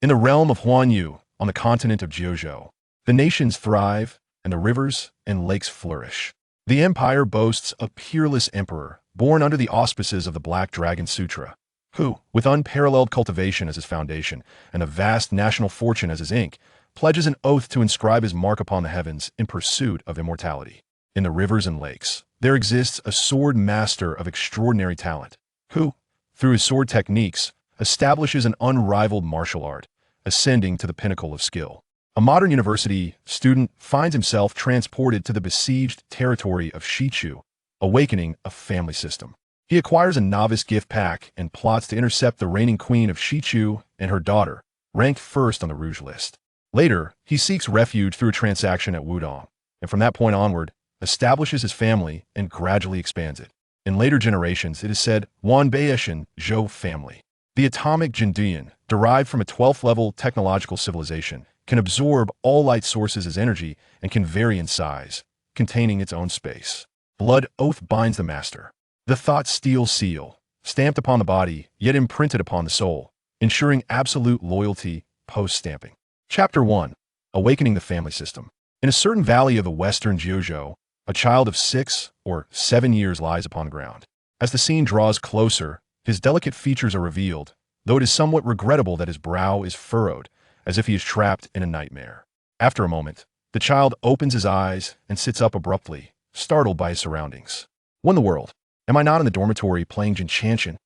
In the realm of Huanyu, on the continent of Zhou, the nations thrive, and the rivers and lakes flourish. The empire boasts a peerless emperor, born under the auspices of the Black Dragon Sutra, who, with unparalleled cultivation as his foundation and a vast national fortune as his ink, pledges an oath to inscribe his mark upon the heavens in pursuit of immortality. In the rivers and lakes, there exists a sword master of extraordinary talent, who, through his sword techniques, establishes an unrivaled martial art, ascending to the pinnacle of skill. A modern university student finds himself transported to the besieged territory of Shichu, awakening a family system. He acquires a novice gift pack and plots to intercept the reigning queen of Shichu and her daughter, ranked first on the Rouge List. Later, he seeks refuge through a transaction at Wudang, and from that point onward, establishes his family and gradually expands it. In later generations, it is said Wanbao Zhou family. The atomic Jindian, derived from a 12th-level technological civilization, can absorb all light sources as energy and can vary in size, containing its own space. Blood oath binds the master. The thought steel seal, stamped upon the body, yet imprinted upon the soul, ensuring absolute loyalty post-stamping. Chapter 1. Awakening the Family System. In a certain valley of the Western Chu, a child of 6 or 7 years lies upon the ground. As the scene draws closer, his delicate features are revealed, though it is somewhat regrettable that his brow is furrowed, as if he is trapped in a nightmare. After a moment, the child opens his eyes and sits up abruptly, startled by his surroundings. What in the world? Am I not in the dormitory playing Jinchanshan?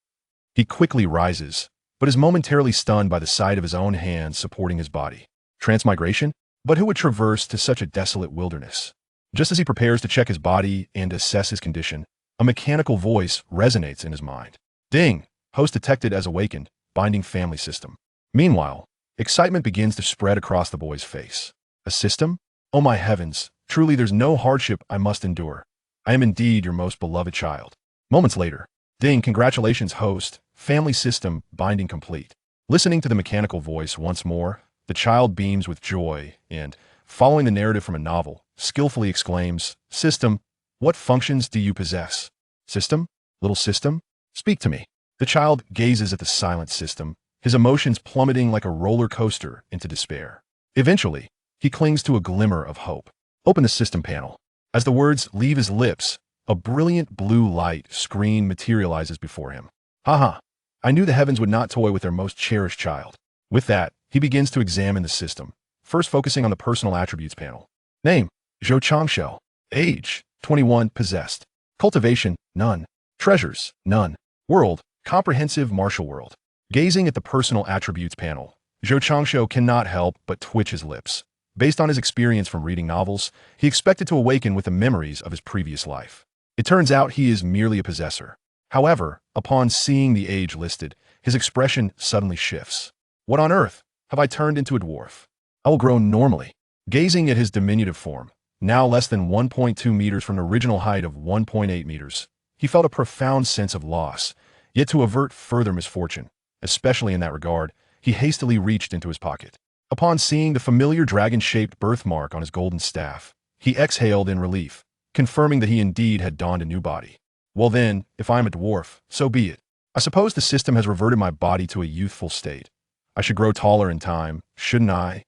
He quickly rises, but is momentarily stunned by the sight of his own hands supporting his body. Transmigration? But who would traverse to such a desolate wilderness? Just as he prepares to check his body and assess his condition, a mechanical voice resonates in his mind. Ding! Host detected as awakened, binding family system. Meanwhile, excitement begins to spread across the boy's face. A system? Oh my heavens, truly there's no hardship I must endure. I am indeed your most beloved child. Moments later, ding, congratulations host, family system binding complete. Listening to the mechanical voice once more, the child beams with joy and, following the narrative from a novel, skillfully exclaims, System, what functions do you possess? System? Little system? Speak to me. The child gazes at the silent system, his emotions plummeting like a roller coaster into despair. Eventually, he clings to a glimmer of hope. Open the system panel. As the words leave his lips, a brilliant blue light screen materializes before him. Haha, I knew the heavens would not toy with their most cherished child. With that, he begins to examine the system, first focusing on the personal attributes panel. Name, Zhou Changshou. Age, 21, possessed. Cultivation, none. Treasures, none. World, comprehensive martial world. Gazing at the personal attributes panel, Zhou Changshou cannot help but twitch his lips. Based on his experience from reading novels, he expected to awaken with the memories of his previous life. It turns out he is merely a possessor. However, upon seeing the age listed, his expression suddenly shifts. What on earth have I turned into a dwarf? I will grow normally. Gazing at his diminutive form, now less than 1.2 meters from an original height of 1.8 meters, he felt a profound sense of loss. Yet to avert further misfortune, especially in that regard, he hastily reached into his pocket. Upon seeing the familiar dragon-shaped birthmark on his golden staff, he exhaled in relief, confirming that he indeed had donned a new body. Well then, if I am a dwarf, so be it. I suppose the system has reverted my body to a youthful state. I should grow taller in time, shouldn't I?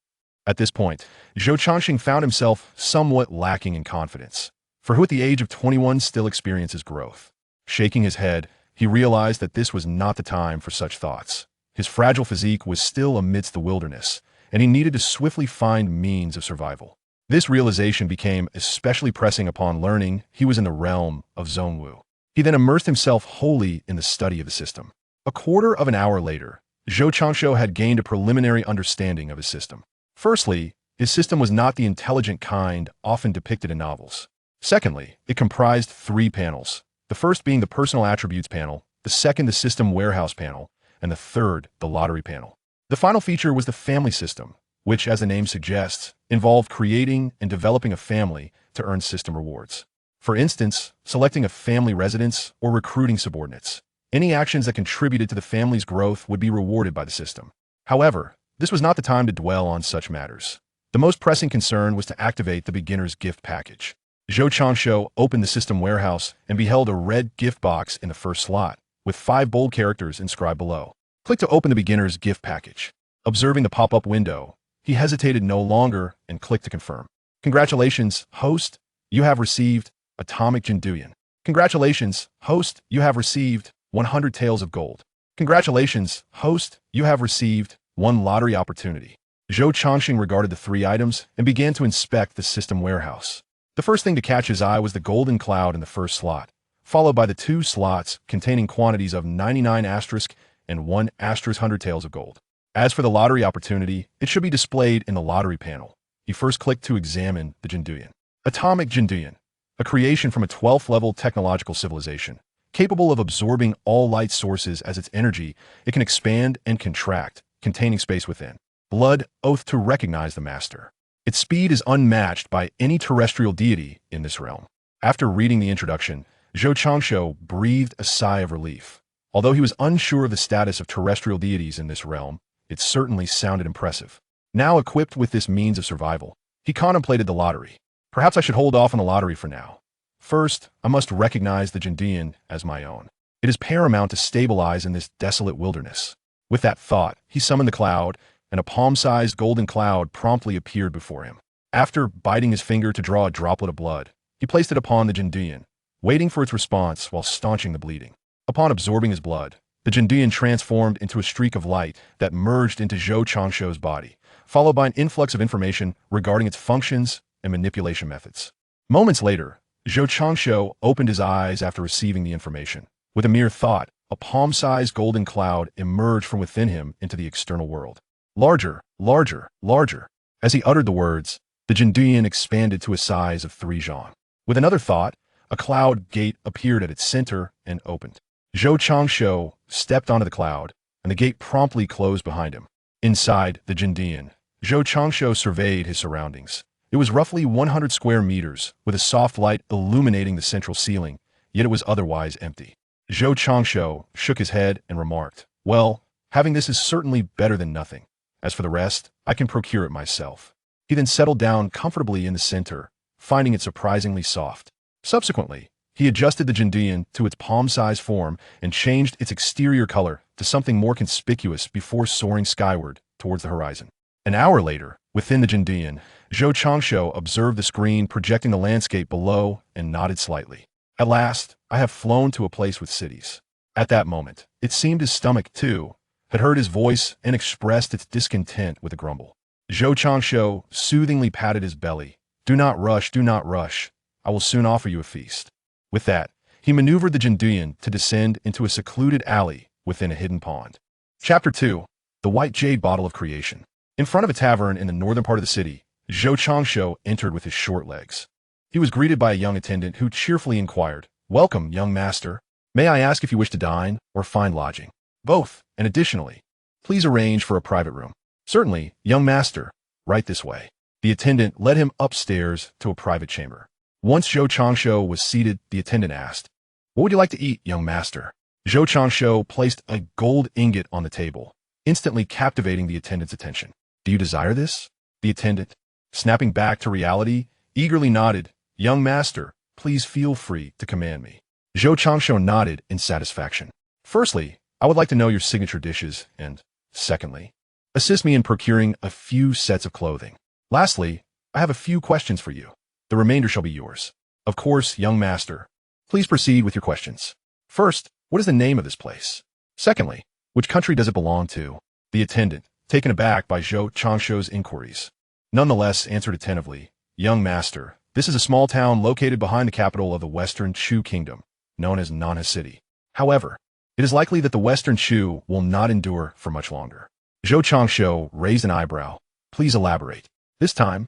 At this point, Zhou Changxing found himself somewhat lacking in confidence, for who at the age of 21 still experiences growth. Shaking his head, he realized that this was not the time for such thoughts. His fragile physique was still amidst the wilderness, and he needed to swiftly find means of survival. This realization became especially pressing upon learning he was in the realm of Zhongwu. He then immersed himself wholly in the study of the system. A quarter of an hour later, Zhou Changshou had gained a preliminary understanding of his system. Firstly, his system was not the intelligent kind often depicted in novels. Secondly, it comprised 3 panels, the first being the personal attributes panel, the second the system warehouse panel, and the third the lottery panel. The final feature was the family system, which, as the name suggests, involved creating and developing a family to earn system rewards. For instance, selecting a family residence or recruiting subordinates. Any actions that contributed to the family's growth would be rewarded by the system. However, this was not the time to dwell on such matters. The most pressing concern was to activate the beginner's gift package. Zhou Changshou opened the system warehouse and beheld a red gift box in the first slot, with 5 bold characters inscribed below. Click to open the beginner's gift package. Observing the pop-up window, he hesitated no longer and clicked to confirm. Congratulations, host, you have received Atomic Jinduyan. Congratulations, host, you have received 100 taels of gold. Congratulations, host, you have received 1 lottery opportunity. Zhou Changxing regarded the 3 items and began to inspect the system warehouse. The first thing to catch his eye was the golden cloud in the first slot, followed by the 2 slots containing quantities of 99 asterisk and 1 asterisk 100 taels of gold. As for the lottery opportunity, it should be displayed in the lottery panel. He first clicked to examine the Jinduyan. Atomic Jinduyan, a creation from a 12th level technological civilization. Capable of absorbing all light sources as its energy, it can expand and contract, containing space within. Blood oath to recognize the master. Its speed is unmatched by any terrestrial deity in this realm. After reading the introduction, Zhou Changshou breathed a sigh of relief. Although he was unsure of the status of terrestrial deities in this realm, it certainly sounded impressive. Now equipped with this means of survival, he contemplated the lottery. Perhaps I should hold off on the lottery for now. First, I must recognize the Jinduyan as my own. It is paramount to stabilize in this desolate wilderness. With that thought, he summoned the cloud, and a palm-sized golden cloud promptly appeared before him. After biting his finger to draw a droplet of blood, he placed it upon the Jinduyan, waiting for its response while staunching the bleeding. Upon absorbing his blood, the Jinduyan transformed into a streak of light that merged into Zhou Changshou's body, followed by an influx of information regarding its functions and manipulation methods. Moments later, Zhou Changshou opened his eyes after receiving the information. With a mere thought, a palm-sized golden cloud emerged from within him into the external world. Larger, larger, larger. As he uttered the words, the Jinduyan expanded to a size of 3 zhang. With another thought, a cloud gate appeared at its center and opened. Zhou Changshou stepped onto the cloud, and the gate promptly closed behind him. Inside the Jinduyan, Zhou Changshou surveyed his surroundings. It was roughly 100 square meters, with a soft light illuminating the central ceiling, yet it was otherwise empty. Zhou Changshou shook his head and remarked, "Well, having this is certainly better than nothing. As for the rest, I can procure it myself." He then settled down comfortably in the center, finding it surprisingly soft. Subsequently, he adjusted the Jinduyan to its palm-sized form and changed its exterior color to something more conspicuous before soaring skyward towards the horizon. An hour later, within the Jinduyan, Zhou Changshou observed the screen projecting the landscape below and nodded slightly. At last, I have flown to a place with cities. At that moment, it seemed his stomach, too, had heard his voice and expressed its discontent with a grumble. Zhou Changshou soothingly patted his belly. Do not rush, do not rush. I will soon offer you a feast." With that, he maneuvered the Jinduyan to descend into a secluded alley within a hidden pond. Chapter 2. The White Jade Bottle of Creation. In front of a tavern in the northern part of the city, Zhou Changshou entered with his short legs. He was greeted by a young attendant who cheerfully inquired, "Welcome, young master. May I ask if you wish to dine or find lodging?" "Both, and additionally, please arrange for a private room." "Certainly, young master. Right this way." The attendant led him upstairs to a private chamber. Once Zhou Changshou was seated, the attendant asked, "What would you like to eat, young master?" Zhou Changshou placed a gold ingot on the table, instantly captivating the attendant's attention. "Do you desire this?" The attendant, snapping back to reality, eagerly nodded. "Young master, please feel free to command me." Zhou Changshou nodded in satisfaction. "Firstly, I would like to know your signature dishes, and, secondly, assist me in procuring a few sets of clothing. Lastly, I have a few questions for you. The remainder shall be yours." "Of course, young master. Please proceed with your questions." "First, what is the name of this place? Secondly, which country does it belong to?" The attendant, taken aback by Zhou Changshou's inquiries, nonetheless answered attentively, "Young master, this is a small town located behind the capital of the Western Chu kingdom, known as Nanha City. However, it is likely that the Western Chu will not endure for much longer." Zhou Changshou raised an eyebrow. "Please elaborate." This time,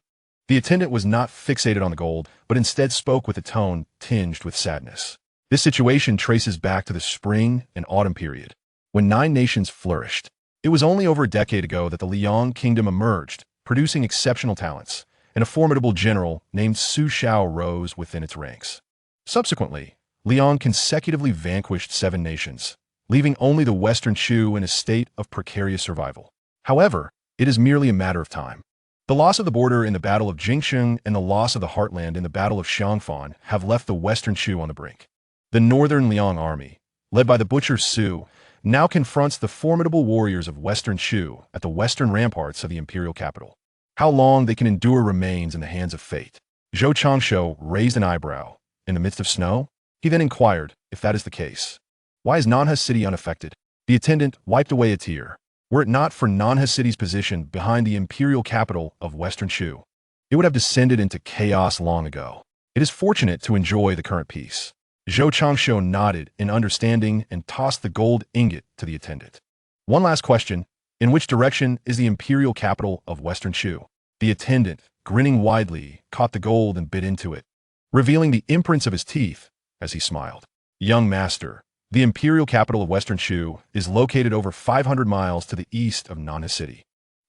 the attendant was not fixated on the gold, but instead spoke with a tone tinged with sadness. This situation traces back to the spring and autumn period, when 9 nations flourished. It was only over a decade ago that the Liang kingdom emerged, producing exceptional talents, and a formidable general named Su Xiao rose within its ranks. Subsequently, Liang consecutively vanquished 7 nations, leaving only the Western Chu in a state of precarious survival. However, it is merely a matter of time. The loss of the border in the Battle of Jingsheng and the loss of the heartland in the Battle of Xiangfan have left the Western Chu on the brink. The northern Liang army, led by the butcher Su, now confronts the formidable warriors of Western Chu at the western ramparts of the imperial capital. How long they can endure remains in the hands of fate. Zhou Changshu raised an eyebrow. In the midst of snow? He then inquired, if that is the case, why is Nanha's city unaffected? The attendant wiped away a tear. Were it not for Nanha's city's position behind the imperial capital of Western Chu, it would have descended into chaos long ago. It is fortunate to enjoy the current peace. Zhou Changshu nodded in understanding and tossed the gold ingot to the attendant. One last question. In which direction is the imperial capital of Western Chu? The attendant, grinning widely, caught the gold and bit into it, revealing the imprints of his teeth as he smiled. Young master, the imperial capital of Western Chu is located over 500 miles to the east of Nanha City.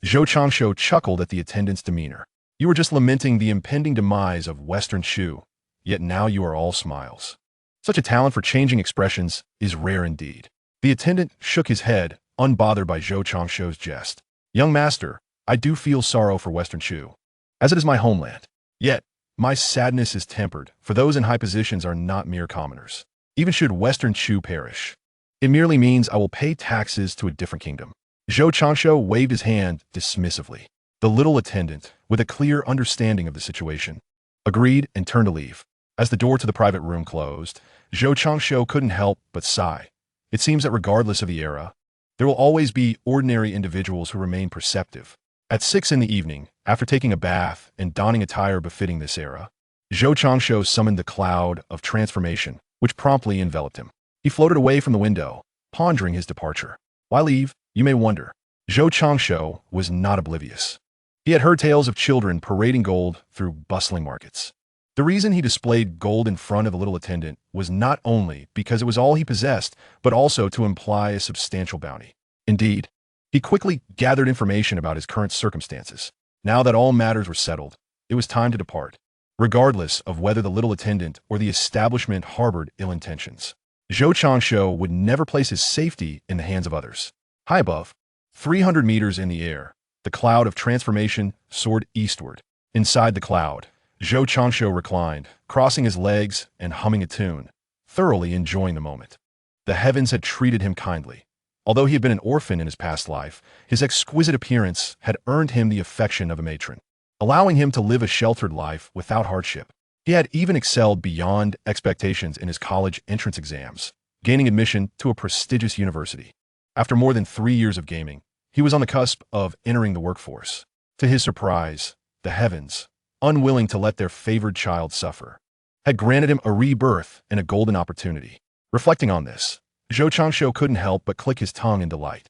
Zhou Changshu chuckled at the attendant's demeanor. You were just lamenting the impending demise of Western Chu, yet now you are all smiles. Such a talent for changing expressions is rare indeed. The attendant shook his head, unbothered by Zhou Changshu's jest. Young master, I do feel sorrow for Western Chu, as it is my homeland. Yet, my sadness is tempered, for those in high positions are not mere commoners. Even should Western Chu perish, it merely means I will pay taxes to a different kingdom. Zhou Changshu waved his hand dismissively. The little attendant, with a clear understanding of the situation, agreed and turned to leave. As the door to the private room closed, Zhou Changshu couldn't help but sigh. It seems that regardless of the era, there will always be ordinary individuals who remain perceptive. At 6 in the evening, after taking a bath and donning attire befitting this era, Zhou Changshu summoned the cloud of transformation, which promptly enveloped him. He floated away from the window, pondering his departure. Why leave, you may wonder. Zhou Changshu was not oblivious. He had heard tales of children parading gold through bustling markets. The reason he displayed gold in front of the little attendant was not only because it was all he possessed, but also to imply a substantial bounty. Indeed, he quickly gathered information about his current circumstances. Now that all matters were settled, it was time to depart, regardless of whether the little attendant or the establishment harbored ill intentions. Zhou Changshu would never place his safety in the hands of others. High above, 300 meters in the air, the cloud of transformation soared eastward. Inside the cloud, Zhou Changshu reclined, crossing his legs and humming a tune, thoroughly enjoying the moment. The heavens had treated him kindly. Although he had been an orphan in his past life, his exquisite appearance had earned him the affection of a matron, allowing him to live a sheltered life without hardship. He had even excelled beyond expectations in his college entrance exams, gaining admission to a prestigious university. After more than 3 years of gaming, he was on the cusp of entering the workforce. To his surprise, the heavens, unwilling to let their favored child suffer, had granted him a rebirth and a golden opportunity. Reflecting on this, Zhou Changshu couldn't help but click his tongue in delight.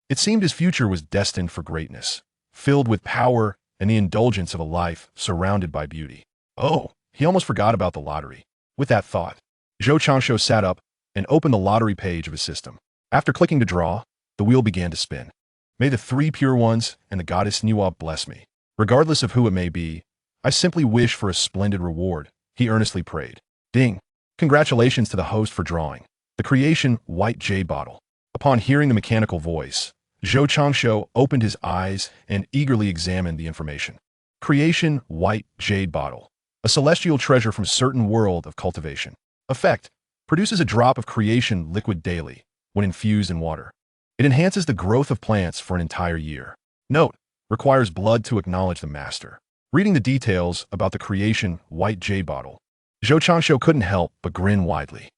It seemed his future was destined for greatness, filled with power and the indulgence of a life surrounded by beauty. Oh, he almost forgot about the lottery. With that thought, Zhou Changshu sat up and opened the lottery page of his system. After clicking to draw, the wheel began to spin. May the 3 pure ones and the goddess Nuwa bless me. Regardless of who it may be, I simply wish for a splendid reward, he earnestly prayed. Ding! Congratulations to the host for drawing the creation white jade bottle. Upon hearing the mechanical voice, Zhou Changshu opened his eyes and eagerly examined the information. Creation white jade bottle. A celestial treasure from certain world of cultivation. Effect: produces a drop of creation liquid daily when infused in water. It enhances the growth of plants for an entire year. Note: requires blood to acknowledge the master. Reading the details about the creation white jade bottle, Zhou Changshu couldn't help but grin widely.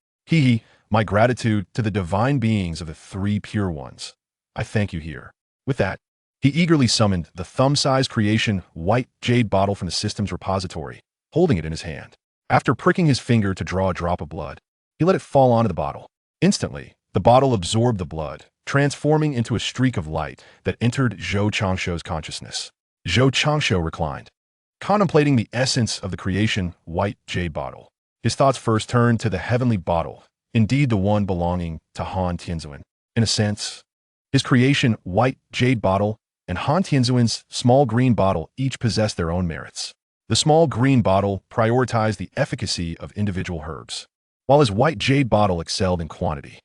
My gratitude to the divine beings of the 3 pure ones. I thank you here. With that, he eagerly summoned the thumb-sized creation white jade bottle from the system's repository, holding it in his hand. After pricking his finger to draw a drop of blood, he let it fall onto the bottle. Instantly, the bottle absorbed the blood, transforming into a streak of light that entered Zhou Changshu's consciousness. Zhou Changshu reclined, contemplating the essence of the creation white jade bottle. His thoughts first turned to the heavenly bottle, indeed the one belonging to Han Tianzuan. In a sense, his creation white jade bottle and Han Tianzuan's small green bottle each possessed their own merits. The small green bottle prioritized the efficacy of individual herbs, while his white jade bottle excelled in quantity.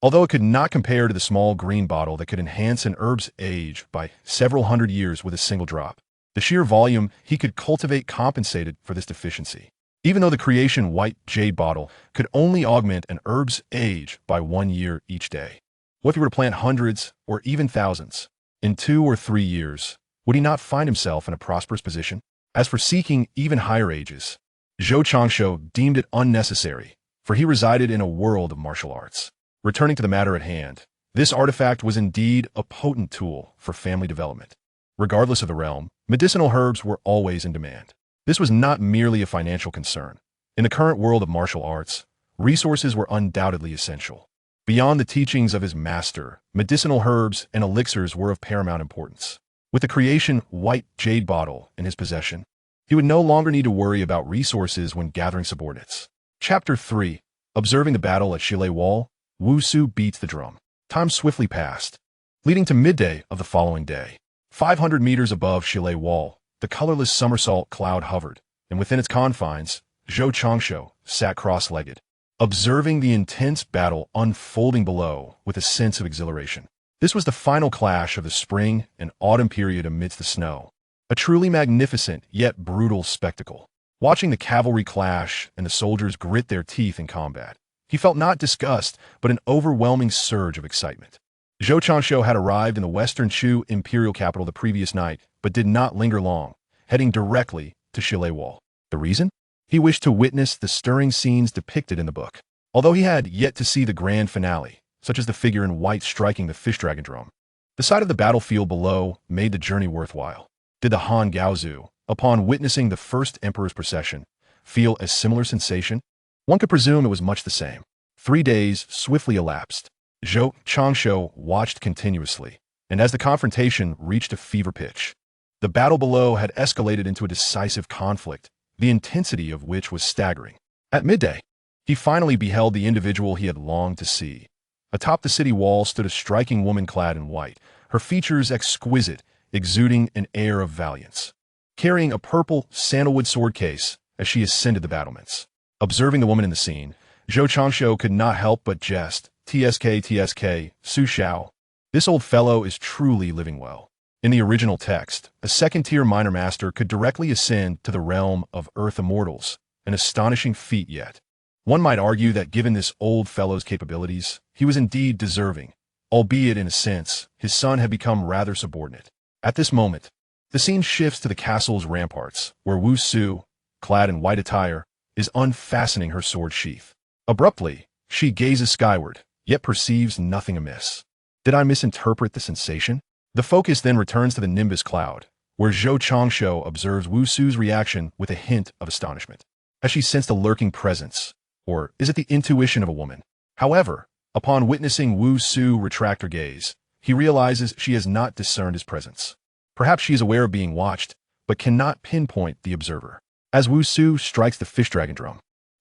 Although it could not compare to the small green bottle that could enhance an herb's age by several hundred years with a single drop, the sheer volume he could cultivate compensated for this deficiency. Even though the creation white jade bottle could only augment an herb's age by 1 year each day, What if he were to plant hundreds or even thousands? In 2 or 3 years, would he not find himself in a prosperous position? As for seeking even higher ages, Zhou Changshu deemed it unnecessary, for he resided in a world of martial arts. Returning to the matter at hand, this artifact was indeed a potent tool for family development. Regardless of the realm, medicinal herbs were always in demand. This was not merely a financial concern. In the current world of martial arts, resources were undoubtedly essential. Beyond the teachings of his master, medicinal herbs and elixirs were of paramount importance. With the creation white jade bottle in his possession, he would no longer need to worry about resources when gathering subordinates. Chapter 3. Observing the battle at Shilei Wall, Wu Su beats the drum. Time swiftly passed, leading to midday of the following day. 500 meters above Shilei Wall, the colorless somersault cloud hovered, and within its confines, Zhou Changshu sat cross-legged, observing the intense battle unfolding below with a sense of exhilaration. This was the final clash of the spring and autumn period amidst the snow, a truly magnificent yet brutal spectacle. Watching the cavalry clash and the soldiers grit their teeth in combat, he felt not disgust, but an overwhelming surge of excitement. Zhou Changshu had arrived in the Western Chu imperial capital the previous night, but did not linger long, heading directly to Shilei Wall. The reason? He wished to witness the stirring scenes depicted in the book. Although he had yet to see the grand finale, such as the figure in white striking the fish dragon drum, the sight of the battlefield below made the journey worthwhile. Did the Han Gaozu, upon witnessing the first emperor's procession, feel a similar sensation? One could presume it was much the same. 3 days swiftly elapsed. Zhou Changshu watched continuously, and as the confrontation reached a fever pitch, the battle below had escalated into a decisive conflict, the intensity of which was staggering. At midday, he finally beheld the individual he had longed to see. Atop the city wall stood a striking woman clad in white, her features exquisite, exuding an air of valiance, carrying a purple sandalwood sword case as she ascended the battlements. Observing the woman in the scene, Zhou Changshu could not help but jest. TSK, Su Xiao. This old fellow is truly living well. In the original text, a second-tier minor master could directly ascend to the realm of Earth Immortals, an astonishing feat yet. One might argue that given this old fellow's capabilities, he was indeed deserving, albeit in a sense, his son had become rather subordinate. At this moment, the scene shifts to the castle's ramparts, where Wu Su, clad in white attire, is unfastening her sword sheath. Abruptly, she gazes skyward, yet perceives nothing amiss. Did I misinterpret the sensation? The focus then returns to the Nimbus Cloud, where Zhou Changshu observes Wu Su's reaction with a hint of astonishment. Has she sensed a lurking presence, or is it the intuition of a woman? However, upon witnessing Wu Su retract her gaze, he realizes she has not discerned his presence. Perhaps she is aware of being watched, but cannot pinpoint the observer. As Wu Su strikes the fish dragon drum,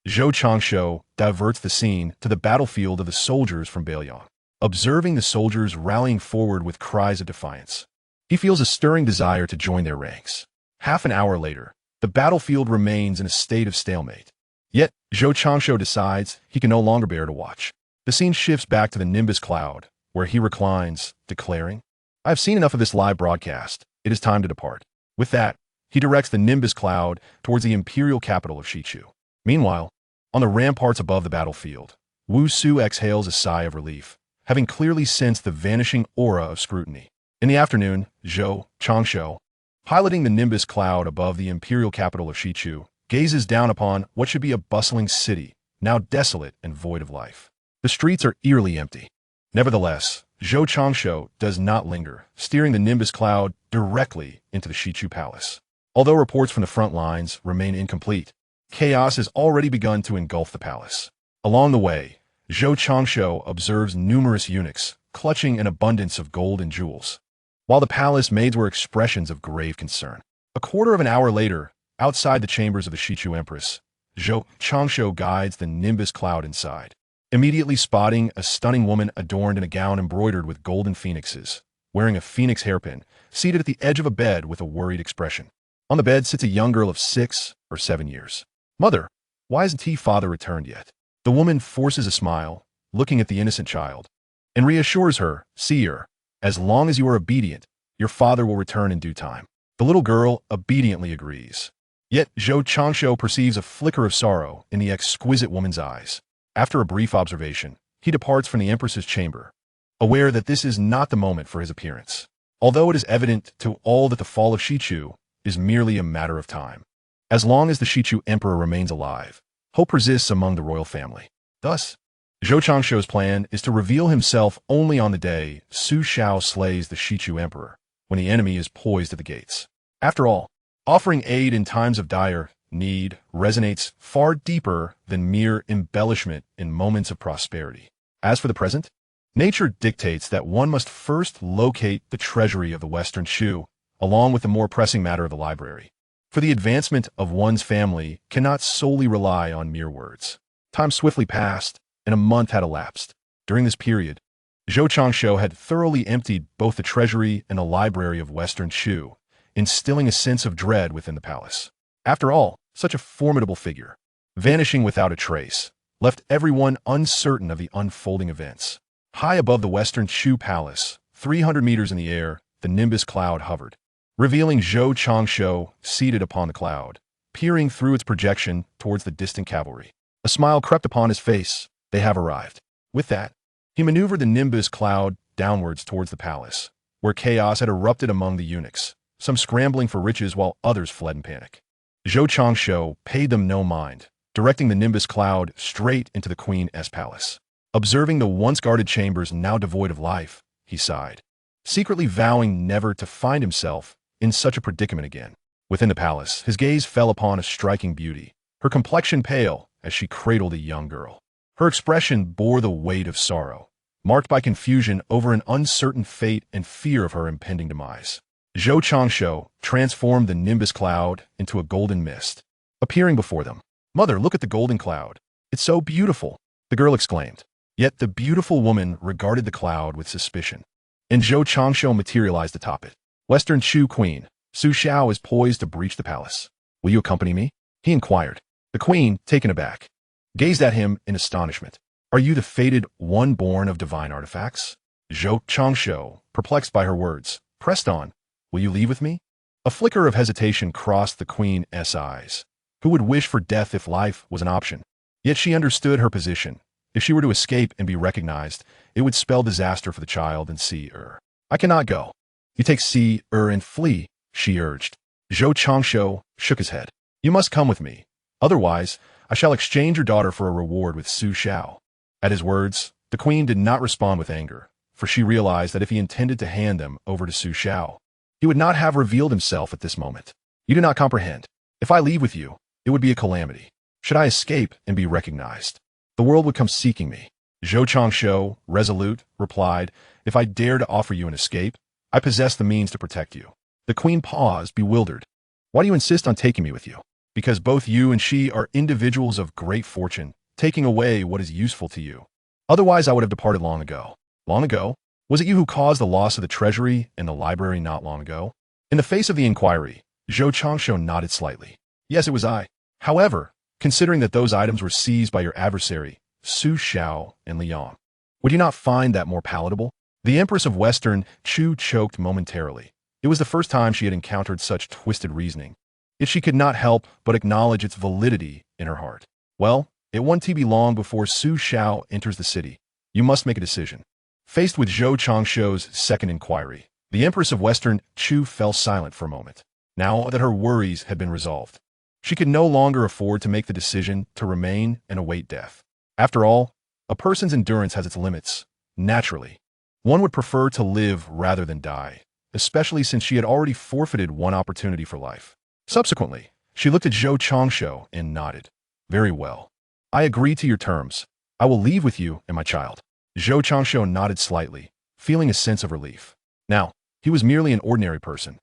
Zhou Changshu diverts the scene to the battlefield of the soldiers from Bailiang. Observing the soldiers rallying forward with cries of defiance, he feels a stirring desire to join their ranks. Half an hour later, the battlefield remains in a state of stalemate. Yet, Zhou Changshu decides he can no longer bear to watch. The scene shifts back to the Nimbus Cloud, where he reclines, declaring, "I have seen enough of this live broadcast. It is time to depart." With that, he directs the Nimbus Cloud towards the imperial capital of Shichu. Meanwhile, on the ramparts above the battlefield, Wu Su exhales a sigh of relief, having clearly sensed the vanishing aura of scrutiny. In the afternoon, Zhou Changshu, piloting the Nimbus Cloud above the imperial capital of Shichu, gazes down upon what should be a bustling city, now desolate and void of life. The streets are eerily empty. Nevertheless, Zhou Changshu does not linger, steering the Nimbus Cloud directly into the Shichu Palace. Although reports from the front lines remain incomplete, chaos has already begun to engulf the palace. Along the way, Zhou Changshu observes numerous eunuchs clutching an abundance of gold and jewels, while the palace maids were expressions of grave concern. A quarter of an hour later, outside the chambers of the Shichu Empress, Zhou Changshu guides the Nimbus Cloud inside, immediately spotting a stunning woman adorned in a gown embroidered with golden phoenixes, wearing a phoenix hairpin, seated at the edge of a bed with a worried expression. On the bed sits a young girl of 6 or 7 years. "Mother, why hasn't father returned yet?" The woman forces a smile, looking at the innocent child, and reassures her, "Seer, as long as you are obedient, your father will return in due time." The little girl obediently agrees. Yet Zhou Changshu perceives a flicker of sorrow in the exquisite woman's eyes. After a brief observation, he departs from the Empress's chamber, aware that this is not the moment for his appearance. Although it is evident to all that the fall of Shichu is merely a matter of time. As long as the Shichu emperor remains alive, hope persists among the royal family. Thus, Zhou Changshuo's plan is to reveal himself only on the day Su Xiao slays the Shichu emperor, when the enemy is poised at the gates. After all, offering aid in times of dire need resonates far deeper than mere embellishment in moments of prosperity. As for the present, nature dictates that one must first locate the treasury of the Western Chu, along with the more pressing matter of the library. For the advancement of one's family cannot solely rely on mere words. Time swiftly passed, and a month had elapsed. During this period, Zhou Changshuo had thoroughly emptied both the treasury and the library of Western Chu, instilling a sense of dread within the palace. After all, such a formidable figure, vanishing without a trace, left everyone uncertain of the unfolding events. High above the Western Chu palace, 300 meters in the air, the nimbus cloud hovered, revealing Zhou Changshuo seated upon the cloud, peering through its projection towards the distant cavalry. A smile crept upon his face. They have arrived. With that, he maneuvered the nimbus cloud downwards towards the palace, where chaos had erupted among the eunuchs, some scrambling for riches while others fled in panic. Zhou Changshuo paid them no mind, directing the nimbus cloud straight into the Queen's palace. Observing the once guarded chambers now devoid of life, he sighed, secretly vowing never to find himself in such a predicament again. Within the palace, his gaze fell upon a striking beauty, her complexion pale as she cradled a young girl. Her expression bore the weight of sorrow, marked by confusion over an uncertain fate and fear of her impending demise. Zhou Changshuo transformed the nimbus cloud into a golden mist, appearing before them. "Mother, look at the golden cloud. It's so beautiful," the girl exclaimed. Yet the beautiful woman regarded the cloud with suspicion, and Zhou Changshuo materialized atop it. "Western Chu Queen, Su Xiao is poised to breach the palace. Will you accompany me?" he inquired. The queen, taken aback, gazed at him in astonishment. "Are you the fated one born of divine artifacts?" Zhou Changshuo, perplexed by her words, pressed on. "Will you leave with me?" A flicker of hesitation crossed the queen's eyes. Who would wish for death if life was an option? Yet she understood her position. If she were to escape and be recognized, it would spell disaster for the child and Si-er. "I cannot go. You take Si-er and flee," she urged. Zhou Changshuo shook his head. "You must come with me. Otherwise, I shall exchange your daughter for a reward with Su Xiao." At his words, the queen did not respond with anger, for she realized that if he intended to hand them over to Su Xiao, he would not have revealed himself at this moment. "You do not comprehend. If I leave with you, it would be a calamity. Should I escape and be recognized, the world would come seeking me." Zhou Changshuo, resolute, replied, "If I dare to offer you an escape, I possess the means to protect you." The queen paused, bewildered. "Why do you insist on taking me with you?" "Because both you and she are individuals of great fortune, taking away what is useful to you. Otherwise, I would have departed long ago." "Long ago? Was it you who caused the loss of the treasury and the library not long ago?" In the face of the inquiry, Zhou Changshuo nodded slightly. "Yes, it was I. However, considering that those items were seized by your adversary, Su Xiao and Liang, would you not find that more palatable?" The Empress of Western Chu choked momentarily. It was the first time she had encountered such twisted reasoning. Yet she could not help but acknowledge its validity in her heart. "Well, it won't be long before Su Xiao enters the city. You must make a decision." Faced with Zhou Changshuo's second inquiry, the Empress of Western Chu fell silent for a moment. Now that her worries had been resolved, she could no longer afford to make the decision to remain and await death. After all, a person's endurance has its limits. Naturally, one would prefer to live rather than die, especially since she had already forfeited one opportunity for life. Subsequently, she looked at Zhou Changshuo and nodded. "Very well. I agree to your terms. I will leave with you and my child." Zhou Changshuo nodded slightly, feeling a sense of relief. Now, he was merely an ordinary person.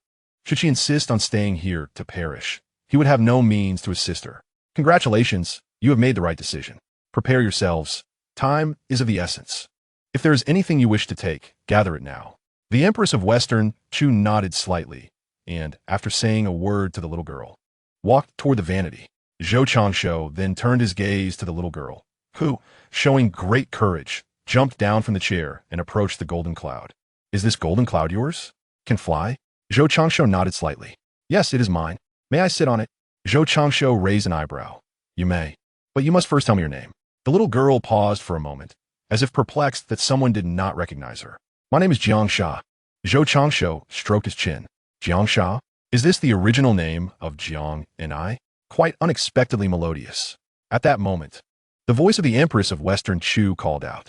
Should she insist on staying here to perish, he would have no means to assist her. "Congratulations, you have made the right decision. Prepare yourselves. Time is of the essence. If there is anything you wish to take, gather it now." The Empress of Western Chu nodded slightly, and, after saying a word to the little girl, walked toward the vanity. Zhou Changshuo then turned his gaze to the little girl, who, showing great courage, jumped down from the chair and approached the golden cloud. "Is this golden cloud yours? Can fly?" Zhou Changshuo nodded slightly. "Yes, it is mine. May I sit on it?" Zhou Changshuo raised an eyebrow. "You may, but you must first tell me your name." The little girl paused for a moment, as if perplexed that someone did not recognize her. My name is Jiang Sha. Zhou Changsho stroked his chin. Jiang Sha? Is this the original name of Jiang and I? Quite unexpectedly melodious. At that moment, the voice of the Empress of Western Chu called out,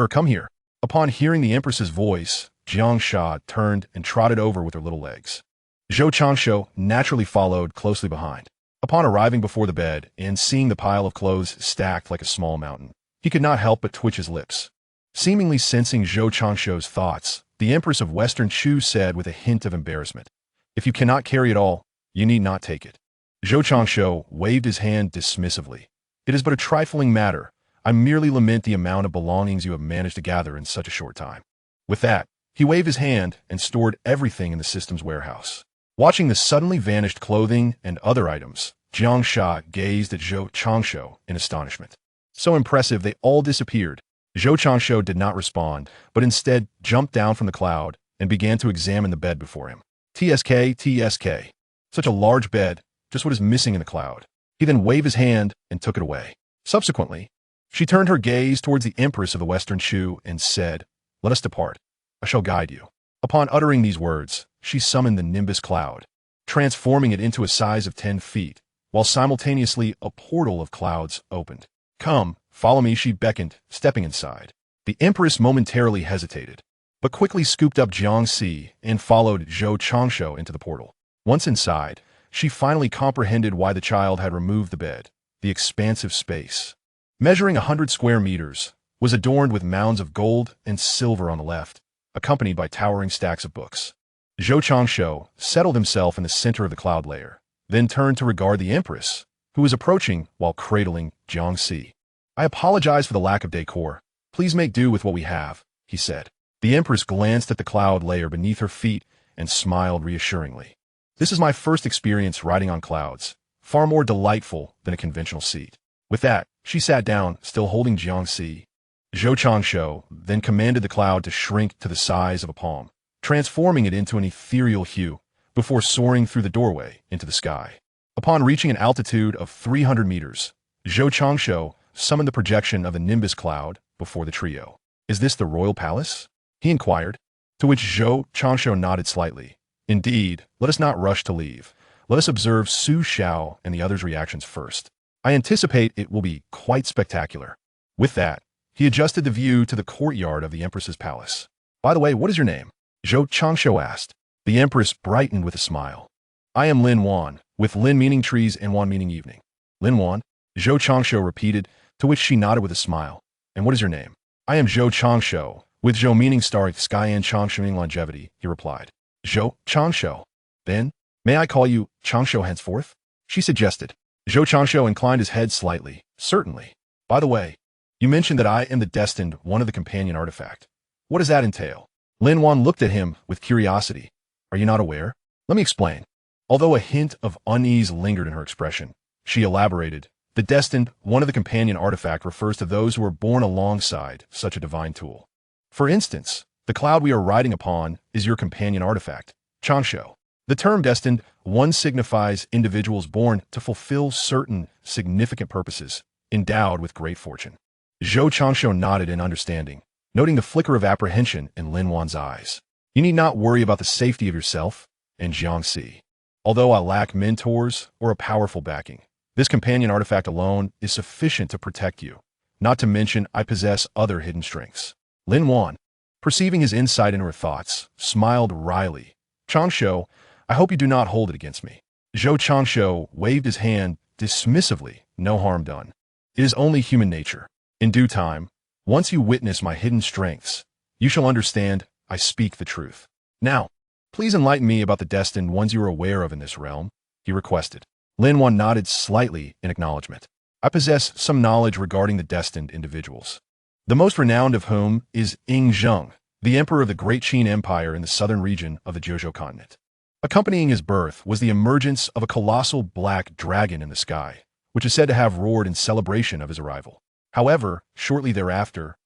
come here. Upon hearing the Empress's voice, Jiang Sha turned and trotted over with her little legs. Zhou Changsho naturally followed closely behind. Upon arriving before the bed and seeing the pile of clothes stacked like a small mountain, he could not help but twitch his lips. Seemingly sensing Zhou Changsho's thoughts, the Empress of Western Chu said with a hint of embarrassment, "If you cannot carry it all, you need not take it." Zhou Changsho waved his hand dismissively. "It is but a trifling matter. I merely lament the amount of belongings you have managed to gather in such a short time." With that, he waved his hand and stored everything in the systems warehouse. Watching the suddenly vanished clothing and other items, Jiang Sha gazed at Zhou Changsho in astonishment. So impressive, they all disappeared. Zhou Changsho did not respond, but instead jumped down from the cloud and began to examine the bed before him. TSK. Such a large bed, just what is missing in the cloud. He then waved his hand and took it away. Subsequently, she turned her gaze towards the Empress of the Western Chu and said, "Let us depart. I shall guide you." Upon uttering these words, she summoned the Nimbus Cloud, transforming it into a size of 10 feet, while simultaneously a portal of clouds opened. "Come, follow me," she beckoned, stepping inside. The Empress momentarily hesitated, but quickly scooped up Jiang Si and followed Zhou Changsho into the portal. Once inside, she finally comprehended why the child had removed the bed. The expansive space, measuring 100 square meters, was adorned with mounds of gold and silver on the left, accompanied by towering stacks of books. Zhou Changsho settled himself in the center of the cloud layer, then turned to regard the Empress, who was approaching while cradling Jiang Si. "I apologize for the lack of decor. Please make do with what we have," he said. The Empress glanced at the cloud layer beneath her feet and smiled reassuringly. "This is my first experience riding on clouds, far more delightful than a conventional seat." With that, she sat down, still holding Jiang Si. Zhou Changsho then commanded the cloud to shrink to the size of a palm, transforming it into an ethereal hue, before soaring through the doorway into the sky. Upon reaching an altitude of 300 meters, Zhou Changsho summoned the projection of the Nimbus Cloud before the trio. "Is this the royal palace?" he inquired, to which Zhou Changsho nodded slightly. "Indeed, let us not rush to leave. Let us observe Su Xiao and the others' reactions first. I anticipate it will be quite spectacular." With that, he adjusted the view to the courtyard of the Empress's palace. "By the way, what is your name?" Zhou Changsho asked. The Empress brightened with a smile. "I am Lin Wan, with Lin meaning trees and Wan meaning evening." "Lin Wan?" Zhou Changsho repeated, to which she nodded with a smile. "And what is your name?" "I am Zhou Changsho, with Zhou meaning starry sky and Changsho meaning longevity," he replied. "Zhou Changsho. Then, may I call you Changsho henceforth?" she suggested. Zhou Changsho inclined his head slightly. "Certainly. By the way, you mentioned that I am the destined one of the companion artifact. What does that entail?" Lin Wan looked at him with curiosity. "Are you not aware?" "Let me explain." Although a hint of unease lingered in her expression, she elaborated. "The destined one of the companion artifact refers to those who are born alongside such a divine tool. For instance, the cloud we are riding upon is your companion artifact, Changsho. The term destined one signifies individuals born to fulfill certain significant purposes, endowed with great fortune." Zhou Changsho nodded in understanding, noting the flicker of apprehension in Lin Wan's eyes. "You need not worry about the safety of yourself and Jiang Si. Although I lack mentors or a powerful backing, this companion artifact alone is sufficient to protect you. Not to mention, I possess other hidden strengths." Lin Wan, perceiving his insight into her thoughts, smiled wryly. "Changsho, I hope you do not hold it against me." Zhou Changsho waved his hand dismissively. "No harm done. It is only human nature. In due time, once you witness my hidden strengths, you shall understand I speak the truth. Now, please enlighten me about the destined ones you are aware of in this realm," he requested. Lin Wan nodded slightly in acknowledgement. "I possess some knowledge regarding the destined individuals, the most renowned of whom is Ying Zheng, the emperor of the Great Qin Empire in the southern region of the Zhou continent. Accompanying his birth was the emergence of a colossal black dragon in the sky, which is said to have roared in celebration of his arrival. However, shortly thereafter,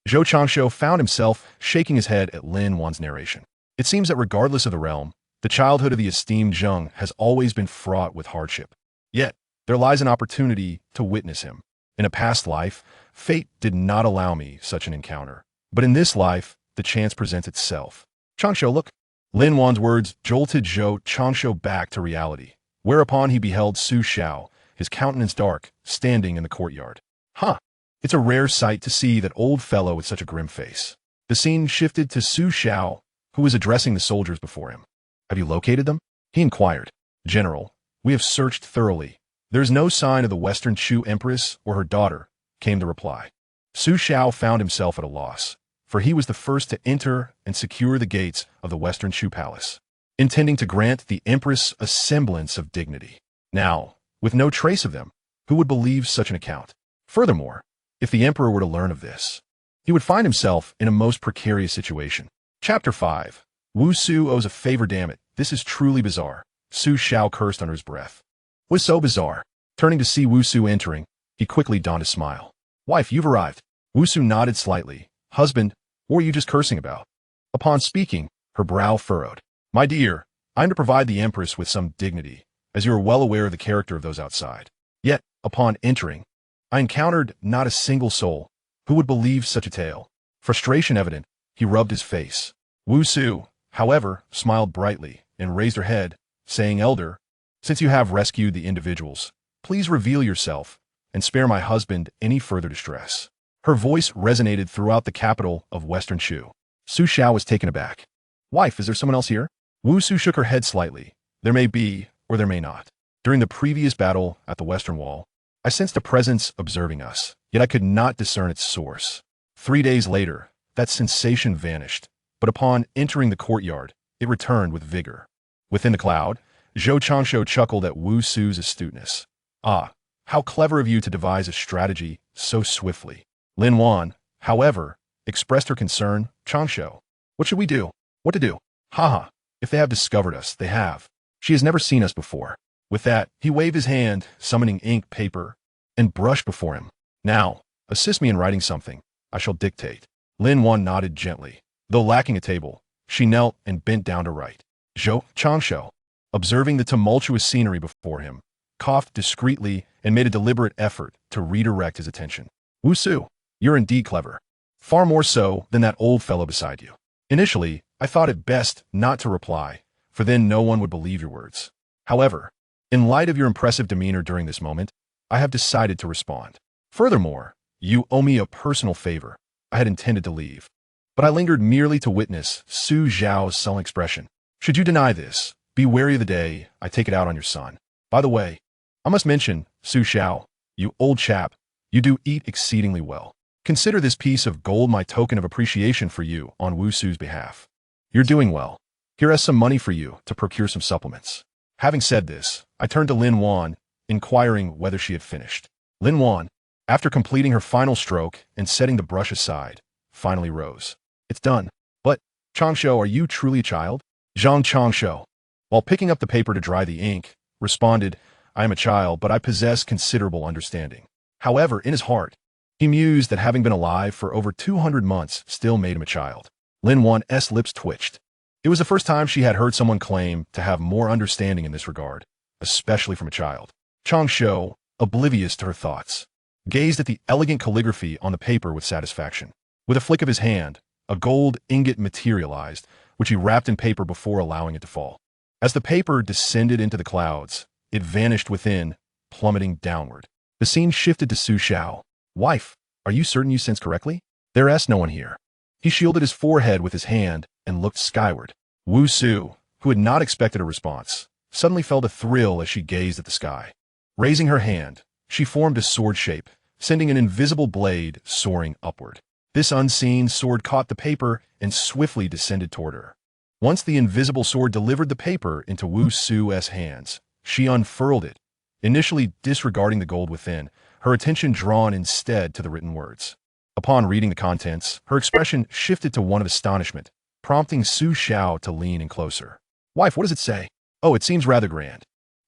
Zhou Changsho found himself shaking his head at Lin Wan's narration. It seems that regardless of the realm, the childhood of the esteemed Zheng has always been fraught with hardship. Yet, there lies an opportunity to witness him. In a past life, Fate did not allow me such an encounter. But in this life, the chance presents itself. Changsho, look. Lin Wan's words jolted Zhou Changsho back to reality, whereupon he beheld Su Xiao, his countenance dark, standing in the courtyard. Huh. It's a rare sight to see that old fellow with such a grim face. The scene shifted to Su Xiao, who was addressing the soldiers before him. Have you located them? He inquired. General, we have searched thoroughly. There is no sign of the Western Chu Empress or her daughter, came the reply. Su Xiao found himself at a loss, for he was the first to enter and secure the gates of the Western Chu Palace, intending to grant the Empress a semblance of dignity. Now, with no trace of them, who would believe such an account? Furthermore, if the Emperor were to learn of this, he would find himself in a most precarious situation. Chapter 5. Wu Su owes a favor, damn it. This is truly bizarre. Su Xiao cursed under his breath. Was so bizarre. Turning to see Wu Su entering, he quickly donned a smile. Wife, you've arrived. Wu Su nodded slightly. Husband, what were you just cursing about? Upon speaking, her brow furrowed. My dear, I am to provide the Empress with some dignity, as you are well aware of the character of those outside. Yet, upon entering, I encountered not a single soul who would believe such a tale. Frustration evident, he rubbed his face. Wu Su, however, smiled brightly and raised her head, saying, Elder, since you have rescued the individuals, please reveal yourself and spare my husband any further distress. Her voice resonated throughout the capital of Western Chu. Su Xiao was taken aback. Wife, is there someone else here? Wu Su shook her head slightly. There may be, or there may not. During the previous battle at the Western Wall, I sensed a presence observing us, yet I could not discern its source. 3 days later, that sensation vanished, but upon entering the courtyard, it returned with vigor. Within the cloud, Zhou Changsho chuckled at Wu Su's astuteness. Ah, how clever of you to devise a strategy so swiftly. Lin Wan, however, expressed her concern. Changsho, what should we do? What to do? Haha, if they have discovered us, they have. She has never seen us before. With that, he waved his hand, summoning ink, paper, and brush before him. Now, assist me in writing something. I shall dictate. Lin Wan nodded gently. Though lacking a table, she knelt and bent down to write. Zhou Changsho, observing the tumultuous scenery before him, coughed discreetly and made a deliberate effort to redirect his attention. Wu Su, you're indeed clever. Far more so than that old fellow beside you. Initially, I thought it best not to reply, for then no one would believe your words. However, in light of your impressive demeanor during this moment, I have decided to respond. Furthermore, you owe me a personal favor. I had intended to leave, but I lingered merely to witness Su Xiao's sullen expression. Should you deny this, be wary of the day I take it out on your son. By the way, I must mention, Su Xiao, you old chap, you do eat exceedingly well. Consider this piece of gold my token of appreciation for you on Wu Su's behalf. You're doing well. Here is some money for you to procure some supplements. Having said this, I turned to Lin Wan, inquiring whether she had finished. Lin Wan, after completing her final stroke and setting the brush aside, finally rose. It's done. But, Changsho, are you truly a child? Zhang Changsho, while picking up the paper to dry the ink, responded, I am a child, but I possess considerable understanding. However, in his heart, he mused that having been alive for over 200 months still made him a child. Lin Wan's lips twitched. It was the first time she had heard someone claim to have more understanding in this regard, especially from a child. Changsho, oblivious to her thoughts, gazed at the elegant calligraphy on the paper with satisfaction. With a flick of his hand, a gold ingot materialized, which he wrapped in paper before allowing it to fall. As the paper descended into the clouds, it vanished within, plummeting downward. The scene shifted to Su Xiao. Wife, are you certain you sense correctly? There is no one here. He shielded his forehead with his hand and looked skyward. Wu Su, who had not expected a response, suddenly felt a thrill as she gazed at the sky. Raising her hand, she formed a sword shape, sending an invisible blade soaring upward. This unseen sword caught the paper and swiftly descended toward her. Once the invisible sword delivered the paper into Wu Su's hands, she unfurled it, initially disregarding the gold within, her attention drawn instead to the written words. Upon reading the contents, her expression shifted to one of astonishment, prompting Su Xiao to lean in closer. Wife, what does it say? Oh, it seems rather grand.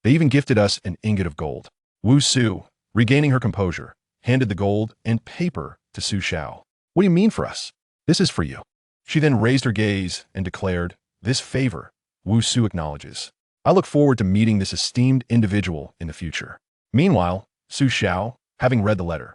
They even gifted us an ingot of gold. Wu Su, regaining her composure, handed the gold and paper to Su Xiao. What do you mean for us? This is for you. She then raised her gaze and declared, this favor, Wu Su acknowledges. I look forward to meeting this esteemed individual in the future. Meanwhile, Su Xiao, having read the letter,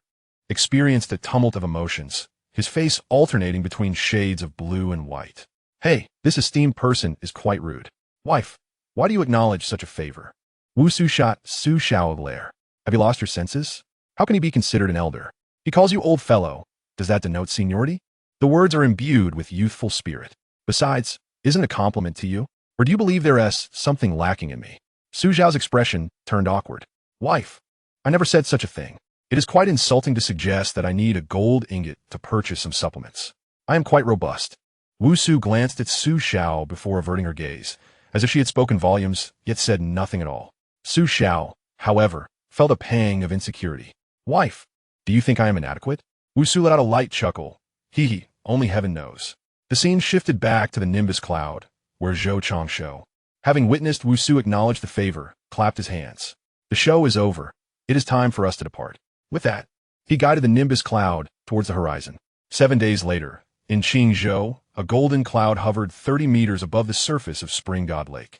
experienced a tumult of emotions, his face alternating between shades of blue and white. Hey, this esteemed person is quite rude. Wife, why do you acknowledge such a favor? Wu Su shot Su Shao glare. Have you lost your senses? How can he be considered an elder? He calls you old fellow. Does that denote seniority? The words are imbued with youthful spirit. Besides, isn't it a compliment to you? Or do you believe there is something lacking in me? Su Zhao's expression turned awkward. Wife, I never said such a thing. It is quite insulting to suggest that I need a gold ingot to purchase some supplements. I am quite robust. Wu Su glanced at Su Shao before averting her gaze, as if she had spoken volumes, yet said nothing at all. Su Shao, however, felt a pang of insecurity. Wife, do you think I am inadequate? Wu Su let out a light chuckle. Hee, only heaven knows. The scene shifted back to the Nimbus Cloud, where Zhou Changsho, having witnessed Wu Su acknowledge the favor, clapped his hands. The show is over. It is time for us to depart. With that, he guided the Nimbus Cloud towards the horizon. 7 days later, in Qingzhou, a golden cloud hovered 30 meters above the surface of Spring God Lake,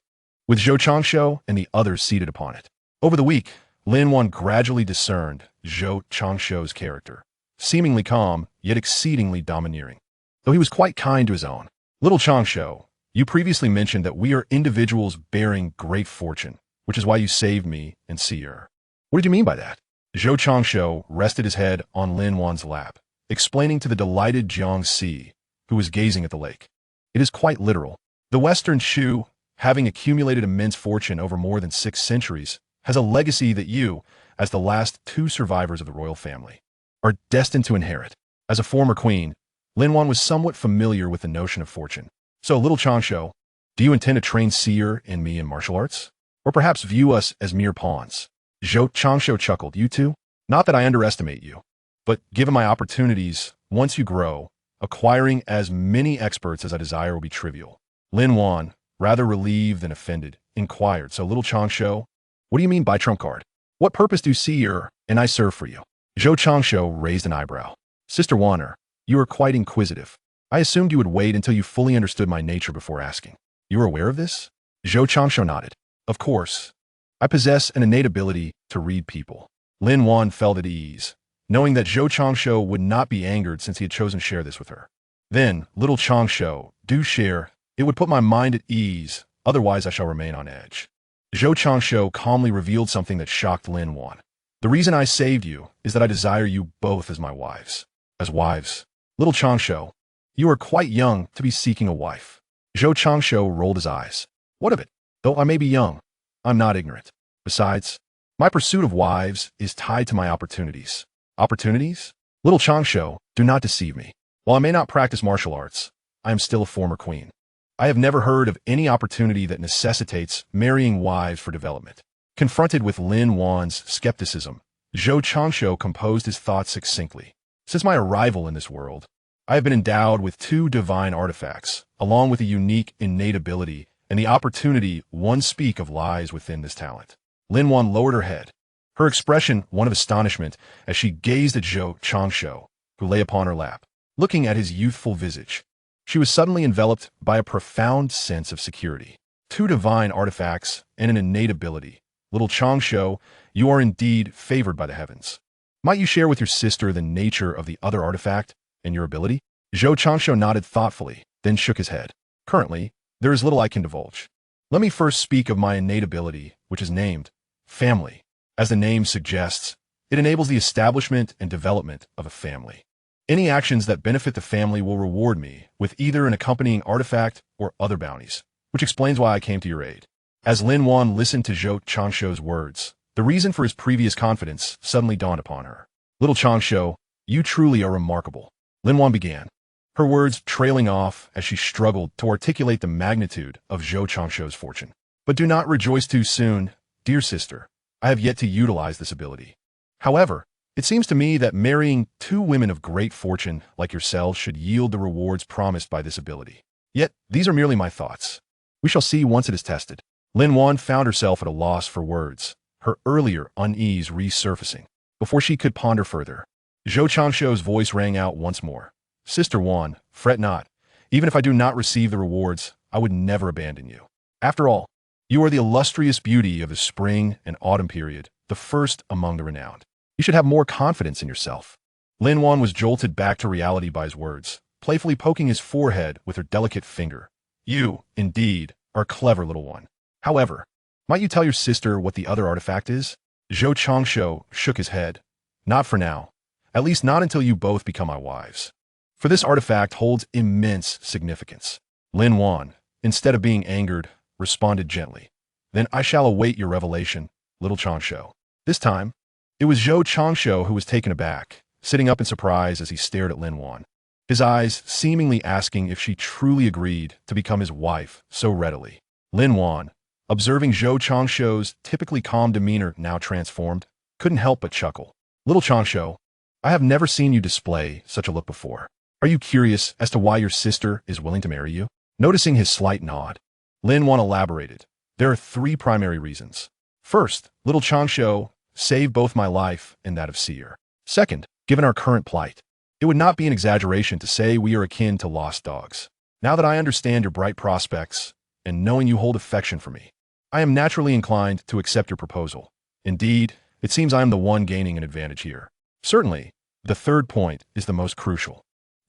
with Zhou Changsho and the others seated upon it. Over the week, Lin Wan gradually discerned Zhou Changsho's character, seemingly calm, yet exceedingly domineering, though he was quite kind to his own. Little Changsho, you previously mentioned that we are individuals bearing great fortune, which is why you saved me and Seer. What did you mean by that? Zhou Changsho rested his head on Lin Wan's lap, explaining to the delighted Jiang Si, who was gazing at the lake. It is quite literal. The Western Chu, having accumulated immense fortune over more than 6 centuries, has a legacy that you, as the last 2 survivors of the royal family, are destined to inherit. As a former queen, Lin Wan was somewhat familiar with the notion of fortune. So, little Changsho, do you intend to train Seer and me in martial arts? Or perhaps view us as mere pawns? Zhou Changsho chuckled. You two? Not that I underestimate you, but given my opportunities, once you grow, acquiring as many experts as I desire will be trivial. Lin Wan, rather relieved than offended, inquired. So, little Changsho, what do you mean by trump card? What purpose do Seer and I serve for you? Zhou Changsho raised an eyebrow. Sister Wanner, you are quite inquisitive. I assumed you would wait until you fully understood my nature before asking. You are aware of this? Zhou Changsho nodded. Of course. I possess an innate ability to read people. Lin Wan felt at ease, knowing that Zhou Changsho would not be angered since he had chosen to share this with her. Then, little Changsho, do share. It would put my mind at ease, otherwise I shall remain on edge. Zhou Changsho calmly revealed something that shocked Lin Wan. The reason I saved you is that I desire you both as my wives. As wives. Little Changsho, you are quite young to be seeking a wife. Zhou Changsho rolled his eyes. What of it? Though I may be young, I'm not ignorant. Besides, my pursuit of wives is tied to my opportunities. Opportunities? Little Changsho, do not deceive me. While I may not practice martial arts, I am still a former queen. I have never heard of any opportunity that necessitates marrying wives for development. Confronted with Lin Wan's skepticism, Zhou Changsho composed his thoughts succinctly. Since my arrival in this world, I have been endowed with 2 divine artifacts, along with a unique innate ability and the opportunity one speak of lies within this talent. Lin Wan lowered her head, her expression one of astonishment as she gazed at Zhou Changsho, who lay upon her lap. Looking at his youthful visage, she was suddenly enveloped by a profound sense of security. 2 divine artifacts and an innate ability. Little Changsho, you are indeed favored by the heavens. Might you share with your sister the nature of the other artifact and your ability? Zhou Changsho nodded thoughtfully, then shook his head. Currently, there is little I can divulge. Let me first speak of my innate ability, which is named family. As the name suggests, it enables the establishment and development of a family. Any actions that benefit the family will reward me with either an accompanying artifact or other bounties, which explains why I came to your aid. As Lin Wan listened to Zhou Changsho's words, the reason for his previous confidence suddenly dawned upon her. Little Changsho, you truly are remarkable. Lin Wan began, her words trailing off as she struggled to articulate the magnitude of Zhou Changsho's fortune. But do not rejoice too soon, dear sister. I have yet to utilize this ability. However, it seems to me that marrying 2 women of great fortune like yourselves should yield the rewards promised by this ability. Yet, these are merely my thoughts. We shall see once it is tested. Lin Wan found herself at a loss for words, her earlier unease resurfacing. Before she could ponder further, Zhou Changsho's voice rang out once more. Sister Wan, fret not. Even if I do not receive the rewards, I would never abandon you. After all, you are the illustrious beauty of the spring and autumn period, the first among the renowned. You should have more confidence in yourself. Lin Wan was jolted back to reality by his words, playfully poking his forehead with her delicate finger. You, indeed, are a clever little one. However, might you tell your sister what the other artifact is? Zhou Changshu shook his head. Not for now. At least not until you both become my wives. For this artifact holds immense significance. Lin Wan, instead of being angered, responded gently. Then I shall await your revelation, little Changshu. This time, it was Zhou Changshu who was taken aback, sitting up in surprise as he stared at Lin Wan, his eyes seemingly asking if she truly agreed to become his wife so readily. Lin Wan, observing Zhou Changshu's typically calm demeanor now transformed, couldn't help but chuckle. Little Changshu, I have never seen you display such a look before. Are you curious as to why your sister is willing to marry you? Noticing his slight nod, Lin Wan elaborated. There are 3 primary reasons. First, little Changshu saved both my life and that of Seer. Second, given our current plight, it would not be an exaggeration to say we are akin to lost dogs. Now that I understand your bright prospects, and knowing you hold affection for me, I am naturally inclined to accept your proposal. Indeed, it seems I am the one gaining an advantage here. Certainly, the third point is the most crucial.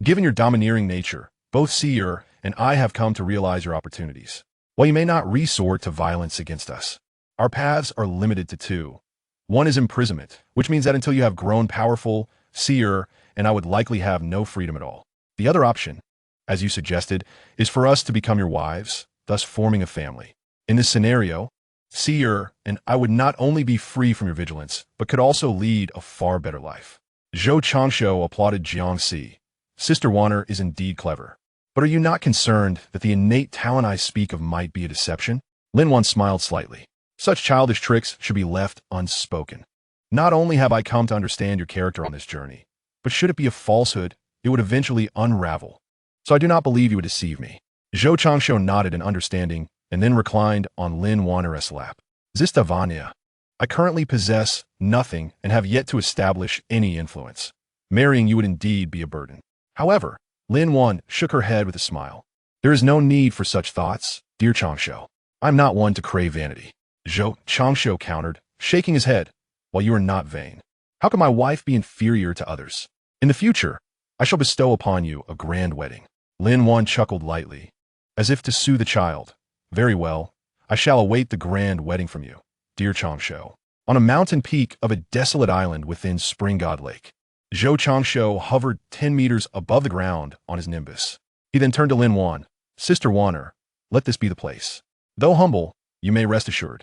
Given your domineering nature, both Seer and I have come to realize your opportunities. While you may not resort to violence against us, our paths are limited to 2. One is imprisonment, which means that until you have grown powerful, Seer and I would likely have no freedom at all. The other option, as you suggested, is for us to become your wives, thus forming a family. In this scenario, Seer and I would not only be free from your vigilance, but could also lead a far better life. Zhou Changshu applauded Jiangxi. Sister Wanner is indeed clever. But are you not concerned that the innate talent I speak of might be a deception? Lin Wan smiled slightly. Such childish tricks should be left unspoken. Not only have I come to understand your character on this journey, but should it be a falsehood, it would eventually unravel. So I do not believe you would deceive me. Zhou Changshu nodded in understanding and then reclined on Lin Wanner's lap. Zistavanya, I currently possess nothing and have yet to establish any influence. Marrying you would indeed be a burden. However, Lin Wan shook her head with a smile. There is no need for such thoughts, dear Changshu. I'm not one to crave vanity. Zhou Changshu countered, shaking his head. While you are not vain, how can my wife be inferior to others? In the future, I shall bestow upon you a grand wedding. Lin Wan chuckled lightly, as if to soothe the child. Very well, I shall await the grand wedding from you, dear Changshu. On a mountain peak of a desolate island within Spring God Lake, Zhou Changshu hovered 10 meters above the ground on his nimbus. He then turned to Lin Wan. Sister Wanner, let this be the place. Though humble, you may rest assured.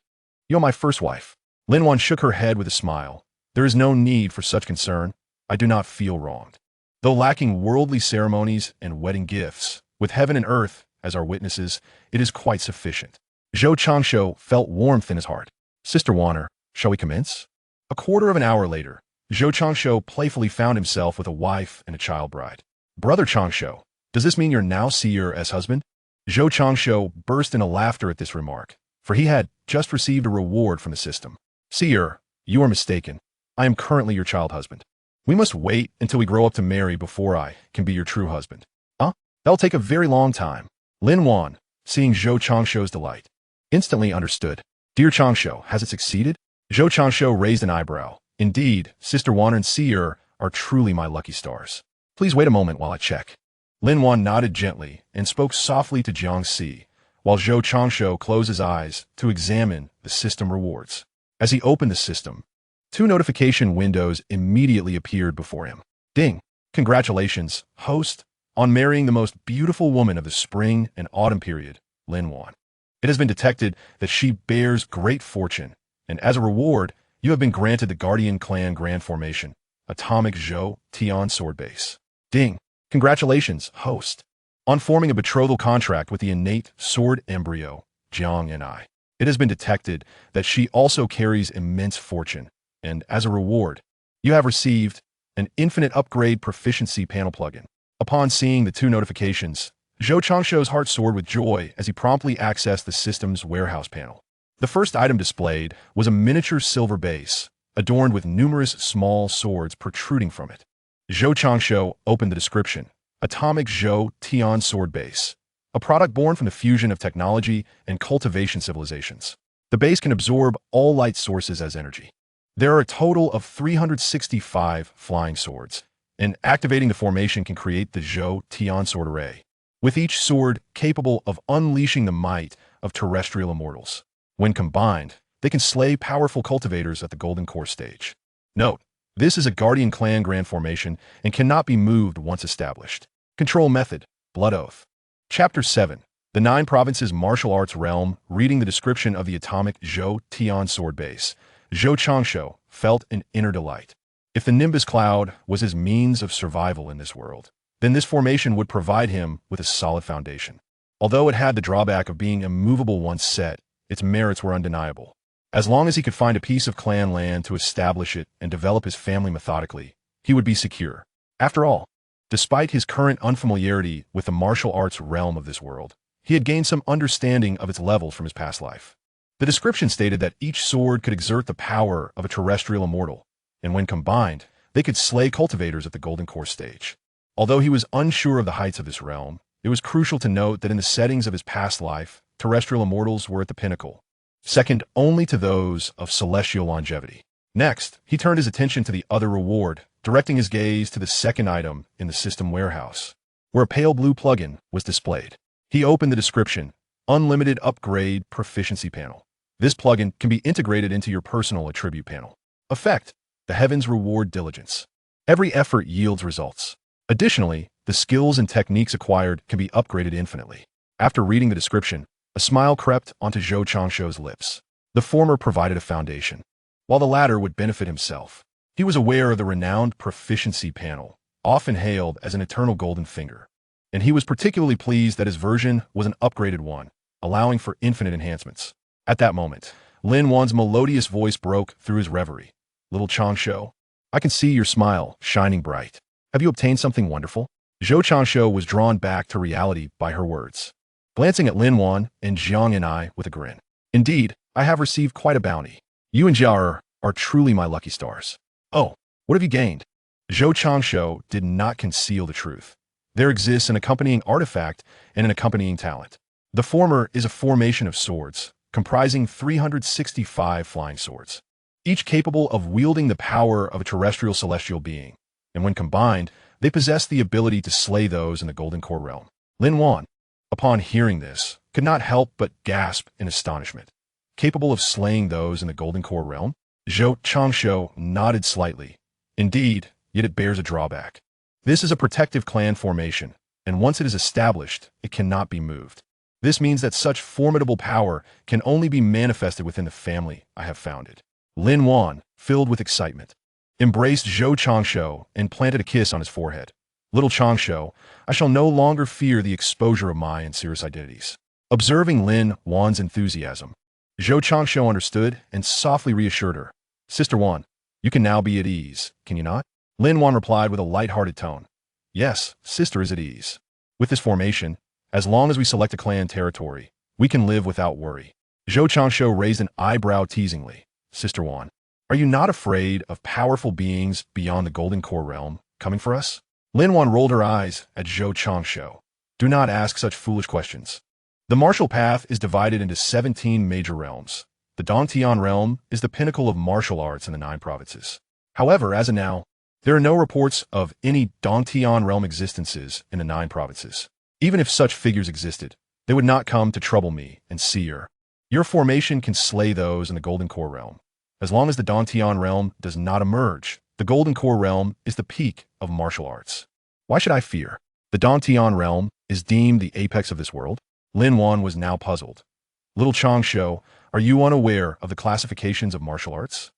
You are my first wife. Lin Wan shook her head with a smile. There is no need for such concern. I do not feel wronged. Though lacking worldly ceremonies and wedding gifts, with heaven and earth as our witnesses, it is quite sufficient. Zhou Changshu felt warmth in his heart. Sister Wanner, shall we commence? A quarter of an hour later, Zhou Changshu playfully found himself with a wife and a child bride. Brother Changshu, does this mean you're now Seer as husband? Zhou Changshu burst into laughter at this remark, for he had just received a reward from the system. Seer, you are mistaken. I am currently your child husband. We must wait until we grow up to marry before I can be your true husband. Huh? That'll take a very long time. Lin Wan, seeing Zhou Changshu's delight, instantly understood. Dear Changshu, has it succeeded? Zhou Changshu raised an eyebrow. Indeed, Sister Wanner and Seer are truly my lucky stars. Please wait a moment while I check. Lin Wan nodded gently and spoke softly to Jiangxi, while Zhou Changshu closed his eyes to examine the system rewards. As he opened the system, 2 notification windows immediately appeared before him. Ding! Congratulations, host, on marrying the most beautiful woman of the spring and autumn period, Lin Wan. It has been detected that she bears great fortune, and as a reward, you have been granted the Guardian Clan Grand Formation, Atomic Zhou Tian Sword Base. Ding! Congratulations, host, on forming a betrothal contract with the innate sword embryo, Jiang and I. It has been detected that she also carries immense fortune, and as a reward, you have received an infinite upgrade proficiency panel plugin. Upon seeing the 2 notifications, Zhou Changshu's heart soared with joy as he promptly accessed the system's warehouse panel. The first item displayed was a miniature silver base, adorned with numerous small swords protruding from it. Zhou Changshu opened the description, Atomic Zhou Tian Sword Base, a product born from the fusion of technology and cultivation civilizations. The base can absorb all light sources as energy. There are a total of 365 flying swords, and activating the formation can create the Zhou Tian sword array, with each sword capable of unleashing the might of terrestrial immortals. When combined, they can slay powerful cultivators at the Golden Core stage. Note, this is a Guardian Clan Grand Formation and cannot be moved once established. Control Method, Blood Oath. Chapter 7. The 9 Provinces Martial Arts Realm. Reading the description of the Atomic Zhou Tian sword base, Zhou Changshu felt an inner delight. If the Nimbus Cloud was his means of survival in this world, then this formation would provide him with a solid foundation. Although it had the drawback of being immovable once set, its merits were undeniable. As long as he could find a piece of clan land to establish it and develop his family methodically, he would be secure. After all, despite his current unfamiliarity with the martial arts realm of this world, he had gained some understanding of its level from his past life. The description stated that each sword could exert the power of a terrestrial immortal, and when combined, they could slay cultivators at the Golden Core stage. Although he was unsure of the heights of this realm, it was crucial to note that in the settings of his past life, terrestrial immortals were at the pinnacle, second only to those of celestial longevity. Next, he turned his attention to the other reward, directing his gaze to the second item in the system warehouse, where a pale blue plugin was displayed. He opened the description, Unlimited Upgrade Proficiency Panel. This plugin can be integrated into your personal attribute panel. Effect: the heavens reward diligence. Every effort yields results. Additionally, the skills and techniques acquired can be upgraded infinitely. After reading the description, a smile crept onto Zhou Changshu's lips. The former provided a foundation, while the latter would benefit himself. He was aware of the renowned proficiency panel, often hailed as an eternal golden finger, and he was particularly pleased that his version was an upgraded one, allowing for infinite enhancements. At that moment, Lin Wan's melodious voice broke through his reverie. Little Changshu, I can see your smile shining bright. Have you obtained something wonderful? Zhou Changshu was drawn back to reality by her words, glancing at Lin Wan and Jiang and I with a grin. Indeed, I have received quite a bounty. You and Jia are truly my lucky stars. Oh, what have you gained? Zhou Changshu did not conceal the truth. There exists an accompanying artifact and an accompanying talent. The former is a formation of swords, comprising 365 flying swords, each capable of wielding the power of a terrestrial celestial being, and when combined, they possess the ability to slay those in the Golden Core realm. Lin Wan, upon hearing this, could not help but gasp in astonishment. Capable of slaying those in the Golden Core realm? Zhou Changshu nodded slightly. Indeed, yet it bears a drawback. This is a protective clan formation, and once it is established, it cannot be moved. This means that such formidable power can only be manifested within the family I have founded. Lin Wan, filled with excitement, embraced Zhou Changshu and planted a kiss on his forehead. Little Changshu, I shall no longer fear the exposure of my and Cirrus identities. Observing Lin Wan's enthusiasm, Zhou Changshu understood and softly reassured her. Sister Wan, you can now be at ease, can you not? Lin Wan replied with a light-hearted tone. Yes, sister is at ease. With this formation, as long as we select a clan territory, we can live without worry. Zhou Changshu raised an eyebrow teasingly. Sister Wan, are you not afraid of powerful beings beyond the Golden Core realm coming for us? Lin Wan rolled her eyes at Zhou Changshu. Do not ask such foolish questions. The martial path is divided into 17 major realms. The Dongtian realm is the pinnacle of martial arts in the 9 provinces. However, as of now, there are no reports of any Dongtian realm existences in the 9 provinces. Even if such figures existed, they would not come to trouble me and Seer. Your formation can slay those in the Golden Core realm. As long as the Dongtian realm does not emerge, the Golden Core realm is the peak of martial arts. Why should I fear? The Dongtian realm is deemed the apex of this world? Lin Wan was now puzzled. Little Changshu, are you unaware of the classifications of martial arts?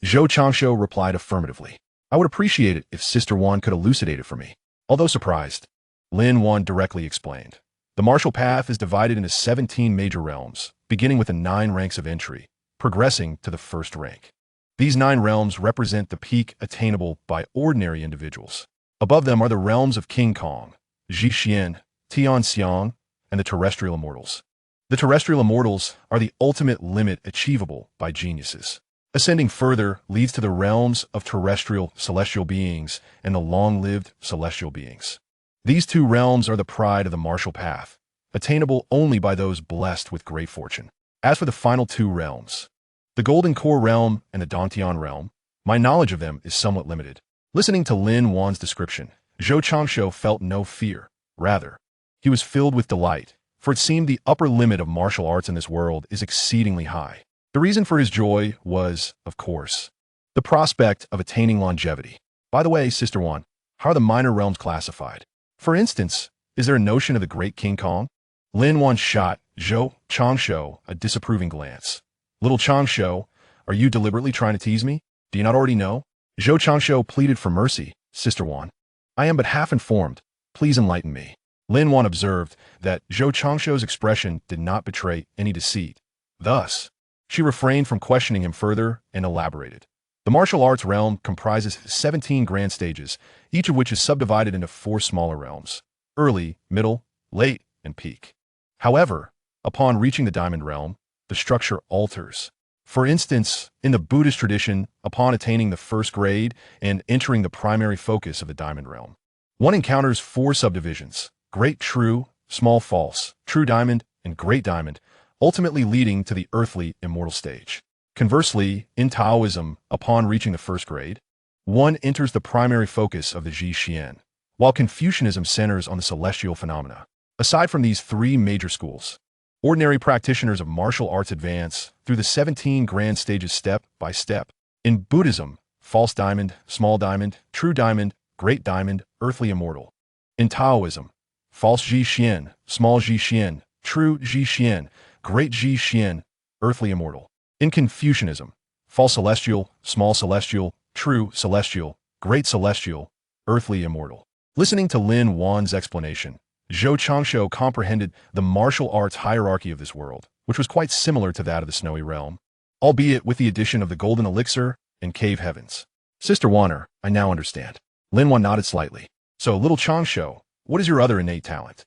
Zhou Changshu replied affirmatively. I would appreciate it if Sister Wan could elucidate it for me. Although surprised, Lin Wan directly explained. The martial path is divided into 17 major realms, beginning with the 9 ranks of entry, progressing to the first rank. These 9 realms represent the peak attainable by ordinary individuals. Above them are the realms of King Kong, Zhixian, Tianxiang, and the terrestrial immortals. The terrestrial immortals are the ultimate limit achievable by geniuses. Ascending further leads to the realms of terrestrial celestial beings and the long-lived celestial beings. These 2 realms are the pride of the martial path, attainable only by those blessed with great fortune. As for the final 2 realms, the Golden Core realm and the Dongtian realm, my knowledge of them is somewhat limited. Listening to Lin Wan's description, Zhou Changsho felt no fear. Rather, he was filled with delight, for it seemed the upper limit of martial arts in this world is exceedingly high. The reason for his joy was, of course, the prospect of attaining longevity. By the way, Sister Wan, how are the minor realms classified? For instance, is there a notion of the Great King Kong? Lin Wan shot Zhou Changsho a disapproving glance. Little Changsho, are you deliberately trying to tease me? Do you not already know? Zhou Changsho pleaded for mercy. Sister Wan, I am but half informed. Please enlighten me. Lin Wan observed that Zhou Changsho's expression did not betray any deceit. Thus, she refrained from questioning him further and elaborated. The martial arts realm comprises 17 grand stages, each of which is subdivided into 4 smaller realms: early, middle, late, and peak. However, upon reaching the diamond realm, the structure alters. For instance, in the Buddhist tradition, upon attaining the first grade and entering the primary focus of the diamond realm, one encounters 4 subdivisions: great true, small false, true diamond, and great diamond, ultimately leading to the earthly immortal stage. Conversely, in Taoism, upon reaching the first grade, one enters the primary focus of the Ji Xian, while Confucianism centers on the celestial phenomena. Aside from these 3 major schools, ordinary practitioners of martial arts advance through the 17 grand stages step by step. In Buddhism, false diamond, small diamond, true diamond, great diamond, earthly immortal. In Taoism, false Ji Xian, small Ji Xian, true Ji Xian, great Ji Xian, earthly immortal. In Confucianism, false celestial, small celestial, true celestial, great celestial, earthly immortal. Listening to Lin Wan's explanation, Zhou Changsho comprehended the martial arts hierarchy of this world, which was quite similar to that of the Snowy Realm, albeit with the addition of the Golden Elixir and Cave Heavens. Sister Wanner, I now understand. Lin Wan nodded slightly. So, little Changsho, what is your other innate talent?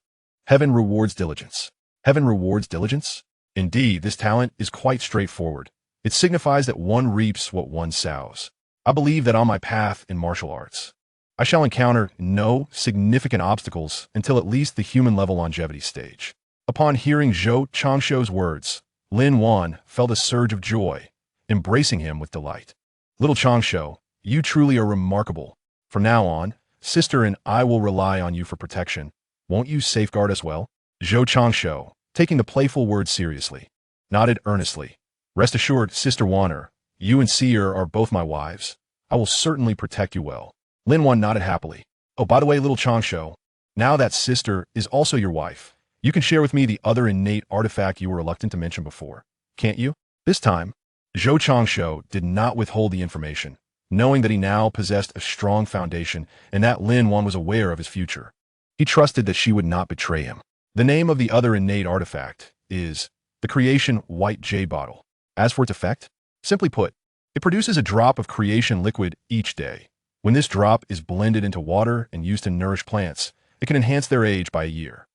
Heaven rewards diligence. Heaven rewards diligence? Indeed, this talent is quite straightforward. It signifies that one reaps what one sows. I believe that on my path in martial arts, I shall encounter no significant obstacles until at least the human-level longevity stage. Upon hearing Zhou Changsho's words, Lin Wan felt a surge of joy, embracing him with delight. Little Changsho, you truly are remarkable. From now on, sister and I will rely on you for protection. Won't you safeguard us well? Zhou Changsho, taking the playful words seriously, nodded earnestly. Rest assured, Sister Wanner, you and Seer are both my wives. I will certainly protect you well. Lin Wan nodded happily. Oh, by the way, little Changsho, now that sister is also your wife, you can share with me the other innate artifact you were reluctant to mention before, can't you? This time, Zhou Changsho did not withhold the information, knowing that he now possessed a strong foundation and that Lin Wan was aware of his future. He trusted that she would not betray him. The name of the other innate artifact is the Creation White Jade Bottle. As for its effect, simply put, it produces a drop of creation liquid each day. When this drop is blended into water and used to nourish plants, it can enhance their age by a year.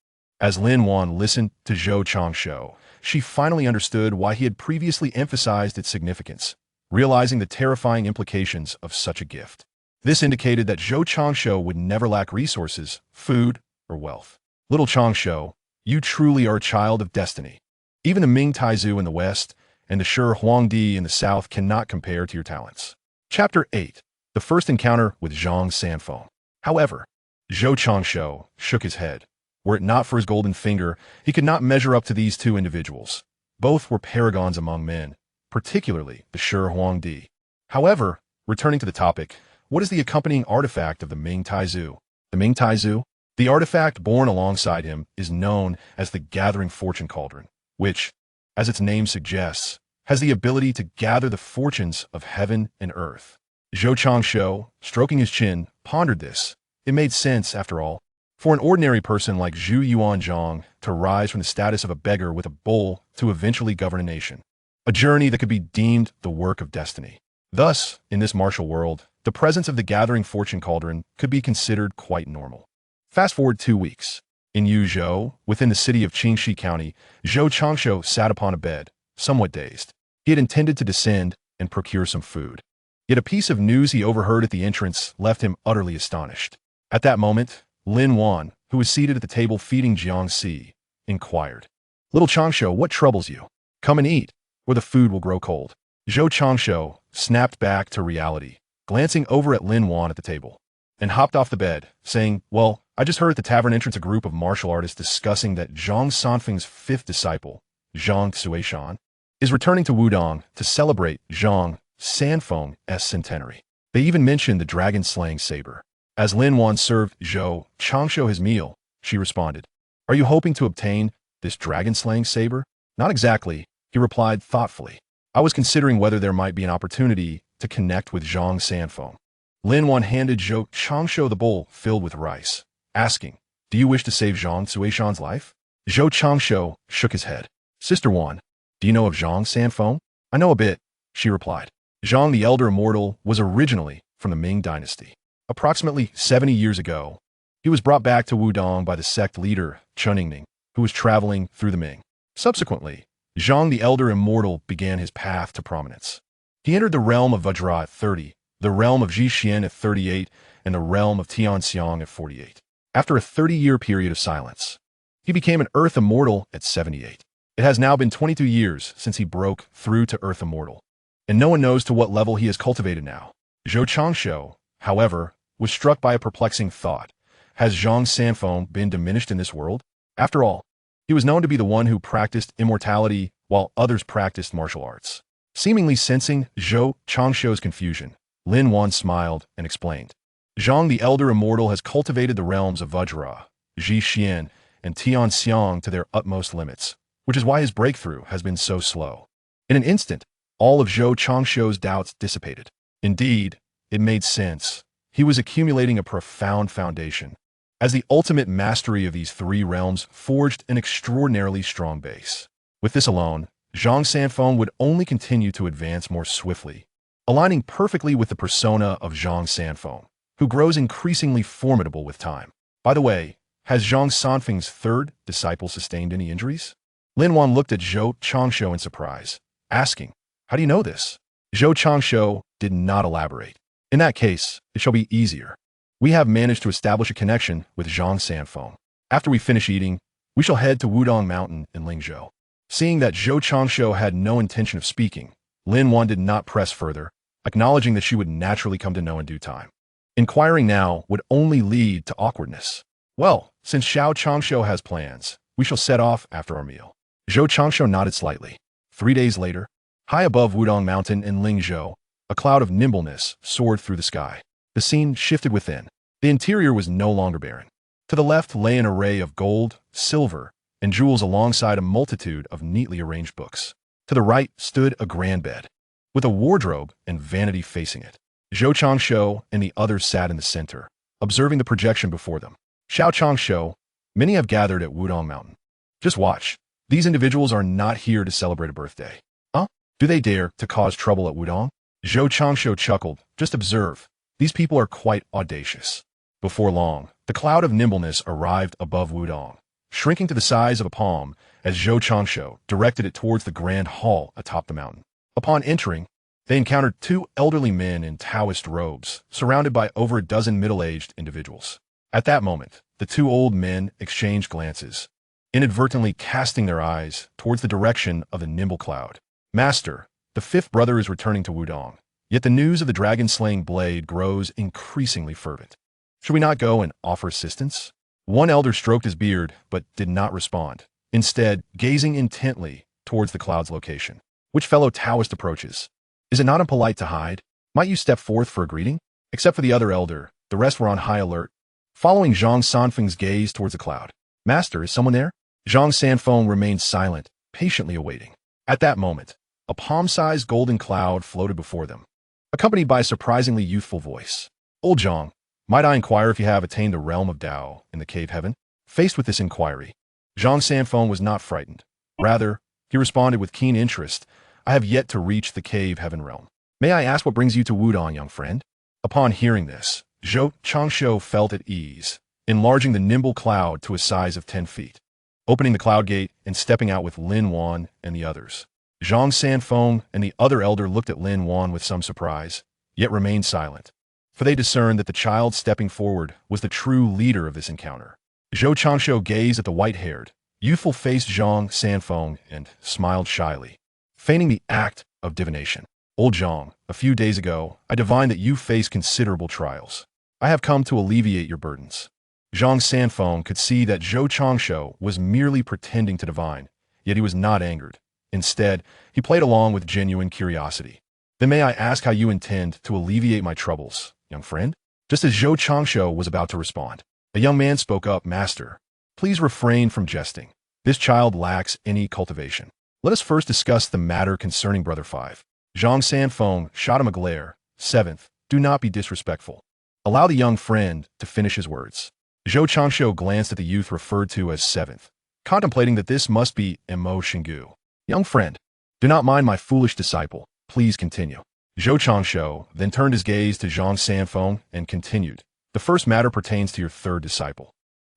As Lin Wan listened to Zhou Changsho, she finally understood why he had previously emphasized its significance, realizing the terrifying implications of such a gift. This indicated that Zhou Changsho would never lack resources, food, or wealth. Little Changsho, you truly are a child of destiny. Even the Ming Taizu in the west and the Shi Huangdi in the south cannot compare to your talents. Chapter 8. The First Encounter with Zhang Sanfeng. However, Zhou Changsho shook his head. Were it not for his golden finger, he could not measure up to these 2 individuals. Both were paragons among men, particularly the Shi Huangdi. However, returning to the topic, what is the accompanying artifact of the Ming Taizu? The Ming Taizu? The artifact born alongside him is known as the Gathering Fortune Cauldron, which, as its name suggests, has the ability to gather the fortunes of heaven and earth. Zhou Changsho, stroking his chin, pondered this. It made sense, after all, for an ordinary person like Zhu Yuanzhang to rise from the status of a beggar with a bowl to eventually govern a nation, a journey that could be deemed the work of destiny. Thus, in this martial world, the presence of the Gathering Fortune Cauldron could be considered quite normal. Fast forward 2 weeks. In Yuzhou, within the city of Qingxi County, Zhou Changsho sat upon a bed, somewhat dazed. He had intended to descend and procure some food. Yet a piece of news he overheard at the entrance left him utterly astonished. At that moment, Lin Wan, who was seated at the table feeding Jiangxi, inquired, Little Changsho, what troubles you? Come and eat, or the food will grow cold. Zhou Changsho snapped back to reality, glancing over at Lin Wan at the table, and hopped off the bed, saying, "Well, I just heard at the tavern entrance a group of martial artists discussing that Zhang Sanfeng's fifth disciple, Zhang Cuishan, is returning to Wudang to celebrate Zhang Sanfeng's centenary. They even mentioned the dragon-slaying saber." As Lin Wan served Zhou Changshu his meal, she responded, "Are you hoping to obtain this dragon-slaying saber?" "Not exactly," he replied thoughtfully. "I was considering whether there might be an opportunity to connect with Zhang Sanfeng." Lin Wan handed Zhou Changshu the bowl filled with rice, asking, "Do you wish to save Zhang Cuishan's life?" Zhou Changshu shook his head. "Sister Wan, do you know of Zhang Sanfeng?" "I know a bit," she replied. Zhang the Elder Immortal was originally from the Ming dynasty. Approximately 70 years ago, he was brought back to Wudang by the sect leader, Chuningning, who was traveling through the Ming. Subsequently, Zhang the Elder Immortal began his path to prominence. He entered the realm of Vajra at 30, the realm of Jixian at 38, and the realm of Tianxiang at 48. After a 30-year period of silence, he became an Earth Immortal at 78. It has now been 22 years since he broke through to Earth Immortal, and no one knows to what level he has cultivated now. Zhou Changshu, however, was struck by a perplexing thought. Has Zhang Sanfeng been diminished in this world? After all, he was known to be the one who practiced immortality while others practiced martial arts. Seemingly sensing Zhou Changshu's confusion, Lin Wan smiled and explained. Zhang the Elder Immortal has cultivated the realms of Vajra, Jixian, and Tianxiang to their utmost limits, which is why his breakthrough has been so slow. In an instant, all of Zhou Changshu's doubts dissipated. Indeed, it made sense. He was accumulating a profound foundation. As the ultimate mastery of these three realms forged an extraordinarily strong base. With this alone, Zhang Sanfeng would only continue to advance more swiftly, aligning perfectly with the persona of Zhang Sanfeng, who grows increasingly formidable with time. By the way, has Zhang Sanfeng's third disciple sustained any injuries? Lin Wan looked at Zhou Changshu in surprise, asking, "How do you know this?" Zhou Changshu did not elaborate. "In that case, it shall be easier. We have managed to establish a connection with Zhang Sanfeng. After we finish eating, we shall head to Wudang Mountain in Lingzhou." Seeing that Zhou Changshu had no intention of speaking, Lin Wan did not press further, acknowledging that she would naturally come to know in due time. Inquiring now would only lead to awkwardness. "Well, since Zhou Changshu has plans, we shall set off after our meal." Zhou Changshu nodded slightly. 3 days later, high above Wudang Mountain in Lingzhou, a cloud of nimbleness soared through the sky. The scene shifted within. The interior was no longer barren. To the left lay an array of gold, silver, and jewels alongside a multitude of neatly arranged books. To the right stood a grand bed, with a wardrobe and vanity facing it. Zhou Changshu and the others sat in the center, observing the projection before them. "Xiao Changshu, many have gathered at Wudang Mountain. Just watch. These individuals are not here to celebrate a birthday. Huh? Do they dare to cause trouble at Wudang?" Zhou Changshu chuckled. "Just observe. These people are quite audacious." Before long, the cloud of nimbleness arrived above Wudang, shrinking to the size of a palm as Zhou Changshu directed it towards the grand hall atop the mountain. Upon entering, they encountered 2 elderly men in Taoist robes, surrounded by over a dozen middle-aged individuals. At that moment, the 2 old men exchanged glances, inadvertently casting their eyes towards the direction of the nimble cloud. "Master, the 5th brother is returning to Wudang, yet the news of the dragon-slaying blade grows increasingly fervent. Should we not go and offer assistance?" One elder stroked his beard, but did not respond, instead gazing intently towards the cloud's location. "Which fellow Taoist approaches? Is it not impolite to hide? Might you step forth for a greeting?" Except for the other elder, the rest were on high alert, following Zhang Sanfeng's gaze towards the cloud. "Master, is someone there?" Zhang Sanfeng remained silent, patiently awaiting. At that moment, a palm-sized golden cloud floated before them, accompanied by a surprisingly youthful voice. "Old Zhang, might I inquire if you have attained the realm of Dao in the cave heaven?" Faced with this inquiry, Zhang Sanfeng was not frightened. Rather, he responded with keen interest, "I have yet to reach the cave heaven realm. May I ask what brings you to Wudang, young friend?" Upon hearing this, Zhou Changshu felt at ease, enlarging the nimble cloud to a size of 10 feet. Opening the cloud gate and stepping out with Lin Wan and the others, Zhang Sanfeng and the other elder looked at Lin Wan with some surprise, yet remained silent, for they discerned that the child stepping forward was the true leader of this encounter. Zhou Changshu gazed at the white-haired, youthful-faced Zhang Sanfeng and smiled shyly, feigning the act of divination. Old Zhang, a few days ago, I divined that you face considerable trials. I have come to alleviate your burdens. Zhang Sanfeng could see that Zhou Changsho was merely pretending to divine, yet he was not angered. Instead, he played along with genuine curiosity. Then may I ask how you intend to alleviate my troubles, young friend? Just as Zhou Changsho was about to respond, a young man spoke up, Master, please refrain from jesting. This child lacks any cultivation. Let us first discuss the matter concerning Brother 5. Zhang Sanfeng shot him a glare. 7th, do not be disrespectful. Allow the young friend to finish his words. Zhou Changsho glanced at the youth referred to as 7th, contemplating that this must be Mo Xinggu. Young friend, do not mind my foolish disciple. Please continue. Zhou Changsho then turned his gaze to Zhang Sanfeng and continued. The first matter pertains to your third disciple.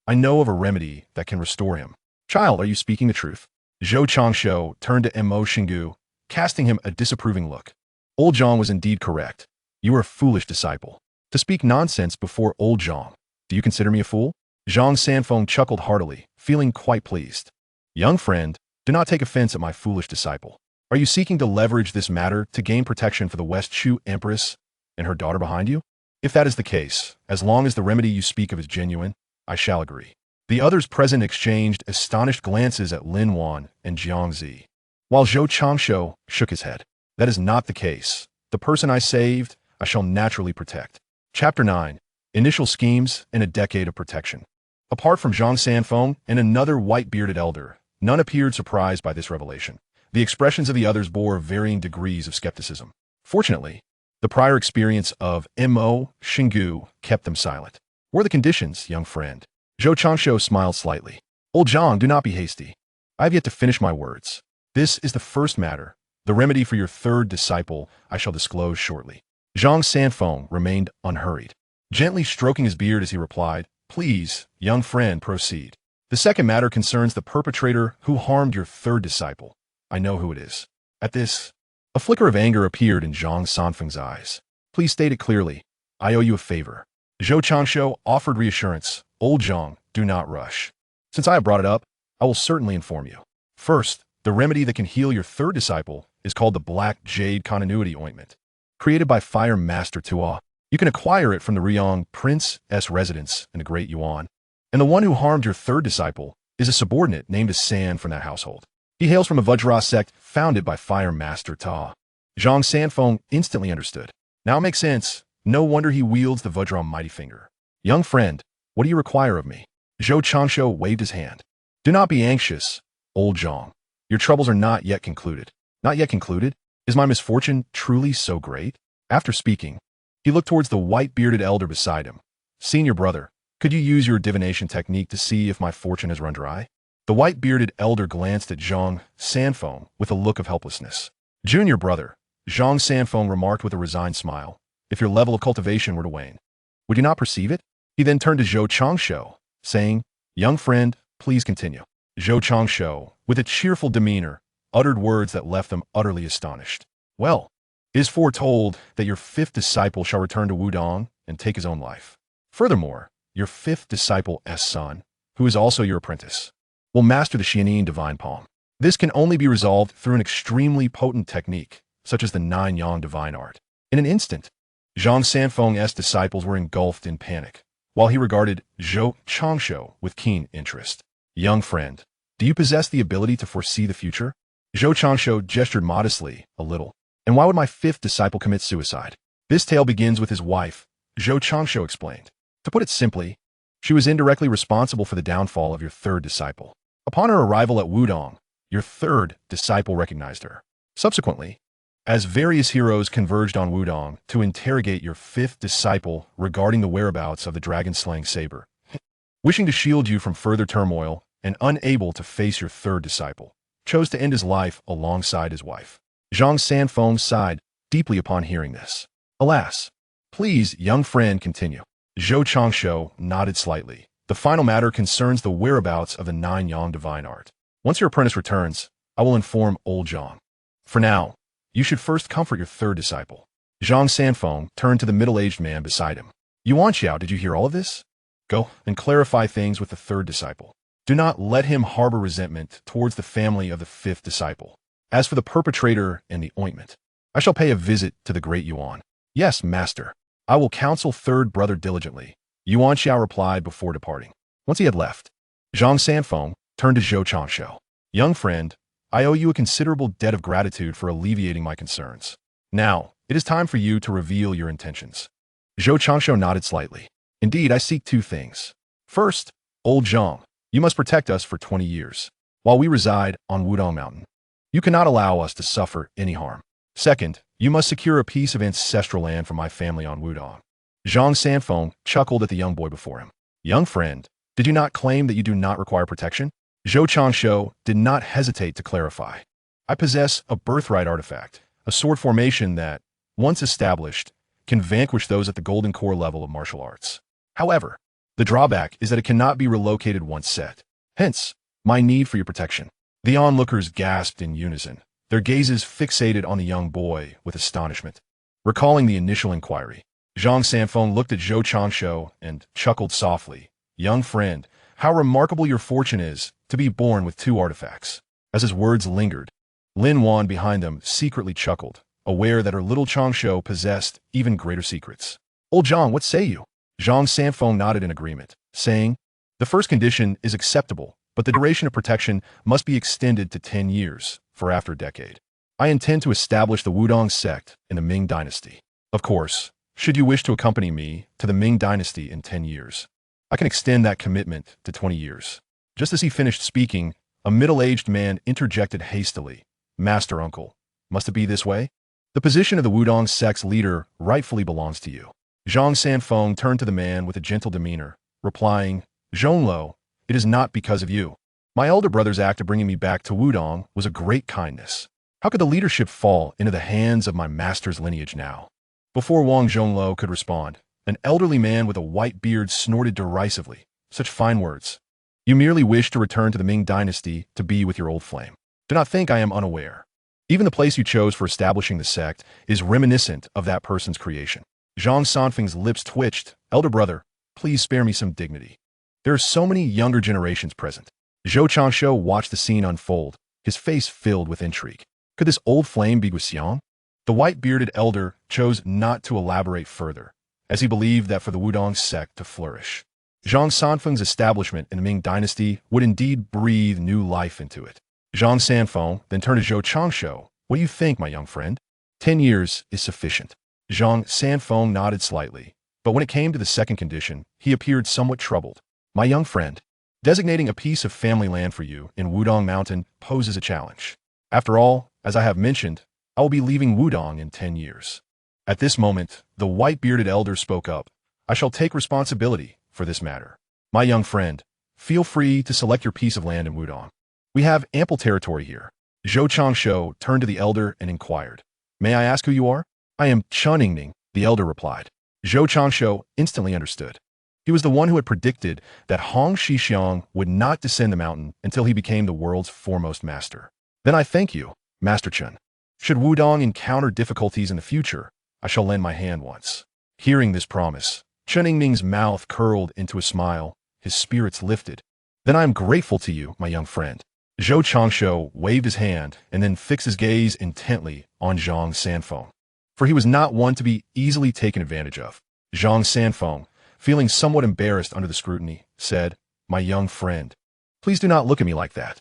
I know of a remedy that can restore him. Child, are you speaking the truth? Zhou Changsho turned to Mo Xinggu, casting him a disapproving look. Old Zhang was indeed correct. You are a foolish disciple. To speak nonsense before Old Zhang. Do you consider me a fool? Zhang Sanfeng chuckled heartily, feeling quite pleased. Young friend, do not take offense at my foolish disciple. Are you seeking to leverage this matter to gain protection for the Western Chu Empress and her daughter behind you? If that is the case, as long as the remedy you speak of is genuine, I shall agree. The others present exchanged astonished glances at Lin Wan and Jiang Zi, while Zhou Changsho shook his head. That is not the case. The person I saved, I shall naturally protect. Chapter 9. Initial Schemes and a Decade of Protection. Apart from Zhang Sanfeng and another white-bearded elder, none appeared surprised by this revelation. The expressions of the others bore varying degrees of skepticism. Fortunately, the prior experience of Mo Xinggu kept them silent. What are the conditions, young friend? Zhou Changsho smiled slightly. Old Zhang, do not be hasty. I have yet to finish my words. This is the first matter. The remedy for your third disciple I shall disclose shortly. Zhang Sanfeng remained unhurried, gently stroking his beard as he replied, Please, young friend, proceed. The second matter concerns the perpetrator who harmed your third disciple. I know who it is. At this, a flicker of anger appeared in Zhang Sanfeng's eyes. Please state it clearly. I owe you a favor. Zhou Changsho offered reassurance. Old Zhang, do not rush. Since I have brought it up, I will certainly inform you. First, the remedy that can heal your third disciple is called the Black Jade Continuity Ointment, created by Fire Master Tua. You can acquire it from the Ryong Prince's residence in the Great Yuan. And the one who harmed your third disciple is a subordinate named as San from that household. He hails from a Vajra sect founded by Fire Master Ta. Zhang Sanfeng instantly understood. Now it makes sense. No wonder he wields the Vajra mighty finger. Young friend, what do you require of me? Zhou Changsho waved his hand. Do not be anxious, Old Zhang. Your troubles are not yet concluded. Not yet concluded? Is my misfortune truly so great? After speaking, he looked towards the white-bearded elder beside him. Senior brother, could you use your divination technique to see if my fortune has run dry? The white-bearded elder glanced at Zhang Sanfeng with a look of helplessness. Junior brother, Zhang Sanfeng remarked with a resigned smile, if your level of cultivation were to wane, would you not perceive it? He then turned to Zhou Changsho, saying, Young friend, please continue. Zhou Changsho, with a cheerful demeanor, uttered words that left them utterly astonished. Well, it is foretold that your fifth disciple shall return to Wudang and take his own life. Furthermore, your fifth disciple's son, who is also your apprentice, will master the Xianin Divine Palm. This can only be resolved through an extremely potent technique, such as the Nine Yang Divine Art. In an instant, Zhang Sanfeng's disciples were engulfed in panic, while he regarded Zhou Changsho with keen interest. Young friend, do you possess the ability to foresee the future? Zhou Changsho gestured modestly, a little. And why would my fifth disciple commit suicide? This tale begins with his wife, Zhou Changsho explained. To put it simply, she was indirectly responsible for the downfall of your third disciple. Upon her arrival at Wudang, your third disciple recognized her. Subsequently, as various heroes converged on Wudang to interrogate your fifth disciple regarding the whereabouts of the dragon-slaying saber, wishing to shield you from further turmoil and unable to face your third disciple, chose to end his life alongside his wife. Zhang Sanfeng sighed deeply upon hearing this. Alas, please, young friend, continue. Zhou Changsho nodded slightly. The final matter concerns the whereabouts of the Nine Yang Divine Art. Once your apprentice returns, I will inform Old Zhang. For now, you should first comfort your third disciple. Zhang Sanfeng turned to the middle-aged man beside him. Yuan Xiao, did you hear all of this? Go and clarify things with the third disciple. Do not let him harbor resentment towards the family of the fifth disciple. As for the perpetrator and the ointment, I shall pay a visit to the great Yuan. Yes, master. I will counsel third brother diligently. Yuan Xiao replied before departing. Once he had left, Zhang Sanfeng turned to Zhou Changshu. Young friend, I owe you a considerable debt of gratitude for alleviating my concerns. Now, it is time for you to reveal your intentions. Zhou Changshu nodded slightly. Indeed, I seek two things. First, old Zhang, you must protect us for 20 years. While we reside on Wudang Mountain, you cannot allow us to suffer any harm. Second, you must secure a piece of ancestral land for my family on Wudang. Zhang Sanfeng chuckled at the young boy before him. Young friend, did you not claim that you do not require protection? Zhou Changshu did not hesitate to clarify. I possess a birthright artifact, a sword formation that, once established, can vanquish those at the golden core level of martial arts. However, the drawback is that it cannot be relocated once set. Hence, my need for your protection. The onlookers gasped in unison, their gazes fixated on the young boy with astonishment. Recalling the initial inquiry, Zhang Sanfeng looked at Zhou Changshu and chuckled softly. Young friend, how remarkable your fortune is to be born with two artifacts. As his words lingered, Lin Wan behind them secretly chuckled, aware that her little Changshu possessed even greater secrets. Old Zhang, what say you? Zhang Sanfeng nodded in agreement, saying, the first condition is acceptable, but the duration of protection must be extended to 10 years, for after a decade. I intend to establish the Wudang sect in the Ming dynasty. Of course, should you wish to accompany me to the Ming dynasty in 10 years, I can extend that commitment to 20 years. Just as he finished speaking, a middle-aged man interjected hastily. Master uncle, must it be this way? The position of the Wudang sect's leader rightfully belongs to you. Zhang Sanfeng turned to the man with a gentle demeanor, replying, Zhonglou, it is not because of you. My elder brother's act of bringing me back to Wudang was a great kindness. How could the leadership fall into the hands of my master's lineage now? Before Wang Zhonglou could respond, an elderly man with a white beard snorted derisively. Such fine words. You merely wish to return to the Ming dynasty to be with your old flame. Do not think I am unaware. Even the place you chose for establishing the sect is reminiscent of that person's creation. Zhang Sanfeng's lips twitched. Elder brother, please spare me some dignity. There are so many younger generations present. Zhou Changshu watched the scene unfold, his face filled with intrigue. Could this old flame be Guxiang? The white-bearded elder chose not to elaborate further, as he believed that for the Wudang sect to flourish, Zhang Sanfeng's establishment in the Ming dynasty would indeed breathe new life into it. Zhang Sanfeng then turned to Zhou Changshu. What do you think, my young friend? 10 years is sufficient. Zhang Sanfeng nodded slightly, but when it came to the second condition, he appeared somewhat troubled. My young friend, designating a piece of family land for you in Wudang Mountain poses a challenge. After all, as I have mentioned, I will be leaving Wudang in 10 years. At this moment, the white-bearded elder spoke up. I shall take responsibility for this matter. My young friend, feel free to select your piece of land in Wudang. We have ample territory here. Zhou Changshu turned to the elder and inquired. May I ask who you are? I am Chuningning, the elder replied. Zhou Changshu instantly understood. He was the one who had predicted that Hong Shixiang would not descend the mountain until he became the world's foremost master. Then I thank you, Master Chun. Should Wudang encounter difficulties in the future, I shall lend my hand once. Hearing this promise, Chuningning's mouth curled into a smile, his spirits lifted. Then I am grateful to you, my young friend. Zhou Changshu waved his hand and then fixed his gaze intently on Zhang Sanfeng, for he was not one to be easily taken advantage of. Zhang Sanfeng, feeling somewhat embarrassed under the scrutiny, said, My young friend, please do not look at me like that.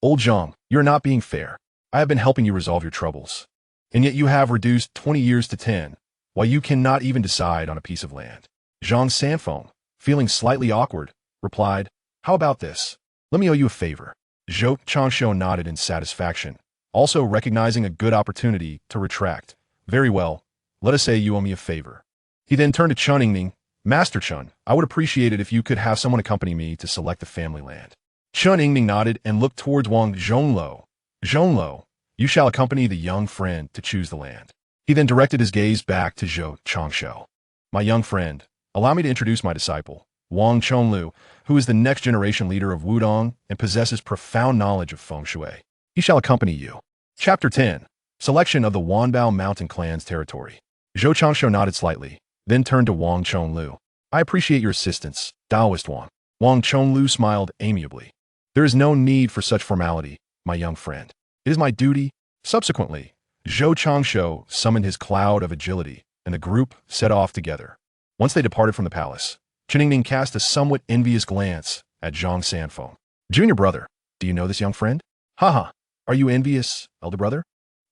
Old Zhang, you are not being fair. I have been helping you resolve your troubles, and yet you have reduced 20 years to 10, while you cannot even decide on a piece of land. Zhang Sanfeng, feeling slightly awkward, replied, How about this? Let me owe you a favor. Zhou Changshu nodded in satisfaction, also recognizing a good opportunity to retract. Very well, let us say you owe me a favor. He then turned to Chuningning. Master Chun, I would appreciate it if you could have someone accompany me to select the family land. Chuningning nodded and looked towards Wang Zhonglou. Zhonglou, you shall accompany the young friend to choose the land. He then directed his gaze back to Zhou Changshu. My young friend, allow me to introduce my disciple, Wang Chonglu, who is the next generation leader of Wudang and possesses profound knowledge of feng shui. He shall accompany you. Chapter 10. Selection of the Wanbao mountain clan's territory. Zhou Changshu nodded slightly, then turned to Wang Chonglu. I appreciate your assistance, Taoist Wang. Wang Chonglu smiled amiably. There is no need for such formality, my young friend. It is my duty. Subsequently, Zhou Changsho summoned his cloud of agility, and the group set off together. Once they departed from the palace, Cheningning cast a somewhat envious glance at Zhang Sanfeng. Junior brother, do you know this young friend? Haha, are you envious, elder brother?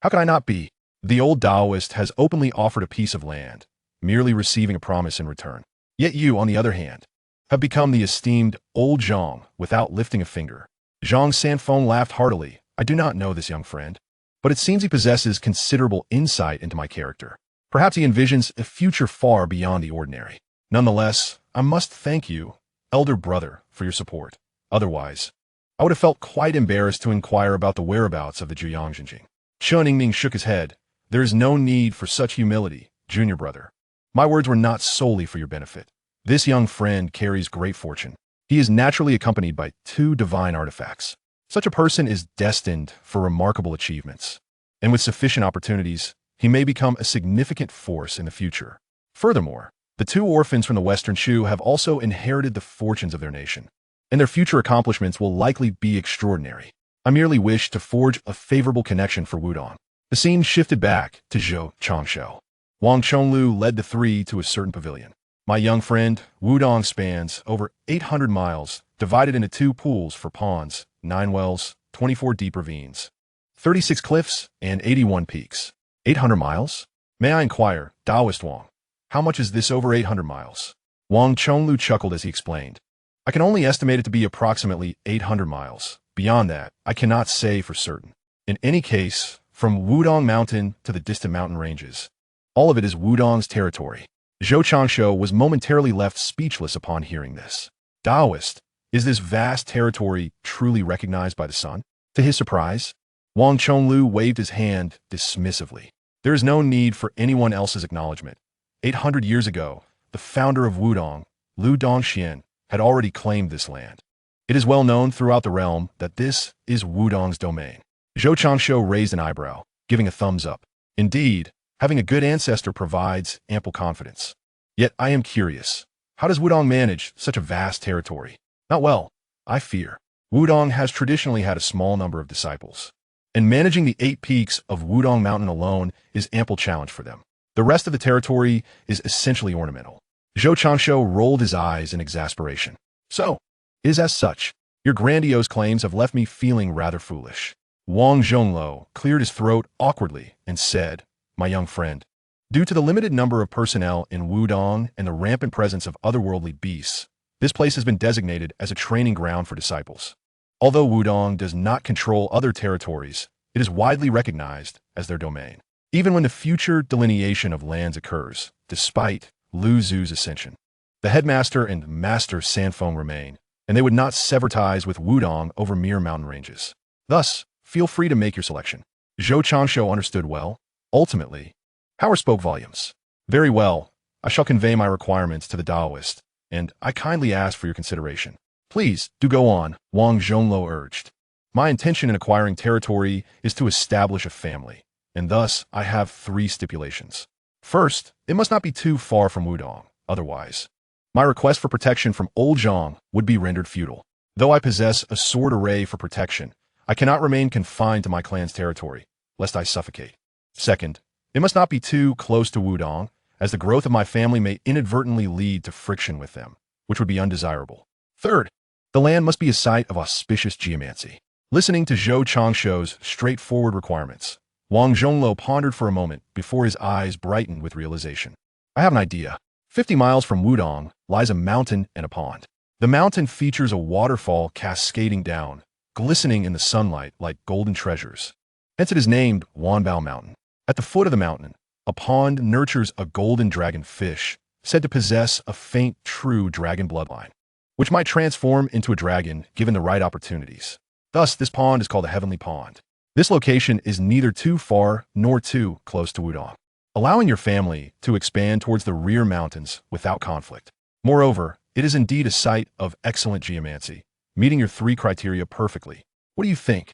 How could I not be? The old Taoist has openly offered a piece of land, merely receiving a promise in return. Yet you, on the other hand, have become the esteemed old Zhang without lifting a finger. Zhang Sanfeng laughed heartily. I do not know this young friend, but it seems he possesses considerable insight into my character. Perhaps he envisions a future far beyond the ordinary. Nonetheless, I must thank you, elder brother, for your support. Otherwise, I would have felt quite embarrassed to inquire about the whereabouts of the Zhuyangjingjing. Chen Ningning shook his head. There is no need for such humility, junior brother. My words were not solely for your benefit. This young friend carries great fortune. He is naturally accompanied by 2 divine artifacts. Such a person is destined for remarkable achievements, and with sufficient opportunities, he may become a significant force in the future. Furthermore, the 2 orphans from the Western Chu have also inherited the fortunes of their nation, and their future accomplishments will likely be extraordinary. I merely wish to forge a favorable connection for Wudang. The scene shifted back to Zhou Changsho. Wang Chonglu led the 3 to a certain pavilion. My young friend, Wudang spans over 800 miles, divided into 2 pools for ponds, 9 wells, 24 deep ravines, 36 cliffs, and 81 peaks. 800 miles? May I inquire, Taoist Wang, how much is this over 800 miles? Wang Chonglu chuckled as he explained. I can only estimate it to be approximately 800 miles. Beyond that, I cannot say for certain. In any case, from Wudang Mountain to the distant mountain ranges, all of it is Wudang's territory. Zhou Changsho was momentarily left speechless upon hearing this. Taoist, is this vast territory truly recognized by the sun? To his surprise, Wang Chonglu waved his hand dismissively. There is no need for anyone else's acknowledgement. 800 years ago, the founder of Wudang, Lu Dongxian, had already claimed this land. It is well known throughout the realm that this is Wudang's domain. Zhou Changsho raised an eyebrow, giving a thumbs up. Indeed, having a good ancestor provides ample confidence. Yet I am curious, how does Wudang manage such a vast territory? Not well, I fear. Wudang has traditionally had a small number of disciples, and managing the 8 peaks of Wudang Mountain alone is ample challenge for them. The rest of the territory is essentially ornamental. Zhou Changsho rolled his eyes in exasperation. So, it is as such. Your grandiose claims have left me feeling rather foolish. Wang Zhonglo cleared his throat awkwardly and said, My young friend, due to the limited number of personnel in Wudang and the rampant presence of otherworldly beasts, this place has been designated as a training ground for disciples. Although Wudang does not control other territories, it is widely recognized as their domain. Even when the future delineation of lands occurs, despite Lu Zhu's ascension, the headmaster and master Sanfeng remain, and they would not sever ties with Wudang over mere mountain ranges. Thus, feel free to make your selection. Zhou Changsho understood well. Ultimately, power spoke volumes. Very well, I shall convey my requirements to the Taoist, and I kindly ask for your consideration. Please, do go on, Wang Zhonglo urged. My intention in acquiring territory is to establish a family, and thus I have 3 stipulations. First, it must not be too far from Wudang, otherwise, my request for protection from old Zhang would be rendered futile. Though I possess a sword array for protection, I cannot remain confined to my clan's territory, lest I suffocate. Second, it must not be too close to Wudang, as the growth of my family may inadvertently lead to friction with them, which would be undesirable. Third, the land must be a site of auspicious geomancy. Listening to Zhou Changsho's straightforward requirements, Wang Zhonglo pondered for a moment before his eyes brightened with realization. I have an idea. 50 miles from Wudang lies a mountain and a pond. The mountain features a waterfall cascading down, glistening in the sunlight like golden treasures. Hence it is named Wanbao Mountain. At the foot of the mountain, a pond nurtures a golden dragon fish, said to possess a faint true dragon bloodline, which might transform into a dragon given the right opportunities. Thus, this pond is called a heavenly pond. This location is neither too far nor too close to Wudang, allowing your family to expand towards the rear mountains without conflict. Moreover, it is indeed a site of excellent geomancy, meeting your 3 criteria perfectly. What do you think,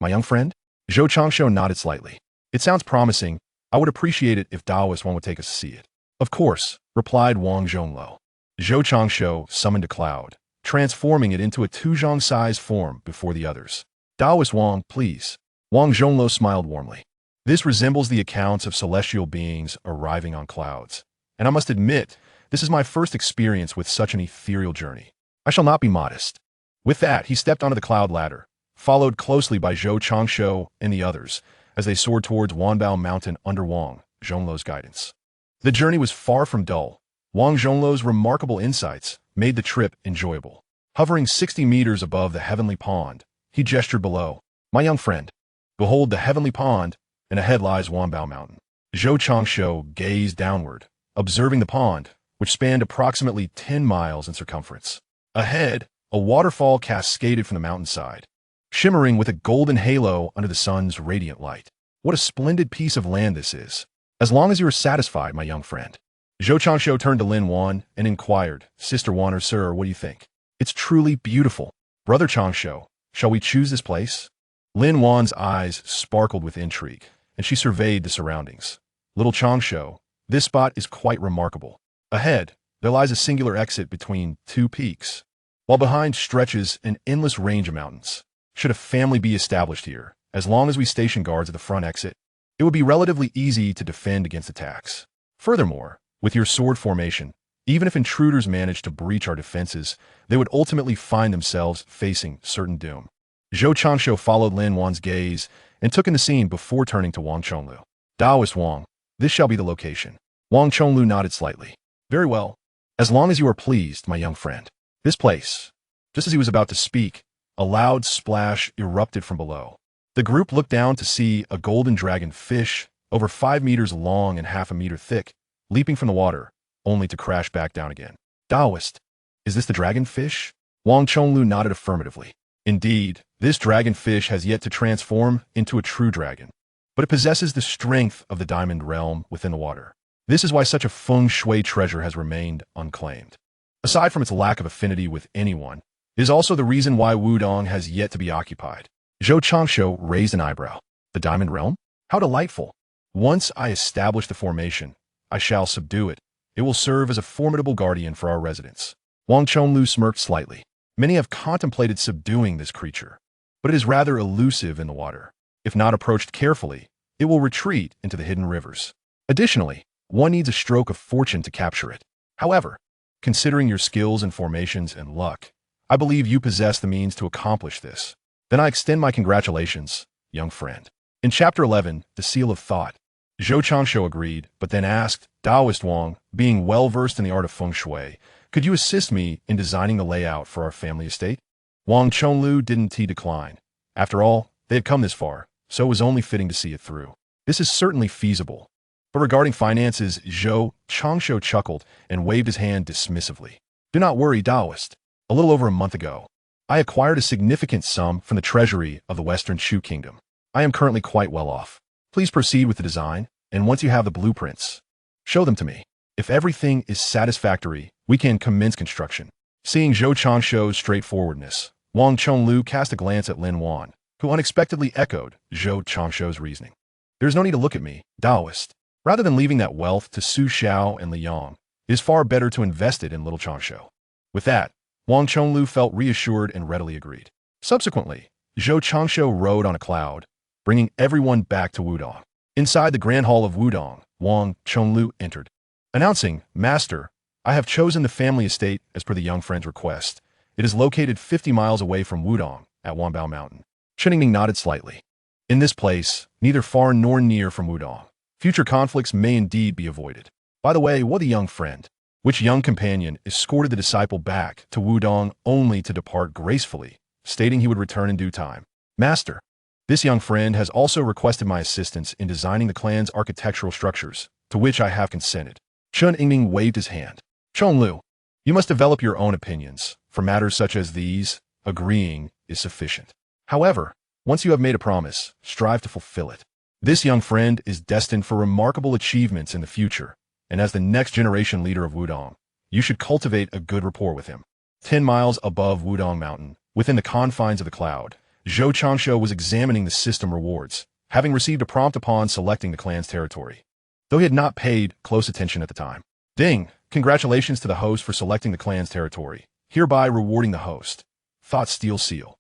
my young friend? Zhou Changsho nodded slightly. It sounds promising. I would appreciate it if Taoist one would take us to see it. Of course, replied Wang Zhonglo. Zhou Changsho summoned a cloud, transforming it into a Tuzhong-sized form before the others. Taoist Wang, please. Wang Zhonglo smiled warmly. This resembles the accounts of celestial beings arriving on clouds. And I must admit, this is my first experience with such an ethereal journey. I shall not be modest. With that, he stepped onto the cloud ladder, followed closely by Zhou Changshu and the others, as they soared towards Wanbao Mountain under Wang Zhongluo's guidance. The journey was far from dull. Wang Zhongluo's remarkable insights made the trip enjoyable. Hovering 60 meters above the heavenly pond, he gestured below. My young friend, behold the heavenly pond, and ahead lies Wanbao Mountain. Zhou Changshu gazed downward, observing the pond, which spanned approximately 10 miles in circumference. Ahead, a waterfall cascaded from the mountainside, shimmering with a golden halo under the sun's radiant light. What a splendid piece of land this is. As long as you are satisfied, my young friend. Zhou Changshu turned to Lin Wan and inquired, Sister Wan or Sir, what do you think? It's truly beautiful. Brother Changshu, shall we choose this place? Lin Wan's eyes sparkled with intrigue, and she surveyed the surroundings. Little Changshu, this spot is quite remarkable. Ahead, there lies a singular exit between two peaks, while behind stretches an endless range of mountains. Should a family be established here, as long as we station guards at the front exit, it would be relatively easy to defend against attacks. Furthermore, with your sword formation, even if intruders manage to breach our defenses, they would ultimately find themselves facing certain doom. Zhou Changshu followed Lin Wan's gaze and took in the scene before turning to Wang Chonglu. Taoist Wang, this shall be the location. Wang Chonglu nodded slightly. Very well. As long as you are pleased, my young friend. This place. Just as he was about to speak, a loud splash erupted from below. The group looked down to see a golden dragon fish, over 5 meters long and half a meter thick, leaping from the water, only to crash back down again. Taoist, is this the dragonfish? Wang Chonglu nodded affirmatively. Indeed, this dragonfish has yet to transform into a true dragon, but it possesses the strength of the diamond realm within the water. This is why such a feng shui treasure has remained unclaimed. Aside from its lack of affinity with anyone, it is also the reason why Wudang has yet to be occupied. Zhou Changshu raised an eyebrow. The diamond realm? How delightful. Once I establish the formation, I shall subdue it. It will serve as a formidable guardian for our residents. Wang Chonglu smirked slightly. Many have contemplated subduing this creature, but it is rather elusive in the water. If not approached carefully, it will retreat into the hidden rivers. Additionally, one needs a stroke of fortune to capture it. However, considering your skills and formations and luck, I believe you possess the means to accomplish this. Then I extend my congratulations, young friend. In Chapter 11, The Seal of Thought, Zhou Changshu agreed, but then asked, Taoist Wang, being well-versed in the art of feng shui, could you assist me in designing the layout for our family estate? Wang Chonglu didn't decline. After all, they had come this far, so it was only fitting to see it through. This is certainly feasible. But regarding finances, Zhou Changshu chuckled and waved his hand dismissively. Do not worry, Taoist. A little over a month ago, I acquired a significant sum from the treasury of the Western Chu kingdom. I am currently quite well off. Please proceed with the design, and once you have the blueprints, show them to me. If everything is satisfactory, we can commence construction. Seeing Zhou Changshu's straightforwardness, Wang Chonglu cast a glance at Lin Wan, who unexpectedly echoed Zhou Changshu's reasoning. There's no need to look at me, Taoist. Rather than leaving that wealth to Su Xiao and Li Yang, it is far better to invest it in little Changshu. With that, Wang Chonglu felt reassured and readily agreed. Subsequently, Zhou Changshu rode on a cloud, bringing everyone back to Wudang. Inside the Grand Hall of Wudang, Wang Chonglu entered, announcing, Master, I have chosen the family estate as per the young friend's request. It is located 50 miles away from Wudang at Wanbao Mountain. Chen Ningning nodded slightly. In this place, neither far nor near from Wudang, future conflicts may indeed be avoided. By the way, what a young friend. Which young companion escorted the disciple back to Wudang only to depart gracefully, stating he would return in due time. Master, this young friend has also requested my assistance in designing the clan's architectural structures, to which I have consented. Chen Ningning waved his hand. Chonglu, you must develop your own opinions. For matters such as these, agreeing is sufficient. However, once you have made a promise, strive to fulfill it. This young friend is destined for remarkable achievements in the future, and as the next generation leader of Wudang, you should cultivate a good rapport with him. 10 miles above Wudang Mountain, within the confines of the cloud, Zhou Changshu was examining the system rewards, having received a prompt upon selecting the clan's territory, though he had not paid close attention at the time. Ding! Congratulations to the host for selecting the clan's territory, hereby rewarding the host. Thought Steel Seal.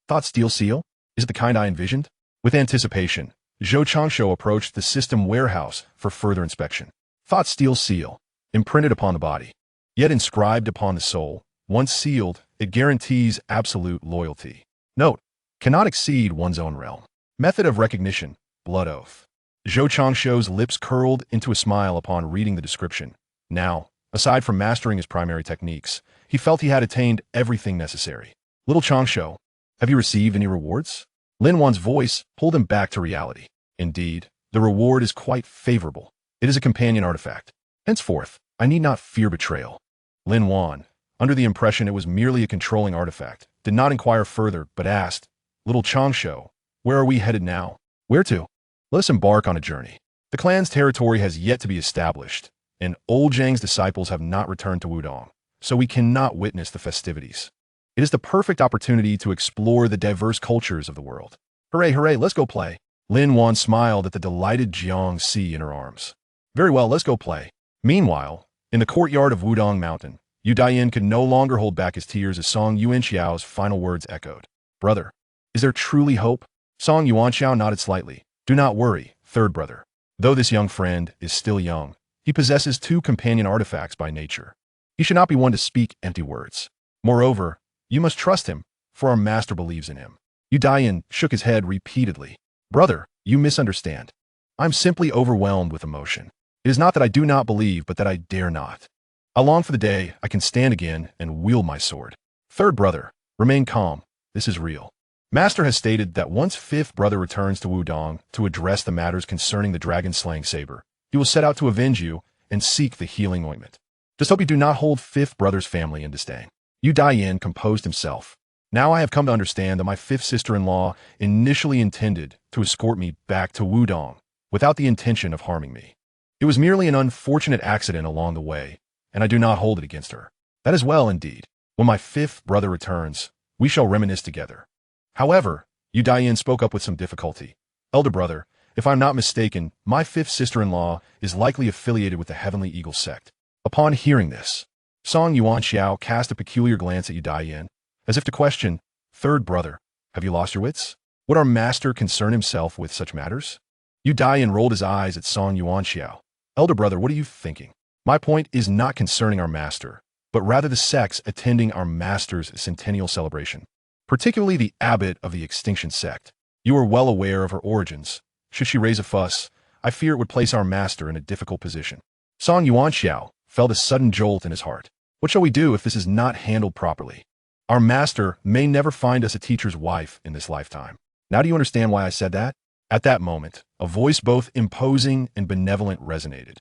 Thought Steel Seal? Is it the kind I envisioned? With anticipation, Zhou Changshu approached the system warehouse for further inspection. Thought steel seal, imprinted upon the body, yet inscribed upon the soul. Once sealed, it guarantees absolute loyalty. Note, cannot exceed one's own realm. Method of recognition, blood oath. Zhou Changshu's lips curled into a smile upon reading the description. Now, aside from mastering his primary techniques, he felt he had attained everything necessary. Little Changshu, have you received any rewards? Lin Wan's voice pulled him back to reality. Indeed, the reward is quite favorable. It is a companion artifact. Henceforth, I need not fear betrayal. Lin Wan, under the impression it was merely a controlling artifact, did not inquire further, but asked, Little Changshu, where are we headed now? Where to? Let us embark on a journey. The clan's territory has yet to be established, and old Zhang's disciples have not returned to Wudang, so we cannot witness the festivities. It is the perfect opportunity to explore the diverse cultures of the world. Hooray, hooray, let's go play. Lin Wan smiled at the delighted Jiang Si in her arms. Very well, let's go play. Meanwhile, in the courtyard of Wudang Mountain, Yu Daiyan could no longer hold back his tears as Song Yuanxiao's final words echoed. Brother, is there truly hope? Song Yuanxiao nodded slightly. Do not worry, third brother. Though this young friend is still young, he possesses 2 companion artifacts by nature. He should not be one to speak empty words. Moreover, you must trust him, for our master believes in him. Yu Daiyan shook his head repeatedly. Brother, you misunderstand. I'm simply overwhelmed with emotion. It is not that I do not believe, but that I dare not. I long for the day I can stand again and wield my sword. Third brother, remain calm. This is real. Master has stated that once 5th brother returns to Wudang to address the matters concerning the dragon-slaying saber, he will set out to avenge you and seek the healing ointment. Just hope you do not hold 5th brother's family in disdain. Yu Daiyan composed himself. Now I have come to understand that my 5th sister-in-law initially intended to escort me back to Wudang without the intention of harming me. It was merely an unfortunate accident along the way, and I do not hold it against her. That is well indeed. When my 5th brother returns, we shall reminisce together. However, Yu Daiyan spoke up with some difficulty. Elder brother, if I'm not mistaken, my 5th sister-in-law is likely affiliated with the Heavenly Eagle sect. Upon hearing this, Song Yuanxiao cast a peculiar glance at Yu Daiyan, as if to question, Third brother, have you lost your wits? Would our master concern himself with such matters? Yu Daiyan rolled his eyes at Song Yuanxiao. Elder brother, what are you thinking? My point is not concerning our master, but rather the sects attending our master's centennial celebration, particularly the abbot of the Extinction sect. You are well aware of her origins. Should she raise a fuss, I fear it would place our master in a difficult position. Song Yuanxiao felt a sudden jolt in his heart. What shall we do if this is not handled properly? Our master may never find us a teacher's wife in this lifetime. Now do you understand why I said that? At that moment, a voice both imposing and benevolent resonated.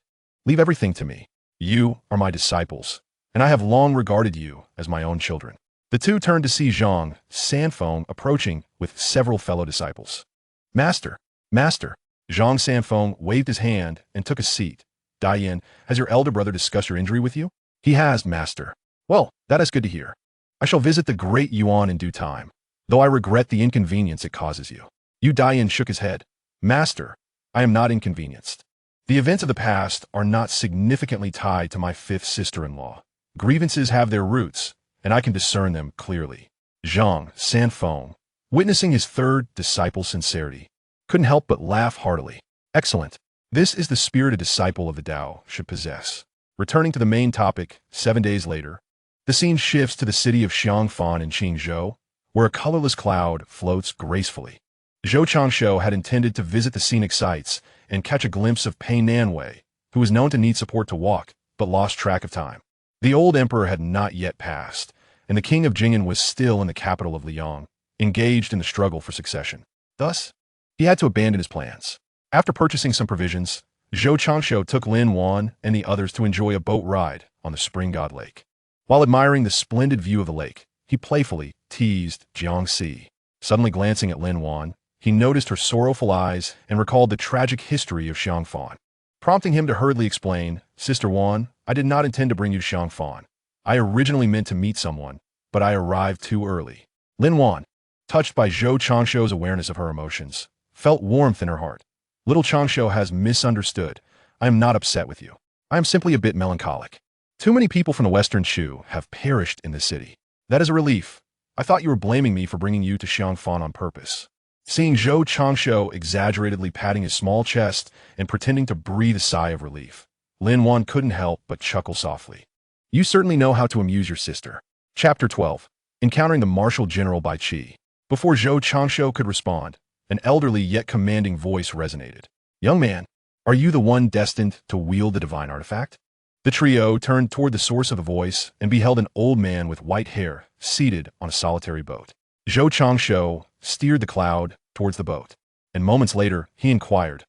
Leave everything to me. You are my disciples, and I have long regarded you as my own children. The two turned to see Zhang Sanfeng approaching with several fellow disciples. Master, Master. Zhang Sanfeng waved his hand and took a seat. Daiyan, has your elder brother discussed your injury with you? He has, Master. Well, that is good to hear. I shall visit the great Yuan in due time, though I regret the inconvenience it causes you. Yu Daiyan shook his head. Master, I am not inconvenienced. The events of the past are not significantly tied to my 5th sister-in-law. Grievances have their roots, and I can discern them clearly. Zhang Sanfeng, witnessing his 3rd disciple's sincerity, couldn't help but laugh heartily. Excellent. This is the spirit a disciple of the Tao should possess. Returning to the main topic, 7 days later, the scene shifts to the city of Xiangfan in Qingzhou, where a colorless cloud floats gracefully. Zhou Changshu had intended to visit the scenic sites and catch a glimpse of Pei Nanwei, who was known to need support to walk, but lost track of time. The old emperor had not yet passed, and the king of Jing'an was still in the capital of Liang, engaged in the struggle for succession. Thus, he had to abandon his plans. After purchasing some provisions, Zhou Changshu took Lin Wan and the others to enjoy a boat ride on the Spring God Lake. While admiring the splendid view of the lake, he playfully teased Jiang Si. Suddenly glancing at Lin Wan, he noticed her sorrowful eyes and recalled the tragic history of Xiangfan, prompting him to hurriedly explain, Sister Wan, I did not intend to bring you to Xiangfan. I originally meant to meet someone, but I arrived too early. Lin Wan, touched by Zhou Changshu's awareness of her emotions, felt warmth in her heart. Little Changshu has misunderstood. I am not upset with you. I am simply a bit melancholic. Too many people from the Western Chu have perished in this city. That is a relief. I thought you were blaming me for bringing you to Xiangfan on purpose. Seeing Zhou Changsho exaggeratedly patting his small chest and pretending to breathe a sigh of relief, Lin Wan couldn't help but chuckle softly. You certainly know how to amuse your sister. Chapter 12. Encountering the Martial General Bai Qi. Before Zhou Changsho could respond, an elderly yet commanding voice resonated. Young man, are you the one destined to wield the divine artifact? The trio turned toward the source of the voice and beheld an old man with white hair seated on a solitary boat. Zhou Changsho steered the cloud towards the boat, and moments later he inquired,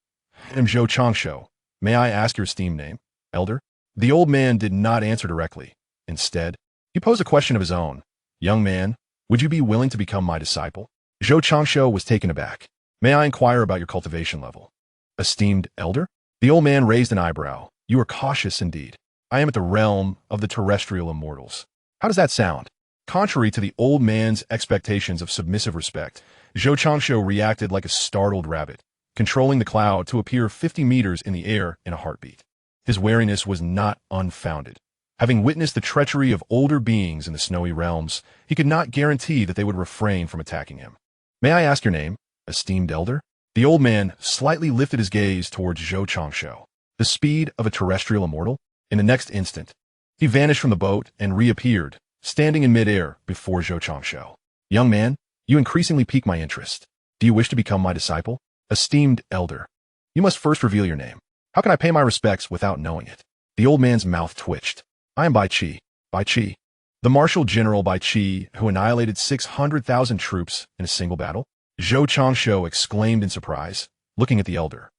I am Zhou Changsho. May I ask your esteemed name, elder? The old man did not answer directly. Instead, he posed a question of his own. Young man, would you be willing to become my disciple? Zhou Changsho was taken aback. May I inquire about your cultivation level? Esteemed elder? The old man raised an eyebrow. You are cautious indeed. I am at the realm of the terrestrial immortals. How does that sound? Contrary to the old man's expectations of submissive respect, Zhou Changsho reacted like a startled rabbit, controlling the cloud to appear 50 meters in the air in a heartbeat. His wariness was not unfounded. Having witnessed the treachery of older beings in the snowy realms, he could not guarantee that they would refrain from attacking him. May I ask your name, esteemed elder? The old man slightly lifted his gaze towards Zhou Changsho. The speed of a terrestrial immortal? In the next instant, he vanished from the boat and reappeared, standing in midair before Zhou Changsho. Young man, you increasingly pique my interest. Do you wish to become my disciple? Esteemed elder, you must first reveal your name. How can I pay my respects without knowing it? The old man's mouth twitched. I am Bai Qi. Bai Qi. The martial general Bai Qi, who annihilated 600,000 troops in a single battle? Zhou Changsho exclaimed in surprise, looking at the elder.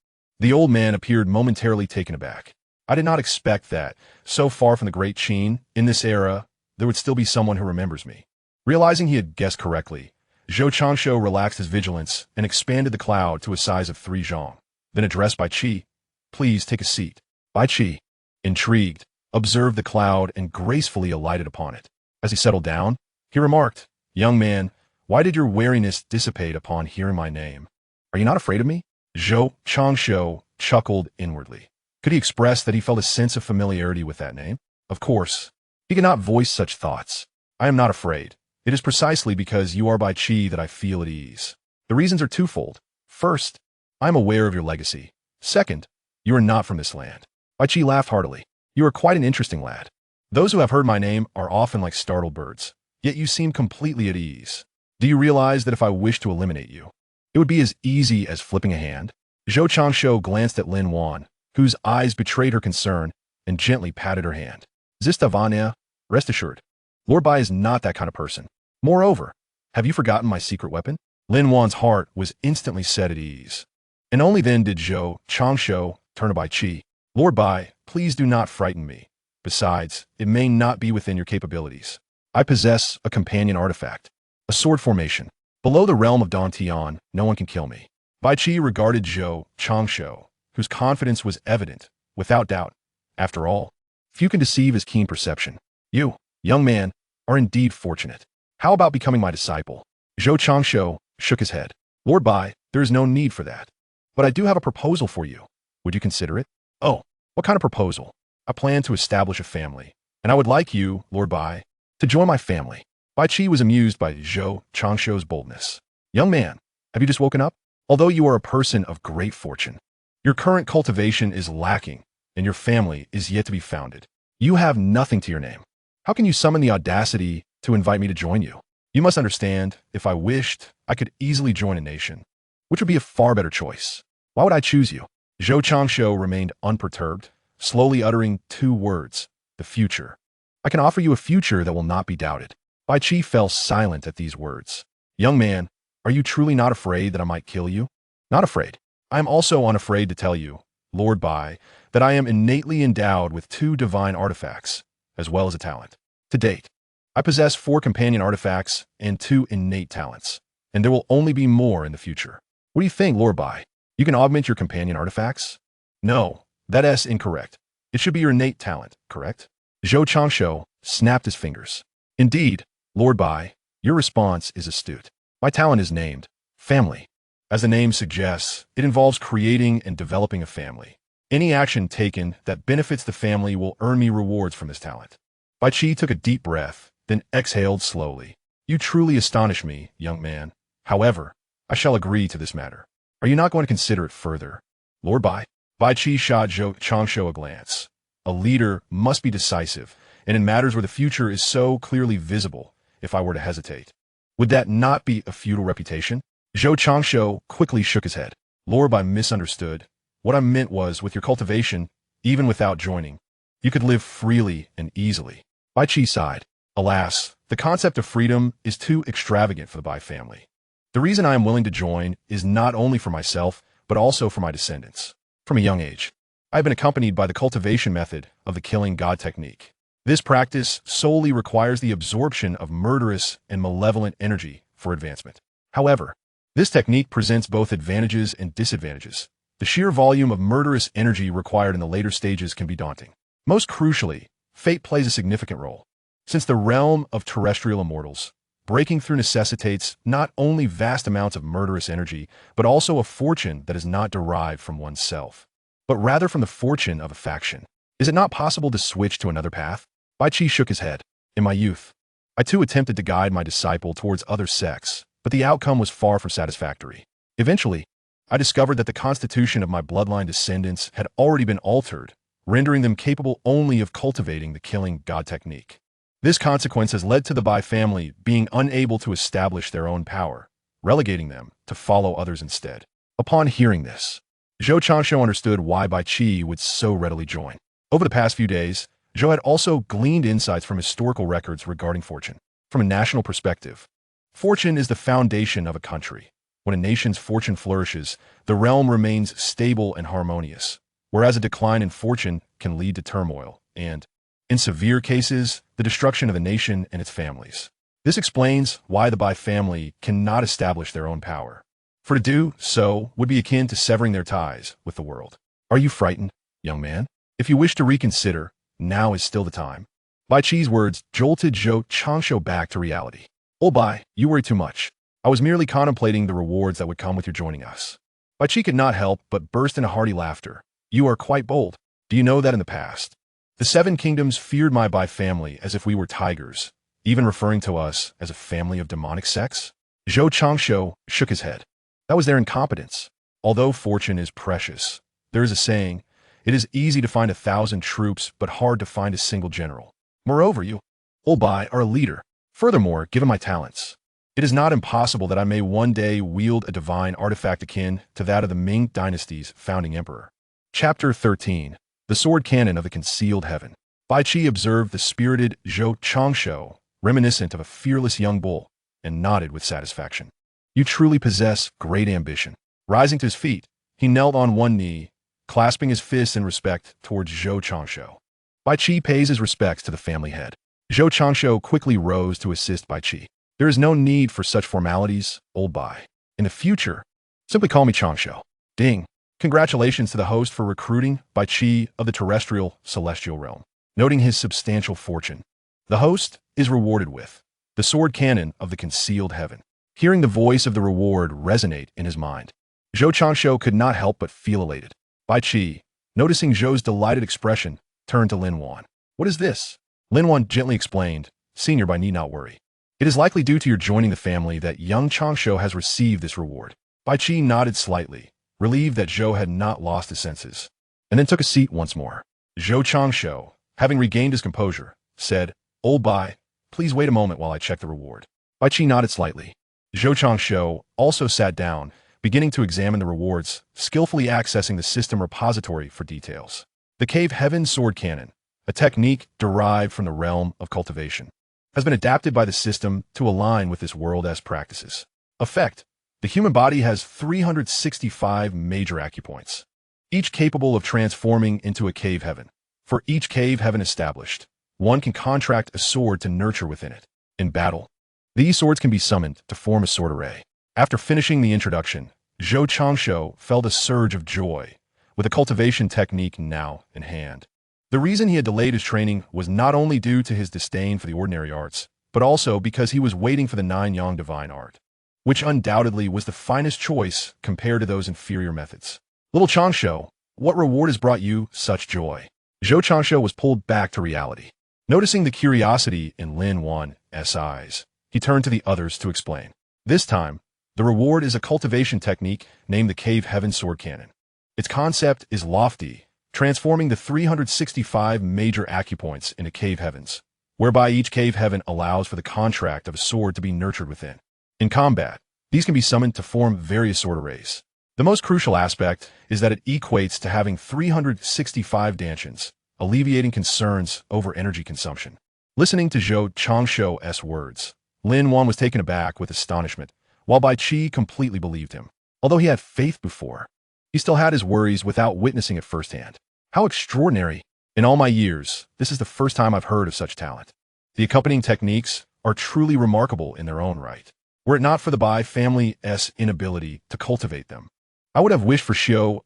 The old man appeared momentarily taken aback. I did not expect that, so far from the great Qin, in this era, there would still be someone who remembers me. Realizing he had guessed correctly, Zhou Changsho relaxed his vigilance and expanded the cloud to a size of 3 zhong. Then addressed Bai Qi, please take a seat. Bai Qi, intrigued, observed the cloud and gracefully alighted upon it. As he settled down, he remarked, Young man, why did your wariness dissipate upon hearing my name? Are you not afraid of me? Zhou Changsho chuckled inwardly. Could he express that he felt a sense of familiarity with that name? Of course. He could not voice such thoughts. I am not afraid. It is precisely because you are Bai Qi that I feel at ease. The reasons are twofold. First, I am aware of your legacy. Second, you are not from this land. Bai Qi laughed heartily. You are quite an interesting lad. Those who have heard my name are often like startled birds, yet you seem completely at ease. Do you realize that if I wish to eliminate you, it would be as easy as flipping a hand? Zhou Changsho glanced at Lin Wan, whose eyes betrayed her concern, and gently patted her hand. Zistavania, rest assured, Lord Bai is not that kind of person. Moreover, have you forgotten my secret weapon? Lin Wan's heart was instantly set at ease. And only then did Zhou Changsho turn to Bai Qi. Lord Bai, please do not frighten me. Besides, it may not be within your capabilities. I possess a companion artifact, a sword formation. Below the realm of Dantian, no one can kill me. Bai Qi regarded Zhou Changsho, whose confidence was evident, without doubt. After all, few can deceive his keen perception. You, young man, are indeed fortunate. How about becoming my disciple? Zhou Changsho shook his head. Lord Bai, there is no need for that. But I do have a proposal for you. Would you consider it? Oh, what kind of proposal? I plan to establish a family, and I would like you, Lord Bai, to join my family. Bai Qi was amused by Zhou Changsho's boldness. Young man, have you just woken up? Although you are a person of great fortune, your current cultivation is lacking, and your family is yet to be founded. You have nothing to your name. How can you summon the audacity to invite me to join you? You must understand, if I wished, I could easily join a nation, which would be a far better choice. Why would I choose you? Zhou Changsho remained unperturbed, slowly uttering 2 words, the future. I can offer you a future that will not be doubted. Bai Qi fell silent at these words. Young man, are you truly not afraid that I might kill you? Not afraid. I am also unafraid to tell you, Lord Bai, that I am innately endowed with 2 divine artifacts, as well as a talent. To date, I possess 4 companion artifacts and 2 innate talents, and there will only be more in the future. What do you think, Lord Bai? You can augment your companion artifacts? No, that is incorrect. It should be your innate talent, correct? Zhou Changsho snapped his fingers. Indeed, Lord Bai, your response is astute. My talent is named family. As the name suggests, it involves creating and developing a family. Any action taken that benefits the family will earn me rewards from this talent. Bai Qi took a deep breath, then exhaled slowly. You truly astonish me, young man. However, I shall agree to this matter. Are you not going to consider it further? Lord Bai Qi shot Zhou Changshu a glance. A leader must be decisive, and in matters where the future is so clearly visible, if I were to hesitate. Would that not be a futile reputation? Zhou Changshu quickly shook his head. Lord Bai misunderstood. What I meant was, with your cultivation, even without joining, you could live freely and easily. Bai Qi sighed. Alas, the concept of freedom is too extravagant for the Bai family. The reason I am willing to join is not only for myself, but also for my descendants. From a young age, I have been accompanied by the cultivation method of the killing god technique. This practice solely requires the absorption of murderous and malevolent energy for advancement. However, this technique presents both advantages and disadvantages. The sheer volume of murderous energy required in the later stages can be daunting. Most crucially, fate plays a significant role. Since the realm of terrestrial immortals, breaking through necessitates not only vast amounts of murderous energy, but also a fortune that is not derived from oneself, but rather from the fortune of a faction. Is it not possible to switch to another path? Bai Qi shook his head. In my youth, I too attempted to guide my disciple towards other sects, but the outcome was far from satisfactory. Eventually, I discovered that the constitution of my bloodline descendants had already been altered, rendering them capable only of cultivating the killing god technique. This consequence has led to the Bai family being unable to establish their own power, relegating them to follow others instead. Upon hearing this, Zhou Changshu understood why Bai Qi would so readily join. Over the past few days, Zhou had also gleaned insights from historical records regarding fortune. From a national perspective, fortune is the foundation of a country. When a nation's fortune flourishes, the realm remains stable and harmonious, whereas a decline in fortune can lead to turmoil and, in severe cases, the destruction of a nation and its families. This explains why the Bai family cannot establish their own power. For to do so would be akin to severing their ties with the world. Are you frightened, young man? If you wish to reconsider, now is still the time. Bai Qi's words jolted Zhou Changshu back to reality. Oh Bai, you worry too much. I was merely contemplating the rewards that would come with your joining us. Bai Qi could not help but burst into hearty laughter. You are quite bold. Do you know that in the past, the Seven Kingdoms feared my Bai family as if we were tigers, even referring to us as a family of demonic sects? Zhou Changshu shook his head. That was their incompetence. Although fortune is precious, there is a saying, it is easy to find 1,000 troops, but hard to find a single general. Moreover, you, old Bai, are a leader. Furthermore, given my talents, it is not impossible that I may one day wield a divine artifact akin to that of the Ming dynasty's founding emperor. Chapter 13. The Sword Cannon of the Concealed Heaven. Bai Qi observed the spirited Zhou Changshu, reminiscent of a fearless young bull, and nodded with satisfaction. You truly possess great ambition. Rising to his feet, he knelt on one knee, clasping his fists in respect towards Zhou Changshu. Bai Qi pays his respects to the family head. Zhou Changshu quickly rose to assist Bai Qi. There is no need for such formalities, old Bai. In the future, simply call me Changshu. Ding. Congratulations to the host for recruiting Bai Qi of the terrestrial celestial realm. Noting his substantial fortune, the host is rewarded with the sword cannon of the concealed heaven. Hearing the voice of the reward resonate in his mind, Zhou Changshu could not help but feel elated. Bai Qi, noticing Zhou's delighted expression, turned to Lin Wan. What is this? Lin Wan gently explained, Senior, Bai need not worry. It is likely due to your joining the family that young Changshu has received this reward. Bai Qi nodded slightly, relieved that Zhou had not lost his senses, and then took a seat once more. Zhou Changshu, having regained his composure, said, Old Bai, please wait a moment while I check the reward. Bai Qi nodded slightly. Zhou Changshu also sat down, beginning to examine the rewards, skillfully accessing the system repository for details. The Cave Heaven Sword Cannon, a technique derived from the realm of cultivation, has been adapted by the system to align with this world as practices. Effect: the human body has 365 major acupoints, each capable of transforming into a cave heaven. For each cave heaven established, one can contract a sword to nurture within it. In battle, these swords can be summoned to form a sword array. After finishing the introduction, Zhou Changshu felt a surge of joy, with a cultivation technique now in hand. The reason he had delayed his training was not only due to his disdain for the ordinary arts, but also because he was waiting for the Nine-Yang divine art, which undoubtedly was the finest choice compared to those inferior methods. Little Changshu, what reward has brought you such joy? Zhou Changshu was pulled back to reality. Noticing the curiosity in Lin Wan's eyes, he turned to the others to explain. This time, The reward is a cultivation technique named the Cave Heaven Sword Cannon. Its concept is lofty, transforming the 365 major acupoints into cave heavens, whereby each cave heaven allows for the contract of a sword to be nurtured within. In combat, these can be summoned to form various sword arrays. The most crucial aspect is that it equates to having 365 dantians, alleviating concerns over energy consumption. Listening to Zhou Changshuo's words, Lin Wan was taken aback with astonishment, while Bai Qi completely believed him. Although he had faith before, he still had his worries without witnessing it firsthand. How extraordinary! In all my years, this is the first time I've heard of such talent. The accompanying techniques are truly remarkable in their own right. Were it not for the Bai family's inability to cultivate them, I would have wished for Xiu,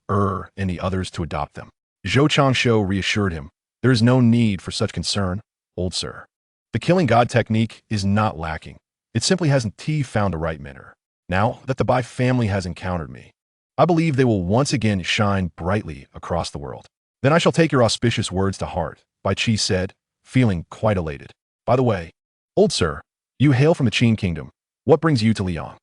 and the others to adopt them. Zhou Changshuo reassured him, there is no need for such concern, old sir. The killing god technique is not lacking. It simply hasn't found the right mentor. Now that the Bai family has encountered me, I believe they will once again shine brightly across the world. Then I shall take your auspicious words to heart, Bai Qi said, feeling quite elated. By the way, old sir, you hail from the Qin kingdom. What brings you to Liang?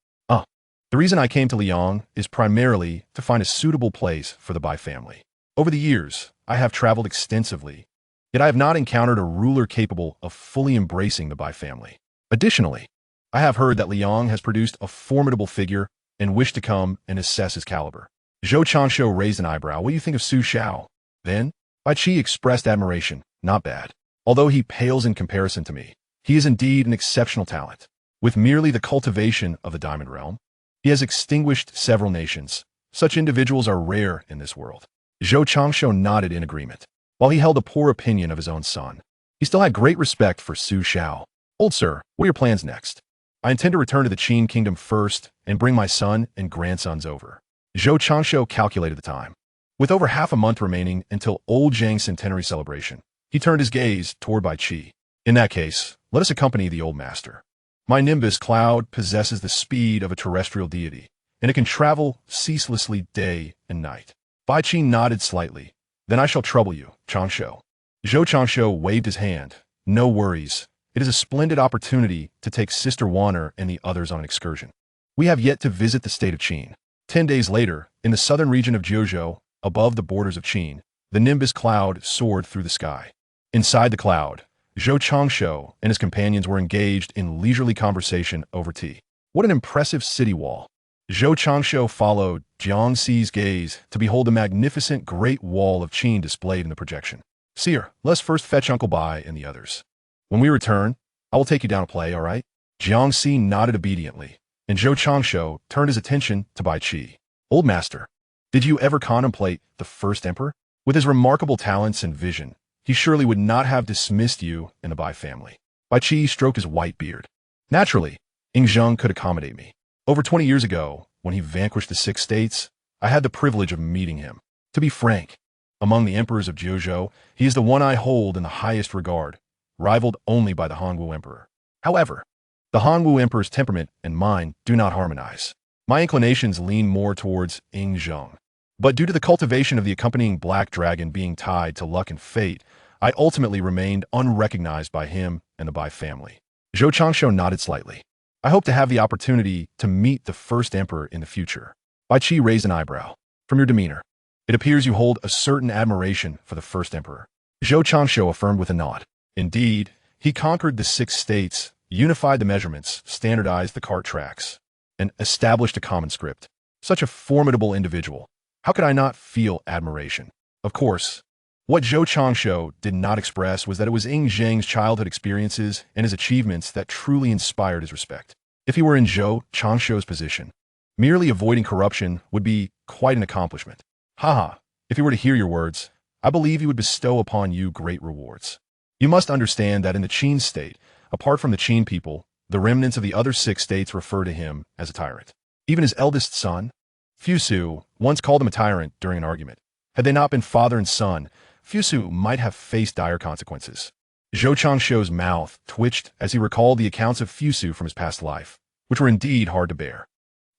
The reason I came to Liang is primarily to find a suitable place for the Bai family. Over the years, I have traveled extensively, yet I have not encountered a ruler capable of fully embracing the Bai family. Additionally, I have heard that Liang has produced a formidable figure and wish to come and assess his caliber. Zhou Changshuo raised an eyebrow. What do you think of Su Xiao? Then, Bai Qi expressed admiration. Not bad. Although he pales in comparison to me, he is indeed an exceptional talent. With merely the cultivation of the Diamond Realm, he has extinguished several nations. Such individuals are rare in this world. Zhou Changshuo nodded in agreement. While he held a poor opinion of his own son, he still had great respect for Su Xiao. Old sir, what are your plans next? I intend to return to the Qin kingdom first and bring my son and grandsons over. Zhou Changshuo calculated the time. With over half a month remaining until Old Zhang's centenary celebration, he turned his gaze toward Bai Qi. In that case, let us accompany the old master. My Nimbus cloud possesses the speed of a terrestrial deity, and it can travel ceaselessly day and night. Bai Qi nodded slightly. Then I shall trouble you, Changshuo. Zhou Changshuo waved his hand. No worries. It is a splendid opportunity to take Sister Wanner and the others on an excursion. We have yet to visit the state of Qin. 10 days later, in the southern region of Zhou, above the borders of Qin, the Nimbus cloud soared through the sky. Inside the cloud, Zhou Changshuo and his companions were engaged in leisurely conversation over tea. What an impressive city wall! Zhou Changshuo followed Jiangxi's gaze to behold the magnificent Great Wall of Qin displayed in the projection. Seer, let's first fetch Uncle Bai and the others. When we return, I will take you down to play, all right? Jiangxi nodded obediently, and Zhou Changshuo turned his attention to Bai Qi. Old master, did you ever contemplate the first emperor? With his remarkable talents and vision, he surely would not have dismissed you and the Bai family. Bai Qi stroked his white beard. Naturally, Zhang could accommodate me. Over 20 years ago, when he vanquished the 6 states, I had the privilege of meeting him. To be frank, among the emperors of Zhou, he is the one I hold in the highest regard, rivaled only by the Hongwu emperor. However, the Hongwu emperor's temperament and mine do not harmonize. My inclinations lean more towards Zhang. But due to the cultivation of the accompanying black dragon being tied to luck and fate, I ultimately remained unrecognized by him and the Bai family. Zhou Changshuo nodded slightly. I hope to have the opportunity to meet the first emperor in the future. Bai Qi raised an eyebrow. From your demeanor, it appears you hold a certain admiration for the first emperor. Zhou Changshuo affirmed with a nod. Indeed, he conquered the 6 states, unified the measurements, standardized the cart tracks, and established a common script. Such a formidable individual. How could I not feel admiration? Of course, what Zhou Changshuo did not express was that it was Zhang's childhood experiences and his achievements that truly inspired his respect. If he were in Zhou Changshuo's position, merely avoiding corruption would be quite an accomplishment. Haha, if he were to hear your words, I believe he would bestow upon you great rewards. You must understand that in the Qin state, apart from the Qin people, the remnants of the other 6 states refer to him as a tyrant. Even his eldest son, Fusu, once called him a tyrant during an argument. Had they not been father and son, Fusu might have faced dire consequences. Zhou Changshuo's mouth twitched as he recalled the accounts of Fusu from his past life, which were indeed hard to bear.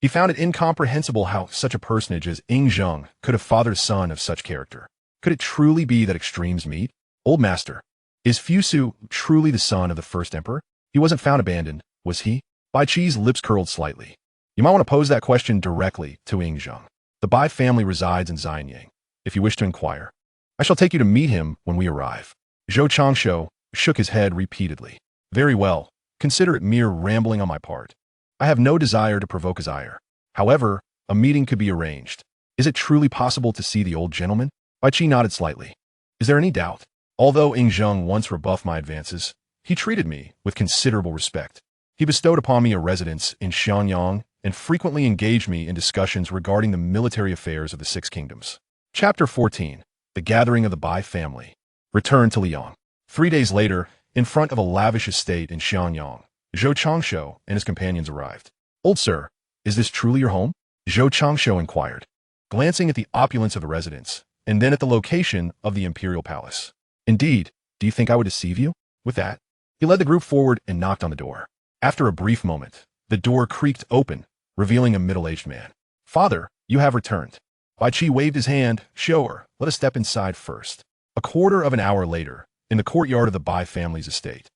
He found it incomprehensible how such a personage as Zhang could have fathered a son of such character. Could it truly be that extremes meet? Old master, is Fusu truly the son of the first emperor? He wasn't found abandoned, was he? Bai Qi's lips curled slightly. You might want to pose that question directly to Zhou. The Bai family resides in Xianyang, if you wish to inquire. I shall take you to meet him when we arrive. Zhou Changshu shook his head repeatedly. Very well, consider it mere rambling on my part. I have no desire to provoke his ire. However, a meeting could be arranged. Is it truly possible to see the old gentleman? Bai Qi nodded slightly. Is there any doubt? Although Zhou once rebuffed my advances, he treated me with considerable respect. He bestowed upon me a residence in Xianyang and frequently engaged me in discussions regarding the military affairs of the Six Kingdoms. Chapter 14. The Gathering of the Bai Family. Return to Liang. 3 days later, in front of a lavish estate in Xianyang, Zhou Changshu and his companions arrived. Old sir, is this truly your home? Zhou Changshu inquired, glancing at the opulence of the residence, and then at the location of the imperial palace. Indeed, do you think I would deceive you? With that, he led the group forward and knocked on the door. After a brief moment, the door creaked open, revealing a middle-aged man. Father, you have returned. Bai Qi waved his hand. Show her. Let us step inside first. A quarter of an hour later, in the courtyard of the Bai family's estate,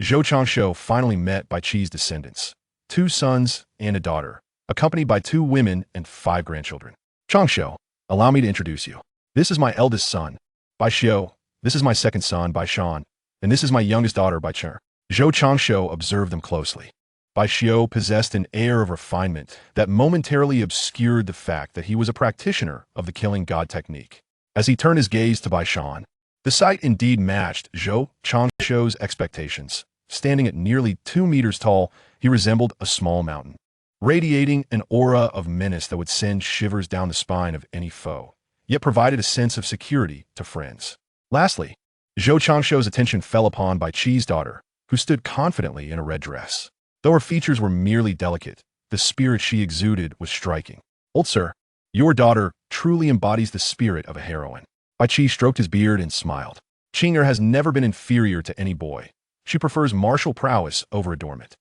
Zhou Changshu finally met Bai Qi's descendants, 2 sons and a daughter, accompanied by 2 women and 5 grandchildren. Changshu, allow me to introduce you. This is my eldest son, Bai Xiu. This is my second son, Bai Shan, and this is my youngest daughter, Bai Chen. Zhou Changshu observed them closely. Bai Xiu possessed an air of refinement that momentarily obscured the fact that he was a practitioner of the killing god technique. As he turned his gaze to Bai Shan, the sight indeed matched Zhou Changshu's expectations. Standing at nearly 2 meters tall, he resembled a small mountain, radiating an aura of menace that would send shivers down the spine of any foe, yet provided a sense of security to friends. Lastly, Zhou Changshu's attention fell upon Bai Qi's daughter, who stood confidently in a red dress. Though her features were merely delicate, the spirit she exuded was striking. Old sir, your daughter truly embodies the spirit of a heroine. Bai Qi stroked his beard and smiled. Qing'er has never been inferior to any boy. She prefers martial prowess over adornment.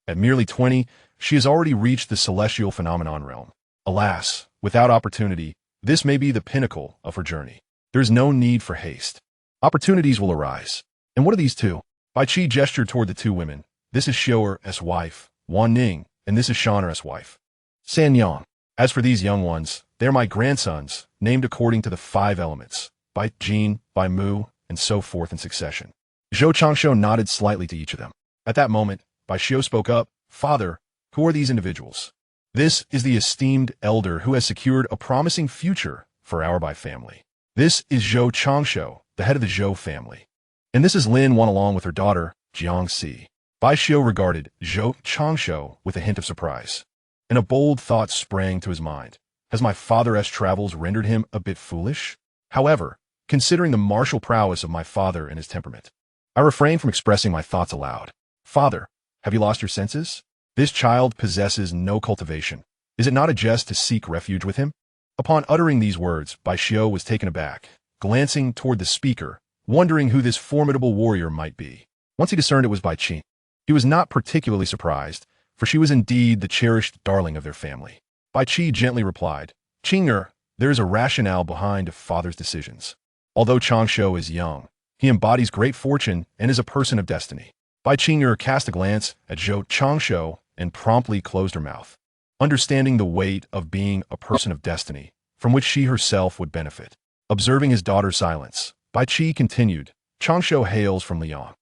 At merely 20, she has already reached the celestial phenomenon realm. Alas, without opportunity, this may be the pinnacle of her journey. There is no need for haste. Opportunities will arise. And what are these 2? Bai Qi gestured toward the 2 women. This is Xiu'er's wife, Wan Ning, and this is Shan'er's wife, San Yang. As for these young ones, they are my grandsons, named according to the 5 elements, Bai Jin, Bai Mu, and so forth in succession. Zhou Changshu nodded slightly to each of them. At that moment, Bai Xiu spoke up. Father, who are these individuals? This is the esteemed elder who has secured a promising future for our Bai family. This is Zhou Changshu, the head of the Zhou family. And this is Lin Wan along with her daughter, Jiangxi. Bai Xiu regarded Zhou Changshu with a hint of surprise, and a bold thought sprang to his mind. Has my father's travels rendered him a bit foolish? However, considering the martial prowess of my father and his temperament, I refrain from expressing my thoughts aloud. Father, have you lost your senses? This child possesses no cultivation. Is it not a jest to seek refuge with him? Upon uttering these words, Bai Xiu was taken aback, glancing toward the speaker, wondering who this formidable warrior might be. Once he discerned it was Bai Qi, he was not particularly surprised, for she was indeed the cherished darling of their family. Bai Qi gently replied, Qing'er, there is a rationale behind a father's decisions. Although Changshu is young, he embodies great fortune and is a person of destiny. Bai Qing'er cast a glance at Zhou Changshu and promptly closed her mouth, understanding the weight of being a person of destiny, from which she herself would benefit. Observing his daughter's silence, Bai Qi continued, Changshu hails from Liang.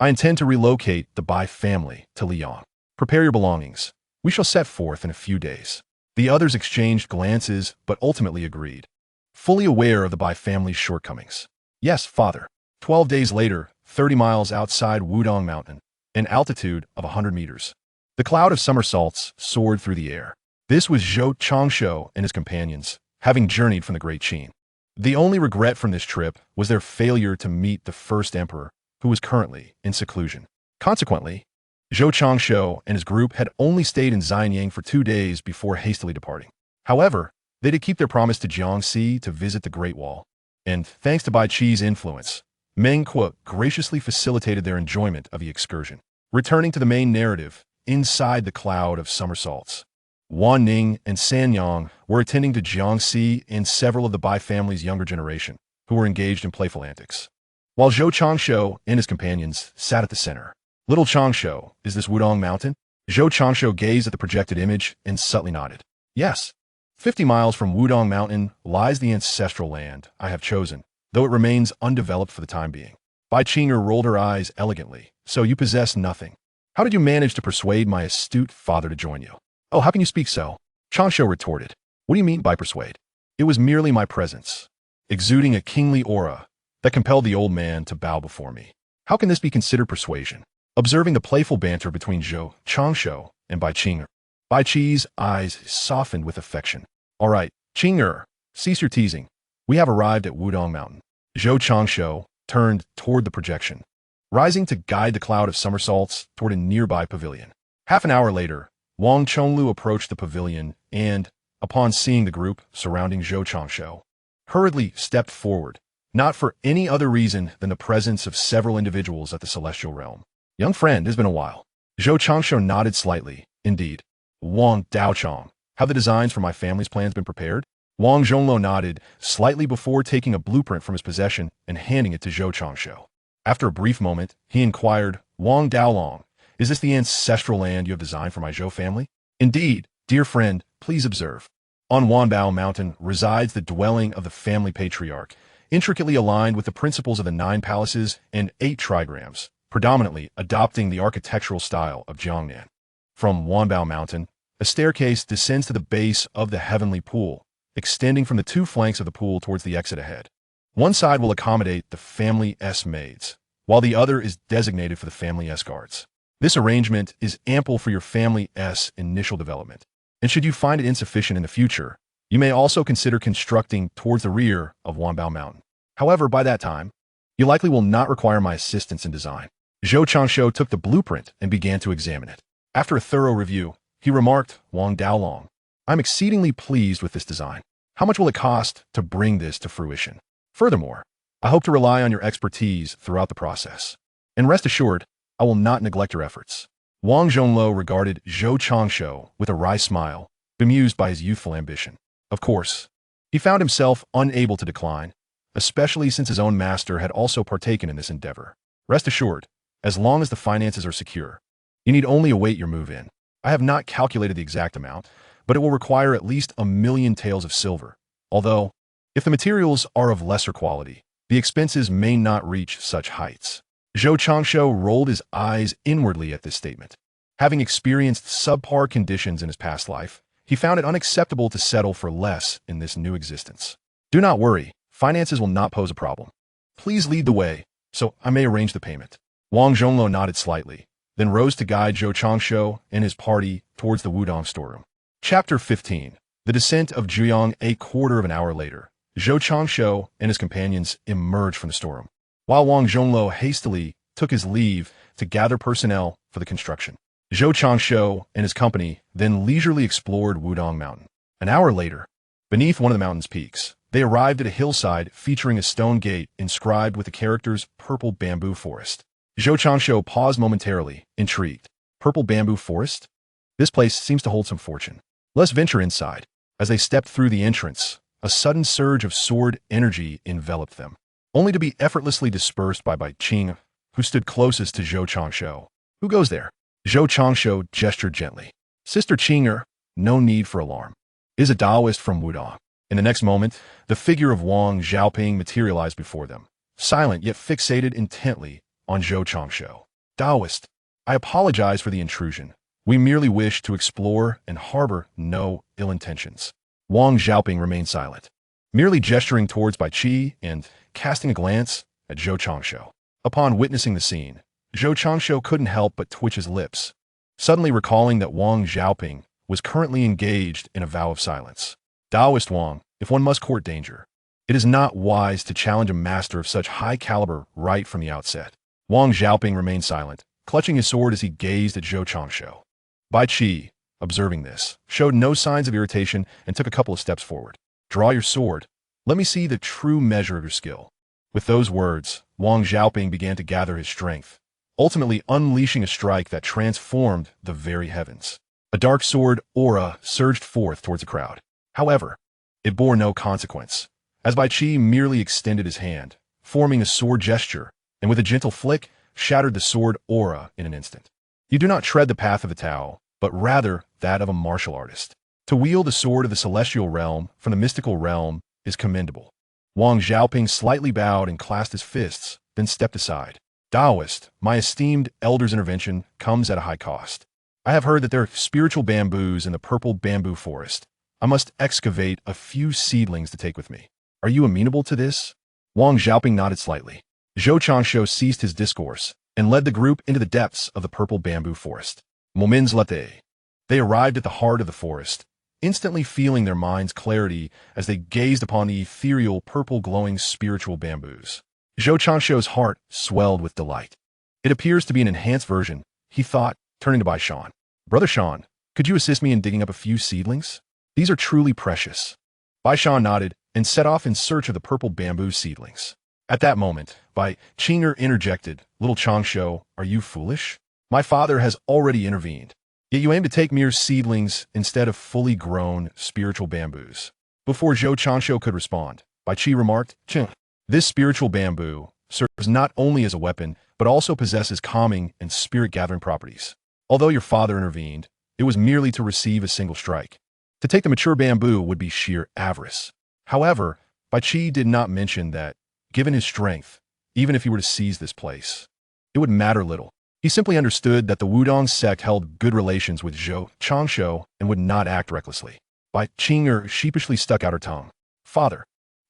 I intend to relocate the Bai family to Liang. Prepare your belongings. We shall set forth in a few days. The others exchanged glances but ultimately agreed, fully aware of the Bai family's shortcomings. Yes, father. 12 days later, 30 miles outside Wudang Mountain, an altitude of 100 meters, the cloud of somersaults soared through the air. This was Zhou Changshu and his companions, having journeyed from the Great Qin. The only regret from this trip was their failure to meet the first emperor, who was currently in seclusion. Consequently, Zhou Changshu and his group had only stayed in Xianyang for 2 days before hastily departing. However, they did keep their promise to Jiangxi to visit the Great Wall, and thanks to Bai Qi's influence, Meng Kuo graciously facilitated their enjoyment of the excursion. Returning to the main narrative, inside the cloud of somersaults, Wan Ning and San Yang were attending to Jiangxi and several of the Bai family's younger generation, who were engaged in playful antics, while Zhou Changshu and his companions sat at the center. Little Changshu, is this Wudang Mountain? Zhou Changshu gazed at the projected image and subtly nodded. Yes. 50 miles from Wudang Mountain lies the ancestral land I have chosen, though it remains undeveloped for the time being. Bai Qing'er rolled her eyes elegantly. So you possess nothing. How did you manage to persuade my astute father to join you? Oh, how can you speak so? Changshu retorted. What do you mean by persuade? It was merely my presence, exuding a kingly aura that compelled the old man to bow before me. How can this be considered persuasion? Observing the playful banter between Zhou Changshu and Bai Qing'er, Bai Qi's eyes softened with affection. All right, Qing'er, cease your teasing. We have arrived at Wudang Mountain. Zhou Changshu turned toward the projection, rising to guide the cloud of somersaults toward a nearby pavilion. Half an hour later, Wang Chonglu approached the pavilion and, upon seeing the group surrounding Zhou Changshu, hurriedly stepped forward, not for any other reason than the presence of several individuals at the celestial realm. Young friend, it has been a while. Zhou Changshu nodded slightly. Indeed. Wang Daochong, have the designs for my family's plans been prepared? Wang Zhonglo nodded slightly before taking a blueprint from his possession and handing it to Zhou Changshu. After a brief moment, he inquired, Wang Daolong, is this the ancestral land you have designed for my Zhou family? Indeed, dear friend, please observe. On Wanbao Mountain resides the dwelling of the family patriarch, intricately aligned with the principles of the 9 palaces and 8 trigrams, predominantly adopting the architectural style of Jiangnan. From Wanbao Mountain, a staircase descends to the base of the heavenly pool, extending from the 2 flanks of the pool towards the exit ahead. One side will accommodate the family S-maids, while the other is designated for the family S-guards. This arrangement is ample for your family S initial development, and should you find it insufficient in the future, you may also consider constructing towards the rear of Wanbao Mountain. However, by that time, you likely will not require my assistance in design. Zhou Changshu took the blueprint and began to examine it. After a thorough review, he remarked, Wang Daolong, I'm exceedingly pleased with this design. How much will it cost to bring this to fruition? Furthermore, I hope to rely on your expertise throughout the process. And rest assured, I will not neglect your efforts. Wang Zhonglo regarded Zhou Changshu with a wry smile, bemused by his youthful ambition. Of course, he found himself unable to decline, especially since his own master had also partaken in this endeavor. Rest assured, as long as the finances are secure, you need only await your move-in. I have not calculated the exact amount, but it will require at least 1,000,000 taels of silver, although, if the materials are of lesser quality, the expenses may not reach such heights. Zhou Changshu rolled his eyes inwardly at this statement. Having experienced subpar conditions in his past life, he found it unacceptable to settle for less in this new existence. Do not worry, finances will not pose a problem. Please lead the way, so I may arrange the payment. Wang Zhonglo nodded slightly, then rose to guide Zhou Changshu and his party towards the Wudang storeroom. Chapter 15. The Descent of Zhuyang. A quarter of an hour later, Zhou Changshu and his companions emerged from the storeroom, while Wang Zhonglo hastily took his leave to gather personnel for the construction. Zhou Changshu and his company then leisurely explored Wudang Mountain. An hour later, beneath one of the mountain's peaks, they arrived at a hillside featuring a stone gate inscribed with the characters Purple Bamboo Forest. Zhou Changshu paused momentarily, intrigued. Purple Bamboo Forest? This place seems to hold some fortune. Let's venture inside. As they stepped through the entrance, a sudden surge of sword energy enveloped them, only to be effortlessly dispersed by Bai Qing, who stood closest to Zhou Changshu. Who goes there? Zhou Changshu gestured gently. Sister Qing'er, no need for alarm. Is a Taoist from Wudang. In the next moment, the figure of Wang Xiaoping materialized before them, silent yet fixated intently on Zhou Changshu. Taoist, I apologize for the intrusion. We merely wish to explore and harbor no ill intentions. Wang Xiaoping remained silent, merely gesturing towards Bai Qi and casting a glance at Zhou Changshu. Upon witnessing the scene, Zhou Changshu couldn't help but twitch his lips, suddenly recalling that Wang Xiaoping was currently engaged in a vow of silence. Taoist Wang, if one must court danger, it is not wise to challenge a master of such high caliber right from the outset. Wang Xiaoping remained silent, clutching his sword as he gazed at Zhou Changshu. Bai Qi, observing this, showed no signs of irritation and took a couple of steps forward. Draw your sword. Let me see the true measure of your skill. With those words, Wang Xiaoping began to gather his strength, ultimately unleashing a strike that transformed the very heavens. A dark sword aura surged forth towards the crowd. However, it bore no consequence, as Bai Qi merely extended his hand, forming a sword gesture, and with a gentle flick, shattered the sword aura in an instant. You do not tread the path of the Tao but rather that of a martial artist. To wield the sword of the celestial realm from the mystical realm is commendable. Wang Xiaoping slightly bowed and clasped his fists, then stepped aside. Taoist, my esteemed elder's intervention comes at a high cost. I have heard that there are spiritual bamboos in the purple bamboo forest. I must excavate a few seedlings to take with me. Are you amenable to this? Wang Xiaoping nodded slightly. Zhou Changshu ceased his discourse and led the group into the depths of the purple bamboo forest. Moments later, they arrived at the heart of the forest, instantly feeling their minds' clarity as they gazed upon the ethereal, purple glowing spiritual bamboos. Zhou Changshu's heart swelled with delight. It appears to be an enhanced version, he thought, turning to Bai Shan. Brother Shan, could you assist me in digging up a few seedlings? These are truly precious. Bai Shan nodded and set off in search of the purple bamboo seedlings. At that moment, Bai Qing'er interjected, Little Changshu, are you foolish? My father has already intervened. Yet you aim to take mere seedlings instead of fully grown spiritual bamboos. Before Zhou Changshu could respond, Bai Qi remarked, This spiritual bamboo serves not only as a weapon, but also possesses calming and spirit-gathering properties. Although your father intervened, it was merely to receive a single strike. To take the mature bamboo would be sheer avarice. However, Bai Qi did not mention that, given his strength, even if he were to seize this place, it would matter little. He simply understood that the Wudang sect held good relations with Zhou Changshu and would not act recklessly. Bai Qing'er sheepishly stuck out her tongue. Father,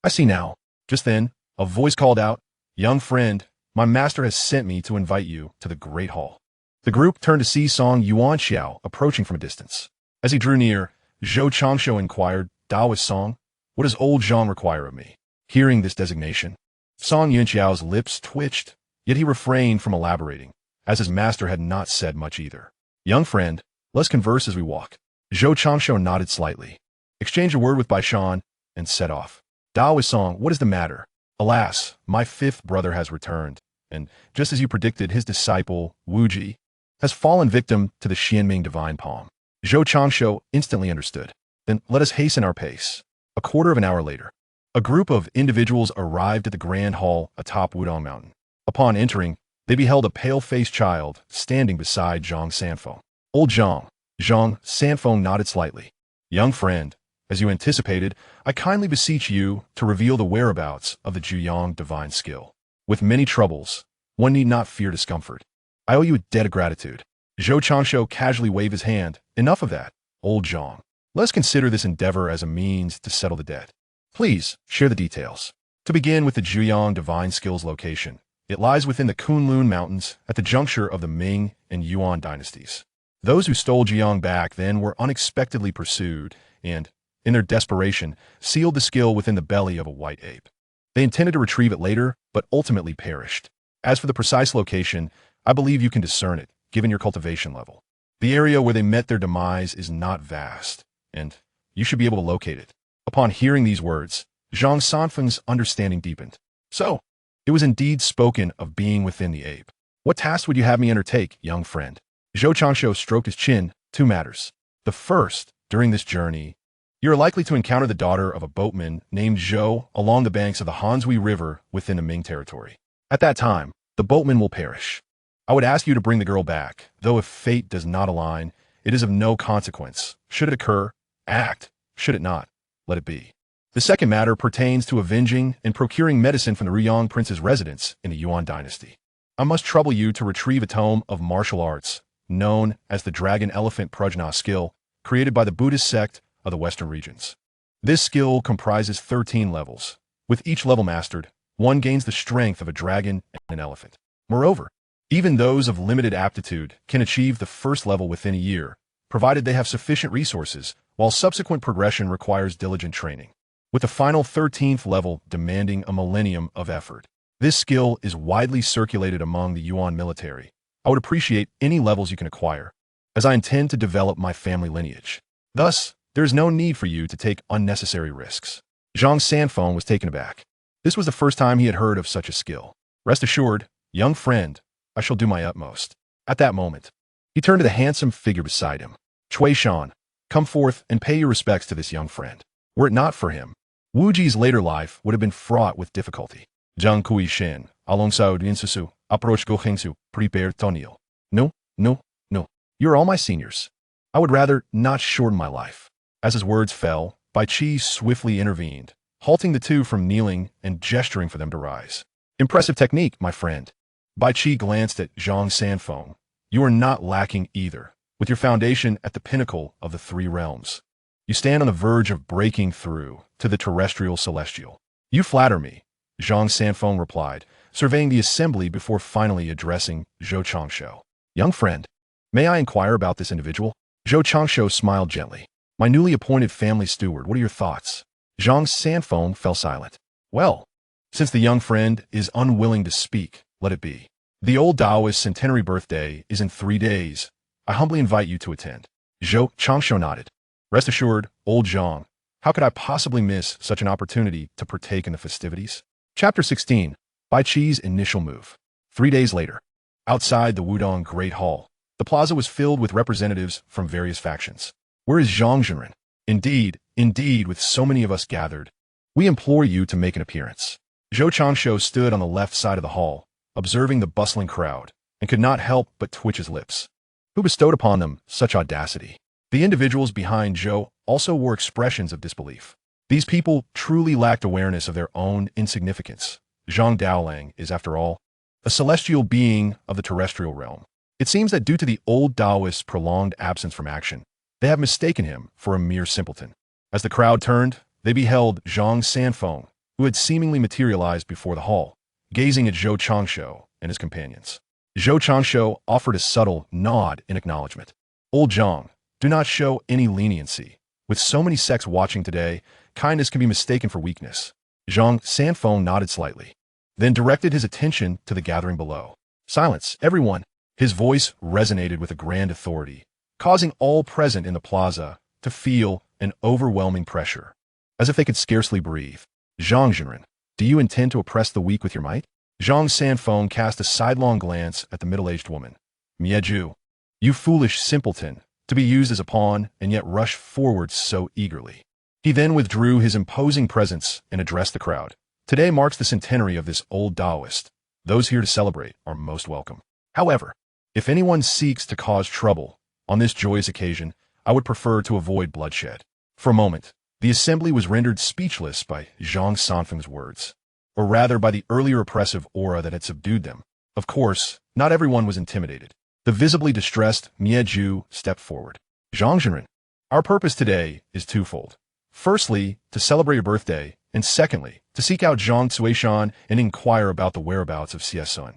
I see now. Just then, a voice called out, Young friend, my master has sent me to invite you to the Great Hall. The group turned to see Song Yuanxiao approaching from a distance. As he drew near, Zhou Changshu inquired, Taoist Song, what does old Zhang require of me? Hearing this designation, Song Yuanxiao's lips twitched, yet he refrained from elaborating, as his master had not said much either. Young friend, let's converse as we walk. Zhou Changshu nodded slightly, exchanged a word with Bai Shan, and set off. Taoist Song, what is the matter? Alas, my fifth brother has returned, and just as you predicted, his disciple, Wu Ji, has fallen victim to the Xianming divine palm. Zhou Changshu instantly understood. Then let us hasten our pace. A quarter of an hour later, a group of individuals arrived at the grand hall atop Wudang Mountain. Upon entering, they beheld a pale-faced child standing beside Zhang Sanfeng. Old Zhang Sanfeng nodded slightly. Young friend, as you anticipated, I kindly beseech you to reveal the whereabouts of the Zhuyang divine skill. With many troubles, one need not fear discomfort. I owe you a debt of gratitude. Zhou Changshu casually waved his hand. Enough of that, old Zhang. Let us consider this endeavor as a means to settle the debt. Please, share the details. To begin with the Zhuyang divine skill's location, it lies within the Kunlun Mountains at the juncture of the Ming and Yuan dynasties. Those who stole Zhuyang back then were unexpectedly pursued and, in their desperation, sealed the skill within the belly of a white ape. They intended to retrieve it later, but ultimately perished. As for the precise location, I believe you can discern it, given your cultivation level. The area where they met their demise is not vast, and you should be able to locate it. Upon hearing these words, Zhang Sanfeng's understanding deepened. So, it was indeed spoken of being within the ape. What task would you have me undertake, young friend? Zhou Changshu stroked his chin. 2 matters. The first, during this journey, you are likely to encounter the daughter of a boatman named Zhou along the banks of the Hanshui River within the Ming territory. At that time, the boatman will perish. I would ask you to bring the girl back, though if fate does not align, it is of no consequence. Should it occur, act. Should it not, let it be. The second matter pertains to avenging and procuring medicine from the Ruyang prince's residence in the Yuan dynasty. I must trouble you to retrieve a tome of martial arts, known as the Dragon Elephant Prajna skill, created by the Buddhist sect of the Western regions. This skill comprises 13 levels. With each level mastered, one gains the strength of a dragon and an elephant. Moreover, even those of limited aptitude can achieve the first level within a year, provided they have sufficient resources, while subsequent progression requires diligent training, with the final 13th level demanding a millennium of effort. This skill is widely circulated among the Yuan military. I would appreciate any levels you can acquire, as I intend to develop my family lineage. Thus, there is no need for you to take unnecessary risks. Zhang Sanfeng was taken aback. This was the first time he had heard of such a skill. Rest assured, young friend, I shall do my utmost. At that moment, he turned to the handsome figure beside him. Cui Shan, come forth and pay your respects to this young friend. Were it not for him, Wu Ji's later life would have been fraught with difficulty. Zhang Kui Shen, alongside Rinsusu, approach Go Hengsu, prepare Tonil. No. You are all my seniors. I would rather not shorten my life. As his words fell, Bai Qi swiftly intervened, halting the two from kneeling and gesturing for them to rise. Impressive technique, my friend. Bai Qi glanced at Zhang Sanfeng. You are not lacking either, with your foundation at the pinnacle of the three realms. You stand on the verge of breaking through to the terrestrial celestial. You flatter me, Zhang Sanfeng replied, surveying the assembly before finally addressing Zhou Changshou. Young friend, may I inquire about this individual? Zhou Changshou smiled gently. My newly appointed family steward, what are your thoughts? Zhang Sanfeng fell silent. Well, since the young friend is unwilling to speak, let it be. The old Taoist centenary birthday is in 3 days. I humbly invite you to attend. Zhou Changshou nodded. Rest assured, old Zhang, how could I possibly miss such an opportunity to partake in the festivities? Chapter 16. Bai Qi's initial move. 3 days later, outside the Wudang Great Hall, the plaza was filled with representatives from various factions. Where is Zhang Zhenren? Indeed, with so many of us gathered, we implore you to make an appearance. Zhou Changshou stood on the left side of the hall, observing the bustling crowd, and could not help but twitch his lips. Who bestowed upon them such audacity? The individuals behind Zhou also wore expressions of disbelief. These people truly lacked awareness of their own insignificance. Zhang Daolang is, after all, a celestial being of the terrestrial realm. It seems that due to the old Taoist's prolonged absence from action, they have mistaken him for a mere simpleton. As the crowd turned, they beheld Zhang Sanfeng, who had seemingly materialized before the hall, gazing at Zhou Changshou and his companions. Zhou Changshou offered a subtle nod in acknowledgement. Old Zhang, do not show any leniency. With so many sects watching today, kindness can be mistaken for weakness. Zhang Sanfeng nodded slightly, then directed his attention to the gathering below. Silence, everyone. His voice resonated with a grand authority, causing all present in the plaza to feel an overwhelming pressure, as if they could scarcely breathe. Zhang Zhenren, do you intend to oppress the weak with your might? Zhang Sanfeng cast a sidelong glance at the middle-aged woman. Mieju, you foolish simpleton, to be used as a pawn and yet rush forward so eagerly. He then withdrew his imposing presence and addressed the crowd. Today marks the centenary of this old Taoist. Those here to celebrate are most welcome. However, if anyone seeks to cause trouble on this joyous occasion, I would prefer to avoid bloodshed. For a moment, the assembly was rendered speechless by Zhang Sanfeng's words, or rather by the earlier oppressive aura that had subdued them. Of course, not everyone was intimidated. The visibly distressed Mieju stepped forward. Zhang Zhenren, our purpose today is twofold. Firstly, to celebrate your birthday, and secondly, to seek out Zhang Cuishan and inquire about the whereabouts of Xie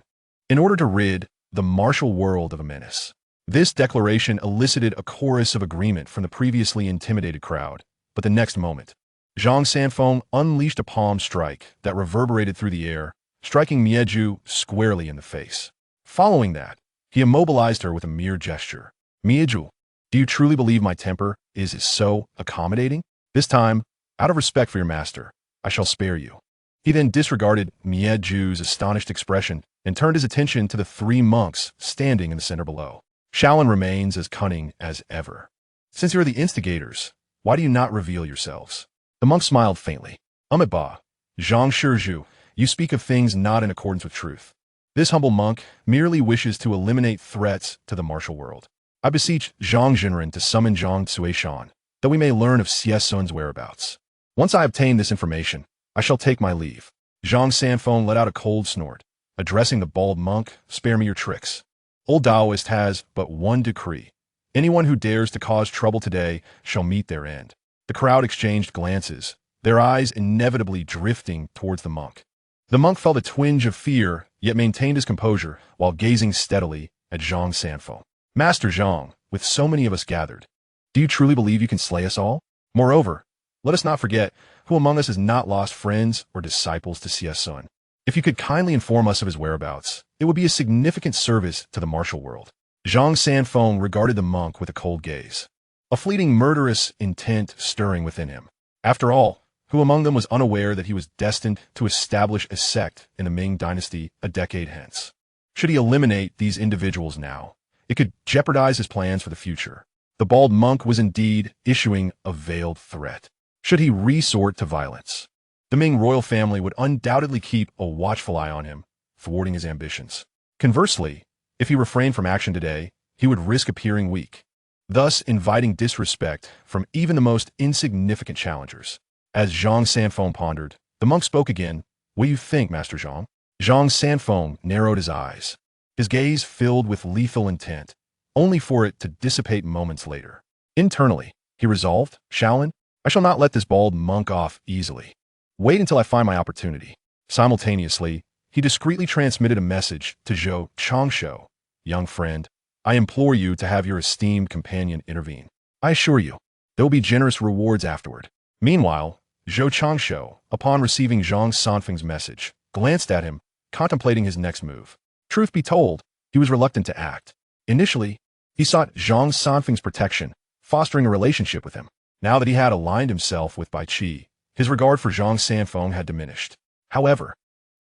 in order to rid the martial world of a menace. This declaration elicited a chorus of agreement from the previously intimidated crowd, but the next moment, Zhang Sanfeng unleashed a palm strike that reverberated through the air, striking Mieju squarely in the face. Following that, he immobilized her with a mere gesture. Mieju, do you truly believe my temper is so accommodating? This time, out of respect for your master, I shall spare you. He then disregarded Mieju's astonished expression and turned his attention to the 3 monks standing in the center below. Shaolin remains as cunning as ever. Since you are the instigators, why do you not reveal yourselves? The monk smiled faintly. Ba, Zhang Shizhu, you speak of things not in accordance with truth. This humble monk merely wishes to eliminate threats to the martial world. I beseech Zhang Zhenren to summon Zhang Cuishan, that we may learn of Xie Sun's whereabouts. Once I obtain this information, I shall take my leave. Zhang Sanfeng let out a cold snort. Addressing the bald monk, spare me your tricks. Old Taoist has but one decree. Anyone who dares to cause trouble today shall meet their end. The crowd exchanged glances, their eyes inevitably drifting towards the monk. The monk felt a twinge of fear, yet maintained his composure while gazing steadily at Zhang Sanfeng. Master Zhang, with so many of us gathered, do you truly believe you can slay us all? Moreover, let us not forget who among us has not lost friends or disciples to Xie Sun. If you could kindly inform us of his whereabouts, it would be a significant service to the martial world. Zhang Sanfeng regarded the monk with a cold gaze, a fleeting murderous intent stirring within him. After all, who among them was unaware that he was destined to establish a sect in the Ming dynasty a decade hence? Should he eliminate these individuals now, it could jeopardize his plans for the future. The bald monk was indeed issuing a veiled threat. Should he resort to violence, the Ming royal family would undoubtedly keep a watchful eye on him, thwarting his ambitions. Conversely, if he refrained from action today, he would risk appearing weak. thus inviting disrespect from even the most insignificant challengers. As Zhang Sanfeng pondered, the monk spoke again. What do you think, Master Zhang? Zhang Sanfeng narrowed his eyes, his gaze filled with lethal intent, only for it to dissipate moments later. Internally, he resolved, Shaolin, I shall not let this bald monk off easily. Wait until I find my opportunity. Simultaneously, he discreetly transmitted a message to Zhou Changshu. Young friend, I implore you to have your esteemed companion intervene. I assure you, there will be generous rewards afterward. Meanwhile, Zhou Changshu, upon receiving Zhang Sanfeng's message, glanced at him, contemplating his next move. Truth be told, he was reluctant to act. Initially, he sought Zhang Sanfeng's protection, fostering a relationship with him. Now that he had aligned himself with Bai Qi, his regard for Zhang Sanfeng had diminished. However,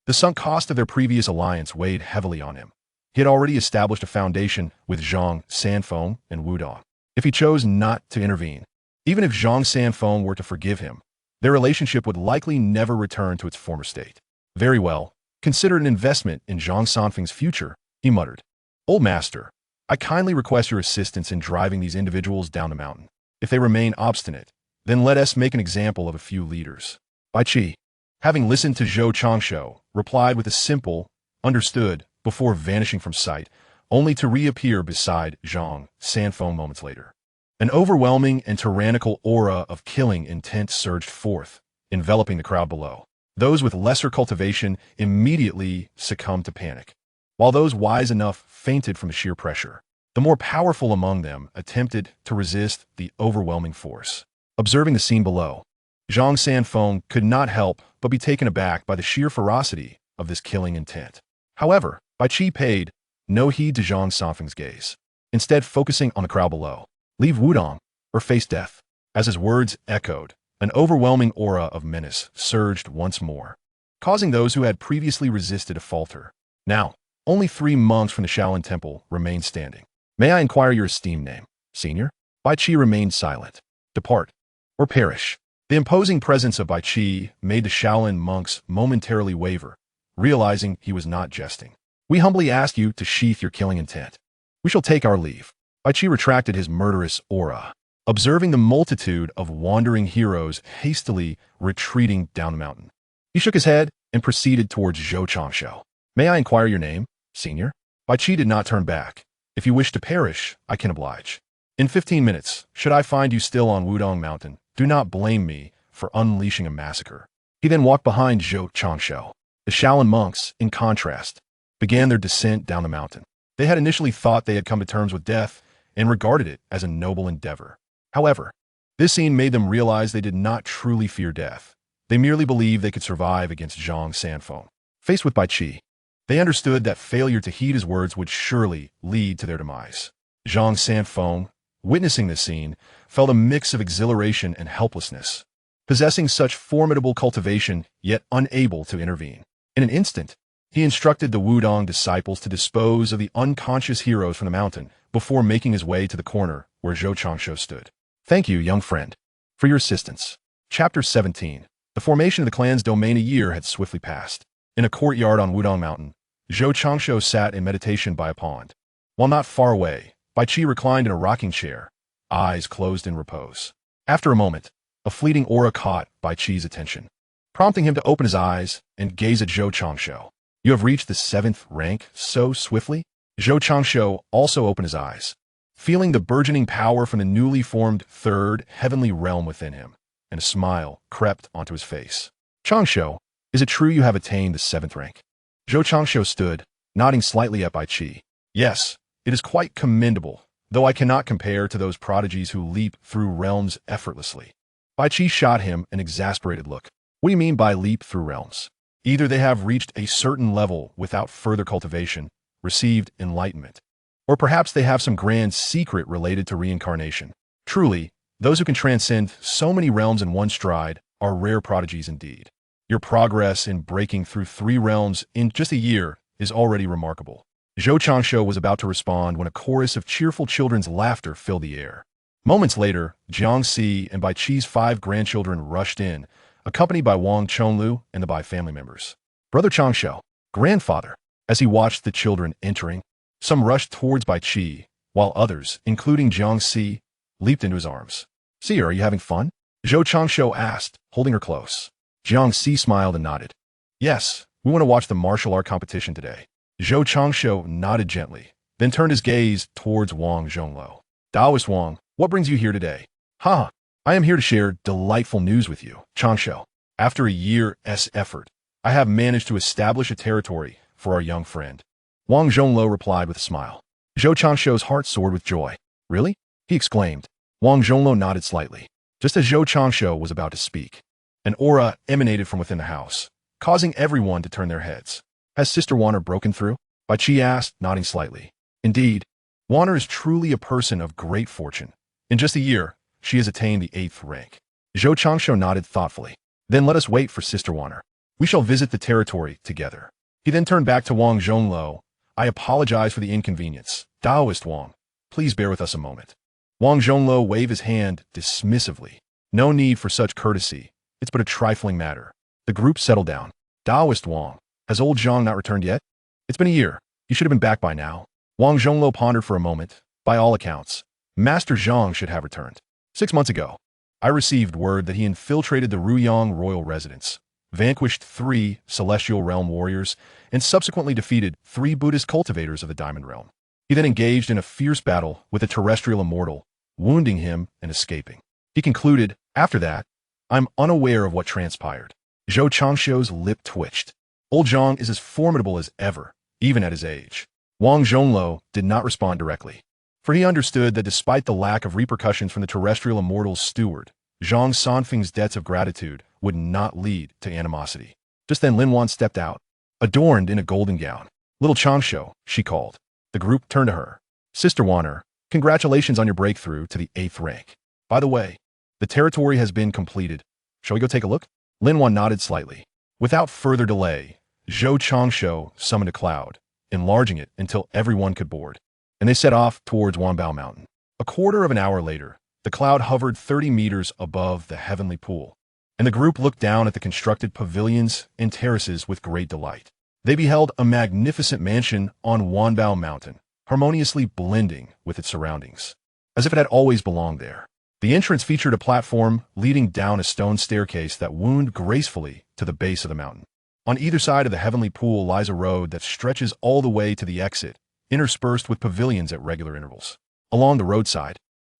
the sunk cost of their previous alliance weighed heavily on him. He had already established a foundation with Zhang Sanfeng and Wudang. If he chose not to intervene, even if Zhang Sanfeng were to forgive him, their relationship would likely never return to its former state. Very well, consider an investment in Zhang Sanfeng's future, he muttered. Old master, I kindly request your assistance in driving these individuals down the mountain. If they remain obstinate, then let us make an example of a few leaders. Bai Qi, having listened to Zhou Changshu, replied with a simple, understood, before vanishing from sight, only to reappear beside Zhang Sanfeng moments later. An overwhelming and tyrannical aura of killing intent surged forth, enveloping the crowd below. Those with lesser cultivation immediately succumbed to panic, while those wise enough fainted from the sheer pressure. The more powerful among them attempted to resist the overwhelming force. Observing the scene below, Zhang Sanfeng could not help but be taken aback by the sheer ferocity of this killing intent. However, Bai Qi paid no heed to Zhang Sanfeng's gaze, instead focusing on the crowd below. Leave Wudang, or face death. As his words echoed, an overwhelming aura of menace surged once more, causing those who had previously resisted to falter. Now, only 3 monks from the Shaolin Temple remained standing. May I inquire your esteemed name, senior? Bai Qi remained silent. Depart, or perish. The imposing presence of Bai Qi made the Shaolin monks momentarily waver, realizing he was not jesting. We humbly ask you to sheath your killing intent. We shall take our leave. Bai Qi retracted his murderous aura, observing the multitude of wandering heroes hastily retreating down the mountain. He shook his head and proceeded towards Zhou Changshu. May I inquire your name, senior? Bai Qi did not turn back. If you wish to perish, I can oblige. In 15 minutes, should I find you still on Wudang Mountain, do not blame me for unleashing a massacre. He then walked behind Zhou Changshu. The Shaolin monks, in contrast, began their descent down the mountain. They had initially thought they had come to terms with death and regarded it as a noble endeavor. However, this scene made them realize they did not truly fear death. They merely believed they could survive against Zhang Sanfeng. Faced with Bai Qi, they understood that failure to heed his words would surely lead to their demise. Zhang Sanfeng, witnessing this scene, felt a mix of exhilaration and helplessness, possessing such formidable cultivation yet unable to intervene. In an instant, he instructed the Wudang disciples to dispose of the unconscious heroes from the mountain before making his way to the corner where Zhou Changshu stood. Thank you, young friend, for your assistance. Chapter 17. The formation of the clan's domain. A year had swiftly passed. In a courtyard on Wudang Mountain, Zhou Changshu sat in meditation by a pond. While not far away, Bai Qi reclined in a rocking chair, eyes closed in repose. After a moment, a fleeting aura caught Bai Qi's attention, prompting him to open his eyes and gaze at Zhou Changshu. You have reached the 7th rank so swiftly? Zhou Changshu also opened his eyes, feeling the burgeoning power from the newly formed 3rd heavenly realm within him, and a smile crept onto his face. Changshu, is it true you have attained the 7th rank? Zhou Changshu stood, nodding slightly at Bai Qi. Yes, it is quite commendable, though I cannot compare to those prodigies who leap through realms effortlessly. Bai Qi shot him an exasperated look. What do you mean by leap through realms? Either they have reached a certain level without further cultivation, received enlightenment, or perhaps they have some grand secret related to reincarnation. Truly, those who can transcend so many realms in one stride are rare prodigies indeed. Your progress in breaking through 3 realms in just a year is already remarkable. Zhou Changshu was about to respond when a chorus of cheerful children's laughter filled the air. Moments later, Jiang Si and Bai Qi's 5 grandchildren rushed in, accompanied by Wang Chonglu and the Bai family members. Brother Changshu, grandfather. As he watched the children entering, some rushed towards Bai Qi, while others, including Jiang Si, leaped into his arms. "Seer, are you having fun?" Zhou Changshu asked, holding her close. Jiang Si smiled and nodded. "Yes, we want to watch the martial art competition today." Zhou Changshu nodded gently, then turned his gaze towards Wang Zhonglou. "Taoist Wang, what brings you here today?" "Ha! I am here to share delightful news with you, Changshu. After a year's effort, I have managed to establish a territory for our young friend." Wang Zhonglou replied with a smile. Zhou Changshu's heart soared with joy. "Really?" he exclaimed. Wang Zhonglou nodded slightly. Just as Zhou Changshu was about to speak, an aura emanated from within the house, causing everyone to turn their heads. "Has Sister Wanner broken through?" Bai Qi asked, nodding slightly. "Indeed, Wanner is truly a person of great fortune. In just a year, she has attained the 8th rank." Zhou Changshu nodded thoughtfully. "Then let us wait for Sister Wanner. We shall visit the territory together." He then turned back to Wang Zhonglou. "I apologize for the inconvenience. Taoist Wang, please bear with us a moment." Wang Zhonglou waved his hand dismissively. "No need for such courtesy. It's but a trifling matter." The group settled down. "Taoist Wang, has old Zhang not returned yet?" "It's been a year. You should have been back by now." Wang Zhonglou pondered for a moment. "By all accounts, Master Zhang should have returned. 6 months ago, I received word that he infiltrated the Ruyang royal residence, vanquished 3 celestial realm warriors, and subsequently defeated 3 Buddhist cultivators of the Diamond Realm. He then engaged in a fierce battle with a terrestrial immortal, wounding him and escaping. He concluded, after that, I'm unaware of what transpired." Zhou Changshu's lip twitched. Old Zhang is as formidable as ever, even at his age. Wang Zhonglou did not respond directly, for he understood that despite the lack of repercussions from the terrestrial immortal's steward, Zhang Sanfeng's debts of gratitude would not lead to animosity. Just then Lin Wan stepped out, adorned in a golden gown. "Little Changshu," she called. The group turned to her. "Sister Wanner, congratulations on your breakthrough to the 8th rank. By the way, the territory has been completed. Shall we go take a look?" Lin Wan nodded slightly. Without further delay, Zhou Changshu summoned a cloud, enlarging it until everyone could board, and they set off towards Wanbao Mountain. A quarter of an hour later, the cloud hovered 30 meters above the heavenly pool, and the group looked down at the constructed pavilions and terraces with great delight. They beheld a magnificent mansion on Wanbao Mountain, harmoniously blending with its surroundings, as if it had always belonged there. The entrance featured a platform leading down a stone staircase that wound gracefully to the base of the mountain. On either side of the heavenly pool lies a road that stretches all the way to the exit, interspersed with pavilions at regular intervals. Along the roadside,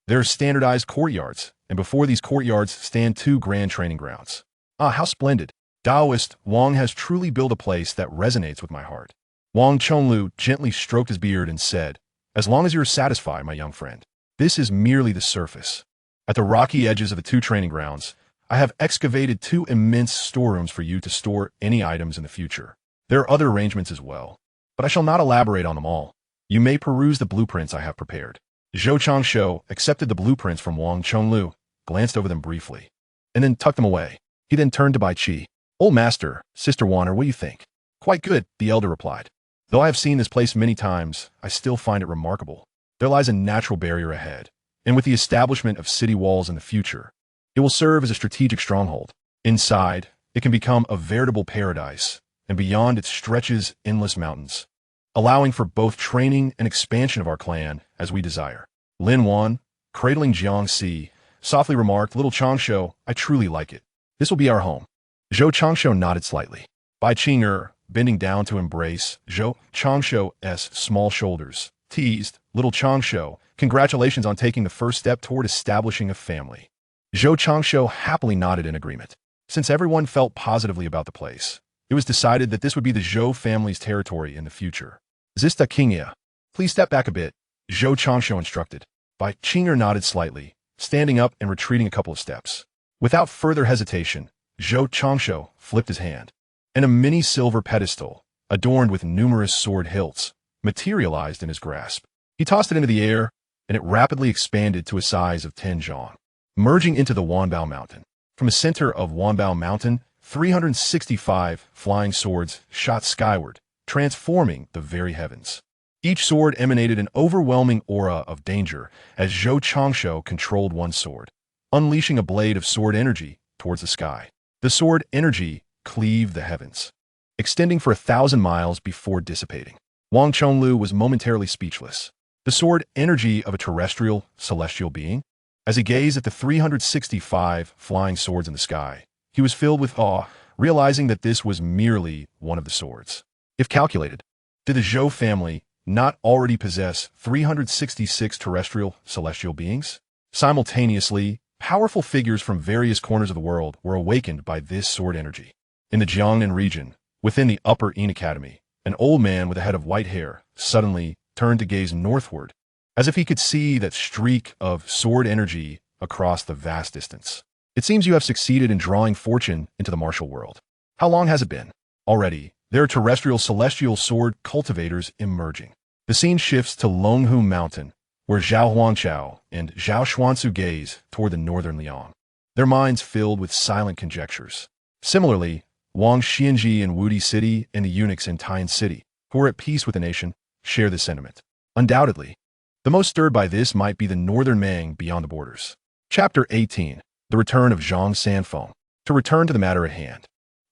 there are standardized courtyards, and before these courtyards stand 2 grand training grounds. "Ah, how splendid! Taoist Wang has truly built a place that resonates with my heart." Wang Chonglu gently stroked his beard and said, "As long as you are satisfied, my young friend, this is merely the surface. At the rocky edges of the 2 training grounds, I have excavated 2 immense storerooms for you to store any items in the future. There are other arrangements as well, but I shall not elaborate on them all. You may peruse the blueprints I have prepared." Zhou Changshu accepted the blueprints from Wang Chonglu, glanced over them briefly, and then tucked them away. He then turned to Bai Qi. "Old master, Sister Wanner, what do you think?" "Quite good," the elder replied. "Though I have seen this place many times, I still find it remarkable. There lies a natural barrier ahead, and with the establishment of city walls in the future, it will serve as a strategic stronghold. Inside, it can become a veritable paradise, and beyond it stretches endless mountains, allowing for both training and expansion of our clan as we desire." Lin Wan, cradling Jiang Si, softly remarked, "Little Changshu, I truly like it. This will be our home." Zhou Changshu nodded slightly. Bai Qing'er, bending down to embrace Zhou Changshu's small shoulders, teased, "Little Changshu, congratulations on taking the first step toward establishing a family." Zhou Changshu happily nodded in agreement. Since everyone felt positively about the place, it was decided that this would be the Zhou family's territory in the future. "Zista Kingia, please step back a bit," Zhou Changshu instructed. Bai Qing'er nodded slightly, standing up and retreating a couple of steps. Without further hesitation, Zhou Changshu flipped his hand, and a mini silver pedestal, adorned with numerous sword hilts, materialized in his grasp. He tossed it into the air, and it rapidly expanded to a size of 10 zhang, merging into the Wanbao Mountain. From the center of Wanbao Mountain, 365 flying swords shot skyward, transforming the very heavens. Each sword emanated an overwhelming aura of danger as Zhou Changshu controlled one sword, unleashing a blade of sword energy towards the sky. The sword energy cleaved the heavens, extending for 1,000 miles before dissipating. Wang Chonglu was momentarily speechless. the sword energy of a terrestrial, celestial being? As he gazed at the 365 flying swords in the sky, he was filled with awe, realizing that this was merely one of the swords. If calculated, did the Zhou family not already possess 366 terrestrial, celestial beings? Simultaneously, powerful figures from various corners of the world were awakened by this sword energy. In the Jiangnan region, within the Upper Yin Academy, an old man with a head of white hair suddenly turned to gaze northward, as if he could see that streak of sword energy across the vast distance. It seems you have succeeded in drawing fortune into the martial world. How long has it been? Already, there are terrestrial celestial sword cultivators emerging. The scene shifts to Longhu Mountain, where Zhao Huangchao and Zhao Xuanzu gaze toward the northern Liang, their minds filled with silent conjectures. Similarly, Wang Xianji in Wudi City and the eunuchs in Tian City, who are at peace with the nation, share this sentiment. Undoubtedly, the most stirred by this might be the northern Mang beyond the borders. Chapter 18. The Return of Zhang Sanfeng. To return to the matter at hand,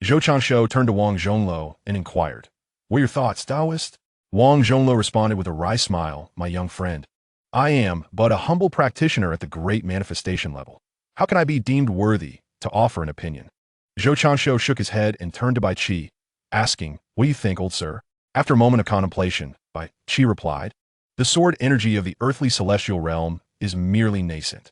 Zhou Changshu turned to Wang Zhongluo and inquired, "What are your thoughts, Taoist?" Wang Zhongluo responded with a wry smile, "My young friend, I am but a humble practitioner at the great manifestation level. How can I be deemed worthy to offer an opinion?" Zhou Changshu shook his head and turned to Bai Qi, asking, "What do you think, old sir?" After a moment of contemplation, Bai Qi replied, "The sword energy of the earthly celestial realm is merely nascent.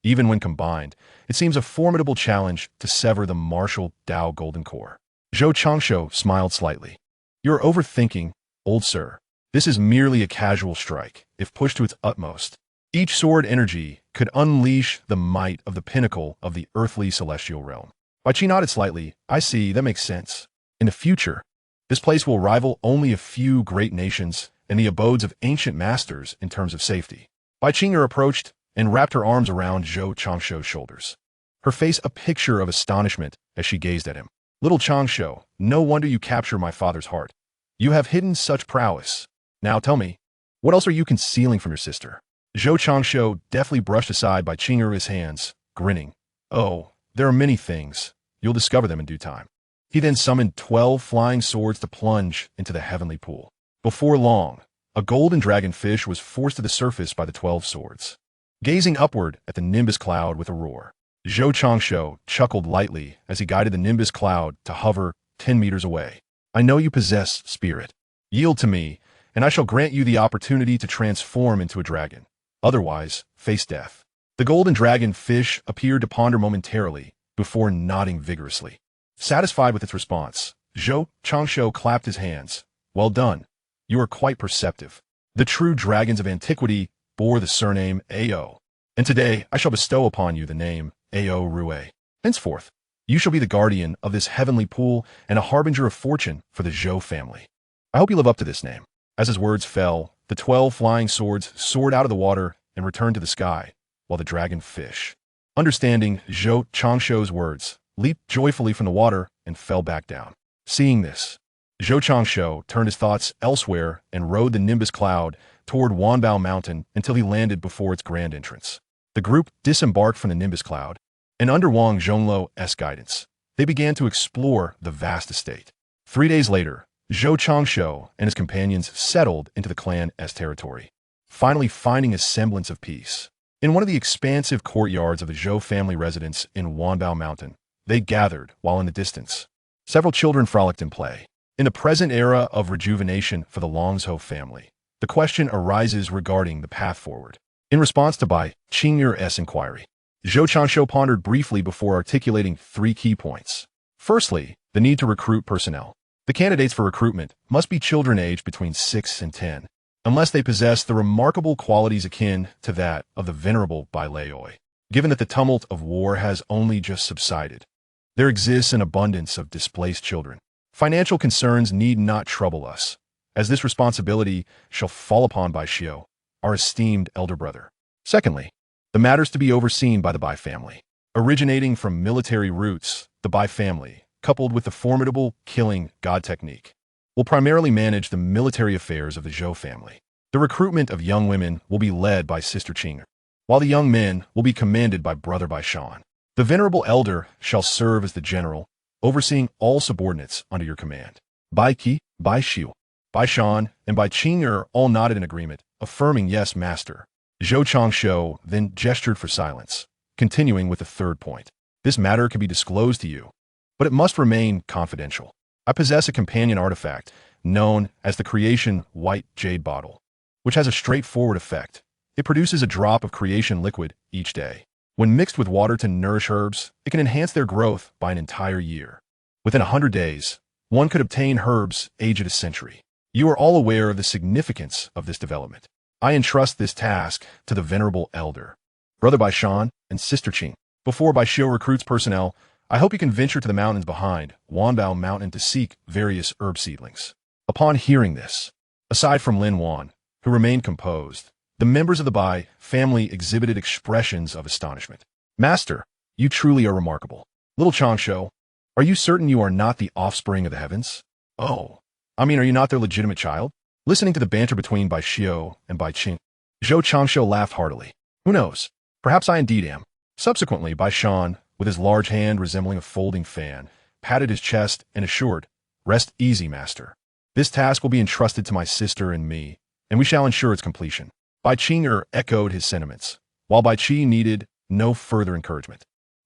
Even when combined, it seems a formidable challenge to sever the martial Tao golden core." Zhou Changshu smiled slightly. "You're overthinking, old sir. This is merely a casual strike, if pushed to its utmost. Each sword energy could unleash the might of the pinnacle of the earthly celestial realm." Bai Qi nodded slightly. "I see, that makes sense. In the future, this place will rival only a few great nations and the abodes of ancient masters in terms of safety." Bai Qing'er approached and wrapped her arms around Zhou Changshu's shoulders, her face a picture of astonishment as she gazed at him. "Little Changshu, no wonder you capture my father's heart. You have hidden such prowess. Now tell me, what else are you concealing from your sister?" Zhou Changshu deftly brushed aside Bai Qing'er's hands, grinning. "Oh, there are many things. You'll discover them in due time." He then summoned 12 flying swords to plunge into the heavenly pool. Before long, a golden dragonfish was forced to the surface by the 12 swords. Gazing upward at the nimbus cloud with a roar, Zhou Changshu chuckled lightly as he guided the nimbus cloud to hover 10 meters away. "I know you possess spirit. Yield to me, and I shall grant you the opportunity to transform into a dragon. Otherwise, face death." The golden dragon fish appeared to ponder momentarily before nodding vigorously. Satisfied with its response, Zhou Changshu clapped his hands. "Well done. You are quite perceptive. The true dragons of antiquity bore the surname Ao, and today I shall bestow upon you the name Ao Rue. Henceforth, you shall be the guardian of this heavenly pool and a harbinger of fortune for the Zhou family. I hope you live up to this name." As his words fell, the 12 flying swords soared out of the water and returned to the sky, while the dragon fish, understanding Zhou Changshu's words, leaped joyfully from the water and fell back down. Seeing this, Zhou Changshu turned his thoughts elsewhere and rode the nimbus cloud toward Wanbao Mountain until he landed before its grand entrance. The group disembarked from the nimbus cloud, and under Wang Zhongluo's guidance, they began to explore the vast estate. 3 days later, Zhou Changshu and his companions settled into the clan's territory, finally finding a semblance of peace. In one of the expansive courtyards of the Zhou family residence in Wanbao Mountain, they gathered while in the distance. Several children frolicked in play. In the present era of rejuvenation for the Longzhou family, the question arises regarding the path forward. In response to Bai Qing'er's inquiry, Zhou Changshu pondered briefly before articulating 3 key points. Firstly, the need to recruit personnel. The candidates for recruitment must be children aged between 6 and 10, unless they possess the remarkable qualities akin to that of the venerable Bai Leoi. Given that the tumult of war has only just subsided, there exists an abundance of displaced children. Financial concerns need not trouble us, as this responsibility shall fall upon Bai Xiu, our esteemed elder brother. Secondly, the matters to be overseen by the Bai family. Originating from military roots, the Bai family, coupled with the formidable killing god technique, will primarily manage the military affairs of the Zhou family. The recruitment of young women will be led by Sister Qing'er, while the young men will be commanded by Brother Bai Shan. The venerable elder shall serve as the general, overseeing all subordinates under your command. Bai Qi, Bai Xiu, Bai Shan, and Bai Qing'er all nodded in agreement, affirming yes, master. Zhou Changshu then gestured for silence, continuing with the third point. This matter can be disclosed to you, but it must remain confidential. I possess a companion artifact known as the Creation White Jade Bottle, which has a straightforward effect. It produces a drop of creation liquid each day. When mixed with water to nourish herbs, it can enhance their growth by an entire year. Within 100 days, one could obtain herbs aged a century. You are all aware of the significance of this development. I entrust this task to the venerable elder, Brother Baishan and Sister Qing. Before Baisho recruits personnel, I hope you can venture to the mountains behind Wanbao Mountain to seek various herb seedlings. Upon hearing this, aside from Lin Wan, who remained composed, the members of the Bai family exhibited expressions of astonishment. Master, you truly are remarkable. Little Changshu, are you certain you are not the offspring of the heavens? Oh, are you not their legitimate child? Listening to the banter between Bai Xiao and Bai Qing, Zhou Changshu laughed heartily. Who knows? Perhaps I indeed am. Subsequently, Bai Shan, with his large hand resembling a folding fan, patted his chest and assured, Rest easy, master. This task will be entrusted to my sister and me, and we shall ensure its completion. Bai Qing echoed his sentiments, while Bai Qi needed no further encouragement.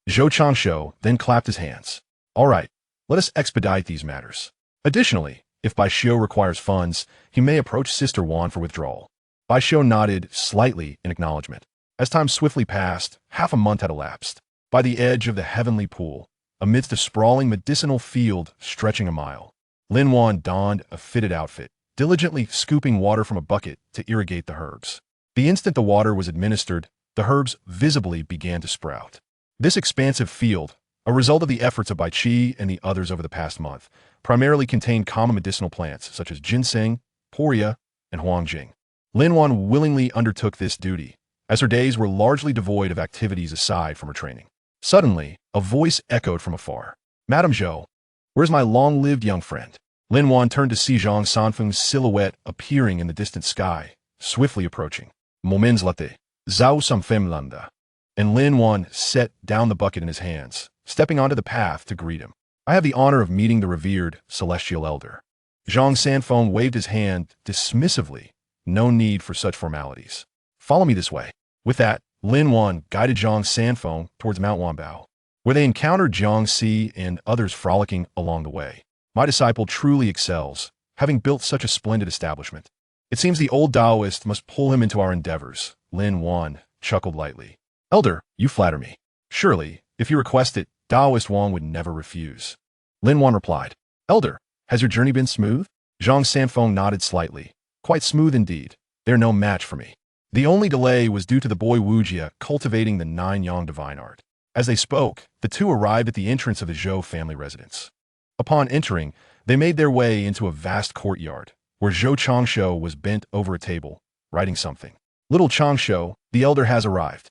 Zhou Changshu then clapped his hands. All right, let us expedite these matters. Additionally, if Bai Xiao requires funds, he may approach Sister Wan for withdrawal. Bai Xiao nodded slightly in acknowledgement. As time swiftly passed, half a month had elapsed. By the edge of the heavenly pool, amidst a sprawling medicinal field stretching a mile, Lin Wan donned a fitted outfit, diligently scooping water from a bucket to irrigate the herbs. The instant the water was administered, the herbs visibly began to sprout. This expansive field, a result of the efforts of Bai Qi and the others over the past month, primarily contained common medicinal plants such as ginseng, poria, and huangjing. Lin Wan willingly undertook this duty, as her days were largely devoid of activities aside from her training. Suddenly, a voice echoed from afar. Madame Zhou, where's my long-lived young friend? Lin Wan turned to see Zhang Sanfeng's silhouette appearing in the distant sky, swiftly approaching. Moments later, Zhao Samfem landa. And Lin Wan set down the bucket in his hands, stepping onto the path to greet him. I have the honor of meeting the revered celestial elder. Zhang Sanfeng waved his hand dismissively. No need for such formalities. Follow me this way. With that, Lin Wan guided Zhang Sanfeng towards Mount Wanbao, where they encountered Jiang Si and others frolicking along the way. My disciple truly excels, having built such a splendid establishment. It seems the old Taoist must pull him into our endeavors. Lin Wan chuckled lightly. Elder, you flatter me. Surely, if you request it, Taoist Wang would never refuse. Lin Wan replied. Elder, has your journey been smooth? Zhang Sanfeng nodded slightly. Quite smooth indeed. They're no match for me. The only delay was due to the boy Wujia cultivating the 9-yang divine art. As they spoke, the two arrived at the entrance of the Zhou family residence. Upon entering, they made their way into a vast courtyard, where Zhou Changshu was bent over a table, writing something. Little Changshu, the elder has arrived.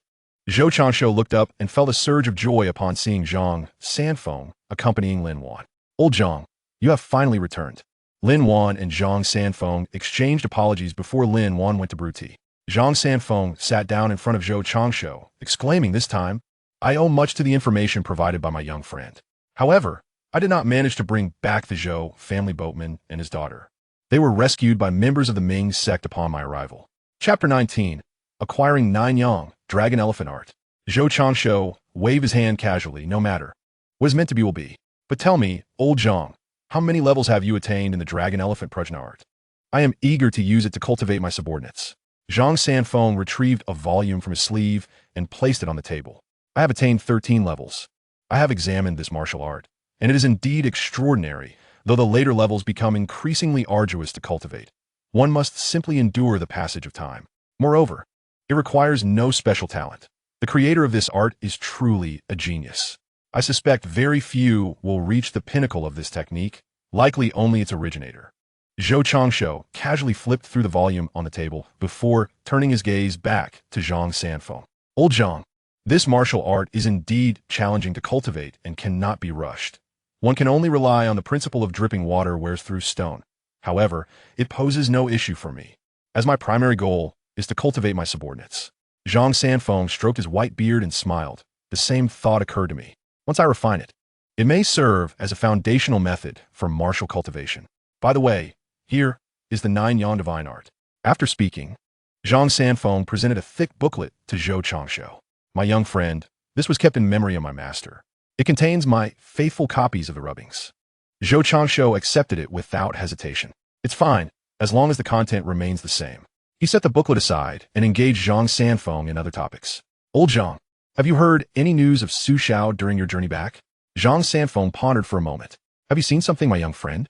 Zhou Changshu looked up and felt a surge of joy upon seeing Zhang Sanfeng accompanying Lin Wan. Old Zhang, you have finally returned. Lin Wan and Zhang Sanfeng exchanged apologies before Lin Wan went to brew tea. Zhang Sanfeng sat down in front of Zhou Changshu, exclaiming this time, I owe much to the information provided by my young friend. However, I did not manage to bring back the Zhou family boatman and his daughter. They were rescued by members of the Ming sect upon my arrival. Chapter 19. Acquiring 9-yang, Dragon Elephant Art. Zhou Changshu waved his hand casually, no matter. What is meant to be will be. But tell me, old Zhang, how many levels have you attained in the Dragon Elephant Prajna art? I am eager to use it to cultivate my subordinates. Zhang Sanfeng retrieved a volume from his sleeve and placed it on the table. I have attained 13 levels. I have examined this martial art, and it is indeed extraordinary, though the later levels become increasingly arduous to cultivate. One must simply endure the passage of time. Moreover, it requires no special talent. The creator of this art is truly a genius. I suspect very few will reach the pinnacle of this technique, likely only its originator. Zhou Changshu casually flipped through the volume on the table before turning his gaze back to Zhang Sanfeng. Old Zhang, this martial art is indeed challenging to cultivate and cannot be rushed. One can only rely on the principle of dripping water wears through stone. However, it poses no issue for me, as my primary goal is to cultivate my subordinates. Zhang Sanfeng stroked his white beard and smiled. The same thought occurred to me. Once I refine it, it may serve as a foundational method for martial cultivation. By the way, here is the 9-yang divine art. After speaking, Zhang Sanfeng presented a thick booklet to Zhou Changshu. My young friend, this was kept in memory of my master. It contains my faithful copies of the rubbings. Zhou Changshu accepted it without hesitation. It's fine, as long as the content remains the same. He set the booklet aside and engaged Zhang Sanfeng in other topics. Old Zhang, have you heard any news of Su Xiao during your journey back? Zhang Sanfeng pondered for a moment. Have you seen something, my young friend?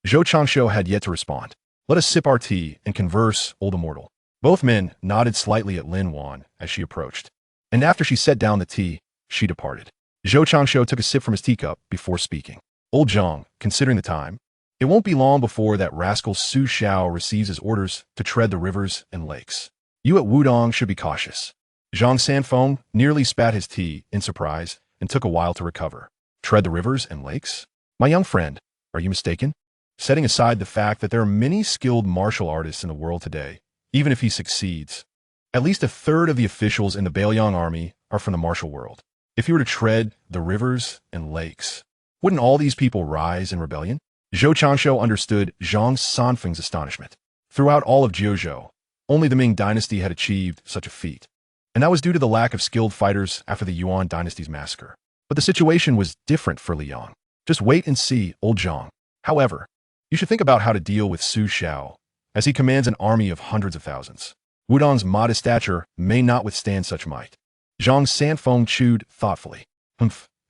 Zhou Changshu had yet to respond. Let us sip our tea and converse, old immortal. Both men nodded slightly at Lin Wan as she approached. And after she set down the tea, she departed. Zhou Changshu took a sip from his teacup before speaking. Old Zhang, considering the time, it won't be long before that rascal Su Xiao receives his orders to tread the rivers and lakes. You at Wudang should be cautious. Zhang Sanfeng nearly spat his tea in surprise and took a while to recover. Tread the rivers and lakes? My young friend, are you mistaken? Setting aside the fact that there are many skilled martial artists in the world today, even if he succeeds, at least a third of the officials in the Bailiang army are from the martial world. If he were to tread the rivers and lakes, wouldn't all these people rise in rebellion? Zhou Changshu understood Zhang Sanfeng's astonishment. Throughout all of Jiuzhou, only the Ming dynasty had achieved such a feat, and that was due to the lack of skilled fighters after the Yuan dynasty's massacre. But the situation was different for Liang. Just wait and see, old Zhang. However, you should think about how to deal with Su Xiao, as he commands an army of hundreds of thousands. Wudang's modest stature may not withstand such might. Zhang Sanfeng chewed thoughtfully.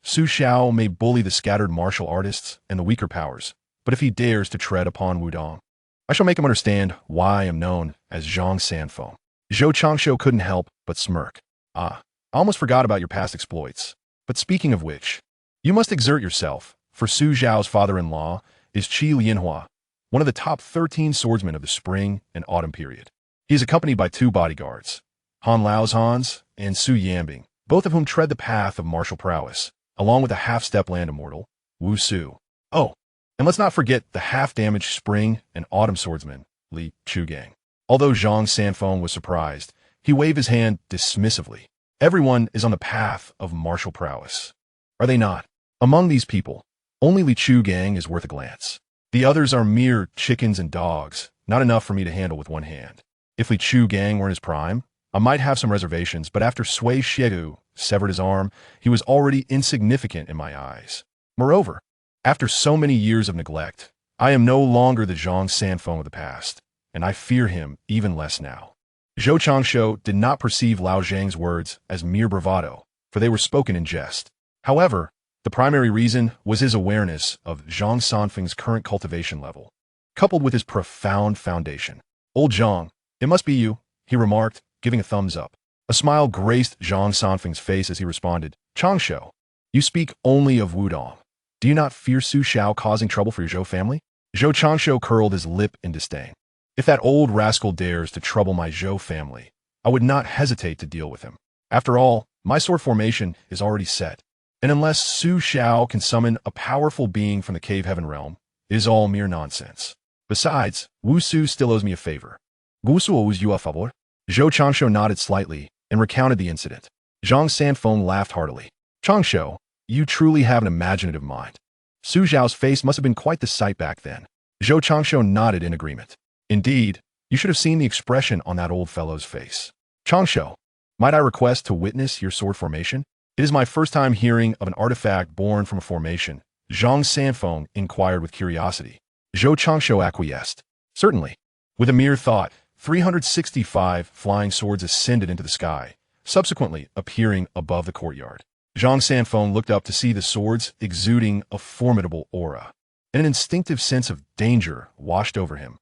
Su Xiao may bully the scattered martial artists and the weaker powers, but if he dares to tread upon Wudang, I shall make him understand why I am known as Zhang Sanfeng. Zhou Changshu couldn't help but smirk. I almost forgot about your past exploits. But speaking of which, you must exert yourself, for Su Xiao's father-in-law is Qi Lianhua, one of the top 13 swordsmen of the spring and autumn period. He is accompanied by 2 bodyguards, Han Lao's Hans and Su Yanbing, both of whom tread the path of martial prowess, along with a half-step land immortal, Wu Su. Oh, and let's not forget the half-damaged spring and autumn swordsman, Li Chugang. Although Zhang Sanfeng was surprised, he waved his hand dismissively. Everyone is on the path of martial prowess. Are they not? Among these people, only Li Chugang is worth a glance. The others are mere chickens and dogs, not enough for me to handle with one hand. If Li Chugang were in his prime, I might have some reservations, but after Sui Shiegu severed his arm, he was already insignificant in my eyes. Moreover, after so many years of neglect, I am no longer the Zhang Sanfeng of the past, and I fear him even less now. Zhou Changshu did not perceive Lao Zhang's words as mere bravado, for they were spoken in jest. However, the primary reason was his awareness of Zhang Sanfeng's current cultivation level, coupled with his profound foundation. Old Zhang, it must be you, he remarked, giving a thumbs up. A smile graced Zhang Sanfeng's face as he responded, Changshu, you speak only of Wudang. Do you not fear Su Xiao causing trouble for your Zhou family? Zhou Changshu curled his lip in disdain. If that old rascal dares to trouble my Zhou family, I would not hesitate to deal with him. After all, my sword formation is already set, and unless Su Xiao can summon a powerful being from the cave heaven realm, it is all mere nonsense. Besides, Wu Su still owes me a favor. Gusu owes you a favor? Zhou Changshu nodded slightly and recounted the incident. Zhang Sanfeng laughed heartily. Changshu, you truly have an imaginative mind. Su Xiao's face must have been quite the sight back then. Zhou Changshu nodded in agreement. Indeed, you should have seen the expression on that old fellow's face. Changshu, might I request to witness your sword formation? It is my first time hearing of an artifact born from a formation. Zhang Sanfeng inquired with curiosity. Zhou Changshu acquiesced. Certainly. With a mere thought, 365 flying swords ascended into the sky, subsequently appearing above the courtyard. Zhang Sanfeng looked up to see the swords exuding a formidable aura, and an instinctive sense of danger washed over him.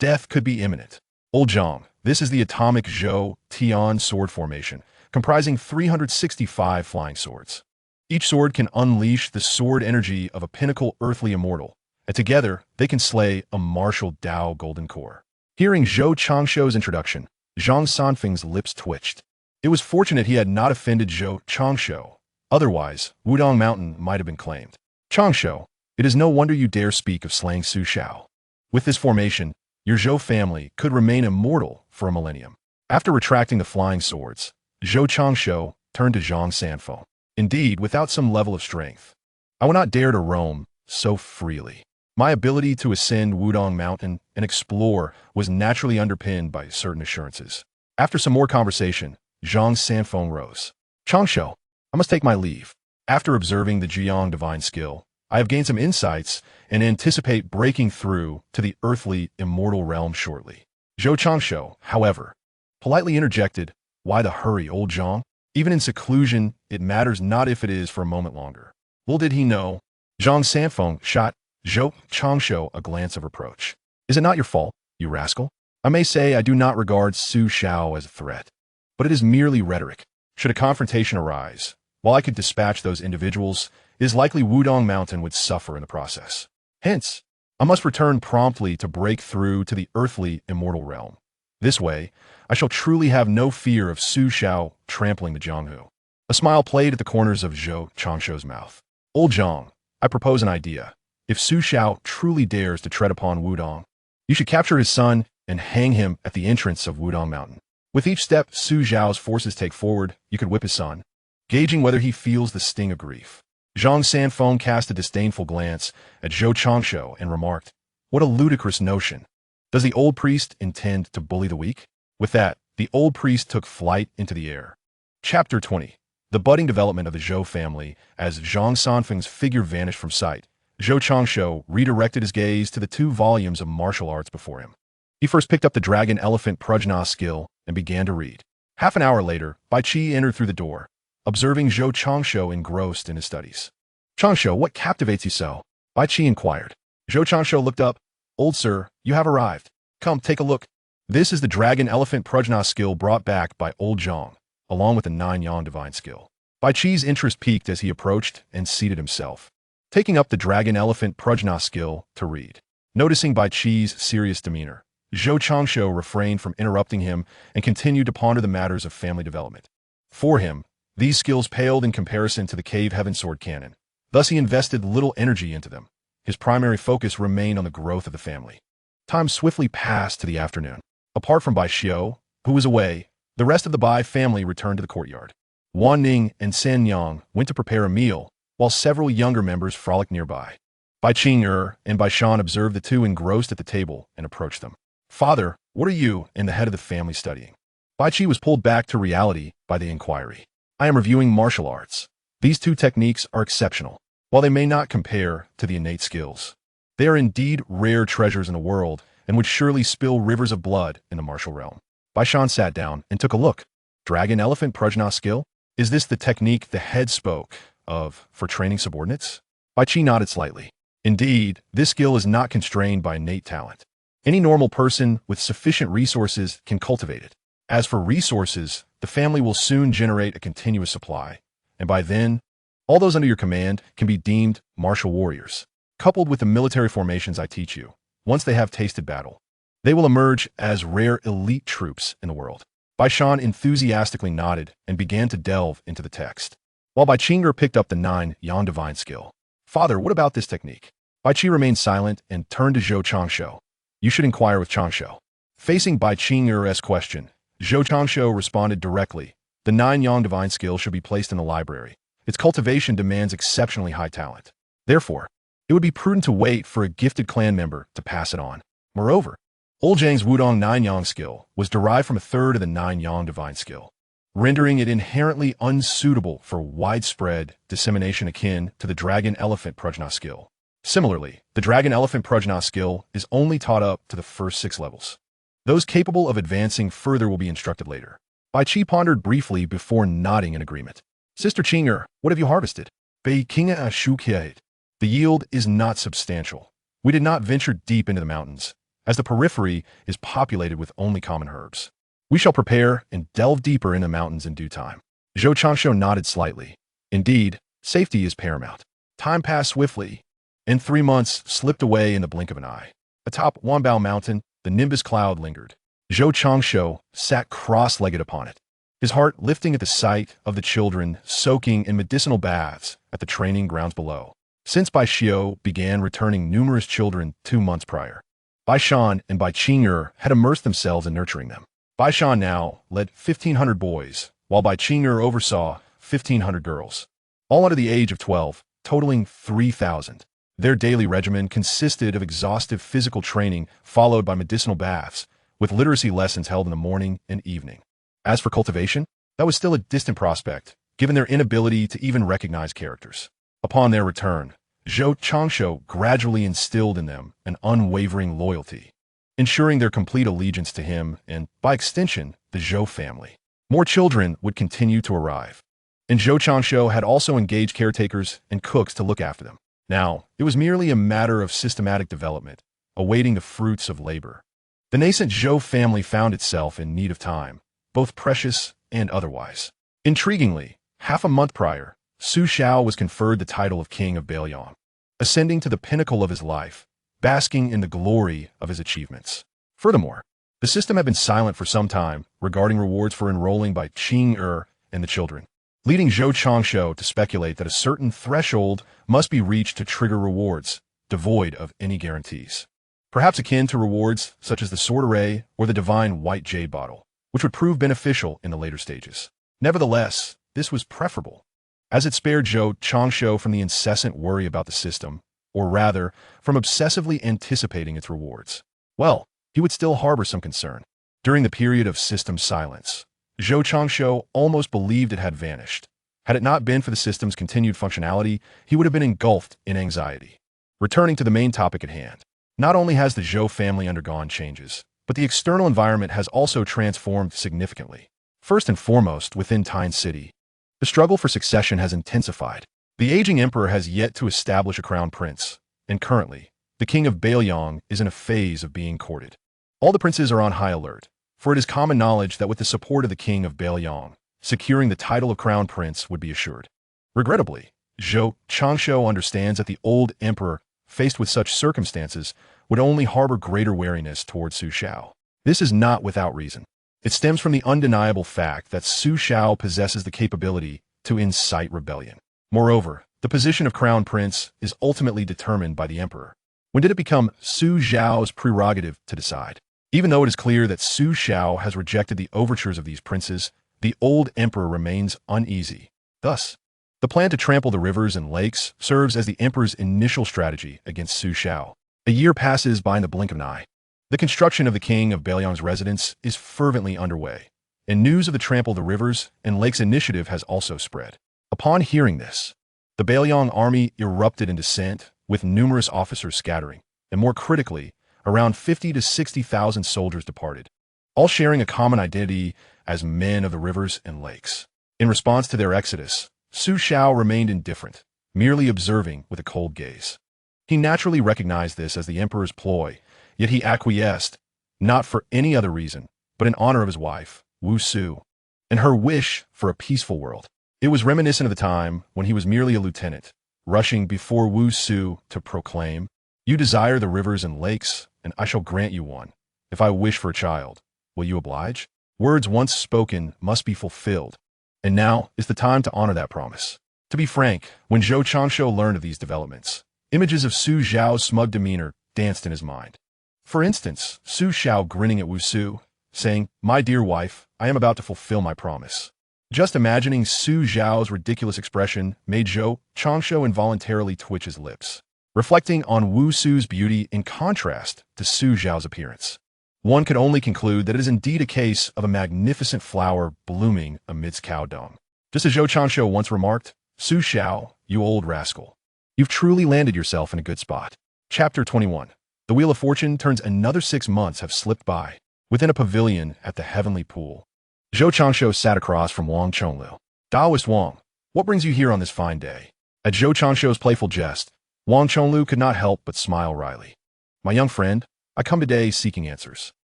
Death could be imminent. Old Zhang, this is the Atomic Zhou Tian sword formation, comprising 365 flying swords. Each sword can unleash the sword energy of a pinnacle earthly immortal, and together they can slay a martial Dao golden core. Hearing Zhou Changshu's introduction, Zhang Sanfeng's lips twitched. It was fortunate he had not offended Zhou Changshu. Otherwise, Wudang Mountain might have been claimed. Changshu, it is no wonder you dare speak of slaying Su Xiao. With this formation, your Zhou family could remain immortal for a millennium. After retracting the flying swords, Zhou Changshu turned to Zhang Sanfeng. Indeed, without some level of strength, I would not dare to roam so freely. My ability to ascend Wudang Mountain and explore was naturally underpinned by certain assurances. After some more conversation, Zhang Sanfeng rose. Changshu, I must take my leave. After observing the Jiang divine skill, I have gained some insights and anticipate breaking through to the earthly immortal realm shortly. Zhou Changshu, however, politely interjected, why the hurry, old Zhang? Even in seclusion, it matters not if it is for a moment longer. Little did he know, Zhang Sanfeng shot Zhou Changshu a glance of reproach. Is it not your fault, you rascal? I may say I do not regard Su Xiao as a threat, but it is merely rhetoric. Should a confrontation arise, while I could dispatch those individuals, it is likely Wudang Mountain would suffer in the process. Hence, I must return promptly to break through to the earthly immortal realm. This way, I shall truly have no fear of Su Xiao trampling the Jianghu. A smile played at the corners of Zhou Changshu's mouth. Old Zhang, I propose an idea. If Su Xiao truly dares to tread upon Wudang, you should capture his son and hang him at the entrance of Wudang Mountain. With each step Su Xiao's forces take forward, you could whip his son, gauging whether he feels the sting of grief. Zhang Sanfeng cast a disdainful glance at Zhou Changshu and remarked, what a ludicrous notion. Does the old priest intend to bully the weak? With that, the old priest took flight into the air. Chapter 20. The budding development of the Zhou family. As Zhang Sanfeng's figure vanished from sight, Zhou Changshu redirected his gaze to the 2 volumes of martial arts before him. He first picked up the Dragon Elephant Prajna skill and began to read. Half an hour later, Bai Qi entered through the door, observing Zhou Changshu engrossed in his studies. Changshu, what captivates you so? Bai Qi inquired. Zhou Changshu looked up. Old sir, you have arrived. Come, take a look. This is the Dragon Elephant Prajna skill brought back by old Zhang, along with the 9 Yang divine skill. Bai Qi's interest peaked as he approached and seated himself, taking up the Dragon Elephant Prajna skill to read. Noticing Bai Qi's serious demeanor, Zhou Changshu refrained from interrupting him and continued to ponder the matters of family development. For him, these skills paled in comparison to the Cave Heaven Sword Cannon. Thus he invested little energy into them. His primary focus remained on the growth of the family. Time swiftly passed to the afternoon. Apart from Bai Xiu, who was away, the rest of the Bai family returned to the courtyard. Wan Ning and San Yang went to prepare a meal, while several younger members frolicked nearby. Bai Qing'er and Bai Shan observed the 2 engrossed at the table and approached them. Father, what are you and the head of the family studying? Bai Qi was pulled back to reality by the inquiry. I am reviewing martial arts. These 2 techniques are exceptional. While they may not compare to the innate skills, they are indeed rare treasures in the world and would surely spill rivers of blood in the martial realm. Bai Shan sat down and took a look. Dragon Elephant Prajna skill? Is this the technique the head spoke of for training subordinates? Bai Qi nodded slightly. Indeed, this skill is not constrained by innate talent. Any normal person with sufficient resources can cultivate it. As for resources, the family will soon generate a continuous supply, and by then, all those under your command can be deemed martial warriors. Coupled with the military formations I teach you, once they have tasted battle, they will emerge as rare elite troops in the world. Bai Shan enthusiastically nodded and began to delve into the text, while Bai Qing'er picked up the 9 Yang divine skill. Father, what about this technique? Bai Qi remained silent and turned to Zhou Changshu. You should inquire with Changshu. Facing Bai Qing'er's question, Zhou Changshu responded directly. The 9 Yang divine skill should be placed in the library. Its cultivation demands exceptionally high talent. Therefore, it would be prudent to wait for a gifted clan member to pass it on. Moreover, Old Zhang's Wudang 9 Yang skill was derived from a third of the 9 Yang divine skill, rendering it inherently unsuitable for widespread dissemination akin to the Dragon Elephant Prajna skill. Similarly, the Dragon Elephant Prajna skill is only taught up to the first 6 levels. Those capable of advancing further will be instructed later. Bai Qi pondered briefly before nodding in agreement. Sister Qing'er, what have you harvested? Bei Kinga Shukiaid. The yield is not substantial. We did not venture deep into the mountains, as the periphery is populated with only common herbs. We shall prepare and delve deeper in the mountains in due time. Zhou Changshu nodded slightly. Indeed, safety is paramount. Time passed swiftly, and 3 months slipped away in the blink of an eye. Atop Wanbao Mountain, the nimbus cloud lingered. Zhou Changshu sat cross-legged upon it, his heart lifting at the sight of the children soaking in medicinal baths at the training grounds below. Since Bai Xiu began returning numerous children 2 months prior, Bai Shan and Bai Qing'er had immersed themselves in nurturing them. Bai Shan now led 1,500 boys, while Bai Qing'er oversaw 1,500 girls, all under the age of 12, totaling 3,000. Their daily regimen consisted of exhaustive physical training followed by medicinal baths, with literacy lessons held in the morning and evening. As for cultivation, that was still a distant prospect, given their inability to even recognize characters. Upon their return, Zhou Changshu gradually instilled in them an unwavering loyalty, ensuring their complete allegiance to him and, by extension, the Zhou family. More children would continue to arrive, and Zhou Changshu had also engaged caretakers and cooks to look after them. Now, it was merely a matter of systematic development, awaiting the fruits of labor. The nascent Zhou family found itself in need of time, both precious and otherwise. Intriguingly, half a month prior, Su Xiao was conferred the title of King of Bailiang, ascending to the pinnacle of his life, basking in the glory of his achievements. Furthermore, the system had been silent for some time regarding rewards for enrolling by Qing and the children, leading Zhou Changshu to speculate that a certain threshold must be reached to trigger rewards, devoid of any guarantees. Perhaps akin to rewards such as the Sword Array or the Divine White Jade Bottle, which would prove beneficial in the later stages. Nevertheless, this was preferable, as it spared Zhou Changshu from the incessant worry about the system, or rather, from obsessively anticipating its rewards. Well, he would still harbor some concern. During the period of system silence, Zhou Changshu almost believed it had vanished. Had it not been for the system's continued functionality, he would have been engulfed in anxiety. Returning to the main topic at hand, not only has the Zhou family undergone changes, but the external environment has also transformed significantly. First and foremost, within Tyne City, the struggle for succession has intensified. The aging emperor has yet to establish a crown prince, and currently, the king of Bailiang is in a phase of being courted. All the princes are on high alert, for it is common knowledge that with the support of the king of Bailiang, securing the title of crown prince would be assured. Regrettably, Zhou Changshu understands that the old emperor, faced with such circumstances, would only harbor greater wariness towards Su Xiao. This is not without reason. It stems from the undeniable fact that Su Xiao possesses the capability to incite rebellion. Moreover, the position of crown prince is ultimately determined by the emperor. When did it become Su Xiao's prerogative to decide? Even though it is clear that Su Xiao has rejected the overtures of these princes, the old emperor remains uneasy. Thus, the plan to trample the rivers and lakes serves as the emperor's initial strategy against Su Xiao. A year passes by in the blink of an eye. The construction of the king of Bailiang's residence is fervently underway, and news of the Trample the Rivers and Lakes initiative has also spread. Upon hearing this, the Bailiang army erupted in dissent, with numerous officers scattering, and more critically, around 50 to 60,000 soldiers departed, all sharing a common identity as men of the rivers and lakes. In response to their exodus, Su Xiao remained indifferent, merely observing with a cold gaze. He naturally recognized this as the emperor's ploy, yet he acquiesced, not for any other reason, but in honor of his wife, Wu Su, and her wish for a peaceful world. It was reminiscent of the time when he was merely a lieutenant, rushing before Wu Su to proclaim, "You desire the rivers and lakes, and I shall grant you one. If I wish for a child, will you oblige?" Words once spoken must be fulfilled, and now is the time to honor that promise. To be frank, when Zhou Changshu learned of these developments, images of Su Xiao's smug demeanor danced in his mind. For instance, Su Xiao grinning at Wu Su, saying, "My dear wife, I am about to fulfill my promise." Just imagining Su Xiao's ridiculous expression made Zhou Changshu involuntarily twitch his lips, reflecting on Wu Su's beauty in contrast to Su Xiao's appearance. One could only conclude that it is indeed a case of a magnificent flower blooming amidst cow dung. Just as Zhou Changshu once remarked, "Su Xiao, you old rascal, you've truly landed yourself in a good spot." Chapter 21. The Wheel of Fortune turns. Another 6 months have slipped by. Within a pavilion at the Heavenly Pool, Zhou Changshu sat across from Wang Chonglu. "Taoist Wang, what brings you here on this fine day?" At Zhou Changshu's playful jest, Wang Chonglu could not help but smile wryly. "My young friend, I come today seeking answers.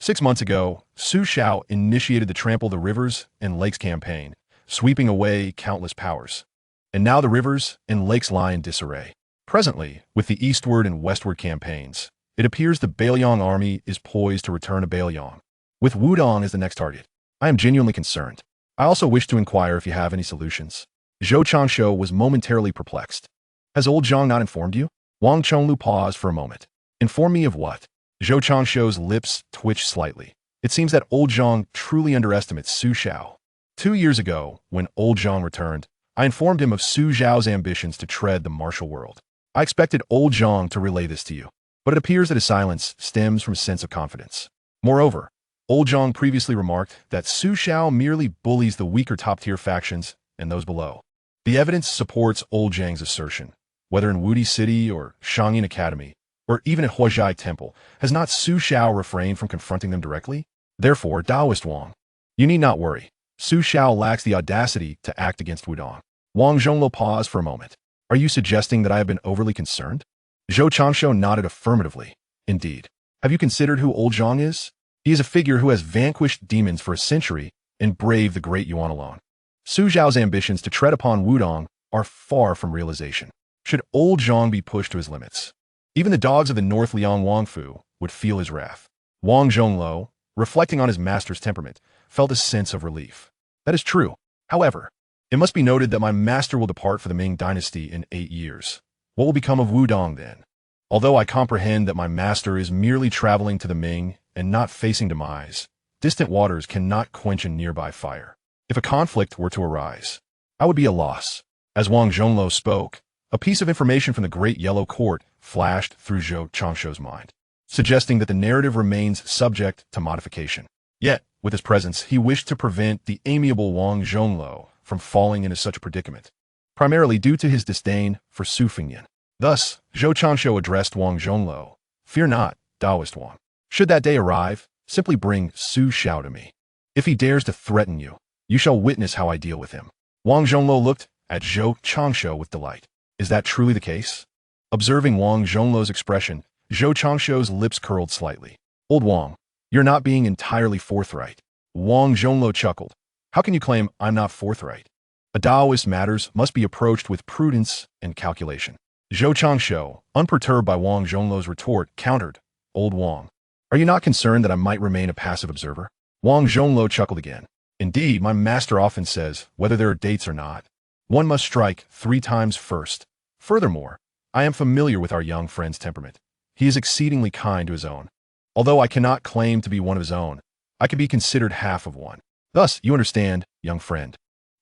6 months ago, Su Xiao initiated the Trample the Rivers and Lakes campaign, sweeping away countless powers. And now the rivers and lakes lie in disarray. Presently, with the eastward and westward campaigns, it appears the Bailiang army is poised to return to Bailiang, with Wudang as the next target. I am genuinely concerned. I also wish to inquire if you have any solutions." Zhou Changshu was momentarily perplexed. "Has old Zhang not informed you?" Wang Chonglu paused for a moment. "Inform me of what?" Zhou Changshu's lips twitched slightly. It seems that old Zhang truly underestimates Su Xiao. 2 years ago, when old Zhang returned, I informed him of Su Xiao's ambitions to tread the martial world. I expected old Zhang to relay this to you, but it appears that his silence stems from a sense of confidence. Moreover, Old Zhang previously remarked that Su Xiao merely bullies the weaker top-tier factions and those below. The evidence supports Old Zhang's assertion. Whether in Wudi City or Shangyin Academy, or even at Huazhai Temple, has not Su Xiao refrained from confronting them directly? Therefore, Taoist Wang, you need not worry. Su Xiao lacks the audacity to act against Wudang. Wang Zhongluo paused for a moment. Are you suggesting that I have been overly concerned? Zhou Changshu nodded affirmatively. Indeed. Have you considered who Old Zhang is? He is a figure who has vanquished demons for a century and braved the great Yuan alone. Su Zhao's ambitions to tread upon Wudang are far from realization. Should Old Zhang be pushed to his limits, even the dogs of the North Liang Wangfu would feel his wrath. Wang Zhongluo, reflecting on his master's temperament, felt a sense of relief. That is true. However, it must be noted that my master will depart for the Ming dynasty in 8 years. What will become of Wudang then? Although I comprehend that my master is merely traveling to the Ming and not facing demise, distant waters cannot quench a nearby fire. If a conflict were to arise, I would be a loss. As Wang Zhongluo spoke, a piece of information from the Great Yellow Court flashed through Zhou Changshu's mind, suggesting that the narrative remains subject to modification. Yet, with his presence, he wished to prevent the amiable Wang Zhongluo from falling into such a predicament, primarily due to his disdain for Su Fengyan. Thus, Zhou Changshu addressed Wang Zhongluo. Fear not, Taoist Wang. Should that day arrive, simply bring Su Xiao to me. If he dares to threaten you, you shall witness how I deal with him. Wang Zhongluo looked at Zhou Changshu with delight. Is that truly the case? Observing Wang Zhongluo's expression, Zhou Changshu's lips curled slightly. Old Wang, you're not being entirely forthright. Wang Zhongluo chuckled. How can you claim I'm not forthright? A Taoist matters must be approached with prudence and calculation. Zhou Changshu, unperturbed by Wang Zhongluo's retort, countered, Old Wang, are you not concerned that I might remain a passive observer? Wang Zhongluo chuckled again. Indeed, my master often says, whether there are dates or not, one must strike 3 times first. Furthermore, I am familiar with our young friend's temperament. He is exceedingly kind to his own. Although I cannot claim to be one of his own, I can be considered half of one. Thus, you understand, young friend.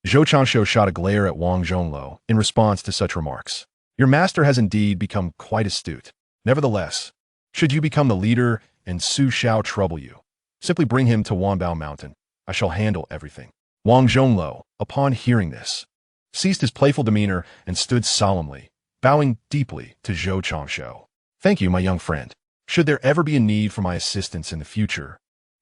Zhou Changshu shot a glare at Wang Zhongluo in response to such remarks. Your master has indeed become quite astute. Nevertheless, should you become the leader and Su Xiao trouble you, simply bring him to Wanbao Mountain. I shall handle everything. Wang Zhongluo, upon hearing this, ceased his playful demeanor and stood solemnly, bowing deeply to Zhou Changshu. Thank you, my young friend. Should there ever be a need for my assistance in the future,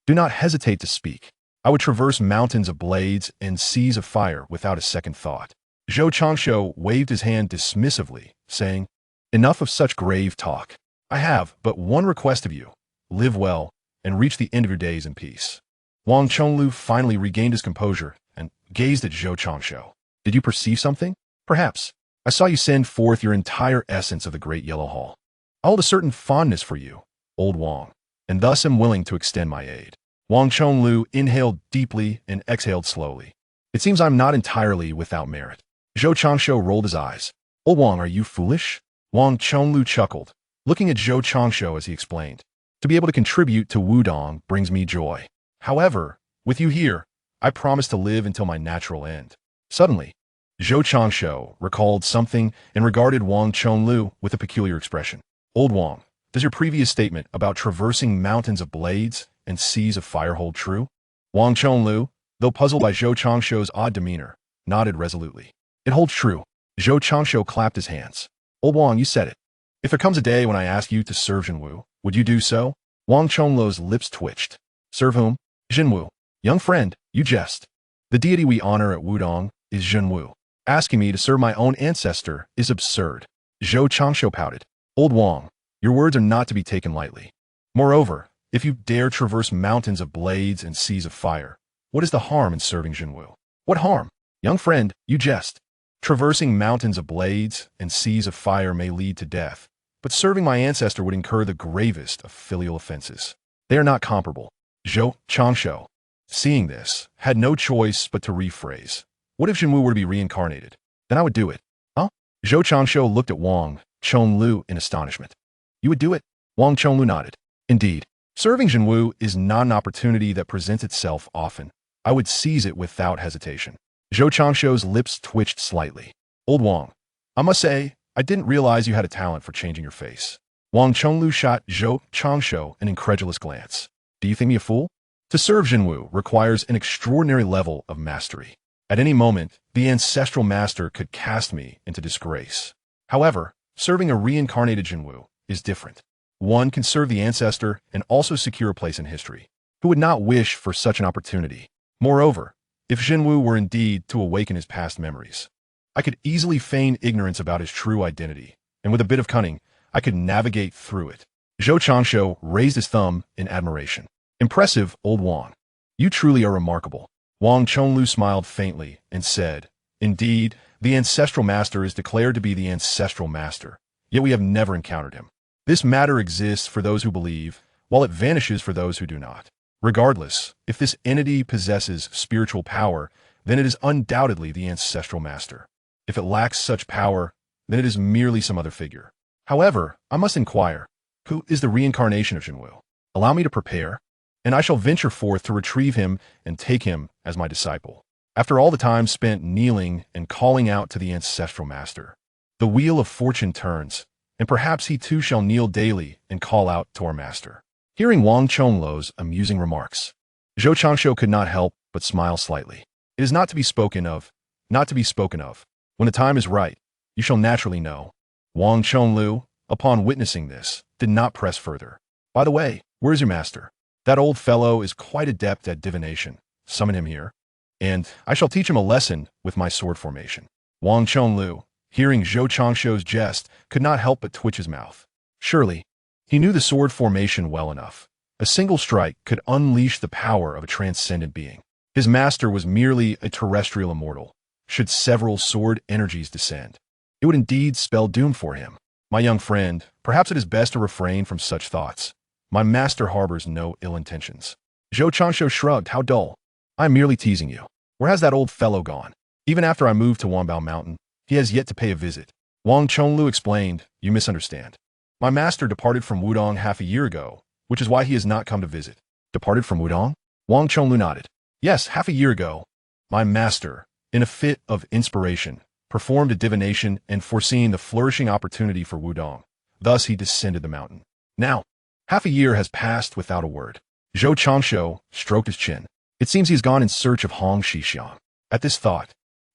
do not hesitate to speak. I would traverse mountains of blades and seas of fire without a second thought. Zhou Changshu waved his hand dismissively, saying, Enough of such grave talk. I have but one request of you. Live well and reach the end of your days in peace. Wang Chonglu finally regained his composure and gazed at Zhou Changshu. Did you perceive something? Perhaps. I saw you send forth your entire essence of the Great Yellow Hall. I hold a certain fondness for you, Old Wang, and thus am willing to extend my aid. Wang Chonglu inhaled deeply and exhaled slowly. It seems I'm not entirely without merit. Zhou Changshu rolled his eyes. Old Wang, are you foolish? Wang Chonglu chuckled, looking at Zhou Changshu as he explained. To be able to contribute to Wudang brings me joy. However, with you here, I promise to live until my natural end. Suddenly, Zhou Changshu recalled something and regarded Wang Chonglu with a peculiar expression. Old Wang, does your previous statement about traversing mountains of blades and seas of fire hold true? Wang Chonglu, though puzzled by Zhou Changshu's odd demeanor, nodded resolutely. It holds true. Zhou Changshu clapped his hands. Old Wang, you said it. If there comes a day when I ask you to serve Zhenwu, would you do so? Wang Chonglu's lips twitched. Serve whom? Zhenwu. Young friend, you jest. The deity we honor at Wudang is Zhenwu. Asking me to serve my own ancestor is absurd. Zhou Changshu pouted. Old Wang, your words are not to be taken lightly. Moreover, if you dare traverse mountains of blades and seas of fire, what is the harm in serving Zhenwu? What harm? Young friend, you jest. Traversing mountains of blades and seas of fire may lead to death, but serving my ancestor would incur the gravest of filial offenses. They are not comparable. Zhou Changshu, seeing this, had no choice but to rephrase. What if Zhenwu were to be reincarnated? Then I would do it. Huh? Zhou Changshu looked at Wang Chonglu in astonishment. You would do it? Wang Chonglu nodded. Indeed. Serving Zhenwu is not an opportunity that presents itself often. I would seize it without hesitation. Zhou Changshu's lips twitched slightly. Old Wang, I must say, I didn't realize you had a talent for changing your face. Wang Chonglu shot Zhou Changshu an incredulous glance. Do you think me a fool? To serve Zhenwu requires an extraordinary level of mastery. At any moment, the ancestral master could cast me into disgrace. However, serving a reincarnated Zhenwu is different. One can serve the ancestor and also secure a place in history. Who would not wish for such an opportunity? Moreover, if Zhenwu were indeed to awaken his past memories, I could easily feign ignorance about his true identity, and with a bit of cunning, I could navigate through it. Zhou Changshu raised his thumb in admiration. Impressive, old Wang. You truly are remarkable. Wang Chonglu smiled faintly and said, Indeed, the ancestral master is declared to be the ancestral master, yet we have never encountered him. This matter exists for those who believe, while it vanishes for those who do not. Regardless, if this entity possesses spiritual power, then it is undoubtedly the ancestral master. If it lacks such power, then it is merely some other figure. However, I must inquire, who is the reincarnation of Zhenwu? Allow me to prepare, and I shall venture forth to retrieve him and take him as my disciple. After all the time spent kneeling and calling out to the ancestral master, the wheel of fortune turns, and perhaps he too shall kneel daily and call out to our master. Hearing Wang Chonglu's amusing remarks, Zhou Changshu could not help but smile slightly. It is not to be spoken of, not to be spoken of. When the time is right, you shall naturally know. Wang Chonglu, upon witnessing this, did not press further. By the way, where is your master? That old fellow is quite adept at divination. Summon him here, and I shall teach him a lesson with my sword formation. Wang Chonglu, hearing Zhou Changshu's jest, could not help but twitch his mouth. Surely, he knew the sword formation well enough. A single strike could unleash the power of a transcendent being. His master was merely a terrestrial immortal. Should several sword energies descend, it would indeed spell doom for him. My young friend, perhaps it is best to refrain from such thoughts. My master harbors no ill intentions. Zhou Changshu shrugged. How dull. I am merely teasing you. Where has that old fellow gone? Even after I moved to Wanbao Mountain, he has yet to pay a visit. Wang Chonglu explained, You misunderstand. My master departed from Wudang half a year ago, which is why he has not come to visit. Departed from Wudang? Wang Chonglu nodded. Yes, half a year ago. My master, in a fit of inspiration, performed a divination and foreseeing the flourishing opportunity for Wudang. Thus he descended the mountain. Now, half a year has passed without a word. Zhou Changshu stroked his chin. It seems he's gone in search of Hong Shixiang. At this thought,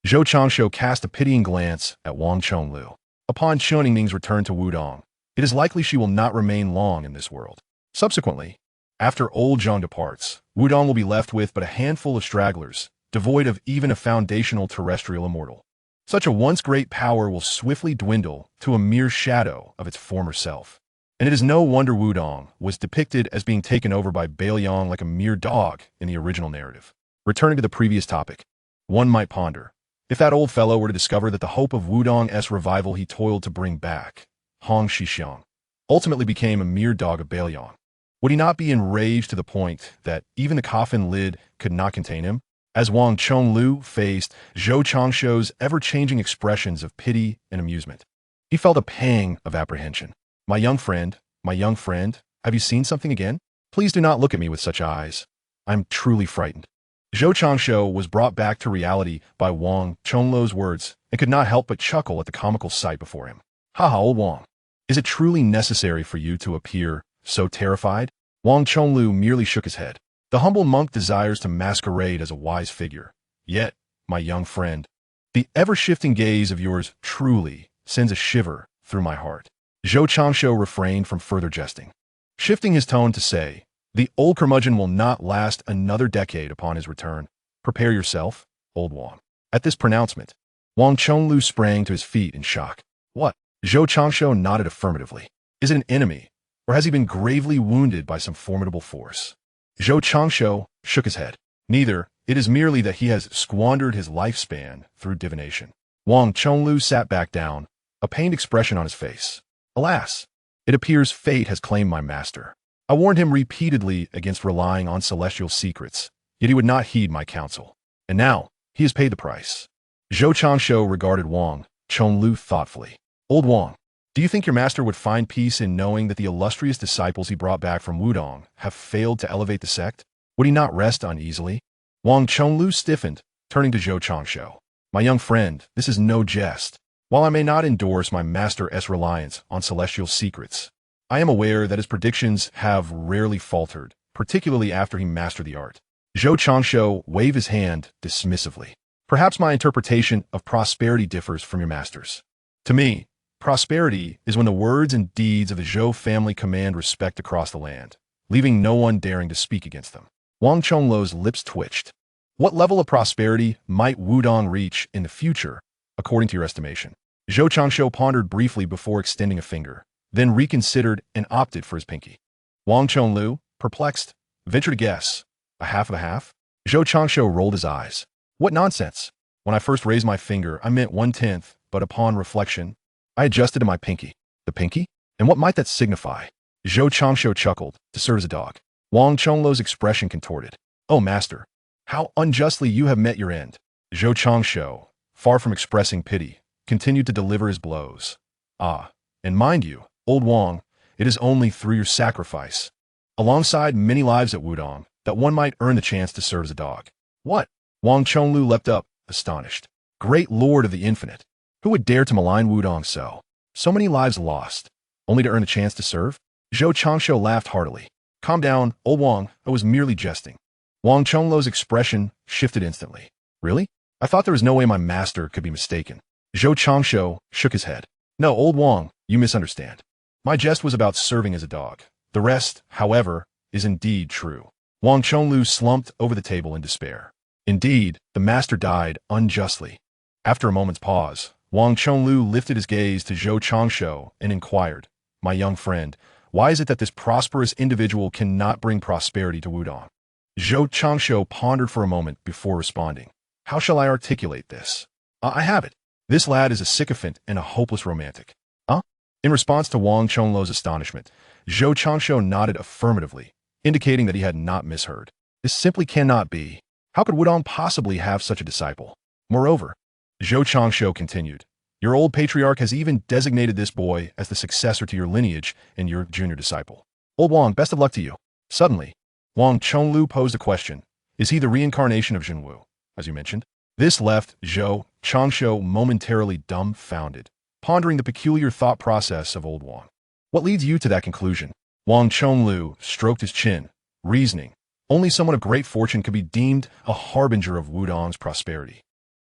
Zhou Changshu cast a pitying glance at Wang Chonglu. Upon Qianming's return to Wudang, it is likely she will not remain long in this world. Subsequently, after old Zhang departs, Wudang will be left with but a handful of stragglers, devoid of even a foundational terrestrial immortal. Such a once great power will swiftly dwindle to a mere shadow of its former self. And it is no wonder Wudang was depicted as being taken over by Bailiang like a mere dog in the original narrative. Returning to the previous topic, one might ponder, if that old fellow were to discover that the hope of Wudang's revival he toiled to bring back, Hong Shixiang, ultimately became a mere dog of Bailiang, would he not be enraged to the point that even the coffin lid could not contain him? As Wang Chonglu faced Zhou Changshu's ever-changing expressions of pity and amusement, he felt a pang of apprehension. My young friend, have you seen something again? Please do not look at me with such eyes. I am truly frightened. Zhou Changshu was brought back to reality by Wang Chonglu's words and could not help but chuckle at the comical sight before him. Haha, old Wang. Is it truly necessary for you to appear so terrified? Wang Chonglu merely shook his head. The humble monk desires to masquerade as a wise figure. Yet, my young friend, the ever-shifting gaze of yours truly sends a shiver through my heart. Zhou Changshu refrained from further jesting, shifting his tone to say, The old curmudgeon will not last another decade upon his return. Prepare yourself, old Wang. At this pronouncement, Wang Chonglu sprang to his feet in shock. What? Zhou Changshu nodded affirmatively. Is it an enemy, or has he been gravely wounded by some formidable force? Zhou Changshu shook his head. Neither. It is merely that he has squandered his lifespan through divination. Wang Chonglu sat back down, a pained expression on his face. Alas, it appears fate has claimed my master. I warned him repeatedly against relying on celestial secrets, yet he would not heed my counsel. And now, he has paid the price. Zhou Changshu regarded Wang Chonglu thoughtfully. Old Wang, do you think your master would find peace in knowing that the illustrious disciples he brought back from Wudang have failed to elevate the sect? Would he not rest uneasily? Wang Chonglu stiffened, turning to Zhou Changshu. My young friend, this is no jest. While I may not endorse my master's reliance on celestial secrets, I am aware that his predictions have rarely faltered, particularly after he mastered the art. Zhou Changshu waved his hand dismissively. Perhaps my interpretation of prosperity differs from your master's. To me, prosperity is when the words and deeds of the Zhou family command respect across the land, leaving no one daring to speak against them. Wang Chongluo's lips twitched. What level of prosperity might Wudang reach in the future, according to your estimation? Zhou Changshu pondered briefly before extending a finger, then reconsidered and opted for his pinky. Wang Chongluo, perplexed, ventured to guess. A half of a half? Zhou Changshu rolled his eyes. What nonsense! When I first raised my finger, I meant 1/10, but upon reflection, I adjusted to my pinky. The pinky? And what might that signify? Zhou Changshu chuckled, to serve as a dog. Wang Chongluo's expression contorted. Oh, master, how unjustly you have met your end. Zhou Changshu, far from expressing pity, continued to deliver his blows. Ah, and mind you, old Wang, it is only through your sacrifice, alongside many lives at Wudang, that one might earn the chance to serve as a dog. What? Wang Chongluo leapt up, astonished. Great Lord of the Infinite, who would dare to malign Wudang so? So many lives lost, only to earn a chance to serve? Zhou Changshu laughed heartily. Calm down, old Wang, I was merely jesting. Wang Chongluo's expression shifted instantly. Really? I thought there was no way my master could be mistaken. Zhou Changshu shook his head. No, old Wang, you misunderstand. My jest was about serving as a dog. The rest, however, is indeed true. Wang Chongluo slumped over the table in despair. Indeed, the master died unjustly. After a moment's pause, Wang Chongluo lifted his gaze to Zhou Changshu and inquired, My young friend, why is it that this prosperous individual cannot bring prosperity to Wudang? Zhou Changshu pondered for a moment before responding. How shall I articulate this? I have it. This lad is a sycophant and a hopeless romantic. Huh? In response to Wang Chongluo's astonishment, Zhou Changshu nodded affirmatively, indicating that he had not misheard. This simply cannot be. How could Wudang possibly have such a disciple? Moreover, Zhou Changshu continued, your old patriarch has even designated this boy as the successor to your lineage and your junior disciple. Old Wang, best of luck to you. Suddenly, Wang Chongluo posed a question. Is he the reincarnation of Zhenwu, as you mentioned? This left Zhou Changshu momentarily dumbfounded, pondering the peculiar thought process of old Wang. What leads you to that conclusion? Wang Chongluo stroked his chin, reasoning. Only someone of great fortune could be deemed a harbinger of Wudang's prosperity.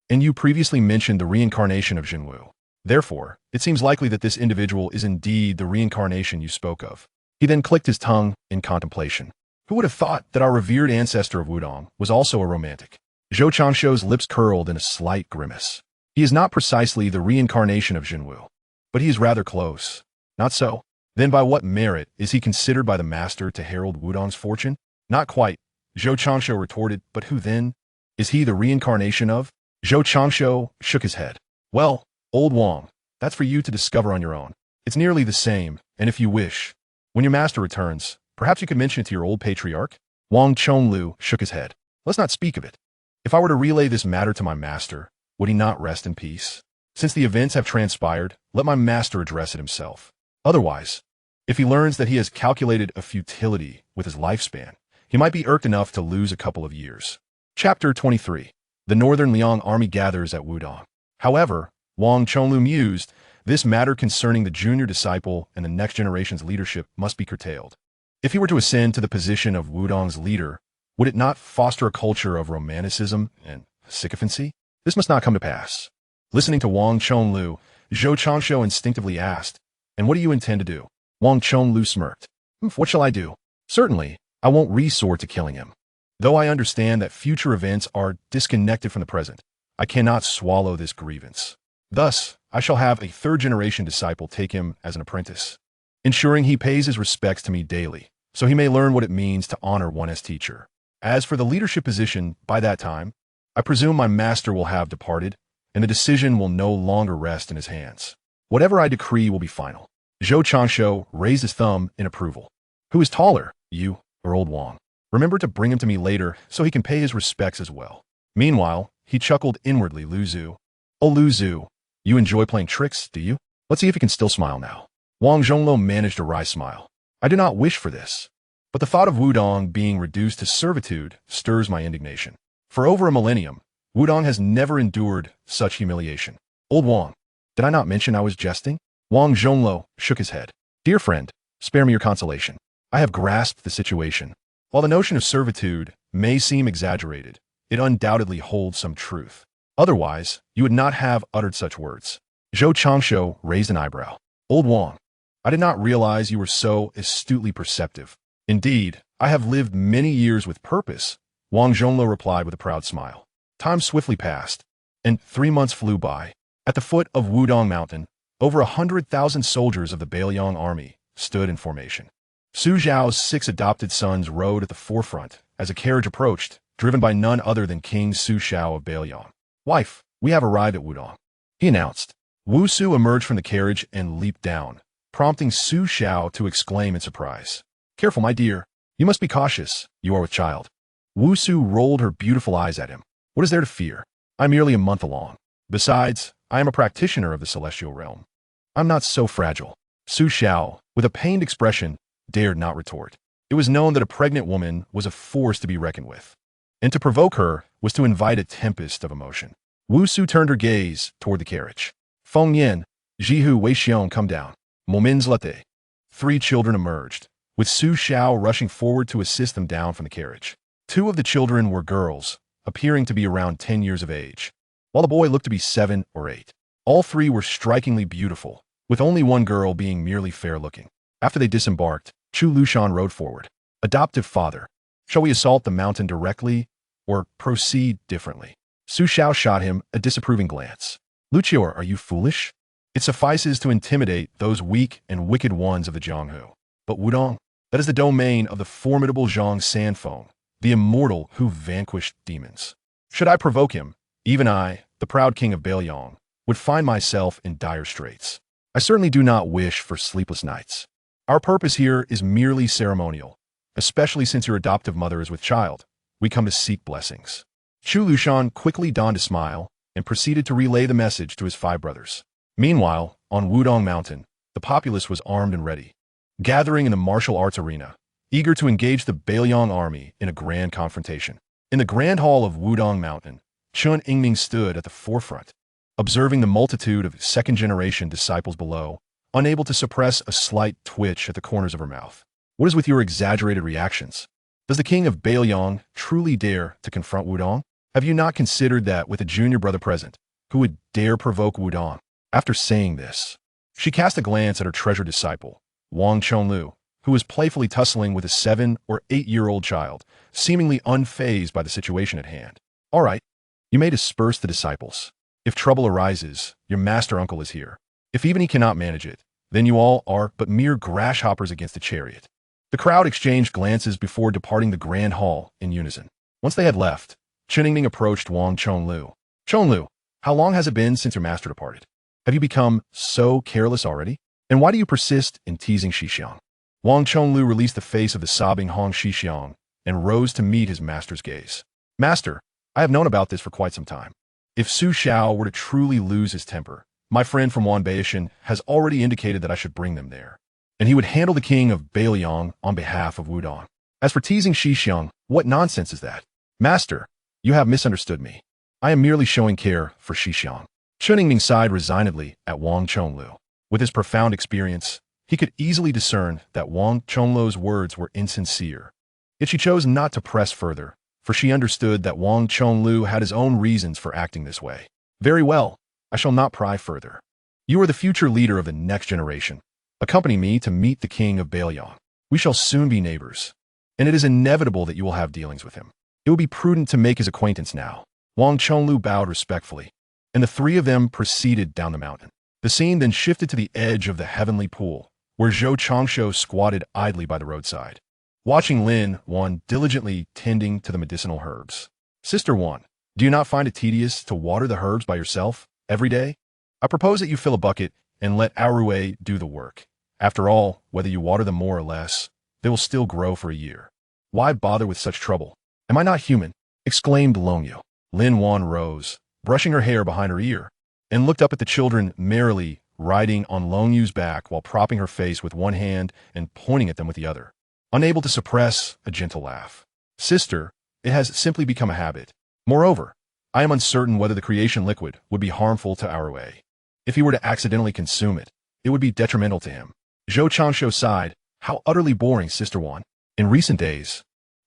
And you previously mentioned the reincarnation of Zhenwu. Therefore, it seems likely that this individual is indeed the reincarnation you spoke of. He then clicked his tongue in contemplation. Who would have thought that our revered ancestor of Wudang was also a romantic? Zhou Changshu's lips curled in a slight grimace. He is not precisely the reincarnation of Zhenwu, but he is rather close. Not so? Then by what merit is he considered by the master to herald Wudang's fortune? Not quite, Zhou Changshu retorted, but who then? Is he the reincarnation of? Zhou Changshu shook his head. Well, old Wang, that's for you to discover on your own. It's nearly the same, and if you wish, when your master returns, perhaps you could mention it to your old patriarch? Wang Chongluo shook his head. Let's not speak of it. If I were to relay this matter to my master, would he not rest in peace? Since the events have transpired, let my master address it himself. Otherwise, if he learns that he has calculated a futility with his lifespan, he might be irked enough to lose a couple of years. Chapter 23. The Northern Liang army gathers at Wudang. However, Wang Chongluo mused, this matter concerning the junior disciple and the next generation's leadership must be curtailed. If he were to ascend to the position of Wudang's leader, would it not foster a culture of romanticism and sycophancy? This must not come to pass. Listening to Wang Chongluo, Zhou Changshu instinctively asked, And what do you intend to do? Wang Chongluo smirked. What shall I do? Certainly, I won't resort to killing him. Though I understand that future events are disconnected from the present, I cannot swallow this grievance. Thus, I shall have a third-generation disciple take him as an apprentice, ensuring he pays his respects to me daily, so he may learn what it means to honor one as teacher. As for the leadership position, by that time, I presume my master will have departed, and the decision will no longer rest in his hands. Whatever I decree will be final. Zhou Changshu raised his thumb in approval. Who is taller, you or old Wang? Remember to bring him to me later so he can pay his respects as well. Meanwhile, he chuckled inwardly. Lu Zhu. Oh, Lu Zhu, you enjoy playing tricks, do you? Let's see if he can still smile now. Wang Zhongluo managed a wry smile. I do not wish for this, but the thought of Wudang being reduced to servitude stirs my indignation. For over a millennium, Wudang has never endured such humiliation. Old Wang, did I not mention I was jesting? Wang Zhongluo shook his head. Dear friend, spare me your consolation. I have grasped the situation. While the notion of servitude may seem exaggerated, it undoubtedly holds some truth. Otherwise, you would not have uttered such words. Zhou Changshu raised an eyebrow. Old Wang, I did not realize you were so astutely perceptive. Indeed, I have lived many years with purpose, Wang Zhonglou replied with a proud smile. Time swiftly passed, and 3 months flew by. At the foot of Wudang Mountain, over 100,000 soldiers of the Bailiang army stood in formation. Su Zhao's 6 adopted sons rode at the forefront as a carriage approached, driven by none other than King Su Xiao of Bailiang. Wife, we have arrived at Wudang, he announced. Wu Su emerged from the carriage and leaped down, prompting Su Xiao to exclaim in surprise. Careful, my dear. You must be cautious. You are with child. Wu Su rolled her beautiful eyes at him. What is there to fear? I'm merely a month along. Besides, I am a practitioner of the celestial realm. I'm not so fragile. Su Xiao, with a pained expression, dared not retort. It was known that a pregnant woman was a force to be reckoned with, and to provoke her was to invite a tempest of emotion. Wu Su turned her gaze toward the carriage. Feng Yin, Jihu Weixiong, come down. Momins Late. 3 children emerged, with Su Xiao rushing forward to assist them down from the carriage. 2 of the children were girls, appearing to be around 10 years of age, while the boy looked to be 7 or 8. All 3 were strikingly beautiful, with only one girl being merely fair-looking. After they disembarked, Chu Lushan rode forward. Adoptive father, shall we assault the mountain directly, or proceed differently? Su Xiao shot him a disapproving glance. Luchior, are you foolish? It suffices to intimidate those weak and wicked ones of the Jianghu. But Wudang, that is the domain of the formidable Zhang Sanfeng, the immortal who vanquished demons. Should I provoke him, even I, the proud king of Bailiang, would find myself in dire straits. I certainly do not wish for sleepless nights. Our purpose here is merely ceremonial, especially since your adoptive mother is with child. We come to seek blessings. Chu Lushan quickly donned a smile and proceeded to relay the message to his 5 brothers. Meanwhile, on Wudang Mountain, the populace was armed and ready, gathering in the martial arts arena, eager to engage the Bailiang army in a grand confrontation. In the grand hall of Wudang Mountain, Chun Yingming stood at the forefront, observing the multitude of second-generation disciples below, unable to suppress a slight twitch at the corners of her mouth. What is with your exaggerated reactions? Does the king of Bailiang truly dare to confront Wudang? Have you not considered that with a junior brother present, who would dare provoke Wudang? After saying this, she cast a glance at her treasured disciple, Wang Chonglu, who was playfully tussling with a 7 or 8-year-old child, seemingly unfazed by the situation at hand. All right, you may disperse the disciples. If trouble arises, your master uncle is here. If even he cannot manage it, then you all are but mere grasshoppers against a chariot. The crowd exchanged glances before departing the grand hall in unison. Once they had left, Chen Yingming approached Wang Chonglu. Chonglu, how long has it been since your master departed? Have you become so careless already? And why do you persist in teasing Shixiang? Wang Chonglu released the face of the sobbing Hong Shixiang and rose to meet his master's gaze. Master, I have known about this for quite some time. If Su Xiao were to truly lose his temper, my friend from Wanbao has already indicated that I should bring them there, and he would handle the king of Bailiang on behalf of Wudang. As for teasing Shixiang, what nonsense is that? Master, you have misunderstood me. I am merely showing care for Shixiang. Chen Yingming sighed resignedly at Wang Chonglu. With his profound experience, he could easily discern that Wang Chonglu's words were insincere. Yet she chose not to press further, for she understood that Wang Chonglu had his own reasons for acting this way. Very well, I shall not pry further. You are the future leader of the next generation. Accompany me to meet the king of Bailiang. We shall soon be neighbors, and it is inevitable that you will have dealings with him. It would be prudent to make his acquaintance now. Wang Chonglu bowed respectfully, and the 3 of them proceeded down the mountain. The scene then shifted to the edge of the heavenly pool, where Zhou Changshu squatted idly by the roadside, watching Lin Wan diligently tending to the medicinal herbs. Sister Wan, do you not find it tedious to water the herbs by yourself every day? I propose that you fill a bucket and let Aruei do the work. After all, whether you water them more or less, they will still grow for a year. Why bother with such trouble? Am I not human? Exclaimed Longyu. Lin Wan rose, brushing her hair behind her ear, and looked up at the children merrily riding on Longyu's back while propping her face with one hand and pointing at them with the other, unable to suppress a gentle laugh. Sister, it has simply become a habit. Moreover, I am uncertain whether the creation liquid would be harmful to Aruei. If he were to accidentally consume it, it would be detrimental to him. Zhou Changshu sighed. How utterly boring, Sister Wan. In recent days,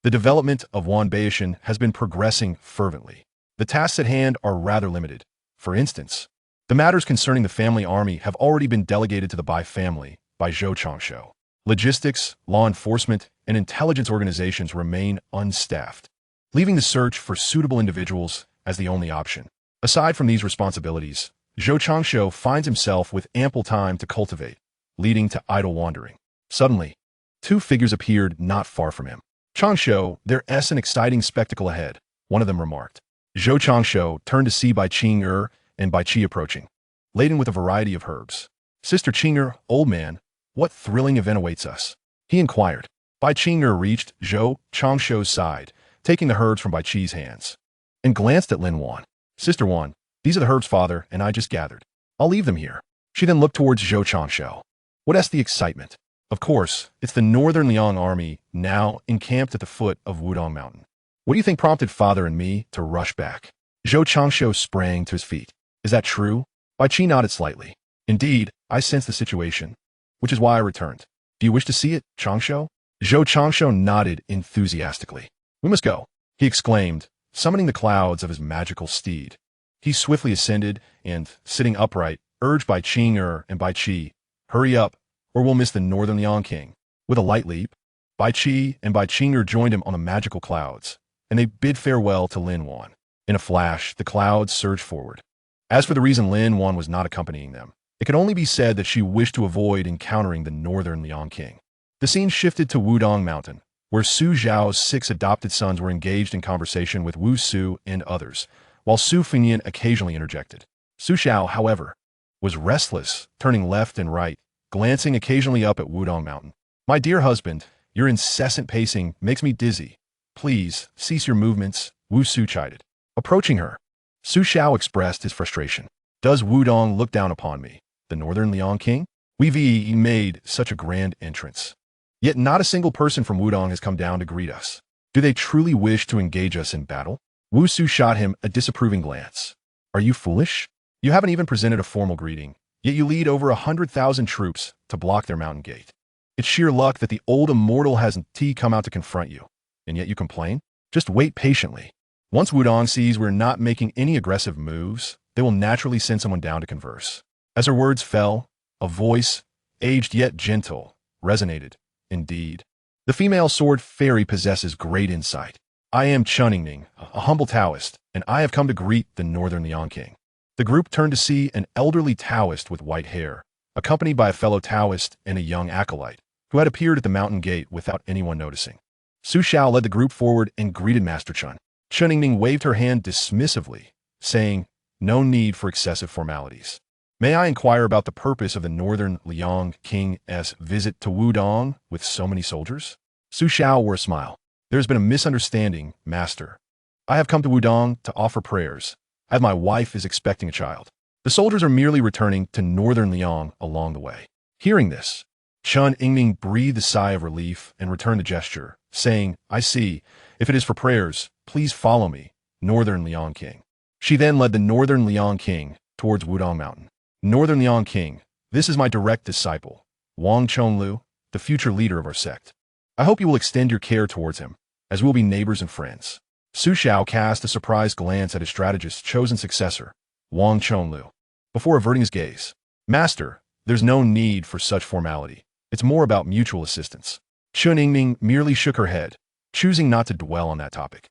The development of Wanbao has been progressing fervently. The tasks at hand are rather limited. For instance, the matters concerning the family army have already been delegated to the Bai family by Zhou Changshu. Logistics, law enforcement, and intelligence organizations remain unstaffed, leaving the search for suitable individuals as the only option. Aside from these responsibilities, Zhou Changshu finds himself with ample time to cultivate, leading to idle wandering. Suddenly, two figures appeared not far from him. Changshu, there's an exciting spectacle ahead, one of them remarked. Zhou Changshu turned to see Bai Qing'er and Bai Qi approaching, laden with a variety of herbs. Sister Qing'er, old man, what thrilling event awaits us? He inquired. Bai Qing'er reached Zhou Changshu's side, taking the herbs from Bai Qi's hands, and glanced at Lin Wan. Sister Wan, these are the herbs father and I just gathered. I'll leave them here. She then looked towards Zhou Changshu. What's the excitement? Of course, it's the Northern Liang army now encamped at the foot of Wudang Mountain. What do you think prompted father and me to rush back? Zhou Changshu sprang to his feet. Is that true? Bai Qi nodded slightly. Indeed, I sense the situation, which is why I returned. Do you wish to see it, Changshu? Zhou Changshu nodded enthusiastically. We must go, he exclaimed, summoning the clouds of his magical steed. He swiftly ascended and, sitting upright, urged Bai Qing'er and Bai Qi, hurry up, or we'll miss the Northern Liang King. With a light leap, Bai Qi and Bai Qing'er joined him on the magical clouds, and they bid farewell to Lin Wan. In a flash, the clouds surged forward. As for the reason Lin Wan was not accompanying them, it could only be said that she wished to avoid encountering the Northern Liang King. The scene shifted to Wudang Mountain, where Su Zhao's 6 adopted sons were engaged in conversation with Wu Su and others, while Su Fengyan occasionally interjected. Su Zhao, however, was restless, turning left and right, glancing occasionally up at Wudang Mountain. My dear husband, your incessant pacing makes me dizzy. Please, cease your movements, Wu Su chided. Approaching her, Su Zhao expressed his frustration. Does Wudang look down upon me, the Northern Liang King? We've made such a grand entrance. Yet not a single person from Wudang has come down to greet us. Do they truly wish to engage us in battle? Wu Su shot him a disapproving glance. Are you foolish? You haven't even presented a formal greeting, yet you lead over 100,000 troops to block their mountain gate. It's sheer luck that the old immortal hasn't come out to confront you, and yet you complain? Just wait patiently. Once Wudang sees we're not making any aggressive moves, they will naturally send someone down to converse. As her words fell, a voice, aged yet gentle, resonated. Indeed, the female sword fairy possesses great insight. I am Chunning, a humble Taoist, and I have come to greet the Northern Liang King. The group turned to see an elderly Taoist with white hair, accompanied by a fellow Taoist and a young acolyte, who had appeared at the mountain gate without anyone noticing. Su Xiao led the group forward and greeted Master Chun. Chunning waved her hand dismissively, saying, no need for excessive formalities. May I inquire about the purpose of the Northern Liang King's visit to Wudang with so many soldiers? Su Xiao wore a smile. There has been a misunderstanding, Master. I have come to Wudang to offer prayers, as my wife is expecting a child. The soldiers are merely returning to Northern Liang along the way. Hearing this, Chun Yingming breathed a sigh of relief and returned the gesture, saying, I see. If it is for prayers, please follow me, Northern Liang King. She then led the Northern Liang King towards Wudang Mountain. Northern Liang King, this is my direct disciple, Wang Chonglu, the future leader of our sect. I hope you will extend your care towards him, as we will be neighbors and friends. Su Xiao cast a surprised glance at his strategist's chosen successor, Wang Chonglu, before averting his gaze. Master, there's no need for such formality. It's more about mutual assistance. Chun Yingming merely shook her head, choosing not to dwell on that topic,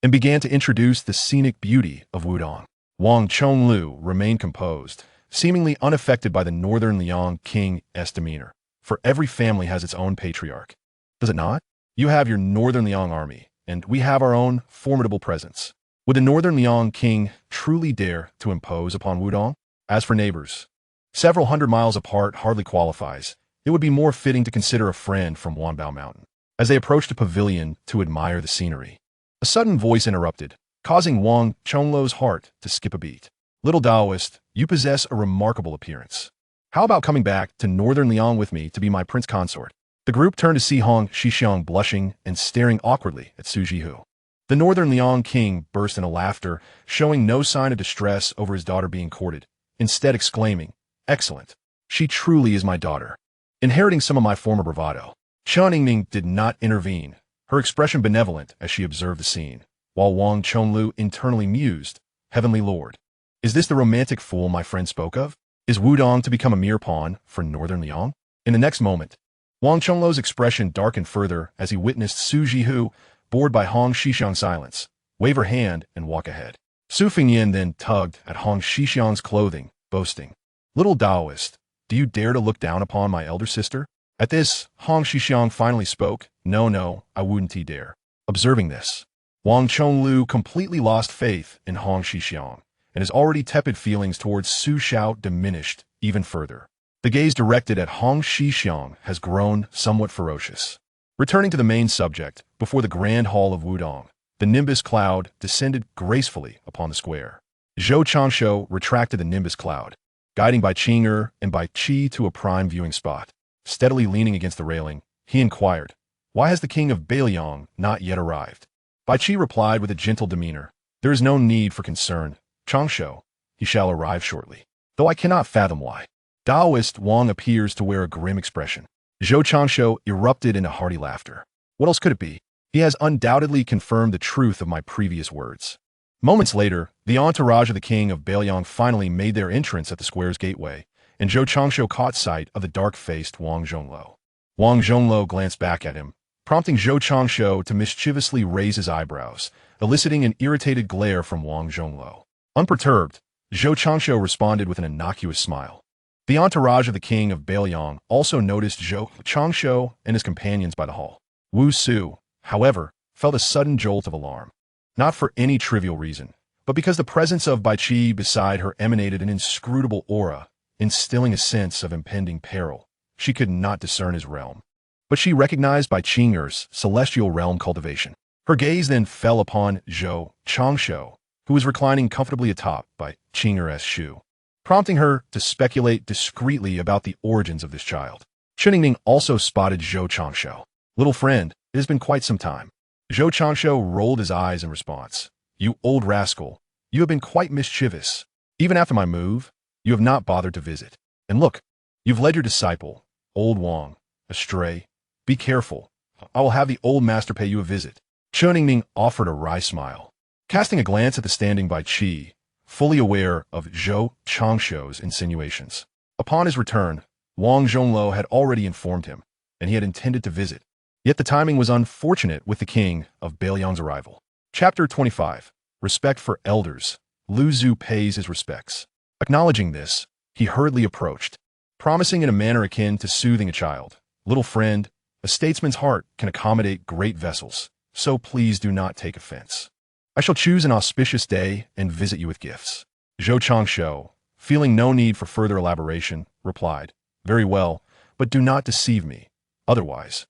and began to introduce the scenic beauty of Wudang. Wang Chonglu remained composed, seemingly unaffected by the Northern Liang King's demeanor, for every family has its own patriarch. Does it not? You have your Northern Liang army, and we have our own formidable presence. Would the Northern Liang King truly dare to impose upon Wudang? As for neighbors, several hundred miles apart hardly qualifies. It would be more fitting to consider a friend from Wanbao Mountain. As they approached a pavilion to admire the scenery, a sudden voice interrupted, causing Wang Chonglu's heart to skip a beat. Little Taoist, you possess a remarkable appearance. How about coming back to Northern Liang with me to be my prince consort? The group turned to see Hong Shixiang blushing and staring awkwardly at Su Jihu. The Northern Liang King burst into laughter, showing no sign of distress over his daughter being courted, instead exclaiming, excellent. She truly is my daughter, inheriting some of my former bravado. Chun Yingming did not intervene, her expression benevolent as she observed the scene, while Wang Chonglu internally mused, Heavenly Lord, is this the romantic fool my friend spoke of? Is Wudang to become a mere pawn for Northern Liang? In the next moment, Wang Chonglu's expression darkened further as he witnessed Su Jihu, bored by Hong Xixiang's silence, wave her hand and walk ahead. Su Fingyan then tugged at Hong Xixiang's clothing, boasting, Little Taoist, do you dare to look down upon my elder sister? At this, Hong Xixiang finally spoke, No, I wouldn't dare. Observing this, Wang Chonglu completely lost faith in Hong Xixiang, and his already tepid feelings towards Su Xiao diminished even further. The gaze directed at Hong Xixiang has grown somewhat ferocious. Returning to the main subject, before the Grand Hall of Wudang, the Nimbus Cloud descended gracefully upon the square. Zhou Changshu retracted the Nimbus Cloud, guiding Bai Qing'er and Bai Qi to a prime viewing spot. Steadily leaning against the railing, he inquired, Why has the king of Beiliang not yet arrived? Bai Qi replied with a gentle demeanor, There is no need for concern, Changshu. He shall arrive shortly. Though I cannot fathom why. Taoist Wang appears to wear a grim expression. Zhou Changshu erupted into hearty laughter. What else could it be? He has undoubtedly confirmed the truth of my previous words. Moments later, the entourage of the king of Beiliang finally made their entrance at the square's gateway, and Zhou Changshu caught sight of the dark-faced Wang Zhongluo. Wang Zhongluo glanced back at him, prompting Zhou Changshu to mischievously raise his eyebrows, eliciting an irritated glare from Wang Zhongluo. Unperturbed, Zhou Changshu responded with an innocuous smile. The entourage of the king of Beiliang also noticed Zhou Changshu and his companions by the hall. Wu Su, however, felt a sudden jolt of alarm. Not for any trivial reason, but because the presence of Bai Qi beside her emanated an inscrutable aura, instilling a sense of impending peril. She could not discern his realm, but she recognized Bai Qing'er's celestial realm cultivation. Her gaze then fell upon Zhou Changshu, who was reclining comfortably atop Bai Qing'er's shoe, prompting her to speculate discreetly about the origins of this child. Cheningning also spotted Zhou Changshu. Little friend, it has been quite some time. Zhou Changshu rolled his eyes in response. You old rascal, you have been quite mischievous. Even after my move, you have not bothered to visit. And look, you've led your disciple, old Wang, astray. Be careful. I will have the old master pay you a visit. Cheningning offered a wry smile. Casting a glance at the standing Bai Qi, fully aware of Zhou Changshu's insinuations. Upon his return, Wang Zhongluo had already informed him, and he had intended to visit. Yet the timing was unfortunate with the king of Beiliang's arrival. Chapter 25. Respect for Elders. Lu Zhu pays his respects. Acknowledging this, he hurriedly approached, promising in a manner akin to soothing a child. Little friend, a statesman's heart can accommodate great vessels, so please do not take offense. I shall choose an auspicious day and visit you with gifts. Zhou Changshu, feeling no need for further elaboration, replied, Very well, but do not deceive me. Otherwise,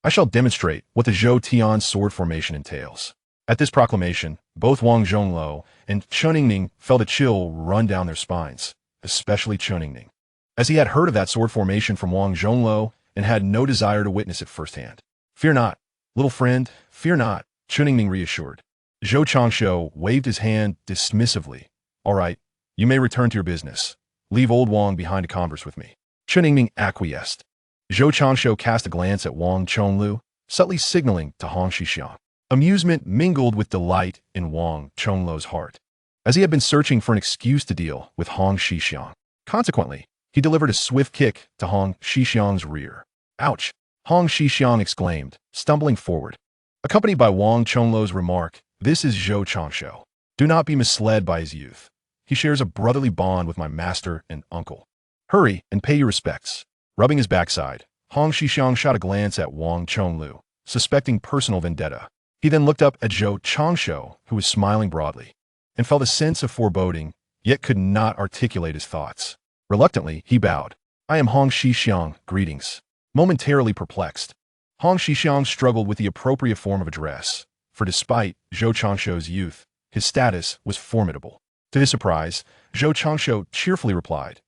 I shall demonstrate what the Zhou Tian sword formation entails. At this proclamation, both Wang Zhongluo and Cheningning felt a chill run down their spines, especially Cheningning, as he had heard of that sword formation from Wang Zhongluo and had no desire to witness it firsthand. Fear not, little friend, fear not, Cheningning reassured. Zhou Changshu waved his hand dismissively. All right, you may return to your business. Leave old Wang behind to converse with me. Cheningning acquiesced. Zhou Changshu cast a glance at Wang Chonglu, subtly signaling to Hong Xixiang. Amusement mingled with delight in Wang Chonglu's heart, as he had been searching for an excuse to deal with Hong Xixiang. Consequently, he delivered a swift kick to Hong Xixiang's rear. Ouch! Hong Xixiang exclaimed, stumbling forward. Accompanied by Wang Chonglu's remark, This is Zhou Changshu. Do not be misled by his youth. He shares a brotherly bond with my master and uncle. Hurry and pay your respects. Rubbing his backside, Hong Xixiang shot a glance at Wang Chonglu, suspecting personal vendetta. He then looked up at Zhou Changshu, who was smiling broadly, and felt a sense of foreboding, yet could not articulate his thoughts. Reluctantly, he bowed. I am Hong Xixiang, greetings. Momentarily perplexed, Hong Xixiang struggled with the appropriate form of address, for despite Zhou Changshu's youth, his status was formidable. To his surprise, Zhou Changshu cheerfully replied,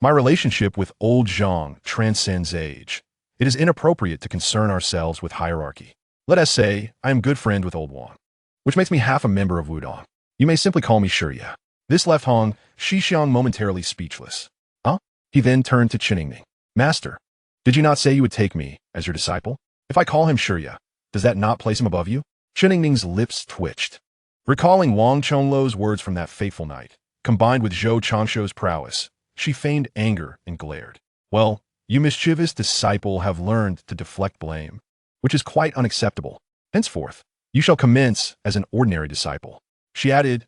My relationship with old Zhang transcends age. It is inappropriate to concern ourselves with hierarchy. Let us say I am good friend with old Wang, which makes me half a member of Wudang. You may simply call me Shirya. This left Hong Xixiang momentarily speechless. Huh? He then turned to Cheningning. Master, did you not say you would take me as your disciple? If I call him Shirya, Does that not place him above you? Qinning's lips twitched. Recalling Wang Chonlu's words from that fateful night, combined with Zhou Changshuo's prowess, she feigned anger and glared. Well, you mischievous disciple have learned to deflect blame, which is quite unacceptable. Henceforth, you shall commence as an ordinary disciple. She added,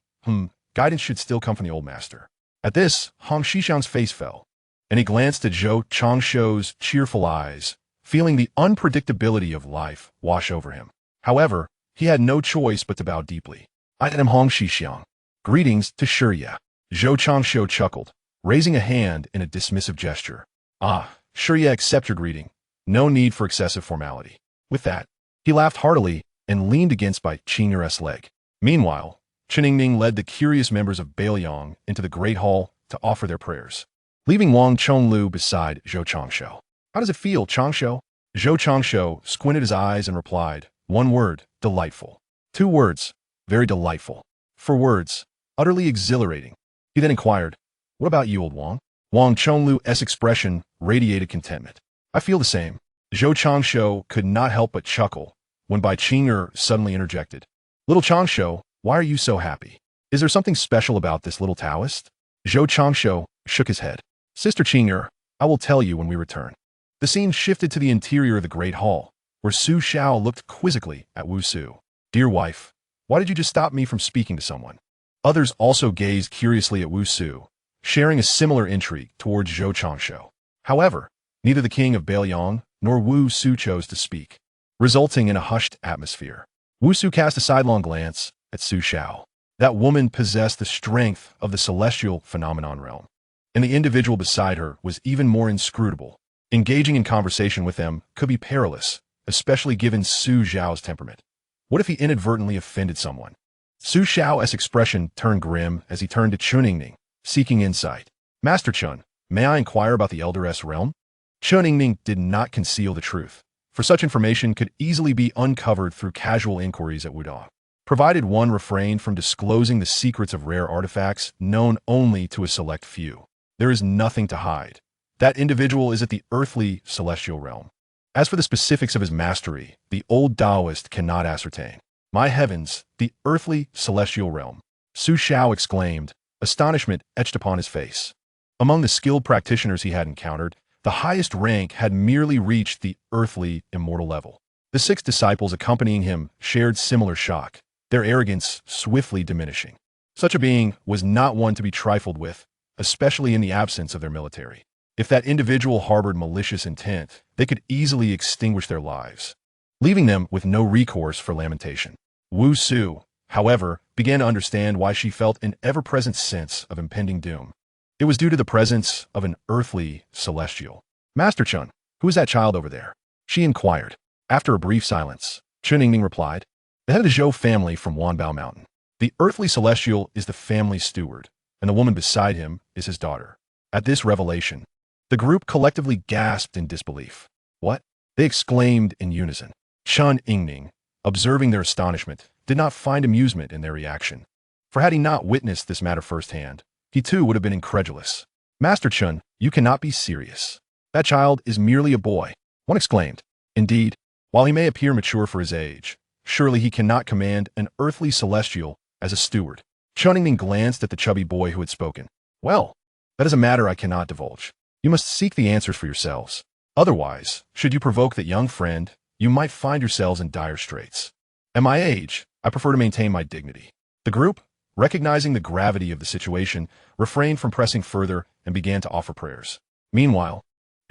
guidance should still come from the old master. At this, Hong Xixiang's face fell, and he glanced at Zhou Changshuo's cheerful eyes, feeling the unpredictability of life wash over him. However, he had no choice but to bow deeply. I am Hong Xixiang. Greetings to Shiya. Zhou Changshuo chuckled, raising a hand in a dismissive gesture. Ah, Shiya, accept your greeting. No need for excessive formality. With that, he laughed heartily and leaned against by Qing's leg. Meanwhile, Qining led the curious members of Bailiang into the great hall to offer their prayers, leaving Wang Chonlu beside Zhou Changshuo. How does it feel, Changshuo? Zhou Changshuo squinted his eyes and replied, one word, delightful. Two words, very delightful. Four words, utterly exhilarating. He then inquired, what about you, old Wang? Wang Chonlu's expression radiated contentment. I feel the same. Zhou Changshuo could not help but chuckle when Bai Qing'er suddenly interjected. Little Changshuo, why are you so happy? Is there something special about this little Taoist? Zhou Changshuo shook his head. Sister Qing'er, I will tell you when we return. The scene shifted to the interior of the great hall, where Su Xiao looked quizzically at Wu Su. Dear wife, why did you just stop me from speaking to someone? Others also gazed curiously at Wu Su, sharing a similar intrigue towards Zhou Changshuo. However, neither the king of Bailiang nor Wu Su chose to speak, resulting in a hushed atmosphere. Wu Su cast a sidelong glance at Su Xiao. That woman possessed the strength of the celestial phenomenon realm, and the individual beside her was even more inscrutable. Engaging in conversation with them could be perilous, especially given Su Xiao's temperament. What if he inadvertently offended someone? Su Xiao's expression turned grim as he turned to Qining, seeking insight. Master Chun, may I inquire about the Elderess realm? Qining did not conceal the truth, for such information could easily be uncovered through casual inquiries at Wudang, provided one refrained from disclosing the secrets of rare artifacts known only to a select few. There is nothing to hide. That individual is at the earthly celestial realm. As for the specifics of his mastery, the old Taoist cannot ascertain. My heavens, the earthly celestial realm! Su Xiao exclaimed, astonishment etched upon his face. Among the skilled practitioners he had encountered, the highest rank had merely reached the earthly immortal level. The 6 disciples accompanying him shared similar shock, their arrogance swiftly diminishing. Such a being was not one to be trifled with, especially in the absence of their military. If that individual harbored malicious intent, they could easily extinguish their lives, leaving them with no recourse for lamentation. Wu Su, however, began to understand why she felt an ever-present sense of impending doom. It was due to the presence of an earthly celestial. Master Chun, who is that child over there? She inquired. After a brief silence, Qining replied, the head of the Zhou family from Wanbao Mountain. The earthly celestial is the family steward, and the woman beside him is his daughter. At this revelation, the group collectively gasped in disbelief. What? They exclaimed in unison. Chun Yingning, observing their astonishment, did not find amusement in their reaction. For had he not witnessed this matter firsthand, he too would have been incredulous. Master Chun, you cannot be serious. That child is merely a boy, one exclaimed. Indeed, while he may appear mature for his age, surely he cannot command an earthly celestial as a steward. Chun Yingning glanced at the chubby boy who had spoken. Well, that is a matter I cannot divulge. You must seek the answers for yourselves. Otherwise, should you provoke that young friend, you might find yourselves in dire straits. At my age, I prefer to maintain my dignity. The group, recognizing the gravity of the situation, refrained from pressing further and began to offer prayers. Meanwhile,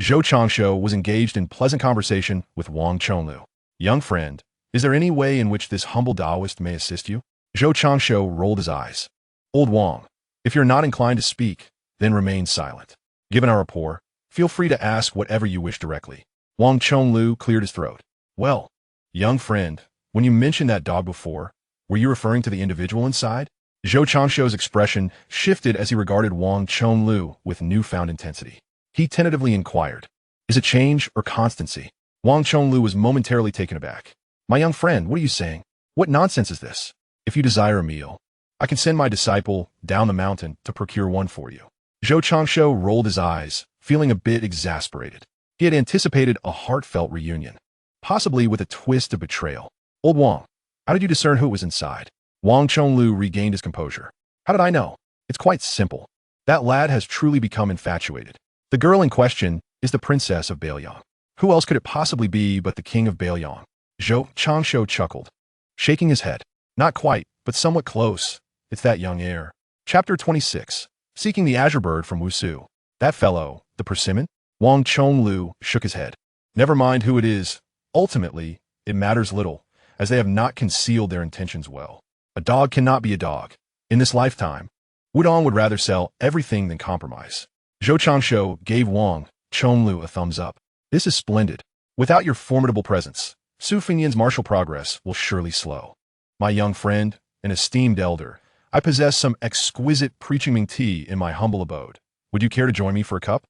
Zhou Changshuo was engaged in pleasant conversation with Wang Chonlu. Young friend, is there any way in which this humble Taoist may assist you? Zhou Changshuo rolled his eyes. Old Wang, if you're not inclined to speak, then remain silent. Given our rapport, feel free to ask whatever you wish directly. Wang Chonlu cleared his throat. Well, young friend, when you mentioned that dog before, were you referring to the individual inside? Zhou Changshuo's expression shifted as he regarded Wang Chonlu with newfound intensity. He tentatively inquired, is it change or constancy? Wang Chonlu was momentarily taken aback. My young friend, what are you saying? What nonsense is this? If you desire a meal, I can send my disciple down the mountain to procure one for you. Zhou Changshuo rolled his eyes, feeling a bit exasperated. He had anticipated a heartfelt reunion, possibly with a twist of betrayal. Old Wang, how did you discern who was inside? Wang Chonglu regained his composure. How did I know? It's quite simple. That lad has truly become infatuated. The girl in question is the princess of Baoyang. Who else could it possibly be but the king of Baoyang? Zhou Changsho chuckled, shaking his head. Not quite, but somewhat close. It's that young heir. Chapter 26. Seeking the azure bird from Wusu. That fellow, the persimmon? Wang Chonglu shook his head. Never mind who it is. Ultimately, it matters little, as they have not concealed their intentions well. A dog cannot be a dog. In this lifetime, Wudang would rather sell everything than compromise. Zhou Changsho gave Wang Chonglu a thumbs up. This is splendid. Without your formidable presence, Su Fengyan's martial progress will surely slow. My young friend, an esteemed elder, I possess some exquisite preaching tea in my humble abode. Would you care to join me for a cup?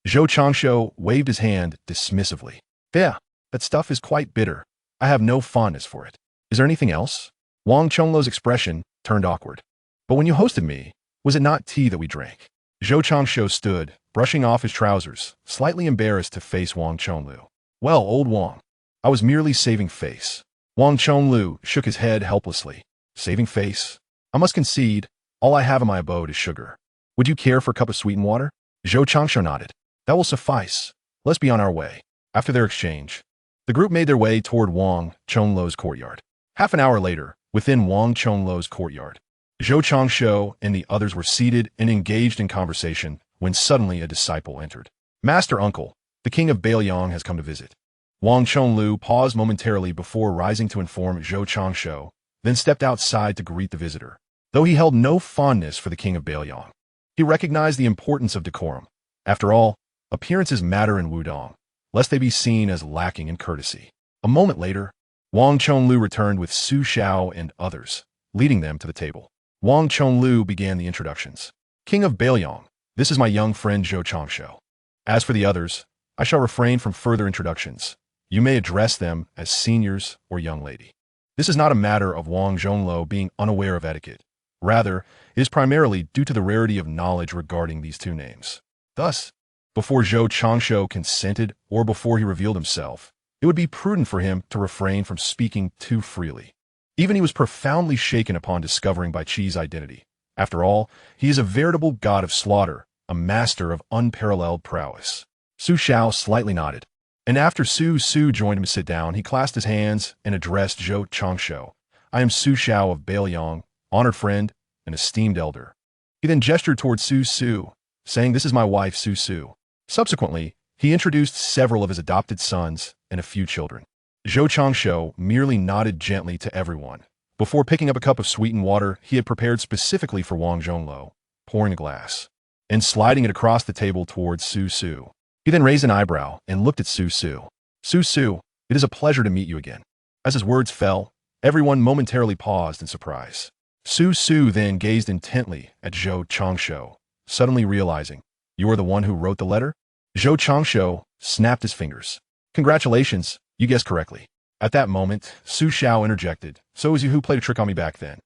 Zhou Changsho waved his hand dismissively. Yeah, that stuff is quite bitter. I have no fondness for it. Is there anything else? Wang Chonglu's expression turned awkward. But when you hosted me, was it not tea that we drank? Zhou Changsho stood, brushing off his trousers, slightly embarrassed to face Wang Chonglu. Well, old Wang, I was merely saving face. Wang Chonglu shook his head helplessly. Saving face? I must concede, all I have in my abode is sugar. Would you care for a cup of sweetened water? Zhou Changsho nodded. That will suffice. Let's be on our way. After their exchange, the group made their way toward Wang Chonglu's courtyard. Half an hour later, within Wang Chonglu's courtyard, Zhou Changsho and the others were seated and engaged in conversation when suddenly a disciple entered. Master Uncle, the king of Baoyang has come to visit. Wang Chonglu paused momentarily before rising to inform Zhou Changsho, then stepped outside to greet the visitor. Though he held no fondness for the king of Baoyang, he recognized the importance of decorum. After all, appearances matter in Wudang, lest they be seen as lacking in courtesy. A moment later, Wang Chonglu returned with Su Xiao and others, leading them to the table. Wang Chonglu began the introductions. King of Baoyang, this is my young friend Zhou Changsho. As for the others, I shall refrain from further introductions. You may address them as seniors or young lady. This is not a matter of Wang Zhonglu being unaware of etiquette. Rather, it is primarily due to the rarity of knowledge regarding these two names. Thus, before Zhou Changsho consented or before he revealed himself, it would be prudent for him to refrain from speaking too freely. Even he was profoundly shaken upon discovering Bai Qi's identity. After all, he is a veritable god of slaughter, a master of unparalleled prowess. Su Xiao slightly nodded, and after Su joined him to sit down, he clasped his hands and addressed Zhou Changsho. I am Su Xiao of Baoyang, honored friend, and esteemed elder. He then gestured towards Su, saying, this is my wife Su. Subsequently, he introduced several of his adopted sons and a few children. Zhou Changsho merely nodded gently to everyone. Before picking up a cup of sweetened water he had prepared specifically for Wang Zhonglu, pouring a glass, and sliding it across the table towards Su. He then raised an eyebrow and looked at Su. Su, it is a pleasure to meet you again. As his words fell, everyone momentarily paused in surprise. Su then gazed intently at Zhou Changsho, suddenly realizing, you are the one who wrote the letter? Zhou Changsho snapped his fingers. Congratulations, you guessed correctly. At that moment, Su Xiao interjected, so is you who played a trick on me back then.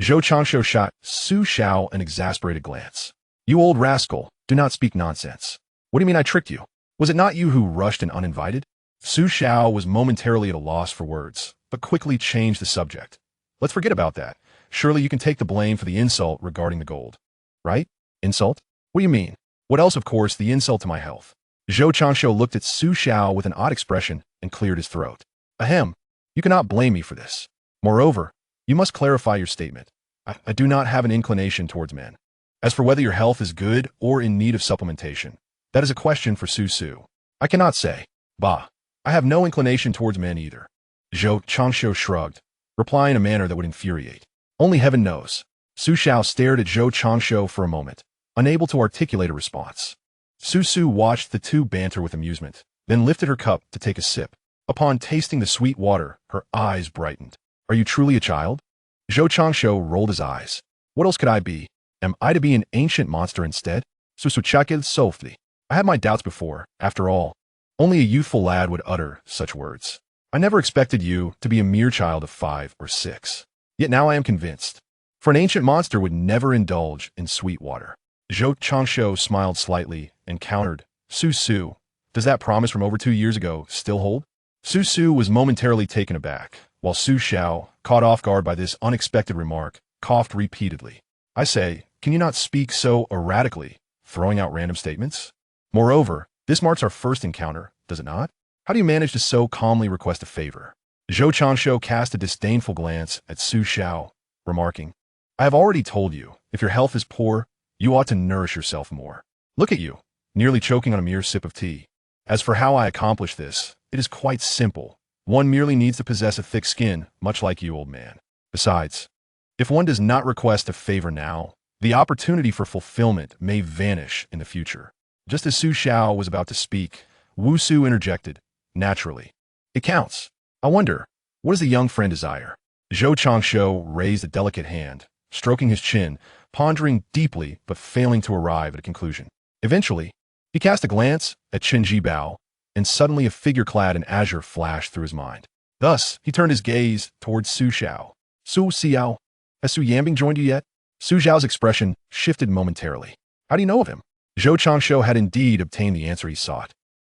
Zhou Changsho shot Su Xiao an exasperated glance. You old rascal, do not speak nonsense. What do you mean I tricked you? Was it not you who rushed and uninvited? Su Xiao was momentarily at a loss for words, but quickly changed the subject. Let's forget about that. Surely you can take the blame for the insult regarding the gold. Right? Insult? What do you mean? What else, of course, the insult to my health. Zhou Changsho looked at Su Xiao with an odd expression and cleared his throat. Ahem, you cannot blame me for this. Moreover, you must clarify your statement. I do not have an inclination towards men. As for whether your health is good or in need of supplementation, that is a question for Su. I cannot say. Bah, I have no inclination towards men either. Zhou Changsho shrugged, replying in a manner that would infuriate. Only heaven knows. Su Xiao stared at Zhou Changsho for a moment, unable to articulate a response. Su watched the two banter with amusement, then lifted her cup to take a sip. Upon tasting the sweet water, her eyes brightened. Are you truly a child? Zhou Changsho rolled his eyes. What else could I be? Am I to be an ancient monster instead? Susuchakil softly. I had my doubts before. After all, only a youthful lad would utter such words. I never expected you to be a mere child of 5 or 6. Yet now I am convinced. For an ancient monster would never indulge in sweet water. Zhou Changsho smiled slightly and countered, Su, does that promise from over 2 years ago still hold? Su was momentarily taken aback, while Su Xiao, caught off guard by this unexpected remark, coughed repeatedly. I say, can you not speak so erratically, throwing out random statements? Moreover, this marks our first encounter, does it not? How do you manage to so calmly request a favor? Zhou Changshu cast a disdainful glance at Su Xiao, remarking, I have already told you, if your health is poor, you ought to nourish yourself more. Look at you, nearly choking on a mere sip of tea. As for how I accomplish this, it is quite simple. One merely needs to possess a thick skin, much like you, old man. Besides, if one does not request a favor now, the opportunity for fulfillment may vanish in the future. Just as Su Xiao was about to speak, Wu Su interjected, naturally. It counts. I wonder, what does the young friend desire? Zhou Changshu raised a delicate hand, stroking his chin, pondering deeply but failing to arrive at a conclusion. Eventually, he cast a glance at Qin Jibao, and suddenly a figure clad in azure flashed through his mind. Thus, he turned his gaze towards Su Xiao. Su Xiao, has Su Yambing joined you yet? Su Xiao's expression shifted momentarily. How do you know of him? Zhou Changshu had indeed obtained the answer he sought,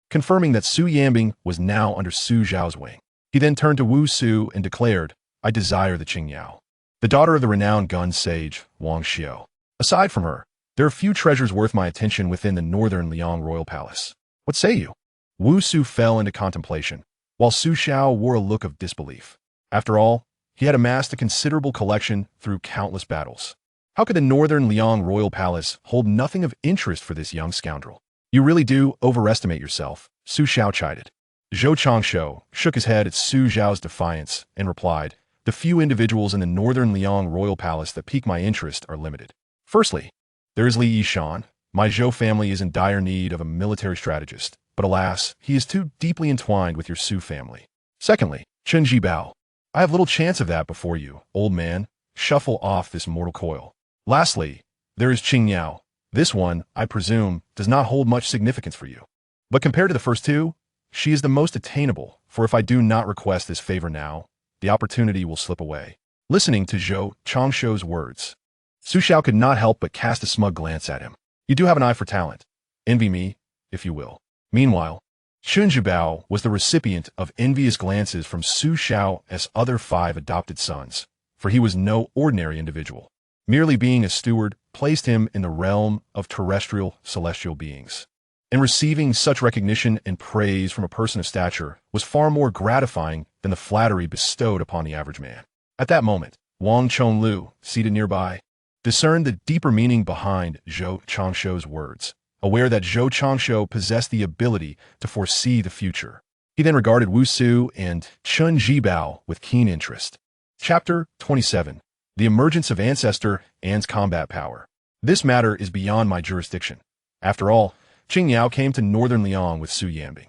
confirming that Su Yambing was now under Su Xiao's wing. He then turned to Wu Su and declared, I desire the Qingyao, the daughter of the renowned gun sage, Wang Xiu. Aside from her, there are few treasures worth my attention within the northern Liang royal palace. What say you? Wu Su fell into contemplation, while Su Xiao wore a look of disbelief. After all, he had amassed a considerable collection through countless battles. How could the northern Liang royal palace hold nothing of interest for this young scoundrel? You really do overestimate yourself, Su Xiao chided. Zhou Changshu shook his head at Su Xiao's defiance and replied, the few individuals in the northern Liang royal palace that pique my interest are limited. Firstly, there is Li Yishan. My Zhou family is in dire need of a military strategist, but alas, he is too deeply entwined with your Su family. Secondly, Qin Jibao. I have little chance of that before you, old man. Shuffle off this mortal coil. Lastly, there is Qing Yao. This one, I presume, does not hold much significance for you. But compared to the first two, she is the most attainable, for if I do not request this favor now, the opportunity will slip away. Listening to Zhou Changshu's words, Su Xiao could not help but cast a smug glance at him. You do have an eye for talent. Envy me, if you will. Meanwhile, Qin Jibao was the recipient of envious glances from Su Xiao's other 5 adopted sons, for he was no ordinary individual. Merely being a steward placed him in the realm of terrestrial celestial beings. And receiving such recognition and praise from a person of stature was far more gratifying than the flattery bestowed upon the average man. At that moment, Wang Chonlu, seated nearby, discerned the deeper meaning behind Zhou Changshu's words, aware that Zhou Changshu possessed the ability to foresee the future. He then regarded Wu Su and Qin Jibao with keen interest. Chapter 27. The Emergence of Ancestor An's Combat Power. This matter is beyond my jurisdiction. After all, Qing Yao came to Northern Liang with Su Yambing.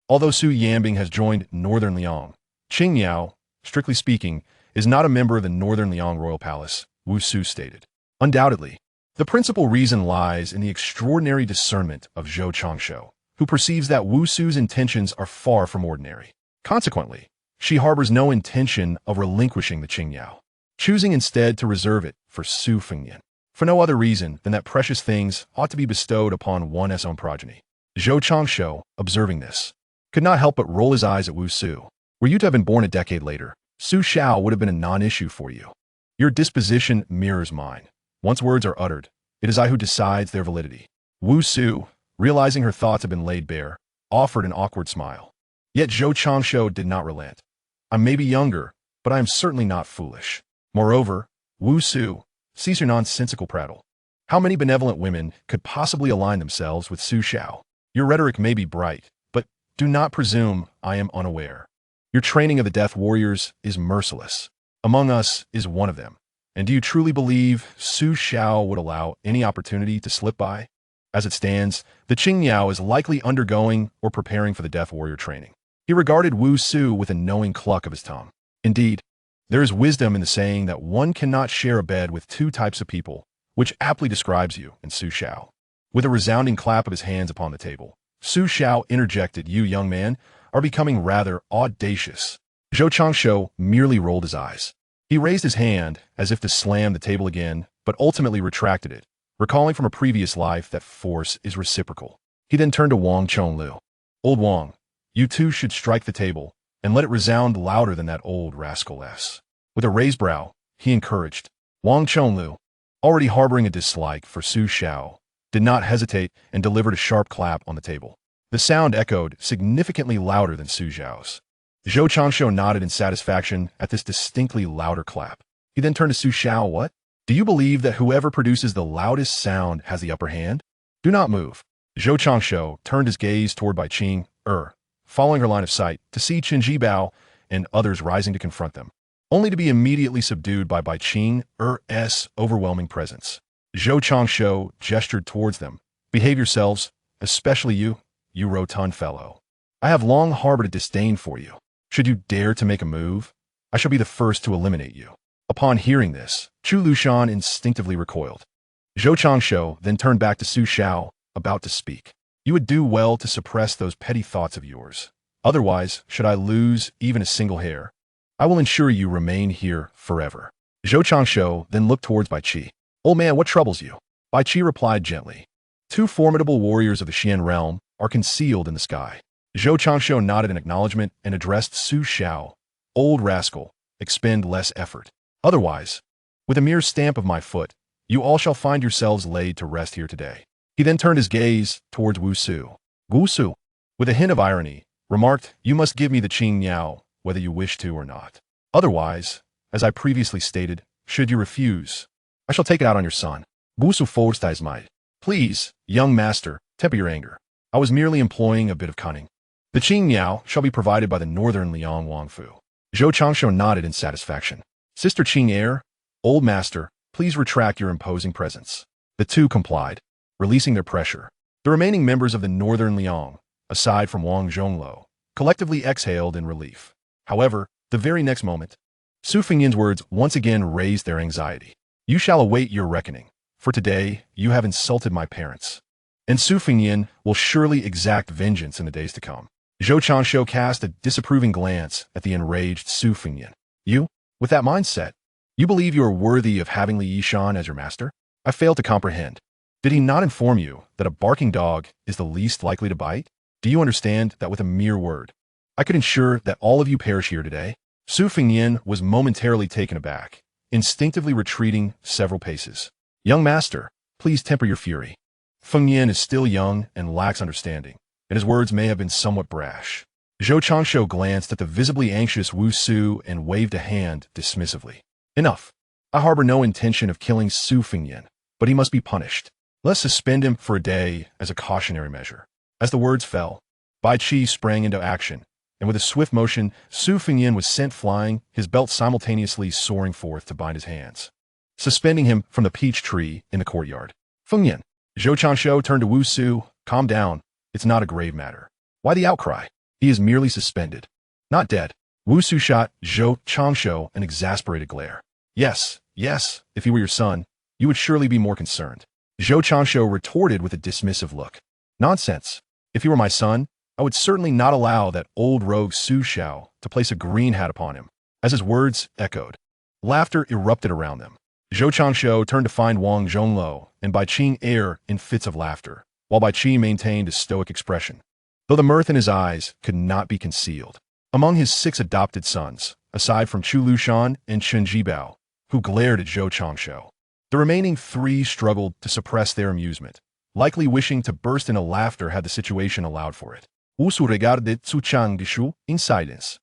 Although Su Yambing has joined Northern Liang, Qing Yao, strictly speaking, is not a member of the Northern Liang Royal Palace, Wu Su stated. Undoubtedly, the principal reason lies in the extraordinary discernment of Zhou Changshu, who perceives that Wu Su's intentions are far from ordinary. Consequently, she harbors no intention of relinquishing the Qingyao, choosing instead to reserve it for Su Fengyan, for no other reason than that precious things ought to be bestowed upon one's own progeny. Zhou Changshu, observing this, could not help but roll his eyes at Wu Su. Were you to have been born a decade later, Su Xiao would have been a non-issue for you. Your disposition mirrors mine. Once words are uttered, it is I who decides their validity. Wu Su, realizing her thoughts had been laid bare, offered an awkward smile. Yet Zhou Changshu did not relent. I may be younger, but I am certainly not foolish. Moreover, Wu Su, cease your nonsensical prattle. How many benevolent women could possibly align themselves with Su Xiao? Your rhetoric may be bright, but do not presume I am unaware. Your training of the Death Warriors is merciless. Among us is one of them. And do you truly believe Su Xiao would allow any opportunity to slip by? As it stands, the Qingyao is likely undergoing or preparing for the Death Warrior training. He regarded Wu Su with a knowing cluck of his tongue. Indeed, there is wisdom in the saying that one cannot share a bed with 2 types of people, which aptly describes you and Su Xiao. With a resounding clap of his hands upon the table, Su Xiao interjected, you, young man, are becoming rather audacious. Zhou Changshu merely rolled his eyes. He raised his hand as if to slam the table again, but ultimately retracted it, recalling from a previous life that force is reciprocal. He then turned to Wang Chonlu. Old Wang, you too should strike the table, and let it resound louder than that old rascal S. With a raised brow, he encouraged. Wang Chonglu, already harboring a dislike for Su Xiao, did not hesitate and delivered a sharp clap on the table. The sound echoed significantly louder than Su Xiao's. Zhou Changshu nodded in satisfaction at this distinctly louder clap. He then turned to Su Xiao. What? Do you believe that whoever produces the loudest sound has the upper hand? Do not move. Zhou Changshu turned his gaze toward Bai Qing, following her line of sight, to see Qin Jibao and others rising to confront them, only to be immediately subdued by Bai Qing's overwhelming presence. Zhou Changshu gestured towards them. Behave yourselves, especially you rotund fellow. I have long harbored a disdain for you. Should you dare to make a move, I shall be the first to eliminate you. Upon hearing this, Chu Lushan instinctively recoiled. Zhou Changshu then turned back to Su Xiao, about to speak. You would do well to suppress those petty thoughts of yours. Otherwise, should I lose even a single hair, I will ensure you remain here forever. Zhou Changshu then looked towards Bai Qi. Old man, what troubles you? Bai Qi replied gently. Two formidable warriors of the Xian realm are concealed in the sky. Zhou Changshu nodded in acknowledgement and addressed Su Xiao. Old rascal, expend less effort. Otherwise, with a mere stamp of my foot, you all shall find yourselves laid to rest here today. He then turned his gaze towards Wu Su. Wu Su, with a hint of irony, remarked, you must give me the Qing Niao, whether you wish to or not. Otherwise, as I previously stated, should you refuse, I shall take it out on your son. Wu Su forced his might. Please, young master, temper your anger. I was merely employing a bit of cunning. The Qing Niao shall be provided by the northern Liang Wangfu. Zhou Changshu nodded in satisfaction. Sister Qing old master, please retract your imposing presence. The two complied, releasing their pressure. The remaining members of the northern Liang, aside from Wang Zhongluo, collectively exhaled in relief. However, the very next moment, Su Fengyan's words once again raised their anxiety. You shall await your reckoning, for today you have insulted my parents, and Su Fengyan will surely exact vengeance in the days to come. Zhou Changshu cast a disapproving glance at the enraged Su Fengyan. You, with that mindset, you believe you are worthy of having Li Yishan as your master? I fail to comprehend. Did he not inform you that a barking dog is the least likely to bite? Do you understand that with a mere word, I could ensure that all of you perish here today? Su Fengyan was momentarily taken aback, instinctively retreating several paces. Young master, please temper your fury. Fengyan is still young and lacks understanding, and his words may have been somewhat brash. Zhou Changshu glanced at the visibly anxious Wu Su and waved a hand dismissively. Enough. I harbor no intention of killing Su Fengyan, but he must be punished. Let's suspend him for a day as a cautionary measure. As the words fell, Bai Qi sprang into action, and with a swift motion, Su Fengyan was sent flying, his belt simultaneously soaring forth to bind his hands, suspending him from the peach tree in the courtyard. Fengyan. Zhou Changshu turned to Wu Su. Calm down. It's not a grave matter. Why the outcry? He is merely suspended, not dead. Wu Su shot Zhou Changshu an exasperated glare. Yes, if he were your son, you would surely be more concerned. Zhou Changshu retorted with a dismissive look. Nonsense. If he were my son, I would certainly not allow that old rogue Su Xiao to place a green hat upon him. As his words echoed, laughter erupted around them. Zhou Changshu turned to find Wang Zhongluo and Bai Qing in fits of laughter, while Bai Qi maintained a stoic expression, though the mirth in his eyes could not be concealed. Among his 6 adopted sons, aside from Chu Lushan and Qin Jibao, who glared at Zhou Changshu, the remaining 3 struggled to suppress their amusement, likely wishing to burst into laughter had the situation allowed for it. Wu Su regarded Su Changshu in silence,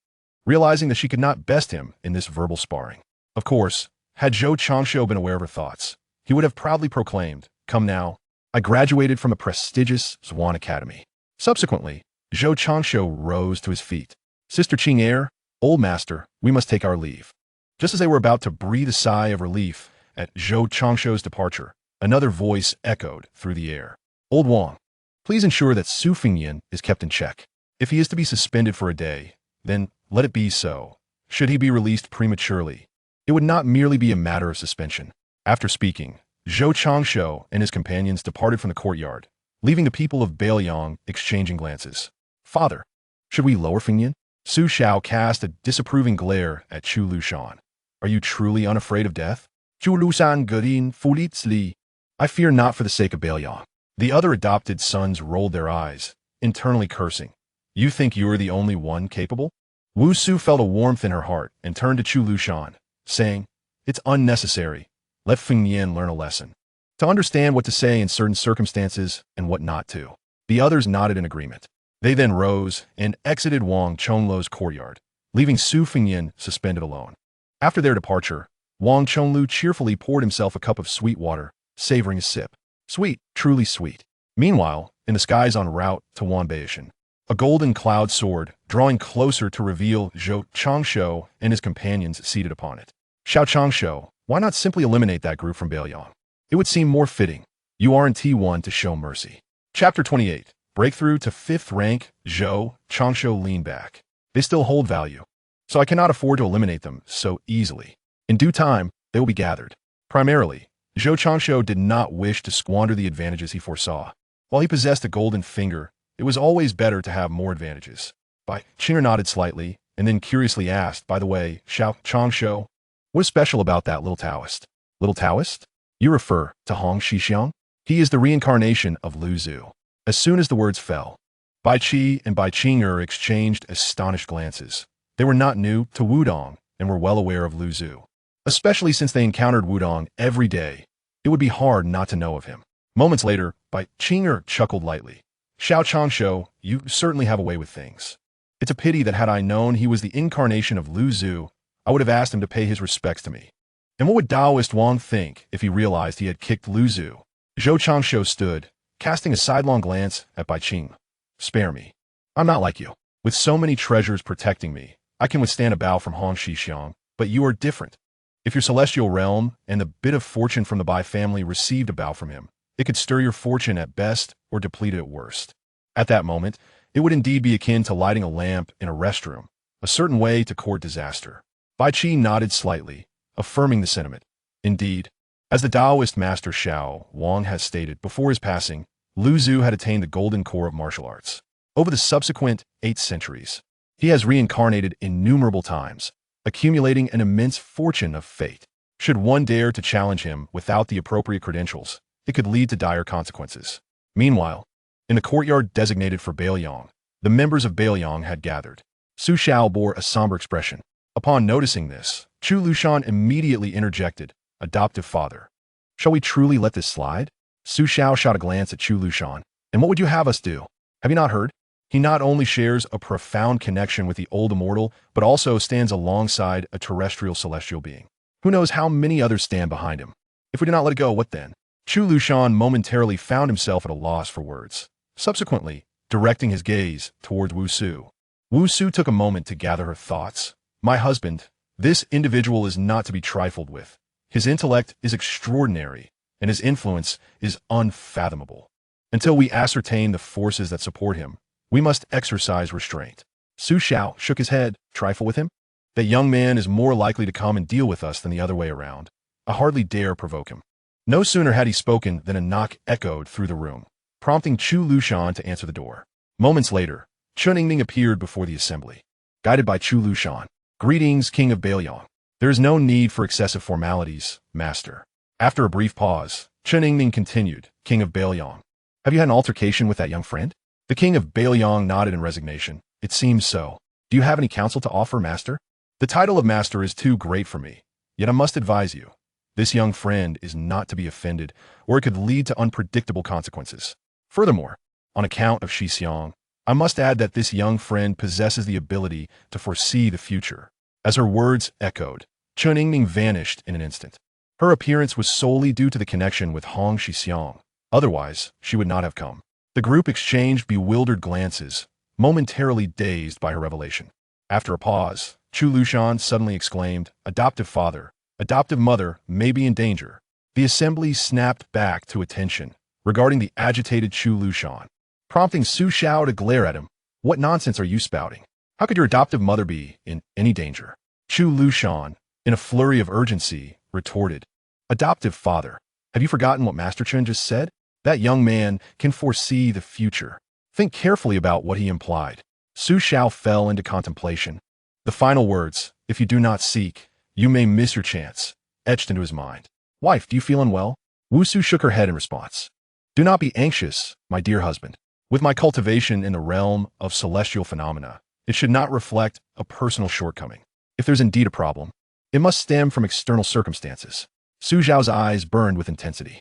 realizing that she could not best him in this verbal sparring. Of course, had Zhou Changshu been aware of her thoughts, he would have proudly proclaimed, "Come now, I graduated from a prestigious Zhuan Academy." Subsequently, Zhou Changshu rose to his feet. Sister Qing old master, we must take our leave. Just as they were about to breathe a sigh of relief at Zhou Changshu's departure, another voice echoed through the air. Old Wang, please ensure that Su Fengyan is kept in check. If he is to be suspended for a day, then let it be so. Should he be released prematurely, it would not merely be a matter of suspension. After speaking, Zhou Changshu and his companions departed from the courtyard, leaving the people of Bailiang exchanging glances. Father, should we lower Fengyan? Su Xiao cast a disapproving glare at Chu Lushan. Are you truly unafraid of death? Chu Lushan Gurin Fulitz Li. I fear not for the sake of Bailiang. The other adopted sons rolled their eyes, internally cursing. You think you are the only one capable? Wu Su felt a warmth in her heart and turned to Chu Lushan, saying, "It's unnecessary. Let Feng Yin learn a lesson. To understand what to say in certain circumstances and what not to." The others nodded in agreement. They then rose and exited Wang Chonglu's courtyard, leaving Su Fengyin suspended alone. After their departure, Wang Chonglu cheerfully poured himself a cup of sweet water, savoring a sip. Sweet, truly sweet. Meanwhile, in the skies en route to Wanbao, a golden cloud soared, drawing closer to reveal Zhou Changshu and his companions seated upon it. Xiao Changshu, why not simply eliminate that group from Baoyang? It would seem more fitting. You are in T1 to show mercy. Chapter 28. Breakthrough to 5th rank. Zhou Changshu leaned back. They still hold value, so I cannot afford to eliminate them so easily. In due time, they will be gathered. Primarily, Zhou Changshu did not wish to squander the advantages he foresaw. While he possessed a golden finger, it was always better to have more advantages. Bai Qinger nodded slightly, and then curiously asked, "By the way, Xiao Changshu, what is special about that little Taoist?" Little Taoist? You refer to Hong Shixiang? He is the reincarnation of Lu Zhu. As soon as the words fell, Bai Qi and Bai Qinger exchanged astonished glances. They were not new to Wudang and were well aware of Lu Zhu. Especially since they encountered Wudang every day, it would be hard not to know of him. Moments later, Bai Qinger chuckled lightly. "Xiao Changshu, you certainly have a way with things. It's a pity that had I known he was the incarnation of Lu Zhu, I would have asked him to pay his respects to me. And what would Taoist Wang think if he realized he had kicked Lu Zhu?" Zhou Changshu stood, casting a sidelong glance at Bai Qing. "Spare me. I'm not like you. With so many treasures protecting me, I can withstand a bow from Hong Shixiang, but you are different. If your celestial realm and the bit of fortune from the Bai family received a bow from him, it could stir your fortune at best or deplete it at worst. At that moment, it would indeed be akin to lighting a lamp in a restroom, a certain way to court disaster." Bai Qi nodded slightly, affirming the sentiment. Indeed, as the Taoist master Xiao Wang has stated before his passing, Lu Zhu had attained the golden core of martial arts. Over the subsequent 8 centuries, he has reincarnated innumerable times, accumulating an immense fortune of fate. Should one dare to challenge him without the appropriate credentials, it could lead to dire consequences. Meanwhile, in the courtyard designated for Baoyang, the members of Baoyang had gathered. Su Xiao bore a somber expression. Upon noticing this, Chu Lushan immediately interjected, "Adoptive father. Shall we truly let this slide?" Su Xiao shot a glance at Chu Lushan. "And what would you have us do? Have you not heard? He not only shares a profound connection with the old immortal, but also stands alongside a terrestrial celestial being. Who knows how many others stand behind him? If we do not let it go, what then?" Chu Lushan momentarily found himself at a loss for words. Subsequently, directing his gaze towards Wu Su. Wu Su took a moment to gather her thoughts. "My husband, this individual is not to be trifled with. His intellect is extraordinary, and his influence is unfathomable. Until we ascertain the forces that support him, we must exercise restraint." Su Xiao shook his head. "Trifle with him? That young man is more likely to come and deal with us than the other way around. I hardly dare provoke him." No sooner had he spoken than a knock echoed through the room, prompting Chu Lushan to answer the door. Moments later, Chun Yingning appeared before the assembly, guided by Chu Lushan. "Greetings, King of Baoyang. There is no need for excessive formalities, Master." After a brief pause, Chun Yingning continued, "King of Baoyang, have you had an altercation with that young friend?" The King of Baoyang nodded in resignation. "It seems so. Do you have any counsel to offer, Master?" "The title of Master is too great for me, yet I must advise you. This young friend is not to be offended, or it could lead to unpredictable consequences. Furthermore, on account of Shixiang, I must add that this young friend possesses the ability to foresee the future." As her words echoed, Chun Yingning vanished in an instant. Her appearance was solely due to the connection with Hong Shixiang. Otherwise, she would not have come. The group exchanged bewildered glances, momentarily dazed by her revelation. After a pause, Chu Lushan suddenly exclaimed, "Adoptive father, adoptive mother may be in danger." The assembly snapped back to attention, regarding the agitated Chu Lushan, prompting Su Xiao to glare at him. "What nonsense are you spouting? How could your adoptive mother be in any danger?" Chu Lushan, in a flurry of urgency, retorted, "Adoptive father, have you forgotten what Master Chen just said? That young man can foresee the future. Think carefully about what he implied." Su Xiao fell into contemplation. The final words, "If you do not seek, you may miss your chance," etched into his mind. "Wife, do you feel unwell?" Wu Su shook her head in response. "Do not be anxious, my dear husband. With my cultivation in the realm of celestial phenomena, It should not reflect a personal shortcoming. If there's indeed a problem, it must stem from external circumstances. Su Zhao's eyes burned with intensity.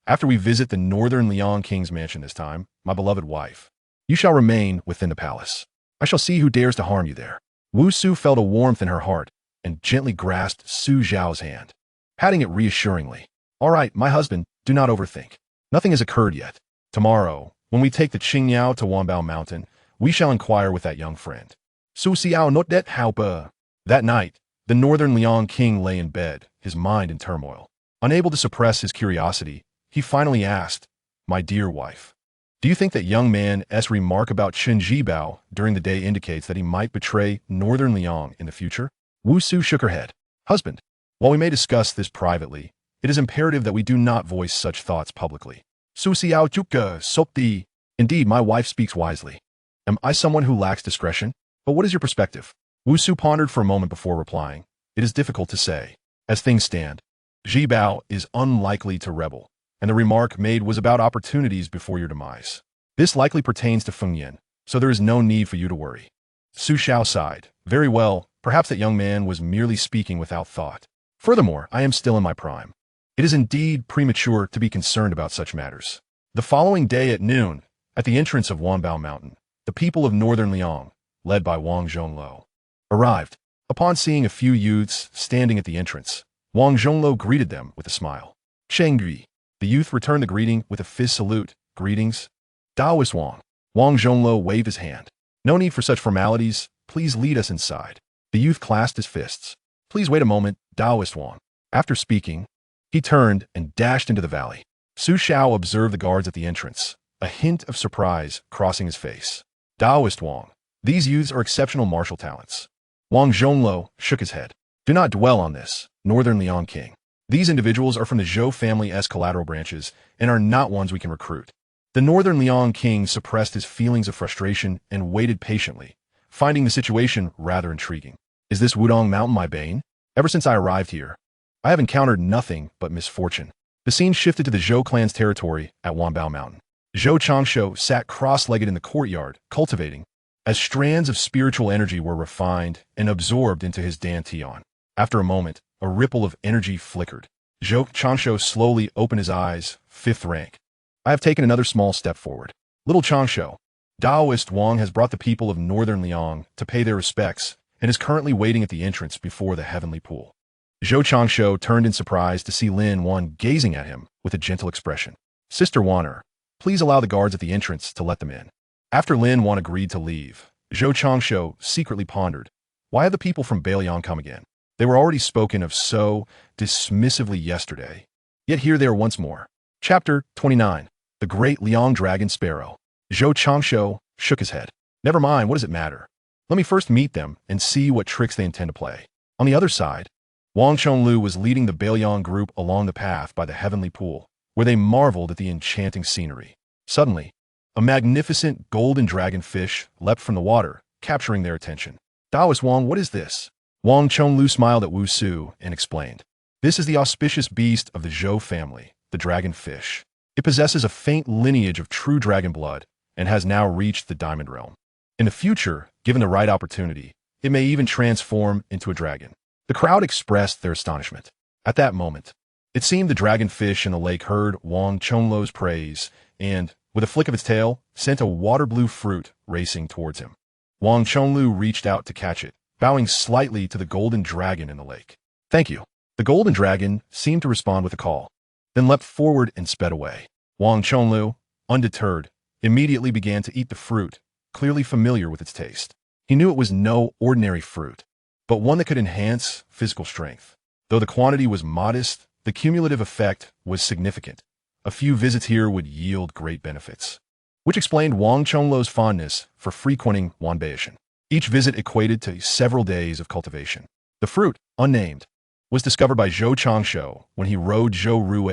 After we visit the northern Liang King's mansion this time, my beloved wife, you shall remain within the palace. I shall see who dares to harm you there. Wu Su felt a warmth in her heart and gently grasped Su Zhao's hand, patting it reassuringly. All right, my husband, do not overthink. Nothing has occurred yet. Tomorrow, when we take the Qingyao to Wanbao Mountain, we shall inquire with that young friend. Su Xiao not that haupa. That night, the northern Liang King lay in bed, his mind in turmoil. Unable to suppress his curiosity, he finally asked, My dear wife, do you think that young man's remark about Chen Jibao during the day indicates that he might betray northern Liang in the future? Wu Su shook her head. Husband, while we may discuss this privately, it is imperative that we do not voice such thoughts publicly. Su Xiao Chuka Sopti. Indeed, my wife speaks wisely. Am I someone who lacks discretion? But what is your perspective? Wu Su pondered for a moment before replying. It is difficult to say. As things stand, Jibao is unlikely to rebel, and the remark made was about opportunities before your demise. This likely pertains to Fengyan, so there is no need for you to worry. Su Xiao sighed. Very well, perhaps that young man was merely speaking without thought. Furthermore, I am still in my prime. It is indeed premature to be concerned about such matters. The following day at noon, at the entrance of Wanbao Mountain, the people of northern Liang, led by Wang Zhonglou, arrived. Upon seeing a few youths standing at the entrance, Wang Zhonglou greeted them with a smile. Chengyu. The youth returned the greeting with a fist salute. Greetings. Daoist Wang. Wang Zhonglou waved his hand. No need for such formalities. Please lead us inside. The youth clasped his fists. Please wait a moment, Daoist Wang. After speaking, he turned and dashed into the valley. Su Xiao observed the guards at the entrance, a hint of surprise crossing his face. Daoist Wang. These youths are exceptional martial talents. Wang Zhonglou shook his head. Do not dwell on this, northern Liang King. These individuals are from the Zhou family's collateral branches and are not ones we can recruit. The northern Liang King suppressed his feelings of frustration and waited patiently, finding the situation rather intriguing. Is this Wudang Mountain my bane? Ever since I arrived here, I have encountered nothing but misfortune. The scene shifted to the Zhou clan's territory at Wanbao Mountain. Zhou Changshu sat cross-legged in the courtyard, cultivating, as strands of spiritual energy were refined and absorbed into his dantian. After a moment, a ripple of energy flickered. Zhou Changshu slowly opened his eyes, 5th rank. I have taken another small step forward. Little Changshu, Daoist Wang has brought the people of northern Liang to pay their respects and is currently waiting at the entrance before the heavenly pool. Zhou Changshu turned in surprise to see Lin Wan gazing at him with a gentle expression. Sister Wanner, please allow the guards at the entrance to let them in. After Lin Wan agreed to leave, Zhou Changshu secretly pondered, why have the people from Bailiang come again? They were already spoken of so dismissively yesterday, yet here they are once more. Chapter 29. The Great Liang Dragon Sparrow. Zhou Changshu shook his head. Never mind, what does it matter? Let me first meet them and see what tricks they intend to play. On the other side, Wang Chonglu was leading the Bailiang group along the path by the heavenly pool, where they marveled at the enchanting scenery. Suddenly, a magnificent golden dragon fish leapt from the water, capturing their attention. Daoist Wang, what is this? Wang Chonglu smiled at Wu Su and explained. This is the auspicious beast of the Zhou family, the dragon fish. It possesses a faint lineage of true dragon blood and has now reached the diamond realm. In the future, given the right opportunity, it may even transform into a dragon. The crowd expressed their astonishment. At that moment, it seemed the dragonfish in the lake heard Wang Chonglu's praise and, with a flick of its tail, sent a water-blue fruit racing towards him. Wang Chonglu reached out to catch it, bowing slightly to the golden dragon in the lake. Thank you. The golden dragon seemed to respond with a call, then leapt forward and sped away. Wang Chonglu, undeterred, immediately began to eat the fruit, clearly familiar with its taste. He knew it was no ordinary fruit, but one that could enhance physical strength. Though the quantity was modest, the cumulative effect was significant. A few visits here would yield great benefits, which explained Wang Chonglu's fondness for frequenting Wanbao. Each visit equated to several days of cultivation. The fruit, unnamed, was discovered by Zhou Changshu when he rowed Zhou Rue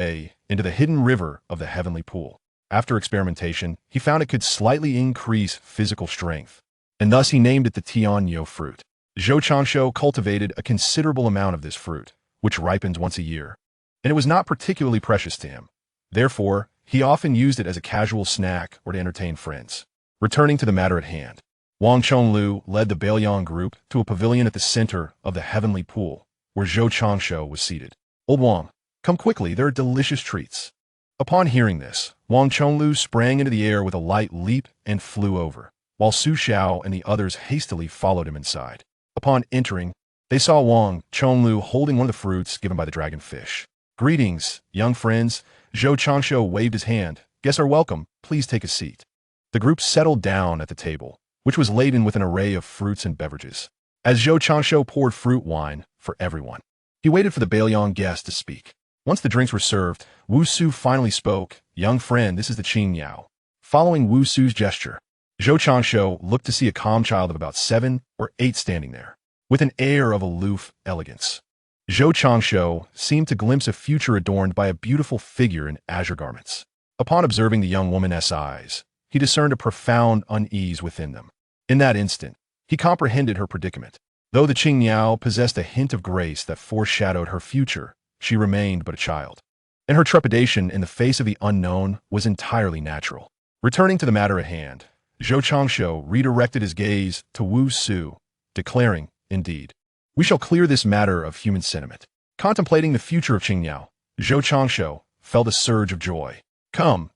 into the hidden river of the heavenly pool. After experimentation, he found it could slightly increase physical strength, and thus he named it the Tianyo fruit. Zhou Changshu cultivated a considerable amount of this fruit, which ripens once a year, and it was not particularly precious to him. Therefore, he often used it as a casual snack or to entertain friends. Returning to the matter at hand, Wang Chonglu led the Bailiang group to a pavilion at the center of the heavenly pool, where Zhou Changsho was seated. "Old Wang, come quickly, there are delicious treats." Upon hearing this, Wang Chonglu sprang into the air with a light leap and flew over, while Su Xiao and the others hastily followed him inside. Upon entering, they saw Wang Chonglu holding one of the fruits given by the dragonfish. "Greetings, young friends." Zhou Changsho waved his hand. "Guests are welcome. Please take a seat." The group settled down at the table, which was laden with an array of fruits and beverages. As Zhou Changsho poured fruit wine for everyone, he waited for the Bailiang guest to speak. Once the drinks were served, Wu Su finally spoke. "Young friend, this is the Qing Yao." Following Wu Su's gesture, Zhou Changsho looked to see a calm child of about 7 or 8 standing there, with an air of aloof elegance. Zhou Changsho seemed to glimpse a future adorned by a beautiful figure in azure garments. Upon observing the young woman's eyes, he discerned a profound unease within them. In that instant, he comprehended her predicament. Though the Qing Yao possessed a hint of grace that foreshadowed her future, she remained but a child, and her trepidation in the face of the unknown was entirely natural. Returning to the matter at hand, Zhou Changsho redirected his gaze to Wu Su, declaring, "Indeed, we shall clear this matter of human sentiment." Contemplating the future of Qing Yao, Zhou Changsho felt a surge of joy. Come,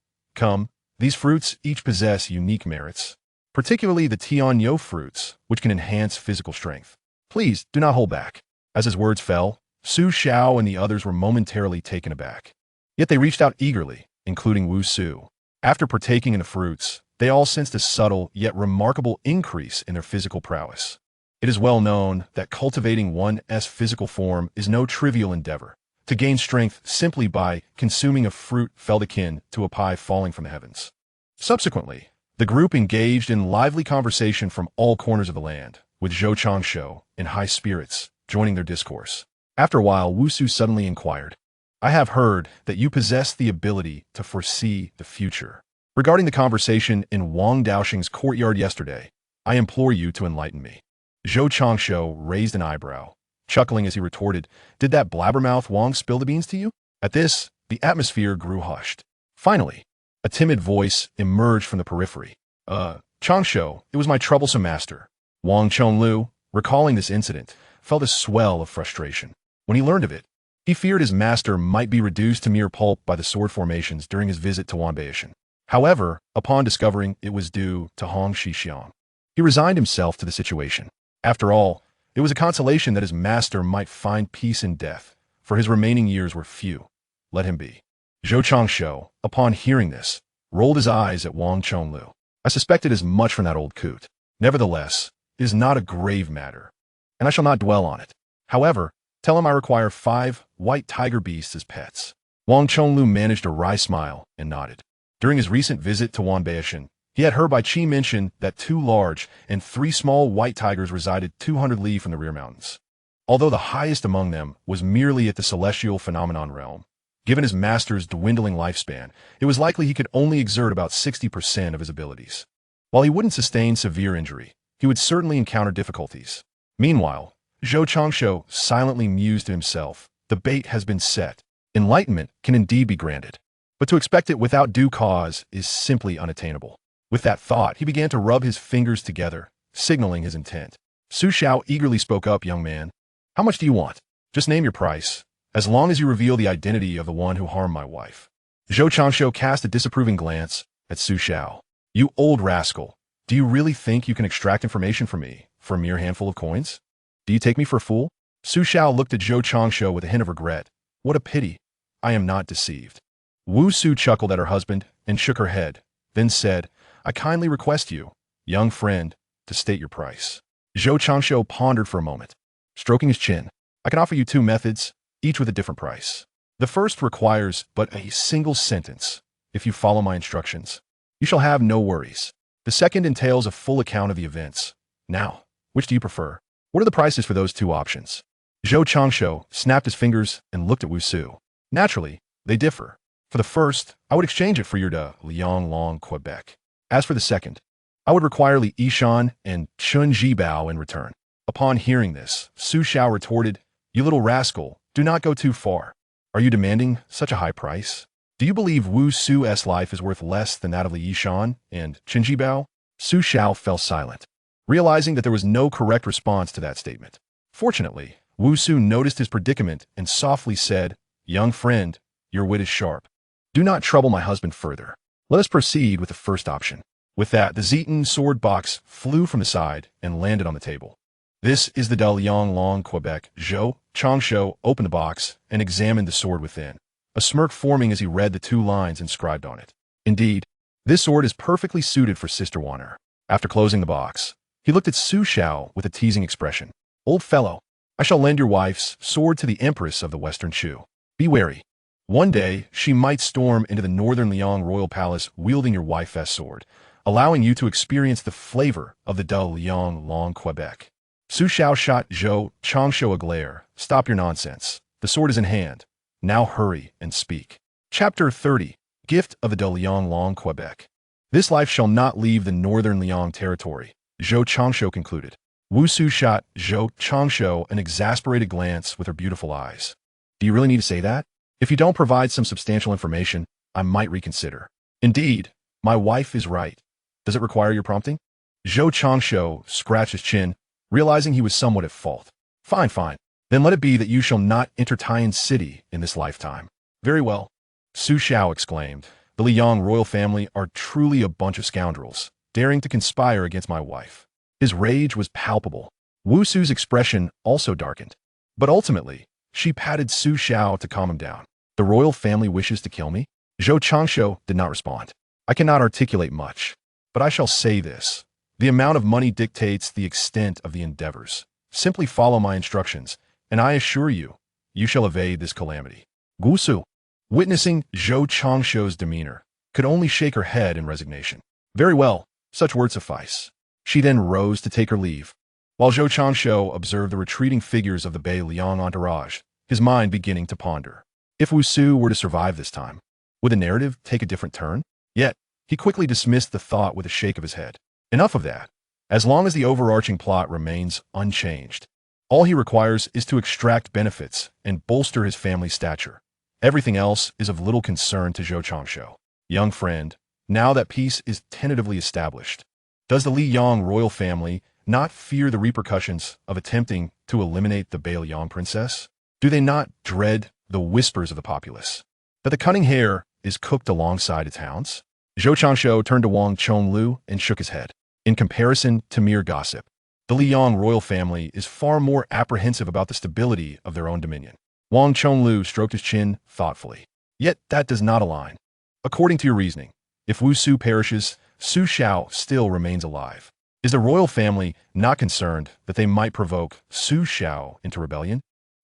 these fruits each possess unique merits, particularly the Tianyo fruits, which can enhance physical strength. Please do not hold back." As his words fell, Su Xiao and the others were momentarily taken aback. Yet they reached out eagerly, including Wu Su. After partaking in the fruits, they all sensed a subtle yet remarkable increase in their physical prowess. It is well known that cultivating one's physical form is no trivial endeavor. To gain strength simply by consuming a fruit felt akin to a pie falling from the heavens. Subsequently, the group engaged in lively conversation from all corners of the land, with Zhou Changsho, in high spirits, joining their discourse. After a while, Wu Su suddenly inquired, "I have heard that you possess the ability to foresee the future. Regarding the conversation in Wang Daoxing's courtyard yesterday, I implore you to enlighten me." Zhou Changsho raised an eyebrow, chuckling as he retorted, "Did that blabbermouth Wang spill the beans to you?" At this, the atmosphere grew hushed. Finally, a timid voice emerged from the periphery. Changsho, it was my troublesome master." Wang Chonglu, recalling this incident, felt a swell of frustration. When he learned of it, he feared his master might be reduced to mere pulp by the sword formations during his visit to Wanbao. However, upon discovering it was due to Hong Shixiang, he resigned himself to the situation. After all, it was a consolation that his master might find peace in death, for his remaining years were few. Let him be. Zhou Changsho, upon hearing this, rolled his eyes at Wang Chonglu. "I suspected as much from that old coot. Nevertheless, it is not a grave matter, and I shall not dwell on it. However, tell him I require 5 white tiger beasts as pets." Wang Chonglu managed a wry smile and nodded. During his recent visit to Wanbao, he had heard by Qi mention that 2 large and 3 small white tigers resided 200 li from the rear mountains. Although the highest among them was merely at the celestial phenomenon realm, given his master's dwindling lifespan, it was likely he could only exert about 60% of his abilities. While he wouldn't sustain severe injury, he would certainly encounter difficulties. Meanwhile, Zhou Changsho silently mused to himself, "The bait has been set. Enlightenment can indeed be granted, but to expect it without due cause is simply unattainable." With that thought, he began to rub his fingers together, signaling his intent. Su Xiao eagerly spoke up, "Young man, how much do you want? Just name your price, as long as you reveal the identity of the one who harmed my wife." Zhou Changsho cast a disapproving glance at Su Xiao. "You old rascal, do you really think you can extract information from me for a mere handful of coins? Do you take me for a fool?" Su Xiao looked at Zhou Changsho with a hint of regret. "What a pity. I am not deceived." Wu Su chuckled at her husband and shook her head, then said, "I kindly request you, young friend, to state your price." Zhou Changsho pondered for a moment, stroking his chin. "I can offer you 2 methods, each with a different price. The first requires but a single sentence. If you follow my instructions, you shall have no worries. The second entails a full account of the events. Now, which do you prefer? What are the prices for those 2 options?" Zhou Changsho snapped his fingers and looked at Wu Su. "Naturally, they differ. For the first, I would exchange it for your de Lianglong, Quebec. As for the second, I would require Li Yishan and Chun Jibao in return." Upon hearing this, Su Xiao retorted, "You little rascal, do not go too far. Are you demanding such a high price? Do you believe Wu Su's life is worth less than that of Li Yishan and Chun Jibao?" Su Xiao fell silent. realizing that there was no correct response to that statement. Fortunately, Wu Su noticed his predicament and softly said, "Young friend, your wit is sharp. Do not trouble my husband further. Let us proceed with the first option." With that, the Zeton sword box flew from the side and landed on the table. "This is the De Liang Long Quebec." Zhou Changsho opened the box and examined the sword within, a smirk forming as he read the 2 lines inscribed on it. Indeed, this sword is perfectly suited for Sister Wanner. After closing the box, he looked at Su Xiao with a teasing expression. "Old fellow, I shall lend your wife's sword to the Empress of the Western Chu. Be wary. One day, she might storm into the Northern Liang Royal Palace wielding your wife's sword, allowing you to experience the flavor of the De Liang Long Quebec." Su Xiao shot Zhou Changsho a glare. "Stop your nonsense. The sword is in hand. Now hurry and speak." Chapter 30. Gift of the De Liang Long Quebec. "This life shall not leave the Northern Liang territory," Zhou Changsho concluded. Wu Su shot Zhou Changsho an exasperated glance with her beautiful eyes. "Do you really need to say that? If you don't provide some substantial information, I might reconsider." "Indeed, my wife is right. Does it require your prompting?" Zhou Changsho scratched his chin, realizing he was somewhat at fault. Fine. Then let it be that you shall not enter Taiyan City in this lifetime." "Very well," Su Xiao exclaimed. "The Liang royal family are truly a bunch of scoundrels, daring to conspire against my wife." His rage was palpable. Wu Su's expression also darkened. But ultimately, she patted Su Xiao to calm him down. "The royal family wishes to kill me?" Zhou Changsho did not respond. "I cannot articulate much, but I shall say this. The amount of money dictates the extent of the endeavors. Simply follow my instructions, and I assure you, you shall evade this calamity." Wu Su, witnessing Zhou Changsho's demeanor, could only shake her head in resignation. "Very well, such words suffice." She then rose to take her leave. While Zhou Changsho observed the retreating figures of the Bei Liang entourage, his mind beginning to ponder. If Wu Su were to survive this time, would the narrative take a different turn? Yet, he quickly dismissed the thought with a shake of his head. Enough of that. As long as the overarching plot remains unchanged, all he requires is to extract benefits and bolster his family's stature. Everything else is of little concern to Zhou Changsho. "Young friend, now that peace is tentatively established, does the Liang royal family not fear the repercussions of attempting to eliminate the Bei Liang princess? Do they not dread the whispers of the populace that the cunning hare is cooked alongside its hounds?" Zhou Changsho turned to Wang Chonglu and shook his head. In comparison to mere gossip, the Liang royal family is far more apprehensive about the stability of their own dominion. Wang Chonglu stroked his chin thoughtfully. "Yet that does not align. According to your reasoning, if Wu Su perishes, Su Xiao still remains alive. Is the royal family not concerned that they might provoke Su Xiao into rebellion?"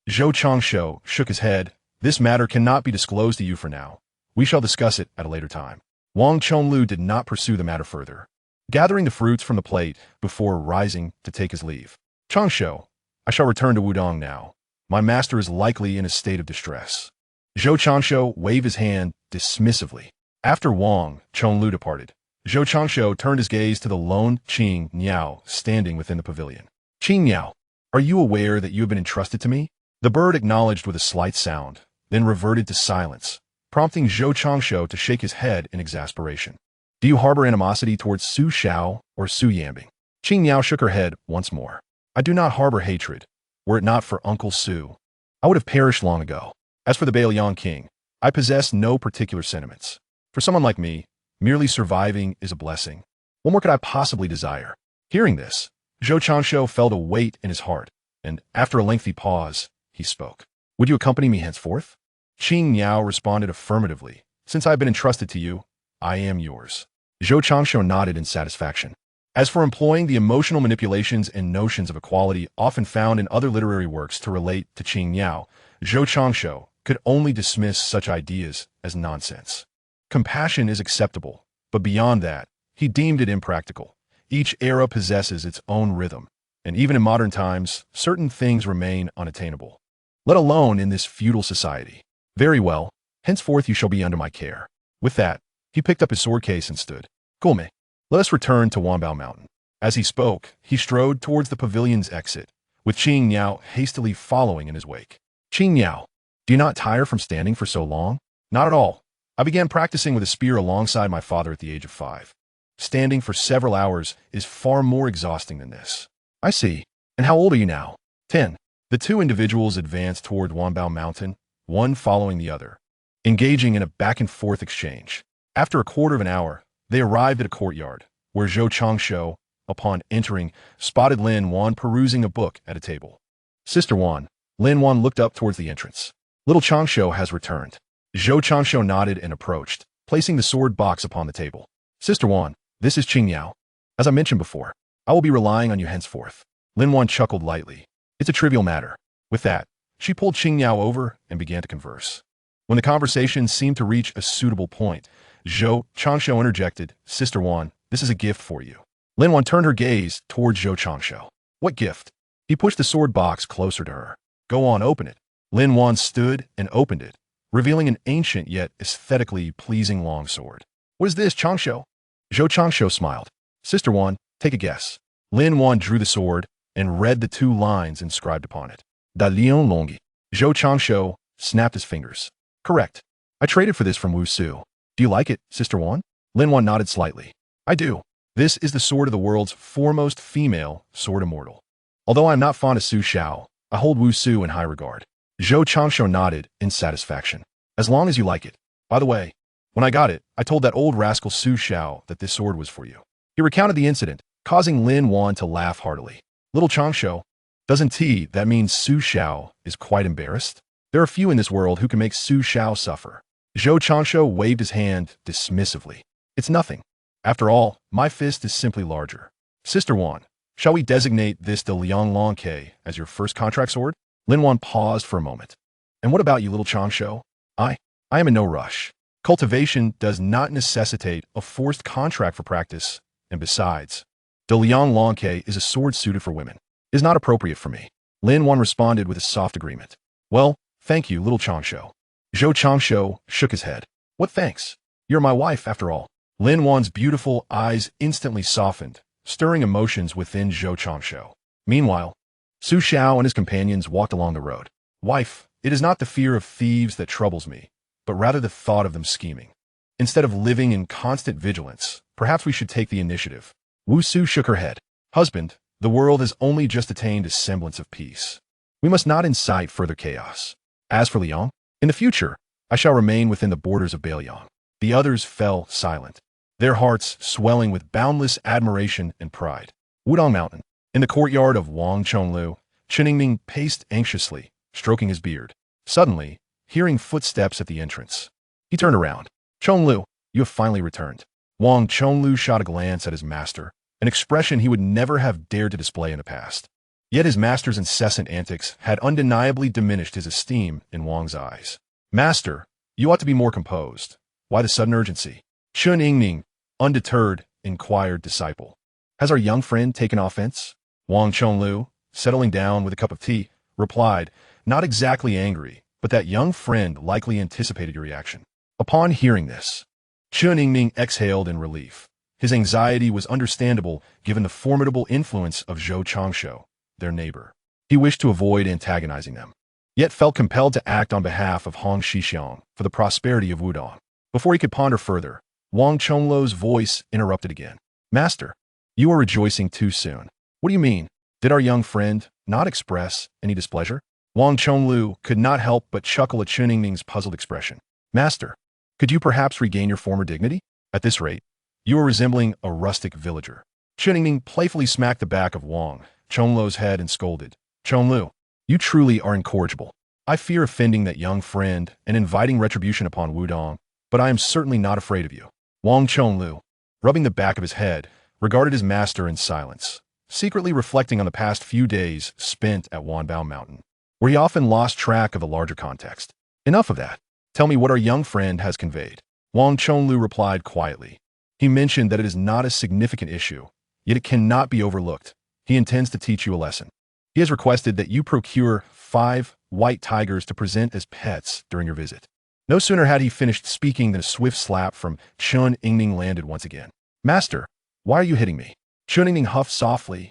Zhou Changsho shook his head. "This matter cannot be disclosed to you for now. We shall discuss it at a later time." Wang Chonglu did not pursue the matter further, gathering the fruits from the plate before rising to take his leave. "Changsho, I shall return to Wudang now. My master is likely in a state of distress." Zhou Changsho waved his hand dismissively. After Wang Chonglu departed, Zhou Changsho turned his gaze to the lone Qing Niao standing within the pavilion. "Qing Niao, are you aware that you have been entrusted to me?" The bird acknowledged with a slight sound, then reverted to silence, prompting Zhou Changsho to shake his head in exasperation. "Do you harbor animosity towards Su Xiao or Su Yambing?" Qing Niao shook her head once more. "I do not harbor hatred. Were it not for Uncle Su, I would have perished long ago. As for the Bei Liang king, I possess no particular sentiments. For someone like me, merely surviving is a blessing. What more could I possibly desire?" Hearing this, Zhou Changsho felt a weight in his heart, and after a lengthy pause, he spoke. "Would you accompany me henceforth?" Qing Niao responded affirmatively. "Since I have been entrusted to you, I am yours." Zhou Changsho nodded in satisfaction. As for employing the emotional manipulations and notions of equality often found in other literary works to relate to Qing Niao, Zhou Changsho could only dismiss such ideas as nonsense. Compassion is acceptable, but beyond that, he deemed it impractical. Each era possesses its own rhythm, and even in modern times, certain things remain unattainable, let alone in this feudal society. "Very well, henceforth you shall be under my care." With that, he picked up his sword case and stood. "Gome, let us return to Wanbao Mountain." As he spoke, he strode towards the pavilion's exit, with Qing Niao hastily following in his wake. "Qing Niao, do you not tire from standing for so long?" "Not at all. I began practicing with a spear alongside my father at the age of 5. Standing for several hours is far more exhausting than this. I see. And how old are you now? 10. The two individuals advanced toward Wanbao Mountain, one following the other, engaging in a back-and-forth exchange. After a quarter of an hour, they arrived at a courtyard, where Zhou Changshu, upon entering, spotted Lin Wan perusing a book at a table. Sister Wan. Lin Wan looked up towards the entrance. Little Changshu has returned. Zhou Changshu nodded and approached, placing the sword box upon the table. Sister Wan, this is Qing Yao. As I mentioned before, I will be relying on you henceforth. Lin Wan chuckled lightly. It's a trivial matter. With that, she pulled Qing Yao over and began to converse. When the conversation seemed to reach a suitable point, Zhou Changshu interjected, Sister Wan, this is a gift for you. Lin Wan turned her gaze towards Zhou Changshu. What gift? He pushed the sword box closer to her. Go on, open it. Lin Wan stood and opened it, revealing an ancient yet aesthetically pleasing longsword. What is this, Changshu? Zhou Changshu smiled. Sister Wan, take a guess. Lin Wan drew the sword and read the two lines inscribed upon it. Da Lion Longi. Zhou Changshu snapped his fingers. Correct. I traded for this from Wu Su. Do you like it, Sister Wan? Lin Wan nodded slightly. I do. This is the sword of the world's foremost female sword immortal. Although I am not fond of Su Xiao, I hold Wu Su in high regard. Zhou Changshu nodded in satisfaction. As long as you like it. By the way, when I got it, I told that old rascal Su Xiao that this sword was for you. He recounted the incident, causing Lin Wan to laugh heartily. Little Changshu, doesn't that mean Su Xiao is quite embarrassed? There are few in this world who can make Su Xiao suffer. Zhou Changshu waved his hand dismissively. It's nothing. After all, my fist is simply larger. Sister Wan, shall we designate this De Liang Long Ke as your first contract sword? Lin Wan paused for a moment. And what about you, little Changshu? I am in no rush. Cultivation does not necessitate a forced contract for practice, and besides, De Liang Long Ke is a sword suited for women. It is not appropriate for me. Lin Wan responded with a soft agreement. Well, thank you, little Changshu. Zhou Changshu shook his head. What thanks? You're my wife, after all. Lin Wan's beautiful eyes instantly softened, stirring emotions within Zhou Changshu. Meanwhile, Su Xiao and his companions walked along the road. Wife, it is not the fear of thieves that troubles me, but rather the thought of them scheming. Instead of living in constant vigilance, perhaps we should take the initiative. Wu Su shook her head. Husband, the world has only just attained a semblance of peace. We must not incite further chaos. As for Liang, in the future, I shall remain within the borders of Beiliang. The others fell silent, their hearts swelling with boundless admiration and pride. Wudang Mountain. In the courtyard of Wang Chonglu, Cheningming paced anxiously, stroking his beard. Suddenly, hearing footsteps at the entrance, he turned around. Chonglu, you have finally returned. Wang Chonglu shot a glance at his master, an expression he would never have dared to display in the past. Yet his master's incessant antics had undeniably diminished his esteem in Wang's eyes. Master, you ought to be more composed. Why the sudden urgency? Chun Yingning, undeterred, inquired disciple. Has our young friend taken offense? Wang Chonglu, settling down with a cup of tea, replied, not exactly angry, but that young friend likely anticipated your reaction. Upon hearing this, Chun Yingning exhaled in relief. His anxiety was understandable given the formidable influence of Zhou Changshu, their neighbor. He wished to avoid antagonizing them, yet felt compelled to act on behalf of Hong Shixiang for the prosperity of Wudang. Before he could ponder further, Wang Chonglu's voice interrupted again. Master, you are rejoicing too soon. What do you mean? Did our young friend not express any displeasure? Wang Chonglu could not help but chuckle at Chun Yingming's puzzled expression. Master, could you perhaps regain your former dignity? At this rate, you are resembling a rustic villager. Chun Yingming playfully smacked the back of Wang Chonglu's head and scolded. Chonglu, you truly are incorrigible. I fear offending that young friend and inviting retribution upon Wudang, but I am certainly not afraid of you. Wang Chonglu, rubbing the back of his head, regarded his master in silence, secretly reflecting on the past few days spent at Wanbao Mountain, where he often lost track of the larger context. Enough of that. Tell me what our young friend has conveyed. Wang Chonglu replied quietly. He mentioned that it is not a significant issue, yet it cannot be overlooked. He intends to teach you a lesson. He has requested that you procure 5 white tigers to present as pets during your visit. No sooner had he finished speaking than a swift slap from Chun Yingming landed once again. Master, why are you hitting me? Chun Yingming huffed softly.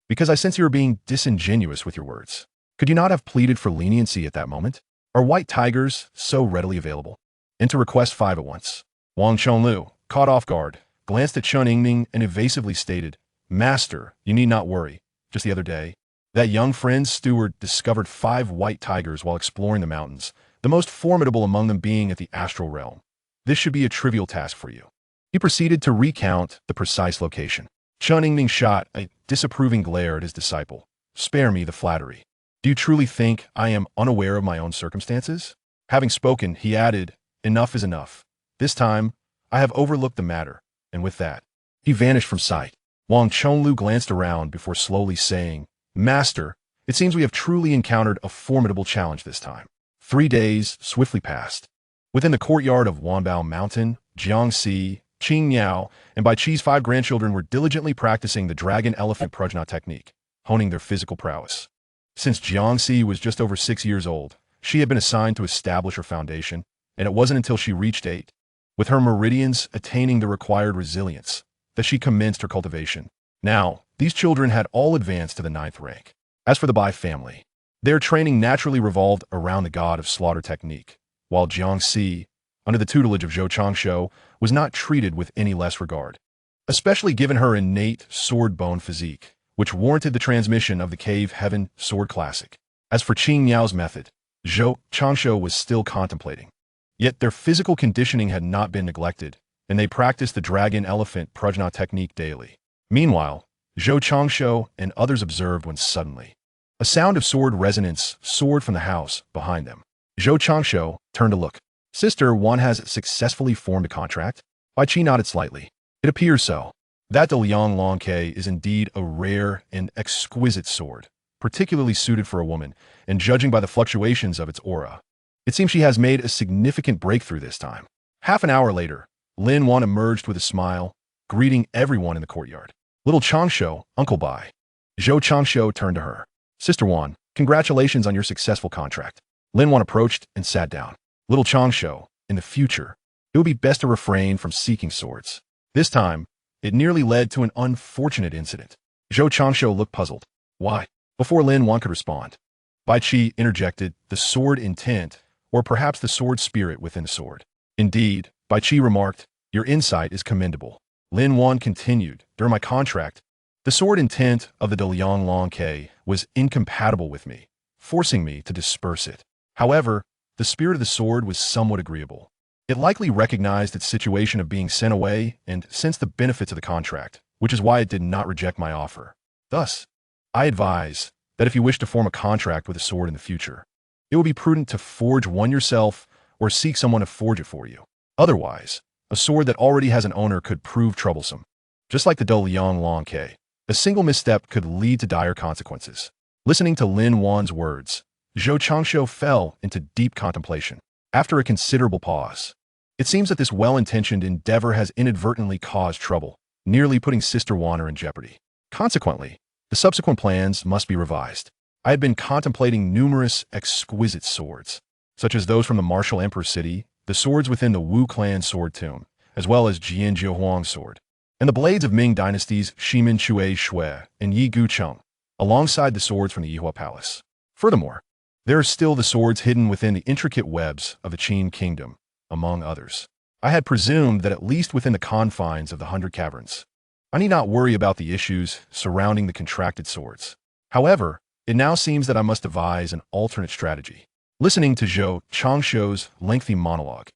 Because I sense you are being disingenuous with your words. Could you not have pleaded for leniency at that moment? Are white tigers so readily available? And to request 5 at once. Wang Chonglu, caught off guard, glanced at Chen Yingning and evasively stated, "Master, you need not worry. Just the other day, that young friend's steward discovered 5 white tigers while exploring the mountains, the most formidable among them being at the astral realm. This should be a trivial task for you." He proceeded to recount the precise location. Chen Yingning shot a disapproving glare at his disciple. "Spare me the flattery. Do you truly think I am unaware of my own circumstances?" Having spoken, he added, "Enough is enough. This time, I have overlooked the matter," and with that, he vanished from sight. Wang Chonglu glanced around before slowly saying, "Master, it seems we have truly encountered a formidable challenge this time." 3 days swiftly passed. Within the courtyard of Wanbao Mountain, Jiangxi, Qing Niao, and Bai Qi's 5 grandchildren were diligently practicing the dragon elephant prajna technique, honing their physical prowess. Since Jiangxi was just over 6 years old, she had been assigned to establish her foundation, and it wasn't until she reached 8, with her meridians attaining the required resilience, that she commenced her cultivation. Now, these children had all advanced to the 9th rank. As for the Bai family, their training naturally revolved around the god of slaughter technique, while Jiangxi, under the tutelage of Zhou Changsho, was not treated with any less regard, especially given her innate sword-bone physique, which warranted the transmission of the Cave Heaven Sword Classic. As for Qing Yao's method, Zhou Changsho was still contemplating. Yet their physical conditioning had not been neglected, and they practiced the dragon elephant prajna technique daily. Meanwhile, Zhou Changsho and others observed when suddenly a sound of sword resonance soared from the house behind them. Zhou Changsho turned to look. "Sister, one has successfully formed a contract?" Bai Qi nodded slightly. "It appears so. That de Liang Longke is indeed a rare and exquisite sword, particularly suited for a woman, and judging by the fluctuations of its aura, it seems she has made a significant breakthrough this time." Half an hour later, Lin Wan emerged with a smile, greeting everyone in the courtyard. "Little Changsho, Uncle Bai." Zhou Changsho turned to her. "Sister Wan, congratulations on your successful contract." Lin Wan approached and sat down. "Little Changsho, in the future, it would be best to refrain from seeking swords. This time, it nearly led to an unfortunate incident." Zhou Changsho looked puzzled. "Why?" Before Lin Wan could respond, Bai Qi interjected, "The sword intent, or perhaps the sword spirit within the sword." "Indeed," Bai Qi remarked, "your insight is commendable." Lin Wan continued, "During my contract, the sword intent of the de Liang Longke was incompatible with me, forcing me to disperse it. However, the spirit of the sword was somewhat agreeable. It likely recognized its situation of being sent away and sensed the benefits of the contract, which is why it did not reject my offer. Thus, I advise that if you wish to form a contract with a sword in the future, it will be prudent to forge one yourself or seek someone to forge it for you. Otherwise, a sword that already has an owner could prove troublesome. Just like the de Liang Longke, a single misstep could lead to dire consequences." Listening to Lin Wan's words, Zhou Changsho fell into deep contemplation. After a considerable pause, "It seems that this well-intentioned endeavor has inadvertently caused trouble, nearly putting Sister Wanner in jeopardy. Consequently, the subsequent plans must be revised. I had been contemplating numerous exquisite swords, such as those from the martial Emperor city, the swords within the Wu clan sword tomb, as well as Jian Jiuhuang's sword, and the blades of Ming dynasties Shimin Chui Shui and Yi Gucheng, alongside the swords from the Yihua Palace. Furthermore, there are still the swords hidden within the intricate webs of the Qin Kingdom, among others. I had presumed that at least within the confines of the 100 Caverns, I need not worry about the issues surrounding the contracted swords. However, it now seems that I must devise an alternate strategy." Listening to Zhou Changsho's lengthy monologue,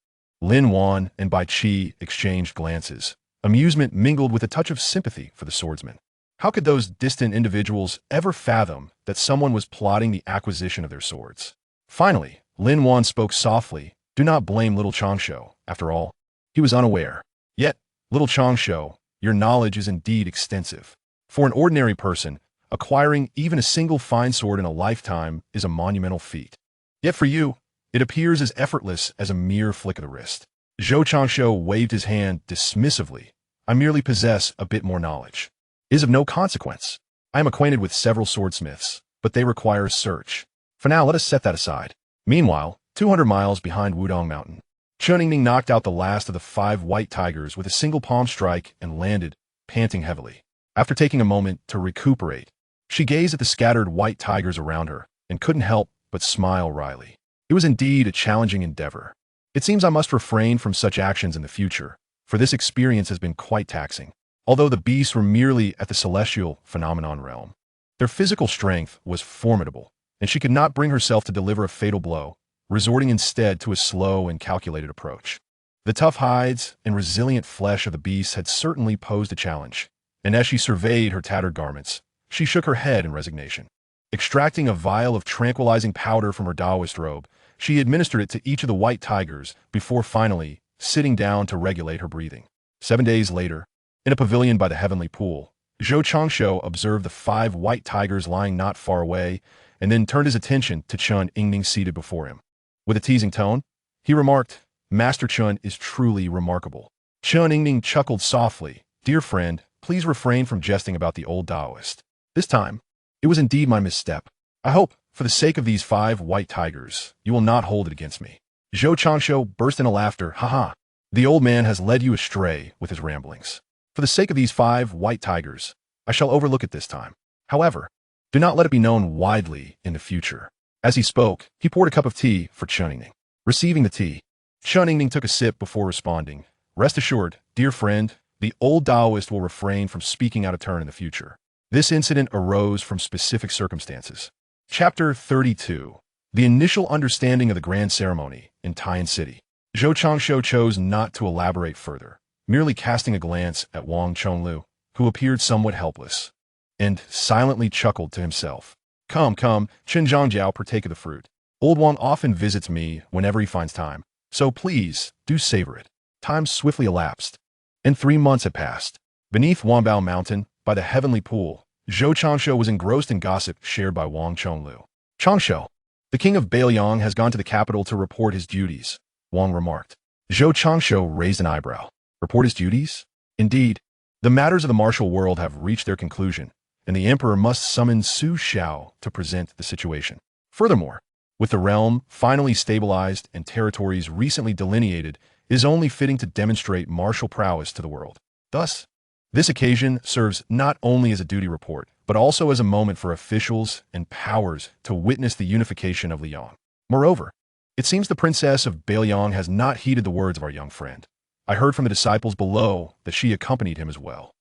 Lin Wan and Bai Qi exchanged glances, amusement mingled with a touch of sympathy for the swordsman. How could those distant individuals ever fathom that someone was plotting the acquisition of their swords? Finally, Lin Wan spoke softly, "Do not blame little Changsho. After all, he was unaware. Yet, little Changsho, your knowledge is indeed extensive. For an ordinary person, acquiring even a single fine sword in a lifetime is a monumental feat. Yet for you, it appears as effortless as a mere flick of the wrist." Zhou Changsho waved his hand dismissively. "I merely possess a bit more knowledge. It is of no consequence. I am acquainted with several swordsmiths, but they require a search. For now, let us set that aside." Meanwhile, 200 miles behind Wudang Mountain, Chen Yingning knocked out the last of the 5 white tigers with a single palm strike and landed, panting heavily. After taking a moment to recuperate, she gazed at the scattered white tigers around her and couldn't help but smile wryly. It was indeed a challenging endeavor. It seems I must refrain from such actions in the future, for for this experience has been quite taxing. Although the beasts were merely at the celestial phenomenon realm, their physical strength was formidable, and she could not bring herself to deliver a fatal blow, resorting instead to a slow and calculated approach. The tough hides and resilient flesh of the beasts had certainly posed a challenge, and as she surveyed her tattered garments, she shook her head in resignation. Extracting a vial of tranquilizing powder from her Taoist robe, she administered it to each of the white tigers before finally sitting down to regulate her breathing. 7 days later, in a pavilion by the heavenly pool, Zhou Changshu observed the 5 white tigers lying not far away, and then turned his attention to Chun Yingning seated before him. With a teasing tone, he remarked, "Master Chun is truly remarkable." Chun Yingning chuckled softly. "Dear friend, please refrain from jesting about the old Taoist. This time, it was indeed my misstep. I hope, for the sake of these 5 white tigers, you will not hold it against me." Zhou Changshu burst into laughter. "Haha, the old man has led you astray with his ramblings. For the sake of these 5 white tigers, I shall overlook it this time. However, do not let it be known widely in the future." As he spoke, he poured a cup of tea for Chun Yingning. Receiving the tea, Chun Yingning took a sip before responding, "Rest assured, dear friend, the old Taoist will refrain from speaking out of turn in the future. This incident arose from specific circumstances." Chapter 32. The initial understanding of the grand ceremony in Taiyan City. Zhou Changshu chose not to elaborate further, merely casting a glance at Wang Chonglu, who appeared somewhat helpless, and silently chuckled to himself. Come, Chen Zhangjiao, partake of the fruit. Old Wang often visits me whenever he finds time, so please, do savor it." Time swiftly elapsed, and 3 months had passed. Beneath Wanbao Mountain, by the heavenly pool, Zhou Changshu was engrossed in gossip shared by Wang Chonglu. "Changshu, the king of Bailiang has gone to the capital to report his duties," Wang remarked. Zhou Changshu raised an eyebrow. "Report his duties? Indeed, the matters of the martial world have reached their conclusion, and the emperor must summon Su Xiao to present the situation. Furthermore, with the realm finally stabilized and territories recently delineated, it is only fitting to demonstrate martial prowess to the world. Thus, this occasion serves not only as a duty report, but also as a moment for officials and powers to witness the unification of Liang. Moreover, it seems the princess of Bailiang has not heeded the words of our young friend. I heard from the disciples below that she accompanied him as well."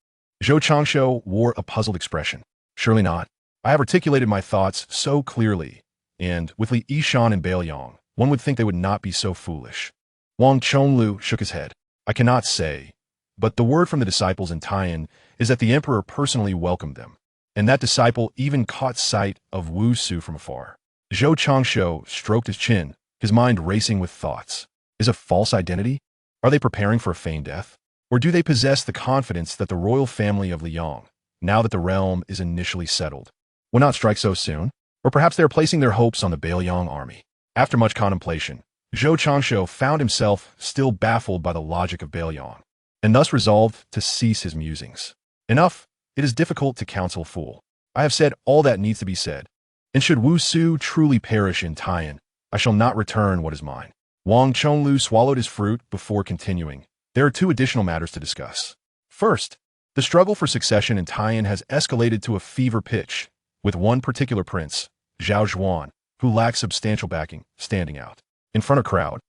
Zhou Changshu wore a puzzled expression. "Surely not. I have articulated my thoughts so clearly, and with Li Yishan and Bailiang, one would think they would not be so foolish." Wang Chonglu shook his head. "I cannot say, but the word from the disciples in Taiyan is that the emperor personally welcomed them, and that disciple even caught sight of Wu Su from afar." Zhou Changshu stroked his chin, his mind racing with thoughts. Is a false identity? Are they preparing for a feigned death? Or do they possess the confidence that the royal family of Liang, now that the realm is initially settled, will not strike so soon? Or perhaps they are placing their hopes on the Bailiang army. After much contemplation, Zhou Changshu found himself still baffled by the logic of Bailiang, and thus resolved to cease his musings. "Enough, it is difficult to counsel a fool. I have said all that needs to be said, and should Wu Su truly perish in Taiyan, I shall not return what is mine." Wang Chonglu swallowed his fruit before continuing. "There are 2 additional matters to discuss. First, the struggle for succession in Taiyan has escalated to a fever pitch, with one particular prince, Zhao Zhuan, who lacks substantial backing, standing out. In front of a crowd,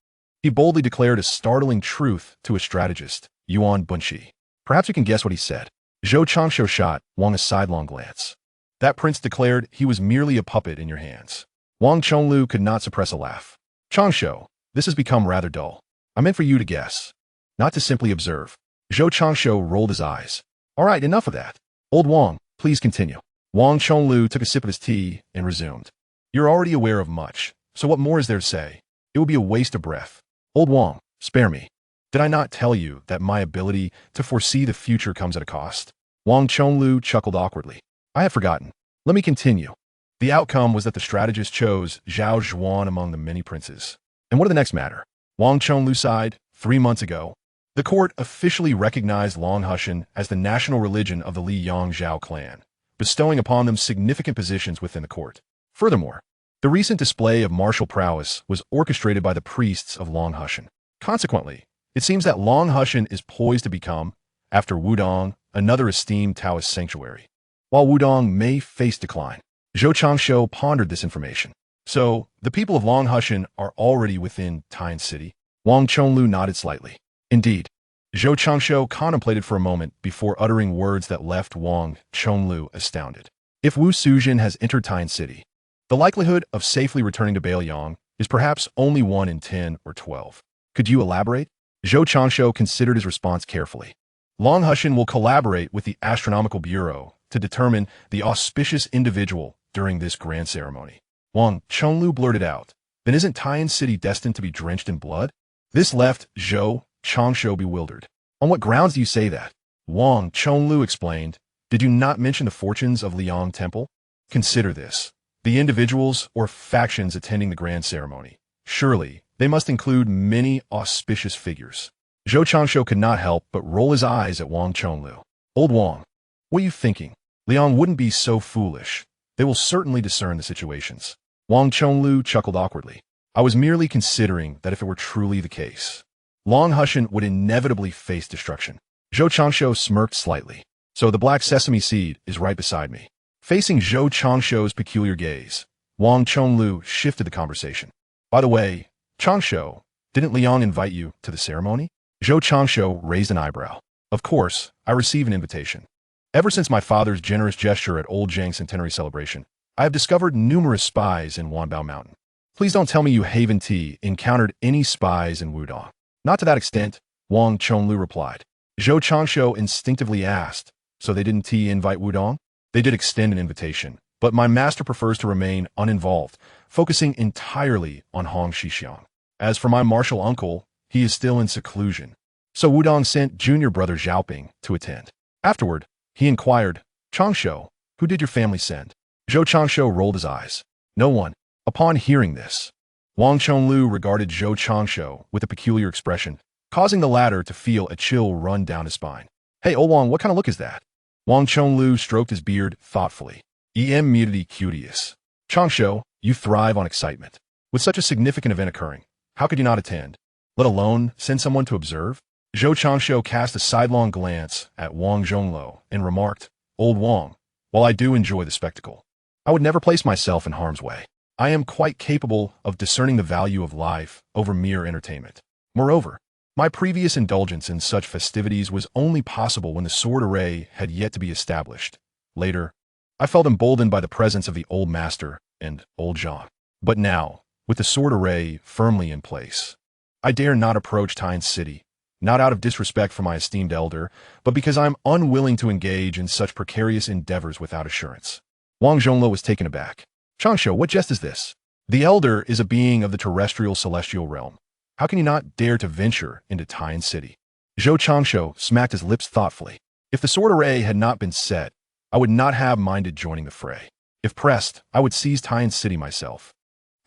he boldly declared a startling truth to a strategist, Yuan Bunshi. Perhaps you can guess what he said." Zhou Changshu shot Wang a sidelong glance. "That prince declared he was merely a puppet in your hands." Wang Chonglu could not suppress a laugh. "Changshu, this has become rather dull. I meant for you to guess, not to simply observe." Zhou Changshu rolled his eyes. "All right, enough of that. Old Wang, please continue." Wang Chonglu took a sip of his tea and resumed. "You're already aware of much, so what more is there to say? It would be a waste of breath. Old Wang, spare me. Did I not tell you that my ability to foresee the future comes at a cost?" Wang Chonglu chuckled awkwardly. "I had forgotten. Let me continue. The outcome was that the strategist chose Zhao Zhuan among the many princes. And what of the next matter?" Wang Chonglu sighed. 3 months ago, the court officially recognized Longhushan as the national religion of the Li Yang Zhao clan, bestowing upon them significant positions within the court. Furthermore, the recent display of martial prowess was orchestrated by the priests of Longhushan. Consequently, it seems that Longhushan is poised to become, after Wudang, another esteemed Taoist sanctuary, while Wudang may face decline. Zhou Changshu pondered this information. "So, the people of Longhushan are already within Taiyan City?" Wang Chonglu nodded slightly. "Indeed. Zhou Changshu contemplated for a moment before uttering words that left Wang Chonglu astounded. If Wu Suzhen has entered Taiyan City, the likelihood of safely returning to Bailiang is perhaps only 1 in 10 or 12. Could you elaborate? Zhou Changshu considered his response carefully. Long Hushan will collaborate with the Astronomical Bureau to determine the auspicious individual during this grand ceremony. Wang Chonglu blurted out, then isn't Taiyan City destined to be drenched in blood? This left Zhou Changshu bewildered. On what grounds do you say that? Wang Chonglu explained, did you not mention the fortunes of Liang Temple? Consider this. The individuals or factions attending the grand ceremony. Surely, they must include many auspicious figures. Zhou Changshu could not help but roll his eyes at Wang Chonglu. Old Wang, what are you thinking? Liang wouldn't be so foolish. They will certainly discern the situations. Wang Chonglu chuckled awkwardly. I was merely considering that if it were truly the case, Long Hushan would inevitably face destruction. Zhou Changshu smirked slightly. So the black sesame seed is right beside me. Facing Zhou Changshu's peculiar gaze, Wang Chonglu shifted the conversation. By the way, Changshu, didn't Liang invite you to the ceremony? Zhou Changshu raised an eyebrow. Of course, I received an invitation. Ever since my father's generous gesture at Old Zhang Centenary Celebration, I have discovered numerous spies in Wanbao Mountain. Please don't tell me you Haven T encountered any spies in Wudang. Not to that extent, Wang Chonglu replied. Zhou Changshu instinctively asked, so they didn't invite Wudang? They did extend an invitation, but my master prefers to remain uninvolved, focusing entirely on Hong Shixiang. As for my martial uncle, he is still in seclusion. So Wudang sent junior brother Xiaoping to attend. Afterward, he inquired, Changshu, who did your family send? Zhou Changshu rolled his eyes. No one. Upon hearing this, Wang Chonglu regarded Zhou Changshu with a peculiar expression, causing the latter to feel a chill run down his spine. Hey, old Wang, what kind of look is that? Wang Chonglu stroked his beard thoughtfully. Immediately curious. Changshu, you thrive on excitement. With such a significant event occurring, how could you not attend? Let alone send someone to observe? Zhou Changshu cast a sidelong glance at Wang Zhonglu and remarked, Old Wang, while I do enjoy the spectacle, I would never place myself in harm's way. I am quite capable of discerning the value of life over mere entertainment. Moreover, my previous indulgence in such festivities was only possible when the sword array had yet to be established. Later, I felt emboldened by the presence of the old master and old Zhang. But now, with the sword array firmly in place, I dare not approach Taiyan City, not out of disrespect for my esteemed elder, but because I am unwilling to engage in such precarious endeavors without assurance. Wang Zhonglu was taken aback. Changshu, what jest is this? The elder is a being of the terrestrial celestial realm. How can you not dare to venture into Taiyan City? Zhou Changshu smacked his lips thoughtfully. If the sword array had not been set, I would not have minded joining the fray. If pressed, I would seize Taiyan City myself.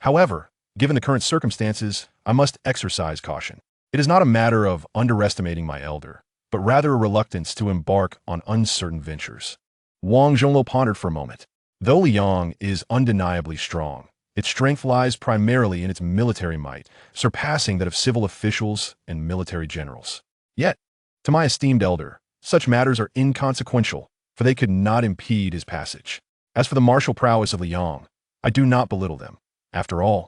However, given the current circumstances, I must exercise caution. It is not a matter of underestimating my elder, but rather a reluctance to embark on uncertain ventures. Wang Zhonglu pondered for a moment. Though Liang is undeniably strong, its strength lies primarily in its military might, surpassing that of civil officials and military generals. Yet, to my esteemed elder, such matters are inconsequential, for they could not impede his passage. As for the martial prowess of Liang, I do not belittle them. After all,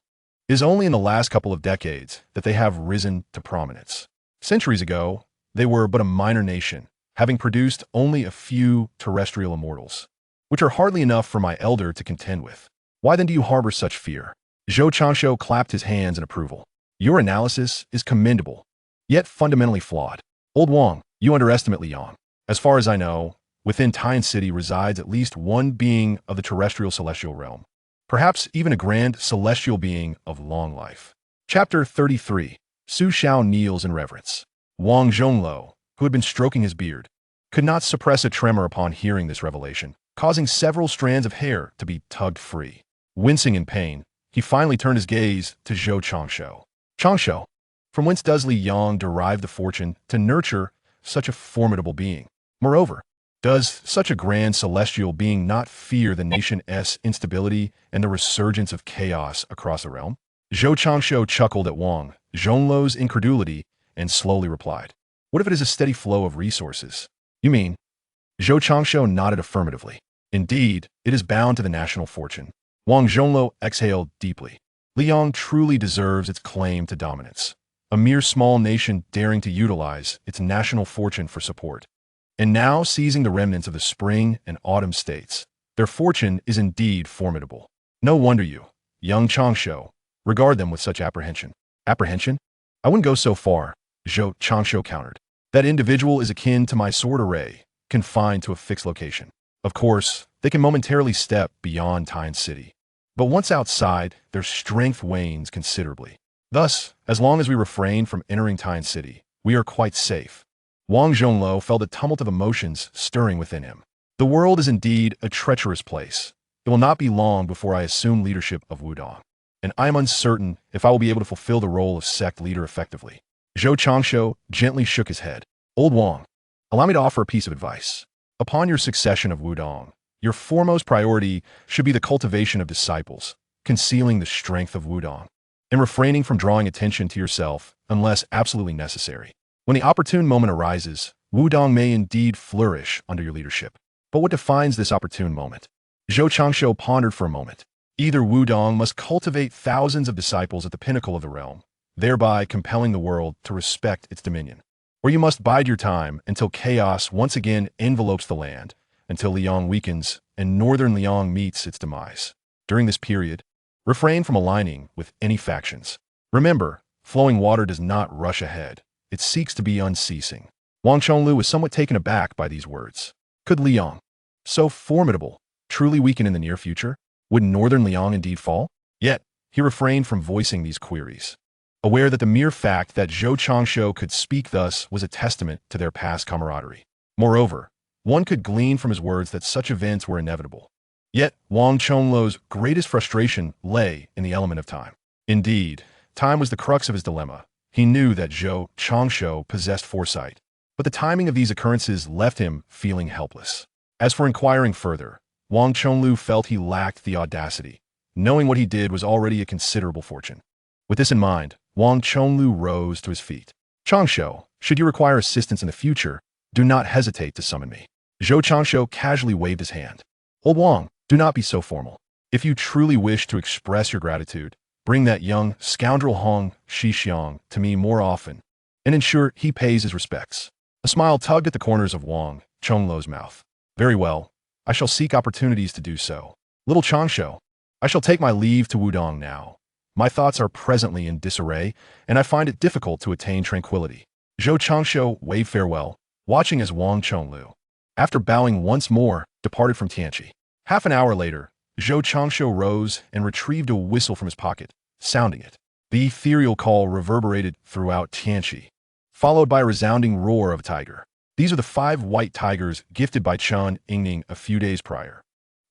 it is only in the last couple of decades that they have risen to prominence. Centuries ago, they were but a minor nation, having produced only a few terrestrial immortals, which are hardly enough for my elder to contend with. Why then do you harbor such fear? Zhou Changshu clapped his hands in approval. Your analysis is commendable, yet fundamentally flawed. Old Wang, you underestimate Liang. As far as I know, within Taiyan City resides at least one being of the terrestrial celestial realm, perhaps even a grand celestial being of long life. Chapter 33. Su Xiao kneels in reverence. Wang Zhonglu, who had been stroking his beard, could not suppress a tremor upon hearing this revelation, causing several strands of hair to be tugged free. Wincing in pain, he finally turned his gaze to Zhou Changshu. Changshu, from whence does Liang derive the fortune to nurture such a formidable being? Moreover, does such a grand celestial being not fear the nation's instability and the resurgence of chaos across the realm? Zhou Changshu chuckled at Wang Zhonglu's incredulity and slowly replied, What if it is a steady flow of resources? You mean? Zhou Changshu nodded affirmatively. Indeed, it is bound to the national fortune. Wang Zhonglu exhaled deeply. Liang truly deserves its claim to dominance. a mere small nation daring to utilize its national fortune for support. And now seizing the remnants of the spring and autumn states. Their fortune is indeed formidable. No wonder you, young Changsho, regard them with such apprehension. Apprehension? I wouldn't go so far, Zhou Changsho countered. That individual is akin to my sword array, confined to a fixed location. Of course, they can momentarily step beyond Tyne City. But once outside, their strength wanes considerably. Thus, as long as we refrain from entering Tyne City, we are quite safe. Wang Zhonglou felt a tumult of emotions stirring within him. The world is indeed a treacherous place. It will not be long before I assume leadership of Wudang, and I am uncertain if I will be able to fulfill the role of sect leader effectively. Zhou Changsho gently shook his head. Old Wang, allow me to offer a piece of advice. Upon your succession of Wudang, your foremost priority should be the cultivation of disciples, concealing the strength of Wudang, and refraining from drawing attention to yourself unless absolutely necessary. When the opportune moment arises, Wudang may indeed flourish under your leadership. But what defines this opportune moment? Zhou Changsho pondered for a moment. Either Wudang must cultivate thousands of disciples at the pinnacle of the realm, thereby compelling the world to respect its dominion, or you must bide your time until chaos once again envelopes the land, until Liang weakens and northern Liang meets its demise. During this period, refrain from aligning with any factions. Remember, flowing water does not rush ahead. It seeks to be unceasing. Wang Chonglu was somewhat taken aback by these words. Could Liang, so formidable, truly weaken in the near future? Would northern Liang indeed fall? Yet, he refrained from voicing these queries, aware that the mere fact that Zhou Changsho could speak thus was a testament to their past camaraderie. Moreover, one could glean from his words that such events were inevitable. Yet, Wang Chonglu's greatest frustration lay in the element of time. Indeed, time was the crux of his dilemma. He knew that Zhou Changsho possessed foresight, but the timing of these occurrences left him feeling helpless. As for inquiring further, Wang Chonglu felt he lacked the audacity, knowing what he did was already a considerable fortune. With this in mind, Wang Chonglu rose to his feet. Changsho, should you require assistance in the future, do not hesitate to summon me. Zhou Changsho casually waved his hand. Old Wang, do not be so formal. If you truly wish to express your gratitude, bring that young scoundrel Hong Shixiang to me more often, and ensure he pays his respects. A smile tugged at the corners of Wang Chonglu's mouth. Very well, I shall seek opportunities to do so. Little Changsho, I shall take my leave to Wudang now. My thoughts are presently in disarray, and I find it difficult to attain tranquility. Zhou Changsho waved farewell, watching as Wang Chonglu, after bowing once more, departed from Tianqi. Half an hour later, Zhou Changsho rose and retrieved a whistle from his pocket, sounding it. The ethereal call reverberated throughout Tianqi, followed by a resounding roar of a tiger. These are the 5 white tigers gifted by Chen Yingning a few days prior,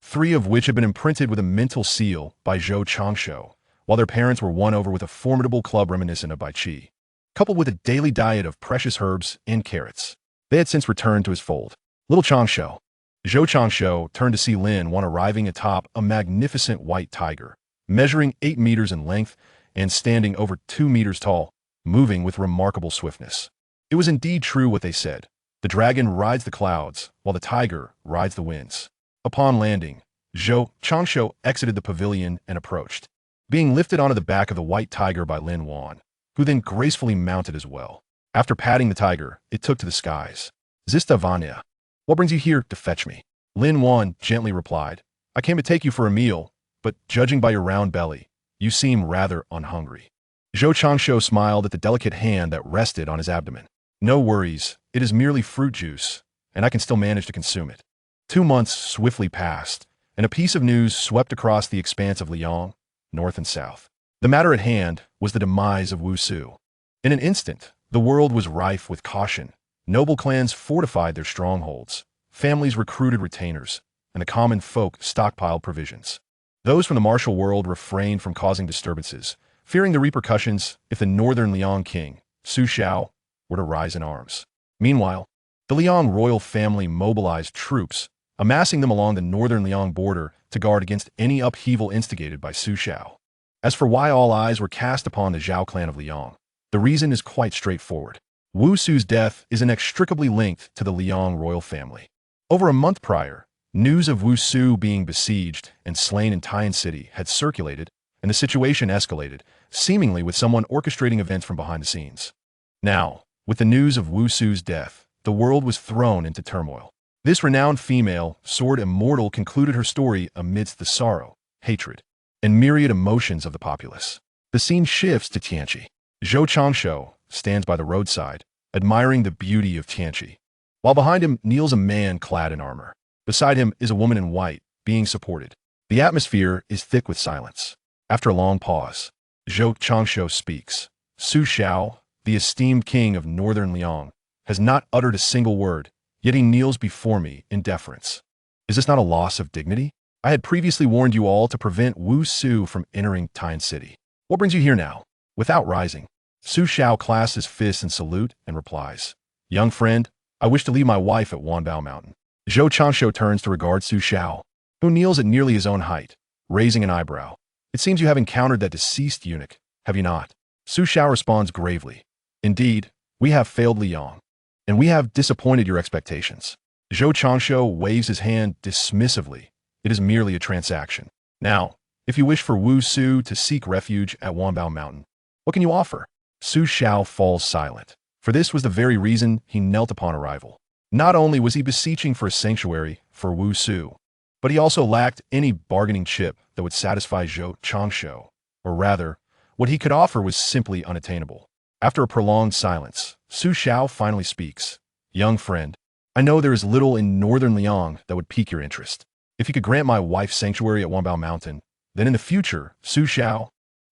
3 of which had been imprinted with a mental seal by Zhou Changsho, while their parents were won over with a formidable club reminiscent of Bai Qi, coupled with a daily diet of precious herbs and carrots. They had since returned to his fold. Little Changsho. Zhou Changsho turned to see Lin Wan arriving atop a magnificent white tiger, measuring 8 meters in length and standing over 2 meters tall, moving with remarkable swiftness. It was indeed true what they said. The dragon rides the clouds, while the tiger rides the winds. Upon landing, Zhou Changsho exited the pavilion and approached, being lifted onto the back of the white tiger by Lin Wan, who then gracefully mounted as well. After patting the tiger, it took to the skies. Zista Vanya, what brings you here to fetch me? Lin Wan gently replied, I came to take you for a meal, but judging by your round belly, you seem rather unhungry. Zhou Changsho smiled at the delicate hand that rested on his abdomen. No worries, it is merely fruit juice, and I can still manage to consume it. 2 months swiftly passed, and a piece of news swept across the expanse of Liang, north and south. The matter at hand was the demise of Wu Su. In an instant, the world was rife with caution. Noble clans fortified their strongholds, families recruited retainers, and the common folk stockpiled provisions. Those from the martial world refrained from causing disturbances, fearing the repercussions if the northern Liang king, Su Xiao, were to rise in arms. Meanwhile, the Liang royal family mobilized troops, amassing them along the northern Liang border to guard against any upheaval instigated by Su Xiao. As for why all eyes were cast upon the Zhao clan of Liang, the reason is quite straightforward. Wu Su's death is inextricably linked to the Liang royal family. Over a month prior, news of Wu Su being besieged and slain in Tyne City had circulated, and the situation escalated seemingly with someone orchestrating events from behind the scenes. Now, with the news of Wu Su's death, the world was thrown into turmoil. This renowned female, sword immortal, concluded her story amidst the sorrow, hatred, and myriad emotions of the populace. The scene shifts to Tianqi. Zhou Changshu stands by the roadside, admiring the beauty of Tianqi, while behind him kneels a man clad in armor. Beside him is a woman in white, being supported. The atmosphere is thick with silence. After a long pause, Zhou Changshu speaks. Su Xiao, the esteemed king of northern Liang, has not uttered a single word, yet he kneels before me in deference. Is this not a loss of dignity? I had previously warned you all to prevent Wu Su from entering Tian City. What brings you here now? Without rising, Su Xiao clasps his fists in salute and replies, Young friend, I wish to leave my wife at Wanbao Mountain. Zhou Changshu turns to regard Su Xiao, who kneels at nearly his own height, raising an eyebrow. It seems you have encountered that deceased eunuch, have you not? Su Xiao responds gravely. Indeed, we have failed Liang, and we have disappointed your expectations. Zhou Changshu waves his hand dismissively. It is merely a transaction. Now, if you wish for Wu Su to seek refuge at Wanbao Mountain, what can you offer? Su Xiao falls silent, for this was the very reason he knelt upon arrival. Not only was he beseeching for a sanctuary for Wu Su, but he also lacked any bargaining chip that would satisfy Zhou Changshu, or rather, what he could offer was simply unattainable. After a prolonged silence, Su Xiao finally speaks. Young friend, I know there is little in northern Liang that would pique your interest. If you could grant my wife sanctuary at Wanbao Mountain, then in the future, Su Xiao,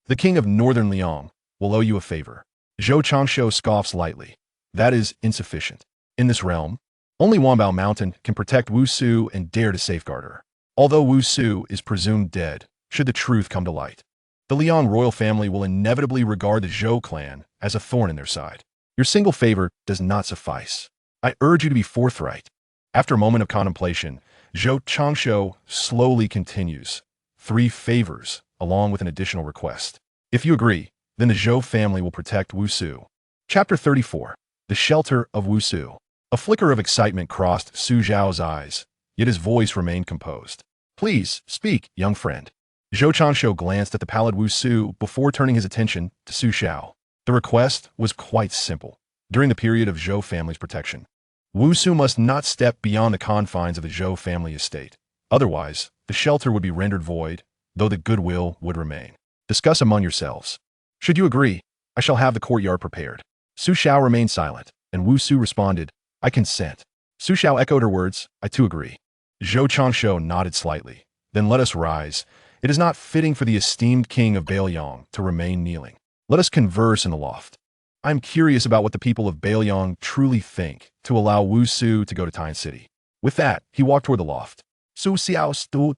the king of northern Liang, will owe you a favor. Zhou Changshu scoffs lightly. That is insufficient. In this realm, only Wanbao Mountain can protect Wu Su and dare to safeguard her. Although Wu Su is presumed dead, should the truth come to light, the Liang royal family will inevitably regard the Zhou clan as a thorn in their side. Your single favor does not suffice. I urge you to be forthright. After a moment of contemplation, Zhou Changshu slowly continues. 3 favors, along with an additional request. If you agree, then the Zhou family will protect Wu Su. Chapter 34. The Shelter of Wu Su. A flicker of excitement crossed Su Xiao's eyes, yet his voice remained composed. Please, speak, young friend. Zhou Changshu glanced at the pallid Wu Su before turning his attention to Su Xiao. The request was quite simple. During the period of Zhou family's protection, Wu Su must not step beyond the confines of the Zhou family estate. Otherwise, the shelter would be rendered void, though the goodwill would remain. Discuss among yourselves. Should you agree, I shall have the courtyard prepared. Su Xiao remained silent, and Wu Su responded, I consent. Su Xiao echoed her words, I too agree. Zhou Changshu nodded slightly. Then let us rise. It is not fitting for the esteemed king of Bailiang to remain kneeling. Let us converse in the loft. I am curious about what the people of Bailiang truly think to allow Wu Su to go to Tian City. With that, he walked toward the loft. Su Xiao stood,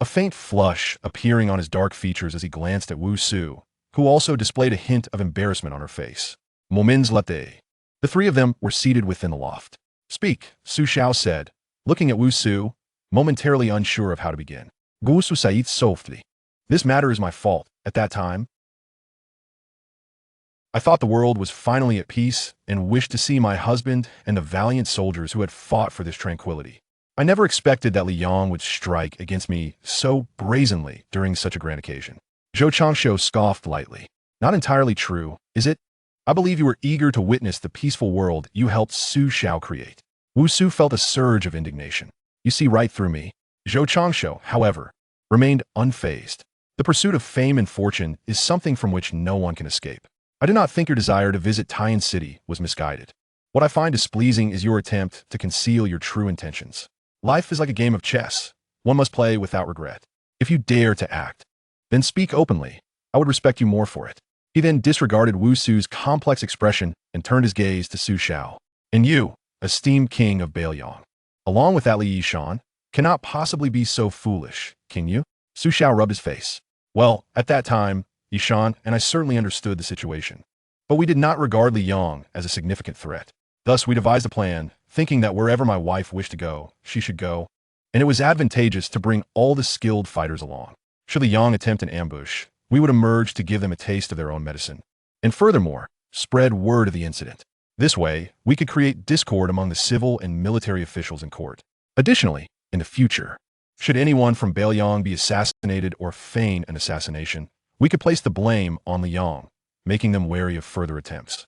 a faint flush appearing on his dark features as he glanced at Wu Su, who also displayed a hint of embarrassment on her face. Moments later, the 3 of them were seated within the loft. Speak, Su Xiao said, looking at Wu Su, momentarily unsure of how to begin. Wu Su said softly. This matter is my fault. At that time, I thought the world was finally at peace and wished to see my husband and the valiant soldiers who had fought for this tranquility. I never expected that Liang would strike against me so brazenly during such a grand occasion. Zhou Changshu scoffed lightly. Not entirely true, is it? I believe you were eager to witness the peaceful world you helped Su Xiao create. Wu Su felt a surge of indignation. You see right through me. Zhou Changshu, however, remained unfazed. The pursuit of fame and fortune is something from which no one can escape. I do not think your desire to visit Tian City was misguided. What I find displeasing is your attempt to conceal your true intentions. Life is like a game of chess. One must play without regret. If you dare to act, then speak openly. I would respect you more for it. He then disregarded Wu Su's complex expression and turned his gaze to Su Xiao. And you, esteemed king of Bailiang, along with that Li Yishan, cannot possibly be so foolish, can you? Su Xiao rubbed his face. Well, at that time, Yishan and I certainly understood the situation. But we did not regard Li Yang as a significant threat. Thus, we devised a plan, thinking that wherever my wife wished to go, she should go, and it was advantageous to bring all the skilled fighters along. Should Li Yang attempt an ambush, we would emerge to give them a taste of their own medicine. And furthermore, spread word of the incident. This way, we could create discord among the civil and military officials in court. Additionally, in the future, should anyone from Bailiang be assassinated or feign an assassination, We could place the blame on Liang, making them wary of further attempts.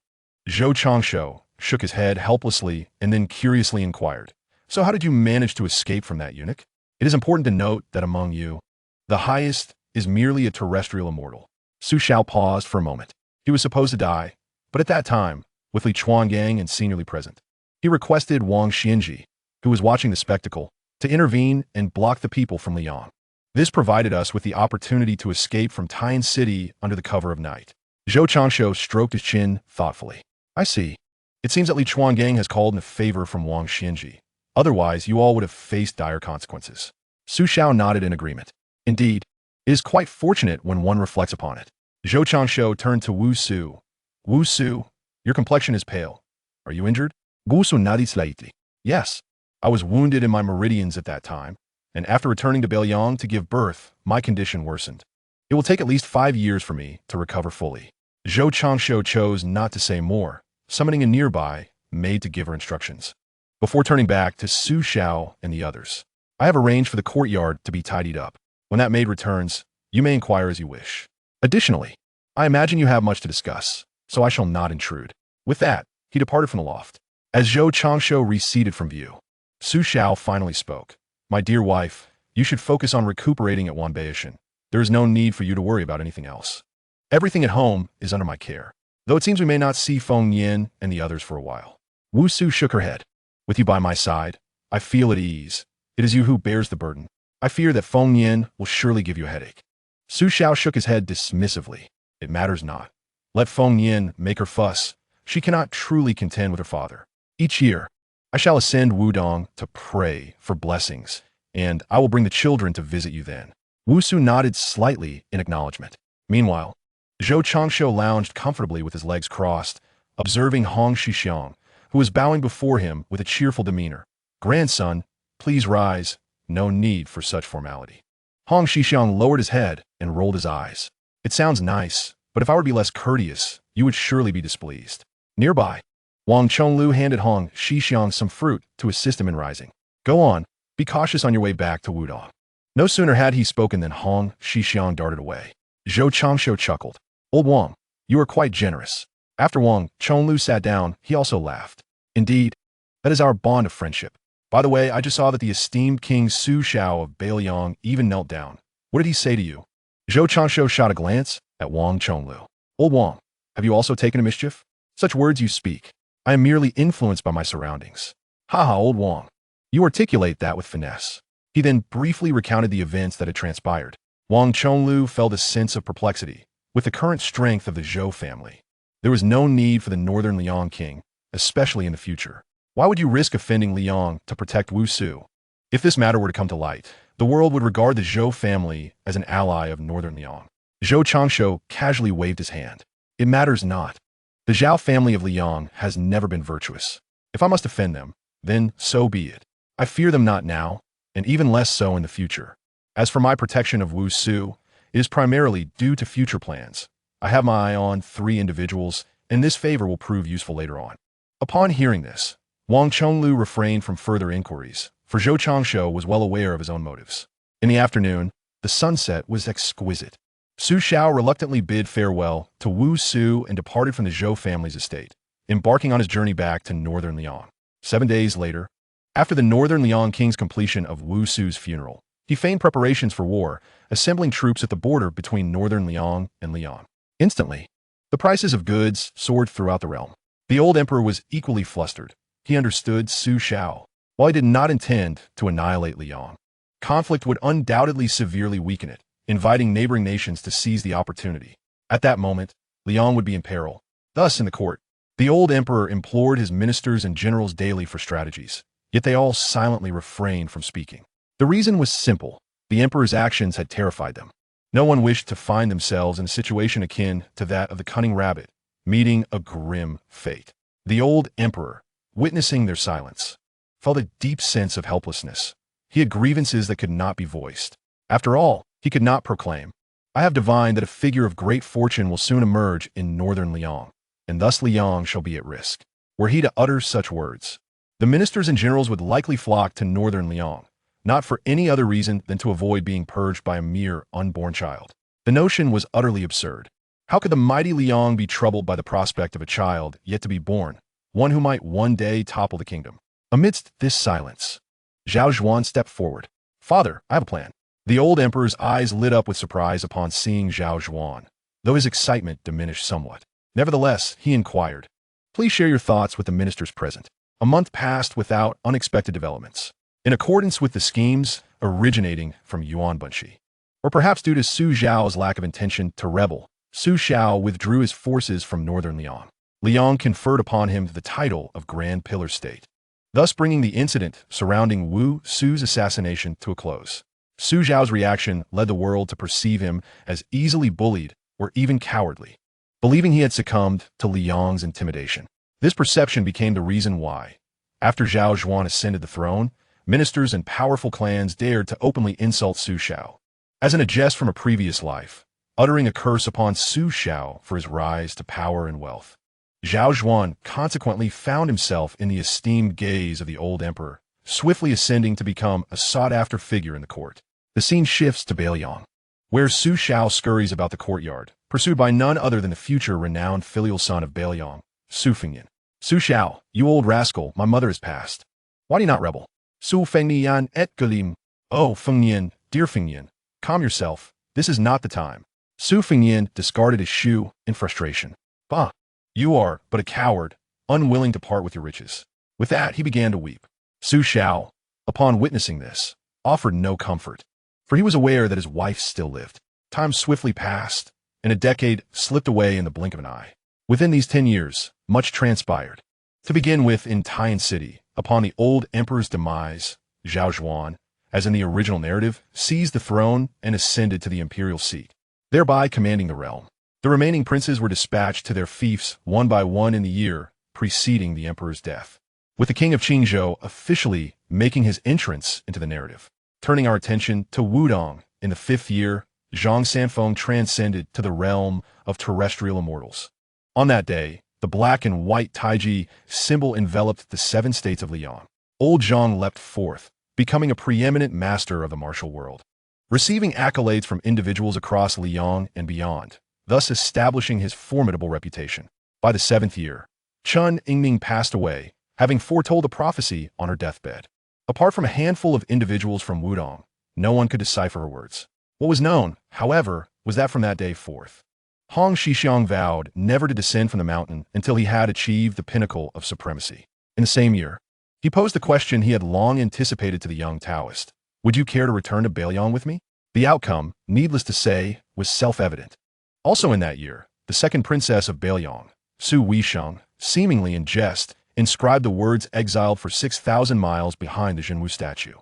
Zhou Changshu shook his head helplessly and then curiously inquired, "So how did you manage to escape from that eunuch? It is important to note that among you, the highest is merely a terrestrial immortal." Su Xiao paused for a moment. He was supposed to die, but at that time, with Li Chuangang and seniorly present, he requested Wang Xianji, who was watching the spectacle, to intervene and block the people from Liang. This provided us with the opportunity to escape from Taiyan City under the cover of night. Zhou Changshu stroked his chin thoughtfully. "I see. It seems that Li Chuangang has called in a favor from Wang Xianji. Otherwise, you all would have faced dire consequences." Su Xiao nodded in agreement. "Indeed, it is quite fortunate when one reflects upon it." Zhou Changshu turned to Wu Su. "Wu Su, your complexion is pale. Are you injured?" Wu Su nodded slightly. "Yes. I was wounded in my meridians at that time, and after returning to Beiyang to give birth, my condition worsened. It will take at least 5 years for me to recover fully." Zhou Changshu chose not to say more, summoning a nearby maid to give her instructions. Before turning back to Su Xiao and the others, "I have arranged for the courtyard to be tidied up. When that maid returns, you may inquire as you wish. Additionally, I imagine you have much to discuss, so I shall not intrude." With that, he departed from the loft. As Zhou Changshu receded from view, Su Xiao finally spoke. "My dear wife, you should focus on recuperating at Wanbao. There is no need for you to worry about anything else. Everything at home is under my care, though it seems we may not see Feng Yin and the others for a while." Wu Su shook her head. "With you by my side, I feel at ease. It is you who bears the burden. I fear that Feng Yin will surely give you a headache." Su Xiao shook his head dismissively. "It matters not. Let Feng Yin make her fuss. She cannot truly contend with her father. Each year, I shall ascend Wudang to pray for blessings, and I will bring the children to visit you then." Wu Su nodded slightly in acknowledgement. Meanwhile, Zhou Changshu lounged comfortably with his legs crossed, observing Hong Shixiang, who was bowing before him with a cheerful demeanor. "Grandson, please rise. No need for such formality." Hong Shixiang lowered his head and rolled his eyes. "It sounds nice, but if I were to be less courteous, you would surely be displeased." Nearby, Wang Chonglu handed Hong Shixiang some fruit to assist him in rising. "Go on, be cautious on your way back to Wudang." No sooner had he spoken than Hong Shixiang darted away. Zhou Changshu chuckled. "Old Wang, you are quite generous." After Wang Chonglu sat down, he also laughed. "Indeed, that is our bond of friendship. By the way, I just saw that the esteemed King Su Xiao of Beiyang even knelt down. What did he say to you?" Zhou Changshu shot a glance at Wang Chonglu. "Old Wang, have you also taken a mischief? Such words you speak. I am merely influenced by my surroundings." "Haha, old Wang. You articulate that with finesse." He then briefly recounted the events that had transpired. Wang Chonglu felt a sense of perplexity. With the current strength of the Zhou family, there was no need for the Northern Liang king, especially in the future. Why would you risk offending Liang to protect Wu Su? If this matter were to come to light, the world would regard the Zhou family as an ally of Northern Liang. Zhou Changshu casually waved his hand. "It matters not. The Zhao family of Liang has never been virtuous. If I must offend them, then so be it. I fear them not now, and even less so in the future. As for my protection of Wu Su, it is primarily due to future plans. I have my eye on 3 individuals, and this favor will prove useful later on." Upon hearing this, Wang Chonglu refrained from further inquiries, for Zhou Changshu was well aware of his own motives. In the afternoon, the sunset was exquisite. Su Xiao reluctantly bid farewell to Wu Su and departed from the Zhou family's estate, embarking on his journey back to Northern Liang. 7 days later, after the Northern Liang king's completion of Wu Su's funeral, he feigned preparations for war, assembling troops at the border between Northern Liang and Liang. Instantly, the prices of goods soared throughout the realm. The old emperor was equally flustered. He understood Su Xiao. While he did not intend to annihilate Liang, conflict would undoubtedly severely weaken it, inviting neighboring nations to seize the opportunity. At that moment, Liang would be in peril. Thus, in the court, the old emperor implored his ministers and generals daily for strategies, yet they all silently refrained from speaking. The reason was simple. The emperor's actions had terrified them. No one wished to find themselves in a situation akin to that of the cunning rabbit, meeting a grim fate. The old emperor, witnessing their silence, felt a deep sense of helplessness. He had grievances that could not be voiced. After all, he could not proclaim, "I have divined that a figure of great fortune will soon emerge in Northern Liang, and thus Liang shall be at risk." Were he to utter such words, the ministers and generals would likely flock to Northern Liang, not for any other reason than to avoid being purged by a mere unborn child. The notion was utterly absurd. How could the mighty Liang be troubled by the prospect of a child yet to be born, one who might one day topple the kingdom? Amidst this silence, Zhao Zhuan stepped forward. "Father, I have a plan." The old emperor's eyes lit up with surprise upon seeing Zhao Zhuan, though his excitement diminished somewhat. Nevertheless, he inquired, "Please share your thoughts with the ministers present." A month passed without unexpected developments. In accordance with the schemes originating from Yuan Bunshi, or perhaps due to Su Zhao's lack of intention to rebel, Su Xiao withdrew his forces from northern Liang. Liang conferred upon him the title of Grand Pillar State, thus bringing the incident surrounding Wu Su's assassination to a close. Su Zhao's reaction led the world to perceive him as easily bullied or even cowardly, believing he had succumbed to Liang's intimidation. This perception became the reason why, after Zhao Zhuan ascended the throne, ministers and powerful clans dared to openly insult Su Xiao. As in a jest from a previous life, uttering a curse upon Su Xiao for his rise to power and wealth. Zhao Zhuan consequently found himself in the esteemed gaze of the old emperor, swiftly ascending to become a sought-after figure in the court. The scene shifts to Beiliang, where Su Xiao scurries about the courtyard, pursued by none other than the future renowned filial son of Beiliang, Su Fengnian. "Su Xiao, you old rascal, my mother has passed. Why do you not rebel?" "Su Fengnian et Galim." "Oh, Fengnian, dear Fengnian, calm yourself. This is not the time." Su Fengnian discarded his shoe in frustration. "Bah, you are but a coward, unwilling to part with your riches." With that, he began to weep. Su Xiao, upon witnessing this, offered no comfort, for he was aware that his wife still lived. Time swiftly passed, and a decade slipped away in the blink of an eye. Within these 10 years, much transpired. To begin with, in Taiyan City, upon the old emperor's demise, Zhao Zhuan, as in the original narrative, seized the throne and ascended to the imperial seat, thereby commanding the realm. The remaining princes were dispatched to their fiefs one by one in the year preceding the emperor's death, with the king of Qingzhou officially making his entrance into the narrative. Turning our attention to Wudang, in the 5th year, Zhang Sanfeng transcended to the realm of terrestrial immortals. On that day, the black and white taiji symbol enveloped the 7 states of Liang. Old Zhang leapt forth, becoming a preeminent master of the martial world, receiving accolades from individuals across Liang and beyond, thus establishing his formidable reputation. By the 7th year, Chun Yingming passed away, having foretold a prophecy on her deathbed. Apart from a handful of individuals from Wudang, no one could decipher her words. What was known, however, was that from that day forth, Hong Shixiang vowed never to descend from the mountain until he had achieved the pinnacle of supremacy. In the same year, he posed the question he had long anticipated to the young Taoist: "Would you care to return to Beiliang with me?" The outcome, needless to say, was self-evident. Also in that year, the second princess of Beiliang, Su Weisheng, seemingly in jest, inscribed the words "exiled for 6,000 miles" behind the Zhenwu statue.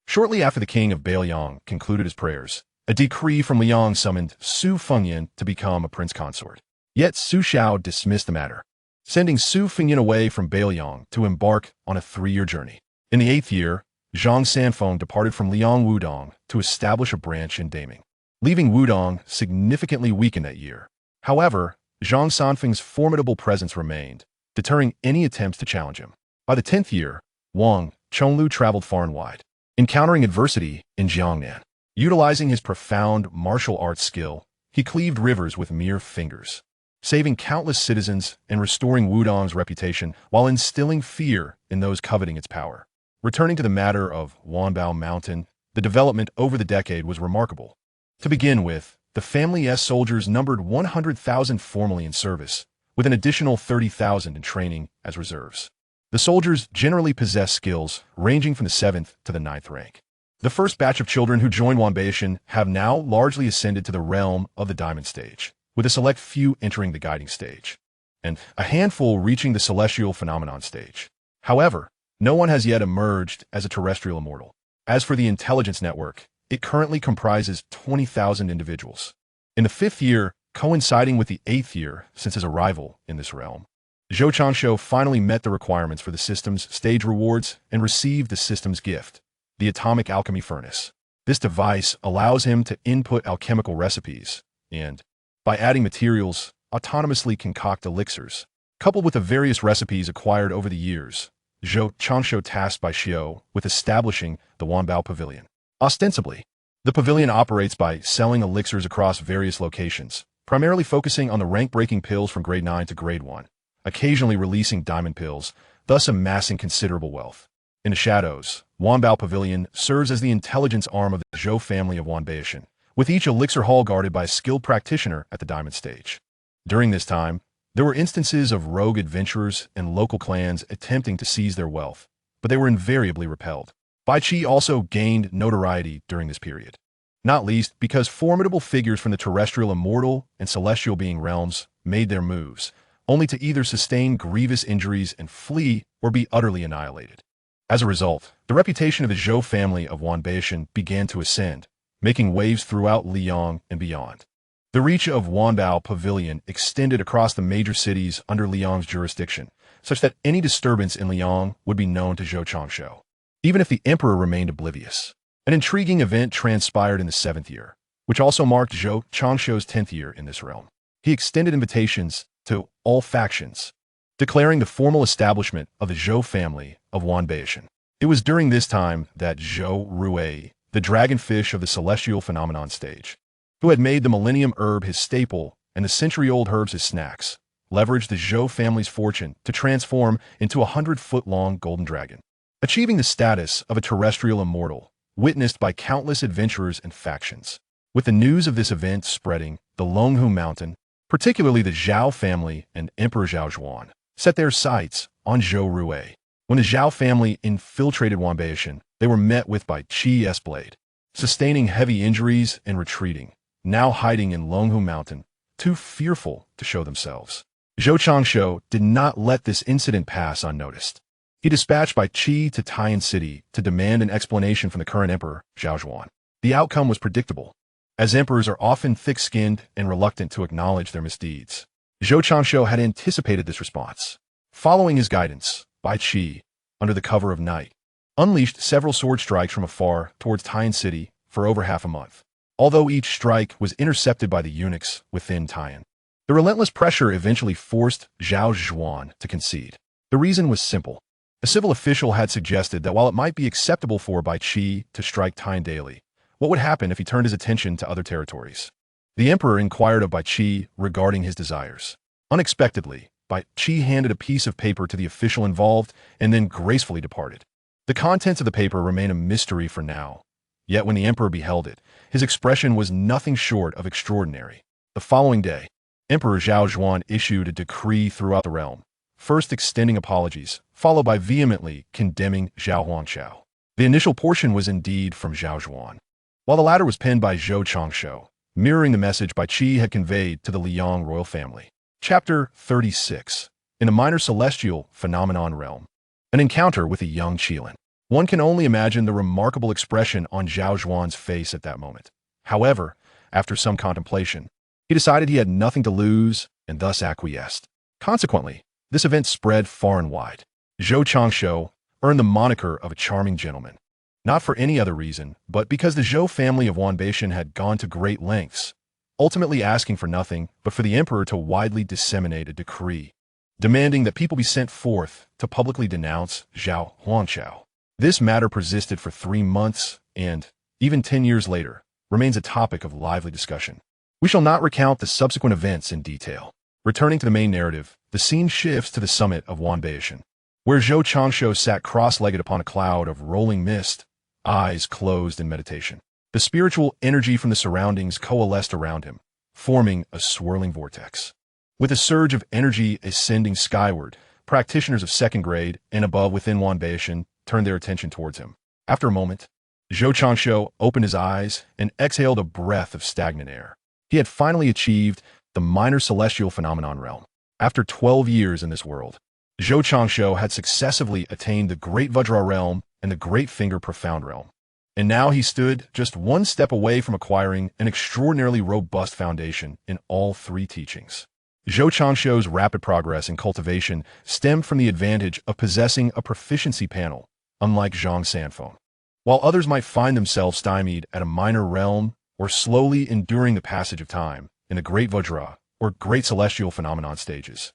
Shortly after the king of Beiliang concluded his prayers, a decree from Liang summoned Su Fengnian to become a prince consort. Yet Su Xiao dismissed the matter, sending Su Fengnian away from Beiliang to embark on a 3-year journey. In the 8th year, Zhang Sanfeng departed from Liang Wudang to establish a branch in Daming, leaving Wudang significantly weakened that year. However, Zhang Sanfeng's formidable presence remained, deterring any attempts to challenge him. By the 10th year, Wang Chonglu traveled far and wide, encountering adversity in Jiangnan. Utilizing his profound martial arts skill, he cleaved rivers with mere fingers, saving countless citizens and restoring Wudang's reputation while instilling fear in those coveting its power. Returning to the matter of Wanbao Mountain, the development over the decade was remarkable. To begin with, the family's soldiers numbered 100,000 formally in service, with an additional 30,000 in training as reserves. The soldiers generally possess skills ranging from the 7th to the 9th rank. The first batch of children who joined Wanbao have now largely ascended to the realm of the diamond stage, with a select few entering the guiding stage, and a handful reaching the celestial phenomenon stage. However, no one has yet emerged as a terrestrial immortal. As for the intelligence network, it currently comprises 20,000 individuals. In the 5th year, coinciding with the 8th year since his arrival in this realm, Zhou Chansho finally met the requirements for the system's stage rewards and received the system's gift, the Atomic Alchemy Furnace. This device allows him to input alchemical recipes and, by adding materials, autonomously concoct elixirs. Coupled with the various recipes acquired over the years, Zhou Chansho tasked by Xiao with establishing the Wanbao Pavilion. Ostensibly, The pavilion operates by selling elixirs across various locations, primarily focusing on the rank-breaking pills from grade 9 to grade 1, occasionally releasing diamond pills, thus amassing considerable wealth. In the shadows, Wanbao Pavilion serves as the intelligence arm of the Zhou family of Wanbao, with each elixir hall guarded by a skilled practitioner at the diamond stage. During this time, there were instances of rogue adventurers and local clans attempting to seize their wealth, but they were invariably repelled. Bai Qi also gained notoriety during this period, not least because formidable figures from the terrestrial immortal and celestial being realms made their moves, only to either sustain grievous injuries and flee or be utterly annihilated. As a result, the reputation of the Zhou family of Wanbao began to ascend, making waves throughout Liang and beyond. The reach of Wanbao Pavilion extended across the major cities under Liang's jurisdiction, such that any disturbance in Liang would be known to Zhou Changshu, even if the emperor remained oblivious. An intriguing event transpired in the 7th year, which also marked Zhou Changshu's 10th year in this realm. He extended invitations to all factions, declaring the formal establishment of the Zhou family of Wanbao. It was during this time that Zhou Rui, the dragonfish of the celestial phenomenon stage, who had made the millennium herb his staple and the century-old herbs his snacks, leveraged the Zhou family's fortune to transform into a 100-foot-long golden dragon, achieving the status of a terrestrial immortal, witnessed by countless adventurers and factions. With the news of this event spreading, the Longhu Mountain, particularly the Zhou family and Emperor Zhao Zhuan, set their sights on Zhou Rui. When the Zhou family infiltrated Wanbao, they were met with by Qi's blade, sustaining heavy injuries and retreating, now hiding in Longhu Mountain, too fearful to show themselves. Zhou Changshu did not let this incident pass unnoticed. He dispatched by Qi to Taiyan City to demand an explanation from the current emperor, Zhao Zhuan. The outcome was predictable, as emperors are often thick-skinned and reluctant to acknowledge their misdeeds. Zhou Changshu had anticipated this response. Following his guidance, Bai Qi, under the cover of night, unleashed several sword strikes from afar towards Taiyan City for over half a month, although each strike was intercepted by the eunuchs within Taiyan. The relentless pressure eventually forced Zhao Zhuan to concede. The reason was simple. A civil official had suggested that while it might be acceptable for Bai Qi to strike Taiyan daily, what would happen if he turned his attention to other territories? The emperor inquired of Bai Qi regarding his desires. Unexpectedly, Bai Qi handed a piece of paper to the official involved and then gracefully departed. The contents of the paper remain a mystery for now, yet when the emperor beheld it, his expression was nothing short of extraordinary. The following day, Emperor Zhao Zhuan issued a decree throughout the realm, first extending apologies, followed by vehemently condemning Zhao Huangqiao. The initial portion was indeed from Zhao Zhuan, while the latter was penned by Zhou Changshu, mirroring the message Bai Qi had conveyed to the Liang royal family. Chapter 36. In the minor celestial phenomenon realm, an encounter with a young Qilin. One can only imagine the remarkable expression on Zhao Zhuan's face at that moment. However, after some contemplation, he decided he had nothing to lose and thus acquiesced. Consequently, this event spread far and wide. Zhou Changshu earned the moniker of a charming gentleman, not for any other reason, but because the Zhou family of Wanbao had gone to great lengths, ultimately asking for nothing but for the emperor to widely disseminate a decree, demanding that people be sent forth to publicly denounce Zhao Huangqiao. This matter persisted for 3 months and, even 10 years later, remains a topic of lively discussion. We shall not recount the subsequent events in detail. Returning to the main narrative, the scene shifts to the summit of Wanbao, where Zhou Changshu sat cross-legged upon a cloud of rolling mist, eyes closed in meditation. The spiritual energy from the surroundings coalesced around him, forming a swirling vortex. With a surge of energy ascending skyward, practitioners of 2nd grade and above within Wanbao turned their attention towards him. After a moment, Zhou Changshu opened his eyes and exhaled a breath of stagnant air. He had finally achieved the minor celestial phenomenon realm. After 12 years in this world, Zhou Changshu had successively attained the Great Vajra realm and the Great Finger Profound realm. And now he stood just one step away from acquiring an extraordinarily robust foundation in all 3 teachings. Zhou Changshu's rapid progress in cultivation stemmed from the advantage of possessing a proficiency panel, unlike Zhang Sanfeng. While others might find themselves stymied at a minor realm or slowly enduring the passage of time in the Great Vajra or Great Celestial Phenomenon stages,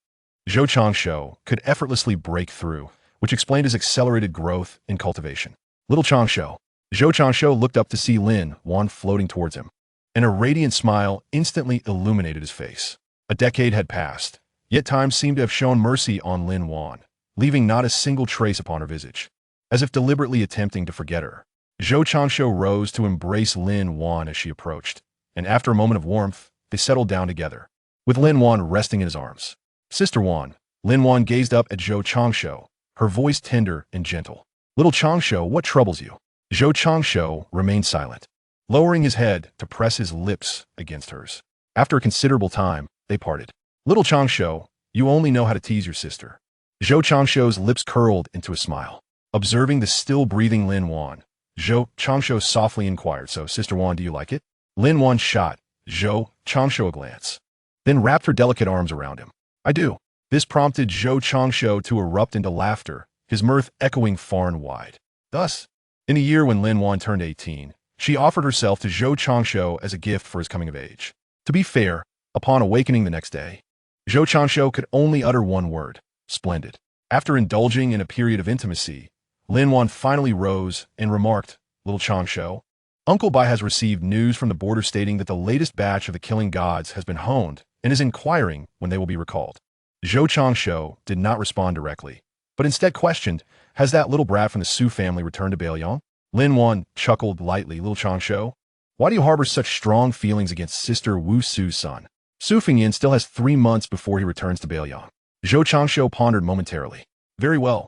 Zhou Changshu could effortlessly break through, which explained his accelerated growth in cultivation. Little Changshu, Zhou Changshu looked up to see Lin Wan floating towards him, and a radiant smile instantly illuminated his face. A decade had passed, yet time seemed to have shown mercy on Lin Wan, leaving not a single trace upon her visage, as if deliberately attempting to forget her. Zhou Changshu rose to embrace Lin Wan as she approached, and after a moment of warmth, they settled down together, with Lin Wan resting in his arms. Sister Wan. Lin Wan gazed up at Zhou Changshu, her voice tender and gentle. Little Changshu, what troubles you? Zhou Changshu remained silent, lowering his head to press his lips against hers. After a considerable time, they parted. Little Changshu, you only know how to tease your sister. Zhou Changshu's lips curled into a smile. Observing the still-breathing Lin Wan, Zhou Changshu softly inquired, so, Sister Wan, do you like it? Lin Wan shot Zhou Changshu a glance, then wrapped her delicate arms around him. I do. This prompted Zhou Changshu to erupt into laughter, his mirth echoing far and wide. Thus, in the year when Lin Wan turned 18, she offered herself to Zhou Changshu as a gift for his coming of age. To be fair, upon awakening the next day, Zhou Changshu could only utter one word: splendid. After indulging in a period of intimacy, Lin Wan finally rose and remarked, Little Changshu, Uncle Bai has received news from the border stating that the latest batch of the killing gods has been honed and is inquiring when they will be recalled. Zhou Changshu did not respond directly, but instead questioned, has that little brat from the Su family returned to Bailiang? Lin Wan chuckled lightly. Little Changshu, why do you harbor such strong feelings against Sister Wu Su's son? Su Fingyan still has 3 months before he returns to Bailiang. Zhou Changshu pondered momentarily. Very well.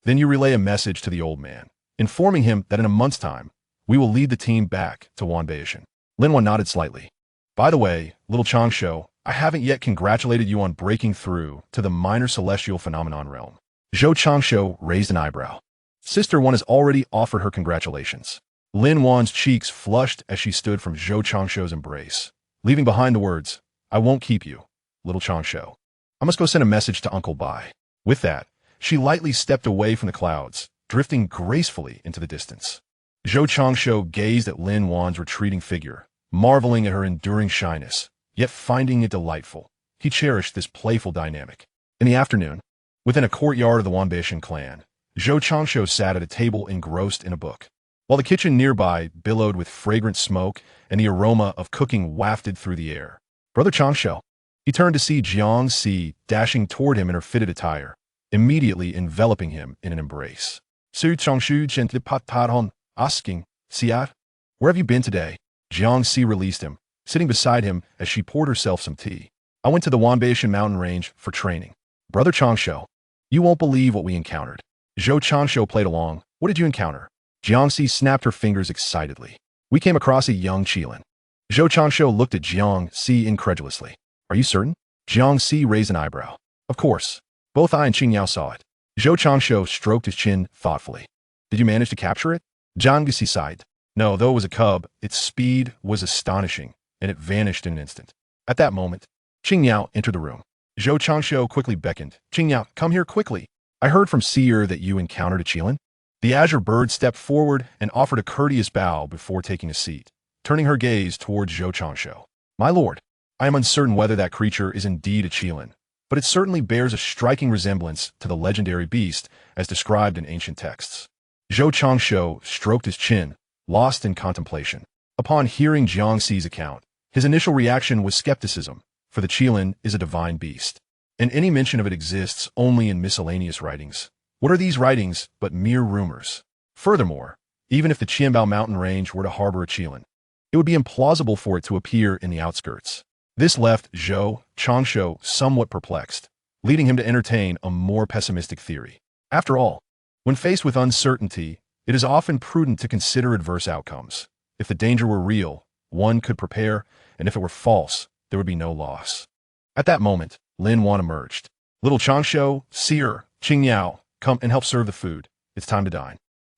Then you relay a message to the old man, informing him that in a month's time, we will lead the team back to Wanbao. Lin Wan nodded slightly. By the way, Little Changshu, I haven't yet congratulated you on breaking through to the minor celestial phenomenon realm. Zhou Changshu raised an eyebrow. Sister Wan has already offered her congratulations. Lin Wan's cheeks flushed as she stood from Zhou Changshu's embrace, leaving behind the words, I won't keep you, Little Changshu. I must go send a message to Uncle Bai. With that, she lightly stepped away from the clouds, drifting gracefully into the distance. Zhou Changshu gazed at Lin Wan's retreating figure, marveling at her enduring shyness, yet finding it delightful. He cherished this playful dynamic. In the afternoon, within a courtyard of the Wanbao clan, Zhou Changshu sat at a table engrossed in a book, while the kitchen nearby billowed with fragrant smoke and the aroma of cooking wafted through the air. Brother Changshu. He turned to see Jiang Si dashing toward him in her fitted attire, immediately enveloping him in an embrace. Su Changshu gently patted him, asking, Siat, where have you been today? Jiang Si released him, sitting beside him as she poured herself some tea. I went to the Wanbao mountain range for training. Brother Changshu, you won't believe what we encountered. Zhou Changshu played along. What did you encounter? Jiang Si snapped her fingers excitedly. We came across a young Qilin. Zhou Changshu looked at Jiang Si incredulously. Are you certain? Jiang Si raised an eyebrow. Of course. Both I and Qingyao saw it. Zhou Changshu stroked his chin thoughtfully. Did you manage to capture it? Jiang Si sighed. No, though it was a cub, its speed was astonishing, and it vanished in an instant. At that moment, Qingyao entered the room. Zhou Changshu quickly beckoned. Qingyao, come here quickly. I heard from Seer that you encountered a Qilin. The azure bird stepped forward and offered a courteous bow before taking a seat, turning her gaze towards Zhou Changshu. My lord, I am uncertain whether that creature is indeed a Qilin, but it certainly bears a striking resemblance to the legendary beast as described in ancient texts. Zhou Changshu stroked his chin, lost in contemplation. Upon hearing Jiang Si's account, his initial reaction was skepticism, for the Qilin is a divine beast, and any mention of it exists only in miscellaneous writings. What are these writings but mere rumors? Furthermore, even if the Qianbao mountain range were to harbor a Qilin, it would be implausible for it to appear in the outskirts. This left Zhou Changshu somewhat perplexed, leading him to entertain a more pessimistic theory. After all, when faced with uncertainty, it is often prudent to consider adverse outcomes. If the danger were real, one could prepare, and if it were false, there would be no loss. At that moment, Lin Wan emerged. Little Changshu, Seer, Qingyao, come and help serve the food. It's time to dine.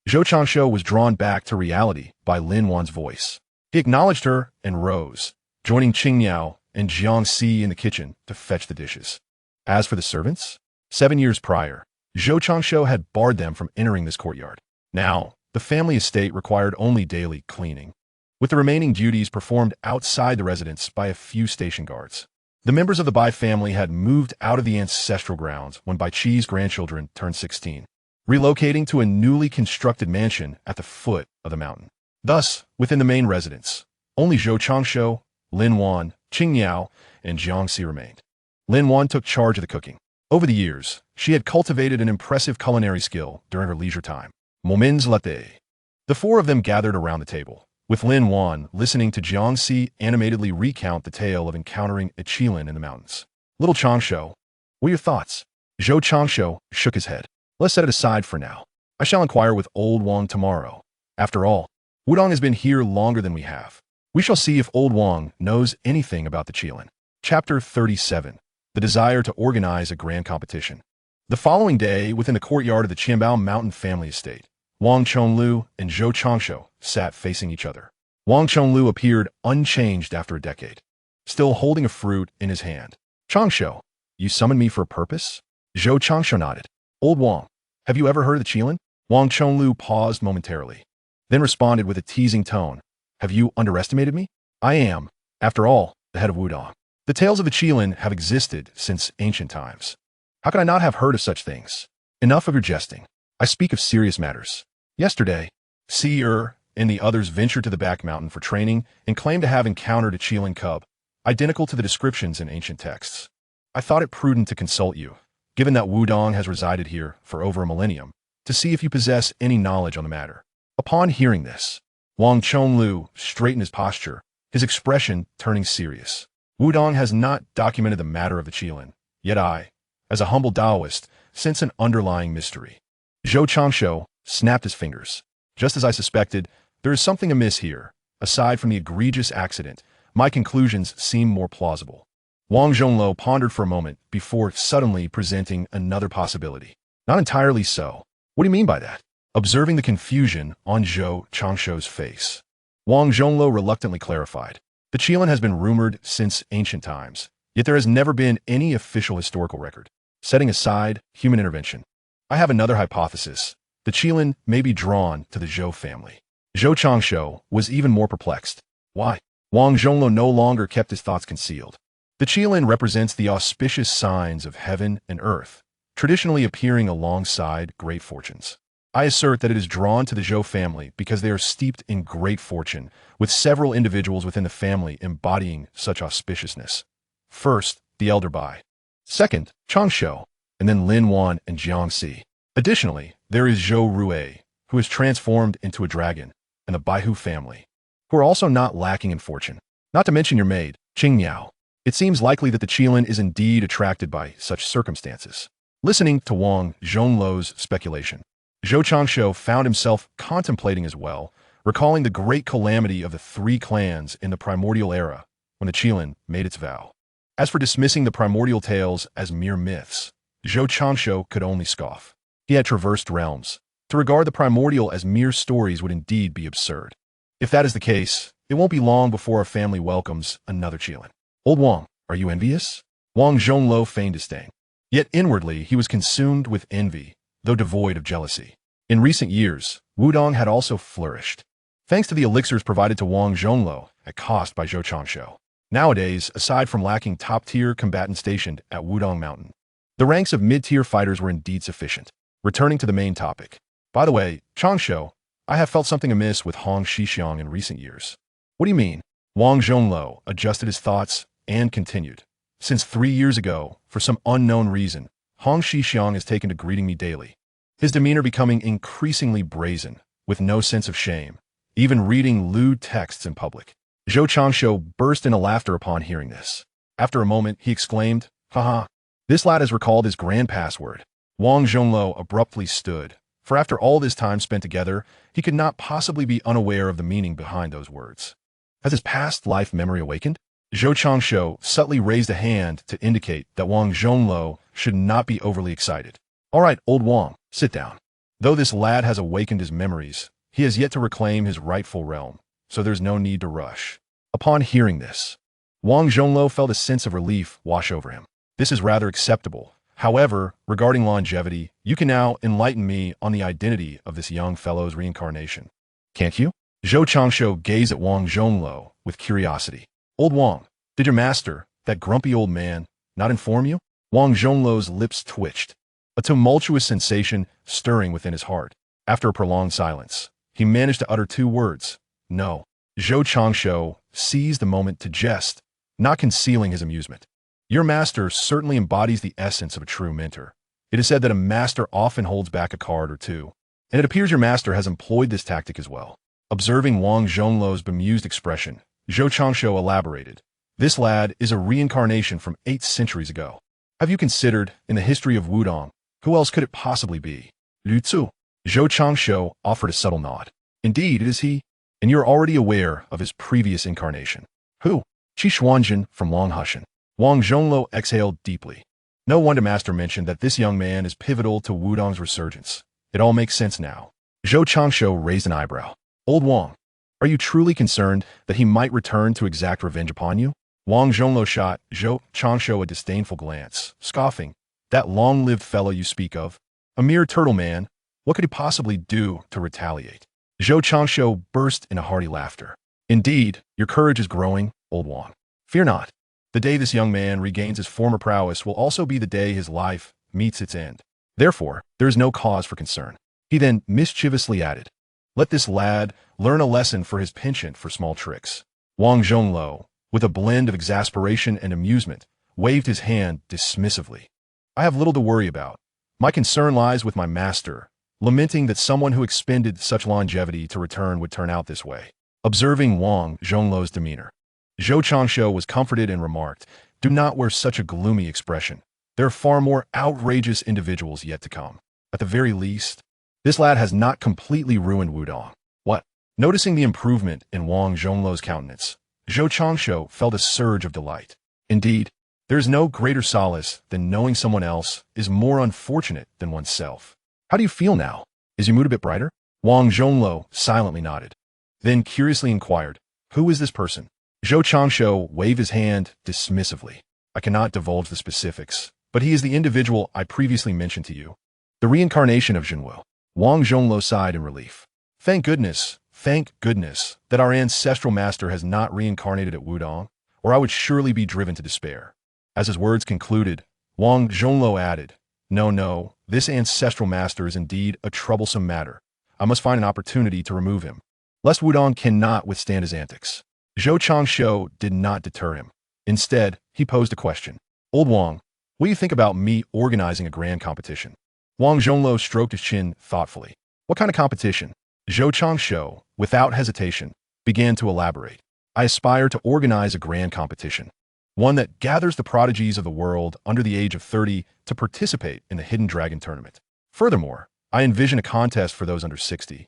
Zhou Changshu was drawn back to reality by Lin Wan's voice. He acknowledged her and rose, joining Qingyao and Jiang Si in the kitchen to fetch the dishes. As for the servants, 7 years prior, Zhou Changshu had barred them from entering this courtyard. Now, the family estate required only daily cleaning, with the remaining duties performed outside the residence by a few station guards. The members of the Bai family had moved out of the ancestral grounds when Bai Qi's grandchildren turned 16, relocating to a newly constructed mansion at the foot of the mountain. Thus, within the main residence, only Zhou Changshu, Lin Wan, Qing Yao, and Jiang Si remained. Lin Wan took charge of the cooking. Over the years, she had cultivated an impressive culinary skill during her leisure time. Moments latte. The four of them gathered around the table, with Lin Wan listening to Jiang Si animatedly recount the tale of encountering a Qilin in the mountains. Little Changshu, what are your thoughts? Zhou Changshu shook his head. Let's set it aside for now. I shall inquire with Old Wang tomorrow. After all, Wudang has been here longer than we have. We shall see if Old Wang knows anything about the Qilin. Chapter 37. The desire to organize a grand competition. The following day, within the courtyard of the Wanbao mountain family estate, Wang Chonglu and Zhou Changshu sat facing each other. Wang Chonglu appeared unchanged after a decade, still holding a fruit in his hand. Changshu, you summoned me for a purpose? Zhou Changshu nodded. Old Wang, have you ever heard of the Qilin? Wang Chonglu paused momentarily, then responded with a teasing tone. Have you underestimated me? I am, after all, the head of Wudang. The tales of the Qilin have existed since ancient times. How could I not have heard of such things? Enough of your jesting. I speak of serious matters. Yesterday, Seer and the others ventured to the back mountain for training and claimed to have encountered a Qilin cub, identical to the descriptions in ancient texts. I thought it prudent to consult you, given that Wudang has resided here for over a millennium, to see if you possess any knowledge on the matter. Upon hearing this, Wang Chonglu straightened his posture, his expression turning serious. Wudang has not documented the matter of the Qilin, yet I, as a humble Taoist, sense an underlying mystery. Zhou Changshu snapped his fingers. Just as I suspected, there is something amiss here. Aside from the egregious accident, my conclusions seem more plausible. Wang Zhonglo pondered for a moment before suddenly presenting another possibility. Not entirely so. What do you mean by that? Observing the confusion on Zhou Changshu's face, Wang Zhonglo reluctantly clarified. The Qilin has been rumored since ancient times, yet there has never been any official historical record. Setting aside human intervention, I have another hypothesis. The Qilin may be drawn to the Zhou family. Zhou Changshu was even more perplexed. Why? Wang Zhonglo no longer kept his thoughts concealed. The Qilin represents the auspicious signs of heaven and earth, traditionally appearing alongside great fortunes. I assert that it is drawn to the Zhou family because they are steeped in great fortune, with several individuals within the family embodying such auspiciousness. First, the elder Bai. Second, Changshu, and then Lin Wan and Jiang Si. Additionally, there is Zhou Rui, who is transformed into a dragon, and the Baihu family, who are also not lacking in fortune. Not to mention your maid, Qing Yao. It seems likely that the Qilin is indeed attracted by such circumstances. Listening to Wang Zhonglo's speculation, Zhou Changshu found himself contemplating as well, recalling the great calamity of the three clans in the primordial era when the Qilin made its vow. As for dismissing the primordial tales as mere myths, Zhou Changshu could only scoff. He had traversed realms. To regard the primordial as mere stories would indeed be absurd. If that is the case, it won't be long before our family welcomes another Qilin. Old Wang, are you envious? Wang Zhonglo feigned disdain. Yet inwardly he was consumed with envy, though devoid of jealousy. In recent years, Wudang had also flourished, thanks to the elixirs provided to Wang Zhonglo at cost by Zhou Changshu. Nowadays, aside from lacking top-tier combatants stationed at Wudang Mountain, the ranks of mid-tier fighters were indeed sufficient. Returning to the main topic. By the way, Changshu, I have felt something amiss with Hong Shixiang in recent years. What do you mean? Wang Zhonglo adjusted his thoughts and continued. Since 3 years ago, for some unknown reason, Hong Shixiang has taken to greeting me daily. His demeanor becoming increasingly brazen, with no sense of shame, even reading lewd texts in public. Zhou Changshu burst into laughter upon hearing this. After a moment, he exclaimed, "Haha, this lad has recalled his grand password." Wang Zhonglo abruptly stood, for after all this time spent together, he could not possibly be unaware of the meaning behind those words. Has his past life memory awakened? Zhou Changshu subtly raised a hand to indicate that Wang Zhonglo should not be overly excited. All right, old Wang, sit down. Though this lad has awakened his memories, he has yet to reclaim his rightful realm, so there's no need to rush. Upon hearing this, Wang Zhonglo felt a sense of relief wash over him. This is rather acceptable. However, regarding longevity, you can now enlighten me on the identity of this young fellow's reincarnation. Can't you? Zhou Changshu gazed at Wang Zhonglo with curiosity. Old Wang, did your master, that grumpy old man, not inform you? Wang Zhonglo's lips twitched, a tumultuous sensation stirring within his heart. After a prolonged silence, he managed to utter 2 words. No. Zhou Changshu seized the moment to jest, not concealing his amusement. Your master certainly embodies the essence of a true mentor. It is said that a master often holds back a card or two, and it appears your master has employed this tactic as well. Observing Wang Zhonglou's bemused expression, Zhou Changshu elaborated. This lad is a reincarnation from 8 centuries ago. Have you considered, in the history of Wudang, who else could it possibly be? Liu Zu. Zhou Changshu offered a subtle nod. Indeed, it is he, and you're already aware of his previous incarnation. Who? Qi Xuanjin from Longhushan. Wang Zhonglou exhaled deeply. No wonder Master mentioned that this young man is pivotal to Wudang's resurgence. It all makes sense now. Zhou Changshu raised an eyebrow. Old Wang, are you truly concerned that he might return to exact revenge upon you? Wang Zhonglou shot Zhou Changshu a disdainful glance, scoffing. That long-lived fellow you speak of, a mere turtle man, what could he possibly do to retaliate? Zhou Changshu burst into hearty laughter. Indeed, your courage is growing, old Wang. Fear not. The day this young man regains his former prowess will also be the day his life meets its end. Therefore, there is no cause for concern. He then mischievously added, let this lad learn a lesson for his penchant for small tricks. Wang Zhonglou, with a blend of exasperation and amusement, waved his hand dismissively. I have little to worry about. My concern lies with my master, lamenting that someone who expended such longevity to return would turn out this way. Observing Wang Zhonglou's demeanor, Zhou Changshu was comforted and remarked, do not wear such a gloomy expression. There are far more outrageous individuals yet to come. At the very least, this lad has not completely ruined Wudang. What? Noticing the improvement in Wang Zhonglou's countenance, Zhou Changshu felt a surge of delight. Indeed, there is no greater solace than knowing someone else is more unfortunate than oneself. How do you feel now? Is your mood a bit brighter? Wang Zhonglou silently nodded, then curiously inquired, who is this person? Zhou Changshu waved his hand dismissively. I cannot divulge the specifics, but he is the individual I previously mentioned to you. The reincarnation of Zhenwu. Wang Zhonglou sighed in relief. Thank goodness that our ancestral master has not reincarnated at Wudang, or I would surely be driven to despair. As his words concluded, Wang Zhonglou added, No, this ancestral master is indeed a troublesome matter. I must find an opportunity to remove him, lest Wudang cannot withstand his antics. Zhou Changshu did not deter him. Instead, he posed a question. Old Wang, what do you think about me organizing a grand competition? Wang Zhonglou stroked his chin thoughtfully. What kind of competition? Zhou Changshu, without hesitation, began to elaborate. I aspire to organize a grand competition, one that gathers the prodigies of the world under the age of 30 to participate in the Hidden Dragon tournament. Furthermore, I envision a contest for those under 60,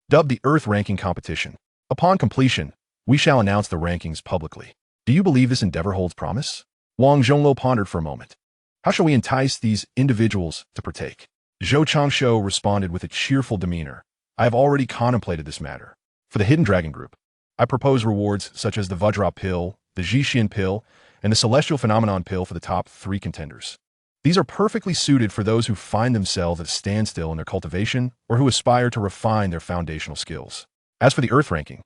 dubbed the Earth Ranking Competition. Upon completion, we shall announce the rankings publicly. Do you believe this endeavor holds promise? Wang Zhonglou pondered for a moment. How shall we entice these individuals to partake? Zhou Changshu responded with a cheerful demeanor. I have already contemplated this matter. For the Hidden Dragon Group, I propose rewards such as the Vajra Pill, the Jixian Pill, and the Celestial Phenomenon Pill for the top 3 contenders. These are perfectly suited for those who find themselves at a standstill in their cultivation or who aspire to refine their foundational skills. As for the Earth Ranking,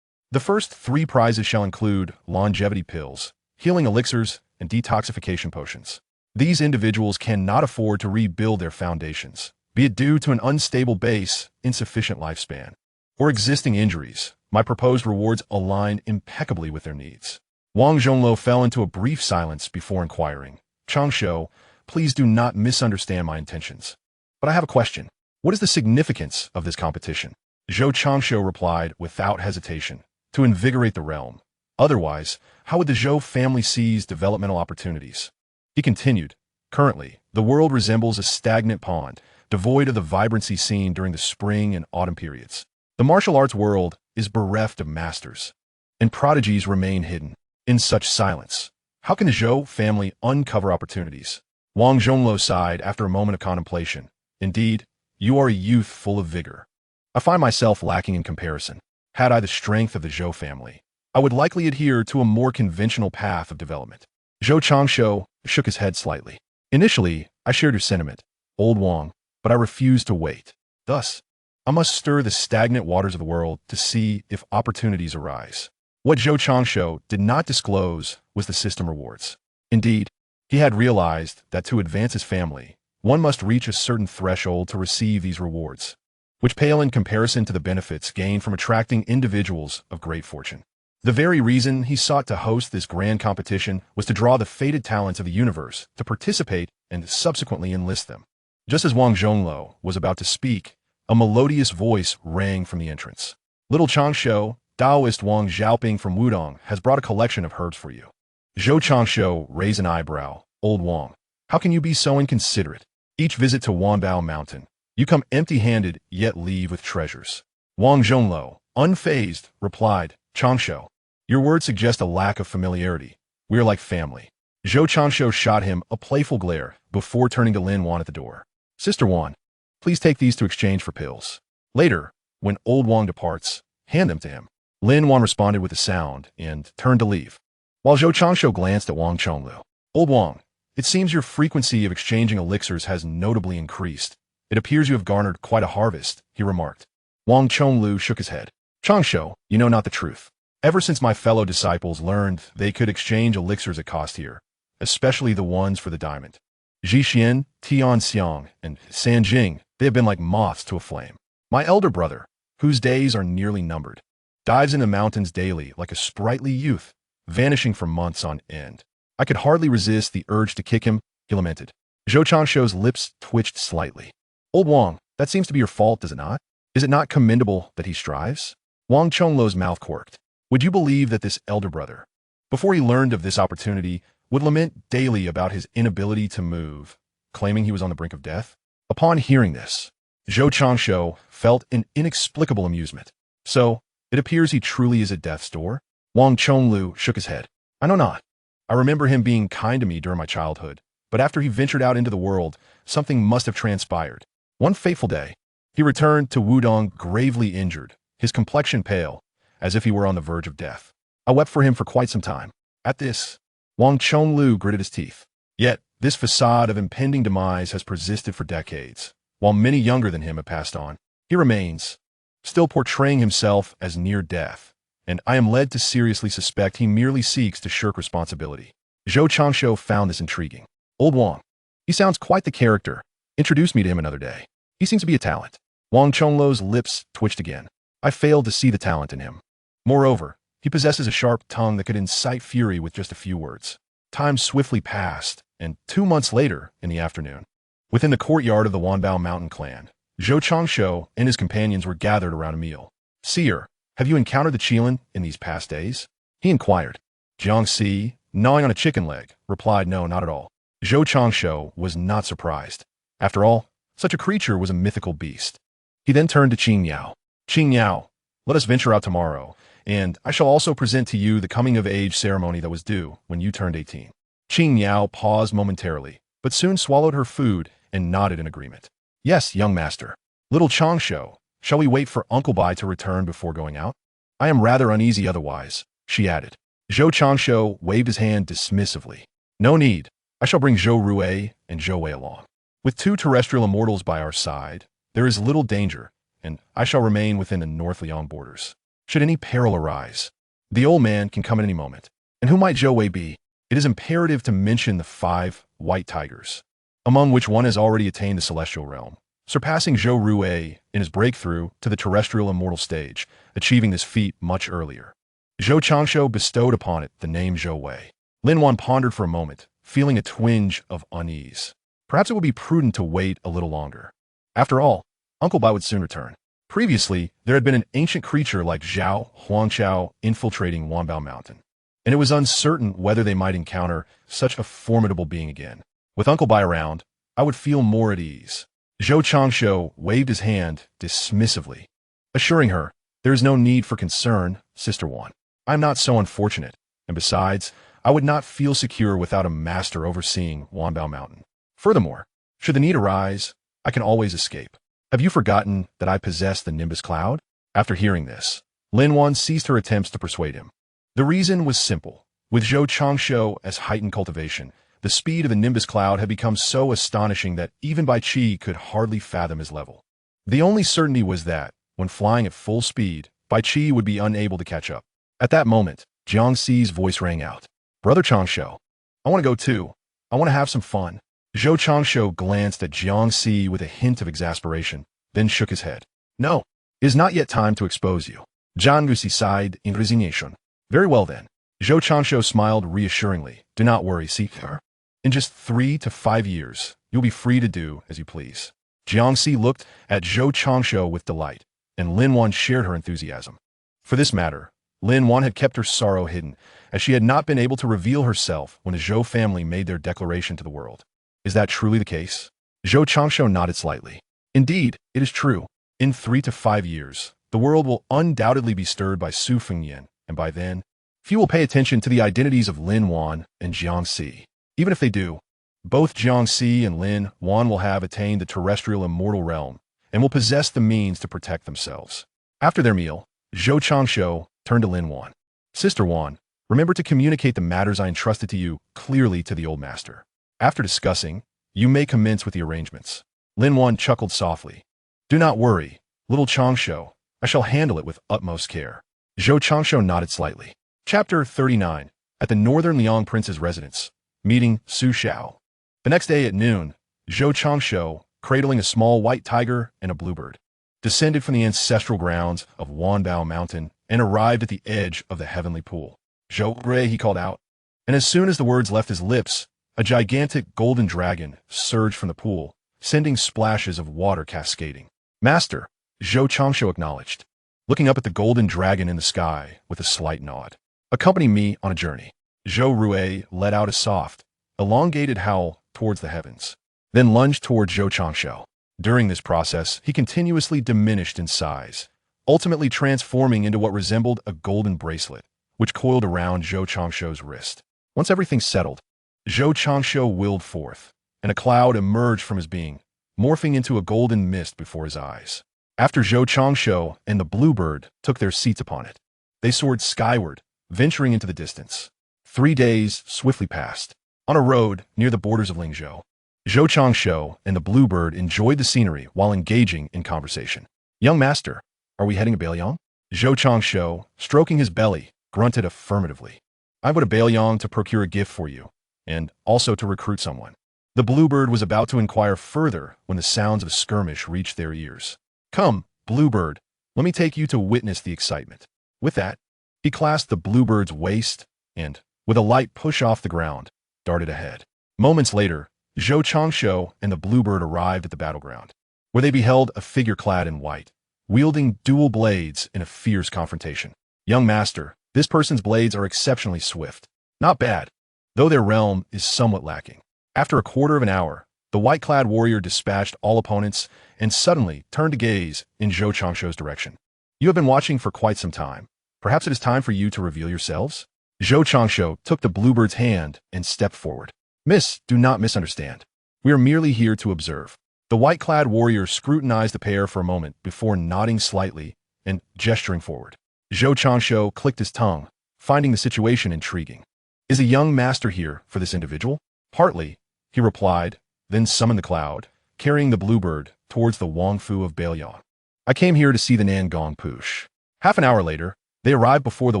the first 3 prizes shall include longevity pills, healing elixirs, and detoxification potions. These individuals cannot afford to rebuild their foundations, be it due to an unstable base, insufficient lifespan, or existing injuries. My proposed rewards align impeccably with their needs. Wang Zhonglou fell into a brief silence before inquiring, Changshu, please do not misunderstand my intentions. But I have a question. What is the significance of this competition? Zhou Changshu replied without hesitation, to invigorate the realm. Otherwise, how would the Zhou family seize developmental opportunities? He continued, currently, the world resembles a stagnant pond, devoid of the vibrancy seen during the spring and autumn periods. The martial arts world is bereft of masters, and prodigies remain hidden. In such silence, how can the Zhou family uncover opportunities? Wang Zhonglou sighed after a moment of contemplation. Indeed, you are a youth full of vigor. I find myself lacking in comparison. Had I the strength of the Zhou family, I would likely adhere to a more conventional path of development. Zhou Changshu shook his head slightly. Initially, I shared your sentiment, old Wang, but I refused to wait. Thus, I must stir the stagnant waters of the world to see if opportunities arise. What Zhou Changshu did not disclose was the system rewards. Indeed, he had realized that to advance his family, one must reach a certain threshold to receive these rewards. which pale in comparison to the benefits gained from attracting individuals of great fortune. The very reason he sought to host this grand competition was to draw the fated talents of the universe to participate and subsequently enlist them. Just as Wang Zhongluo was about to speak, a melodious voice rang from the entrance. Little Changshu, Taoist Wang Xiaoping from Wudang, has brought a collection of herbs for you. Zhou Changshu raised an eyebrow. Old Wang, how can you be so inconsiderate? Each visit to Wanbao Mountain, you come empty-handed yet leave with treasures. Wang Zhongluo, unfazed, replied, Changshu, your words suggest a lack of familiarity. We are like family. Zhou Changshu shot him a playful glare before turning to Lin Wan at the door. Sister Wan, please take these to exchange for pills. Later, when old Wang departs, hand them to him. Lin Wan responded with a sound and turned to leave. While Zhou Changshu glanced at Wang Chonglu. Old Wang, it seems your frequency of exchanging elixirs has notably increased. It appears you have garnered quite a harvest, he remarked. Wang Chonglu shook his head. Changshu, you know not the truth. Ever since my fellow disciples learned they could exchange elixirs at cost here, especially the ones for the diamond, Zhixian, Tianxiang, and Sanjing, they have been like moths to a flame. My elder brother, whose days are nearly numbered, dives in the mountains daily like a sprightly youth, vanishing for months on end. I could hardly resist the urge to kick him, he lamented. Zhou Changshu's lips twitched slightly. Old Wang, that seems to be your fault, does it not? Is it not commendable that he strives? Wang Chongluo's mouth quirked. Would you believe that this elder brother, before he learned of this opportunity, would lament daily about his inability to move, claiming he was on the brink of death? Upon hearing this, Zhou Changshu felt an inexplicable amusement. So, it appears he truly is at death's door? Wang Chonglu shook his head. I know not. I remember him being kind to me during my childhood, but after he ventured out into the world, something must have transpired. One fateful day, he returned to Wudang gravely injured, his complexion pale, as if he were on the verge of death. I wept for him for quite some time. At this, Wang Chonglu gritted his teeth. Yet, this facade of impending demise has persisted for decades. While many younger than him have passed on, he remains, still portraying himself as near death, and I am led to seriously suspect he merely seeks to shirk responsibility. Zhou Changshu found this intriguing. Old Wang, he sounds quite the character. Introduce me to him another day. He seems to be a talent. Wang Chongluo's lips twitched again. I failed to see the talent in him. Moreover, he possesses a sharp tongue that could incite fury with just a few words. Time swiftly passed, and 2 months later, in the afternoon, within the courtyard of the Wanbao mountain clan, Zhou Changshu and his companions were gathered around a meal. Seer, have you encountered the Qilin in these past days? He inquired. Jiang Si, gnawing on a chicken leg, replied no, not at all. Zhou Changshu was not surprised. After all, such a creature was a mythical beast. He then turned to Qing Yao. Qing Yao, let us venture out tomorrow, and I shall also present to you the coming-of-age ceremony that was due when you turned 18. Qing Yao paused momentarily, but soon swallowed her food and nodded in agreement. Yes, young master. Little Changshu, shall we wait for Uncle Bai to return before going out? I am rather uneasy otherwise, she added. Zhou Changshu waved his hand dismissively. No need. I shall bring Zhou Rue and Zhou Wei along. With 2 terrestrial immortals by our side, there is little danger, and I shall remain within the North Liang borders. Should any peril arise, the old man can come at any moment. And who might Zhou Wei be? It is imperative to mention the 5 white tigers, among which one has already attained the celestial realm, surpassing Zhou Rue in his breakthrough to the terrestrial immortal stage, achieving this feat much earlier. Zhou Changshu bestowed upon it the name Zhou Wei. Lin Wan pondered for a moment, feeling a twinge of unease. Perhaps it would be prudent to wait a little longer. After all, Uncle Bai would soon return. Previously, there had been an ancient creature like Zhao Huangqiao infiltrating Wanbao Mountain, and it was uncertain whether they might encounter such a formidable being again. With Uncle Bai around, I would feel more at ease. Zhou Changshu waved his hand dismissively, assuring her, there is no need for concern, Sister Wan. I am not so unfortunate, and besides, I would not feel secure without a master overseeing Wanbao Mountain. Furthermore, should the need arise, I can always escape. Have you forgotten that I possess the Nimbus Cloud? After hearing this, Lin Wan ceased her attempts to persuade him. The reason was simple. With Zhou Changshu as heightened cultivation, the speed of the Nimbus Cloud had become so astonishing that even Bai Qi could hardly fathom his level. The only certainty was that, when flying at full speed, Bai Qi would be unable to catch up. At that moment, Jiang Si's voice rang out. Brother Changshu, I want to go too. I want to have some fun. Zhou Changshu glanced at Jiang Si with a hint of exasperation, then shook his head. No, it is not yet time to expose you. Zhang Gusi sighed in resignation. Very well then. Zhou Changshu smiled reassuringly. Do not worry, Seeker. In just 3 to 5 years, you'll be free to do as you please. Jiangxi looked at Zhou Changshu with delight, and Lin Wan shared her enthusiasm. For this matter, Lin Wan had kept her sorrow hidden, as she had not been able to reveal herself when the Zhou family made their declaration to the world. Is that truly the case? Zhou Changshu nodded slightly. Indeed, it is true. In 3 to 5 years, the world will undoubtedly be stirred by Su Fengyan, and by then, few will pay attention to the identities of Lin Wan and Jiangxi. Even if they do, both Jiangxi and Lin Wan will have attained the terrestrial immortal realm and will possess the means to protect themselves. After their meal, Zhou Changshu turned to Lin Wan. Sister Wan, remember to communicate the matters I entrusted to you clearly to the old master. After discussing, you may commence with the arrangements. Lin Wan chuckled softly. Do not worry, little Changshu. I shall handle it with utmost care. Zhou Changshu nodded slightly. Chapter 39. At the Northern Liang Prince's residence. Meeting Su Xiao. The next day at noon, Zhou Changshu, cradling a small white tiger and a bluebird, descended from the ancestral grounds of Wanbao Mountain and arrived at the edge of the heavenly pool. Zhou Rei, he called out, and as soon as the words left his lips, a gigantic golden dragon surged from the pool, sending splashes of water cascading. Master, Zhou Changshu acknowledged, looking up at the golden dragon in the sky with a slight nod. Accompany me on a journey. Zhou Rui let out a soft, elongated howl towards the heavens, then lunged toward Zhou Changshu. During this process, he continuously diminished in size, ultimately transforming into what resembled a golden bracelet, which coiled around Zhou Changshu's wrist. Once everything settled, Zhou Changshu willed forth, and a cloud emerged from his being, morphing into a golden mist before his eyes. After Zhou Changshu and the bluebird took their seats upon it, they soared skyward, venturing into the distance. 3 days swiftly passed. On a road near the borders of Lingzhou, Zhou Changshu and the bluebird enjoyed the scenery while engaging in conversation. Young master, are we heading to Bailiang? Zhou Changshu, stroking his belly, grunted affirmatively. I would to Bailiang to procure a gift for you, and also to recruit someone. The bluebird was about to inquire further when the sounds of a skirmish reached their ears. Come, bluebird, let me take you to witness the excitement. With that, he clasped the bluebird's waist and, with a light push off the ground, darted ahead. Moments later, Zhou Changshu and the bluebird arrived at the battleground, where they beheld a figure clad in white, wielding dual blades in a fierce confrontation. Young master, this person's blades are exceptionally swift. Not bad, though their realm is somewhat lacking. After a quarter of an hour, the white-clad warrior dispatched all opponents and suddenly turned to gaze in Zhou Changshu's direction. You have been watching for quite some time. Perhaps it is time for you to reveal yourselves? Zhou Changshu took the bluebird's hand and stepped forward. Miss, do not misunderstand. We are merely here to observe. The white-clad warrior scrutinized the pair for a moment before nodding slightly and gesturing forward. Zhou Changshu clicked his tongue, finding the situation intriguing. Is a young master here for this individual? Partly, he replied, then summoned the cloud, carrying the bluebird towards the Wangfu of Bailiang. I came here to see the Nangong Push. Half an hour later, they arrived before the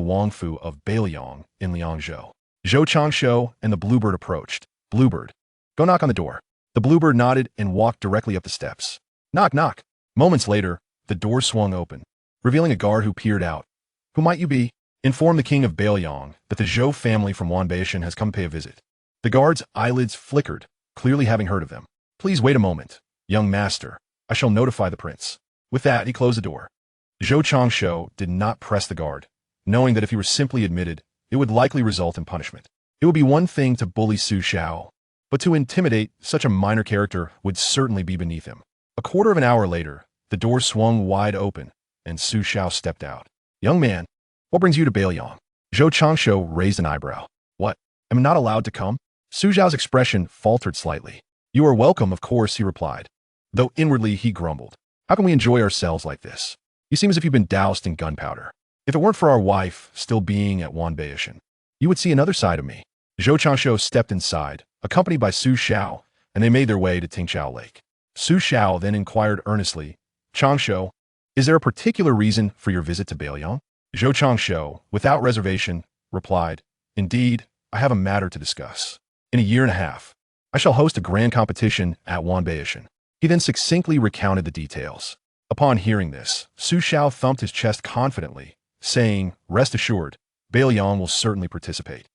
Wangfu of Bailiang in Liangzhou. Zhou Changshu and the bluebird approached. Bluebird, go knock on the door. The bluebird nodded and walked directly up the steps. Knock, knock. Moments later, the door swung open, revealing a guard who peered out. Who might you be? Inform the king of Bailiang that the Zhou family from Wanbao has come to pay a visit. The guard's eyelids flickered, clearly having heard of them. Please wait a moment, young master. I shall notify the prince. With that, he closed the door. Zhou Changshu did not press the guard, knowing that if he were simply admitted, it would likely result in punishment. It would be one thing to bully Su Xiao, but to intimidate such a minor character would certainly be beneath him. A quarter of an hour later, the door swung wide open, and Su Xiao stepped out. Young man, what brings you to Bailiang? Zhou Changshu raised an eyebrow. What? Am I not allowed to come? Su Xiao's expression faltered slightly. You are welcome, of course, he replied, though inwardly he grumbled. How can we enjoy ourselves like this? You seem as if you've been doused in gunpowder. If it weren't for our wife still being at Wanbao, you would see another side of me. Zhou Changshu stepped inside, accompanied by Su Xiao, and they made their way to Tingqiao Lake. Su Xiao then inquired earnestly, Changshu, is there a particular reason for your visit to Bailiang? Zhou Changshu, without reservation, replied, Indeed, I have a matter to discuss. In a year and a half, I shall host a grand competition at Wanbao. He then succinctly recounted the details. Upon hearing this, Su Xiao thumped his chest confidently, saying, "Rest assured, Bailiang will certainly participate."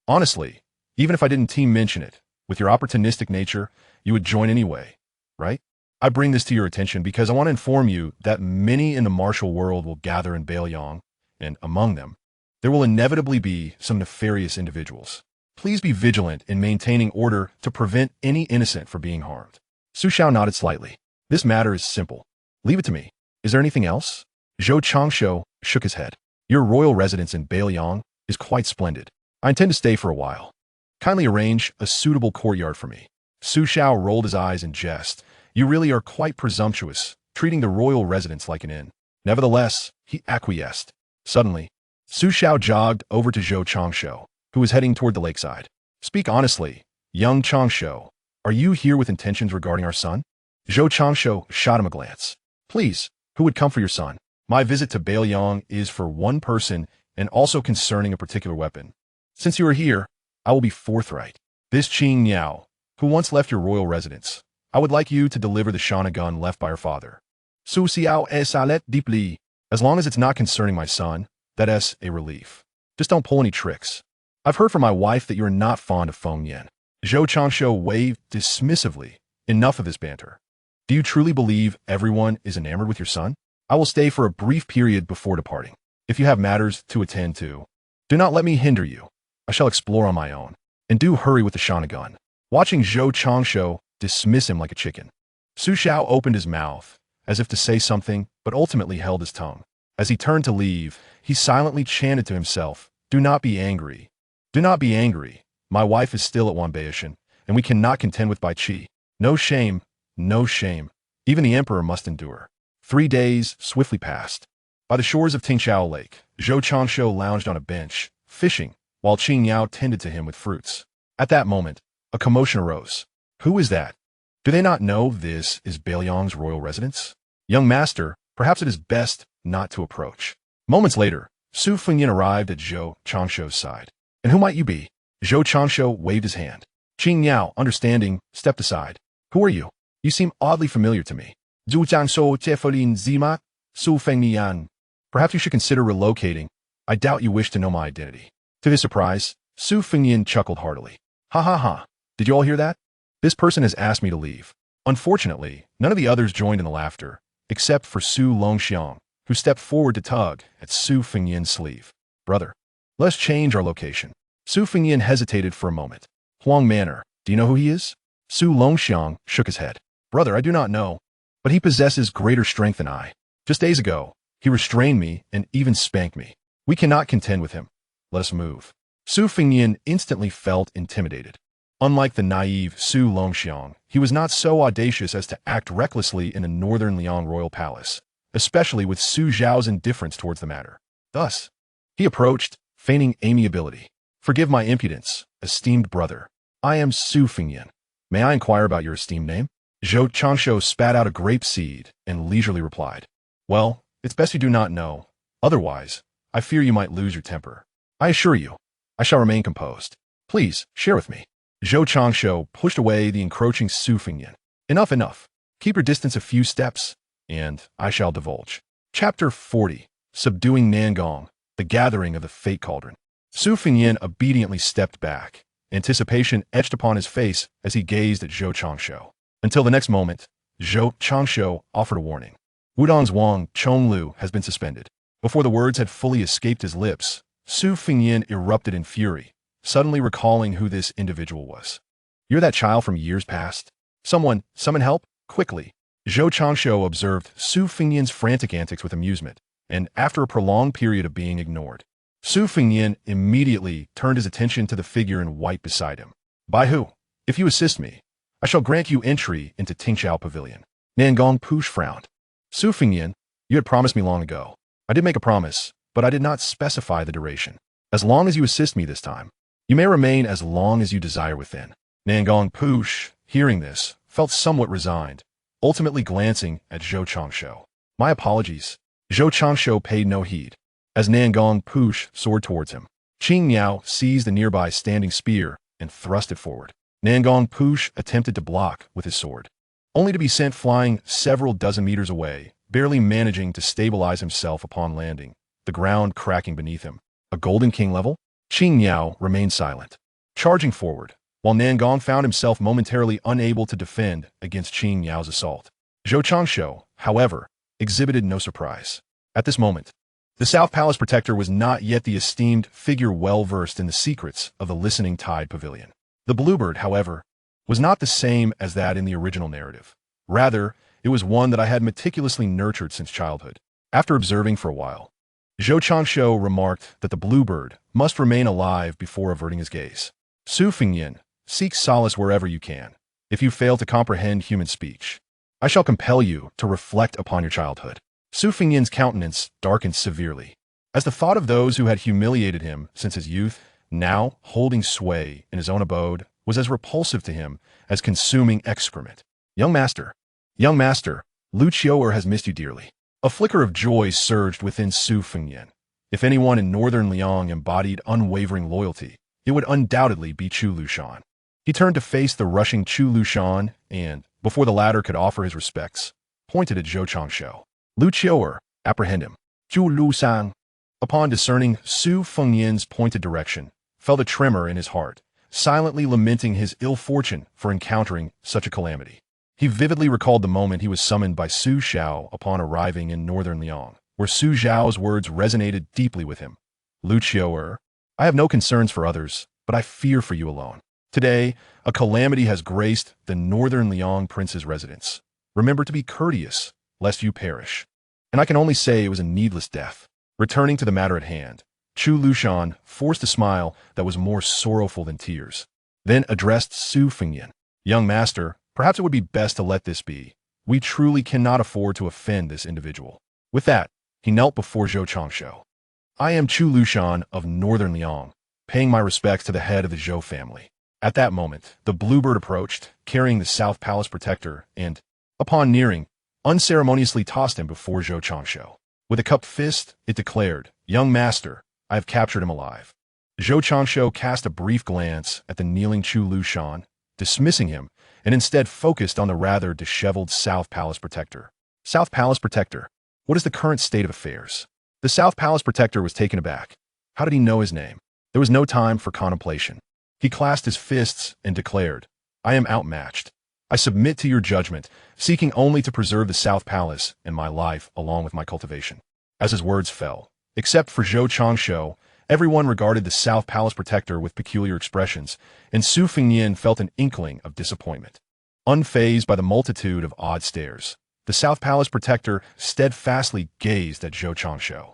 Honestly, even if I didn't team mention it, with your opportunistic nature, you would join anyway, right? I bring this to your attention because I want to inform you that many in the martial world will gather in Bailiang, and among them, there will inevitably be some nefarious individuals. Please be vigilant in maintaining order to prevent any innocent from being harmed. Su Xiao nodded slightly. This matter is simple. Leave it to me. Is there anything else? Zhou Changshu shook his head. Your royal residence in Bailiang is quite splendid. I intend to stay for a while. Kindly arrange a suitable courtyard for me. Su Xiao rolled his eyes in jest. You really are quite presumptuous, treating the royal residence like an inn. Nevertheless, he acquiesced. Suddenly, Su Xiao jogged over to Zhou Changshu, who was heading toward the lakeside. Speak honestly, young Changshu. Are you here with intentions regarding our son? Zhou Changshu shot him a glance. Please, who would come for your son? My visit to Bailiang is for one person and also concerning a particular weapon. Since you are here, I will be forthright. This Qing Niao, who once left your royal residence, I would like you to deliver the Shana gun left by her father. Su Xiao salet deeply. As long as it's not concerning my son, that's a relief. Just don't pull any tricks. I've heard from my wife that you are not fond of Feng Yan. Zhou Changshu waved dismissively. Enough of this banter. Do you truly believe everyone is enamored with your son? I will stay for a brief period before departing. If you have matters to attend to, do not let me hinder you. I shall explore on my own. And do hurry with the Shana gun. Watching Zhou Changshu dismiss him like a chicken, Su Xiao opened his mouth, as if to say something, but ultimately held his tongue. As he turned to leave, he silently chanted to himself, "Do not be angry. Do not be angry. My wife is still at Wanbao, and we cannot contend with Bai Qi. No shame, no shame. Even the emperor must endure." 3 days swiftly passed. By the shores of Tingxiao Lake, Zhou Changshu lounged on a bench, fishing, while Qing Yao tended to him with fruits. At that moment, a commotion arose. Who is that? Do they not know this is Bailiang's royal residence? Young master, perhaps it is best not to approach. Moments later, Su Fengyan arrived at Zhou Changshu's side. And who might you be? Zhou Changshu waved his hand. Qing Yao, understanding, stepped aside. Who are you? You seem oddly familiar to me. Zhu Jiangshou Jeffelin Zima, Su Fengyan. Perhaps you should consider relocating. I doubt you wish to know my identity. To his surprise, Su Fengyan chuckled heartily. Ha ha ha. Did you all hear that? This person has asked me to leave. Unfortunately, none of the others joined in the laughter, except for Su Longxiang, who stepped forward to tug at Su Fengyan's sleeve. Brother, let's change our location. Su Fengyan hesitated for a moment. Huang Manor, do you know who he is? Su Longxiang shook his head. Brother, I do not know, but he possesses greater strength than I. Just days ago, he restrained me and even spanked me. We cannot contend with him. Let us move. Su Fengyan instantly felt intimidated. Unlike the naive Su Longxiang, he was not so audacious as to act recklessly in the northern Liang royal palace, especially with Su Zhao's indifference towards the matter. Thus, he approached, feigning amiability. Forgive my impudence, esteemed brother. I am Su Fengyan. May I inquire about your esteemed name? Zhou Changshu spat out a grape seed and leisurely replied. Well, it's best you do not know. Otherwise, I fear you might lose your temper. I assure you, I shall remain composed. Please, share with me. Zhou Changshu pushed away the encroaching Su Fengyan. Enough, enough. Keep your distance a few steps, and I shall divulge. Chapter 40. Subduing Nangong, the Gathering of the Fate Cauldron. Su Fengyan obediently stepped back. Anticipation etched upon his face as he gazed at Zhou Changshu. Until the next moment, Zhou Changshu offered a warning. Wudang's Wang Chonglu has been suspended. Before the words had fully escaped his lips, Su Fengyan erupted in fury, suddenly recalling who this individual was. You're that child from years past? Someone, summon help, quickly. Zhou Changshu observed Su Fengyan's frantic antics with amusement, and after a prolonged period of being ignored, Su Fengyan immediately turned his attention to the figure in white beside him. By who? If you assist me, I shall grant you entry into Tingxiao Pavilion. Nangong Push frowned. Su Fengyan, you had promised me long ago. I did make a promise, but I did not specify the duration. As long as you assist me this time, you may remain as long as you desire within. Nangong Push, hearing this, felt somewhat resigned, ultimately glancing at Zhou Changshu. My apologies. Zhou Changshu paid no heed. As Nangong Push soared towards him, Qing Niao seized a nearby standing spear and thrust it forward. Nangong Push attempted to block with his sword, only to be sent flying several dozen meters away barely managing to stabilize himself upon landing, the ground cracking beneath him. A Golden King level? Qing Yao remained silent, charging forward, while Nangong found himself momentarily unable to defend against Qing Yao's assault. Zhou Changshu, however, exhibited no surprise. At this moment, the South Palace Protector was not yet the esteemed figure well-versed in the secrets of the Listening Tide Pavilion. The Bluebird, however, was not the same as that in the original narrative. Rather, it was one that I had meticulously nurtured since childhood. After observing for a while, Zhou Changshu remarked that the Bluebird must remain alive before averting his gaze. Su Fengyin, seek solace wherever you can. If you fail to comprehend human speech, I shall compel you to reflect upon your childhood. Su Fengyin's countenance darkened severely, as the thought of those who had humiliated him since his youth, now holding sway in his own abode, was as repulsive to him as consuming excrement. Young master, Lu Qiu'er has missed you dearly. A flicker of joy surged within Su Fengyin. If anyone in northern Liang embodied unwavering loyalty, it would undoubtedly be Chu Lushan. He turned to face the rushing Chu Lushan and, before the latter could offer his respects, pointed at Zhou Changshu. Lu Qiu'er, apprehend him. Chu Lushan. Upon discerning Su Fengyin's pointed direction, felt a tremor in his heart, silently lamenting his ill fortune for encountering such a calamity. He vividly recalled the moment he was summoned by Su Xiao upon arriving in northern Liang, where Su Xiao's words resonated deeply with him. Lu Qiu'er, I have no concerns for others, but I fear for you alone. Today, a calamity has graced the northern Liang prince's residence. Remember to be courteous, lest you perish. And I can only say it was a needless death. Returning to the matter at hand, Chu Lushan forced a smile that was more sorrowful than tears, then addressed Su Fengyin. Young master, perhaps it would be best to let this be. We truly cannot afford to offend this individual. With that, he knelt before Zhou Changshu. I am Chu Lushan of northern Liang, paying my respects to the head of the Zhou family. At that moment, the Bluebird approached, carrying the South Palace Protector, and, upon nearing, unceremoniously tossed him before Zhou Changshu. With a cupped fist, it declared, Young master, I have captured him alive. Zhou Changshu cast a brief glance at the kneeling Chu Lushan, dismissing him, and instead focused on the rather disheveled South Palace Protector. South Palace Protector, what is the current state of affairs? The South Palace Protector was taken aback. How did he know his name? There was no time for contemplation. He clasped his fists and declared, I am outmatched. I submit to your judgment, seeking only to preserve the South Palace and my life along with my cultivation. As his words fell, except for Zhou Changshu, everyone regarded the South Palace Protector with peculiar expressions, and Su Fengyin felt an inkling of disappointment. Unfazed by the multitude of odd stares, the South Palace Protector steadfastly gazed at Zhou Changshu.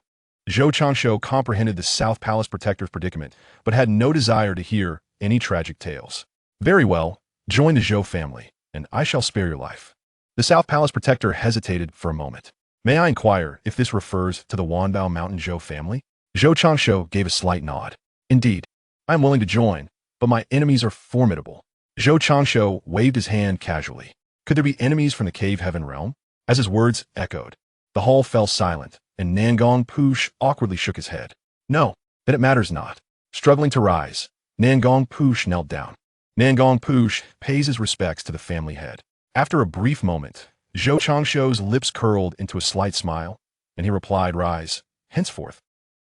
Zhou Changshu comprehended the South Palace Protector's predicament, but had no desire to hear any tragic tales. Very well, join the Zhou family, and I shall spare your life. The South Palace Protector hesitated for a moment. May I inquire if this refers to the Wanbao Mountain Zhou family? Zhou Changshu gave a slight nod. Indeed, I am willing to join, but my enemies are formidable. Zhou Changshu waved his hand casually. Could there be enemies from the Cave Heaven realm? As his words echoed, the hall fell silent, and Nangong Push awkwardly shook his head. No, then it matters not. Struggling to rise, Nangong Push knelt down. Nangong Push pays his respects to the family head. After a brief moment, Zhou Changshu's lips curled into a slight smile, and he replied, Rise, henceforth.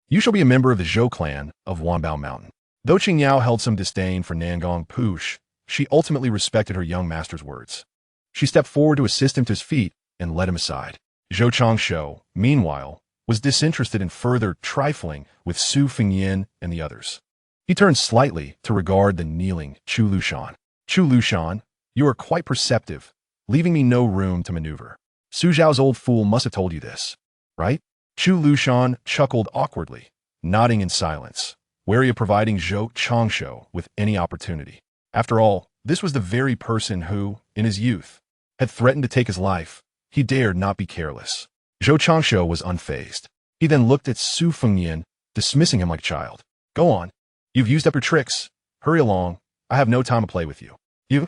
You shall be a member of the Zhou clan of Wanbao Mountain. Though Qing Yao held some disdain for Nangong Push, she ultimately respected her young master's words. She stepped forward to assist him to his feet and led him aside. Zhou Changshu, meanwhile, was disinterested in further trifling with Su Fengyin and the others. He turned slightly to regard the kneeling Chu Lushan. Chu Lushan, you are quite perceptive, leaving me no room to maneuver. Su Zhao's old fool must have told you this, right? Chu Lushan chuckled awkwardly, nodding in silence, wary of providing Zhou Changshu with any opportunity. After all, this was the very person who, in his youth, had threatened to take his life. He dared not be careless. Zhou Changshu was unfazed. He then looked at Su Fengyin, dismissing him like a child. Go on. You've used up your tricks. Hurry along. I have no time to play with you. You...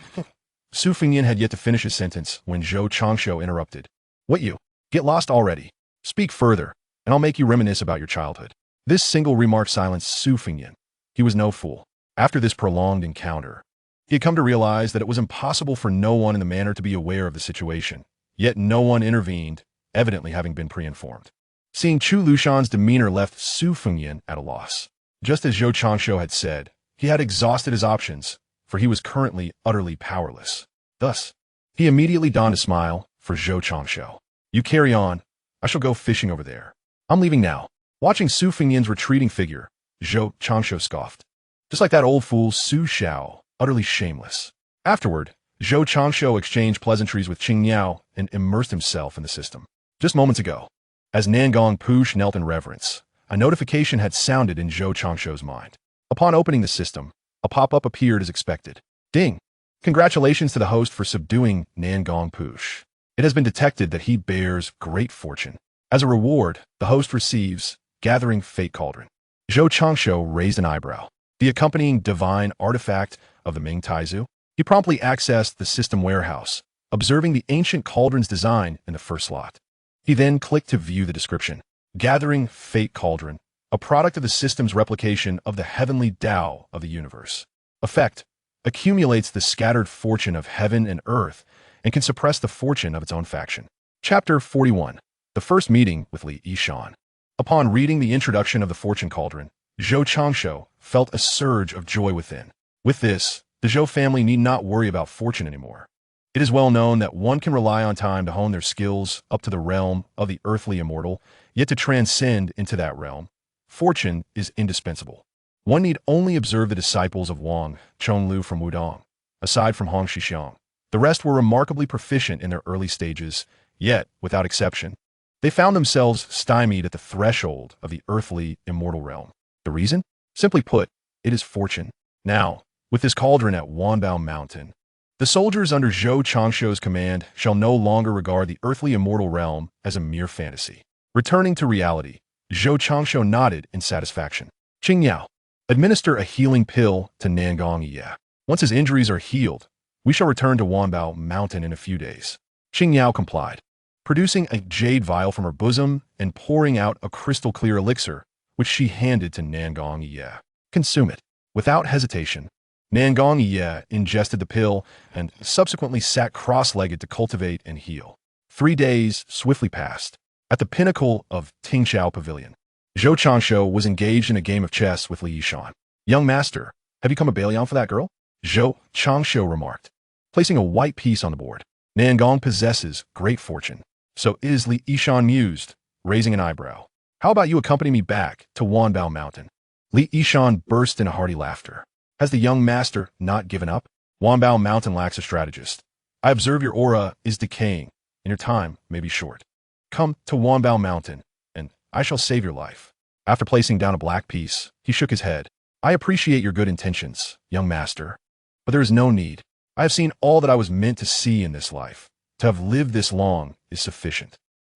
Su Fengyin had yet to finish his sentence when Zhou Changshu interrupted. What you? Get lost already. Speak further, and I'll make you reminisce about your childhood. This single remark silenced Su Fengyin. He was no fool. After this prolonged encounter, he had come to realize that it was impossible for no one in the manor to be aware of the situation. Yet no one intervened, evidently having been pre-informed. Seeing Chu Lushan's demeanor left Su Fengyan at a loss. Just as Zhou Changshu had said, he had exhausted his options, for he was currently utterly powerless. Thus, he immediately donned a smile for Zhou Changshu. You carry on, I shall go fishing over there. I'm leaving now. Watching Su Fengyan's retreating figure, Zhou Changshu scoffed. Just like that old fool Su Xiao, utterly shameless. Afterward, Zhou Changshu exchanged pleasantries with Qing Niao and immersed himself in the system. Just moments ago, as Nangong Push knelt in reverence, a notification had sounded in Zhou Changshu's mind. Upon opening the system, a pop-up appeared as expected. Ding! Congratulations to the host for subduing Nangong Push. It has been detected that he bears great fortune. As a reward, the host receives Gathering Fate Cauldron. Zhou Changshu raised an eyebrow. The accompanying divine artifact of the Ming Taizu. He promptly accessed the system warehouse, observing the ancient cauldron's design in the first slot. He then clicked to view the description. Gathering Fate Cauldron, a product of the system's replication of the heavenly Tao of the universe. Effect: accumulates the scattered fortune of heaven and earth and can suppress the fortune of its own faction. Chapter 41. The First Meeting with Li Yishan. Upon reading the introduction of the Fortune Cauldron, Zhou Changshu felt a surge of joy within. With this, the Zhou family need not worry about fortune anymore. It is well known that one can rely on time to hone their skills up to the realm of the earthly immortal, yet to transcend into that realm, fortune is indispensable. One need only observe the disciples of Wang Chonglu from Wudang. Aside from Hong Shixiang, the rest were remarkably proficient in their early stages, yet, without exception, they found themselves stymied at the threshold of the earthly immortal realm. The reason? Simply put, it is fortune. Now, with this cauldron at Wanbao Mountain, the soldiers under Zhou Changshu's command shall no longer regard the earthly immortal realm as a mere fantasy. Returning to reality, Zhou Changshu nodded in satisfaction. Qing Yao, administer a healing pill to Nangong Yi. Once his injuries are healed, we shall return to Wanbao Mountain in a few days. Qing Yao complied, producing a jade vial from her bosom and pouring out a crystal-clear elixir, which she handed to Nangong Yi. Consume it. Without hesitation, Nangong Yi ingested the pill and subsequently sat cross-legged to cultivate and heal. 3 days swiftly passed. At the pinnacle of Tingxiao Pavilion, Zhou Changshu was engaged in a game of chess with Li Yishan. Young master, have you come a bailion for that girl? Zhou Changshu remarked, placing a white piece on the board. Nangong possesses great fortune. So is Li Yishan mused, raising an eyebrow. How about you accompany me back to Wanbao Mountain? Li Yishan burst into hearty laughter. Has the young master not given up? Wanbao Mountain lacks a strategist. I observe your aura is decaying, and your time may be short. Come to Wanbao Mountain, and I shall save your life. After placing down a black piece, he shook his head. I appreciate your good intentions, young master, but there is no need. I have seen all that I was meant to see in this life. To have lived this long is sufficient.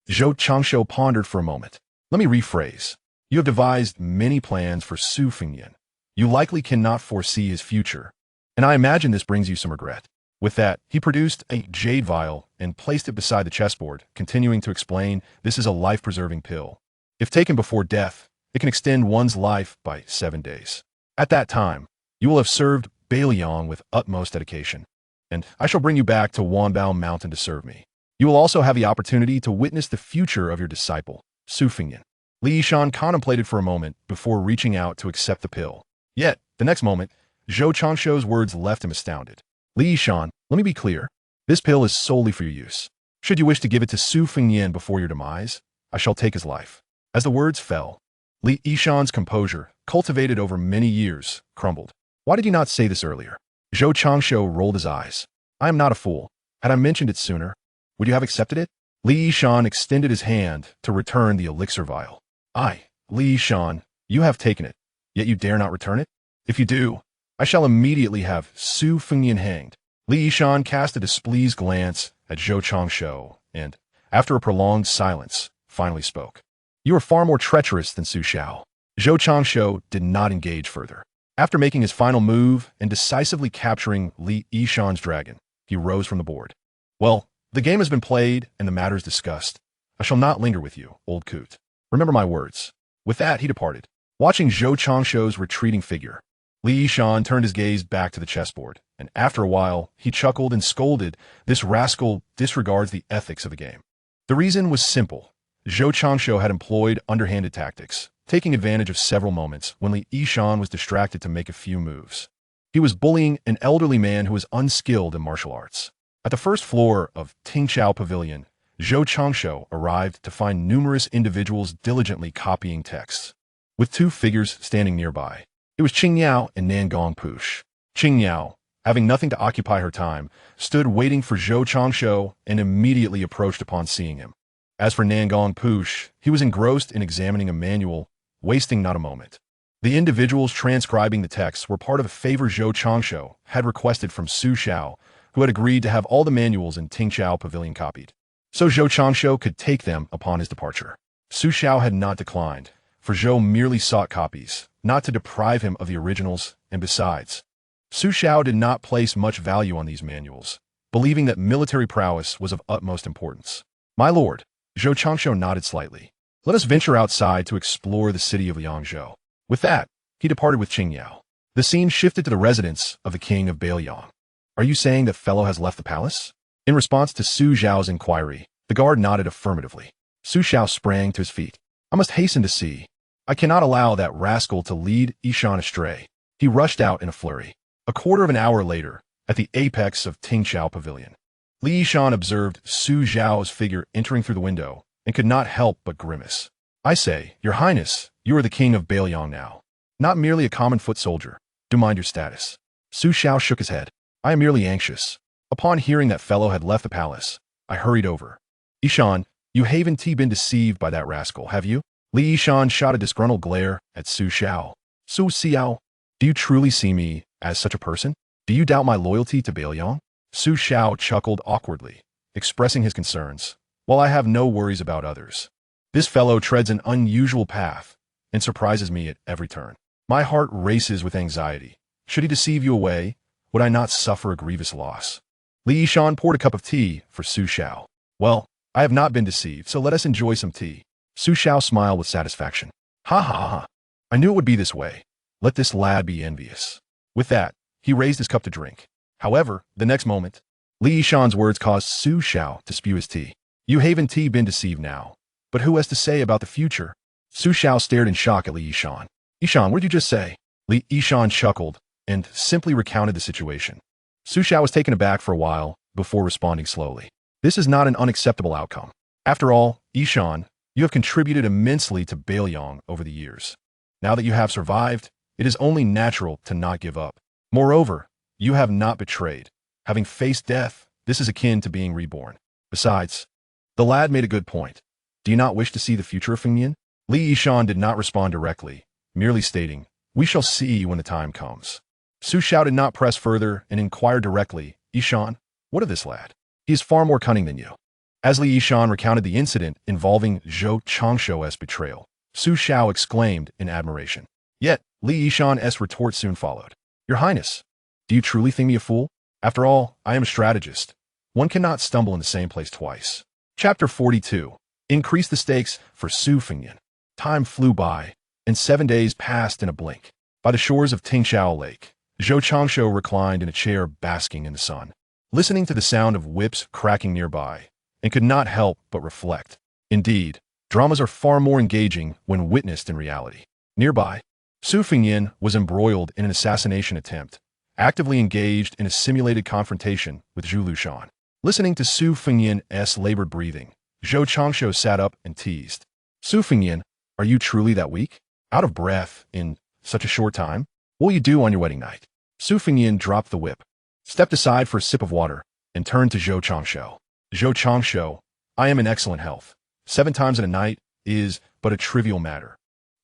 Zhou Changshu pondered for a moment. Let me rephrase. You have devised many plans for Su Fengyan. You likely cannot foresee his future, and I imagine this brings you some regret. With that, he produced a jade vial and placed it beside the chessboard, continuing to explain, this is a life-preserving pill. If taken before death, it can extend one's life by 7 days. At that time, you will have served Bailiang with utmost dedication, and I shall bring you back to Wanbao Mountain to serve me. You will also have the opportunity to witness the future of your disciple, Su Fengyan. Li Yishan contemplated for a moment before reaching out to accept the pill. Yet, the next moment, Zhou Changshu's words left him astounded. Li Yishan, let me be clear. This pill is solely for your use. Should you wish to give it to Su Fengyan before your demise, I shall take his life. As the words fell, Li Yishan's composure, cultivated over many years, crumbled. Why did you not say this earlier? Zhou Changshu rolled his eyes. I am not a fool. Had I mentioned it sooner, would you have accepted it? Li Yishan extended his hand to return the elixir vial. Li Yishan, you have taken it, yet you dare not return it? If you do, I shall immediately have Su Fengyan hanged. Li Yishan cast a displeased glance at Zhou Changshu and, after a prolonged silence, finally spoke. You are far more treacherous than Su Xiao. Zhou Changshu did not engage further. After making his final move and decisively capturing Li Yishan's dragon, he rose from the board. Well, the game has been played and the matters discussed. I shall not linger with you, old coot. Remember my words. With that, he departed. Watching Zhou Changshu's retreating figure, Li Yishan turned his gaze back to the chessboard, and after a while, he chuckled and scolded, this rascal disregards the ethics of the game. The reason was simple. Zhou Changshu had employed underhanded tactics, taking advantage of several moments when Li Yishan was distracted to make a few moves. He was bullying an elderly man who was unskilled in martial arts. At the first floor of Tingqiao Pavilion, Zhou Changshu arrived to find numerous individuals diligently copying texts, with two figures standing nearby. It was Qingyao and Nangong Push. Qingyao, having nothing to occupy her time, stood waiting for Zhou Changshu and immediately approached upon seeing him. As for Nangong Push, he was engrossed in examining a manual, wasting not a moment. The individuals transcribing the texts were part of a favor Zhou Changshu had requested from Su Xiao, who had agreed to have all the manuals in Tingqiao Pavilion copied, so Zhou Changshu could take them upon his departure. Su Xiao had not declined, for Zhou merely sought copies, not to deprive him of the originals, and besides, Su Xiao did not place much value on these manuals, believing that military prowess was of utmost importance. My lord, Zhou Changshu nodded slightly. Let us venture outside to explore the city of Liangzhou. With that, he departed with Qingyao. The scene shifted to the residence of the king of Bailiang. Are you saying that fellow has left the palace? In response to Su Xiao's inquiry, the guard nodded affirmatively. Su Xiao sprang to his feet. I must hasten to see. I cannot allow that rascal to lead Yishan astray. He rushed out in a flurry. A quarter of an hour later, at the apex of Tingqiao Pavilion, Li Yishan observed Su Xiao's figure entering through the window and could not help but grimace. I say, Your Highness, you are the king of Bailiang now. Not merely a common foot soldier. Do mind your status. Su Xiao shook his head. I am merely anxious. Upon hearing that fellow had left the palace, I hurried over. Yishan, you haven't been deceived by that rascal, have you? Li Yishan shot a disgruntled glare at Su Xiao. Su Xiao, do you truly see me as such a person? Do you doubt my loyalty to Bailiang? Su Xiao chuckled awkwardly, expressing his concerns. While I have no worries about others, this fellow treads an unusual path and surprises me at every turn. My heart races with anxiety. Should he deceive you away, would I not suffer a grievous loss? Li Yishan poured a cup of tea for Su Xiao. Well, I have not been deceived, so let us enjoy some tea. Su Xiao smiled with satisfaction. Ha ha ha. I knew it would be this way. Let this lad be envious. With that, he raised his cup to drink. However, the next moment, Li Yishan's words caused Su Xiao to spew his tea. You haven't been deceived now. But who has to say about the future? Su Xiao stared in shock at Li Yishan. Yishan, what did you just say? Li Yishan chuckled and simply recounted the situation. Su Xiao was taken aback for a while before responding slowly. This is not an unacceptable outcome. After all, Yishan, you have contributed immensely to Bailiang over the years. Now that you have survived, it is only natural to not give up. Moreover, you have not betrayed. Having faced death, this is akin to being reborn. Besides, the lad made a good point. Do you not wish to see the future of Fengyan? Li Yishan did not respond directly, merely stating, we shall see when the time comes. Su Xiao did not press further and inquired directly, Yishan, what of this lad? He is far more cunning than you. As Li Yishan recounted the incident involving Zhou Changshu's betrayal, Su Xiao exclaimed in admiration. Yet, Li Yishan's retort soon followed. Your Highness, do you truly think me a fool? After all, I am a strategist. One cannot stumble in the same place twice. Chapter 42. Increase the stakes for Su Fengyan. Time flew by, and 7 days passed in a blink. By the shores of Tingqiao Lake, Zhou Changshu reclined in a chair basking in the sun, listening to the sound of whips cracking nearby, and could not help but reflect. Indeed, dramas are far more engaging when witnessed in reality. Nearby, Su Fengyan was embroiled in an assassination attempt, actively engaged in a simulated confrontation with Zhu Lushan. Listening to Su Fengyan's labored breathing, Zhou Changshu sat up and teased. Su Fengyan, are you truly that weak? Out of breath in such a short time? What will you do on your wedding night? Su Fengyan dropped the whip, stepped aside for a sip of water, and turned to Zhou Changshu. Zhou Changshu, I am in excellent health. 7 times in a night is but a trivial matter.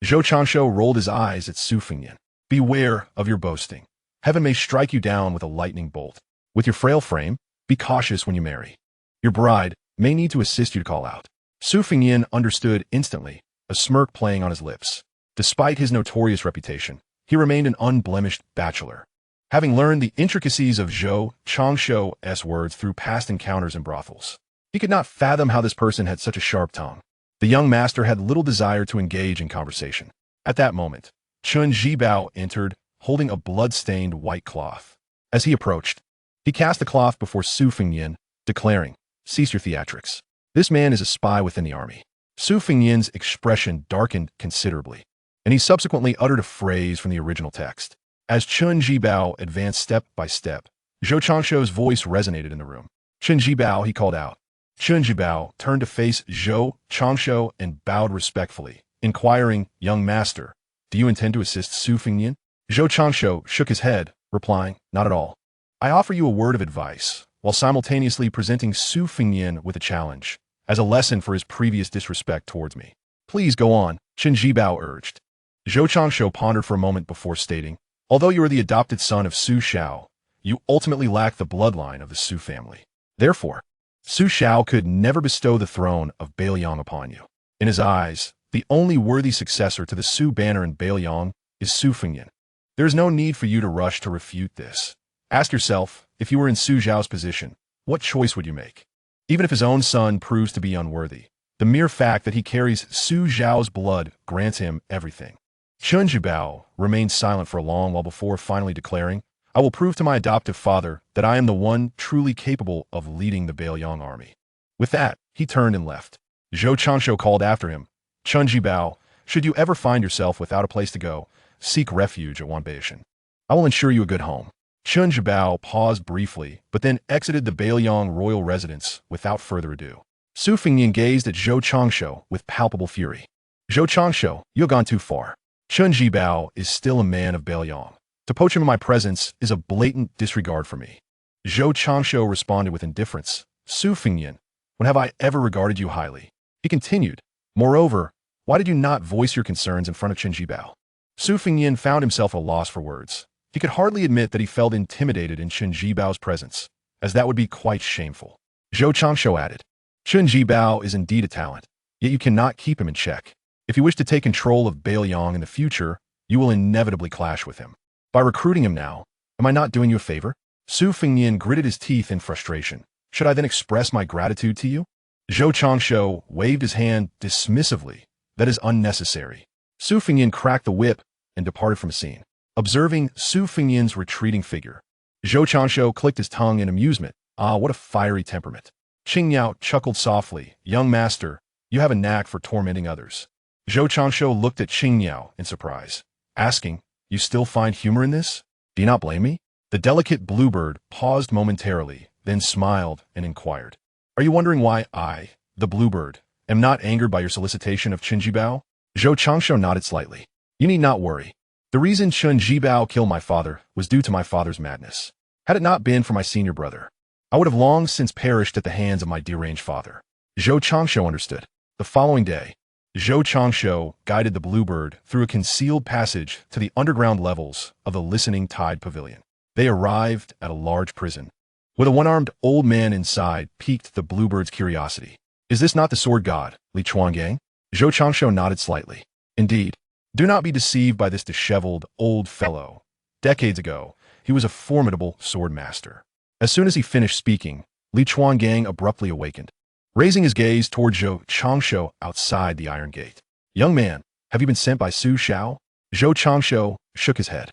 Zhou Changshu rolled his eyes at Su Fengyan. Beware of your boasting. Heaven may strike you down with a lightning bolt. With your frail frame, be cautious when you marry. Your bride may need to assist you to call out. Su Fengyan understood instantly, a smirk playing on his lips. Despite his notorious reputation, he remained an unblemished bachelor. Having learned the intricacies of Zhou Changshu's words through past encounters in brothels, he could not fathom how this person had such a sharp tongue. The young master had little desire to engage in conversation. At that moment, Chun Zhibao entered, holding a blood-stained white cloth. As he approached, he cast the cloth before Su Fengyan, declaring, Cease your theatrics. This man is a spy within the army. Su Fengyan's expression darkened considerably, and he subsequently uttered a phrase from the original text. As Chun Jibao advanced step by step, Zhou Changshuo's voice resonated in the room. Chun Jibao, he called out. Chun Jibao turned to face Zhou Changshuo and bowed respectfully, inquiring, "Young master, do you intend to assist Su Fengyan?" Zhou Changshuo shook his head, replying, "Not at all. I offer you a word of advice, while simultaneously presenting Su Fengyan with a challenge, as a lesson for his previous disrespect towards me. Please go on," Chun Jibao urged. Zhou Changshuo pondered for a moment before stating, "Although you are the adopted son of Su Xiao, you ultimately lack the bloodline of the Su family. Therefore, Su Xiao could never bestow the throne of Bailiang upon you. In his eyes, the only worthy successor to the Su banner in Bailiang is Su Fengyan. There is no need for you to rush to refute this. Ask yourself, if you were in Su Xiao's position, what choice would you make? Even if his own son proves to be unworthy, the mere fact that he carries Su Xiao's blood grants him everything." Chun Jibao remained silent for a long while before finally declaring, "I will prove to my adoptive father that I am the one truly capable of leading the Bailiang army." With that, he turned and left. Zhou Changshuo called after him, "Chun Jibao, should you ever find yourself without a place to go, seek refuge at Wanbao. I will ensure you a good home." Chun Jibao paused briefly, but then exited the Bailiang royal residence without further ado. Su Fengyan gazed at Zhou Changshuo with palpable fury. "Zhou Changshuo, you have gone too far. Chun Jibao is still a man of Bailiang. To poach him in my presence is a blatant disregard for me." Zhou Changshuo responded with indifference. "Su Fengyan, when have I ever regarded you highly?" He continued, "Moreover, why did you not voice your concerns in front of Chun Jibao?" Su Fengyan found himself at a loss for words. He could hardly admit that he felt intimidated in Chun Jibao's presence, as that would be quite shameful. Zhou Changshuo added, "Chun Jibao is indeed a talent, yet you cannot keep him in check. If you wish to take control of Bailiang in the future, you will inevitably clash with him. By recruiting him now, am I not doing you a favor?" Su Fengyan gritted his teeth in frustration. "Should I then express my gratitude to you?" Zhou Changshuo waved his hand dismissively. "That is unnecessary." Su Fengyan cracked the whip and departed from the scene. Observing Su Fengyan's retreating figure, Zhou Changshuo clicked his tongue in amusement. "Ah, what a fiery temperament." Qing Yao chuckled softly. "Young master, you have a knack for tormenting others." Zhou Changshuo looked at Qing Yao in surprise, asking, "You still find humor in this? Do you not blame me?" The delicate bluebird paused momentarily, then smiled and inquired, "Are you wondering why I, the bluebird, am not angered by your solicitation of Chun Jibao?" Zhou Changshuo nodded slightly. "You need not worry. The reason Chun Jibao killed my father was due to my father's madness. Had it not been for my senior brother, I would have long since perished at the hands of my deranged father." Zhou Changshuo understood. The following day, Zhou Changshuo guided the bluebird through a concealed passage to the underground levels of the Listening Tide Pavilion. They arrived at a large prison. With a one-armed old man inside piqued the bluebird's curiosity. "Is this not the sword god, Li Chuangang?" Zhou Changshuo nodded slightly. "Indeed. Do not be deceived by this disheveled old fellow. Decades ago, he was a formidable sword master." As soon as he finished speaking, Li Chuangang abruptly awakened, raising his gaze toward Zhou Changshuo outside the iron gate. "Young man, have you been sent by Su Xiao?" Zhou Changshuo shook his head.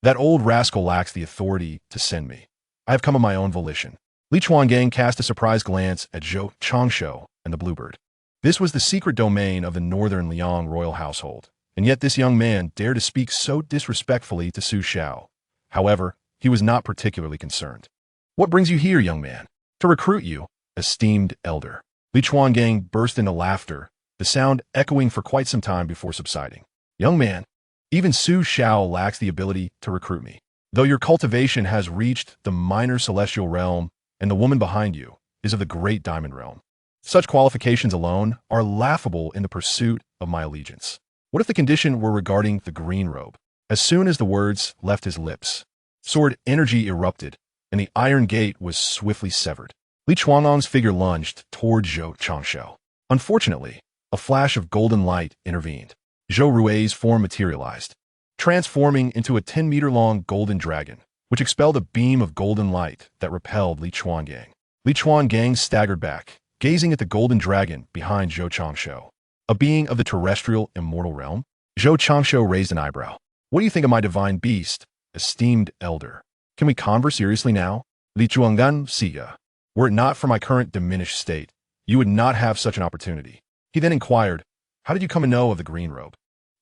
"That old rascal lacks the authority to send me. I have come of my own volition." Li Chuangang cast a surprised glance at Zhou Changshuo and the bluebird. This was the secret domain of the northern Liang royal household, and yet this young man dared to speak so disrespectfully to Su Xiao. However, he was not particularly concerned. "What brings you here, young man?" "To recruit you, esteemed elder." Li Chuangang burst into laughter, the sound echoing for quite some time before subsiding. "Young man, even Su Xiao lacks the ability to recruit me. Though your cultivation has reached the minor celestial realm and the woman behind you is of the great diamond realm. Such qualifications alone are laughable in the pursuit of my allegiance. What if the condition were regarding the green robe?" As soon as the words left his lips, sword energy erupted, and the iron gate was swiftly severed. Li Chuanlong's figure lunged toward Zhou Changshuo. Unfortunately, a flash of golden light intervened. Zhou Rui's form materialized, transforming into a 10-meter-long golden dragon, which expelled a beam of golden light that repelled Li Chuangang. Li Chuangang staggered back, gazing at the golden dragon behind Zhou Changshuo. "A being of the terrestrial immortal realm?" Zhou Changshuo raised an eyebrow. "What do you think of my divine beast, esteemed elder? Can we converse seriously now?" Li Chuangan siya. "Were it not for my current diminished state, you would not have such an opportunity. He then inquired, how did you come to know of the green robe?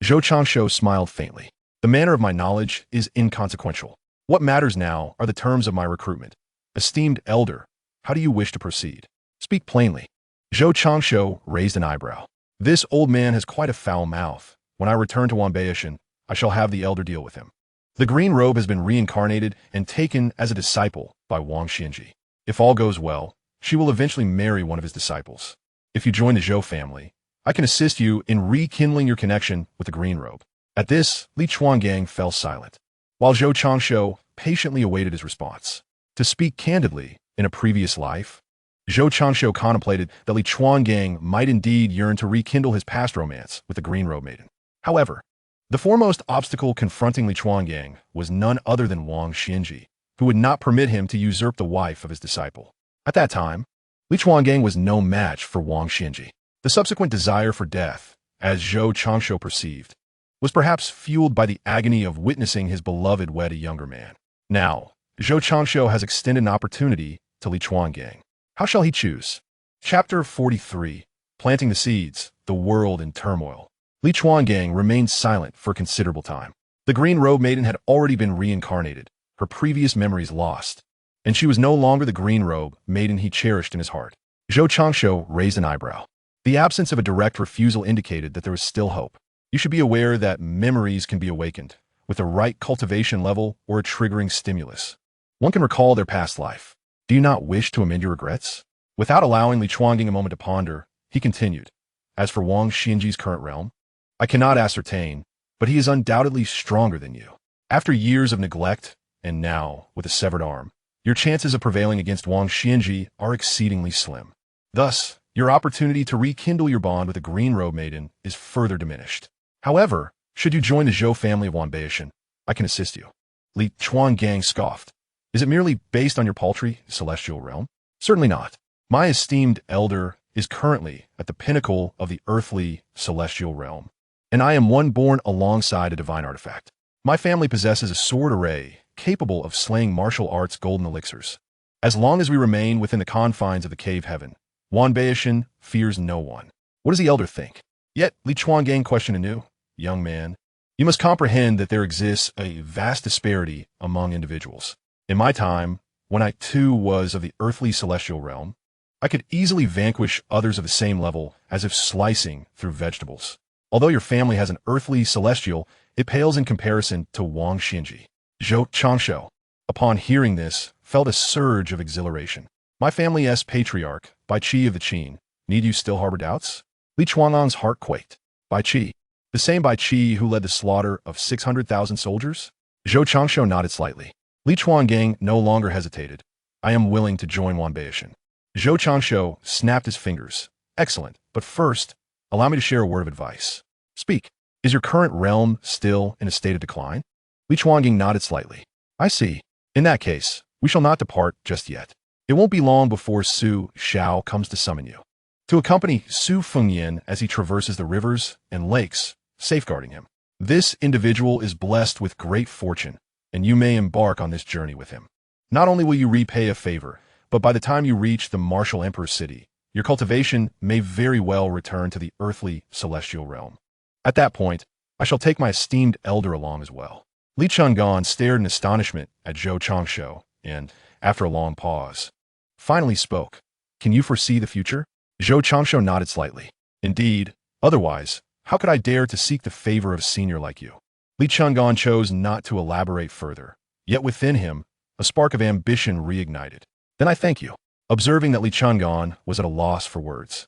Zhou Changshu smiled faintly. The manner of my knowledge is inconsequential. What matters now are the terms of my recruitment. Esteemed elder, how do you wish to proceed? Speak plainly. Zhou Changshu raised an eyebrow. This old man has quite a foul mouth. When I return to Wanbao, I shall have the elder deal with him. The green robe has been reincarnated and taken as a disciple by Wang Xianji. If all goes well, she will eventually marry one of his disciples. If you join the Zhou family, I can assist you in rekindling your connection with the green robe. At this, Li Chuangang fell silent, while Zhou Changshu patiently awaited his response. To speak candidly, in a previous life, Zhou Changshu contemplated that Li Chuangang might indeed yearn to rekindle his past romance with the green robe maiden. However, the foremost obstacle confronting Li Chuangang was none other than Wang Xianji, who would not permit him to usurp the wife of his disciple. At that time, Li Chuangang was no match for Wang Xianji. The subsequent desire for death, as Zhou Changshu perceived, was perhaps fueled by the agony of witnessing his beloved wed a younger man. Now, Zhou Changshu has extended an opportunity to Li Chuangang. How shall he choose? Chapter 43, Planting the Seeds, the World in Turmoil. Li Chuangang remained silent for a considerable time. The green robe maiden had already been reincarnated, her previous memories lost, and she was no longer the green robe maiden he cherished in his heart. Zhou Changshu raised an eyebrow. The absence of a direct refusal indicated that there was still hope. You should be aware that memories can be awakened with the right cultivation level or a triggering stimulus. One can recall their past life. Do you not wish to amend your regrets? Without allowing Li Chuangang a moment to ponder, he continued. As for Wang Xianji's current realm, I cannot ascertain, but he is undoubtedly stronger than you. After years of neglect, and now with a severed arm, your chances of prevailing against Wang Xianji are exceedingly slim. Thus, your opportunity to rekindle your bond with the green robe maiden is further diminished. However, should you join the Zhou family of Wanbao, I can assist you. Li Chuangang scoffed. Is it merely based on your paltry celestial realm? Certainly not. My esteemed elder is currently at the pinnacle of the earthly celestial realm, and I am one born alongside a divine artifact. My family possesses a sword array capable of slaying martial arts golden elixirs. As long as we remain within the confines of the cave heaven, Wanbao fears no one. What does the elder think? Yet Li Chuangang questioned anew. Young man, you must comprehend that there exists a vast disparity among individuals. In my time, when I too was of the earthly celestial realm, I could easily vanquish others of the same level as if slicing through vegetables. Although your family has an earthly celestial, it pales in comparison to Wang Xianji. Zhou Changshu, upon hearing this, felt a surge of exhilaration. My family's patriarch, Bai Qi of the Qin, need you still harbor doubts? Li Chuanlang's heart quaked. Bai Qi, the same Bai Qi who led the slaughter of 600,000 soldiers? Zhou Changshu nodded slightly. Li Chuangang no longer hesitated. I am willing to join Wanbao. Zhou Changshu snapped his fingers. Excellent, but first, allow me to share a word of advice. Speak. Is your current realm still in a state of decline? Li Chuangang nodded slightly. I see. In that case, we shall not depart just yet. It won't be long before Su Xiao comes to summon you, to accompany Su Fengyan as he traverses the rivers and lakes, safeguarding him. This individual is blessed with great fortune, and you may embark on this journey with him. Not only will you repay a favor, but by the time you reach the martial Emperor's city, your cultivation may very well return to the earthly celestial realm. At that point, I shall take my esteemed elder along as well. Li Chang'an stared in astonishment at Zhou Changshu, and, after a long pause, finally spoke. Can you foresee the future? Zhou Changshu nodded slightly. Indeed, otherwise, how could I dare to seek the favor of a senior like you? Li Chang'an chose not to elaborate further, yet within him, a spark of ambition reignited. Then I thank you. Observing that Li Chang'an was at a loss for words,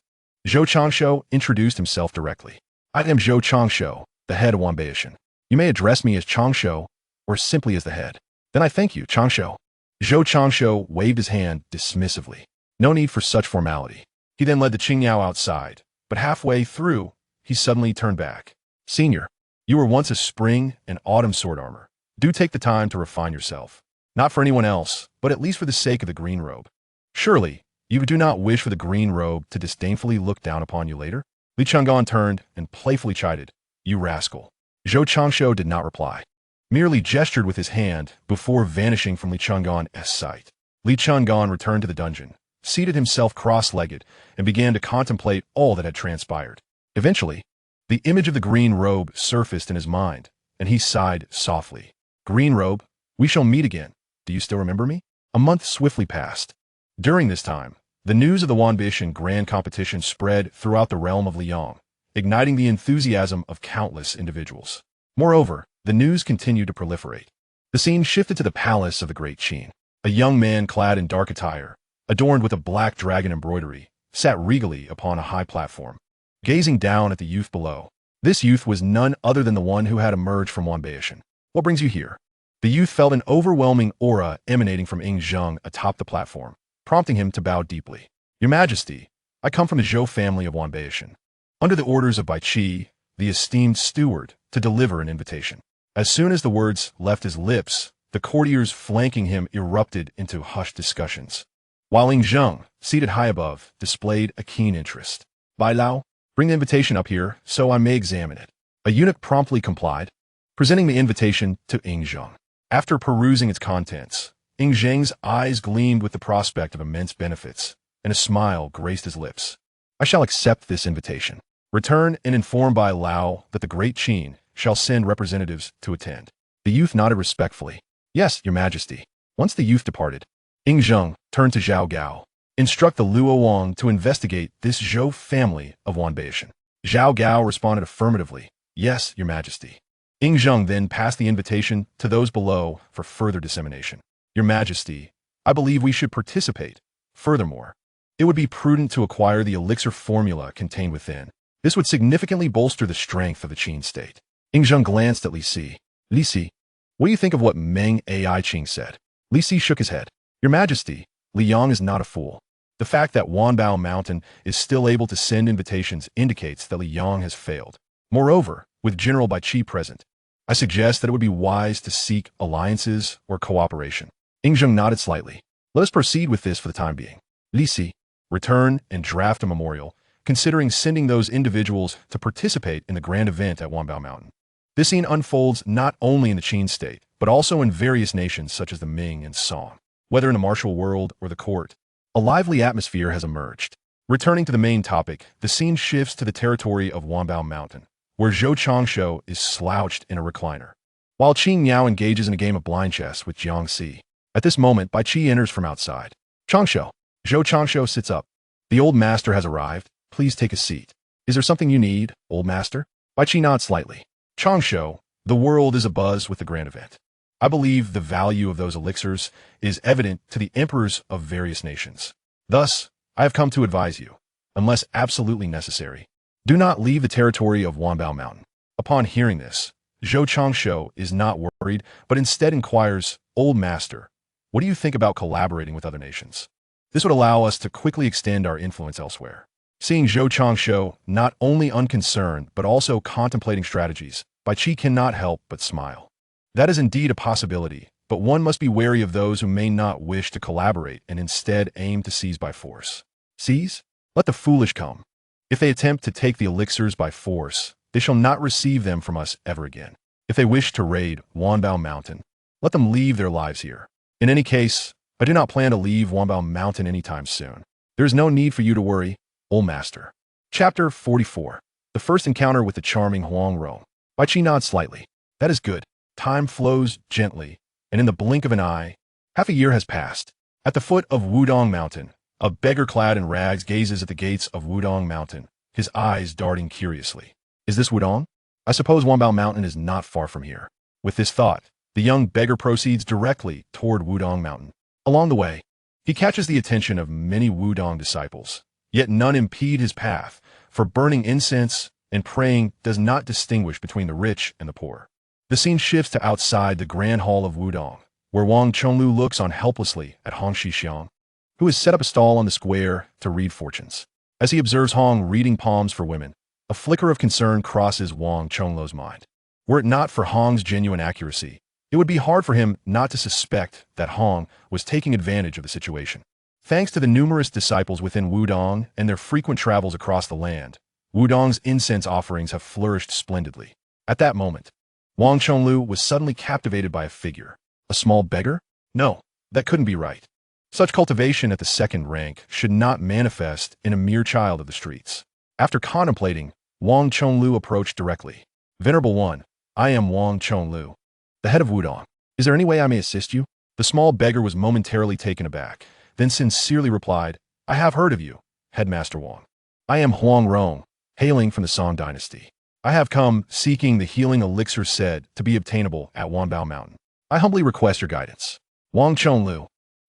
Zhou Changshu introduced himself directly. I am Zhou Changshu, the head of Wanbao. You may address me as Changshu, or simply as the head. Then I thank you, Changshu. Zhou Changshu waved his hand dismissively. No need for such formality. He then led the Qingyao outside, but halfway through, he suddenly turned back. Senior, you were once a spring and autumn sword armor. Do take the time to refine yourself. Not for anyone else, but at least for the sake of the green robe. Surely, you do not wish for the green robe to disdainfully look down upon you later? Li Chang'an turned and playfully chided. You rascal. Zhou Changshu did not reply, merely gestured with his hand before vanishing from Li Chang'an's sight. Li Chang'an returned to the dungeon, seated himself cross-legged and began to contemplate all that had transpired. Eventually, the image of the green robe surfaced in his mind, and he sighed softly. Green robe, we shall meet again. Do you still remember me? A month swiftly passed. During this time, the news of the Wanbao Grand Competition spread throughout the realm of Liang, igniting the enthusiasm of countless individuals. Moreover, the news continued to proliferate. The scene shifted to the palace of the Great Qin. A young man clad in dark attire, adorned with a black dragon embroidery, sat regally upon a high platform, gazing down at the youth below. This youth was none other than the one who had emerged from Wanbao. What brings you here? The youth felt an overwhelming aura emanating from Zhou atop the platform, prompting him to bow deeply. Your Majesty, I come from the Zhou family of Wanbao, under the orders of Bai Qi, the esteemed steward, to deliver an invitation. As soon as the words left his lips, the courtiers flanking him erupted into hushed discussions, while Zhou, seated high above, displayed a keen interest. Bai Lao, bring the invitation up here so I may examine it. A eunuch promptly complied, presenting the invitation to Zhou. After perusing its contents, Zhou's eyes gleamed with the prospect of immense benefits, and a smile graced his lips. I shall accept this invitation. Return and inform Bai Lao that the Great Qin shall send representatives to attend. The youth nodded respectfully. Yes, Your Majesty. Once the youth departed, Zhou turned to Zhao Gao. Instruct the Luo Wang to investigate this Zhou family of Wanbao. Zhao Gao responded affirmatively. Yes, Your Majesty. Zhou then passed the invitation to those below for further dissemination. Your Majesty, I believe we should participate. Furthermore, it would be prudent to acquire the elixir formula contained within. This would significantly bolster the strength of the Qin state. Zhou glanced at Li Si. Li Si, what do you think of what Meng Ai Qing said? Li Si shook his head. Your Majesty, Liang is not a fool. The fact that Wanbao Mountain is still able to send invitations indicates that Liang has failed. Moreover, with General Bai Qi present, I suggest that it would be wise to seek alliances or cooperation. Zhou nodded slightly. Let us proceed with this for the time being. Li Si, return and draft a memorial, considering sending those individuals to participate in the grand event at Wanbao Mountain. This scene unfolds not only in the Qin state, but also in various nations such as the Ming and Song. Whether in the martial world or the court, a lively atmosphere has emerged. Returning to the main topic, the scene shifts to the territory of Wanbao Mountain, where Zhou Changshu is slouched in a recliner, while Qing Yao engages in a game of blind chess with Jiang Si. At this moment, Bai Qi enters from outside. Changshu. Zhou Changshu sits up. The old master has arrived. Please take a seat. Is there something you need, old master? Bai Qi nods slightly. Changshu, the world is abuzz with the grand event. I believe the value of those elixirs is evident to the emperors of various nations. Thus, I have come to advise you, unless absolutely necessary, do not leave the territory of Wanbao Mountain. Upon hearing this, Zhou Changshu is not worried, but instead inquires, Old Master, what do you think about collaborating with other nations? This would allow us to quickly extend our influence elsewhere. Seeing Zhou Changshu not only unconcerned, but also contemplating strategies, Bai Qi cannot help but smile. That is indeed a possibility, but one must be wary of those who may not wish to collaborate and instead aim to seize by force. Seize? Let the foolish come. If they attempt to take the elixirs by force, they shall not receive them from us ever again. If they wish to raid Wanbao Mountain, let them leave their lives here. In any case, I do not plan to leave Wanbao Mountain anytime soon. There is no need for you to worry, old master. Chapter 44. The first encounter with the charming Huang Rong. Bai Qi nods slightly. That is good. Time flows gently, and in the blink of an eye, half a year has passed. At the foot of Wudang Mountain, a beggar clad in rags gazes at the gates of Wudang Mountain, his eyes darting curiously. Is this Wudang? I suppose Wanbao Mountain is not far from here. With this thought, the young beggar proceeds directly toward Wudang Mountain. Along the way, he catches the attention of many Wudang disciples, yet none impede his path, for burning incense and praying does not distinguish between the rich and the poor. The scene shifts to outside the Grand Hall of Wudang, where Wang Chonglu looks on helplessly at Hong Shixiang, who has set up a stall on the square to read fortunes. As he observes Hong reading palms for women, a flicker of concern crosses Wang Chonglu's mind. Were it not for Hong's genuine accuracy, it would be hard for him not to suspect that Hong was taking advantage of the situation. Thanks to the numerous disciples within Wudang and their frequent travels across the land, Wudang's incense offerings have flourished splendidly. At that moment, Wang Chonglu was suddenly captivated by a figure. A small beggar? No, that couldn't be right. Such cultivation at the second rank should not manifest in a mere child of the streets. After contemplating, Wang Chonglu approached directly. Venerable One, I am Wang Chonglu, the head of Wudang. Is there any way I may assist you? The small beggar was momentarily taken aback, then sincerely replied, I have heard of you, Headmaster Wang. I am Huang Rong, hailing from the Song dynasty. I have come seeking the healing elixir said to be obtainable at Wanbao Mountain. I humbly request your guidance. Wang Chonglu,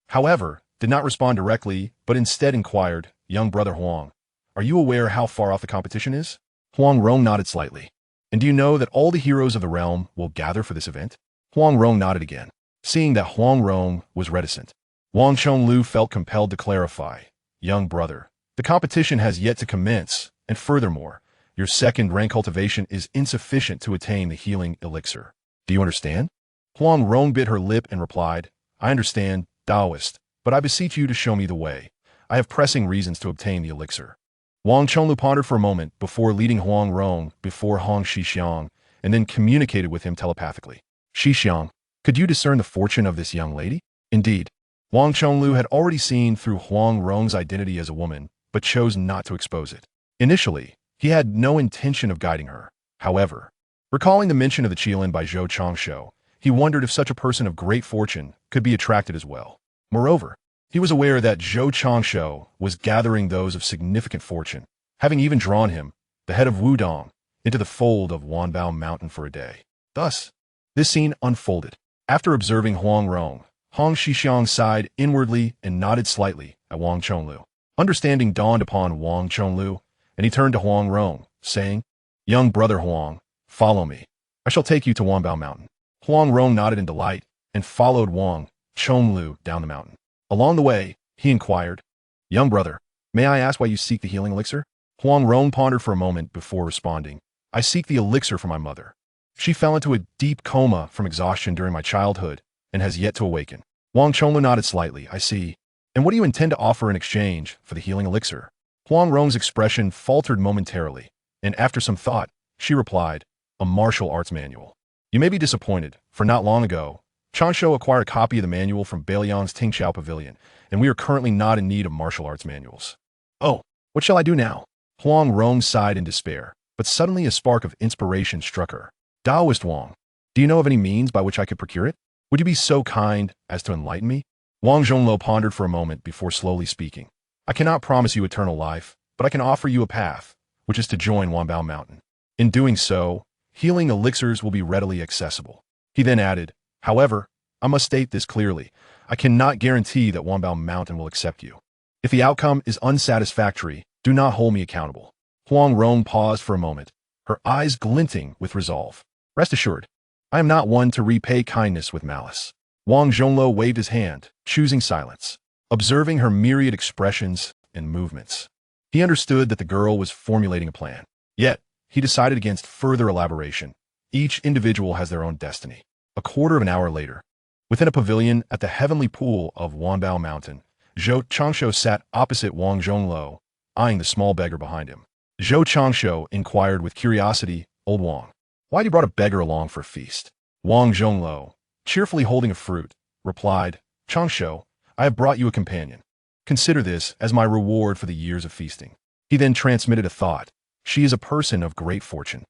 however, did not respond directly, but instead inquired, Young brother Huang, are you aware how far off the competition is? Huang Rong nodded slightly. And do you know that all the heroes of the realm will gather for this event? Huang Rong nodded again. Seeing that Huang Rong was reticent, Wang Chonglu felt compelled to clarify, Young brother, the competition has yet to commence, and furthermore, your second rank cultivation is insufficient to attain the healing elixir. Do you understand? Huang Rong bit her lip and replied, I understand, Taoist, but I beseech you to show me the way. I have pressing reasons to obtain the elixir. Wang Chonglu pondered for a moment before leading Huang Rong before Hong Shixiang and then communicated with him telepathically. Shixiang, could you discern the fortune of this young lady? Indeed, Wang Chonglu had already seen through Huang Rong's identity as a woman, but chose not to expose it. Initially, he had no intention of guiding her. However, recalling the mention of the Qilin by Zhou Changsho, he wondered if such a person of great fortune could be attracted as well. Moreover, he was aware that Zhou Changsho was gathering those of significant fortune, having even drawn him, the head of Wudang, into the fold of Wanbao Mountain for a day. Thus, this scene unfolded. After observing Huang Rong, Hong Shixiang sighed inwardly and nodded slightly at Wang Chonglu. Understanding dawned upon Wang Chonglu, and he turned to Huang Rong, saying, Young brother Huang, follow me. I shall take you to Wanbao Mountain. Huang Rong nodded in delight and followed Wang Chonglu down the mountain. Along the way, he inquired, Young brother, may I ask why you seek the healing elixir? Huang Rong pondered for a moment before responding, I seek the elixir for my mother. She fell into a deep coma from exhaustion during my childhood and has yet to awaken. Wang Chonglu nodded slightly, I see. And what do you intend to offer in exchange for the healing elixir? Huang Rong's expression faltered momentarily, and after some thought, she replied, a martial arts manual. You may be disappointed, for not long ago, Changsho acquired a copy of the manual from Bailiang's Tingxiao Pavilion, and we are currently not in need of martial arts manuals. Oh, what shall I do now? Huang Rong sighed in despair, but suddenly a spark of inspiration struck her. Taoist Wang, do you know of any means by which I could procure it? Would you be so kind as to enlighten me? Wang Zhongluo pondered for a moment before slowly speaking. I cannot promise you eternal life, but I can offer you a path, which is to join Wanbao Mountain. In doing so, healing elixirs will be readily accessible. He then added, however, I must state this clearly. I cannot guarantee that Wanbao Mountain will accept you. If the outcome is unsatisfactory, do not hold me accountable. Huang Rong paused for a moment, her eyes glinting with resolve. Rest assured, I am not one to repay kindness with malice. Wang Zhongluo waved his hand, choosing silence. Observing her myriad expressions and movements, he understood that the girl was formulating a plan. Yet, he decided against further elaboration. Each individual has their own destiny. A quarter of an hour later, within a pavilion at the heavenly pool of Wanbao Mountain, Zhou Changsho sat opposite Wang Zhongluo, eyeing the small beggar behind him. Zhou Changsho inquired with curiosity, Old Wang, why you brought a beggar along for a feast? Wang Zhongluo, cheerfully holding a fruit, replied, Changsho, I have brought you a companion. Consider this as my reward for the years of feasting. He then transmitted a thought. She is a person of great fortune.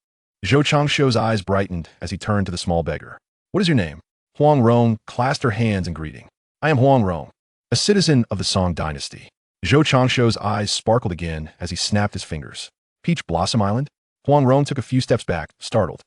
Zhou Changsho's eyes brightened as he turned to the small beggar. What is your name? Huang Rong clasped her hands in greeting. I am Huang Rong, a citizen of the Song dynasty. Zhou Changsho's eyes sparkled again as he snapped his fingers. Peach Blossom Island? Huang Rong took a few steps back, startled.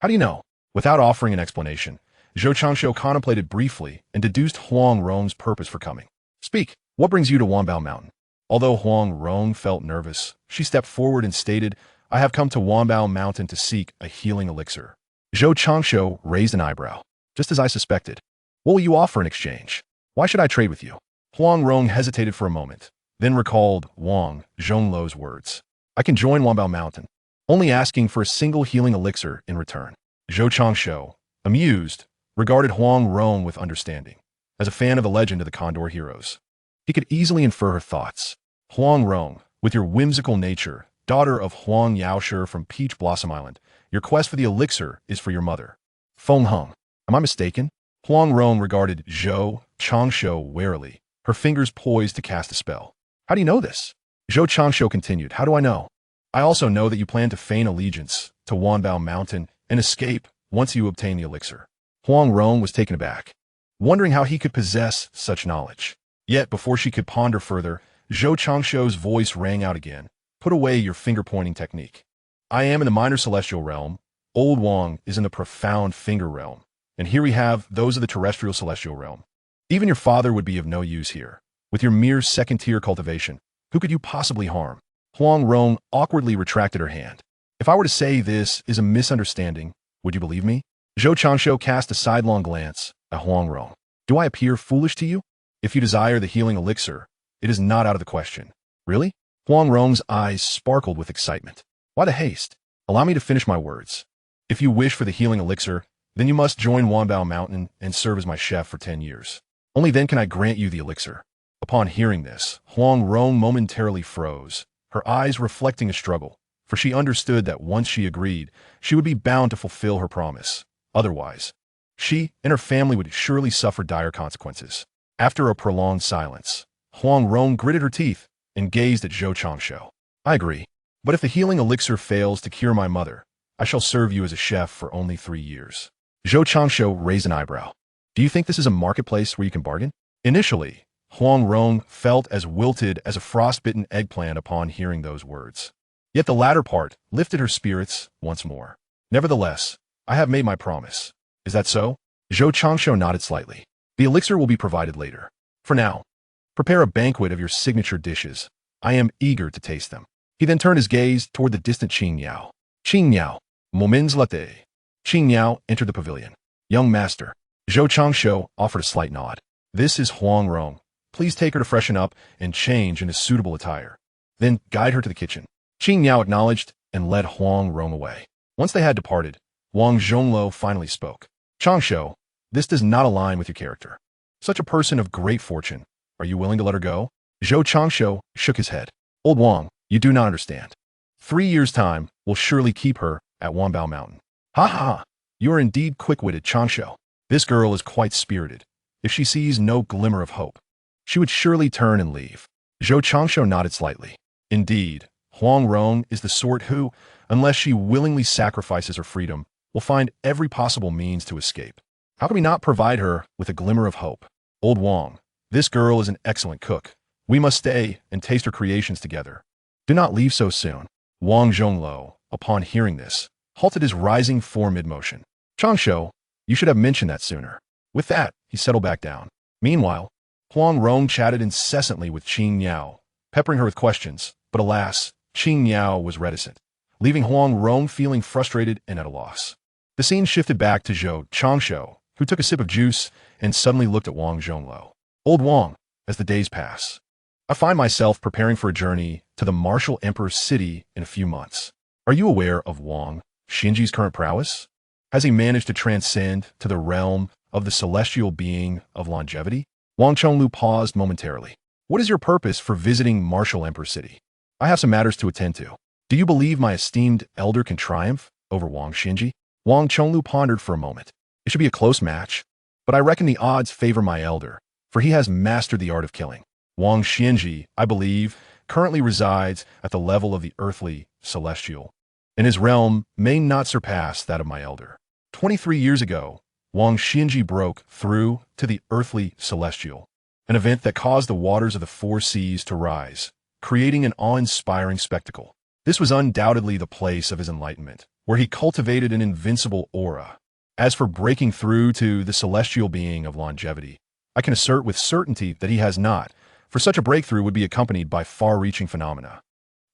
How do you know? Without offering an explanation, Zhou Changsho contemplated briefly and deduced Huang Rong's purpose for coming. Speak, what brings you to Wanbao Mountain? Although Huang Rong felt nervous, she stepped forward and stated, I have come to Wanbao Mountain to seek a healing elixir. Zhou Changsho raised an eyebrow. Just as I suspected. What will you offer in exchange? Why should I trade with you? Huang Rong hesitated for a moment, then recalled Wang Zhongluo's words. I can join Wanbao Mountain, only asking for a single healing elixir in return. Zhou Changsho, amused, regarded Huang Rong with understanding. As a fan of the legend of the Condor heroes, he could easily infer her thoughts. Huang Rong, with your whimsical nature, daughter of Huang Yaoshi from Peach Blossom Island, your quest for the elixir is for your mother. Feng Heng, am I mistaken? Huang Rong regarded Zhou Changsho warily, her fingers poised to cast a spell. How do you know this? Zhou Changshu continued. How do I know? I also know that you plan to feign allegiance to Wanbao Mountain and escape once you obtain the elixir. Huang Rong was taken aback, wondering how he could possess such knowledge. Yet, before she could ponder further, Zhou Changshu's voice rang out again. Put away your finger-pointing technique. I am in the minor celestial realm. Old Wang is in the profound finger realm. And here we have those of the terrestrial celestial realm. Even your father would be of no use here. With your mere second-tier cultivation, who could you possibly harm? Huang Rong awkwardly retracted her hand. If I were to say this is a misunderstanding, would you believe me? Zhou Changshu cast a sidelong glance at Huang Rong. Do I appear foolish to you? If you desire the healing elixir, it is not out of the question. Really? Huang Rong's eyes sparkled with excitement. Why the haste? Allow me to finish my words. If you wish for the healing elixir, then you must join Wanbao Mountain and serve as my chef for 10 years. Only then can I grant you the elixir. Upon hearing this, Huang Rong momentarily froze, her eyes reflecting a struggle, for she understood that once she agreed, she would be bound to fulfill her promise. Otherwise, she and her family would surely suffer dire consequences. After a prolonged silence, Huang Rong gritted her teeth and gazed at Zhou Changshu. I agree, but if the healing elixir fails to cure my mother, I shall serve you as a chef for only 3 years. Zhou Changshu raised an eyebrow. Do you think this is a marketplace where you can bargain? Initially, Huang Rong felt as wilted as a frostbitten eggplant upon hearing those words. Yet the latter part lifted her spirits once more. Nevertheless, I have made my promise. Is that so? Zhou Changshu nodded slightly. The elixir will be provided later. For now, prepare a banquet of your signature dishes. I am eager to taste them. He then turned his gaze toward the distant Qing Yao. Qing Yao, moments latte. Qing Yao entered the pavilion. Young master. Zhou Changshu offered a slight nod. This is Huang Rong. Please take her to freshen up and change into suitable attire. Then guide her to the kitchen. Qing Yao acknowledged and led Huang Rong away. Once they had departed, Wang Zhongluo finally spoke. Changshu, this does not align with your character. Such a person of great fortune. Are you willing to let her go? Zhou Changshu shook his head. Old Wang, you do not understand. 3 years' time will surely keep her at Wanbao Mountain. Ha ha! You are indeed quick-witted, Changshu. This girl is quite spirited. If she sees no glimmer of hope, she would surely turn and leave. Zhou Changshu nodded slightly. Indeed, Huang Rong is the sort who, unless she willingly sacrifices her freedom, will find every possible means to escape. How can we not provide her with a glimmer of hope? Old Wang, this girl is an excellent cook. We must stay and taste her creations together. Do not leave so soon. Wang Zhongluo, upon hearing this, halted his rising form mid-motion. Changshu, you should have mentioned that sooner. With that, he settled back down. Meanwhile, Huang Rong chatted incessantly with Qing Yao, peppering her with questions, but alas, Qing Yao was reticent, leaving Huang Rong feeling frustrated and at a loss. The scene shifted back to Zhou Changshu, who took a sip of juice and suddenly looked at Wang Zhongluo. Old Wang, as the days pass, I find myself preparing for a journey to the martial emperor's city in a few months. Are you aware of Wang Xinji's current prowess? Has he managed to transcend to the realm of the celestial being of longevity? Wang Chonglu paused momentarily. What is your purpose for visiting martial emperor's city? I have some matters to attend to. Do you believe my esteemed elder can triumph over Wang Xinji? Wang Chonglu pondered for a moment. It should be a close match, but I reckon the odds favor my elder, for he has mastered the art of killing. Wang Xinji, I believe, currently resides at the level of the earthly celestial, and his realm may not surpass that of my elder. 23 years ago, Wang Xinji broke through to the earthly celestial, an event that caused the waters of the 4 seas to rise, creating an awe-inspiring spectacle. This was undoubtedly the place of his enlightenment, where he cultivated an invincible aura. As for breaking through to the celestial being of longevity, I can assert with certainty that he has not, for such a breakthrough would be accompanied by far-reaching phenomena.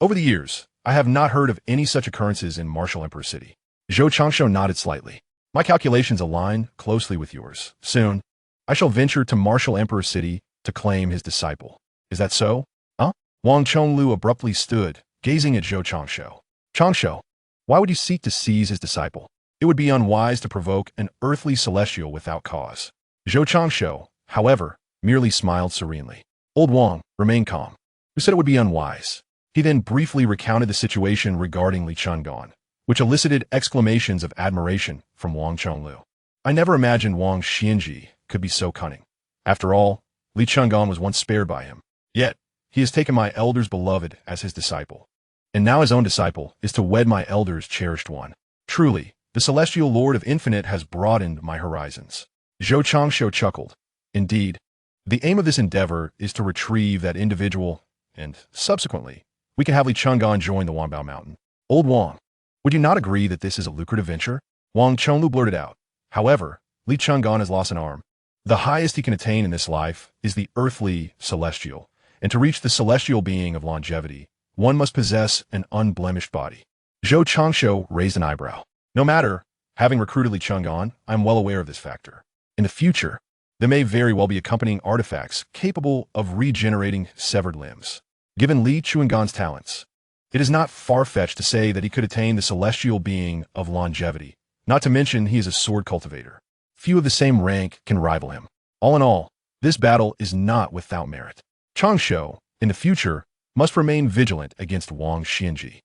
Over the years, I have not heard of any such occurrences in Martial Emperor City. Zhou Changshu nodded slightly. My calculations align closely with yours. Soon, I shall venture to Martial Emperor City to claim his disciple. Is that so? Huh? Wang Chonglu abruptly stood, gazing at Zhou Changshu. Changshu, why would you seek to seize his disciple? It would be unwise to provoke an earthly celestial without cause. Zhou Changshu, however, merely smiled serenely. Old Wang, remain calm. Who said it would be unwise? He then briefly recounted the situation regarding Li Chungan, which elicited exclamations of admiration from Wang Chonglu. I never imagined Wang Xinji could be so cunning. After all, Li Chang'an was once spared by him. Yet, he has taken my elder's beloved as his disciple. And now his own disciple is to wed my elder's cherished one. Truly, the celestial Lord of Infinite has broadened my horizons. Zhou Changshu chuckled. Indeed, the aim of this endeavor is to retrieve that individual, and, subsequently, we can have Li Chang'an join the Wanbao mountain. Old Wang, would you not agree that this is a lucrative venture? Wang Chonglu blurted out. However, Li Chang'an has lost an arm. The highest he can attain in this life is the earthly celestial, and to reach the celestial being of longevity, one must possess an unblemished body. Zhou Changshu raised an eyebrow. No matter, having recruited Li Chang'an, I am well aware of this factor. In the future, there may very well be accompanying artifacts capable of regenerating severed limbs. Given Li Chang'an's talents, it is not far-fetched to say that he could attain the celestial being of longevity, not to mention he is a sword cultivator. Few of the same rank can rival him. All in all, this battle is not without merit. Changshu, in the future, must remain vigilant against Wang Xianji.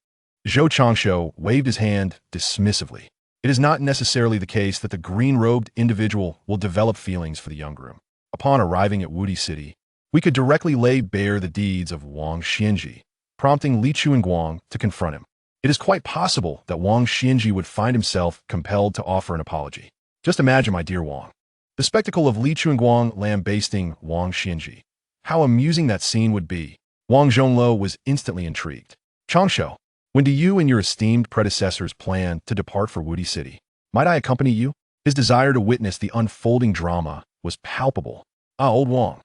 Zhou Changshu waved his hand dismissively. It is not necessarily the case that the green-robed individual will develop feelings for the young groom. Upon arriving at Wudi City, we could directly lay bare the deeds of Wang Xianji, prompting Li Chuanguang to confront him. It is quite possible that Wang Xianji would find himself compelled to offer an apology. Just imagine, my dear Wang, the spectacle of Li Chuanguang lambasting Wang Xianji. How amusing that scene would be. Wang Zhonglou was instantly intrigued. Changshu, when do you and your esteemed predecessors plan to depart for Wudi City? Might I accompany you? His desire to witness the unfolding drama was palpable. Ah, old Wang,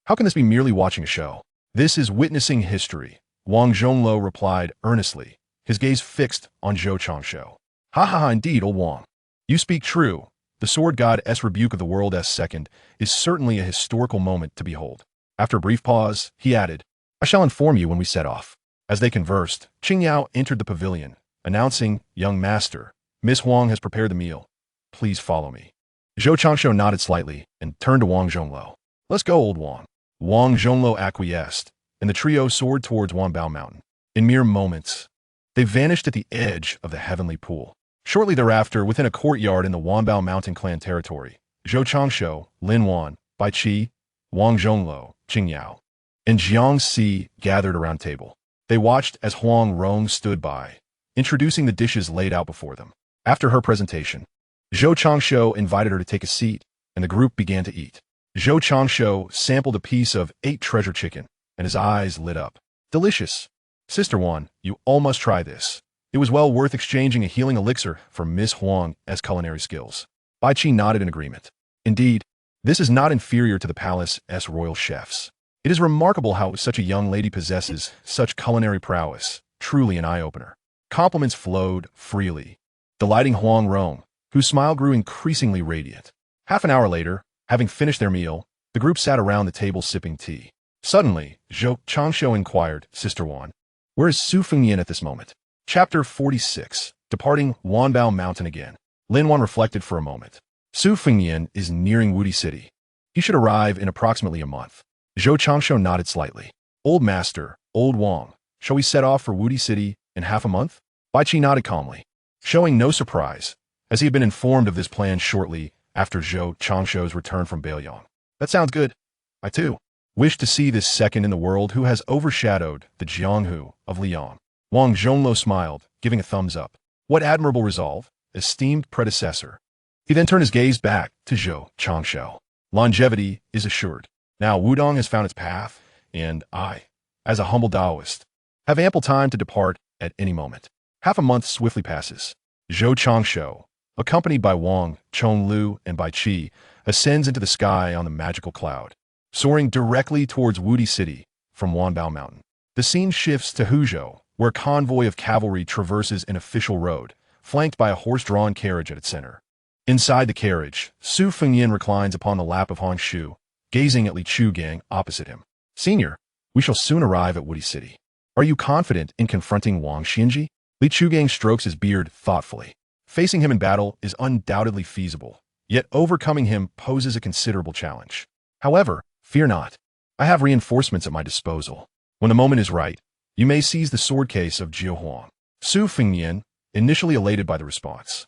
how can this be merely watching a show? This is witnessing history, Wang Zhonglou replied earnestly, his gaze fixed on Zhou Changshu. Ha ha ha, indeed, old Wang. You speak true. The sword god's rebuke of the world's second is certainly a historical moment to behold. After a brief pause, he added, I shall inform you when we set off. As they conversed, Qingyao entered the pavilion, announcing, Young master, Miss Huang has prepared the meal. Please follow me. Zhou Changshu nodded slightly and turned to Wang Zhonglou. Let's go, old Wang. Wang Zhonglou acquiesced, and the trio soared towards Wanbao Mountain. In mere moments, they vanished at the edge of the heavenly pool. Shortly thereafter, within a courtyard in the Wanbao Mountain clan territory, Zhou Changshu, Lin Wan, Bai Qi, Wang Zhonglou, Qingyao, and Jiang Si gathered around a table. They watched as Huang Rong stood by, introducing the dishes laid out before them. After her presentation, Zhou Changshu invited her to take a seat, and the group began to eat. Zhou Changshu sampled a piece of 8 treasure chicken, and his eyes lit up. Delicious. Sister Wan, you all must try this. It was well worth exchanging a healing elixir for Miss Huang as culinary skills. Bai Qi nodded in agreement. Indeed, this is not inferior to the palace's royal chefs. It is remarkable how such a young lady possesses such culinary prowess, truly an eye-opener. Compliments flowed freely, delighting Huang Rong, whose smile grew increasingly radiant. Half an hour later, having finished their meal, the group sat around the table sipping tea. Suddenly, Zhou Changshu inquired, Sister Wan, where is Su Fengyan at this moment? Chapter 46, Departing Wanbao Mountain Again. Lin Wan reflected for a moment. Su Fengyan is nearing Wudi City. He should arrive in approximately a month. Zhou Changshu nodded slightly. Old master, old Wang, shall we set off for Wudi City in half a month? Bai Qi nodded calmly, showing no surprise, as he had been informed of this plan shortly after Zhou Changshu's return from Beiyang. That sounds good. I, too, wish to see this second in the world who has overshadowed the Jianghu of Liang. Wang Zhonglou smiled, giving a thumbs up. What admirable resolve, esteemed predecessor. He then turned his gaze back to Zhou Changshu. Longevity is assured. Now Wudang has found its path, and I, as a humble Taoist, have ample time to depart at any moment. Half a month swiftly passes. Zhou Changshu, accompanied by Wang, Chonglu, and Bai Qi, ascends into the sky on the magical cloud, soaring directly towards Wudi City from Wanbao Mountain. The scene shifts to Huzhou, where a convoy of cavalry traverses an official road, flanked by a horse-drawn carriage at its center. Inside the carriage, Su Fengyan reclines upon the lap of Han Shu, gazing at Li Chugang opposite him. Senior, we shall soon arrive at Wudi City. Are you confident in confronting Wang Xianji? Li Chugang strokes his beard thoughtfully. Facing him in battle is undoubtedly feasible, yet overcoming him poses a considerable challenge. However, fear not. I have reinforcements at my disposal. When the moment is right, you may seize the sword case of Jiu Huang. Su Fengyan, initially elated by the response,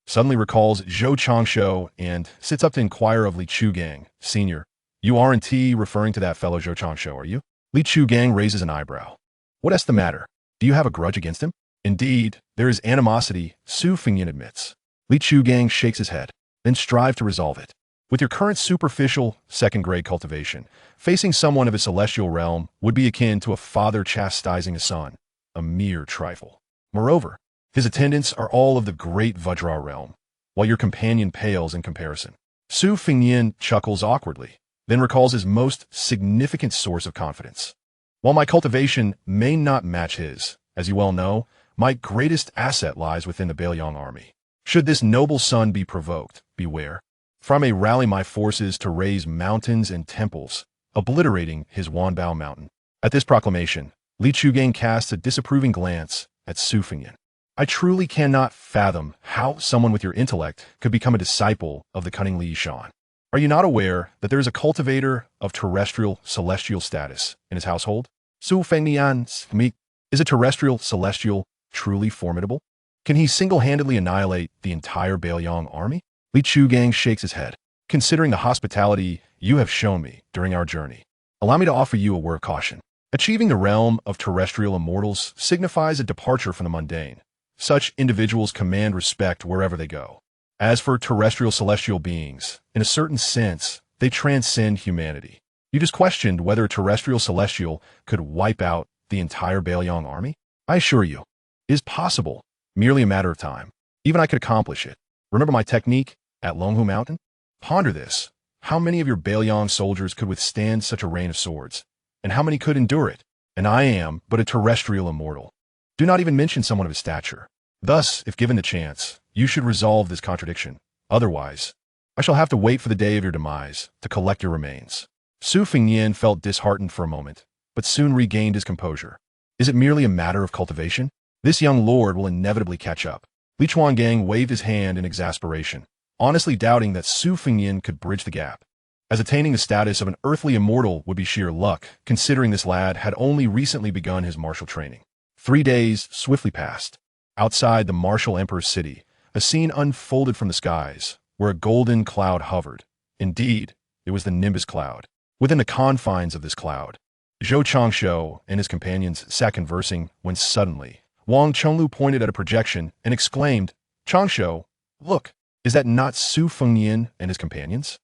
suddenly recalls Zhou Changshu and sits up to inquire of Li Chugang, Senior, You aren't referring to that fellow Zhou Changsho, are you? Li Chugang raises an eyebrow. What's the matter? Do you have a grudge against him? Indeed, there is animosity, Su Fengyan admits. Li Chugang shakes his head, then strive to resolve it. With your current superficial, second-grade cultivation, facing someone of his celestial realm would be akin to a father chastising a son, a mere trifle. Moreover, his attendants are all of the great Vajra realm, while your companion pales in comparison. Su Fengyan chuckles awkwardly, then recalls his most significant source of confidence. While my cultivation may not match his, as you well know, my greatest asset lies within the Bailiang army. Should this noble son be provoked, beware. For I may rally my forces to raise mountains and temples, obliterating his Wanbao mountain. At this proclamation, Li Chugang casts a disapproving glance at Su Fengyan. I truly cannot fathom how someone with your intellect could become a disciple of the cunning Li Shan. Are you not aware that there is a cultivator of terrestrial celestial status in his household? Su Fengyan's meek. Is a terrestrial celestial truly formidable? Can he single-handedly annihilate the entire Bailiang army? Li Chugang shakes his head. Considering the hospitality you have shown me during our journey, allow me to offer you a word of caution. Achieving the realm of terrestrial immortals signifies a departure from the mundane. Such individuals command respect wherever they go. As for terrestrial celestial beings, in a certain sense, they transcend humanity. You just questioned whether a terrestrial celestial could wipe out the entire Bailiang army? I assure you, it is possible, merely a matter of time. Even I could accomplish it. Remember my technique at Longhu Mountain? Ponder this. How many of your Bailiang soldiers could withstand such a rain of swords? And how many could endure it? And I am but a terrestrial immortal. Do not even mention someone of his stature. Thus, if given the chance, you should resolve this contradiction. Otherwise, I shall have to wait for the day of your demise to collect your remains. Su Fengyan felt disheartened for a moment, but soon regained his composure. Is it merely a matter of cultivation? This young lord will inevitably catch up. Li Chuangang waved his hand in exasperation, honestly doubting that Su Fengyan could bridge the gap, as attaining the status of an earthly immortal would be sheer luck, considering this lad had only recently begun his martial training. 3 days swiftly passed. Outside the martial emperor's city, a scene unfolded from the skies, where a golden cloud hovered. Indeed, it was the Nimbus Cloud. Within the confines of this cloud, Zhou Changsho and his companions sat conversing when suddenly, Wang Chenglu pointed at a projection and exclaimed, "Changsho, look, is that not Su Fengyan and his companions?"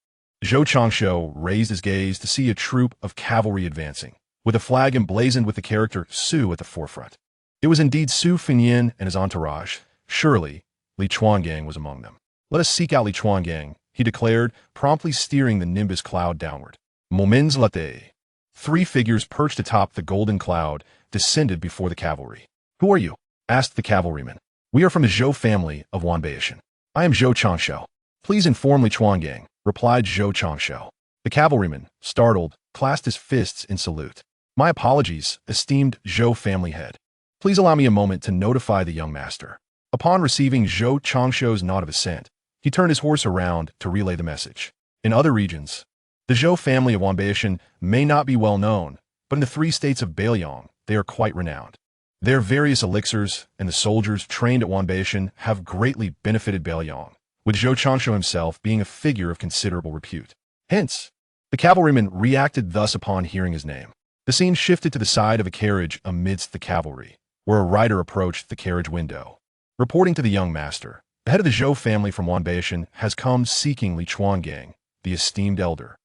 Zhou Changsho raised his gaze to see a troop of cavalry advancing, with a flag emblazoned with the character Su at the forefront. It was indeed Su Fengyan and his entourage. Surely, Li Chuangang was among them. Let us seek out Li Chuangang, he declared, promptly steering the Nimbus Cloud downward. Moments later, 3 figures perched atop the golden cloud descended before the cavalry. "Who are you?" asked the cavalryman. "We are from the Zhou family of Wanbao. I am Zhou Changsho. Please inform Li Chuangang," replied Zhou Changsho. The cavalryman, startled, clasped his fists in salute. "My apologies, esteemed Zhou family head. Please allow me a moment to notify the young master." Upon receiving Zhou Changsho's nod of assent, he turned his horse around to relay the message. In other regions, the Zhou family of Wanbao may not be well known, but in the 3 states of Bailiang, they are quite renowned. Their various elixirs and the soldiers trained at Wanbao have greatly benefited Bailiang, with Zhou Changsho himself being a figure of considerable repute. Hence, the cavalryman reacted thus upon hearing his name. The scene shifted to the side of a carriage amidst the cavalry, where a rider approached the carriage window. Reporting to the young master, the head of the Zhou family from Wanbao has come seeking Li Chuangang, the esteemed elder.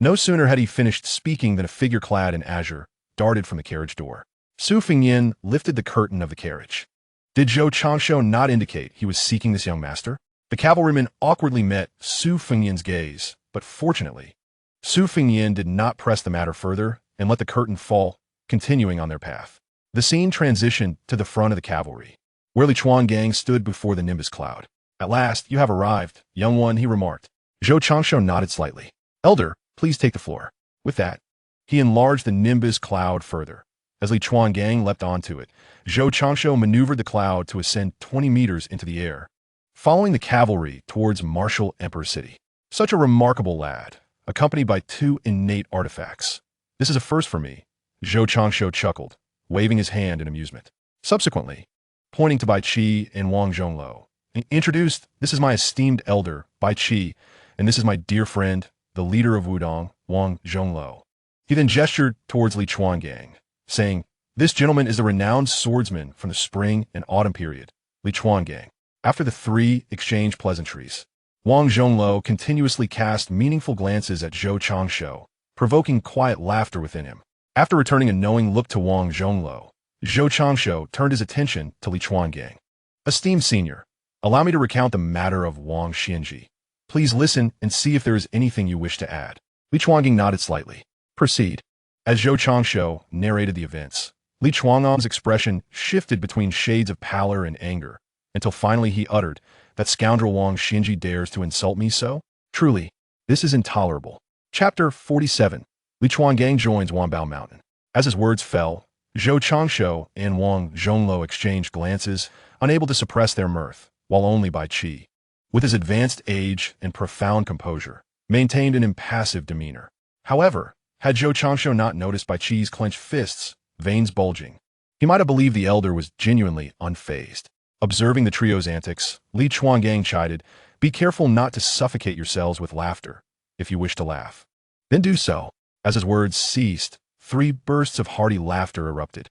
No sooner had he finished speaking than a figure clad in azure darted from the carriage door. Su Fengyan lifted the curtain of the carriage. Did Zhou Changsho not indicate he was seeking this young master? The cavalryman awkwardly met Su Fengyan's gaze, but fortunately, Su Fengyan did not press the matter further and let the curtain fall, continuing on their path. The scene transitioned to the front of the cavalry, where Li Chuangang stood before the Nimbus Cloud. "At last, you have arrived, young one," he remarked. Zhou Changsho nodded slightly. "Elder, please take the floor." With that, he enlarged the Nimbus Cloud further. As Li Chuangang leapt onto it, Zhou Changsho maneuvered the cloud to ascend 20 meters into the air, following the cavalry towards martial Emperor City. Such a remarkable lad, accompanied by 2 innate artifacts. "This is a first for me," Zhou Changsho chuckled, waving his hand in amusement. Subsequently, pointing to Bai Qi and Wang Zhongluo, he introduced, "This is my esteemed elder, Bai Qi, and this is my dear friend, the leader of Wudang, Wang Zhonglou. He then gestured towards Li Chuangang, saying, "This gentleman is the renowned swordsman from the spring and autumn period, Li Chuangang." After the three exchanged pleasantries, Wang Zhonglou continuously cast meaningful glances at Zhou Changshu, provoking quiet laughter within him. After returning a knowing look to Wang Zhonglou, Zhou Changshu turned his attention to Li Chuangang. "Esteemed senior, allow me to recount the matter of Wang Xianji. Please listen and see if there is anything you wish to add." Li Chuangang nodded slightly. "Proceed." As Zhou Changshu narrated the events, Li Chuangang's expression shifted between shades of pallor and anger, until finally he uttered, "That scoundrel Wang Xianji dares to insult me so? Truly, this is intolerable." Chapter 47. Li Chuangang joins Wanbao Mountain. As his words fell, Zhou Changshu and Wang Zhonglou exchanged glances, unable to suppress their mirth, while only Bai Qi, with his advanced age and profound composure, maintained an impassive demeanor. However, had Zhou Changshu not noticed Bai Qi's clenched fists, veins bulging, he might have believed the elder was genuinely unfazed. Observing the trio's antics, Li Chuangang chided, "Be careful not to suffocate yourselves with laughter. If you wish to laugh, then do so." As his words ceased, three bursts of hearty laughter erupted.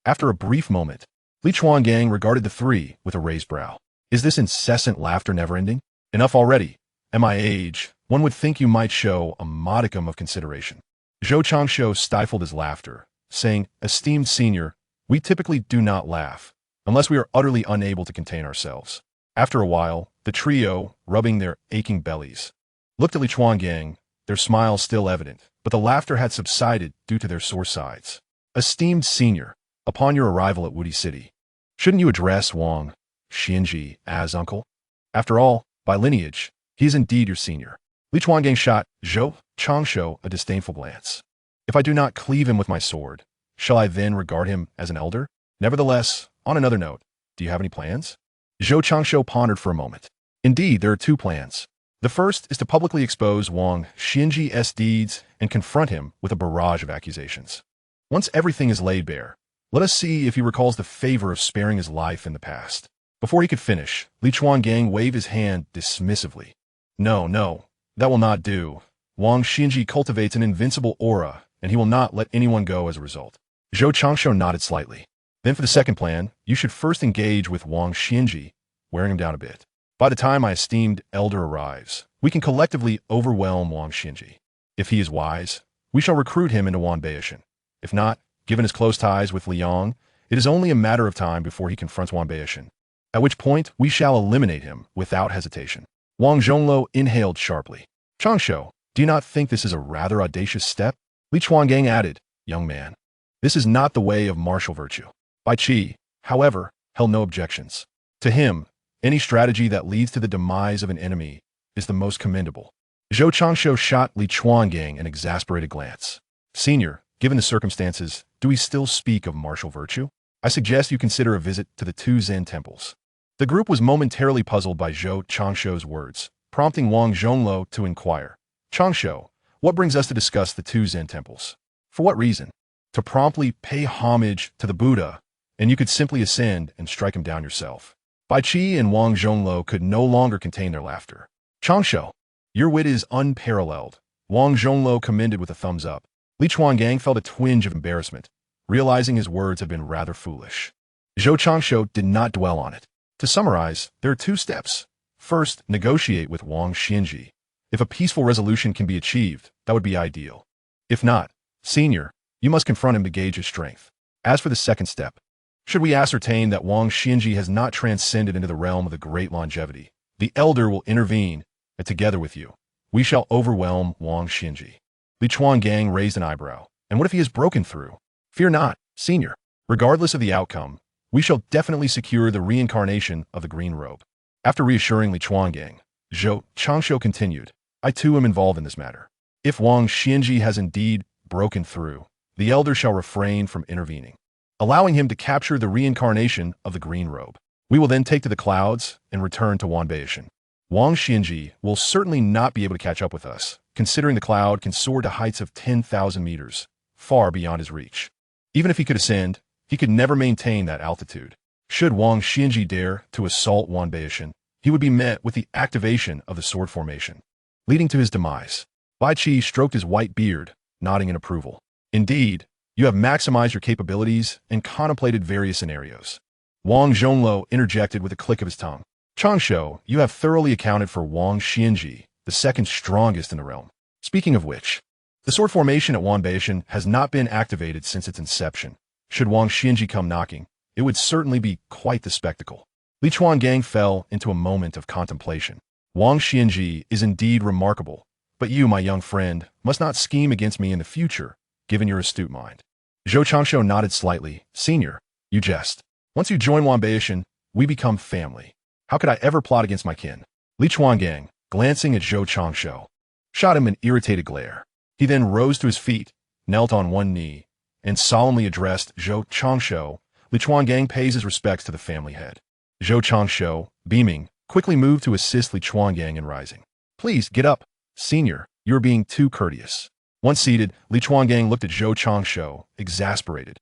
After a brief moment, Li Chuangang regarded the three with a raised brow. "Is this incessant laughter never-ending? Enough already. At my age, one would think you might show a modicum of consideration." Zhou Changshu stifled his laughter, saying, "Esteemed senior, we typically do not laugh, unless we are utterly unable to contain ourselves." After a while, the trio, rubbing their aching bellies, looked at Li Chuangang, their smiles still evident, but the laughter had subsided due to their sore sides. "Esteemed senior, upon your arrival at Wudi City, shouldn't you address Wang Xianji as uncle? After all, by lineage, he is indeed your senior." Li Chuangang shot Zhou Changshu a disdainful glance. "If I do not cleave him with my sword, shall I then regard him as an elder? Nevertheless, on another note, do you have any plans?" Zhou Changshu pondered for a moment. "Indeed, there are two plans. The first is to publicly expose Wang Xianji's deeds and confront him with a barrage of accusations. Once everything is laid bare, let us see if he recalls the favor of sparing his life in the past." Before he could finish, Li Chuangang waved his hand dismissively. No, that will not do. Wang Xianji cultivates an invincible aura, and he will not let anyone go as a result." Zhou Changshu nodded slightly. "Then for the second plan, you should first engage with Wang Xianji, wearing him down a bit. By the time my esteemed elder arrives, we can collectively overwhelm Wang Xianji. If he is wise, we shall recruit him into Wanbao. If not, given his close ties with Liang, it is only a matter of time before he confronts Wanbao, at which point we shall eliminate him without hesitation." Wang Zhonglou inhaled sharply. "Changshu, do you not think this is a rather audacious step?" Li Chuangang added, "Young man, this is not the way of martial virtue." Bai Qi, however, held no objections. To him, any strategy that leads to the demise of an enemy is the most commendable. Zhou Changshu shot Li Chuangang an exasperated glance. "Senior, given the circumstances, do we still speak of martial virtue? I suggest you consider a visit to the two Zen temples." The group was momentarily puzzled by Zhou Changshu's words, prompting Wang Zhonglou to inquire, "Changshu, what brings us to discuss the two Zen temples? For what reason?" "To promptly pay homage to the Buddha, and you could simply ascend and strike him down yourself." Bai Qi and Wang Zhonglou could no longer contain their laughter. "Changshu, your wit is unparalleled." Wang Zhonglou commended with a thumbs up. Li Chuangang felt a twinge of embarrassment, realizing his words had been rather foolish. Zhou Changshu did not dwell on it. To summarize, there are two steps. First, negotiate with Wang Xianji. If a peaceful resolution can be achieved, that would be ideal. If not, senior, you must confront him to gauge his strength. As for the second step, should we ascertain that Wang Xianji has not transcended into the realm of the great longevity, the elder will intervene, and together with you, we shall overwhelm Wang Xianji. Li Chuangang raised an eyebrow. "And what if he is broken through?" "Fear not, senior. Regardless of the outcome, we shall definitely secure the reincarnation of the green robe." After reassuring Li Chuangang, Zhou Changshu continued, "I too am involved in this matter. If Wang Xianji has indeed broken through, the elder shall refrain from intervening, allowing him to capture the reincarnation of the green robe. We will then take to the clouds and return to Wanbao. Wang Xianji will certainly not be able to catch up with us, considering the cloud can soar to heights of 10,000 meters, far beyond his reach. Even if he could ascend, he could never maintain that altitude. Should Wang Xianji dare to assault Wanbao, he would be met with the activation of the sword formation. leading to his demise. Bai Qi stroked his white beard, nodding in approval. Indeed, you have maximized your capabilities and contemplated various scenarios. Wang Zhonglou interjected with a click of his tongue. Changshu, you have thoroughly accounted for Wang Xianji, the second strongest in the realm. Speaking of which, the sword formation at Wanbao has not been activated since its inception. Should Wang Xianji come knocking, it would certainly be quite the spectacle. Li Chuangang fell into a moment of contemplation. Wang Xianji is indeed remarkable, but you, my young friend, must not scheme against me in the future, given your astute mind. Zhou Changshu nodded slightly. Senior, you jest. Once you join Wanbao, we become family. How could I ever plot against my kin? Li Chuangang, glancing at Zhou Changshu, shot him an irritated glare. He then rose to his feet, knelt on one knee, and solemnly addressed Zhou Changshu. Li Chuangang pays his respects to the family head. Zhou Changshu, beaming, quickly moved to assist Li Chuangang in rising. Please, get up. Senior, you are being too courteous. Once seated, Li Chuangang looked at Zhou Changshu, exasperated.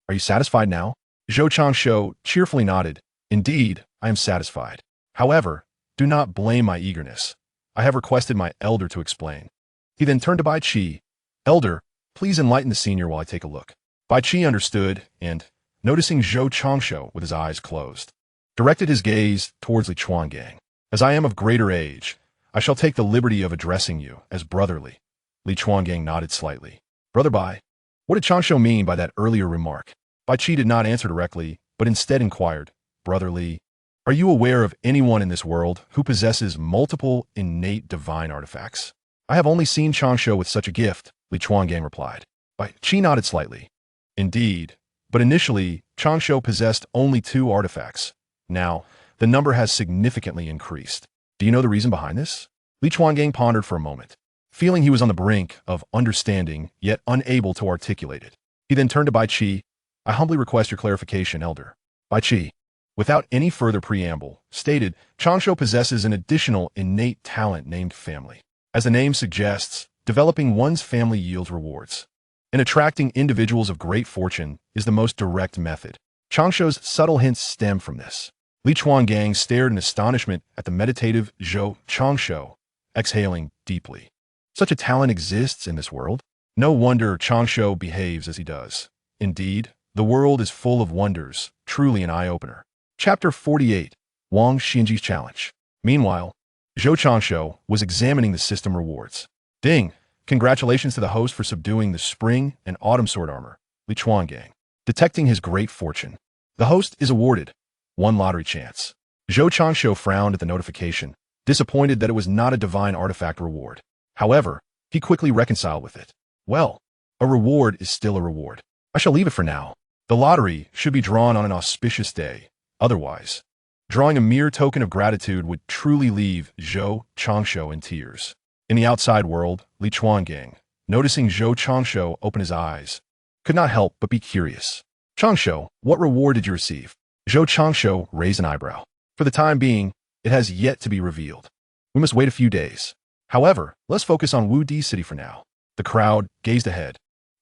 Are you satisfied now? Zhou Changshu cheerfully nodded. Indeed, I am satisfied. However, do not blame my eagerness. I have requested my elder to explain. He then turned to Bai Qi. Elder, please enlighten the senior while I take a look. Bai Qi understood and, noticing Zhou Changshu with his eyes closed, directed his gaze towards Li Chuangang. As I am of greater age, I shall take the liberty of addressing you as brotherly. Li Chuangang nodded slightly. Brother Bai, what did Changshu mean by that earlier remark? Bai Qi did not answer directly, but instead inquired, Brotherly, are you aware of anyone in this world who possesses multiple innate divine artifacts? I have only seen Changshu with such a gift, Li Chuangang replied. Bai Qi nodded slightly. Indeed, but initially, Changshu possessed only 2 artifacts. Now, the number has significantly increased. Do you know the reason behind this? Li Chuangang pondered for a moment, feeling he was on the brink of understanding, yet unable to articulate it. He then turned to Bai Qi. I humbly request your clarification, Elder. Bai Qi, without any further preamble, stated Changshu possesses an additional innate talent named family. As the name suggests, developing one's family yields rewards. And attracting individuals of great fortune is the most direct method. Changshu's subtle hints stem from this. Li Chuangang stared in astonishment at the meditative Zhou Changshu, exhaling deeply. Such a talent exists in this world. No wonder Changshu behaves as he does. Indeed, the world is full of wonders, truly an eye-opener. Chapter 48, Wang Xianji's Challenge. Meanwhile, Zhou Changshu was examining the system rewards. Ding! Congratulations to the host for subduing the spring and autumn sword armor, Li Chuangang. Detecting his great fortune, the host is awarded 1 lottery chance. Zhou Changshu frowned at the notification, disappointed that it was not a divine artifact reward. However, he quickly reconciled with it. Well, a reward is still a reward. I shall leave it for now. The lottery should be drawn on an auspicious day. Otherwise, drawing a mere token of gratitude would truly leave Zhou Changshu in tears. In the outside world, Li Chuangang, noticing Zhou Changshu open his eyes, could not help but be curious. Changshu, what reward did you receive? Zhou Changshu raised an eyebrow. For the time being, it has yet to be revealed. We must wait a few days. However, let's focus on Wudi City for now. The crowd gazed ahead,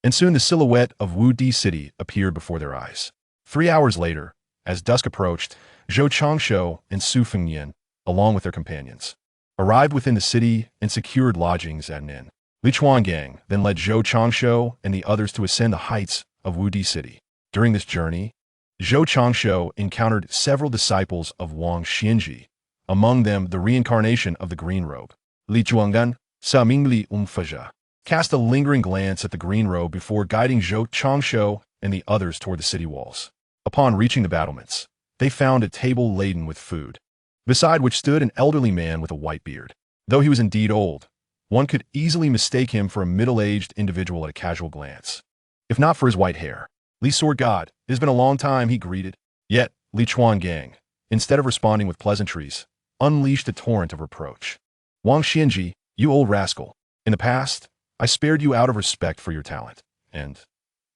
and soon the silhouette of Wudi City appeared before their eyes. 3 hours later, as dusk approached, Zhou Changshu and Su Fengyan, along with their companions, arrived within the city and secured lodgings at an inn. Li Chuangang then led Zhou Changshu and the others to ascend the heights of Wudi City. During this journey, Zhou Changshu encountered several disciples of Wang Xianji, among them the reincarnation of the green robe. Li Zhuanggan, Sa Mingli Faja, cast a lingering glance at the green robe before guiding Zhou Changshu and the others toward the city walls. Upon reaching the battlements, they found a table laden with food, beside which stood an elderly man with a white beard. Though he was indeed old, one could easily mistake him for a middle-aged individual at a casual glance. If not for his white hair, Li Sword God, it has been a long time, he greeted. Yet, Li Chuangang, instead of responding with pleasantries, unleashed a torrent of reproach. Wang Xianji, you old rascal. In the past, I spared you out of respect for your talent. And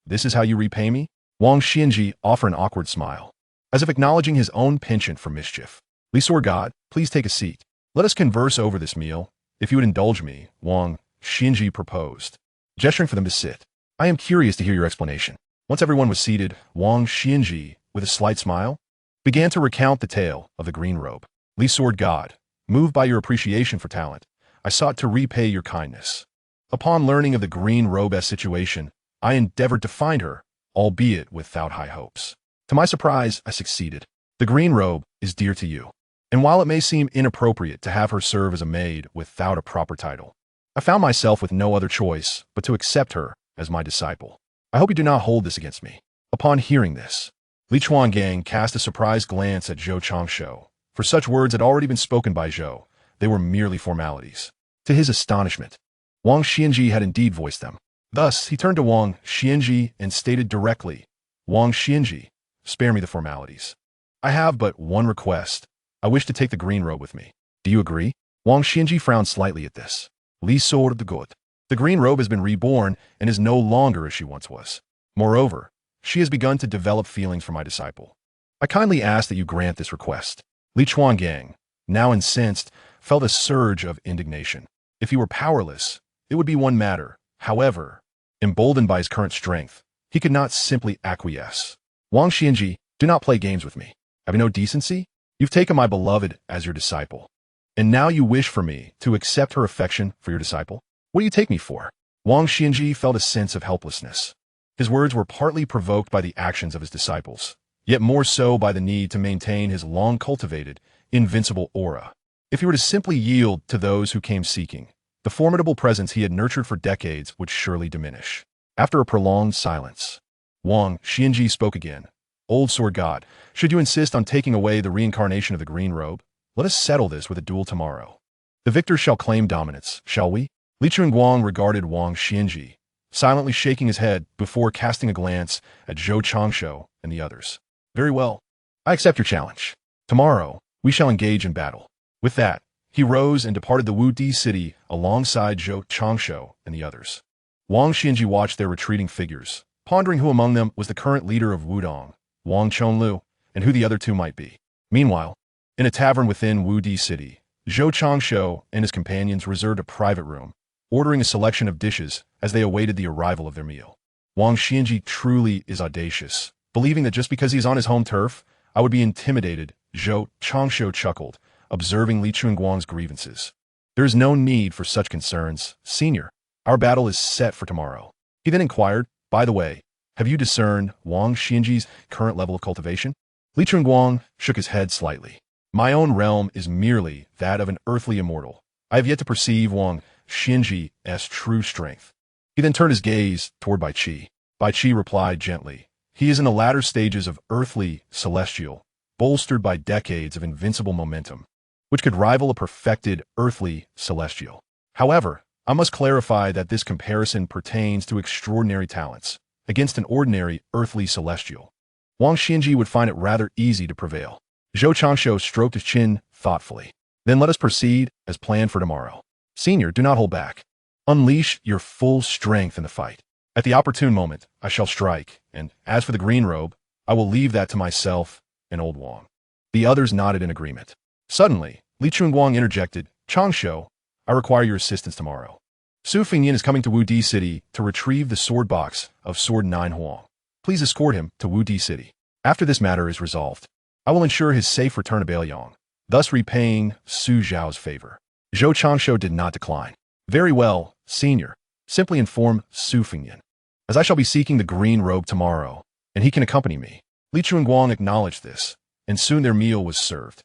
this is how you repay me? Wang Xianji offered an awkward smile, as if acknowledging his own penchant for mischief. Li Sword God, please take a seat. Let us converse over this meal. If you would indulge me, Wang Xianji proposed, gesturing for them to sit. I am curious to hear your explanation. Once everyone was seated, Wang Xianji, with a slight smile, began to recount the tale of the green robe. Li Sword God, moved by your appreciation for talent, I sought to repay your kindness. Upon learning of the green robe's situation, I endeavored to find her, albeit without high hopes. To my surprise, I succeeded. The green robe is dear to you, and while it may seem inappropriate to have her serve as a maid without a proper title, I found myself with no other choice but to accept her as my disciple. I hope you do not hold this against me. Upon hearing this, Li Chuangang cast a surprised glance at Zhou Changshu, for such words had already been spoken by Zhou. They were merely formalities. To his astonishment, Wang Xianji had indeed voiced them. Thus, he turned to Wang Xianji and stated directly, Wang Xianji, spare me the formalities. I have but one request. I wish to take the green robe with me. Do you agree? Wang Xianji frowned slightly at this. Li sword of the good. The green robe has been reborn and is no longer as she once was. Moreover, she has begun to develop feelings for my disciple. I kindly ask that you grant this request. Li Chuangang, now incensed, felt a surge of indignation. If he were powerless, it would be one matter. However, emboldened by his current strength, he could not simply acquiesce. Wang Xianji, do not play games with me. Have you no decency? You've taken my beloved as your disciple, and now you wish for me to accept her affection for your disciple? What do you take me for? Wang Xianji felt a sense of helplessness. His words were partly provoked by the actions of his disciples, yet more so by the need to maintain his long-cultivated, invincible aura. If he were to simply yield to those who came seeking, the formidable presence he had nurtured for decades would surely diminish. After a prolonged silence, Wang Xianji spoke again. Old Sword God, should you insist on taking away the reincarnation of the green robe, let us settle this with a duel tomorrow. The victor shall claim dominance, shall we? Li Chunguang regarded Wang Xianji, silently shaking his head before casting a glance at Zhou Changshu and the others. Very well. I accept your challenge. Tomorrow, we shall engage in battle. With that, he rose and departed the Wudi city alongside Zhou Changshu and the others. Wang Xianji watched their retreating figures, pondering who among them was the current leader of Wudang, Wang Chonlu, and who the other two might be. Meanwhile, in a tavern within Wudi city, Zhou Changshu and his companions reserved a private room, ordering a selection of dishes as they awaited the arrival of their meal. Wang Xianji truly is audacious, believing that just because he's on his home turf, I would be intimidated. Zhou Changshu chuckled, observing Li Chunguang's grievances. There is no need for such concerns, senior. Our battle is set for tomorrow. He then inquired, by the way, have you discerned Wang Xianji's current level of cultivation? Li Chunguang shook his head slightly. My own realm is merely that of an earthly immortal. I have yet to perceive Wang Xianji's true strength. He then turned his gaze toward Bai Qi. Bai Qi replied gently, he is in the latter stages of earthly celestial, bolstered by decades of invincible momentum, which could rival a perfected earthly celestial. However, I must clarify that this comparison pertains to extraordinary talents against an ordinary earthly celestial. Wang Xianji would find it rather easy to prevail. Zhou Changshu stroked his chin thoughtfully. Then let us proceed as planned for tomorrow. Senior, do not hold back. Unleash your full strength in the fight. At the opportune moment, I shall strike, and as for the green robe, I will leave that to myself and old Wang. The others nodded in agreement. Suddenly, Li Chunguang interjected, Changshu, I require your assistance tomorrow. Su Fingyan is coming to Wudi City to retrieve the sword box of Sword 9 Huang. Please escort him to Wudi City. After this matter is resolved, I will ensure his safe return to Beiyang, thus repaying Su Zhao's favor. Zhou Changshu did not decline. Very well, senior. Simply inform Su Fingyan, as I shall be seeking the green robe tomorrow, and he can accompany me. Li Chunguang acknowledged this, and soon their meal was served,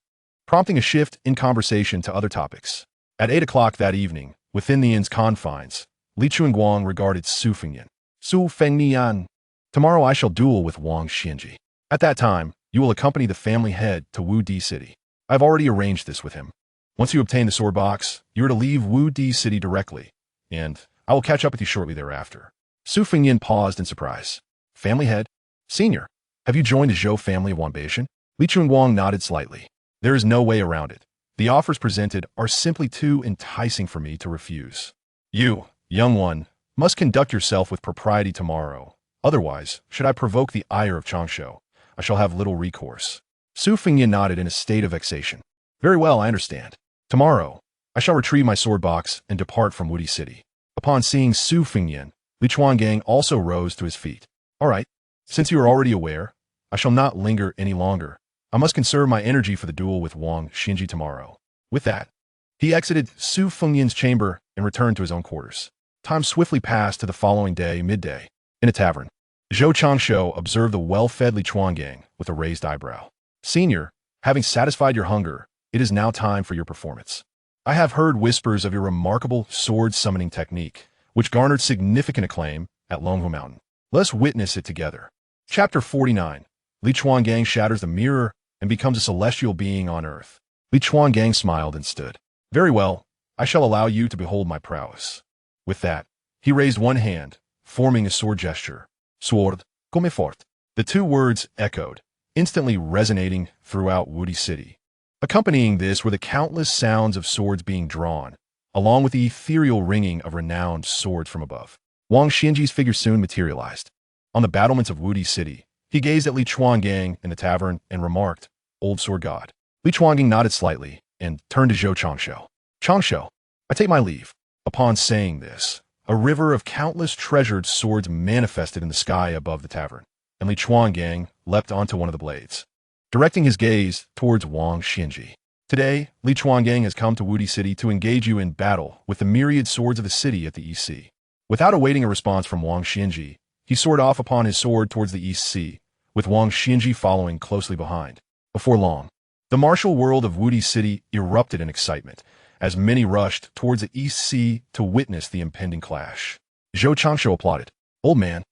prompting a shift in conversation to other topics. At 8 o'clock that evening, within the inn's confines, Li Chunguang regarded Su Fingyan. Su Fengnian, tomorrow I shall duel with Wang Xianji. At that time, you will accompany the family head to Wudi City. I've already arranged this with him. Once you obtain the sword box, you are to leave Wudi City directly, and I will catch up with you shortly thereafter. Su Fingyan paused in surprise. Family head? Senior, have you joined the Zhou family of Wanbao? Li Chunguang nodded slightly. There is no way around it. The offers presented are simply too enticing for me to refuse. You, young one, must conduct yourself with propriety tomorrow. Otherwise, should I provoke the ire of Changshu, I shall have little recourse. Su Fingyan nodded in a state of vexation. Very well, I understand. Tomorrow, I shall retrieve my sword box and depart from Wudi City. Upon seeing Su Fingyan, Li Chuangang also rose to his feet. All right, since you are already aware, I shall not linger any longer. I must conserve my energy for the duel with Wang Xianji tomorrow. With that, He exited Su Fengyan's chamber and returned to his own quarters. Time swiftly passed to the following day, midday. In a tavern, Zhou Changshu observed the well-fed Li Chuangang with a raised eyebrow. Senior, having satisfied your hunger, it is now time for your performance. I have heard whispers of your remarkable sword summoning technique, which garnered significant acclaim at Longhu Mountain. Let's witness it together. Chapter 49. Li Chuangang shatters the mirror and becomes a celestial being on earth. Li Chuangang smiled and stood. Very well, I shall allow you to behold my prowess. With that, he raised one hand, forming a sword gesture. Sword, come fort. The two words echoed, instantly resonating throughout Wudi City. Accompanying this were the countless sounds of swords being drawn, along with the ethereal ringing of renowned swords from above. Wang Xinji's figure soon materialized. On the battlements of Wudi City, he gazed at Li Chuangang in the tavern and remarked, "Old sword god." Li Chuangang nodded slightly and turned to Zhou Changshu. "Changshu, I take my leave." Upon saying this, a river of countless treasured swords manifested in the sky above the tavern, and Li Chuangang leapt onto one of the blades, directing his gaze towards Wang Xinji. "Today, Li Chuangang has come to Wudi City to engage you in battle with the myriad swords of the city at the East Sea." Without awaiting a response from Wang Xinji, he soared off upon his sword towards the East Sea, with Wang Xinji following closely behind. Before long, the martial world of Wudi City erupted in excitement, as many rushed towards the East Sea to witness the impending clash. Zhou Changshu applauded. "Old man,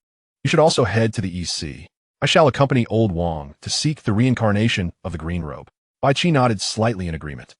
you should also head to the East Sea. I shall accompany old Wang to seek the reincarnation of the green robe." Bai Qi nodded slightly in agreement.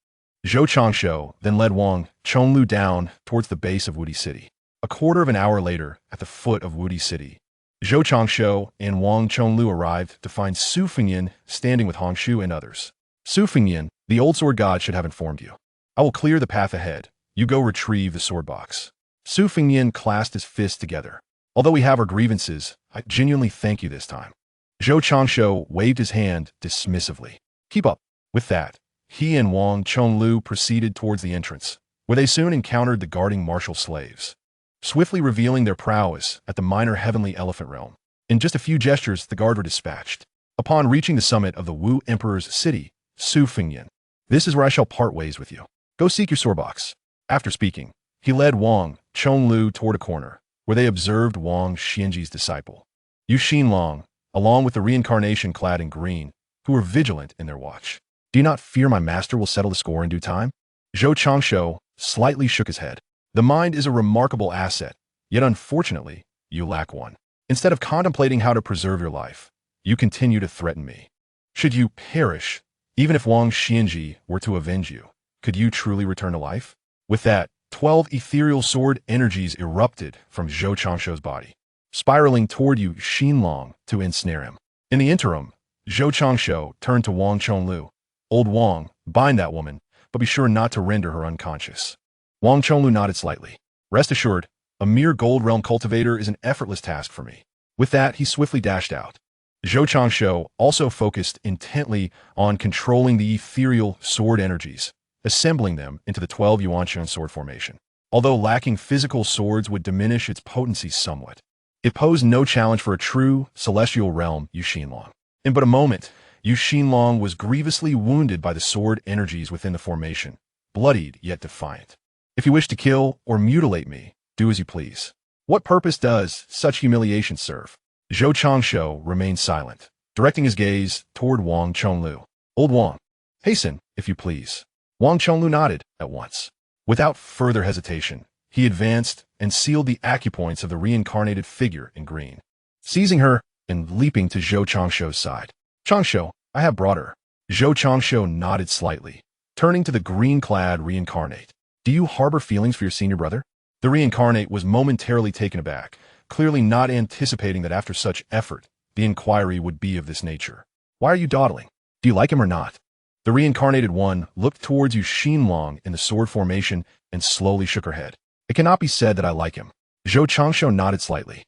Zhou Changshu then led Wang Chonglu down towards the base of Wudi City. A quarter of an hour later, at the foot of Wudi City, Zhou Changshu and Wang Chonglu arrived to find Su Fengyan standing with Hongshu and others. "Su Fengyan, the old sword god should have informed you. I will clear the path ahead. You go retrieve the sword box." Su Fengyan clasped his fists together. "Although we have our grievances, I genuinely thank you this time." Zhou Changshu waved his hand dismissively. "Keep up." With that, he and Wang Chonglu proceeded towards the entrance, where they soon encountered the guarding martial slaves, swiftly revealing their prowess at the minor heavenly elephant realm. In just a few gestures, the guard were dispatched. Upon reaching the summit of the Wu Emperor's city, Su Fengyan, "This is where I shall part ways with you. Go seek your sword box." After speaking, he led Wang Chonglu toward a corner, where they observed Wang Xinji's disciple, Yu Xinlong, along with the reincarnation clad in green, who were vigilant in their watch. "Do you not fear my master will settle the score in due time?" Zhou Changshu slightly shook his head. "The mind is a remarkable asset, yet unfortunately, you lack one. Instead of contemplating how to preserve your life, you continue to threaten me. Should you perish, even if Wang Xinji were to avenge you, could you truly return to life?" With that, 12 ethereal sword energies erupted from Zhou Changshu's body, spiraling toward Yu Xinlong to ensnare him. In the interim, Zhou Changshu turned to Wang Chonglu. "Old Wang, bind that woman, but be sure not to render her unconscious." Wang Chonglu nodded slightly. "Rest assured, a mere gold realm cultivator is an effortless task for me." With that, he swiftly dashed out. Zhou Changshu also focused intently on controlling the ethereal sword energies, assembling them into the 12 Yuanqian sword formation. Although lacking physical swords would diminish its potency somewhat, it posed no challenge for a true celestial realm Yu Xinlong. In but a moment, Yu Xinlong was grievously wounded by the sword energies within the formation, bloodied yet defiant. "If you wish to kill or mutilate me, do as you please. What purpose does such humiliation serve?" Zhou Changshu remained silent, directing his gaze toward Wang Chonglu. "Old Wang, hasten, if you please." Wang Chonglu nodded at once. Without further hesitation, he advanced and sealed the acupoints of the reincarnated figure in green, seizing her and leaping to Zhou Changshu's side. "Changshu, I have brought her." Zhou Changshu nodded slightly, turning to the green-clad reincarnate. "Do you harbor feelings for your senior brother?" The reincarnate was momentarily taken aback, clearly not anticipating that after such effort, the inquiry would be of this nature. "Why are you dawdling? Do you like him or not?" The reincarnated one looked towards Yu Xinlong in the sword formation and slowly shook her head. "It cannot be said that I like him." Zhou Changshu nodded slightly.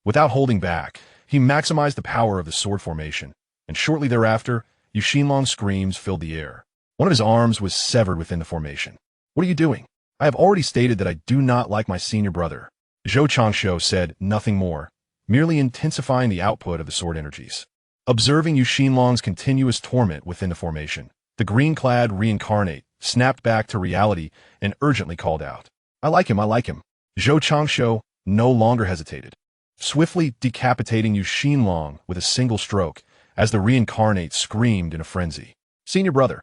Without holding back, he maximized the power of the sword formation, and shortly thereafter, Yu Xinlong's screams filled the air. One of his arms was severed within the formation. "What are you doing?" "I have already stated that I do not like my senior brother." Zhou Changshu said nothing more, merely intensifying the output of the sword energies. Observing Yu Xinlong's continuous torment within the formation, the green-clad reincarnate snapped back to reality and urgently called out, I like him, I like him. Zhou Changsho no longer hesitated, swiftly decapitating Yu Xinlong with a single stroke as the reincarnate screamed in a frenzy. Senior brother.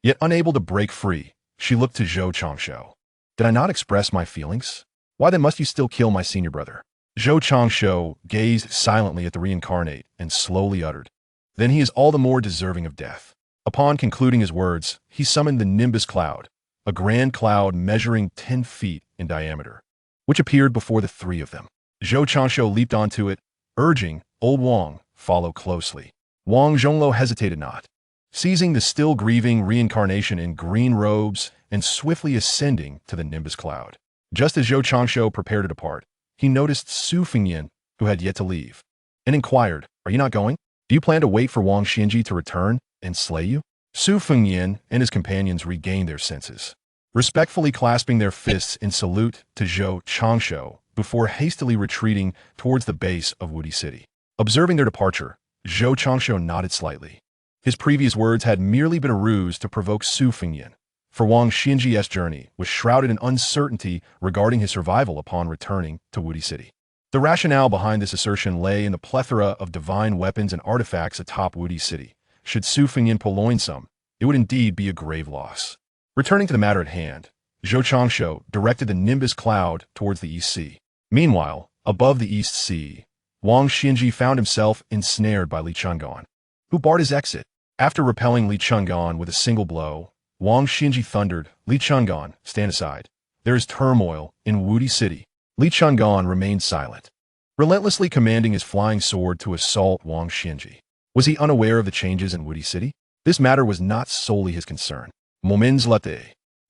Yet unable to break free, she looked to Zhou Changsho. Did I not express my feelings? Why then must you still kill my senior brother? Zhou Changsho gazed silently at the reincarnate and slowly uttered, then he is all the more deserving of death. Upon concluding his words, he summoned the Nimbus Cloud, a grand cloud measuring 10 feet in diameter, which appeared before the three of them. Zhou Changsho leaped onto it, urging Old Wang, follow closely. Wang Zhonglo hesitated not, seizing the still grieving reincarnation in green robes and swiftly ascending to the Nimbus Cloud. Just as Zhou Changsho prepared to depart, he noticed Su Fengyan, who had yet to leave, and inquired, Are you not going? Do you plan to wait for Wang Xianji to return and slay you? Su Fengyan and his companions regained their senses, respectfully clasping their fists in salute to Zhou Changsho before hastily retreating towards the base of Wudi City. Observing their departure, Zhou Changsho nodded slightly. His previous words had merely been a ruse to provoke Su Fengyan, for Wang Xianji's journey was shrouded in uncertainty regarding his survival upon returning to Wudi City. The rationale behind this assertion lay in the plethora of divine weapons and artifacts atop Wudi City. Should Su Fengyan purloin some, it would indeed be a grave loss. Returning to the matter at hand, Zhou Changsho directed the Nimbus Cloud towards the East Sea. Meanwhile, above the East Sea, Wang Xianji found himself ensnared by Li Chang'an, who barred his exit. After repelling Li Chang'an with a single blow, Wang Xianji thundered, Li Chang'an, stand aside. There is turmoil in Wudi City. Li Chang'an remained silent, relentlessly commanding his flying sword to assault Wang Xianji. Was he unaware of the changes in Wudi City? This matter was not solely his concern. Moments later,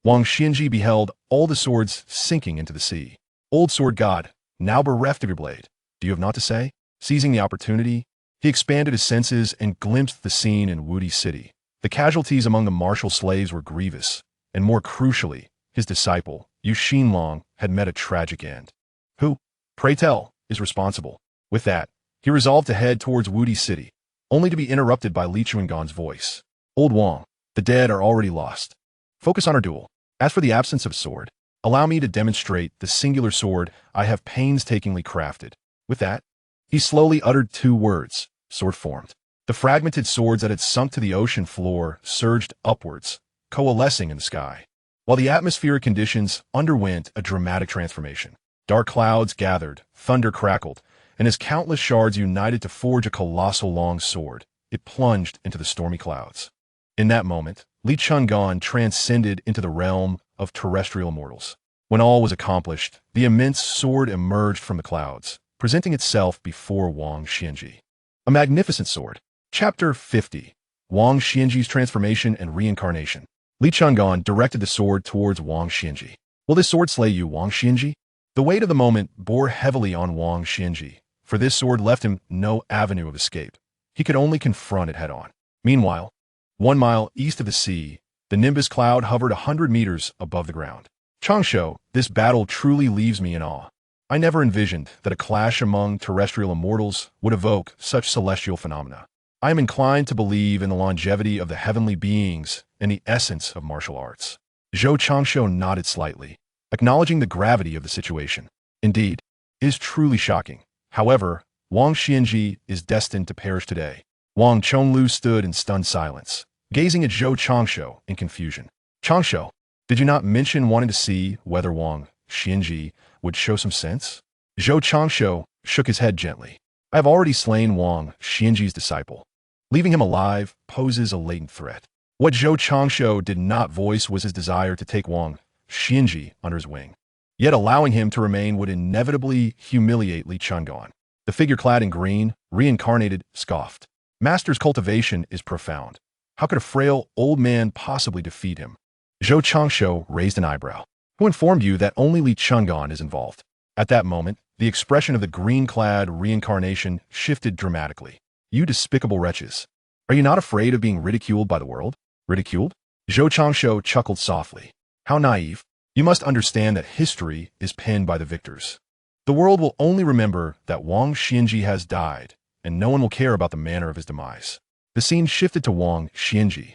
Wang Xianji beheld all the swords sinking into the sea. Old sword god, now bereft of your blade, do you have naught to say? Seizing the opportunity, he expanded his senses and glimpsed the scene in Wudi City. The casualties among the martial slaves were grievous, and more crucially, his disciple, Yu Xinlong, had met a tragic end. Who, pray tell, is responsible? With that, he resolved to head towards Wudi City, only to be interrupted by Li Chang'an's voice. Old Wang, the dead are already lost. Focus on our duel. As for the absence of sword, allow me to demonstrate the singular sword I have painstakingly crafted. With that, he slowly uttered 2 words, sword formed. The fragmented swords that had sunk to the ocean floor surged upwards, coalescing in the sky, while the atmospheric conditions underwent a dramatic transformation. Dark clouds gathered, thunder crackled, and as countless shards united to forge a colossal long sword, it plunged into the stormy clouds. In that moment, Li Chang'an transcended into the realm of terrestrial mortals. When all was accomplished, the immense sword emerged from the clouds, presenting itself before Wang Xianji. A magnificent sword. Chapter 50. Wang Xianji's Transformation and Reincarnation. Li Chang'an directed the sword towards Wang Xianji. Will this sword slay you, Wang Xianji? The weight of the moment bore heavily on Wang Xianji, for this sword left him no avenue of escape. He could only confront it head-on. Meanwhile, 1 mile east of the sea, the Nimbus Cloud hovered 100 meters above the ground. Changsho, this battle truly leaves me in awe. I never envisioned that a clash among terrestrial immortals would evoke such celestial phenomena. I am inclined to believe in the longevity of the heavenly beings and the essence of martial arts. Zhou Changsho nodded slightly, acknowledging the gravity of the situation. Indeed, it is truly shocking. However, Wang Xianji is destined to perish today. Wang Chonglu stood in stunned silence, gazing at Zhou Changsho in confusion. Changsho, did you not mention wanting to see whether Wang Xianji would show some sense? Zhou Changsho shook his head gently. I have already slain Wang Xianji's disciple. Leaving him alive poses a latent threat. What Zhou Changsho did not voice was his desire to take Wang Xianji under his wing. Yet allowing him to remain would inevitably humiliate Li Chang'an. The figure clad in green, reincarnated, scoffed. Master's cultivation is profound. How could a frail old man possibly defeat him? Zhou Changsho raised an eyebrow. Who informed you that only Li Chang'an is involved? At that moment, the expression of the green-clad reincarnation shifted dramatically. You despicable wretches. Are you not afraid of being ridiculed by the world? Ridiculed? Zhou Changsho chuckled softly. How naive. You must understand that history is penned by the victors. The world will only remember that Wang Xianji has died, and no one will care about the manner of his demise. The scene shifted to Wang Xianji.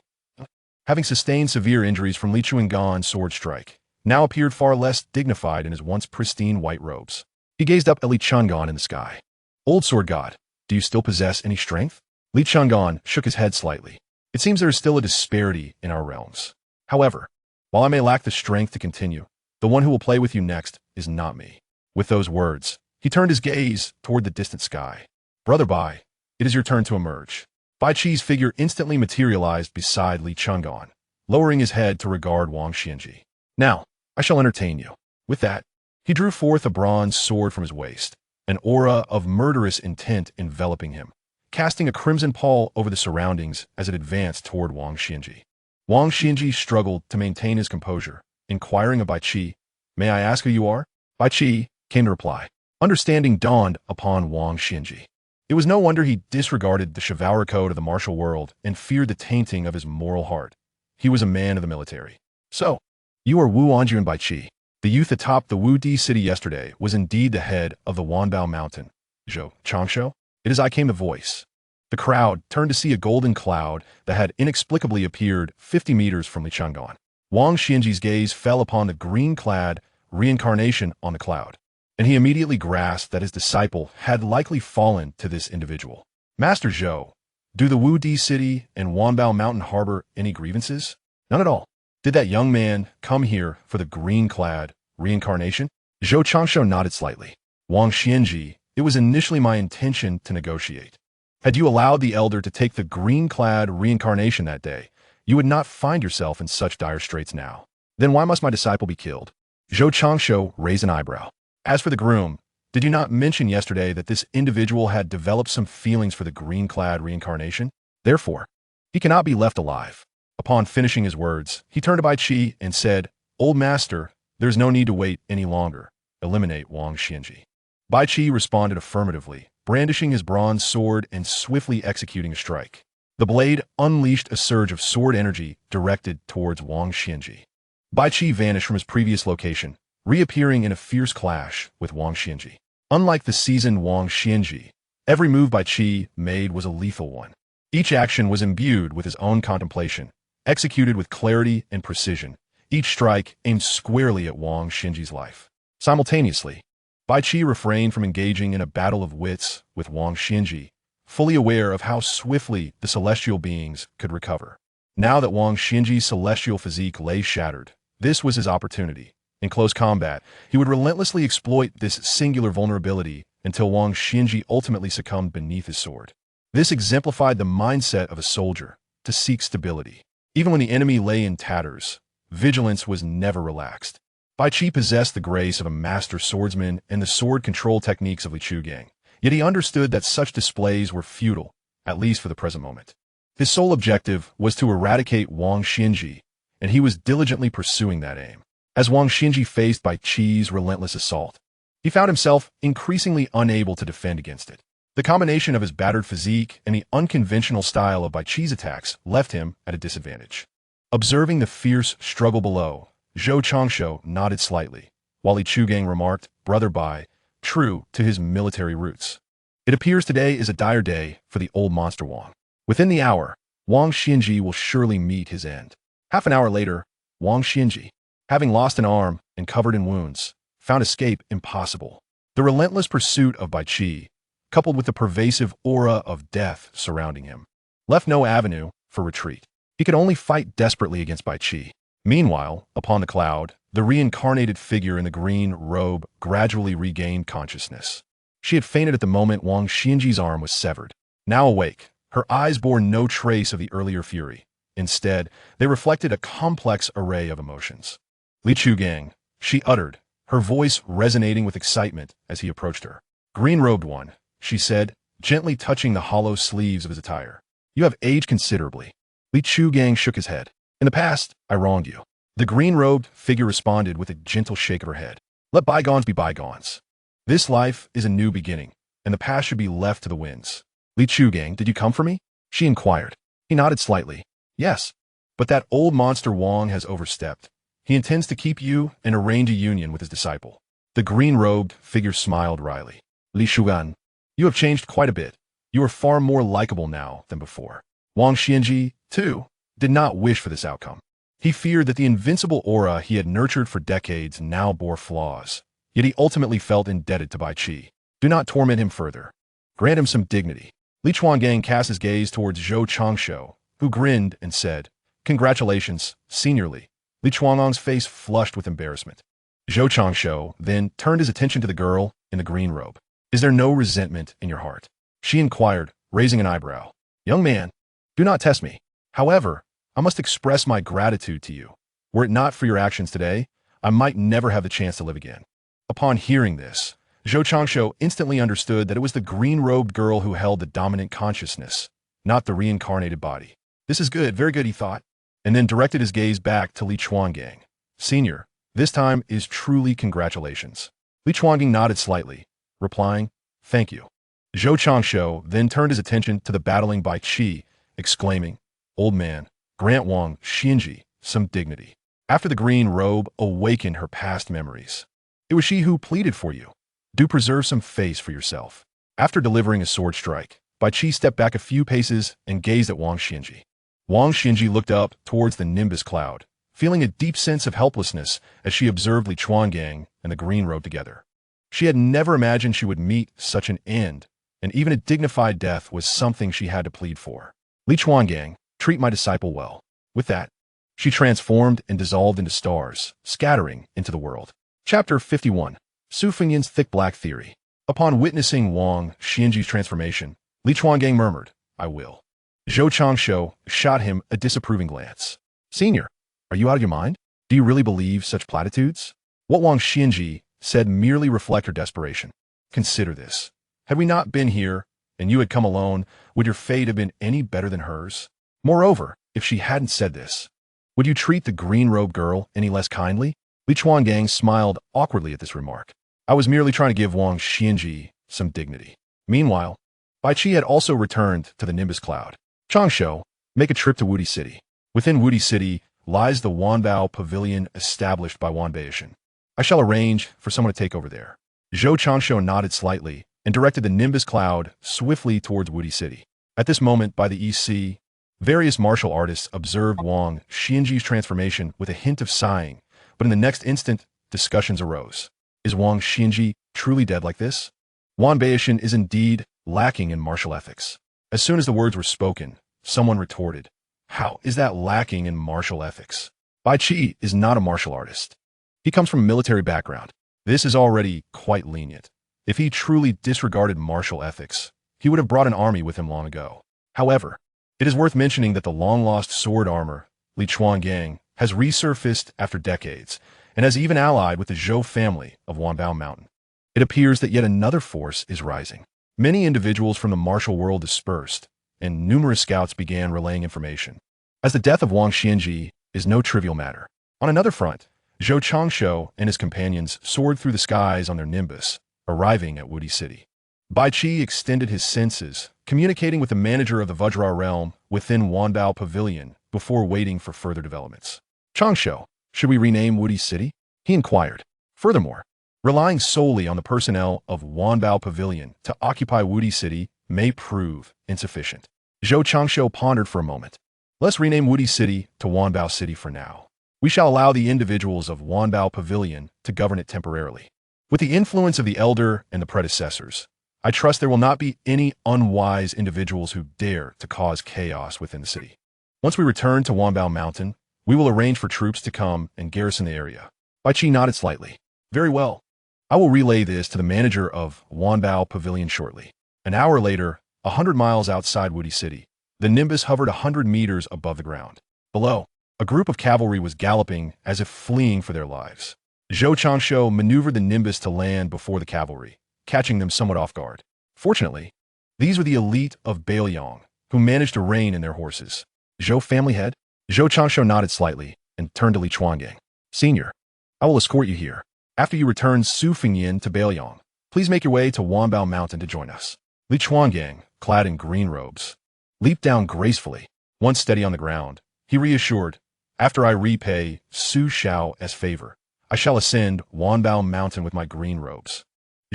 having sustained severe injuries from Li Chuangan's sword strike, now appeared far less dignified in his once pristine white robes. He gazed up at Li Chuangan in the sky. Old sword god, do you still possess any strength? Li Chuangan shook his head slightly. It seems there is still a disparity in our realms. However, while I may lack the strength to continue, the one who will play with you next is not me. With those words, he turned his gaze toward the distant sky. Brother Bai, it is your turn to emerge. Bai Qi's figure instantly materialized beside Li Chuangan, lowering his head to regard Wang Xianji. Now, I shall entertain you. With that, he drew forth a bronze sword from his waist, an aura of murderous intent enveloping him, casting a crimson pall over the surroundings as it advanced toward Wang Xianji. Wang Xianji struggled to maintain his composure, inquiring of Bai Qi, "May I ask who you are?" Bai Qi came to reply. Understanding dawned upon Wang Xianji. It was no wonder he disregarded the chivalry code of the martial world and feared the tainting of his moral heart. He was a man of the military. So, you are Wu Anjun Bai Qi. The youth atop the Wu Di city yesterday was indeed the head of the Wanbao mountain. Zhou, Changshu? It is I came the voice. The crowd turned to see a golden cloud that had inexplicably appeared 50 meters from Li Chuangan. Wang Xianji's gaze fell upon the green-clad reincarnation on the cloud, and he immediately grasped that his disciple had likely fallen to this individual. Master Zhou, do the Wu Di city and Wanbao mountain harbor any grievances? None at all. Did that young man come here for the green-clad reincarnation? Zhou Changshu nodded slightly. Wang Xianji, it was initially my intention to negotiate. Had you allowed the elder to take the green-clad reincarnation that day, you would not find yourself in such dire straits now. Then why must my disciple be killed? Zhou Changshu raised an eyebrow. As for the groom, did you not mention yesterday that this individual had developed some feelings for the green-clad reincarnation? Therefore, he cannot be left alive. Upon finishing his words, he turned to Bai Qi and said, Old master, there is no need to wait any longer. Eliminate Wang Xianji. Bai Qi responded affirmatively, brandishing his bronze sword and swiftly executing a strike. The blade unleashed a surge of sword energy directed towards Wang Xianji. Bai Qi vanished from his previous location, reappearing in a fierce clash with Wang Xianji. Unlike the seasoned Wang Xianji, every move Bai Qi made was a lethal one. Each action was imbued with his own contemplation, executed with clarity and precision, each strike aimed squarely at Wang Xianji's life. Simultaneously, Bai Qi refrained from engaging in a battle of wits with Wang Xianji, fully aware of how swiftly the celestial beings could recover. Now that Wang Xianji's celestial physique lay shattered, this was his opportunity. In close combat, he would relentlessly exploit this singular vulnerability until Wang Xianji ultimately succumbed beneath his sword. This exemplified the mindset of a soldier, to seek stability. Even when the enemy lay in tatters, vigilance was never relaxed. Bai Qi possessed the grace of a master swordsman and the sword control techniques of Li Chuangan, yet he understood that such displays were futile, at least for the present moment. His sole objective was to eradicate Wang Xianji, and he was diligently pursuing that aim. As Wang Xianji faced Bai Qi's relentless assault, he found himself increasingly unable to defend against it. The combination of his battered physique and the unconventional style of Bai Qi's attacks left him at a disadvantage. Observing the fierce struggle below, Zhou Changshu nodded slightly, while Li Chuangan remarked, Brother Bai, true to his military roots. It appears today is a dire day for the old monster Wang. Within the hour, Wang Xianji will surely meet his end. Half an hour later, Wang Xianji, having lost an arm and covered in wounds, found escape impossible. The relentless pursuit of Bai Qi, coupled with the pervasive aura of death surrounding him, left no avenue for retreat. He could only fight desperately against Bai Qi. Meanwhile, upon the cloud, the reincarnated figure in the green robe gradually regained consciousness. She had fainted at the moment Wang Xianji's arm was severed. Now awake, her eyes bore no trace of the earlier fury. Instead, they reflected a complex array of emotions. Li Chuangan, she uttered, her voice resonating with excitement as he approached her. Green-robed one, she said, gently touching the hollow sleeves of his attire. You have aged considerably. Li Chuangan shook his head. In the past, I wronged you. The green-robed figure responded with a gentle shake of her head. Let bygones be bygones. This life is a new beginning, and the past should be left to the winds. Li Chuangan, did you come for me? She inquired. He nodded slightly. Yes, but that old monster Wang has overstepped. He intends to keep you and arrange a union with his disciple. The green-robed figure smiled wryly. Li Chuangan, you have changed quite a bit. You are far more likable now than before. Wang Xianji, too, did not wish for this outcome. He feared that the invincible aura he had nurtured for decades now bore flaws, yet he ultimately felt indebted to Bai Qi. Do not torment him further. Grant him some dignity. Li Chuangang cast his gaze towards Zhou Changshu, who grinned and said, "Congratulations, Senior Li." Li Chuanlong's face flushed with embarrassment. Zhou Changshu then turned his attention to the girl in the green robe. "Is there no resentment in your heart?" she inquired, raising an eyebrow. "Young man, do not test me. However, I must express my gratitude to you. Were it not for your actions today, I might never have the chance to live again." Upon hearing this, Zhou Changshu instantly understood that it was the green-robed girl who held the dominant consciousness, not the reincarnated body. "This is good, very good," he thought, and then directed his gaze back to Li Chuangang. "Senior, this time is truly congratulations." Li Chuangang nodded slightly, replying, "Thank you." Zhou Changshu then turned his attention to the battling Bai Qi, exclaiming, "Old man, grant Wang Xinji some dignity." After the green robe awakened her past memories. "It was she who pleaded for you. Do preserve some face for yourself." After delivering a sword strike, Bai Qi stepped back a few paces and gazed at Wang Xinji. Wang Xinji looked up towards the nimbus cloud, feeling a deep sense of helplessness as she observed Li Chuangang and the green robe together. She had never imagined she would meet such an end, and even a dignified death was something she had to plead for. "Li Chuangang, treat my disciple well." With that, she transformed and dissolved into stars, scattering into the world. Chapter 51. Su Fengyan's Thick Black Theory. Upon witnessing Wang Xinji's transformation, Li Chuangang murmured, "I will." Zhou Changshu shot him a disapproving glance. "Senior, are you out of your mind? Do you really believe such platitudes?" What Wang Xinji said merely reflect her desperation. "Consider this. Had we not been here, and you had come alone, would your fate have been any better than hers? Moreover, if she hadn't said this, would you treat the green-robed girl any less kindly?" Li Chuangang smiled awkwardly at this remark. "I was merely trying to give Wang Xinji some dignity." Meanwhile, Bai Qi had also returned to the Nimbus Cloud. "Changshu, make a trip to Wudi City. Within Wudi City lies the Wanbao pavilion established by Wanbao. I shall arrange for someone to take over there." Zhou Changshu nodded slightly and directed the Nimbus Cloud swiftly towards Wudi City. At this moment, by the East Sea, various martial artists observed Wang Xinji's transformation with a hint of sighing, but in the next instant, discussions arose. Is Wang Xinji truly dead like this? Wanbao is indeed lacking in martial ethics. As soon as the words were spoken, someone retorted, "How is that lacking in martial ethics? Bai Qi is not a martial artist. He comes from a military background. This is already quite lenient. If he truly disregarded martial ethics, he would have brought an army with him long ago." However, it is worth mentioning that the long-lost sword armor, Li Chuangang, has resurfaced after decades, and has even allied with the Zhou family of Wanbao Mountain. It appears that yet another force is rising. Many individuals from the martial world dispersed, and numerous scouts began relaying information. As the death of Wang Xinji is no trivial matter. On another front, Zhou Changshu and his companions soared through the skies on their nimbus, arriving at Wudi City. Bai Qi extended his senses, communicating with the manager of the Vajra realm within Wanbao Pavilion before waiting for further developments. "Changshu, should we rename Wudi City?" he inquired. Furthermore, relying solely on the personnel of Wanbao Pavilion to occupy Wudi City may prove insufficient. Zhou Changshu pondered for a moment. "Let's rename Wudi City to Wanbao City for now. We shall allow the individuals of Wanbao Pavilion to govern it temporarily. With the influence of the elder and the predecessors, I trust there will not be any unwise individuals who dare to cause chaos within the city. Once we return to Wanbao Mountain, we will arrange for troops to come and garrison the area." Bai Qi nodded slightly. "Very well. I will relay this to the manager of Wanbao Pavilion shortly." An hour later, 100 miles outside Wudi City, the Nimbus hovered 100 meters above the ground. Below, a group of cavalry was galloping as if fleeing for their lives. Zhou Changshu maneuvered the Nimbus to land before the cavalry, catching them somewhat off guard. Fortunately, these were the elite of Baoyong, who managed to rein in their horses. "Zhou family head?" Zhou Changshu nodded slightly and turned to Li Chuangang. "Senior, I will escort you here. After you return Su Fengyan to Baoyong, please make your way to Wanbao Mountain to join us." Li Chuangang, clad in green robes, leaped down gracefully. Once steady on the ground, he reassured, "After I repay Su Shao as favor, I shall ascend Wanbao Mountain with my green robes."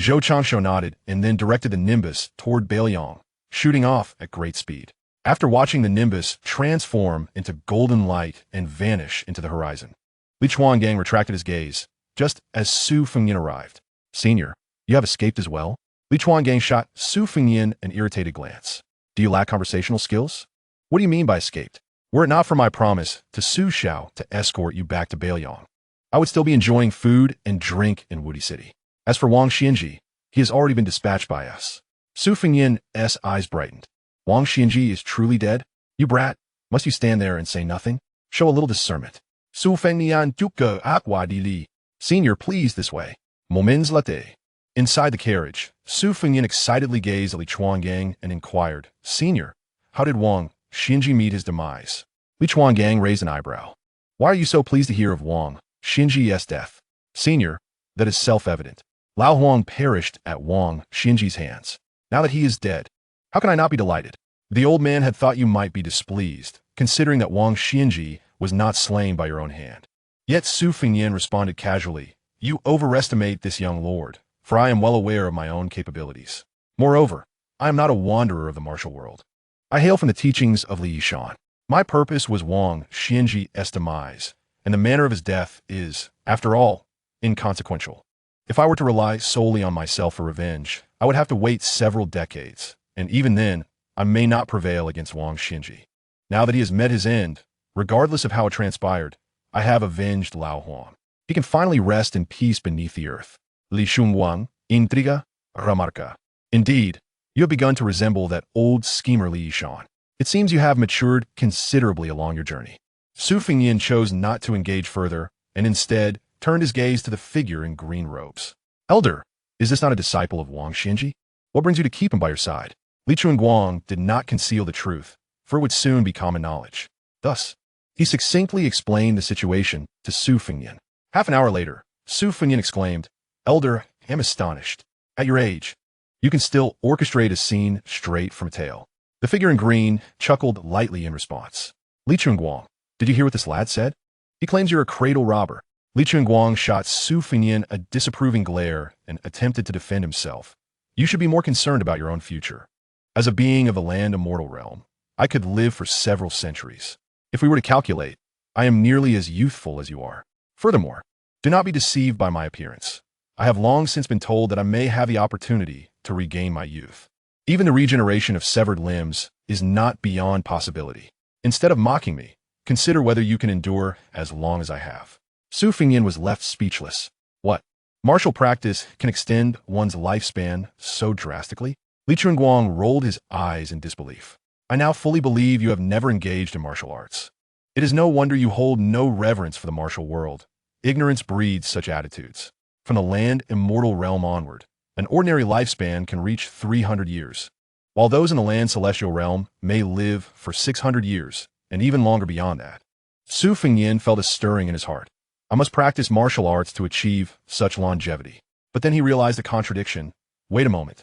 Zhou Changshu nodded and then directed the Nimbus toward Baoyong, shooting off at great speed. after watching the nimbus transform into golden light and vanish into the horizon. Li Chuangang retracted his gaze, just as Su Fengyan arrived. Senior, you have escaped as well? Li Chuangang shot Su Fengyan an irritated glance. Do you lack conversational skills? What do you mean by escaped? Were it not for my promise to Su Xiao to escort you back to Baiyang, I would still be enjoying food and drink in Wudi City. As for Wang Xianji, he has already been dispatched by us. Su Fengyan's eyes brightened. Wang Xianji is truly dead? You brat, must you stand there and say nothing? Show a little discernment. Su Fengyan duke aqua di li. Senior, please this way. Moments latte. Inside the carriage, Su Fengyan excitedly gazed at Li Chuangang and inquired, Senior, how did Wang Xianji meet his demise? Li Chuangang raised an eyebrow. Why are you so pleased to hear of Wang Xianji's death? Senior, that is self-evident. Lao Huang perished at Wang Xianji's hands. Now that he is dead, how can I not be delighted? The old man had thought you might be displeased, considering that Wang Xianji was not slain by your own hand. Yet Su Fengyan responded casually, You overestimate this young lord, for I am well aware of my own capabilities. Moreover, I am not a wanderer of the martial world. I hail from the teachings of Li Yishan. My purpose was Wang Xianji's demise, and the manner of his death is, after all, inconsequential. If I were to rely solely on myself for revenge, I would have to wait several decades, and even then, I may not prevail against Wang Xianji. Now that he has met his end, regardless of how it transpired, I have avenged Lao Huang. He can finally rest in peace beneath the earth. Li Shunguang, intriga, remarca. Indeed, you have begun to resemble that old schemer Li Yishan. It seems you have matured considerably along your journey. Su Fengyan chose not to engage further, and instead turned his gaze to the figure in green robes. Elder, is this not a disciple of Wang Xianji? What brings you to keep him by your side? Li Chuanguang did not conceal the truth, for it would soon be common knowledge. Thus, he succinctly explained the situation to Su Fengyan. Half an hour later, Su Fengyan exclaimed, Elder, I am astonished. At your age, you can still orchestrate a scene straight from a tale. The figure in green chuckled lightly in response. Li Chuanguang, did you hear what this lad said? He claims you're a cradle robber. Li Chuanguang shot Su Fengyan a disapproving glare and attempted to defend himself. You should be more concerned about your own future. As a being of the Land Immortal realm, I could live for several centuries. If we were to calculate, I am nearly as youthful as you are. Furthermore, do not be deceived by my appearance. I have long since been told that I may have the opportunity to regain my youth. Even the regeneration of severed limbs is not beyond possibility. Instead of mocking me, consider whether you can endure as long as I have. Su Fengyan was left speechless. What? Martial practice can extend one's lifespan so drastically? Li Chuanguang rolled his eyes in disbelief. I now fully believe you have never engaged in martial arts. It is no wonder you hold no reverence for the martial world. Ignorance breeds such attitudes. From the Land Immortal realm onward, an ordinary lifespan can reach 300 years, while those in the Land Celestial realm may live for 600 years, and even longer beyond that. Su Fengyan felt a stirring in his heart. I must practice martial arts to achieve such longevity. But then he realized a contradiction. Wait a moment.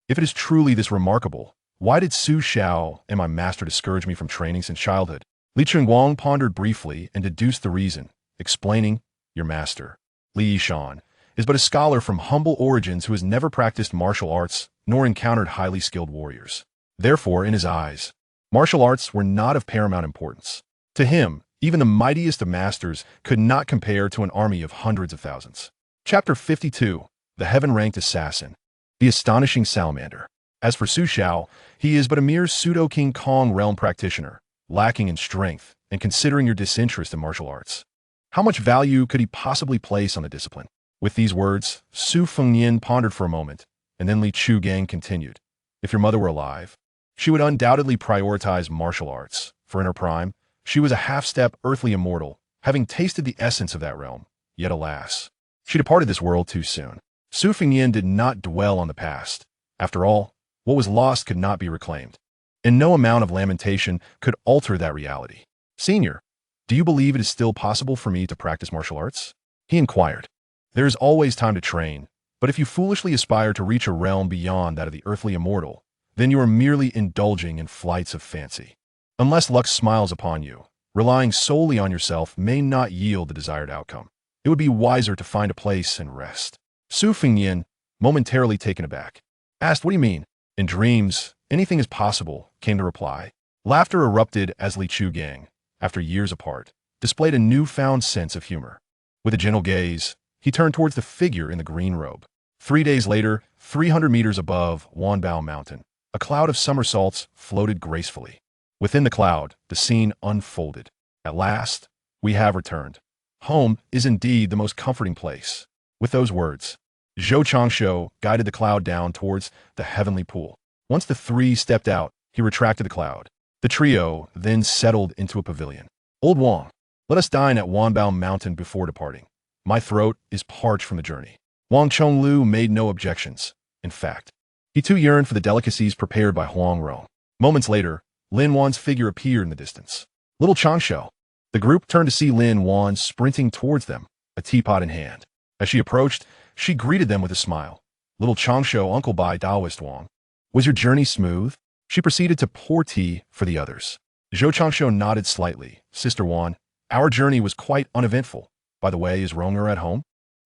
If it is truly this remarkable, why did Su Xiao and my master discourage me from training since childhood? Li Chuanguang pondered briefly and deduced the reason, explaining, Your master, Li Yishan, is but a scholar from humble origins who has never practiced martial arts nor encountered highly skilled warriors. Therefore, in his eyes, martial arts were not of paramount importance. To him, even the mightiest of masters could not compare to an army of hundreds of thousands. Chapter 52, The Heaven-Ranked Assassin, The Astonishing Salamander. As for Su Xiao, he is but a mere pseudo-King Kong realm practitioner, lacking in strength, and considering your disinterest in martial arts. How much value could he possibly place on the discipline? With these words, Su Fengyan pondered for a moment, and then Li Chuangang continued. If your mother were alive, she would undoubtedly prioritize martial arts, for in her prime, she was a half-step earthly immortal, having tasted the essence of that realm. Yet alas, she departed this world too soon. Su Fengyan did not dwell on the past. After all, what was lost could not be reclaimed, and no amount of lamentation could alter that reality. Senior, do you believe it is still possible for me to practice martial arts? He inquired. There is always time to train, but if you foolishly aspire to reach a realm beyond that of the earthly immortal, then you are merely indulging in flights of fancy. Unless luck smiles upon you, relying solely on yourself may not yield the desired outcome. It would be wiser to find a place and rest. Su Fengyan, momentarily taken aback, asked, What do you mean? In dreams, anything is possible, came the reply. Laughter erupted as Li Chu Gang, after years apart, displayed a newfound sense of humor. With a gentle gaze, he turned towards the figure in the green robe. 3 days later, 300 meters above Wanbao Mountain, a cloud of somersaults floated gracefully. Within the cloud, the scene unfolded. At last, we have returned. Home is indeed the most comforting place. With those words, Zhou Changshu guided the cloud down towards the heavenly pool. Once the three stepped out, he retracted the cloud. The trio then settled into a pavilion. Old Wang, let us dine at Wanbao Mountain before departing. My throat is parched from the journey. Wang Chonglu made no objections. In fact, he too yearned for the delicacies prepared by Huang Rong. Moments later, Lin Wan's figure appeared in the distance. Little Changshu. The group turned to see Lin Wan sprinting towards them, a teapot in hand. As she approached, she greeted them with a smile. Little Changshu, Uncle Bai Daoist Wang. Was your journey smooth? She proceeded to pour tea for the others. Zhou Changshu nodded slightly. Sister Wan, our journey was quite uneventful. By the way, is Ronger at home?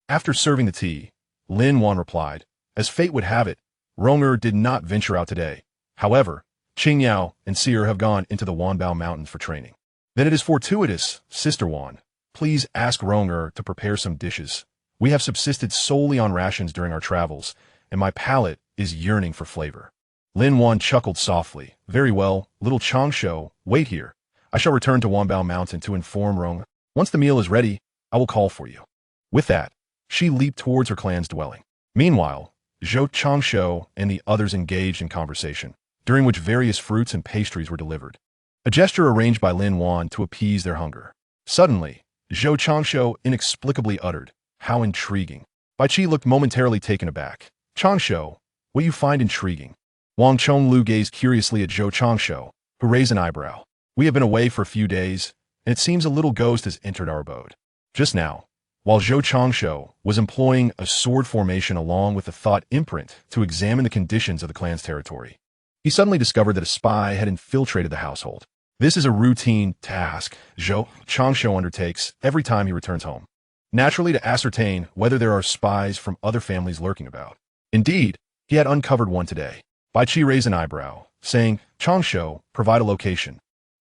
After serving the tea, Lin Wan replied, as fate would have it, Ronger did not venture out today. However, Qing Yao and Seer have gone into the Wanbao Mountains for training. Then it is fortuitous, Sister Wan. Please ask Ronger to prepare some dishes. We have subsisted solely on rations during our travels, and my palate is yearning for flavor. Lin Wan chuckled softly. Very well, little Changshu, wait here. I shall return to Wanbao Mountain to inform Ronger. Once the meal is ready, I will call for you. With that, she leaped towards her clan's dwelling. Meanwhile, Zhou Changshu and the others engaged in conversation, during which various fruits and pastries were delivered. A gesture arranged by Lin Wan to appease their hunger. Suddenly, Zhou Changshu inexplicably uttered, how intriguing. Bai Qi looked momentarily taken aback. Changshu, what you find intriguing? Wang Chonglu gazed curiously at Zhou Changshu, who raised an eyebrow. We have been away for a few days, and it seems a little ghost has entered our abode. Just now, while Zhou Changshu was employing a sword formation along with the thought imprint to examine the conditions of the clan's territory, he suddenly discovered that a spy had infiltrated the household. This is a routine task Zhou Changshu undertakes every time he returns home, naturally to ascertain whether there are spies from other families lurking about. Indeed, he had uncovered one today. Bai Qi raised an eyebrow, saying, Changshu, provide a location,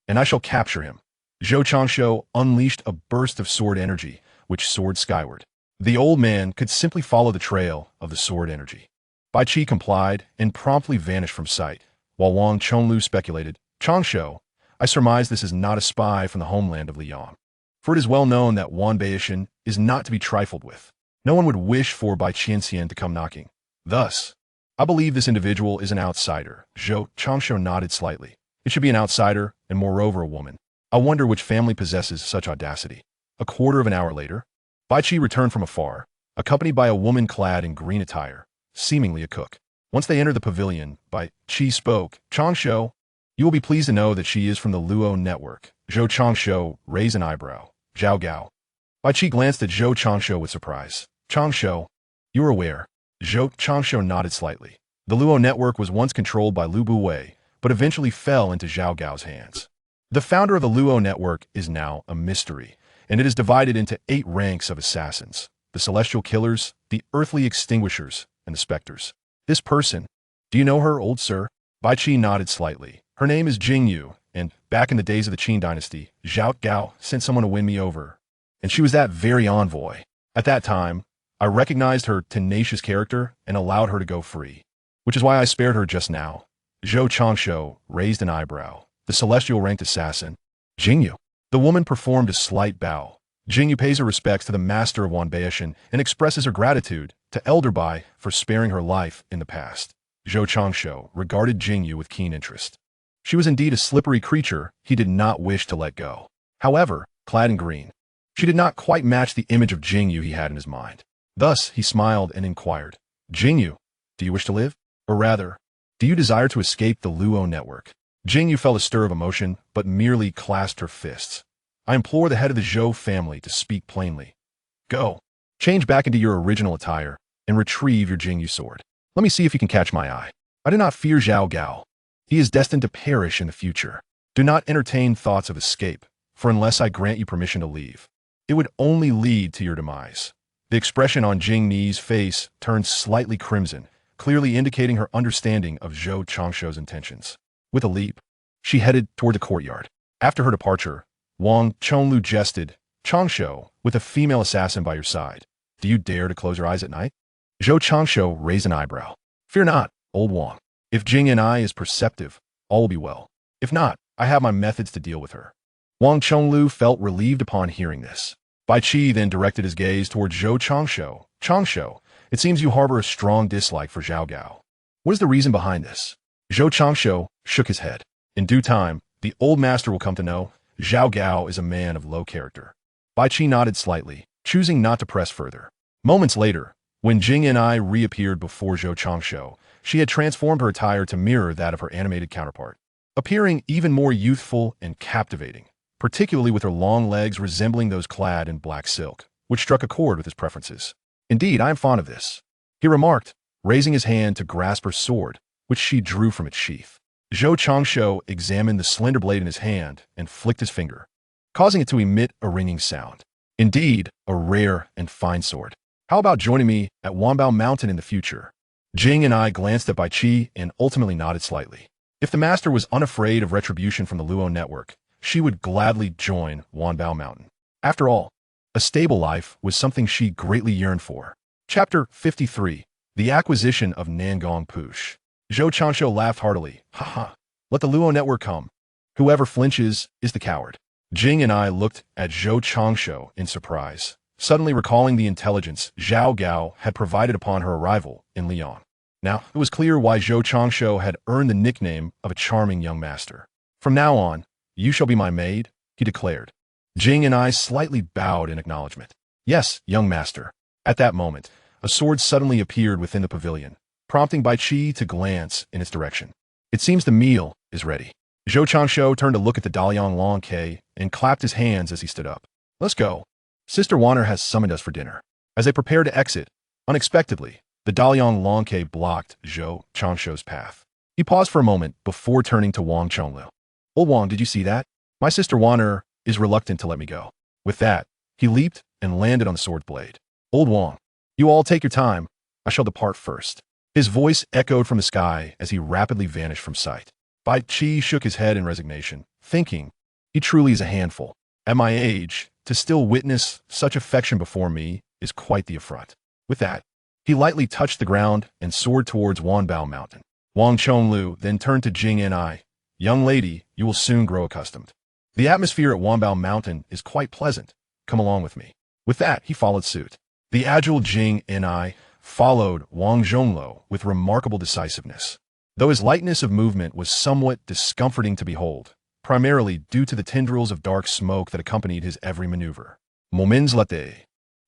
and I shall capture him. Zhou Changshu unleashed a burst of sword energy, which soared skyward. The old man could simply follow the trail of the sword energy. Bai Qi complied and promptly vanished from sight, while Wang Chonglu speculated, Changshu, I surmise this is not a spy from the homeland of Liang. For it is well known that Wanbao is not to be trifled with. No one would wish for Bai Qianxian to come knocking. Thus, I believe this individual is an outsider. Zhou Changshu nodded slightly. It should be an outsider, and moreover a woman. I wonder which family possesses such audacity. A quarter of an hour later, Bai Qi returned from afar, accompanied by a woman clad in green attire, seemingly a cook. Once they entered the pavilion, Bai Qi spoke, Changshu, you will be pleased to know that she is from the Luo network. Zhou Changshu raised an eyebrow. Zhao Gao. Bai Qi glanced at Zhou Changshu with surprise. Changshu, you are aware. Zhou Changshu nodded slightly. The Luo network was once controlled by Lu Buwei, but eventually fell into Zhao Gao's hands. The founder of the Luo network is now a mystery, and it is divided into 8 ranks of assassins: the celestial killers, the earthly extinguishers, and the specters. This person, do you know her, old sir? Bai Qi nodded slightly. Her name is Jingyu, and back in the days of the Qin dynasty, Zhao Gao sent someone to win me over, and she was that very envoy. At that time, I recognized her tenacious character and allowed her to go free, which is why I spared her just now. Zhou Changshu raised an eyebrow. The celestial-ranked assassin, Jingyu. The woman performed a slight bow. Jingyu pays her respects to the master of Wanbao and expresses her gratitude to Elder Bai for sparing her life in the past. Zhou Changshu regarded Jingyu with keen interest. She was indeed a slippery creature he did not wish to let go. However, clad in green, she did not quite match the image of Jingyu he had in his mind. Thus, he smiled and inquired, Jingyu, do you wish to live? Or rather, do you desire to escape the Luo network? Jingyu felt a stir of emotion, but merely clasped her fists. I implore the head of the Zhou family to speak plainly. Go, change back into your original attire, and retrieve your Jingyu sword. Let me see if you can catch my eye. I do not fear Zhao Gao. He is destined to perish in the future. Do not entertain thoughts of escape, for unless I grant you permission to leave, it would only lead to your demise. The expression on Jing Ni's face turned slightly crimson, clearly indicating her understanding of Zhou Changshu's intentions. With a leap, She headed toward the courtyard. After her departure, Wang Chonglu jested, Changsho, with a female assassin by your side. Do you dare to close your eyes at night? Zhou Changsho raised an eyebrow. Fear not, old Wang. If Jing and I is perceptive, all will be well. If not, I have my methods to deal with her. Wang Chonglu felt relieved upon hearing this. Bai Qi then directed his gaze toward Zhou Changsho. Changsho, it seems you harbor a strong dislike for Zhao Gao. What is the reason behind this? Zhou Changsho shook his head. In due time, the old master will come to know Zhao Gao is a man of low character. Bai Qi nodded slightly, choosing not to press further. Moments later, when Jing and I reappeared before Zhou Changsho, she had transformed her attire to mirror that of her animated counterpart, appearing even more youthful and captivating, particularly with her long legs resembling those clad in black silk, which struck a chord with his preferences. Indeed, I am fond of this, he remarked, raising his hand to grasp her sword, which she drew from its sheath. Zhou Changsho examined the slender blade in his hand and flicked his finger, causing it to emit a ringing sound. Indeed, a rare and fine sword. How about joining me at Wanbao Mountain in the future? Jing and I glanced at Bai Qi and ultimately nodded slightly. If the master was unafraid of retribution from the Luo network, she would gladly join Wanbao Mountain. After all, a stable life was something she greatly yearned for. Chapter 53. The Acquisition of Nangong Push. Zhou Changsho laughed heartily. Haha, let the Luo network come. Whoever flinches is the coward. Jing and I looked at Zhou Changsho in surprise, suddenly recalling the intelligence Zhao Gao had provided upon her arrival in Lyon. Now, it was clear why Zhou Changsho had earned the nickname of a charming young master. From now on, you shall be my maid, he declared. Jing and I slightly bowed in acknowledgement. Yes, young master. At that moment, a sword suddenly appeared within the pavilion, prompting Bai Qi to glance in its direction. It seems the meal is ready. Zhou Changsho turned to look at the Daliang Long Ke and clapped his hands as he stood up. Let's go. Sister Wanner has summoned us for dinner. As they prepared to exit, unexpectedly, the Daliang Long Ke blocked Zhou Changsho's path. He paused for a moment before turning to Wang Chonglu. Old Wang, did you see that? My sister Wanner is reluctant to let me go. With that, he leaped and landed on the sword blade. Old Wang, you all take your time. I shall depart first. His voice echoed from the sky as he rapidly vanished from sight. Bai Qi shook his head in resignation, thinking, he truly is a handful. At my age, to still witness such affection before me is quite the affront. With that, he lightly touched the ground and soared towards Wanbao Mountain. Wang Chonglu then turned to Jing and I. Young lady, you will soon grow accustomed. The atmosphere at Wanbao Mountain is quite pleasant. Come along with me. With that, he followed suit. The agile Jing and I followed Wang Zhonglo with remarkable decisiveness, though his lightness of movement was somewhat discomforting to behold, primarily due to the tendrils of dark smoke that accompanied his every maneuver. Moments later,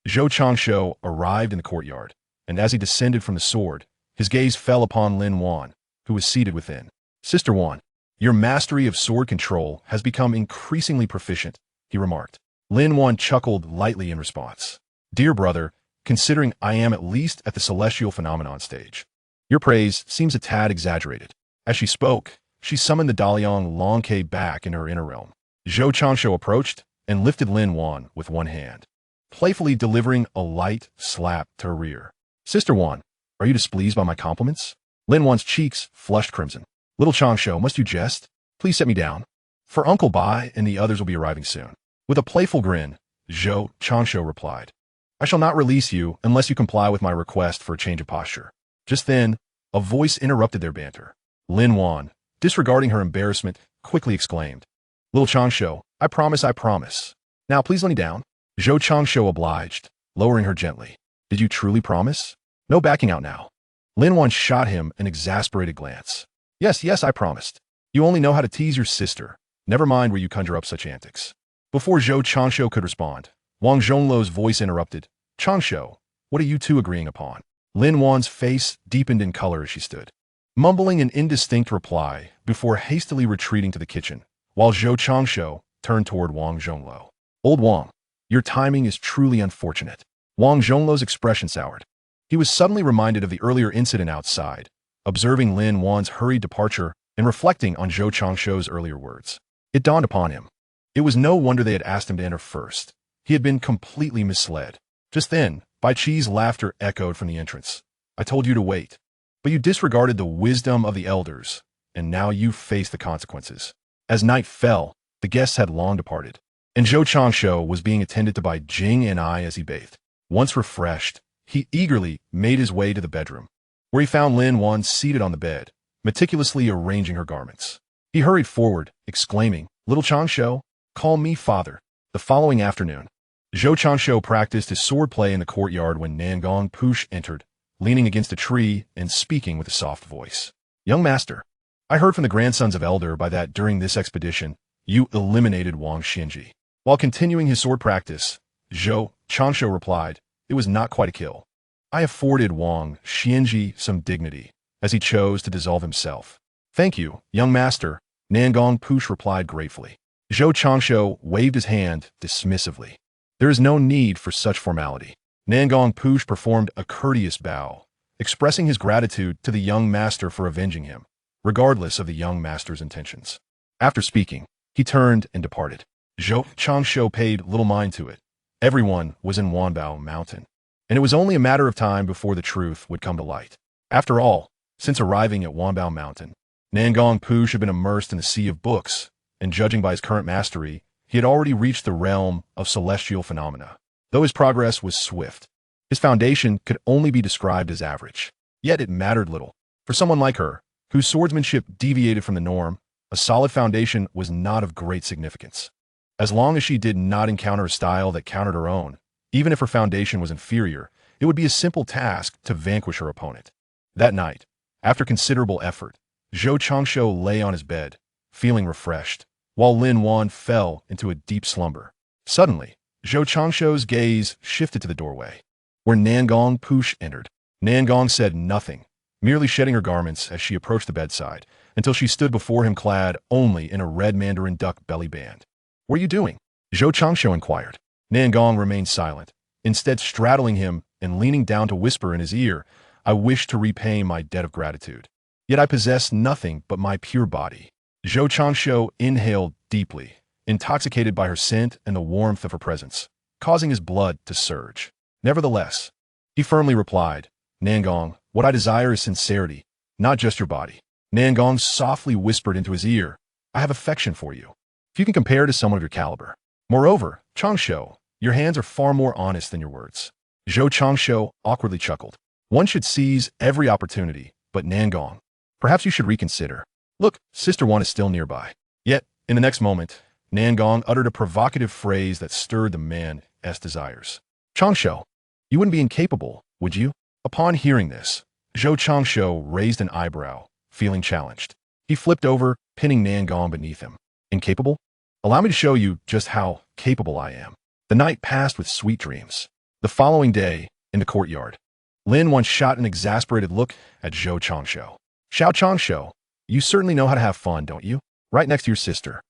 Zhou Changsho arrived in the courtyard, and as he descended from the sword, his gaze fell upon Lin Wan, who was seated within. Sister Wan, your mastery of sword control has become increasingly proficient, he remarked. Lin Wan chuckled lightly in response. Dear brother, considering I am at least at the celestial phenomenon stage, your praise seems a tad exaggerated. As she spoke, she summoned the Daliang Long Ke back into her inner realm. Zhou Changsho approached and lifted Lin Wan with one hand, playfully delivering a light slap to her rear. Sister Wan, are you displeased by my compliments? Lin Wan's cheeks flushed crimson. Little Changsho, must you jest? Please set me down, for Uncle Bai and the others will be arriving soon. With a playful grin, Zhou Changsho replied, I shall not release you unless you comply with my request for a change of posture. Just then, a voice interrupted their banter. Lin Wan, disregarding her embarrassment, quickly exclaimed, Little Changsho, I promise, I promise. Now please let me down. Zhou Changsho obliged, lowering her gently. Did you truly promise? No backing out now. Lin Wan shot him an exasperated glance. Yes, yes, I promised. You only know how to tease your sister. Never mind where you conjure up such antics. Before Zhou Changsho could respond, Wang Zhongluo's voice interrupted. Changsho, what are you two agreeing upon? Lin Wan's face deepened in color as she stood, mumbling an indistinct reply before hastily retreating to the kitchen, while Zhou Changsho turned toward Wang Zhongluo. Old Wang, your timing is truly unfortunate. Wang Zhongluo's expression soured. He was suddenly reminded of the earlier incident outside, observing Lin Wan's hurried departure and reflecting on Zhou Changsho's earlier words. It dawned upon him. It was no wonder they had asked him to enter first. He had been completely misled. Just then, Bai Qi's laughter echoed from the entrance. I told you to wait, but you disregarded the wisdom of the elders, and now you face the consequences. As night fell, the guests had long departed, and Zhou Changsho was being attended to by Jing and I as he bathed. Once refreshed, he eagerly made his way to the bedroom, where he found Lin Wan seated on the bed, meticulously arranging her garments. He hurried forward, exclaiming, "Little Changsho, call me father." The following afternoon, Zhou Changsho practiced his swordplay in the courtyard when Nangong Push entered, leaning against a tree and speaking with a soft voice. "Young master, I heard from the grandsons of Elder by that during this expedition, you eliminated Wang Xianji." While continuing his sword practice, Zhou Changsho replied, "It was not quite a kill. I afforded Wang Xianji some dignity, as he chose to dissolve himself." "Thank you, young master," Nangong Push replied gratefully. Zhou Changsho waved his hand dismissively. "There is no need for such formality." Nangong Push performed a courteous bow, expressing his gratitude to the young master for avenging him, regardless of the young master's intentions. After speaking, he turned and departed. Zhou Changsho paid little mind to it. Everyone was in Wanbao Mountain, and it was only a matter of time before the truth would come to light. After all, since arriving at Wanbao Mountain, Nangong Push had been immersed in the sea of books, and judging by his current mastery, he had already reached the realm of celestial phenomena. Though his progress was swift, his foundation could only be described as average. Yet it mattered little. For someone like her, whose swordsmanship deviated from the norm, a solid foundation was not of great significance. As long as she did not encounter a style that countered her own, even if her foundation was inferior, it would be a simple task to vanquish her opponent. That night, after considerable effort, Zhou Changsho lay on his bed, feeling refreshed, while Lin Wan fell into a deep slumber. Suddenly, Zhou Changsho's gaze shifted to the doorway, where Nangong Push entered. Nangong said nothing, merely shedding her garments as she approached the bedside, until she stood before him clad only in a red mandarin duck belly band. "What are you doing?" Zhou Changsho inquired. Nangong remained silent, instead straddling him and leaning down to whisper in his ear, "I wish to repay my debt of gratitude. Yet I possess nothing but my pure body." Zhou Changsho inhaled deeply, intoxicated by her scent and the warmth of her presence, causing his blood to surge. Nevertheless, he firmly replied, "Nangong, what I desire is sincerity, not just your body." Nangong softly whispered into his ear, "I have affection for you, if you can compare to someone of your caliber. Moreover, Changsho, your hands are far more honest than your words." Zhou Changsho awkwardly chuckled. "One should seize every opportunity, but Nangong, perhaps you should reconsider. Look, Sister Wan is still nearby." Yet, in the next moment, Nangong uttered a provocative phrase that stirred the man's desires. "Changsho, you wouldn't be incapable, would you?" Upon hearing this, Zhou Changsho raised an eyebrow, feeling challenged. He flipped over, pinning Nangong beneath him. "Incapable? Allow me to show you just how capable I am." The night passed with sweet dreams. The following day, in the courtyard, Lin once shot an exasperated look at Zhou Changsho. "Xiao Changsho, you certainly know how to have fun, don't you? Right next to your sister."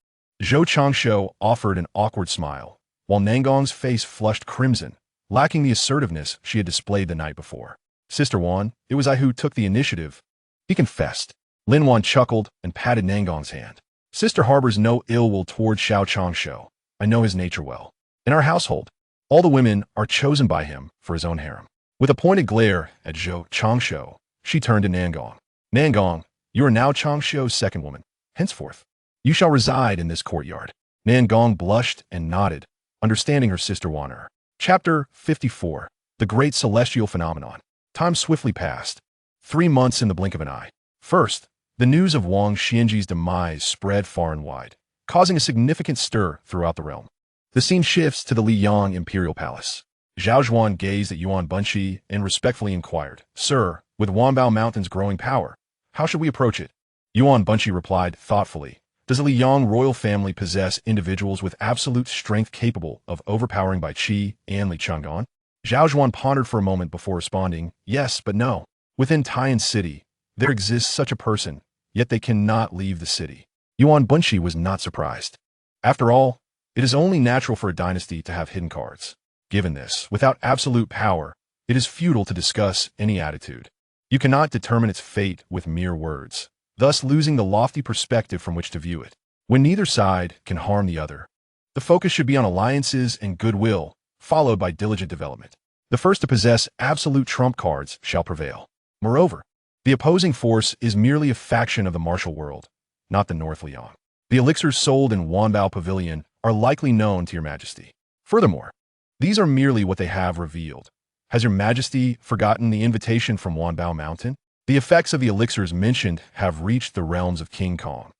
Zhou Changsho offered an awkward smile, while Nangong's face flushed crimson, lacking the assertiveness she had displayed the night before. "Sister Wan, it was I who took the initiative," he confessed. Lin Wan chuckled and patted Nangong's hand. "Sister harbors no ill will toward Xiao Changsho. I know his nature well. In our household, all the women are chosen by him for his own harem." With a pointed glare at Zhou Changsho, she turned to Nangong. "Nangong, you are now Changsho's second woman. Henceforth, you shall reside in this courtyard." Nangong blushed and nodded, understanding her sister Wan'er. Chapter 54. The Great Celestial Phenomenon. Time swiftly passed. 3 months in the blink of an eye. First, the news of Wang Xianji's demise spread far and wide, causing a significant stir throughout the realm. The scene shifts to the Liyang Imperial Palace. Zhao Zhuan gazed at Yuan Bunshi and respectfully inquired, "Sir, with Wanbao Mountain's growing power, how should we approach it?" Yuan Bunshi replied thoughtfully, "Does the Liyang royal family possess individuals with absolute strength capable of overpowering Bai Qi and Li Chang'an?" Zhao Zhuan pondered for a moment before responding, "Yes, but no. Within Taiyan City, there exists such a person, yet they cannot leave the city." Yuan Bunshi was not surprised. After all, it is only natural for a dynasty to have hidden cards. Given this, without absolute power, it is futile to discuss any attitude. You cannot determine its fate with mere words, thus losing the lofty perspective from which to view it. When neither side can harm the other, the focus should be on alliances and goodwill, followed by diligent development. The first to possess absolute trump cards shall prevail. Moreover, the opposing force is merely a faction of the martial world, not the North Liyang. The elixirs sold in Wanbao Pavilion are likely known to your majesty. Furthermore, these are merely what they have revealed. Has your majesty forgotten the invitation from Wanbao Mountain? The effects of the elixirs mentioned have reached the realms of King Kong,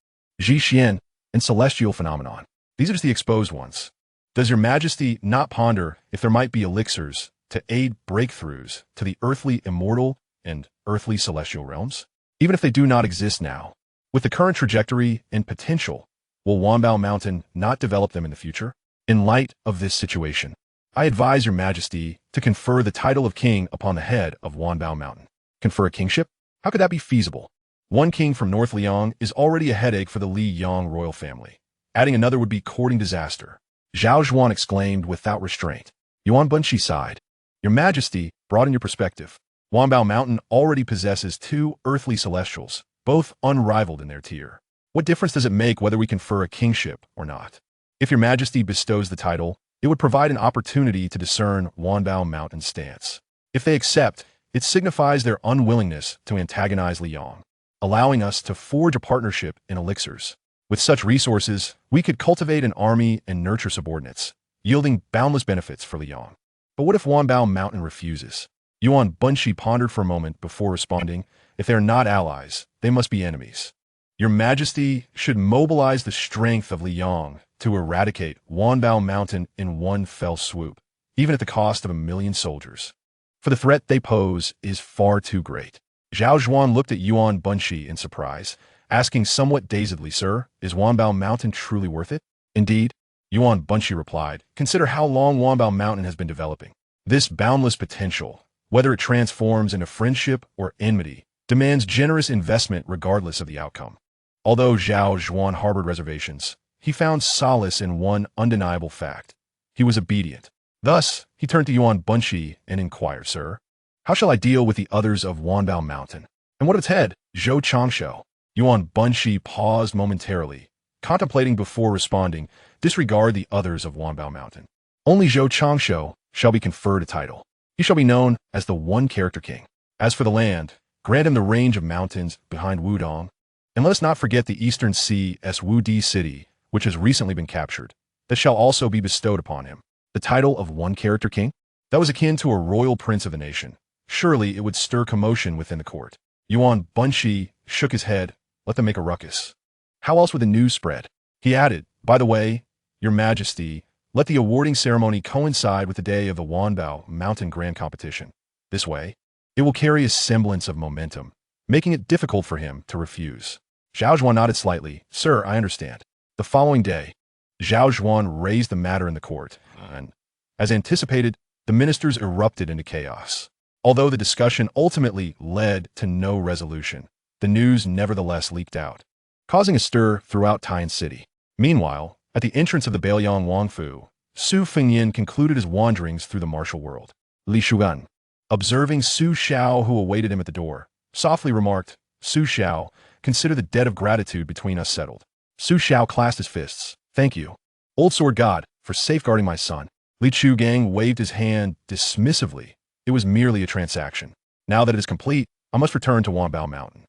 Xian, and Celestial Phenomenon. These are just the exposed ones. Does your majesty not ponder if there might be elixirs to aid breakthroughs to the earthly immortal and earthly celestial realms? Even if they do not exist now, with the current trajectory and potential, will Wanbao Mountain not develop them in the future? In light of this situation, I advise your majesty to confer the title of king upon the head of Wanbao Mountain. Confer a kingship? How could that be feasible? One king from North Liang is already a headache for the Li Yang royal family. Adding another would be courting disaster. Zhao Zhuan exclaimed without restraint. Yuan Bunshi sighed. Your majesty, broaden your perspective. Wanbao Mountain already possesses 2 earthly celestials, both unrivaled in their tier. What difference does it make whether we confer a kingship or not? If your majesty bestows the title, it would provide an opportunity to discern Wanbao Mountain's stance. If they accept, it signifies their unwillingness to antagonize Liang, allowing us to forge a partnership in elixirs. With such resources, we could cultivate an army and nurture subordinates, yielding boundless benefits for Liang. But what if Wanbao Mountain refuses? Yuan Bunshi pondered for a moment before responding. If they are not allies, they must be enemies. Your majesty should mobilize the strength of Liang to eradicate Wanbao Mountain in one fell swoop, even at the cost of 1,000,000 soldiers. For the threat they pose is far too great. Zhao Zhuan looked at Yuan Bunshi in surprise, asking somewhat dazedly, Sir, is Wanbao Mountain truly worth it? Indeed, Yuan Bunshi replied, consider how long Wanbao Mountain has been developing. This boundless potential, whether it transforms into friendship or enmity, demands generous investment regardless of the outcome. Although Zhao Zhuan harbored reservations, he found solace in one undeniable fact. He was obedient. Thus, he turned to Yuan Bunshi and inquired, Sir, how shall I deal with the others of Wanbao Mountain? And what of its head, Zhou Changshu? Yuan Bunshi paused momentarily, contemplating before responding, disregard the others of Wanbao Mountain. Only Zhou Changshu shall be conferred a title. He shall be known as the One-Character King. As for the land, grant him the range of mountains behind Wudang, and let us not forget the eastern sea as Wudi City, which has recently been captured. That shall also be bestowed upon him. The title of One-Character King? That was akin to a royal prince of the nation. Surely it would stir commotion within the court. Yuan Bunshi shook his head. Let them make a ruckus. How else would the news spread? He added, by the way, your majesty, let the awarding ceremony coincide with the day of the Wanbao Mountain Grand Competition. This way, it will carry a semblance of momentum, making it difficult for him to refuse. Zhao Zhuan nodded slightly. Sir, I understand. The following day, Zhao Zhuan raised the matter in the court, and, as anticipated, the ministers erupted into chaos. Although the discussion ultimately led to no resolution, the news nevertheless leaked out, causing a stir throughout Taiyan City. Meanwhile, at the entrance of the Baiyang Wangfu, Su Fengyin concluded his wanderings through the martial world. Li Shugan, observing Su Xiao who awaited him at the door, softly remarked, Su Xiao, consider the debt of gratitude between us settled. Su Xiao clasped his fists. Thank you, old sword god, for safeguarding my son. Li Chugang waved his hand dismissively. It was merely a transaction. Now that it is complete, I must return to Wanbao Mountain.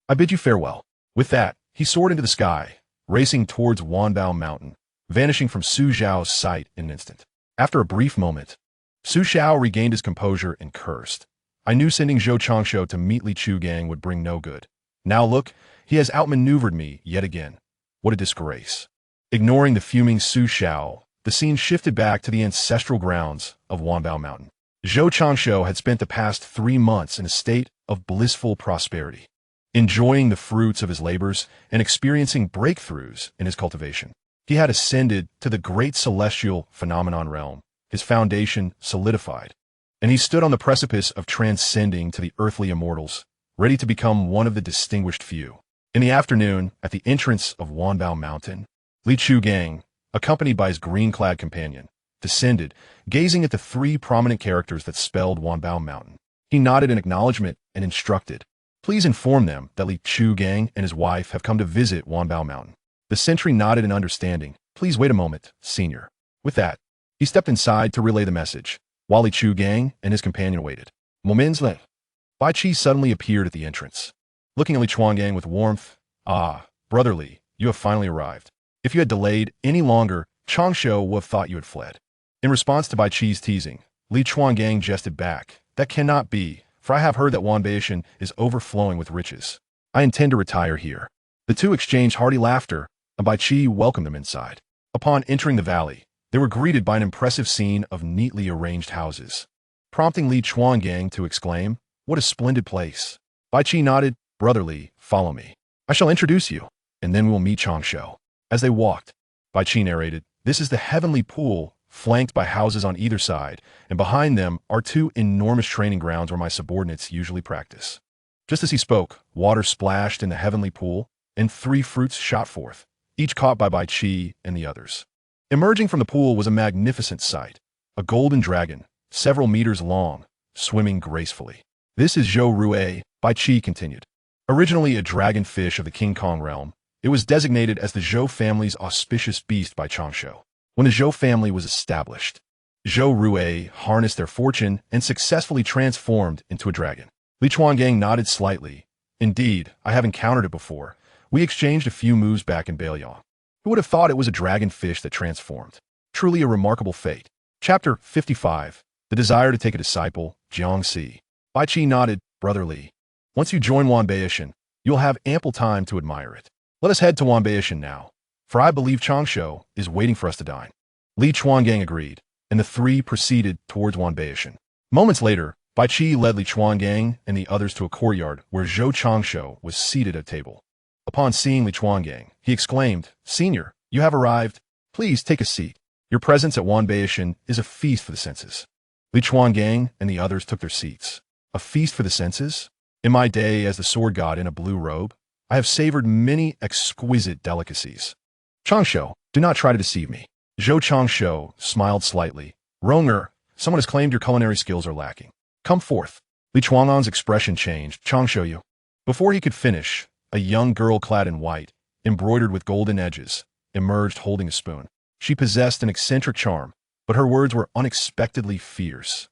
I bid you farewell. With that, he soared into the sky, racing towards Wanbao Mountain, vanishing from Su Xiao's sight in an instant. After a brief moment, Su Xiao regained his composure and cursed. I knew sending Zhou Changshu to meet Li Chugang would bring no good. Now look, he has outmaneuvered me yet again. What a disgrace. Ignoring the fuming Su Xiao, the scene shifted back to the ancestral grounds of Wanbao Mountain. Zhou Changshu had spent the past 3 months in a state of blissful prosperity, enjoying the fruits of his labors and experiencing breakthroughs in his cultivation. He had ascended to the great celestial phenomenon realm, his foundation solidified, and he stood on the precipice of transcending to the earthly immortals, ready to become one of the distinguished few. In the afternoon, at the entrance of Wanbao Mountain, Li Chugang, accompanied by his green-clad companion, descended, gazing at the 3 prominent characters that spelled Wanbao Mountain. He nodded in acknowledgement and instructed, please inform them that Li Chugang and his wife have come to visit Wanbao Mountain. The sentry nodded in understanding. Please wait a moment, senior. With that, he stepped inside to relay the message, while Li Chugang and his companion waited. Moments later, Bai Qi suddenly appeared at the entrance. Looking at Li Chuang with warmth, ah, brotherly, you have finally arrived. If you had delayed any longer, Changsho would have thought you had fled. In response to Bai Qi's teasing, Li Chuangang jested back. That cannot be, for I have heard that Wanbao is overflowing with riches. I intend to retire here. The two exchanged hearty laughter, and Bai Qi welcomed them inside. Upon entering the valley, they were greeted by an impressive scene of neatly arranged houses, prompting Li Chuangang to exclaim, "What a splendid place!" Bai Qi nodded. "Brother Li, follow me. I shall introduce you, and then we'll meet Changsho." As they walked, Bai Qi narrated, "This is the heavenly pool, flanked by houses on either side, and behind them are two enormous training grounds where my subordinates usually practice." Just as he spoke, water splashed in the heavenly pool, and 3 fruits shot forth, each caught by Bai Qi and the others. Emerging from the pool was a magnificent sight, a golden dragon, several meters long, swimming gracefully. "This is Zhou Rue," Bai Qi continued. Originally a dragonfish of the King Kong realm, it was designated as the Zhou family's auspicious beast by Changsho. When the Zhou family was established, Zhou Rue harnessed their fortune and successfully transformed into a dragon. Li Chuangang nodded slightly. "Indeed, I have encountered it before. We exchanged a few moves back in Baiyang. Who would have thought it was a dragonfish that transformed? Truly a remarkable fate." Chapter 55. The Desire to Take a Disciple, Jiangxi. Bai Qi nodded. "Brother Li, once you join Wanbao, you'll have ample time to admire it. Let us head to Wanbao now, for I believe Changsho is waiting for us to dine." Li Chuangang agreed, and the 3 proceeded towards Wanbao. Moments later, Bai Qi led Li Chuangang and the others to a courtyard where Zhou Changsho was seated at a table. Upon seeing Li Chuangang, he exclaimed, "Senior, you have arrived. Please take a seat. Your presence at Wanbao is a feast for the senses." Li Chuangang and the others took their seats. A feast for the senses? In my day as the sword god in a blue robe, I have savored many exquisite delicacies. Changsho, do not try to deceive me. Zhou Changsho smiled slightly. "Ronger, someone has claimed your culinary skills are lacking. Come forth." Li Chuangang's expression changed. "Changsho you." Before he could finish, a young girl clad in white, embroidered with golden edges, emerged holding a spoon. She possessed an eccentric charm, but her words were unexpectedly fierce.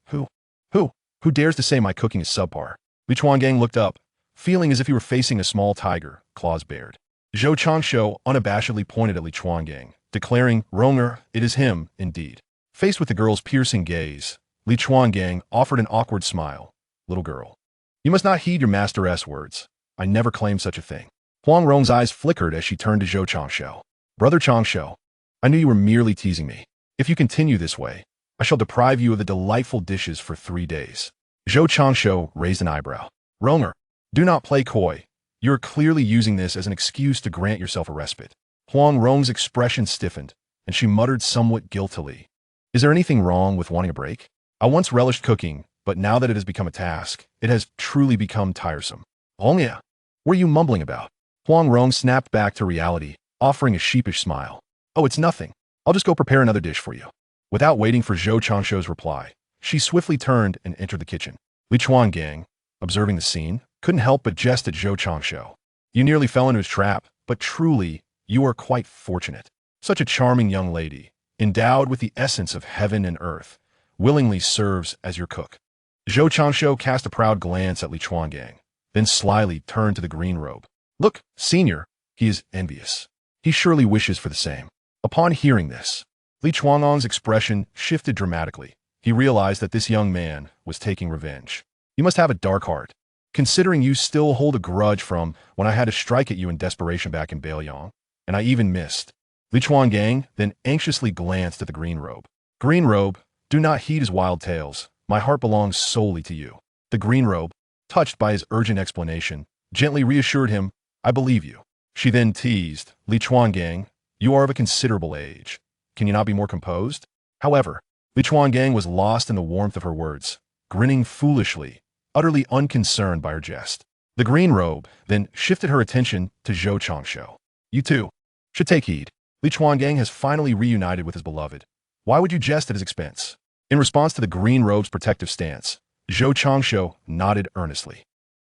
Who dares to say my cooking is subpar?" Li Chuangang looked up, feeling as if he were facing a small tiger, claws bared. Zhou Changsho unabashedly pointed at Li Chuangang, declaring, "Ronger, it is him, indeed." Faced with the girl's piercing gaze, Li Chuangang offered an awkward smile. "Little girl, you must not heed your master's words. I never claimed such a thing." Huang Rong's eyes flickered as she turned to Zhou Changsho. "Brother Changsho, I knew you were merely teasing me. If you continue this way, I shall deprive you of the delightful dishes for 3 days." Zhou Changsho raised an eyebrow. "Ronger, do not play coy. You are clearly using this as an excuse to grant yourself a respite." Huang Rong's expression stiffened, and she muttered somewhat guiltily, "Is there anything wrong with wanting a break? I once relished cooking, but now that it has become a task, it has truly become tiresome." "Hongya, what are you mumbling about?" Huang Rong snapped back to reality, offering a sheepish smile. "Oh, it's nothing. I'll just go prepare another dish for you." Without waiting for Zhou Changsho's reply, she swiftly turned and entered the kitchen. Li Chuangang, observing the scene, couldn't help but jest at Zhou Changsho. "You nearly fell into his trap, but truly, you are quite fortunate. Such a charming young lady, endowed with the essence of heaven and earth, willingly serves as your cook." Zhou Changsho cast a proud glance at Li Chuangang, then slyly turned to the green robe. "Look, senior, he is envious. He surely wishes for the same." Upon hearing this, Li Chuangang's expression shifted dramatically. He realized that this young man was taking revenge. "You must have a dark heart, considering you still hold a grudge from when I had to strike at you in desperation back in Baiyang, and I even missed." Li Chuangang then anxiously glanced at the green robe. "Green robe, do not heed his wild tales. My heart belongs solely to you." The green robe, touched by his urgent explanation, gently reassured him, "I believe you." She then teased, "Li Chuangang, you are of a considerable age. Can you not be more composed?" However, Li Chuangang was lost in the warmth of her words, grinning foolishly, utterly unconcerned by her jest. The green robe then shifted her attention to Zhou Changsho. "You too should take heed. Li Chuangang has finally reunited with his beloved. Why would you jest at his expense?" In response to the green robe's protective stance, Zhou Changsho nodded earnestly.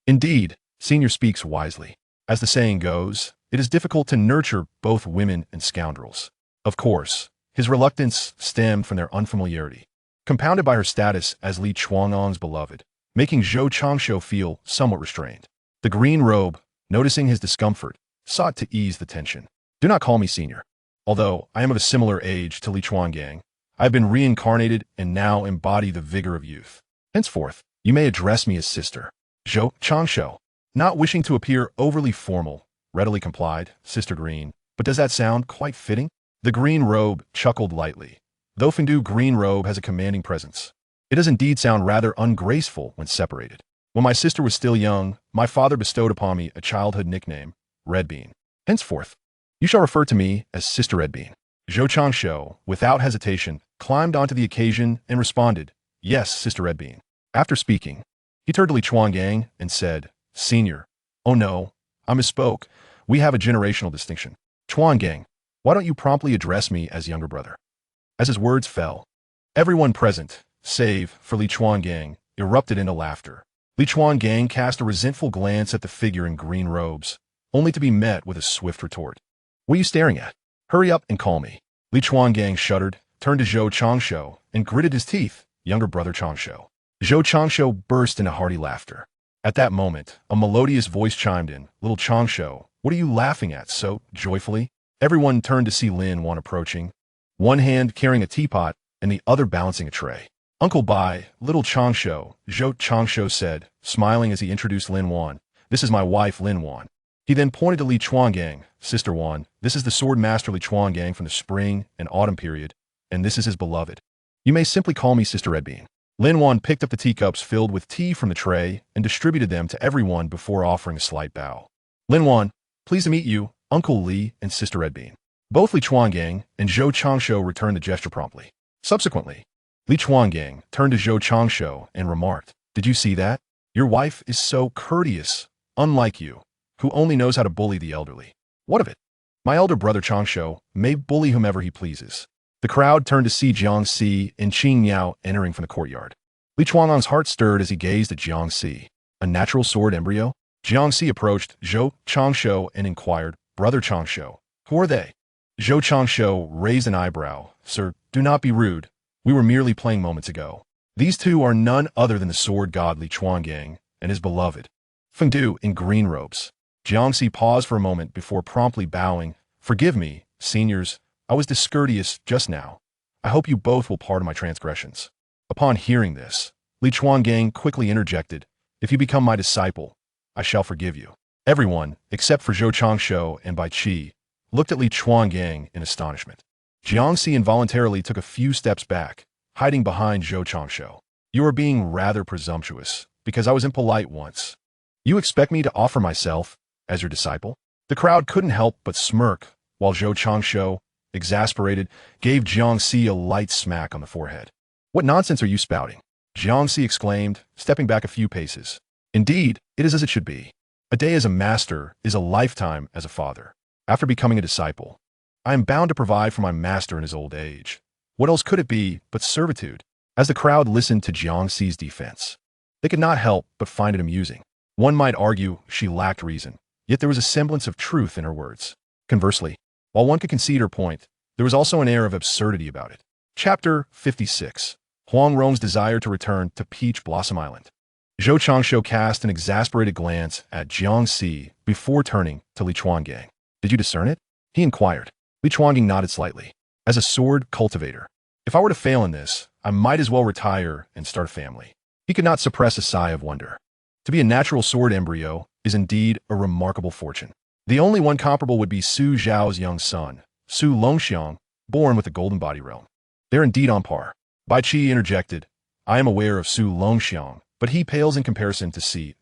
"Indeed, senior speaks wisely. As the saying goes, it is difficult to nurture both women and scoundrels." Of course, his reluctance stemmed from their unfamiliarity, compounded by her status as Li Chuangang's beloved, making Zhou Changsho feel somewhat restrained. The green robe, noticing his discomfort, sought to ease the tension. Do not call me senior. Although I am of a similar age to Li Chuangang, I have been reincarnated and now embody the vigor of youth. Henceforth, you may address me as sister. Zhou Changsho, not wishing to appear overly formal, readily complied, Sister Green. But does that sound quite fitting? The green robe chuckled lightly. Though Fengdu green robe has a commanding presence, it does indeed sound rather ungraceful when separated. When my sister was still young, my father bestowed upon me a childhood nickname, Red Bean. Henceforth, you shall refer to me as Sister Red Bean. Zhou Changsho, without hesitation, climbed onto the occasion and responded, Yes, Sister Red Bean. After speaking, he turned to Li Chuangang and said, Senior. Oh no, I misspoke. We have a generational distinction. Chuangang, why don't you promptly address me as younger brother? As his words fell, everyone present, save for Li Chuangang, erupted into laughter. Li Chuangang cast a resentful glance at the figure in green robes, only to be met with a swift retort. What are you staring at? Hurry up and call me. Li Chuangang shuddered, turned to Zhou Changsho, and gritted his teeth, younger brother Changsho. Zhou Changsho burst into hearty laughter. At that moment, a melodious voice chimed in, Little Changsho, what are you laughing at so joyfully? Everyone turned to see Lin Wan approaching, one hand carrying a teapot and the other balancing a tray. Uncle Bai, Little Changsho, Zhou Changsho said, smiling as he introduced Lin Wan. This is my wife, Lin Wan. He then pointed to Li Chuangang, Sister Wan. This is the sword master Li Chuangang from the spring and autumn period, and this is his beloved. You may simply call me Sister Red Bean. Lin Wan picked up the teacups filled with tea from the tray and distributed them to everyone before offering a slight bow. Lin Wan, pleased to meet you, Uncle Li and Sister Red Bean. Both Li Chuangang and Zhou Changsho returned the gesture promptly. Subsequently, Li Chuangang turned to Zhou Changsho and remarked, Did you see that? Your wife is so courteous, unlike you, who only knows how to bully the elderly. What of it? My elder brother Changsho may bully whomever he pleases. The crowd turned to see Jiang Si and Qing Miao entering from the courtyard. Li Chuanlong's heart stirred as he gazed at Jiang Si. A natural sword embryo? Jiang Si approached Zhou Changsho and inquired, Brother Changsho, who are they? Zhou Changsho raised an eyebrow. Sir, do not be rude. We were merely playing moments ago. These two are none other than the sword god Li Chuangang and his beloved, Fengdu in green robes. Jiang Si paused for a moment before promptly bowing. Forgive me, seniors, I was discourteous just now. I hope you both will pardon my transgressions. Upon hearing this, Li Chuangang quickly interjected, If you become my disciple, I shall forgive you. Everyone, except for Zhou Changsho and Bai Qi, looked at Li Chuangang in astonishment. Jiang Si involuntarily took a few steps back, hiding behind Zhou Changsho. You are being rather presumptuous, because I was impolite once. You expect me to offer myself as your disciple? The crowd couldn't help but smirk, while Zhou Changsho, exasperated, gave Jiang Si a light smack on the forehead. What nonsense are you spouting? Jiang Si exclaimed, stepping back a few paces. Indeed, it is as it should be. A day as a master is a lifetime as a father. After becoming a disciple, I am bound to provide for my master in his old age. What else could it be but servitude? As the crowd listened to Jiang Si's defense, they could not help but find it amusing. One might argue she lacked reason, yet there was a semblance of truth in her words. Conversely, while one could concede her point, there was also an air of absurdity about it. Chapter 56. Huang Rong's desire to return to Peach Blossom Island. Zhou Changsho cast an exasperated glance at Jiang Si before turning to Li Chuangang. Did you discern it? He inquired. Li Chuangang nodded slightly. As a sword cultivator, if I were to fail in this, I might as well retire and start a family. He could not suppress a sigh of wonder. To be a natural sword embryo is indeed a remarkable fortune. The only one comparable would be Su Zhao's young son, Su Longxiang, born with the golden body realm. They're indeed on par. Bai Qi interjected, I am aware of Su Longxiang, but he pales in comparison to Si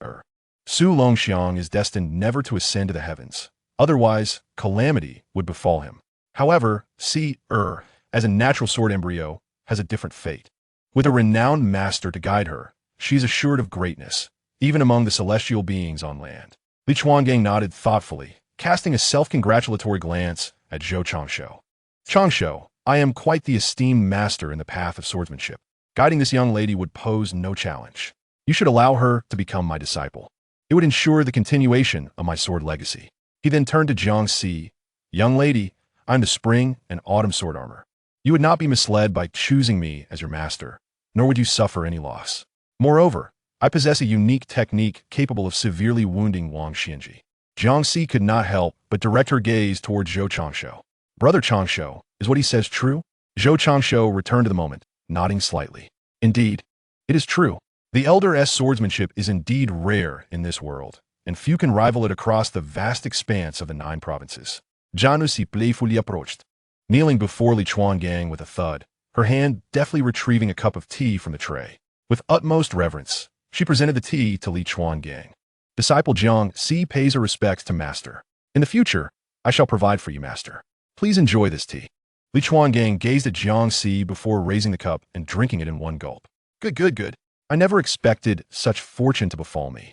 Su Longxiang is destined never to ascend to the heavens. Otherwise, calamity would befall him. However, Si as a natural sword embryo, has a different fate. With a renowned master to guide her, she is assured of greatness, even among the celestial beings on land. Li Chuangang nodded thoughtfully, casting a self-congratulatory glance at Zhou Changsho. Changsho, I am quite the esteemed master in the path of swordsmanship. Guiding this young lady would pose no challenge. You should allow her to become my disciple. It would ensure the continuation of my sword legacy. He then turned to Jiang Si. Young lady, I am the spring and autumn sword armor. You would not be misled by choosing me as your master, nor would you suffer any loss. Moreover, I possess a unique technique capable of severely wounding Wang Xianji. Jiangxi could not help but direct her gaze toward Zhou Changshu. Brother Changshu, is what he says true? Zhou Changshu returned to the moment, nodding slightly. Indeed, it is true. The Elder's swordsmanship is indeed rare in this world, and few can rival it across the vast expanse of the 9 provinces. Jianusi playfully approached, kneeling before Li Chuangang with a thud, her hand deftly retrieving a cup of tea from the tray. With utmost reverence, she presented the tea to Li Chuangang. Disciple Jiangxi pays her respects to Master. In the future, I shall provide for you, Master. Please enjoy this tea. Li Chuangang gazed at Jiangxi before raising the cup and drinking it in one gulp. Good. I never expected such fortune to befall me.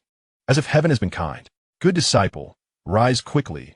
As if heaven has been kind. Good disciple, rise quickly.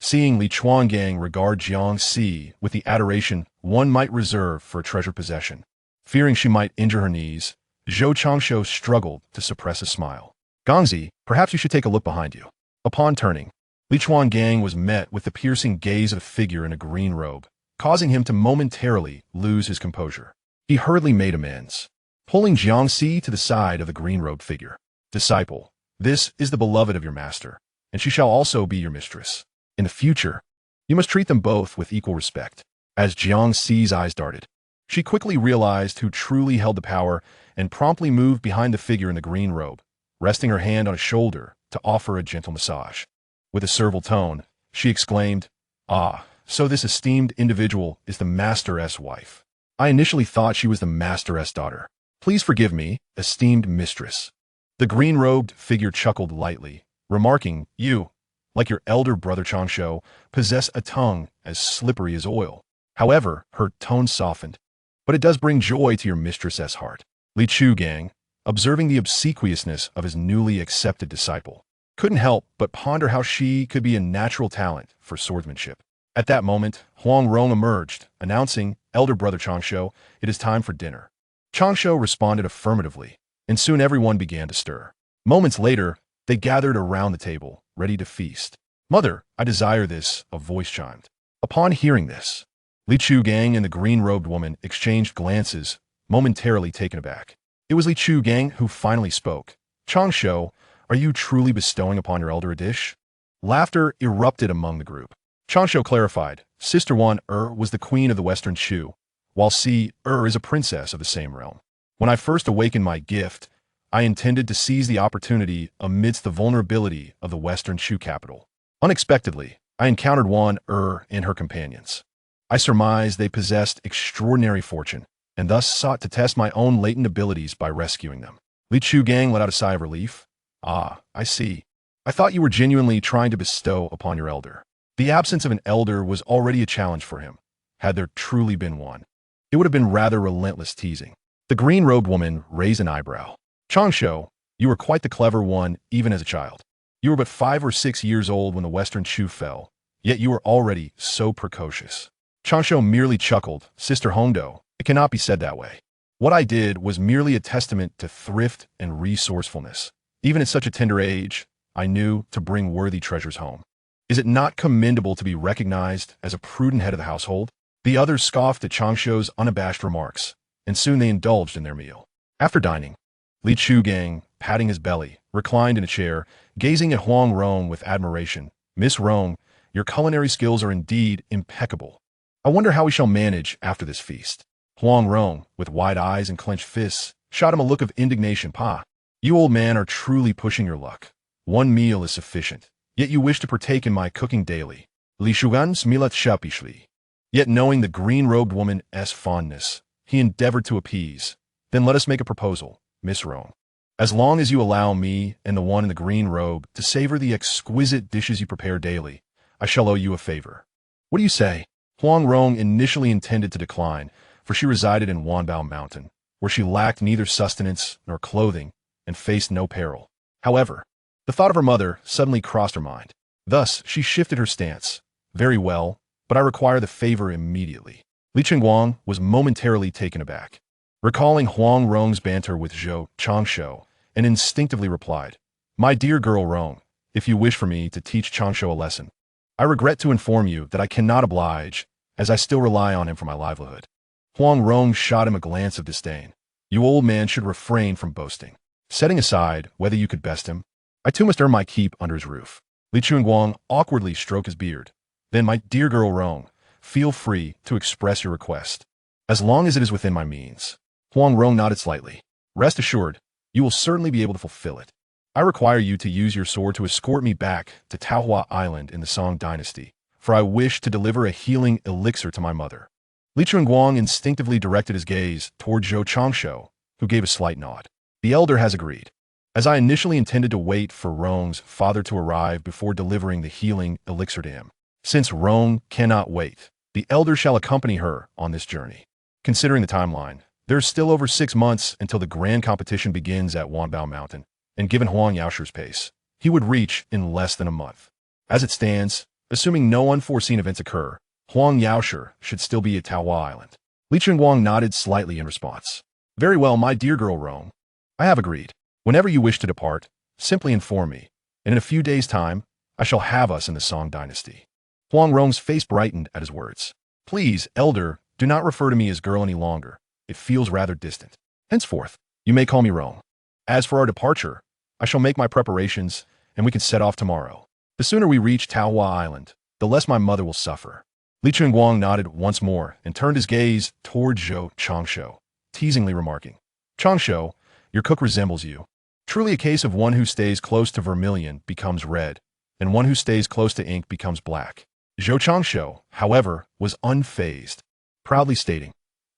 Seeing Li Chuangang regard Jiangxi with the adoration one might reserve for a treasured possession. Fearing she might injure her knees, Zhou Changshu struggled to suppress a smile. Gangzi, perhaps you should take a look behind you. Upon turning, Li Chuangang was met with the piercing gaze of a figure in a green robe, causing him to momentarily lose his composure. He hurriedly made amends, pulling Jiangxi to the side of the green-robed figure. Disciple, this is the beloved of your master, and she shall also be your mistress. In the future, you must treat them both with equal respect. As Jiangxi's eyes darted, she quickly realized who truly held the power and promptly moved behind the figure in the green robe, resting her hand on his shoulder to offer a gentle massage. With a servile tone, she exclaimed, "Ah, so this esteemed individual is the Master's wife. I initially thought she was the Master's daughter. Please forgive me, esteemed mistress." The green-robed figure chuckled lightly, remarking, "You, like your elder brother Changshu, possess a tongue as slippery as oil." However, her tone softened. "But it does bring joy to your mistress's heart." Li Chuangang, observing the obsequiousness of his newly accepted disciple, couldn't help but ponder how she could be a natural talent for swordsmanship. At that moment, Huang Rong emerged, announcing, "Elder brother Changshu, it is time for dinner." Changshu responded affirmatively, and soon everyone began to stir. Moments later, they gathered around the table, ready to feast. "Mother, I desire this," a voice chimed. Upon hearing this, Li Chuangang and the green-robed woman exchanged glances, momentarily taken aback. It was Li Chuangang who finally spoke. "Changshu, are you truly bestowing upon your elder a dish?" Laughter erupted among the group. Changshu clarified, "Sister Wan was the queen of the Western Chu, while Si is a princess of the same realm. When I first awakened my gift, I intended to seize the opportunity amidst the vulnerability of the Western Chu capital. Unexpectedly, I encountered Wan and her companions. I surmised they possessed extraordinary fortune, and thus sought to test my own latent abilities by rescuing them." Li Chuangang let out a sigh of relief. "Ah, I see. I thought you were genuinely trying to bestow upon your elder." The absence of an elder was already a challenge for him. Had there truly been one, it would have been rather relentless teasing. The green-robed woman raised an eyebrow. "Changshu, you were quite the clever one even as a child. You were but 5 or 6 years old when the Western Chu fell, yet you were already so precocious." Changshu merely chuckled. "Sister Hongdo, it cannot be said that way. What I did was merely a testament to thrift and resourcefulness. Even at such a tender age, I knew to bring worthy treasures home. Is it not commendable to be recognized as a prudent head of the household?" The others scoffed at Changshu's unabashed remarks, and soon they indulged in their meal. After dining, Li Chuangang, patting his belly, reclined in a chair, gazing at Huang Rong with admiration. "Miss Rong, your culinary skills are indeed impeccable. I wonder how we shall manage after this feast." Huang Rong, with wide eyes and clenched fists, shot him a look of indignation. "Pa, you old man are truly pushing your luck. One meal is sufficient, yet you wish to partake in my cooking daily." Li Shugan smilat shapishli. Yet knowing the green-robed woman's fondness, he endeavored to appease. "Then let us make a proposal, Miss Rong. As long as you allow me and the one in the green robe to savor the exquisite dishes you prepare daily, I shall owe you a favor. What do you say?" Huang Rong initially intended to decline, for she resided in Wanbao Mountain, where she lacked neither sustenance nor clothing and faced no peril. However, the thought of her mother suddenly crossed her mind. Thus, she shifted her stance. "Very well, but I require the favor immediately." Li Chuangang was momentarily taken aback, recalling Huang Rong's banter with Zhou Changshu, and instinctively replied, "My dear girl Rong, if you wish for me to teach Changshu a lesson, I regret to inform you that I cannot oblige, as I still rely on him for my livelihood." Huang Rong shot him a glance of disdain. "You old man should refrain from boasting. Setting aside whether you could best him, I too must earn my keep under his roof. Li Chunguang awkwardly stroked his beard. Then, my dear girl Rong, feel free to express your request, as long as it is within my means. Huang Rong nodded slightly. Rest assured, you will certainly be able to fulfill it. I require you to use your sword to escort me back to Taohua Island in the Song Dynasty, for I wish to deliver a healing elixir to my mother. Li Chunguang instinctively directed his gaze toward Zhou Changshu, who gave a slight nod. The elder has agreed. As I initially intended to wait for Rong's father to arrive before delivering the healing elixir to him. Since Rong cannot wait, the elder shall accompany her on this journey. Considering the timeline, there's still over 6 months until the grand competition begins at Wanbao Mountain, and given Huang Yaoshu's pace, he would reach in less than a month. As it stands, assuming no unforeseen events occur, Huang Yaoshu should still be at Taohua Island. Li Chunguang nodded slightly in response. Very well, my dear girl Rong. I have agreed. Whenever you wish to depart, simply inform me, and in a few days' time, I shall have us in the Song Dynasty. Huang Rong's face brightened at his words. Please, elder, do not refer to me as girl any longer. It feels rather distant. Henceforth, you may call me Rong. As for our departure, I shall make my preparations, and we can set off tomorrow. The sooner we reach Taohua Island, the less my mother will suffer. Li Chunguang nodded once more and turned his gaze toward Zhou Changshu, teasingly remarking, Changshu, your cook resembles you. Truly a case of one who stays close to vermilion becomes red, and one who stays close to ink becomes black. Zhou Changshu, however, was unfazed, proudly stating,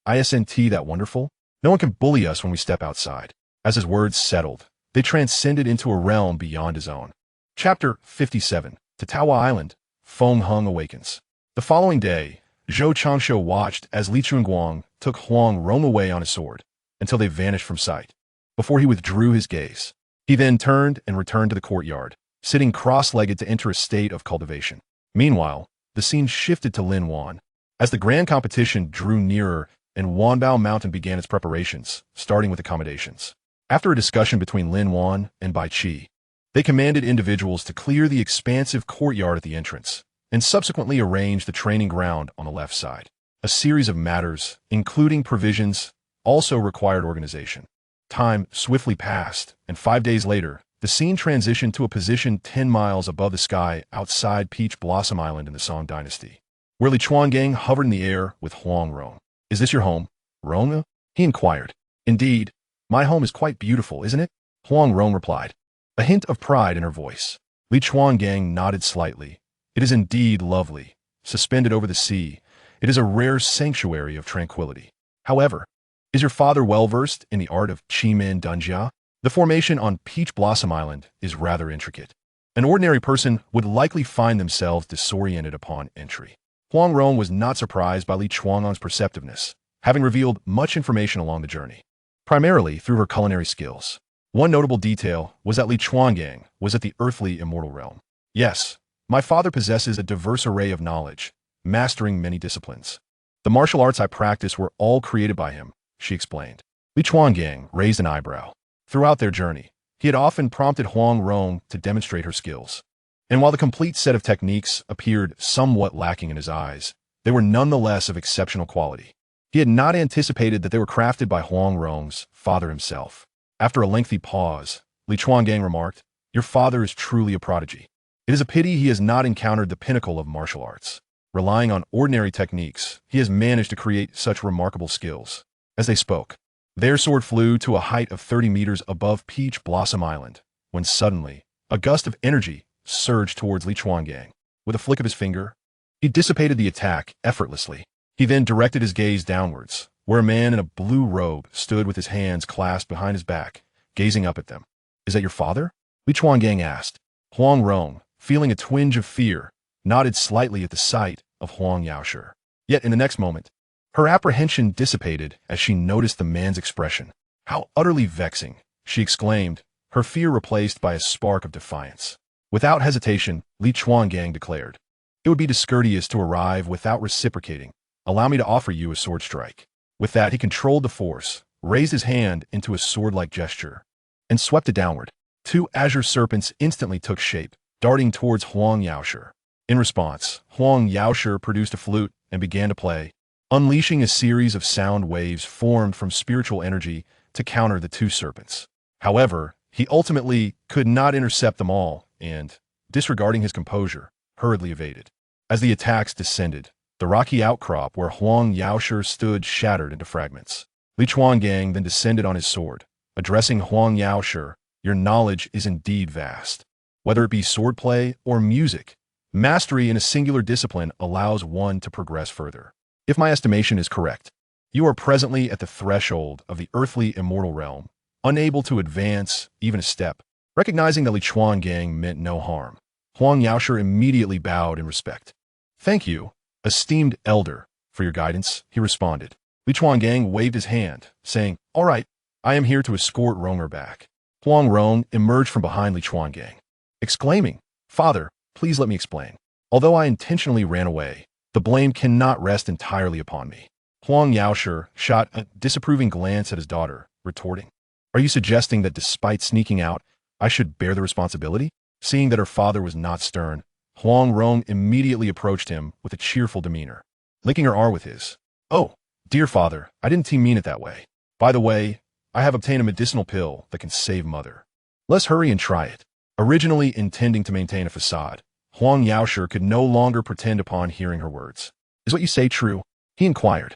Isn't that wonderful? No one can bully us when we step outside. As his words settled, they transcended into a realm beyond his own. Chapter 57. To Taohua Island, Feng Hung Awakens. The following day, Zhou Changshu watched as Li Chunguang took Huang Rong away on his sword, until they vanished from sight. Before he withdrew his gaze, he then turned and returned to the courtyard, sitting cross-legged to enter a state of cultivation. Meanwhile, the scene shifted to Lin Wan. As the grand competition drew nearer and Wanbao Mountain began its preparations, starting with accommodations. After a discussion between Lin Wan and Bai Qi, they commanded individuals to clear the expansive courtyard at the entrance, and subsequently arrange the training ground on the left side. A series of matters, including provisions, also required organization. Time swiftly passed, and 5 days later, the scene transitioned to a position 10 miles above the sky outside Peach Blossom Island in the Song Dynasty, where Li Chuangang hovered in the air with Huang Rong. Is this your home, Rong? He inquired. Indeed, my home is quite beautiful, isn't it? Huang Rong replied, a hint of pride in her voice. Li Chuangang nodded slightly. It is indeed lovely. Suspended over the sea, it is a rare sanctuary of tranquility. However, is your father well-versed in the art of Qimen Dunjia? The formation on Peach Blossom Island is rather intricate. An ordinary person would likely find themselves disoriented upon entry. Huang Rong was not surprised by Li Chuangang's perceptiveness, having revealed much information along the journey, primarily through her culinary skills. One notable detail was that Li Chuangang was at the earthly immortal realm. Yes, my father possesses a diverse array of knowledge, mastering many disciplines. The martial arts I practice were all created by him, she explained. Li Chuangang raised an eyebrow. Throughout their journey, he had often prompted Huang Rong to demonstrate her skills. And while the complete set of techniques appeared somewhat lacking in his eyes, they were nonetheless of exceptional quality. He had not anticipated that they were crafted by Huang Rong's father himself. After a lengthy pause, Li Chuangang remarked, your father is truly a prodigy. It is a pity he has not encountered the pinnacle of martial arts. Relying on ordinary techniques, he has managed to create such remarkable skills. As they spoke, their sword flew to a height of 30 meters above Peach Blossom Island, when suddenly, a gust of energy surged towards Li Chuangang. With a flick of his finger, he dissipated the attack effortlessly. He then directed his gaze downwards, where a man in a blue robe stood with his hands clasped behind his back, gazing up at them. Is that your father? Li Chuangang asked. Huang Rong, feeling a twinge of fear, nodded slightly at the sight of Huang Yaoshu. Yet in the next moment, her apprehension dissipated as she noticed the man's expression. How utterly vexing, she exclaimed, her fear replaced by a spark of defiance. Without hesitation, Li Chuangang declared, it would be discourteous to arrive without reciprocating. Allow me to offer you a sword strike. With that, he controlled the force, raised his hand into a sword-like gesture, and swept it downward. 2 azure serpents instantly took shape, darting towards Huang Yaoshu. In response, Huang Yaoshu produced a flute and began to play, unleashing a series of sound waves formed from spiritual energy to counter the 2 serpents. However, He ultimately could not intercept them all and, disregarding his composure, hurriedly evaded. As the attacks descended, the rocky outcrop where Huang Yaoshi stood shattered into fragments. Li Chuangang then descended on his sword, addressing Huang Yaoshi, "Your knowledge is indeed vast. Whether it be swordplay or music, mastery in a singular discipline allows one to progress further. If my estimation is correct, you are presently at the threshold of the earthly immortal realm, unable to advance even a step." Recognizing that Li Chuangang meant no harm, Huang Yaoshi immediately bowed in respect. "Thank you, esteemed elder, for your guidance," he responded. Li Chuangang waved his hand, saying, "All right, I am here to escort Ronger back." Huang Rong emerged from behind Li Chuangang, exclaiming, "Father, please let me explain. Although I intentionally ran away, the blame cannot rest entirely upon me." Huang Yaoshi shot a disapproving glance at his daughter, retorting, "Are you suggesting that despite sneaking out, I should bear the responsibility?" Seeing that her father was not stern, Huang Rong immediately approached him with a cheerful demeanor, linking her arm with his. "Oh, dear father, I didn't mean it that way. By the way, I have obtained a medicinal pill that can save mother. Let's hurry and try it." Originally intending to maintain a facade, Huang Yaoshi could no longer pretend upon hearing her words. "Is what you say true?" he inquired.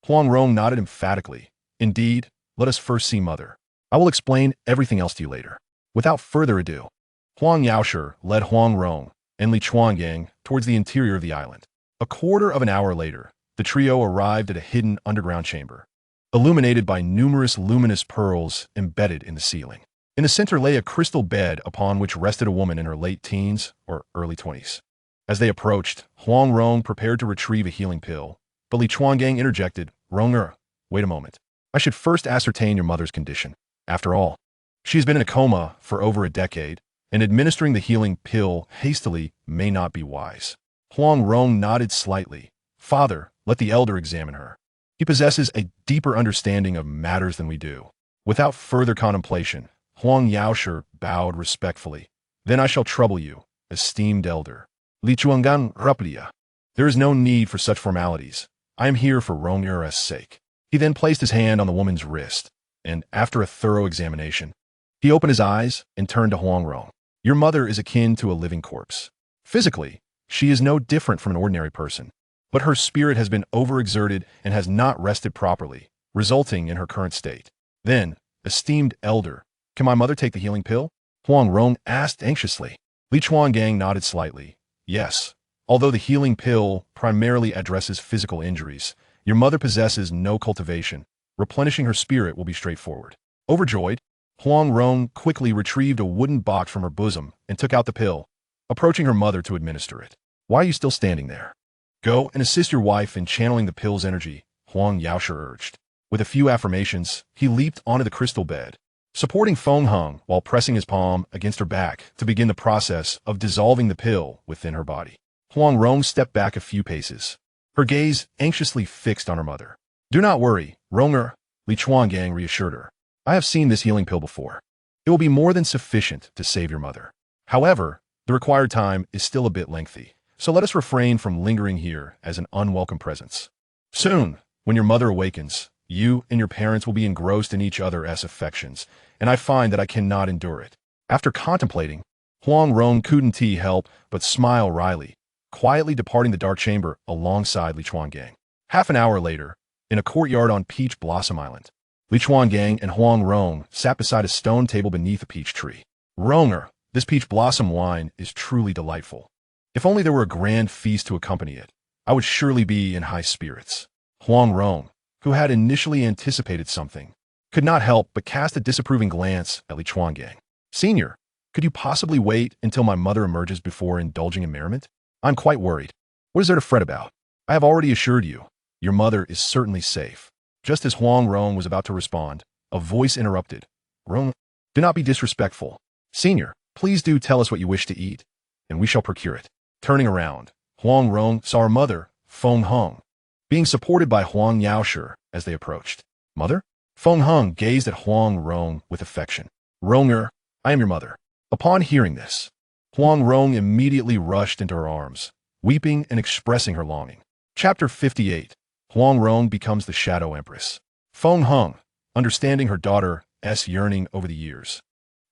Huang Rong nodded emphatically. "Indeed, let us first see mother. I will explain everything else to you later." Without further ado, Huang Yaoshi led Huang Rong and Li Chuangang towards the interior of the island. A quarter of an hour later, the trio arrived at a hidden underground chamber, illuminated by numerous luminous pearls embedded in the ceiling. In the center lay a crystal bed upon which rested a woman in her late teens or early 20s. As they approached, Huang Rong prepared to retrieve a healing pill, but Li Chuangang interjected, "Ronger, wait a moment. I should first ascertain your mother's condition. After all, she has been in a coma for over a decade, and administering the healing pill hastily may not be wise." Huang Rong nodded slightly. "Father, let the elder examine her. He possesses a deeper understanding of matters than we do." Without further contemplation, Huang Yaoshi bowed respectfully. "Then I shall trouble you, esteemed elder." Li Chuangang replied, "There is no need for such formalities. I am here for Ronger's sake." He then placed his hand on the woman's wrist, and after a thorough examination, he opened his eyes and turned to Huang Rong. "Your mother is akin to a living corpse. Physically, she is no different from an ordinary person, but her spirit has been overexerted and has not rested properly, resulting in her current state." "Then, esteemed elder, can my mother take the healing pill?" Huang Rong asked anxiously. Li Chuangang nodded slightly. "Yes, although the healing pill primarily addresses physical injuries, your mother possesses no cultivation. Replenishing her spirit will be straightforward." Overjoyed, Huang Rong quickly retrieved a wooden box from her bosom and took out the pill, approaching her mother to administer it. "Why are you still standing there? Go and assist your wife in channeling the pill's energy," Huang Yaoshi urged. With a few affirmations, he leaped onto the crystal bed, supporting Feng Heng while pressing his palm against her back to begin the process of dissolving the pill within her body. Huang Rong stepped back a few paces, her gaze anxiously fixed on her mother. "Do not worry, Ronger," Li Chuangang reassured her. "I have seen this healing pill before. It will be more than sufficient to save your mother. However, the required time is still a bit lengthy, so let us refrain from lingering here as an unwelcome presence. Soon, when your mother awakens, you and your parents will be engrossed in each other's affections, and I find that I cannot endure it." After contemplating, Huang Rong couldn't help but smile wryly, quietly departing the dark chamber alongside Li Chuangang. Half an hour later, in a courtyard on Peach Blossom Island, Li Chuangang and Huang Rong sat beside a stone table beneath a peach tree. "Ronger, this peach blossom wine is truly delightful. If only there were a grand feast to accompany it, I would surely be in high spirits." Huang Rong, who had initially anticipated something, could not help but cast a disapproving glance at Li Chuangang. "Senior, could you possibly wait until my mother emerges before indulging in merriment? I'm quite worried. What is there to fret about? I have already assured you, your mother is certainly safe." Just as Huang Rong was about to respond, a voice interrupted. "Rong, do not be disrespectful. Senior, please do tell us what you wish to eat, and we shall procure it." Turning around, Huang Rong saw her mother, Feng Heng, being supported by Huang Yaoshi as they approached. "Mother?" Feng Heng gazed at Huang Rong with affection. "Ronger, I am your mother." Upon hearing this, Huang Rong immediately rushed into her arms, weeping and expressing her longing. Chapter 58. Huang Rong becomes the Shadow Empress. Feng Heng, understanding her daughter's yearning over the years,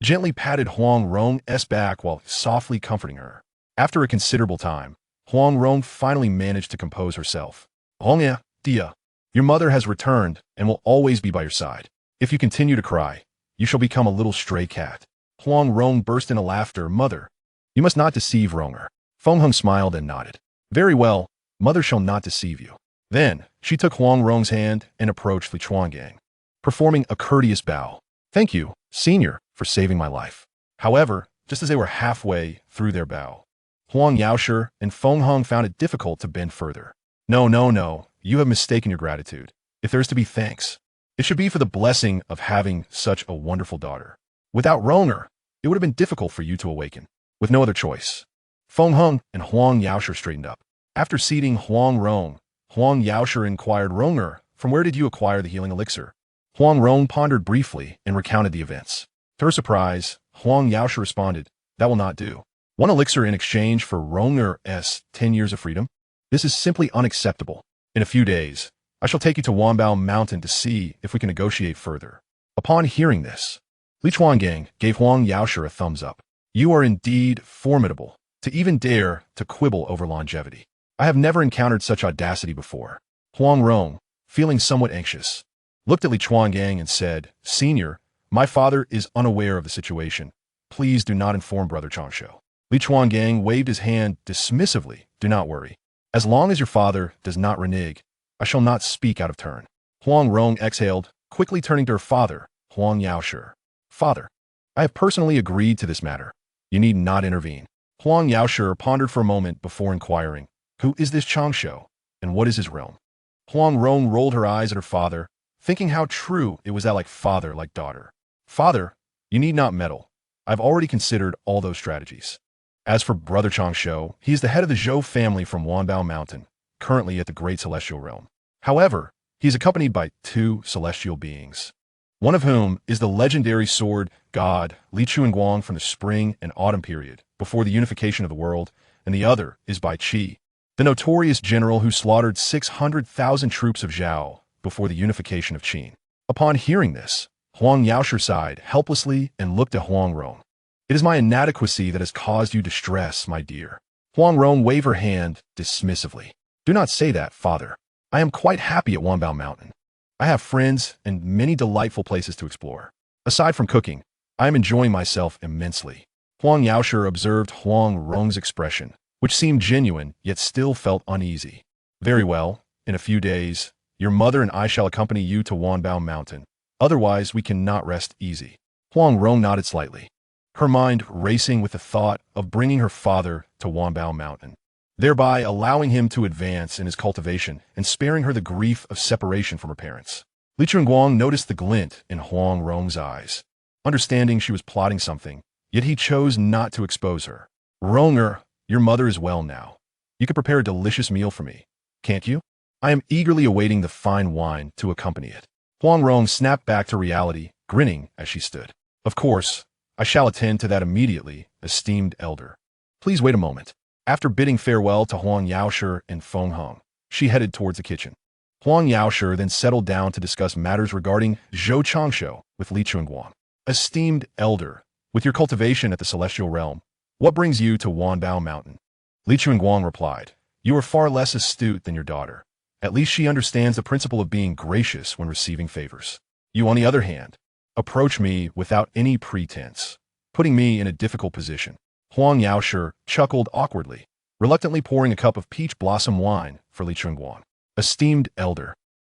gently patted Huang Rong's back while softly comforting her. After a considerable time, Huang Rong finally managed to compose herself. Hongya, Dia, your mother has returned and will always be by your side. If you continue to cry, you shall become a little stray cat. Huang Rong burst into laughter. Mother, you must not deceive Ronger. Feng Heng smiled and nodded. Very well, mother shall not deceive you. Then, she took Huang Rong's hand and approached Li Chuangang, performing a courteous bow. Thank you, senior, for saving my life. However, just as they were halfway through their bow, Huang Yaoshi and Feng Heng found it difficult to bend further. No, you have mistaken your gratitude. If there is to be thanks, it should be for the blessing of having such a wonderful daughter. Without Ronger, it would have been difficult for you to awaken. With no other choice, Feng Heng and Huang Yaoshi straightened up. After seating Huang Rong, Huang Yaoshi inquired, Ronger, from where did you acquire the healing elixir? Huang Rong pondered briefly and recounted the events. To her surprise, Huang Yaoshi responded, that will not do. 1 elixir in exchange for Ronger's 10 years of freedom? This is simply unacceptable. In a few days, I shall take you to Wanbao Mountain to see if we can negotiate further. Upon hearing this, Li Chuangang gave Huang Yaoshi a thumbs up. You are indeed formidable, to even dare to quibble over longevity. I have never encountered such audacity before. Huang Rong, feeling somewhat anxious, looked at Li Chuangang and said, Senior, my father is unaware of the situation. Please do not inform Brother Changshu. Li Chuangang waved his hand dismissively. Do not worry. As long as your father does not renege, I shall not speak out of turn. Huang Rong exhaled, quickly turning to her father, Huang Yaoshi. Father, I have personally agreed to this matter. You need not intervene. Huang Yaoshi pondered for a moment before inquiring, who is this Changshu, and what is his realm? Huang Rong rolled her eyes at her father, thinking how true it was that like father, like daughter. Father, you need not meddle. I've already considered all those strategies. As for Brother Changshu, he is the head of the Zhou family from Wanbao Mountain, currently at the Great Celestial Realm. However, he is accompanied by 2 celestial beings, one of whom is the legendary sword god Li Chuanguang from the spring and autumn period, before the unification of the world, and the other is by Qi, the notorious general who slaughtered 600,000 troops of Zhou before the unification of Qin. Upon hearing this, Huang Yaoshi sighed helplessly and looked at Huang Rong. It is my inadequacy that has caused you distress, my dear. Huang Rong waved her hand dismissively. Do not say that, father. I am quite happy at Wanbao Mountain. I have friends and many delightful places to explore. Aside from cooking, I am enjoying myself immensely. Huang Yaoshi observed Huang Rong's expression, which seemed genuine yet still felt uneasy. Very well, in a few days, your mother and I shall accompany you to Wanbao Mountain. Otherwise, we cannot rest easy. Huang Rong nodded slightly, her mind racing with the thought of bringing her father to Wanbao Mountain, thereby allowing him to advance in his cultivation and sparing her the grief of separation from her parents. Li Chuanguang noticed the glint in Huang Rong's eyes, understanding she was plotting something, yet he chose not to expose her. Ronger, your mother is well now. You could prepare a delicious meal for me, can't you? I am eagerly awaiting the fine wine to accompany it. Huang Rong snapped back to reality, grinning as she stood. Of course, I shall attend to that immediately, esteemed elder. Please wait a moment. After bidding farewell to Huang Yaoshi and Feng Heng, she headed towards the kitchen. Huang Yaoshi then settled down to discuss matters regarding Zhou Changshu with Li Chuanguang. Esteemed elder, with your cultivation at the Celestial Realm, what brings you to Wanbao Mountain? Li Chuanguang replied, you are far less astute than your daughter. At least she understands the principle of being gracious when receiving favors. You, on the other hand, approach me without any pretense, putting me in a difficult position. Huang Yaoshi chuckled awkwardly, reluctantly pouring a cup of peach blossom wine for Li Chuanguang. Esteemed elder,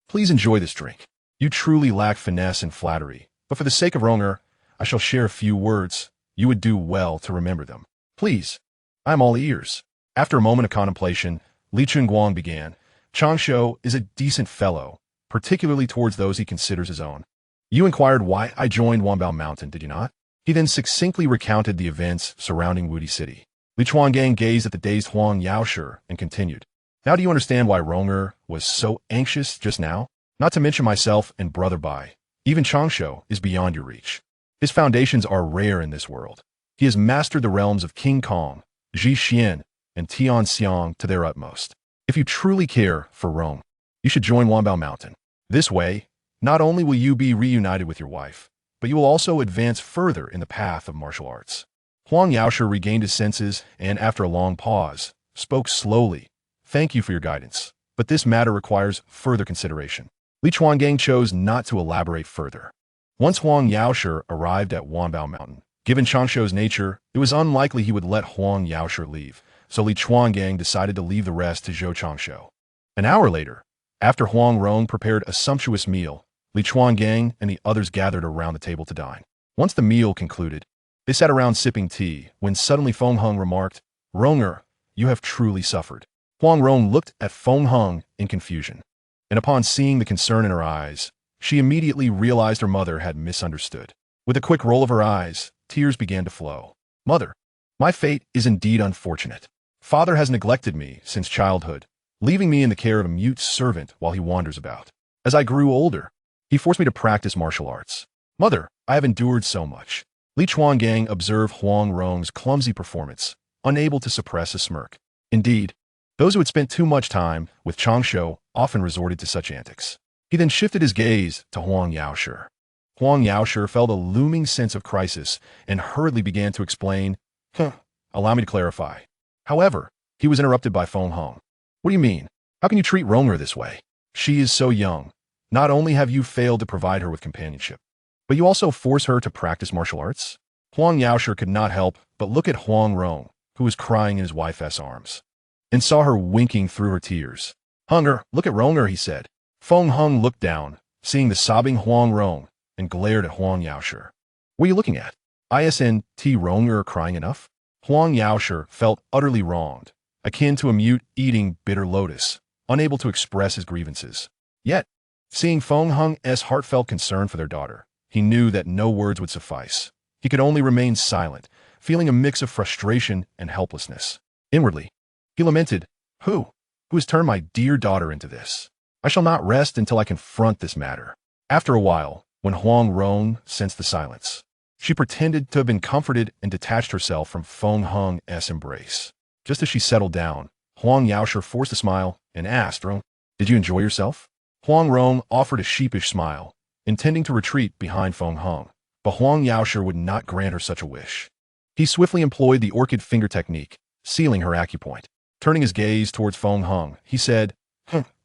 please enjoy this drink. You truly lack finesse and flattery, but for the sake of Ronger, I shall share a few words. You would do well to remember them. Please, I am all ears. After a moment of contemplation, Li Chuanguang began. Changshu is a decent fellow, particularly towards those he considers his own. You inquired why I joined Wanbao Mountain, did you not? He then succinctly recounted the events surrounding Wudi City. Li Chuangang gazed at the dazed Huang Yaoshi and continued. Now do you understand why Ronger was so anxious just now? Not to mention myself and Brother Bai. Even Changshu is beyond your reach. His foundations are rare in this world. He has mastered the realms of King Kong, Ji Xian, and Tian Xiang to their utmost. If you truly care for Rome, you should join Wanbao Mountain. This way, not only will you be reunited with your wife, but you will also advance further in the path of martial arts. Huang Yaoshe regained his senses and, after a long pause, spoke slowly. Thank you for your guidance, but this matter requires further consideration. Li Chuangang chose not to elaborate further. Once Huang Yaoshe arrived at Wanbao Mountain, given Changshou's nature, it was unlikely he would let Huang Yaoshe leave, so Li Chuangang decided to leave the rest to Zhou Changshou. An hour later, after Huang Rong prepared a sumptuous meal, Li Chuangang and the others gathered around the table to dine. Once the meal concluded, they sat around sipping tea, when suddenly Feng Heng remarked, "Ronger, you have truly suffered." Huang Rong looked at Feng Heng in confusion, and upon seeing the concern in her eyes, she immediately realized her mother had misunderstood. With a quick roll of her eyes, tears began to flow. "Mother, my fate is indeed unfortunate. Father has neglected me since childhood, leaving me in the care of a mute servant while he wanders about. As I grew older, he forced me to practice martial arts. Mother, I have endured so much." Li Chuangang observed Huang Rong's clumsy performance, unable to suppress a smirk. Indeed, those who had spent too much time with Changshou often resorted to such antics. He then shifted his gaze to Huang Yaoshe. Huang Yaoshe felt a looming sense of crisis and hurriedly began to explain, "Allow me to clarify." However, he was interrupted by Feng Heng. "What do you mean? How can you treat Ronger this way? She is so young. Not only have you failed to provide her with companionship, but you also force her to practice martial arts?" Huang Yaoshe could not help but look at Huang Rong, who was crying in his wife's arms, and saw her winking through her tears. "Hunger, look at Ronger," he said. Feng Heng looked down, seeing the sobbing Huang Rong, and glared at Huang Yaoshe. "What are you looking at? Isn't Ronger crying enough?" Huang Yaoshe felt utterly wronged, akin to a mute eating bitter lotus, unable to express his grievances. Yet, seeing Feng Heng's heartfelt concern for their daughter, he knew that no words would suffice. He could only remain silent, feeling a mix of frustration and helplessness. Inwardly, he lamented, Who has turned my dear daughter into this? I shall not rest until I confront this matter." After a while, when Huang Rong sensed the silence, she pretended to have been comforted and detached herself from Feng Heng's embrace. Just as she settled down, Huang Yaoshe forced a smile and asked, "Did you enjoy yourself?" Huang Rong offered a sheepish smile, intending to retreat behind Feng Heng, but Huang Yaoshe would not grant her such a wish. He swiftly employed the orchid finger technique, sealing her acupoint. Turning his gaze towards Feng Heng, he said,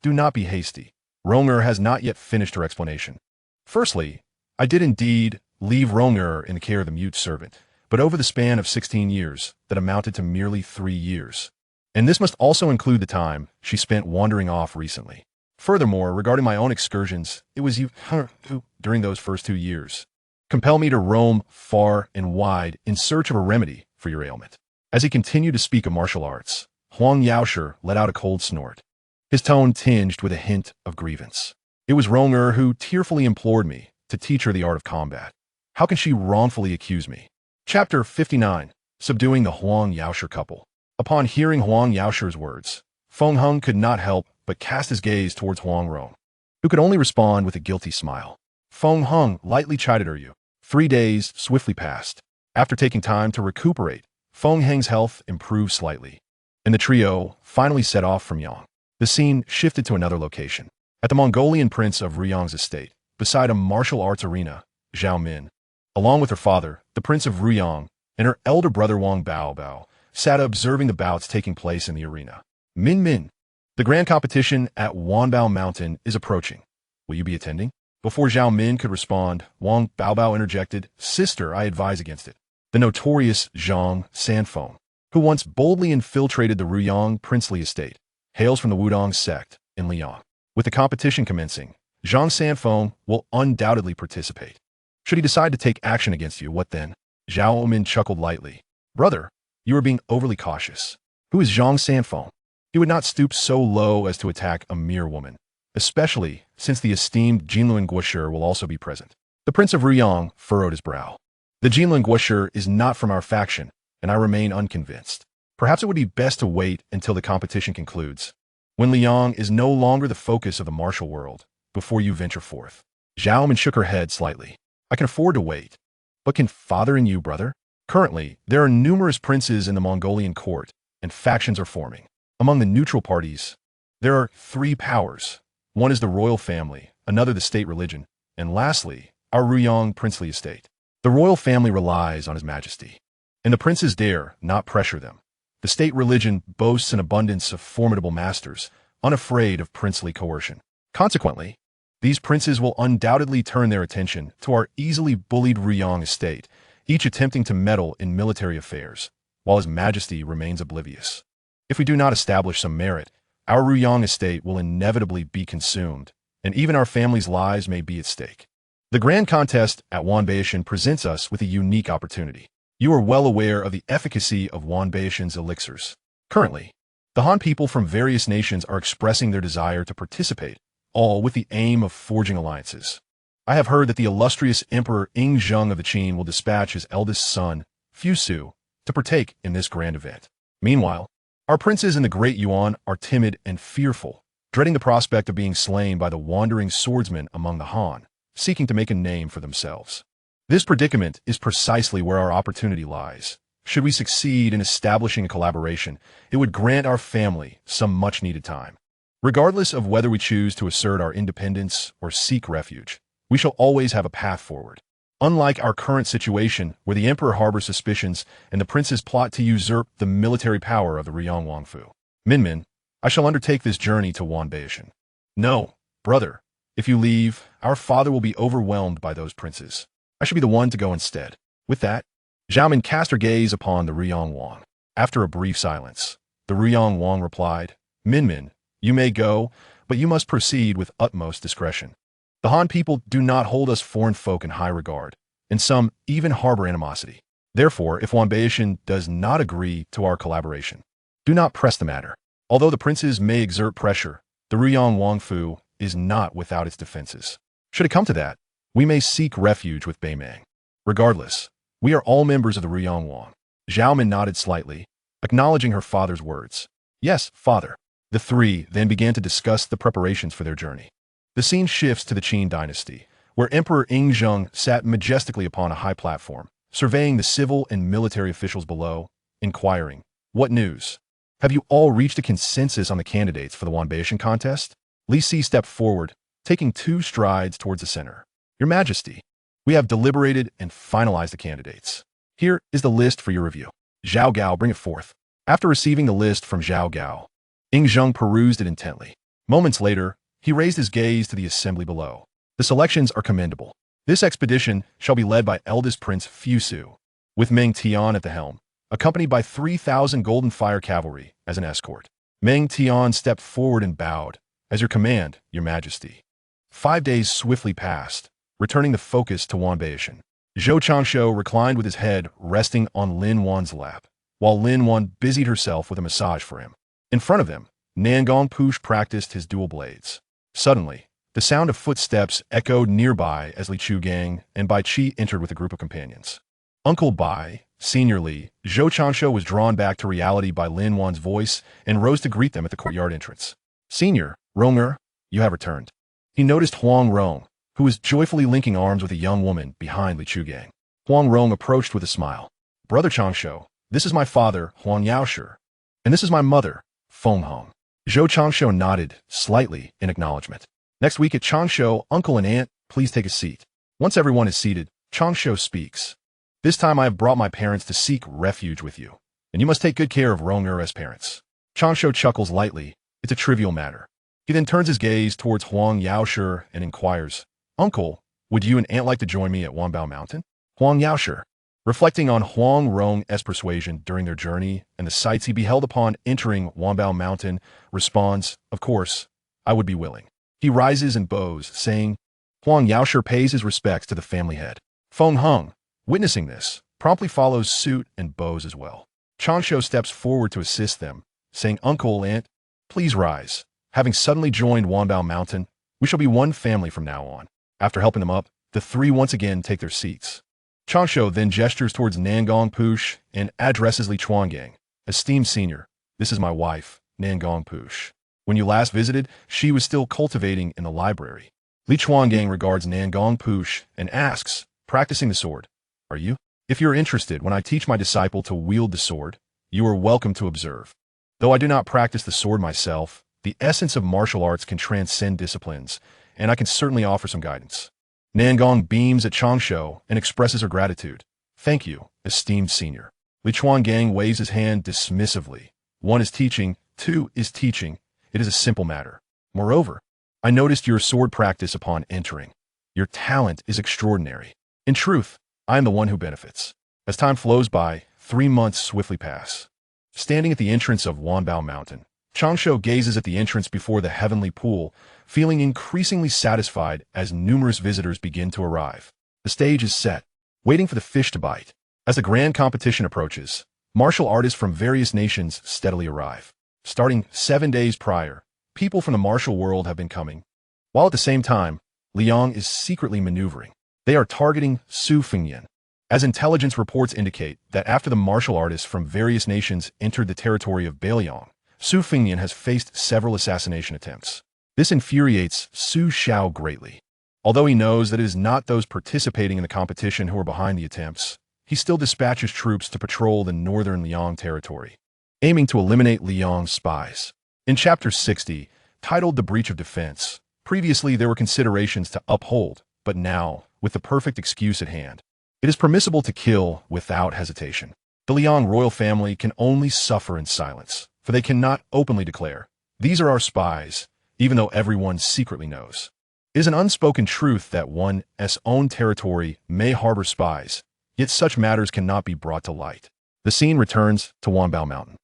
"Do not be hasty. Ronger has not yet finished her explanation. Firstly, I did indeed leave Ronger in the care of the mute servant, but over the span of 16 years, that amounted to merely 3 years. And this must also include the time she spent wandering off recently. Furthermore, regarding my own excursions, it was you who, during those first 2 years, compelled me to roam far and wide in search of a remedy for your ailment." As he continued to speak of martial arts, Huang Yaoshe let out a cold snort, his tone tinged with a hint of grievance. "It was Ronger who tearfully implored me to teach her the art of combat. How can she wrongfully accuse me?" Chapter 59, Subduing the Huang Yaoshe Couple. Upon hearing Huang Yaoshe's words, Feng Heng could not help but cast his gaze towards Huang Rong, who could only respond with a guilty smile. Feng Heng lightly chided her. 3 days swiftly passed. After taking time to recuperate, Feng Heng's health improved slightly, and the trio finally set off from Yang. The scene shifted to another location. At the Mongolian prince of Ruyang's estate, beside a martial arts arena, Zhao Min, along with her father, the prince of Ruyang, and her elder brother Wanbao, sat observing the bouts taking place in the arena. Min, the grand competition at Wanbao Mountain is approaching. Will you be attending?" Before Zhao Min could respond, Wanbao interjected, "Sister, I advise against it." The notorious Zhang Sanfeng, who once boldly infiltrated the Ruyang princely estate, hails from the Wudang sect in Liang. With the competition commencing, Zhang Sanfeng will undoubtedly participate. Should he decide to take action against you, what then? Zhao Min chuckled lightly. "Brother, you are being overly cautious. Who is Zhang Sanfeng? He would not stoop so low as to attack a mere woman, especially since the esteemed Jinlun Guosher will also be present." The prince of Ruyang furrowed his brow. "The Jinlun Guosher is not from our faction, and I remain unconvinced. Perhaps it would be best to wait until the competition concludes, when Liang is no longer the focus of the martial world, before you venture forth." Zhao Min shook her head slightly. "I can afford to wait. But can father and you, brother? Currently, there are numerous princes in the Mongolian court, and factions are forming. Among the neutral parties, there are 3 powers. One is the royal family, another the state religion, and lastly, our Ruyang princely estate. The royal family relies on His Majesty, and the princes dare not pressure them. The state religion boasts an abundance of formidable masters, unafraid of princely coercion. Consequently, these princes will undoubtedly turn their attention to our easily bullied Ruyang estate, each attempting to meddle in military affairs, while His Majesty remains oblivious. If we do not establish some merit, our Ruyang estate will inevitably be consumed, and even our family's lives may be at stake. The grand contest at Wanbao presents us with a unique opportunity. You are well aware of the efficacy of Wanbao's elixirs. Currently, the Han people from various nations are expressing their desire to participate, all with the aim of forging alliances. I have heard that the illustrious Emperor Zhou of the Qin will dispatch his eldest son, Fusu, to partake in this grand event. Meanwhile, our princes in the Great Yuan are timid and fearful, dreading the prospect of being slain by the wandering swordsmen among the Han, seeking to make a name for themselves. This predicament is precisely where our opportunity lies. Should we succeed in establishing a collaboration, it would grant our family some much-needed time. Regardless of whether we choose to assert our independence or seek refuge, we shall always have a path forward. Unlike our current situation, where the emperor harbors suspicions and the princes plot to usurp the military power of the Ruyang Wangfu. Min, I shall undertake this journey to Wanbao. No, brother. If you leave, our father will be overwhelmed by those princes. I should be the one to go instead. With that, Zhao cast her gaze upon the Ruyang Wang. After a brief silence, the Ruyang Wang replied, Min, you may go, but you must proceed with utmost discretion. The Han people do not hold us foreign folk in high regard, and some even harbor animosity. Therefore, if Wanbao does not agree to our collaboration, do not press the matter. Although the princes may exert pressure, the Ruyang Wangfu is not without its defenses. Should it come to that, we may seek refuge with Beimang. Regardless, we are all members of the Ruyang Wang. Zhao nodded slightly, acknowledging her father's words. Yes, father. The three then began to discuss the preparations for their journey. The scene shifts to the Qin dynasty, where Emperor Zhou sat majestically upon a high platform, surveying the civil and military officials below, inquiring, What news? Have you all reached a consensus on the candidates for the Wanbao contest? Li Si stepped forward, taking 2 strides towards the center. Your Majesty, we have deliberated and finalized the candidates. Here is the list for your review. Zhao Gao, bring it forth. After receiving the list from Zhao Gao, Zhou perused it intently. Moments later, he raised his gaze to the assembly below. The selections are commendable. This expedition shall be led by eldest Prince Fusu, with Meng Tian at the helm, accompanied by 3,000 Golden Fire Cavalry as an escort. Meng Tian stepped forward and bowed. As your command, your Majesty. 5 days swiftly passed, returning the focus to Wanbao. Zhou Changshu reclined with his head resting on Lin Wan's lap, while Lin Wan busied herself with a massage for him. In front of them, Nangong Push practiced his dual blades. Suddenly, the sound of footsteps echoed nearby as Li Chugang and Bai Qi entered with a group of companions. Uncle Bai, Senior Li, Zhou Changshu was drawn back to reality by Lin Wan's voice and rose to greet them at the courtyard entrance. Senior, Ronger, you have returned. He noticed Huang Rong, who was joyfully linking arms with a young woman behind Li Chugang. Huang Rong approached with a smile. Brother Changshu, this is my father, Huang Yaoshi, and this is my mother, Feng Hong. Zhou Changshu nodded slightly in acknowledgement. Next week at Changshu, uncle and aunt, please take a seat. Once everyone is seated, Changshu speaks. This time I have brought my parents to seek refuge with you, and you must take good care of Ronger as parents. Changshu chuckles lightly. It's a trivial matter. He then turns his gaze towards Huang Yaoshi and inquires, Uncle, would you and aunt like to join me at Wanbao Mountain? Huang Yaoshi, reflecting on Huang Rong's persuasion during their journey and the sights he beheld upon entering Wanbao Mountain, responds, Of course, I would be willing. He rises and bows, saying, Huang Yaoshi pays his respects to the family head. Feng Hong, witnessing this, promptly follows suit and bows as well. Changshu steps forward to assist them, saying, Uncle, aunt, please rise. Having suddenly joined Wanbao Mountain, we shall be one family from now on. After helping them up, the three once again take their seats. Changshu then gestures towards Nangong Push and addresses Li Chuangang. Esteemed senior, this is my wife, Nangong Push. When you last visited, she was still cultivating in the library. Li Chuangang regards Nangong Push and asks, practicing the sword, are you? If you're interested when I teach my disciple to wield the sword, you are welcome to observe. Though I do not practice the sword myself, the essence of martial arts can transcend disciplines, and I can certainly offer some guidance. Nangong beams at Changsho and expresses her gratitude. Thank you, esteemed senior. Li Chuangang waves his hand dismissively. One is teaching, two is teaching. It is a simple matter. Moreover, I noticed your sword practice upon entering. Your talent is extraordinary. In truth, I am the one who benefits. As time flows by, 3 months swiftly pass. Standing at the entrance of Wanbao Mountain, Changsho gazes at the entrance before the heavenly pool, feeling increasingly satisfied as numerous visitors begin to arrive. The stage is set, waiting for the fish to bite. As the grand competition approaches, martial artists from various nations steadily arrive. Starting 7 days prior, people from the martial world have been coming, while at the same time, Liang is secretly maneuvering. They are targeting Su Fengyan. As intelligence reports indicate that after the martial artists from various nations entered the territory of Beiliang, Su Fengyan has faced several assassination attempts. This infuriates Su Xiao greatly. Although he knows that it is not those participating in the competition who are behind the attempts, he still dispatches troops to patrol the northern Liang territory, aiming to eliminate Liang's spies. In Chapter 60, titled The Breach of Defense, previously there were considerations to uphold, but now, with the perfect excuse at hand, it is permissible to kill without hesitation. The Liang royal family can only suffer in silence, for they cannot openly declare, "These are our spies," even though everyone secretly knows. It is an unspoken truth that one's own territory may harbor spies, yet such matters cannot be brought to light. The scene returns to Wanbao Mountain.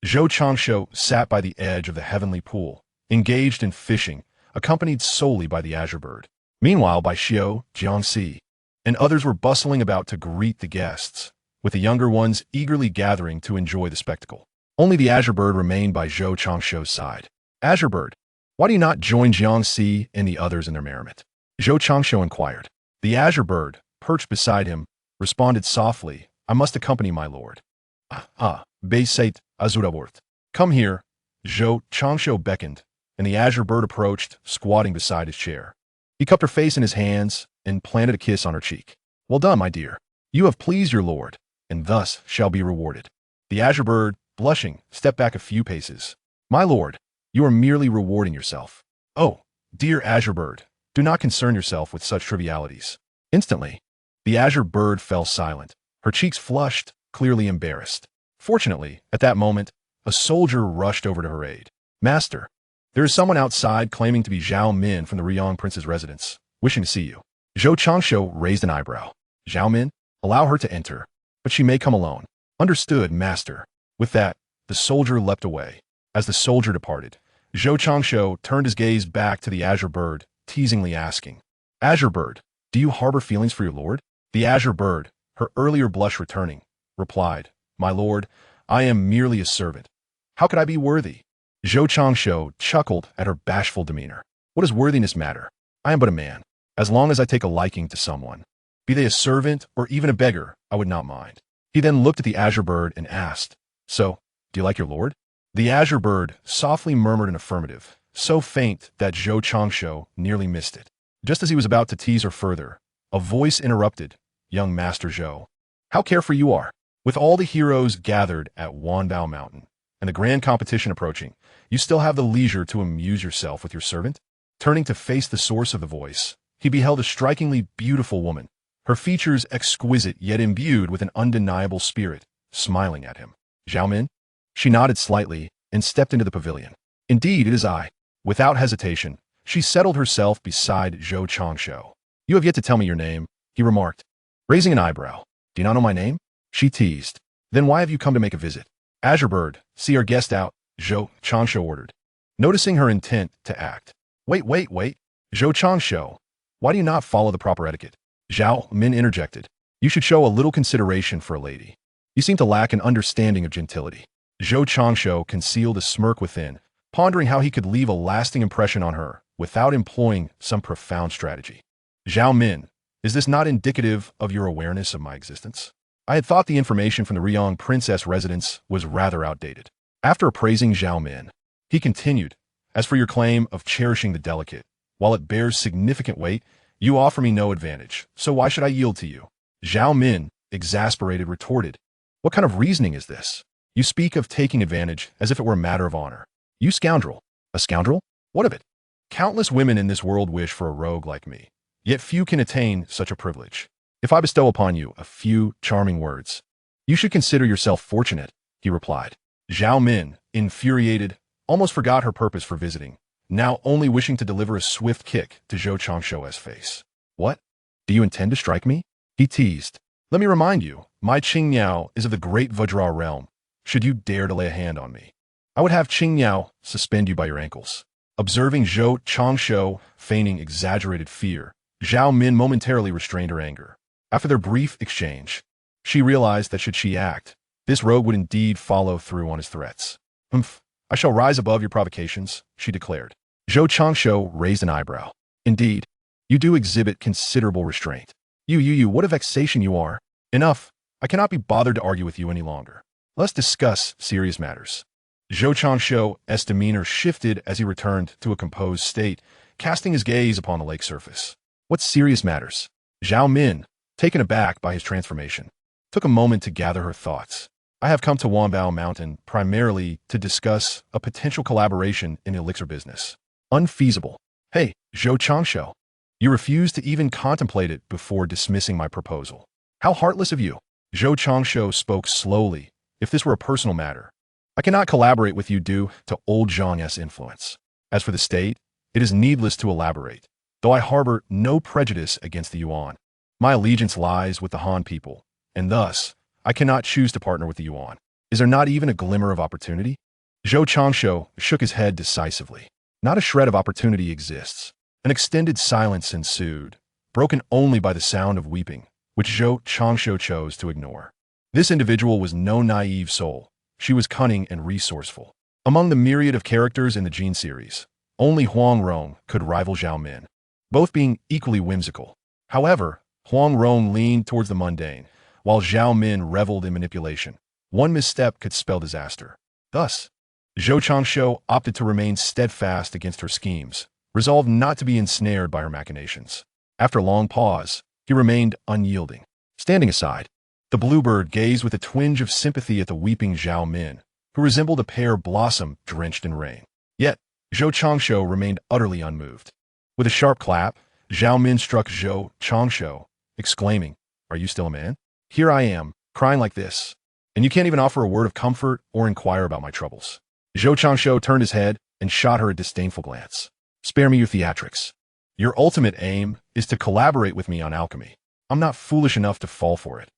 Zhou Changsho sat by the edge of the heavenly pool, engaged in fishing, accompanied solely by the azure bird. Meanwhile, by Xiao, Jiangxi, and others were bustling about to greet the guests, with the younger ones eagerly gathering to enjoy the spectacle. Only the azure bird remained by Zhou Changsho's side. Azure bird, why do you not join Jiangxi and the others in their merriment? Zhou Changsho inquired. The azure bird, perched beside him, responded softly, I must accompany my lord. Beisate Azurawort. Come here. Zhou Changsho beckoned, and the azure bird approached, squatting beside his chair. He cupped her face in his hands and planted a kiss on her cheek. Well done, my dear. You have pleased your lord, and thus shall be rewarded. The azure bird, blushing, stepped back a few paces. My lord, you are merely rewarding yourself. Oh, dear azure bird, do not concern yourself with such trivialities. Instantly, the azure bird fell silent, her cheeks flushed, clearly embarrassed. Fortunately, at that moment, a soldier rushed over to her aid. Master, there is someone outside claiming to be Zhao Min from the Riyang prince's residence, wishing to see you. Zhou Changsho raised an eyebrow. Zhao Min? Allow her to enter, but she may come alone. Understood, master. With that, the soldier leapt away. As the soldier departed, Zhou Changsho turned his gaze back to the azure bird, teasingly asking, Azure bird, do you harbor feelings for your lord? The azure bird, her earlier blush returning, replied, My lord, I am merely a servant. How could I be worthy? Zhou Changsho chuckled at her bashful demeanor. What does worthiness matter? I am but a man. As long as I take a liking to someone, be they a servant or even a beggar, I would not mind. He then looked at the azure bird and asked, So, do you like your lord? The azure bird softly murmured an affirmative, so faint that Zhou Changsho nearly missed it. Just as he was about to tease her further, a voice interrupted, Young Master Zhou. How carefree you are. With all the heroes gathered at Wanbao Mountain, and the grand competition approaching, you still have the leisure to amuse yourself with your servant? Turning to face the source of the voice, he beheld a strikingly beautiful woman, her features exquisite yet imbued with an undeniable spirit, smiling at him. Zhao Min? She nodded slightly and stepped into the pavilion. Indeed, it is I. Without hesitation, she settled herself beside Zhou Changsho. You have yet to tell me your name, he remarked, raising an eyebrow. Do you not know my name? She teased. Then why have you come to make a visit? Azure bird, see our guest out, Zhou Changsho ordered, noticing her intent to act. Wait. Zhou Changsho, why do you not follow the proper etiquette? Zhao Min interjected. You should show a little consideration for a lady. You seem to lack an understanding of gentility. Zhou Changsho concealed a smirk within, pondering how he could leave a lasting impression on her without employing some profound strategy. Zhao Min, is this not indicative of your awareness of my existence? I had thought the information from the Riyang princess residence was rather outdated. After appraising Zhao Min, he continued, As for your claim of cherishing the delicate, while it bears significant weight, you offer me no advantage, so why should I yield to you? Zhao Min, exasperated, retorted, What kind of reasoning is this? You speak of taking advantage as if it were a matter of honor. You scoundrel. A scoundrel? What of it? Countless women in this world wish for a rogue like me. Yet few can attain such a privilege. If I bestow upon you a few charming words, you should consider yourself fortunate, he replied. Zhao Min, infuriated, almost forgot her purpose for visiting, now only wishing to deliver a swift kick to Zhou Changshuo's face. What? Do you intend to strike me? He teased. Let me remind you, my Qingniao is of the great Vajra realm. Should you dare to lay a hand on me, I would have Qingniao suspend you by your ankles. Observing Zhou Changshuo feigning exaggerated fear, Zhao Min momentarily restrained her anger. After their brief exchange, she realized that should she act, this rogue would indeed follow through on his threats. I shall rise above your provocations, she declared. Zhou Changshuo raised an eyebrow. Indeed, you do exhibit considerable restraint. You, what a vexation you are. Enough, I cannot be bothered to argue with you any longer. Let's discuss serious matters. Zhou Changshuo's demeanor shifted as he returned to a composed state, casting his gaze upon the lake surface. What serious matters? Zhao Min, taken aback by his transformation, took a moment to gather her thoughts. I have come to Wanbao Mountain primarily to discuss a potential collaboration in the elixir business. Unfeasible. Hey, Zhou Changshuo, you refuse to even contemplate it before dismissing my proposal. How heartless of you. Zhou Changshuo spoke slowly. If this were a personal matter, I cannot collaborate with you due to old Zhang's influence. As for the state, it is needless to elaborate, though I harbor no prejudice against the Yuan. My allegiance lies with the Han people, and thus, I cannot choose to partner with the Yuan. Is there not even a glimmer of opportunity? Zhou Changshuo shook his head decisively. Not a shred of opportunity exists. An extended silence ensued, broken only by the sound of weeping, which Zhou Changshuo chose to ignore. This individual was no naive soul. She was cunning and resourceful. Among the myriad of characters in the Jin series, only Huang Rong could rival Zhao Min, both being equally whimsical. However, Huang Rong leaned towards the mundane, while Zhao Min reveled in manipulation. One misstep could spell disaster. Thus, Zhou Changshuo opted to remain steadfast against her schemes, resolved not to be ensnared by her machinations. After a long pause, he remained unyielding. Standing aside, the bluebird gazed with a twinge of sympathy at the weeping Zhao Min, who resembled a pear blossom drenched in rain. Yet, Zhou Changshuo remained utterly unmoved. With a sharp clap, Zhao Min struck Zhou Changshuo, exclaiming, "Are you still a man? Here I am, crying like this, and you can't even offer a word of comfort or inquire about my troubles." Zhou Changshuo turned his head and shot her a disdainful glance. "Spare me your theatrics. Your ultimate aim is to collaborate with me on alchemy. I'm not foolish enough to fall for it.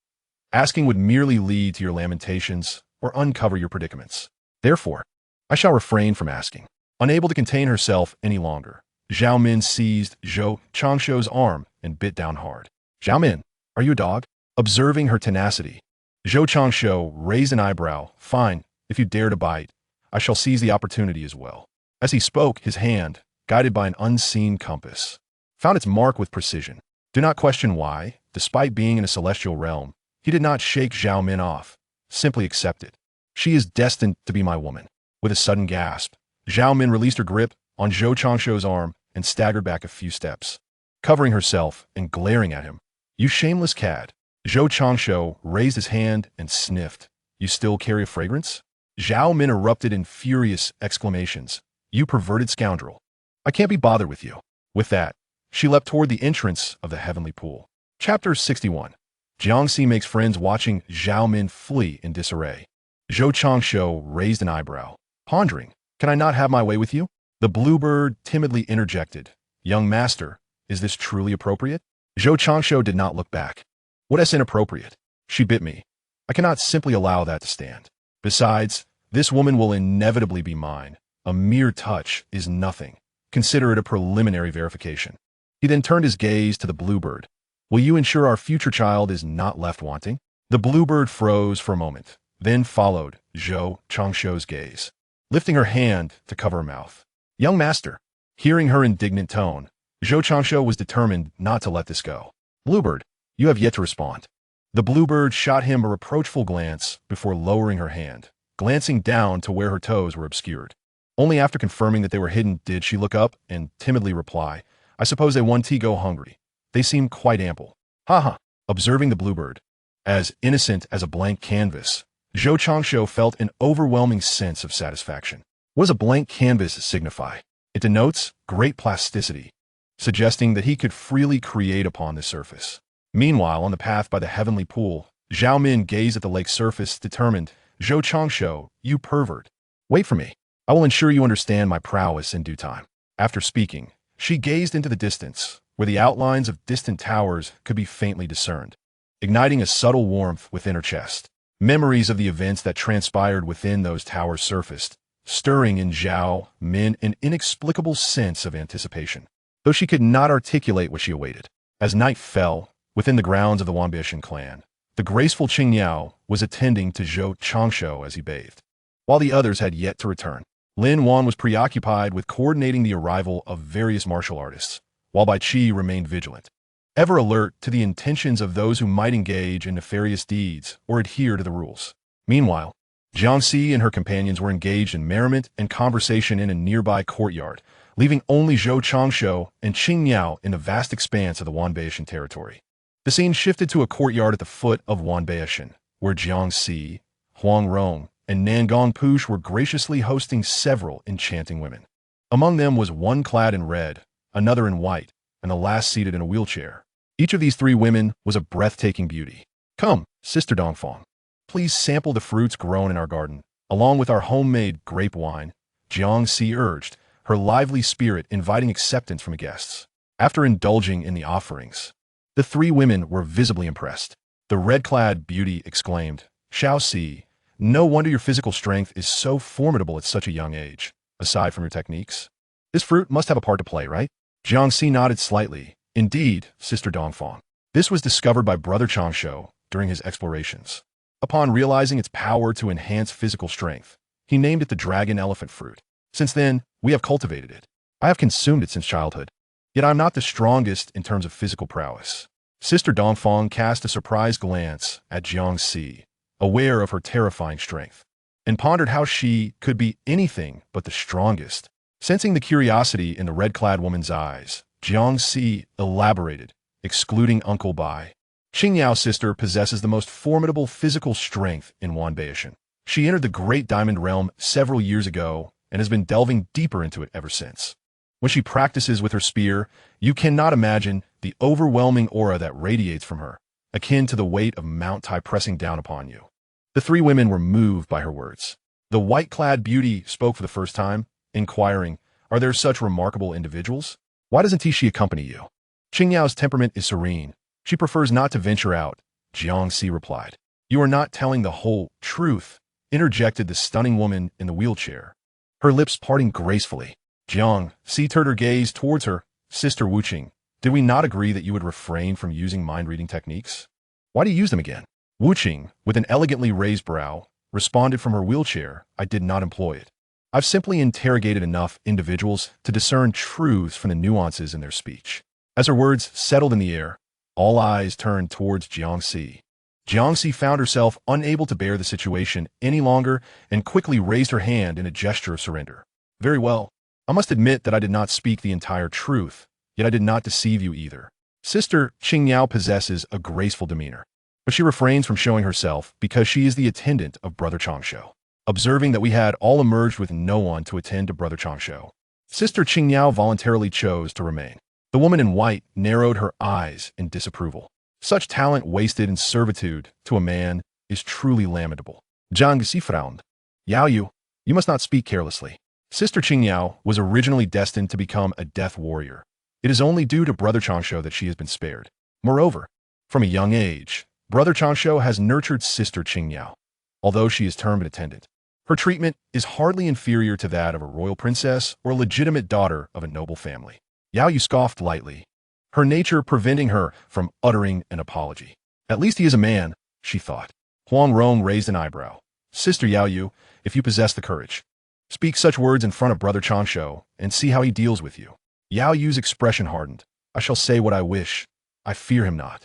Asking would merely lead to your lamentations or uncover your predicaments. Therefore, I shall refrain from asking." Unable to contain herself any longer, Zhao Min seized Zhou Changshuo's arm and bit down hard. "Zhao Min, are you a dog?" Observing her tenacity, Zhou Changshuo raised an eyebrow. "Fine, if you dare to bite, I shall seize the opportunity as well." As he spoke, his hand, guided by an unseen compass, found its mark with precision. Do not question why, despite being in a celestial realm, he did not shake Zhao Min off. Simply accept it. She is destined to be my woman. With a sudden gasp, Zhao Min released her grip on Zhou Changshuo's arm and staggered back a few steps, covering herself and glaring at him. "You shameless cad." Zhou Changshuo raised his hand and sniffed. "You still carry a fragrance?" Zhao Min erupted in furious exclamations. "You perverted scoundrel. I can't be bothered with you." With that, she leapt toward the entrance of the heavenly pool. Chapter 61. Jiangxi makes friends watching Zhao Min flee in disarray. Zhou Changshuo raised an eyebrow, pondering, "Can I not have my way with you?" The bluebird timidly interjected, "Young master, is this truly appropriate?" Zhou Changshuo did not look back. "What is inappropriate? She bit me. I cannot simply allow that to stand. Besides, this woman will inevitably be mine. A mere touch is nothing. Consider it a preliminary verification." He then turned his gaze to the bluebird. "Will you ensure our future child is not left wanting?" The bluebird froze for a moment, then followed Zhou Changshuo's gaze, lifting her hand to cover her mouth. "Young master." Hearing her indignant tone, Zhou Changshuo was determined not to let this go. "Bluebird, you have yet to respond." The bluebird shot him a reproachful glance before lowering her hand, glancing down to where her toes were obscured. Only after confirming that they were hidden did she look up and timidly reply, "I suppose they want to go hungry. They seem quite ample." "Ha." Observing the bluebird, as innocent as a blank canvas, Zhou Changshuo felt an overwhelming sense of satisfaction. What does a blank canvas signify? It denotes great plasticity. suggesting that he could freely create upon this surface. Meanwhile, on the path by the heavenly pool, Zhao Min gazed at the lake's surface, determined. Zhou Changsho, you pervert. Wait for me. I will ensure you understand my prowess in due time. After speaking, she gazed into the distance, where the outlines of distant towers could be faintly discerned, igniting a subtle warmth within her chest. Memories of the events that transpired within those towers surfaced, stirring in Zhao Min an inexplicable sense of anticipation, though she could not articulate what she awaited. As night fell, within the grounds of the Wanbao clan, the graceful Qing Yao was attending to Zhou Changsho as he bathed, while the others had yet to return. Lin Wan was preoccupied with coordinating the arrival of various martial artists, while Bai Qi remained vigilant, ever alert to the intentions of those who might engage in nefarious deeds or adhere to the rules. Meanwhile, Jiangxi and her companions were engaged in merriment and conversation in a nearby courtyard, leaving only Zhou Changsho and Qing Yao in the vast expanse of the Wanbao territory. The scene shifted to a courtyard at the foot of Wanbao, where Jiangxi, Huang Rong, and Nangong Push were graciously hosting several enchanting women. Among them was one clad in red, another in white, and the last seated in a wheelchair. Each of these three women was a breathtaking beauty. Come, Sister Dongfang, please sample the fruits grown in our garden, along with our homemade grape wine, Jiangxi urged, her lively spirit inviting acceptance from the guests. After indulging in the offerings, the three women were visibly impressed. The red-clad beauty exclaimed, Xiao Si, no wonder your physical strength is so formidable at such a young age. Aside from your techniques, this fruit must have a part to play, right? Jiangxi nodded slightly. Indeed, Sister Dongfang. This was discovered by Brother Changsho during his explorations. Upon realizing its power to enhance physical strength, he named it the dragon elephant fruit. Since then, we have cultivated it. I have consumed it since childhood. Yet I am not the strongest in terms of physical prowess. Sister Dongfang cast a surprised glance at Jiangxi, aware of her terrifying strength, and pondered how she could be anything but the strongest. Sensing the curiosity in the red-clad woman's eyes, Jiangxi elaborated, excluding Uncle Bai. Qing Yao's sister possesses the most formidable physical strength in Wanbao. She entered the Great Diamond Realm several years ago and has been delving deeper into it ever since. When she practices with her spear, you cannot imagine the overwhelming aura that radiates from her, akin to the weight of Mount Tai pressing down upon you. The three women were moved by her words. The white-clad beauty spoke for the first time, inquiring, are there such remarkable individuals? Why doesn't Tishi accompany you? Qing Yao's temperament is serene. She prefers not to venture out, Jiangxi replied. You are not telling the whole truth, interjected the stunning woman in the wheelchair, her lips parting gracefully. Jiangxi turned her gaze towards her. Sister Wuqing, did we not agree that you would refrain from using mind-reading techniques? Why do you use them again? Wuqing, with an elegantly raised brow, responded from her wheelchair, I did not employ it. I've simply interrogated enough individuals to discern truths from the nuances in their speech. As her words settled in the air, all eyes turned towards Jiangxi. Jiangxi found herself unable to bear the situation any longer and quickly raised her hand in a gesture of surrender. Very well. I must admit that I did not speak the entire truth, yet I did not deceive you either. Sister Qing Yao possesses a graceful demeanor, but she refrains from showing herself because she is the attendant of Brother Changsho. Observing that we had all emerged with no one to attend to Brother Changsho, Sister Qing Yao voluntarily chose to remain. The woman in white narrowed her eyes in disapproval. Such talent wasted in servitude to a man is truly lamentable. Jiangxi frowned. Yao Yu, you must not speak carelessly. Sister Qing Yao was originally destined to become a death warrior. It is only due to Brother Changsho that she has been spared. Moreover, from a young age, Brother Changsho has nurtured Sister Qing Yao, although she is termed an attendant. Her treatment is hardly inferior to that of a royal princess or a legitimate daughter of a noble family. Yao Yu scoffed lightly, her nature preventing her from uttering an apology. At least he is a man, she thought. Huang Rong raised an eyebrow. Sister Yao Yu, if you possess the courage, speak such words in front of Brother Changsho and see how he deals with you. Yao Yu's expression hardened. I shall say what I wish. I fear him not.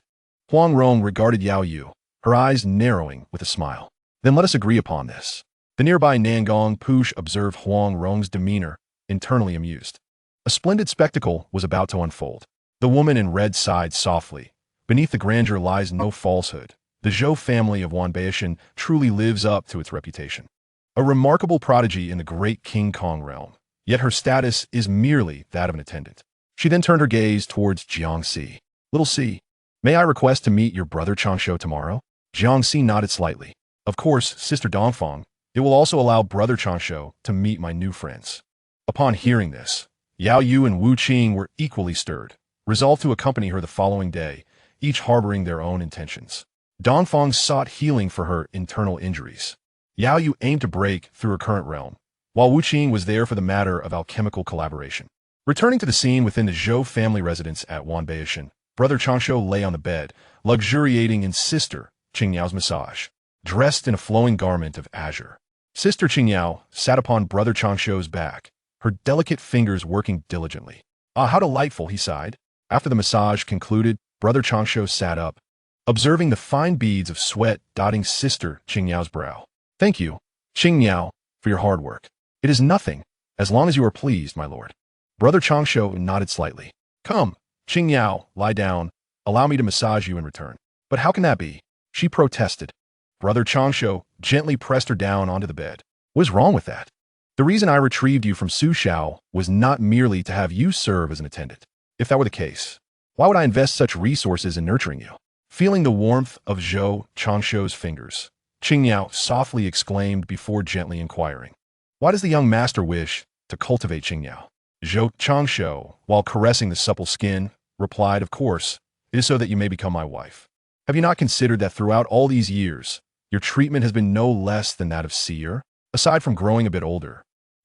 Huang Rong regarded Yao Yu, her eyes narrowing with a smile. Then let us agree upon this. The nearby Nangong Push observed Huang Rong's demeanor, internally amused. A splendid spectacle was about to unfold. The woman in red sighed softly. Beneath the grandeur lies no falsehood. The Zhou family of Wanbao truly lives up to its reputation. A remarkable prodigy in the great King Kong realm, yet her status is merely that of an attendant. She then turned her gaze towards Jiangxi. Little C, may I request to meet your brother Changsho tomorrow? Jiangxi nodded slightly. Of course, Sister Dongfang. It will also allow brother Changsho to meet my new friends. Upon hearing this, Yao Yu and Wu Qing were equally stirred, resolved to accompany her the following day, each harboring their own intentions. Dongfang sought healing for her internal injuries. Yao Yu aimed to break through her current realm, while Wu Qing was there for the matter of alchemical collaboration. Returning to the scene within the Zhou family residence at Wanbao, brother Changsho lay on the bed, luxuriating in Sister Qingyao's massage, dressed in a flowing garment of azure. Sister Qingyao sat upon brother Changsho's back, her delicate fingers working diligently. Ah, how delightful, he sighed. After the massage concluded, brother Changsho sat up, observing the fine beads of sweat dotting Sister Qingyao's brow. Thank you, Qingyao, for your hard work. It is nothing, as long as you are pleased, my lord. Brother Changsho nodded slightly. Come, Qingyao, lie down. Allow me to massage you in return. But how can that be? She protested. Brother Changsho gently pressed her down onto the bed. What is wrong with that? The reason I retrieved you from Sushao was not merely to have you serve as an attendant. If that were the case, why would I invest such resources in nurturing you? Feeling the warmth of Zhou Changsho's fingers, Qingyao softly exclaimed before gently inquiring. Why does the young master wish to cultivate Qingyao? Zhou Changsho, while caressing the supple skin, replied, of course, it is so that you may become my wife. Have you not considered that throughout all these years, your treatment has been no less than that of seer? Aside from growing a bit older,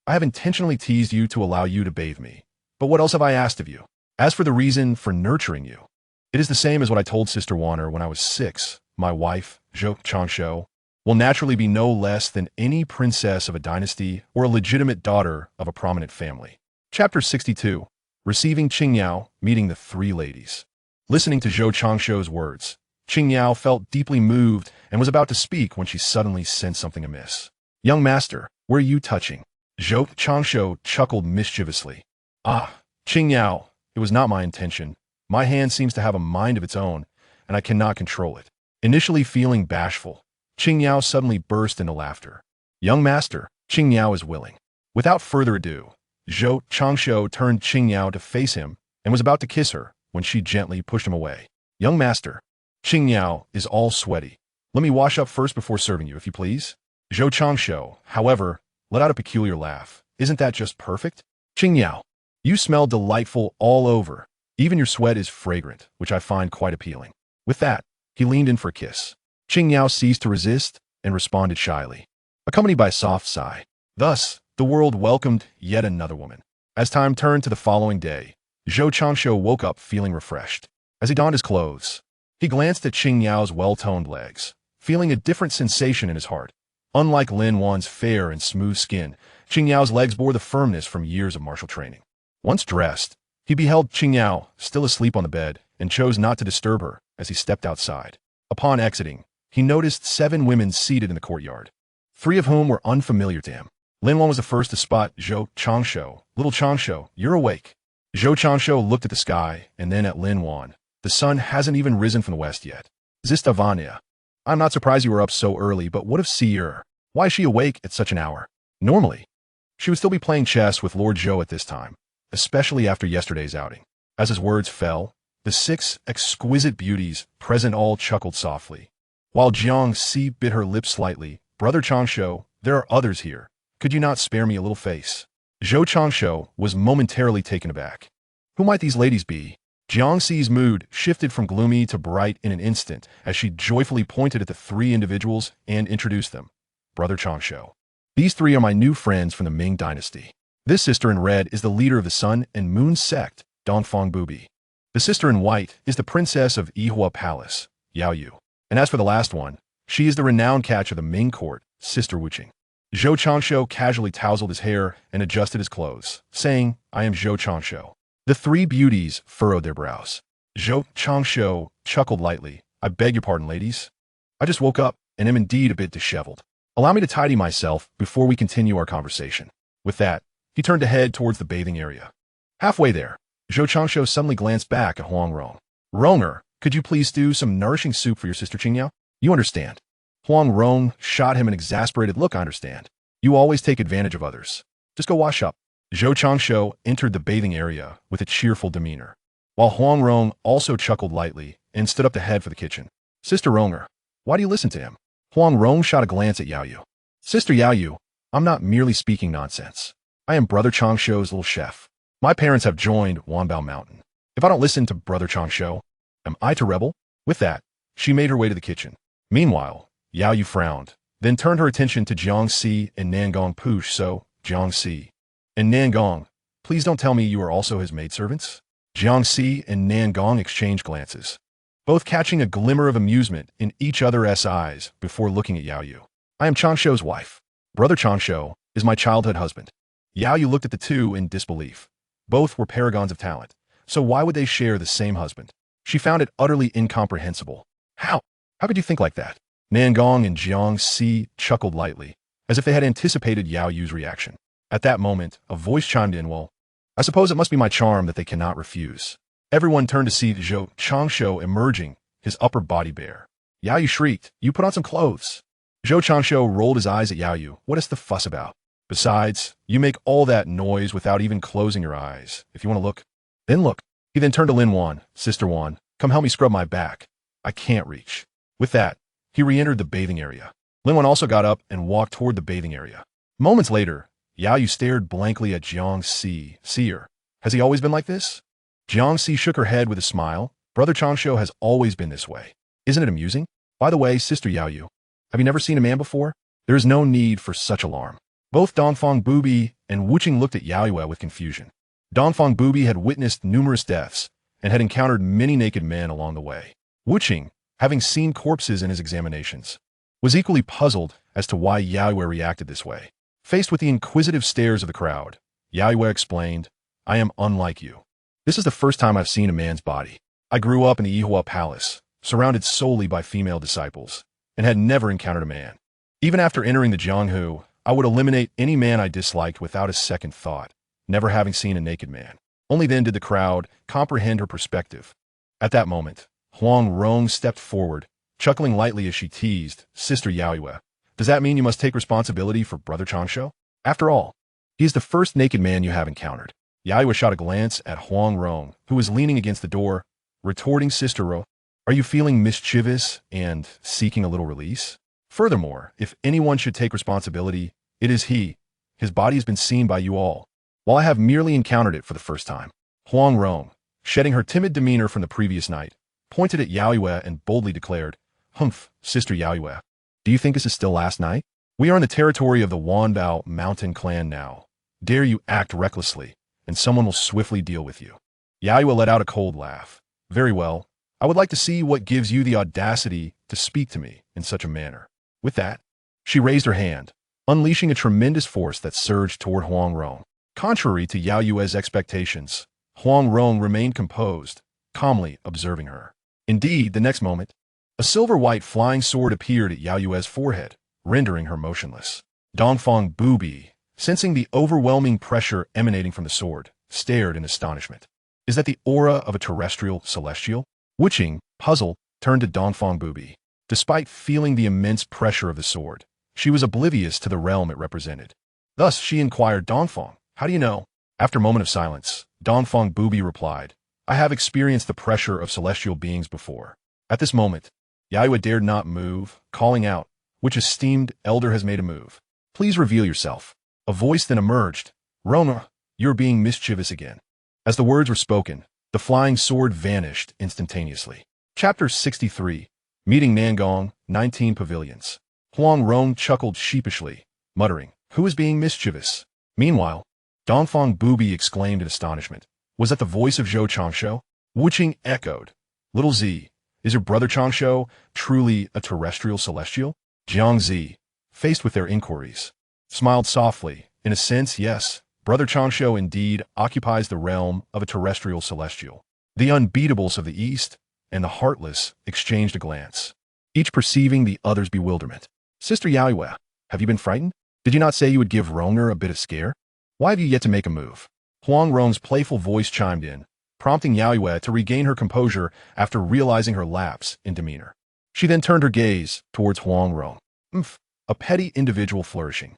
I have intentionally teased you to allow you to bathe me. But what else have I asked of you? As for the reason for nurturing you, it is the same as what I told Sister Wanner when I was 6. My wife, Zhou Changsho, will naturally be no less than any princess of a dynasty or a legitimate daughter of a prominent family. Chapter 62. Receiving Qingyao, meeting the 3 ladies. Listening to Zhou Changsho's words, Qingyao felt deeply moved and was about to speak when she suddenly sensed something amiss. Young master, where are you touching? Zhou Changsho chuckled mischievously. Ah, Qingyao, it was not my intention. My hand seems to have a mind of its own, and I cannot control it. Initially feeling bashful, Qingyao suddenly burst into laughter. Young master, Qingyao is willing. Without further ado, Zhou Changsho turned Qingyao to face him and was about to kiss her when she gently pushed him away. Young master, Qingyao is all sweaty. Let me wash up first before serving you, if you please. Zhou Changsho, however, let out a peculiar laugh. Isn't that just perfect? Qingyao, you smell delightful all over. Even your sweat is fragrant, which I find quite appealing. With that, he leaned in for a kiss. Qingyao ceased to resist and responded shyly, accompanied by a soft sigh. Thus, the world welcomed yet another woman. As time turned to the following day, Zhou Changsho woke up feeling refreshed. As he donned his clothes, he glanced at Qingyao's well-toned legs, feeling a different sensation in his heart. Unlike Lin Wan's fair and smooth skin, Qingyao's legs bore the firmness from years of martial training. Once dressed, he beheld Qingyao still asleep on the bed and chose not to disturb her as he stepped outside. Upon exiting, he noticed 7 women seated in the courtyard, 3 of whom were unfamiliar to him. Lin Wan was the first to spot Zhou Changsho. Little Changsho, you're awake. Zhou Changsho looked at the sky and then at Lin Wan. The sun hasn't even risen from the west yet. Zistavania, I'm not surprised you were up so early, but what of Seer? Why is she awake at such an hour? Normally, she would still be playing chess with Lord Zhou at this time, especially after yesterday's outing. As his words fell, the 6 exquisite beauties present all chuckled softly. While Jiangxi bit her lips slightly, Brother Changsho, there are others here. Could you not spare me a little face? Zhou Changsho was momentarily taken aback. Who might these ladies be? Jiangxi's mood shifted from gloomy to bright in an instant as she joyfully pointed at the 3 individuals and introduced them. Brother Changsho. These 3 are my new friends from the Ming dynasty. This sister in red is the leader of the Sun and Moon sect, Dongfang Bubi. The sister in white is the princess of Yihua Palace, Yao Yu. And as for the last one, she is the renowned catch of the Ming court, Sister Wuqing. Zhou Changsho casually tousled his hair and adjusted his clothes, saying, I am Zhou Changsho. The 3 beauties furrowed their brows. Zhou Changsho chuckled lightly. I beg your pardon, ladies. I just woke up and am indeed a bit disheveled. Allow me to tidy myself before we continue our conversation. With that, he turned to head towards the bathing area. Halfway there, Zhou Changsho suddenly glanced back at Huang Rong. Ronger, could you please do some nourishing soup for your sister Qingyao? You understand. Huang Rong shot him an exasperated look. I understand. You always take advantage of others. Just go wash up. Zhou Changshu entered the bathing area with a cheerful demeanor, while Huang Rong also chuckled lightly and stood up to head for the kitchen. Sister Ronger, why do you listen to him? Huang Rong shot a glance at Yao Yu. Sister Yao Yu, I'm not merely speaking nonsense. I am Brother Changshu's little chef. My parents have joined Wanbao Mountain. If I don't listen to Brother Changshu, am I to rebel? With that, she made her way to the kitchen. Meanwhile, Yao Yu frowned, then turned her attention to Jiang Si and Nangong Push. So, Jiang Si and Nangong, please don't tell me you are also his maidservants? Jiang Si and Nangong exchanged glances, both catching a glimmer of amusement in each other's eyes before looking at Yao Yu. I am Changshu's wife. Brother Changshu is my childhood husband. Yao Yu looked at the two in disbelief. Both were paragons of talent, so why would they share the same husband? She found it utterly incomprehensible. How? How could you think like that? Nangong and Jiang Si chuckled lightly, as if they had anticipated Yao Yu's reaction. At that moment, a voice chimed in, well, I suppose it must be my charm that they cannot refuse. Everyone turned to see Zhou Changshu emerging, his upper body bare. Yao Yu shrieked, you put on some clothes. Zhou Changshu rolled his eyes at Yao Yu. What is the fuss about? Besides, you make all that noise without even closing your eyes. If you want to look, then look. He then turned to Lin Wan. Sister Wan, come help me scrub my back. I can't reach. With that, he re-entered the bathing area. Lin Wan also got up and walked toward the bathing area. Moments later, Yao Yu stared blankly at Jiang Si. Seer, has he always been like this? Jiang Si shook her head with a smile. Brother Changshu has always been this way. Isn't it amusing? By the way, Sister Yao Yu, have you never seen a man before? There is no need for such alarm. Both Dongfang Bubi and Wuqing looked at Yao Yu with confusion. Dongfang Bubi had witnessed numerous deaths and had encountered many naked men along the way. Wuqing, having seen corpses in his examinations, was equally puzzled as to why Yao Yu reacted this way. Faced with the inquisitive stares of the crowd, Yao Yu explained, I am unlike you. This is the first time I've seen a man's body. I grew up in the Yihua Palace, surrounded solely by female disciples, and had never encountered a man. Even after entering the Jianghu, I would eliminate any man I disliked without a second thought, never having seen a naked man. Only then did the crowd comprehend her perspective. At that moment, Huang Rong stepped forward, chuckling lightly as she teased, Sister Yao Yu, does that mean you must take responsibility for Brother Changshu? After all, he is the first naked man you have encountered. Yao Yu shot a glance at Huang Rong, who was leaning against the door, retorting, Sister Ro, are you feeling mischievous and seeking a little release? Furthermore, if anyone should take responsibility, it is he. His body has been seen by you all, while I have merely encountered it for the first time. Huang Rong, shedding her timid demeanor from the previous night, pointed at Yao Yu and boldly declared, Humph, Sister Yao Yu, do you think this is still last night? We are in the territory of the Wanbao mountain clan now. Dare you act recklessly, and someone will swiftly deal with you. Yao Yu let out a cold laugh. Very well. I would like to see what gives you the audacity to speak to me in such a manner. With that, she raised her hand, unleashing a tremendous force that surged toward Huang Rong. Contrary to Yao Yu's expectations, Huang Rong remained composed, calmly observing her. Indeed, the next moment, a silver-white flying sword appeared at Yao Yu's forehead, rendering her motionless. Dongfang Bubi, sensing the overwhelming pressure emanating from the sword, stared in astonishment. Is that the aura of a terrestrial celestial? Wuqing, puzzled, turned to Dongfang Bubi. Despite feeling the immense pressure of the sword, she was oblivious to the realm it represented. Thus, she inquired, Dongfang, how do you know? After a moment of silence, Dongfang Bubi replied, I have experienced the pressure of celestial beings before. At this moment, Yao Yu dared not move, calling out, which esteemed elder has made a move. Please reveal yourself. A voice then emerged. Rona, you're being mischievous again. As the words were spoken, the flying sword vanished instantaneously. Chapter 63. Meeting Nangong, 19 Pavilions. Huang Rong chuckled sheepishly, muttering, who is being mischievous? Meanwhile, Dongfang Bubi exclaimed in astonishment. Was that the voice of Zhou Changshu? Wuqing echoed. Little Z, is your brother Changshu truly a terrestrial celestial? Jiang Zi, faced with their inquiries, smiled softly. In a sense, yes, Brother Changshu indeed occupies the realm of a terrestrial celestial. The unbeatables of the East and the heartless exchanged a glance, each perceiving the other's bewilderment. Sister Yao Yu, have you been frightened? Did you not say you would give Rongner a bit of scare? Why have you yet to make a move? Huang Rong's playful voice chimed in, prompting Yao Yu to regain her composure after realizing her lapse in demeanor. She then turned her gaze towards Huang Rong. A petty individual flourishing.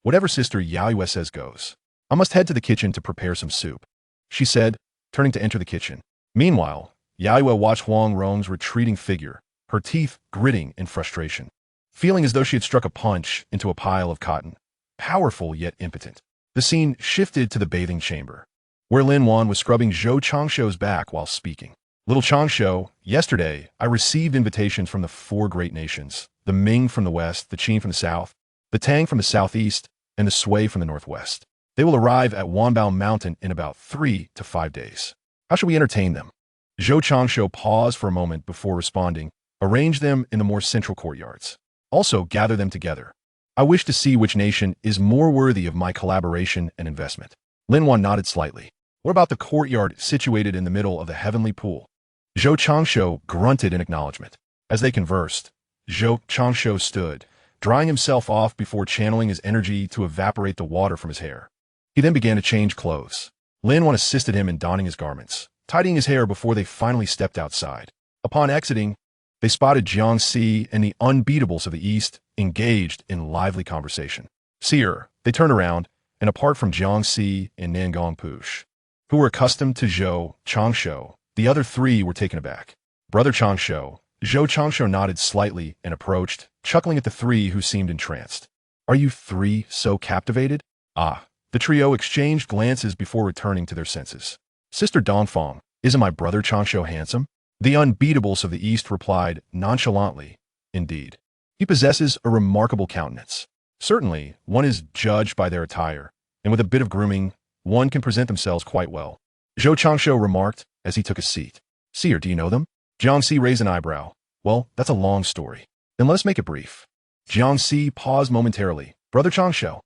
Whatever Sister Yao Yu says goes. I must head to the kitchen to prepare some soup, she said, turning to enter the kitchen. Meanwhile, Yaoyue watched Huang Rong's retreating figure, her teeth gritting in frustration, feeling as though she had struck a punch into a pile of cotton, powerful yet impotent. The scene shifted to the bathing chamber, where Lin Wan was scrubbing Zhou Changshuo's back while speaking. Little Changshuo, yesterday I received invitations from the 4 great nations, the Ming from the west, the Qin from the south, the Tang from the southeast, and the Sui from the northwest. They will arrive at Wanbao Mountain in about 3 to 5 days. How should we entertain them? Zhou Changshuo paused for a moment before responding. Arrange them in the more central courtyards. Also gather them together. I wish to see which nation is more worthy of my collaboration and investment. Lin Wan nodded slightly. What about the courtyard situated in the middle of the heavenly pool? Zhou Changshuo grunted in acknowledgement. As they conversed, Zhou Changshuo stood, drying himself off before channeling his energy to evaporate the water from his hair. He then began to change clothes. Lin Wan assisted him in donning his garments, tidying his hair before they finally stepped outside. Upon exiting, they spotted Jiang Si and the unbeatables of the East engaged in lively conversation. Seer, they turned around, and apart from Jiang Si and Nangong Push, who were accustomed to Zhou Changshuo, the other 3 were taken aback. Brother Changshuo, Zhou Changshuo nodded slightly and approached, chuckling at the 3 who seemed entranced. Are you 3 so captivated? Ah. The trio exchanged glances before returning to their senses. Sister Dongfang, isn't my brother Changshuo handsome? The unbeatables of the East replied nonchalantly, indeed. He possesses a remarkable countenance. Certainly, one is judged by their attire, and with a bit of grooming, one can present themselves quite well. Zhou Changshuo remarked as he took a seat. Seer, do you know them? Jiang Si raised an eyebrow. Well, that's a long story. Then let us make it brief. Jiang Si paused momentarily. Brother Changshuo.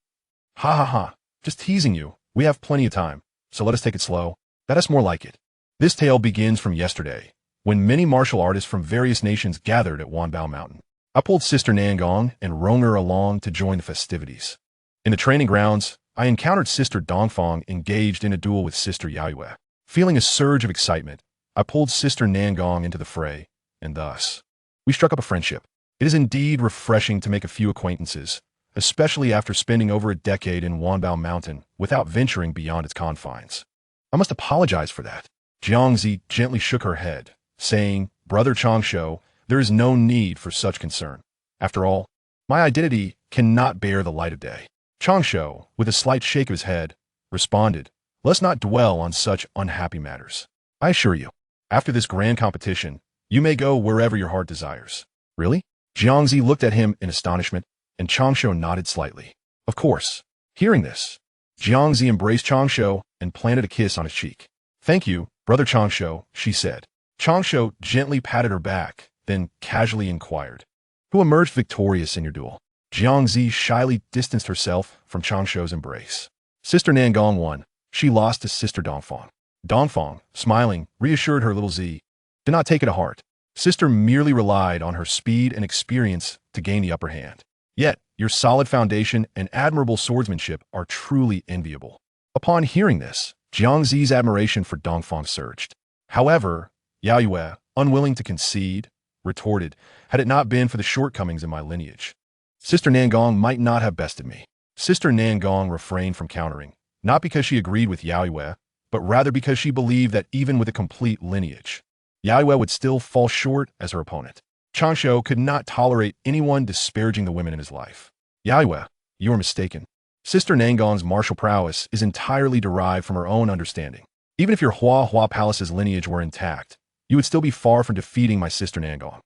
Ha ha ha. Just teasing you. We have plenty of time, so let us take it slow. That's more like it. This tale begins from yesterday, when many martial artists from various nations gathered at Wanbao Mountain. I pulled Sister Nangong and rung her along to join the festivities. In the training grounds, I encountered Sister Dongfang engaged in a duel with Sister Yaoyue. Feeling a surge of excitement, I pulled Sister Nangong into the fray, and thus, we struck up a friendship. It is indeed refreshing to make a few acquaintances, especially after spending over a decade in Wanbao Mountain without venturing beyond its confines. I must apologize for that. Jiangzi gently shook her head, saying, Brother Changshuo, there is no need for such concern. After all, my identity cannot bear the light of day. Changshuo, with a slight shake of his head, responded, Let's not dwell on such unhappy matters. I assure you, after this grand competition, you may go wherever your heart desires. Really? Jiangzi looked at him in astonishment, and Changshuo nodded slightly. Of course. Hearing this, Jiangzi embraced Changshuo and planted a kiss on his cheek. Thank you, Brother Changshuo, she said. Changshuo gently patted her back, then casually inquired, Who emerged victorious in your duel? Jiangzi shyly distanced herself from Changshuo's embrace. Sister Nangong won. She lost to Sister Dongfang. Dongfang, smiling, reassured her little Z. Do not take it to heart. Sister merely relied on her speed and experience to gain the upper hand. Yet, your solid foundation and admirable swordsmanship are truly enviable. Upon hearing this, Jiangzi's admiration for Dongfang surged. However, Yaoyue, unwilling to concede, retorted, had it not been for the shortcomings in my lineage, Sister Nangong might not have bested me. Sister Nangong refrained from countering, not because she agreed with Yaoyue, but rather because she believed that even with a complete lineage, Yaoyue would still fall short as her opponent. Changshuo could not tolerate anyone disparaging the women in his life. Yaoyue, you are mistaken. Sister Nangong's martial prowess is entirely derived from her own understanding. Even if your Hua Palace's lineage were intact, you would still be far from defeating my Sister Nangong.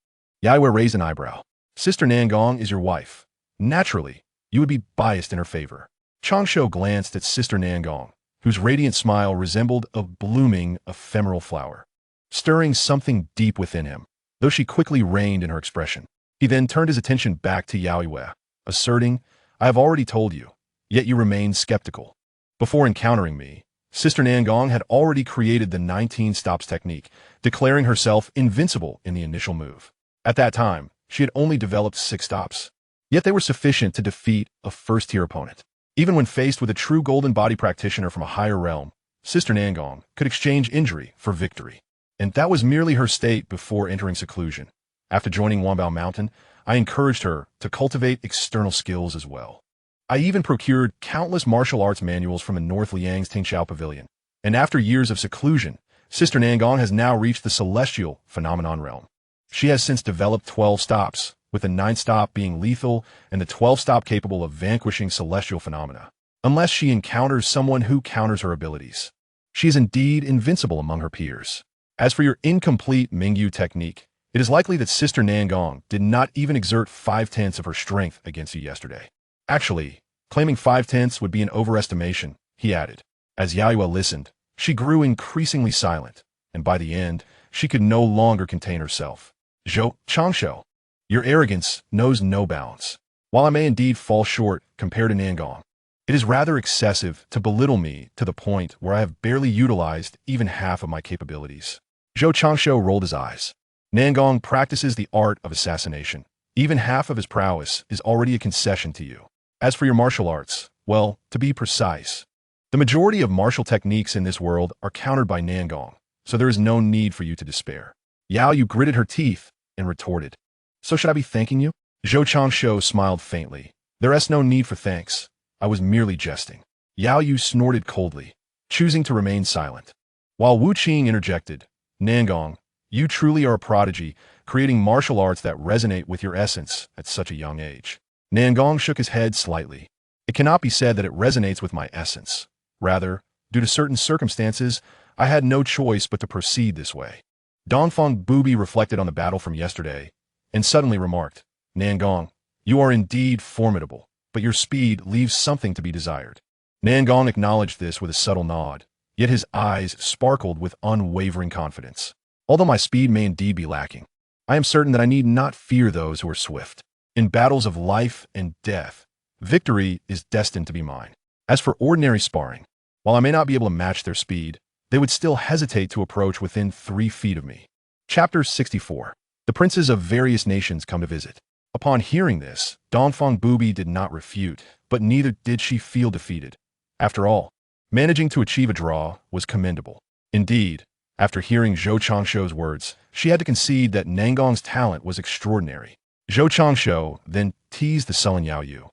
Yaoyue raised an eyebrow. Sister Nangong is your wife. Naturally, you would be biased in her favor. Changshuo glanced at Sister Nangong, whose radiant smile resembled a blooming, ephemeral flower, stirring something deep within him, though she quickly reined in her expression. He then turned his attention back to Yaoyue, asserting, I have already told you, yet you remain skeptical. Before encountering me, Sister Nangong had already created the 19 stops technique, declaring herself invincible in the initial move. At that time, she had only developed 6 stops, yet they were sufficient to defeat a first-tier opponent. Even when faced with a true golden body practitioner from a higher realm, Sister Nangong could exchange injury for victory. And that was merely her state before entering seclusion. After joining Wanbao Mountain, I encouraged her to cultivate external skills as well. I even procured countless martial arts manuals from the North Liang's Tingxiao Pavilion. And after years of seclusion, Sister Nangong has now reached the celestial phenomenon realm. She has since developed 12 stops, with the 9th stop being lethal and the 12th stop capable of vanquishing celestial phenomena, unless she encounters someone who counters her abilities. She is indeed invincible among her peers. As for your incomplete Mingyu technique, it is likely that Sister Nangong did not even exert 5/10 of her strength against you yesterday. Actually, claiming 5/10 would be an overestimation, he added. As Yaoyue listened, she grew increasingly silent, and by the end, she could no longer contain herself. Zhou, Changshu, your arrogance knows no bounds. While I may indeed fall short compared to Nangong, it is rather excessive to belittle me to the point where I have barely utilized even half of my capabilities. Zhou Changshu rolled his eyes. Nangong practices the art of assassination. Even half of his prowess is already a concession to you. As for your martial arts, well, to be precise, the majority of martial techniques in this world are countered by Nangong, so there is no need for you to despair. Yaoyue gritted her teeth and retorted. So should I be thanking you? Zhou Changshu smiled faintly. There is no need for thanks. I was merely jesting. Yaoyue snorted coldly, choosing to remain silent. While Wu Qing interjected, Nangong, you truly are a prodigy, creating martial arts that resonate with your essence at such a young age. Nangong shook his head slightly. It cannot be said that it resonates with my essence. Rather, due to certain circumstances, I had no choice but to proceed this way. Dongfeng Bubi reflected on the battle from yesterday, and suddenly remarked, Nangong, you are indeed formidable, but your speed leaves something to be desired. Nangong acknowledged this with a subtle nod, yet his eyes sparkled with unwavering confidence. Although my speed may indeed be lacking, I am certain that I need not fear those who are swift. In battles of life and death, victory is destined to be mine. As for ordinary sparring, while I may not be able to match their speed, they would still hesitate to approach within 3 feet of me. Chapter 64. The princes of various nations come to visit. Upon hearing this, Dongfeng Bubi did not refute, but neither did she feel defeated. After all, managing to achieve a draw was commendable. Indeed, after hearing Zhou Changshu's words, she had to concede that Nangong's talent was extraordinary. Zhou Changshu then teased the sullen Yaoyue.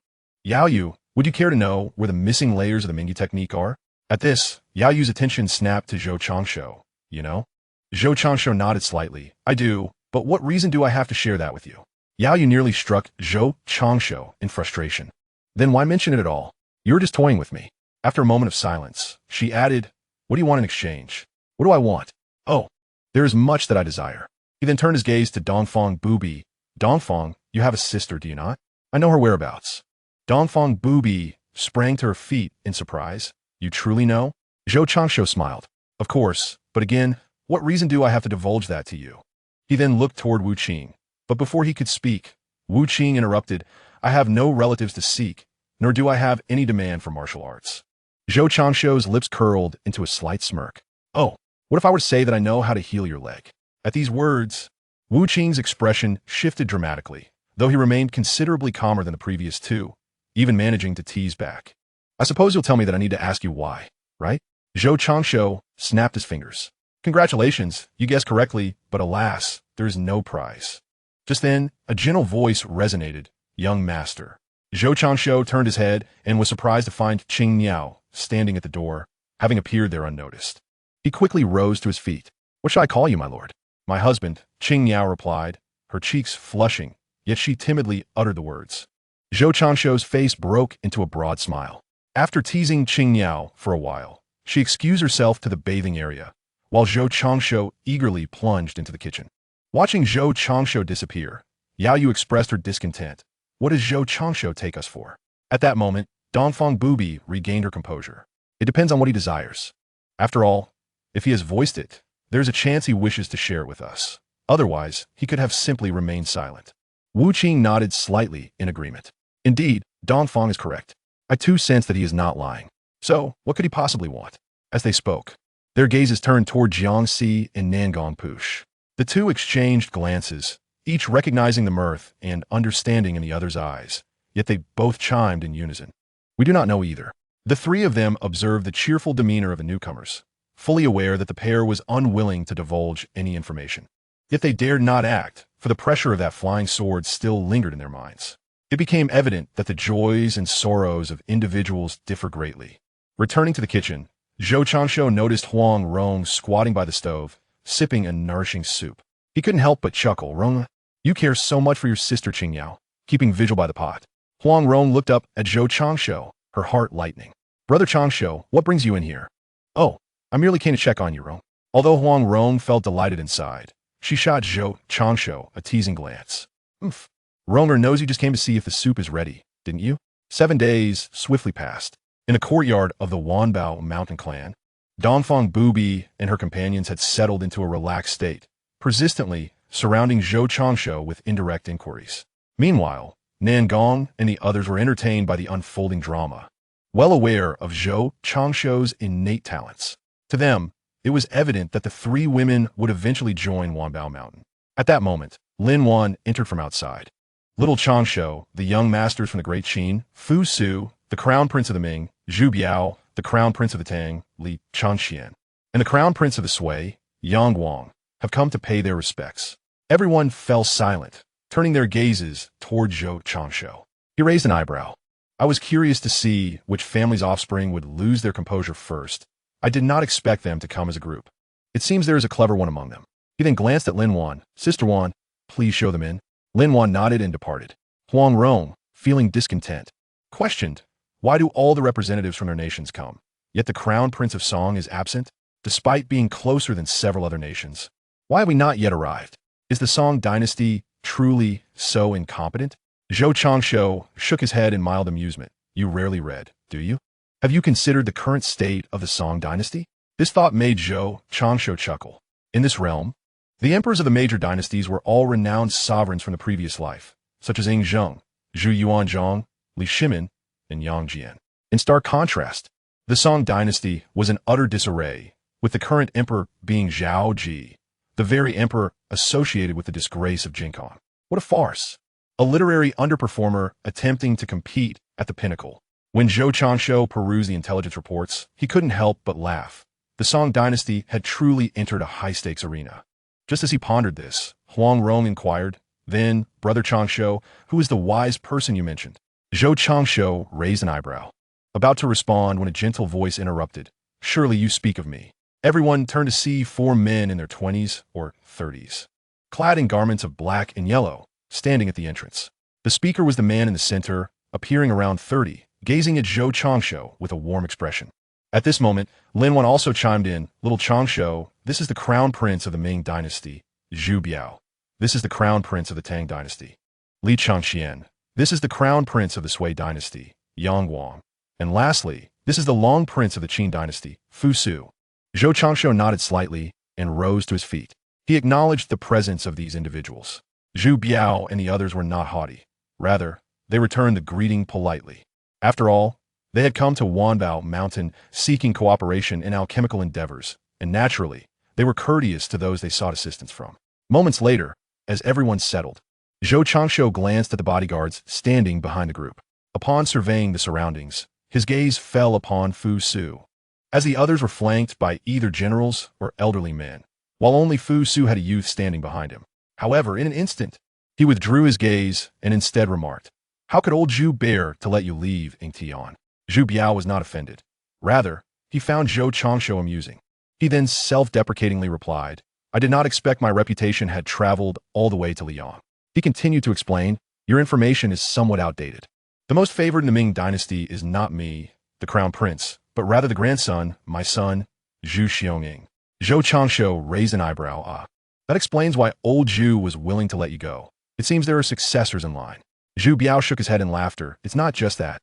Yaoyue, would you care to know where the missing layers of the Mingyu technique are? At this, Yaoyue's attention snapped to Zhou Changshu. You know? Zhou Changshu nodded slightly. I do, but what reason do I have to share that with you? Yaoyue nearly struck Zhou Changshu in frustration. Then why mention it at all? You're just toying with me. After a moment of silence, she added, what do you want in exchange? What do I want? Oh, there is much that I desire. He then turned his gaze to Dongfeng Bubi. Dongfeng, you have a sister, do you not? I know her whereabouts. Dongfeng Bubi sprang to her feet in surprise. You truly know? Zhou Changshu smiled. Of course, but again, what reason do I have to divulge that to you? He then looked toward Wu Qing, but before he could speak, Wu Qing interrupted, I have no relatives to seek, nor do I have any demand for martial arts. Zhou Changshu's lips curled into a slight smirk. Oh, what if I were to say that I know how to heal your leg? At these words, Wu Qing's expression shifted dramatically, though he remained considerably calmer than the previous two, even managing to tease back. I suppose you'll tell me that I need to ask you why, right? Zhou Changshu snapped his fingers. Congratulations, you guessed correctly, but alas, there is no prize. Just then, a gentle voice resonated, young master. Zhou Changshu turned his head and was surprised to find Qing Niao standing at the door, having appeared there unnoticed. He quickly rose to his feet. What shall I call you, my lord? My husband, Qing Niao replied, her cheeks flushing, yet she timidly uttered the words. Zhou Changshu's face broke into a broad smile. After teasing Qing Niao for a while, she excused herself to the bathing area, while Zhou Changshu eagerly plunged into the kitchen. Watching Zhou Changshu disappear, Yaoyue expressed her discontent. What does Zhou Changshu take us for? At that moment, Dongfeng Bubi regained her composure. It depends on what he desires. After all, if he has voiced it, there's a chance he wishes to share it with us. Otherwise, he could have simply remained silent. Wu Qing nodded slightly in agreement. Indeed, Dongfeng is correct. I too sense that he is not lying. So, what could he possibly want? As they spoke, their gazes turned toward Jiangxi and Nangong Push. The two exchanged glances, each recognizing the mirth and understanding in the other's eyes, yet they both chimed in unison. We do not know either. The three of them observed the cheerful demeanor of the newcomers, fully aware that the pair was unwilling to divulge any information. Yet they dared not act, for the pressure of that flying sword still lingered in their minds. It became evident that the joys and sorrows of individuals differ greatly. Returning to the kitchen, Zhou Changshu noticed Huang Rong squatting by the stove, sipping a nourishing soup. He couldn't help but chuckle. Rong, you care so much for your sister Qingyao, keeping vigil by the pot. Huang Rong looked up at Zhou Changshu, her heart lightening. Brother Changshu, what brings you in here? Oh, I merely came to check on you, Rong. Although Huang Rong felt delighted inside, she shot Zhou Changshu a teasing glance. Oof. Ronger knows you just came to see if the soup is ready, didn't you? 7 days swiftly passed. In the courtyard of the Wanbao mountain clan, Dongfang Bubi and her companions had settled into a relaxed state, persistently surrounding Zhou Changshu with indirect inquiries. Meanwhile, Nangong and the others were entertained by the unfolding drama, well aware of Zhou Changshu's innate talents. To them, it was evident that the 3 women would eventually join Wanbao Mountain. At that moment, Lin Wan entered from outside. Little Changshu, the young masters from the Great Qin, Fu Su, the crown prince of the Ming, Zhu Biao, the crown prince of the Tang, Li Changxian, and the crown prince of the Sui, Yang Guang, have come to pay their respects. Everyone fell silent, turning their gazes toward Zhou Changshu. He raised an eyebrow. I was curious to see which family's offspring would lose their composure first. I did not expect them to come as a group. It seems there is a clever one among them. He then glanced at Lin Wan. Sister Wan, please show them in. Lin Wan nodded and departed. Huang Rong, feeling discontent, questioned, why do all the representatives from their nations come, yet the crown prince of Song is absent, despite being closer than several other nations? Why have we not yet arrived? Is the Song dynasty truly so incompetent? Zhou Changshu shook his head in mild amusement. You rarely read, do you? Have you considered the current state of the Song dynasty? This thought made Zhou Changshu chuckle. In this realm, the emperors of the major dynasties were all renowned sovereigns from the previous life, such as Ing Zheng, Zhu Yuanzhang, Li Shimin, and Yang Jian. In stark contrast, the Song dynasty was in utter disarray, with the current emperor being Zhao Ji, the very emperor associated with the disgrace of Jinkong. What a farce! A literary underperformer attempting to compete at the pinnacle. When Zhou Changshu perused the intelligence reports, he couldn't help but laugh. The Song dynasty had truly entered a high-stakes arena. Just as he pondered this, Huang Rong inquired, then, Brother Changshu, who is the wise person you mentioned? Zhou Changshu raised an eyebrow, about to respond when a gentle voice interrupted. Surely you speak of me. Everyone turned to see 4 men in their 20s or 30s, clad in garments of black and yellow, standing at the entrance. The speaker was the man in the center, appearing around 30, gazing at Zhou Changshu with a warm expression. At this moment, Lin Wan also chimed in, Little Changshu, this is the crown prince of the Ming dynasty, Zhu Biao. This is the crown prince of the Tang dynasty, Li Changxian. This is the crown prince of the Sui dynasty, Yang Guang. And lastly, this is the long prince of the Qin dynasty, Fu Su. Zhou Changshu nodded slightly and rose to his feet. He acknowledged the presence of these individuals. Zhu Biao and the others were not haughty. Rather, they returned the greeting politely. After all, they had come to Wanbao Mountain seeking cooperation in alchemical endeavors, and naturally, they were courteous to those they sought assistance from. Moments later, as everyone settled, Zhou Changshu glanced at the bodyguards standing behind the group. Upon surveying the surroundings, his gaze fell upon Fu Su, as the others were flanked by either generals or elderly men, while only Fu Su had a youth standing behind him. However, in an instant, he withdrew his gaze and instead remarked, How could old Zhu bear to let you leave, Ing Tian? Zhu Biao was not offended. Rather, he found Zhou Changshu amusing. He then self-deprecatingly replied, I did not expect my reputation had traveled all the way to Liang. He continued to explain, Your information is somewhat outdated. The most favored in the Ming dynasty is not me, the crown prince, but rather the grandson, my son, Zhu Xionging. Zhou Changshu raised an eyebrow. That explains why old Zhu was willing to let you go. It seems there are successors in line. Zhu Biao shook his head in laughter. It's not just that.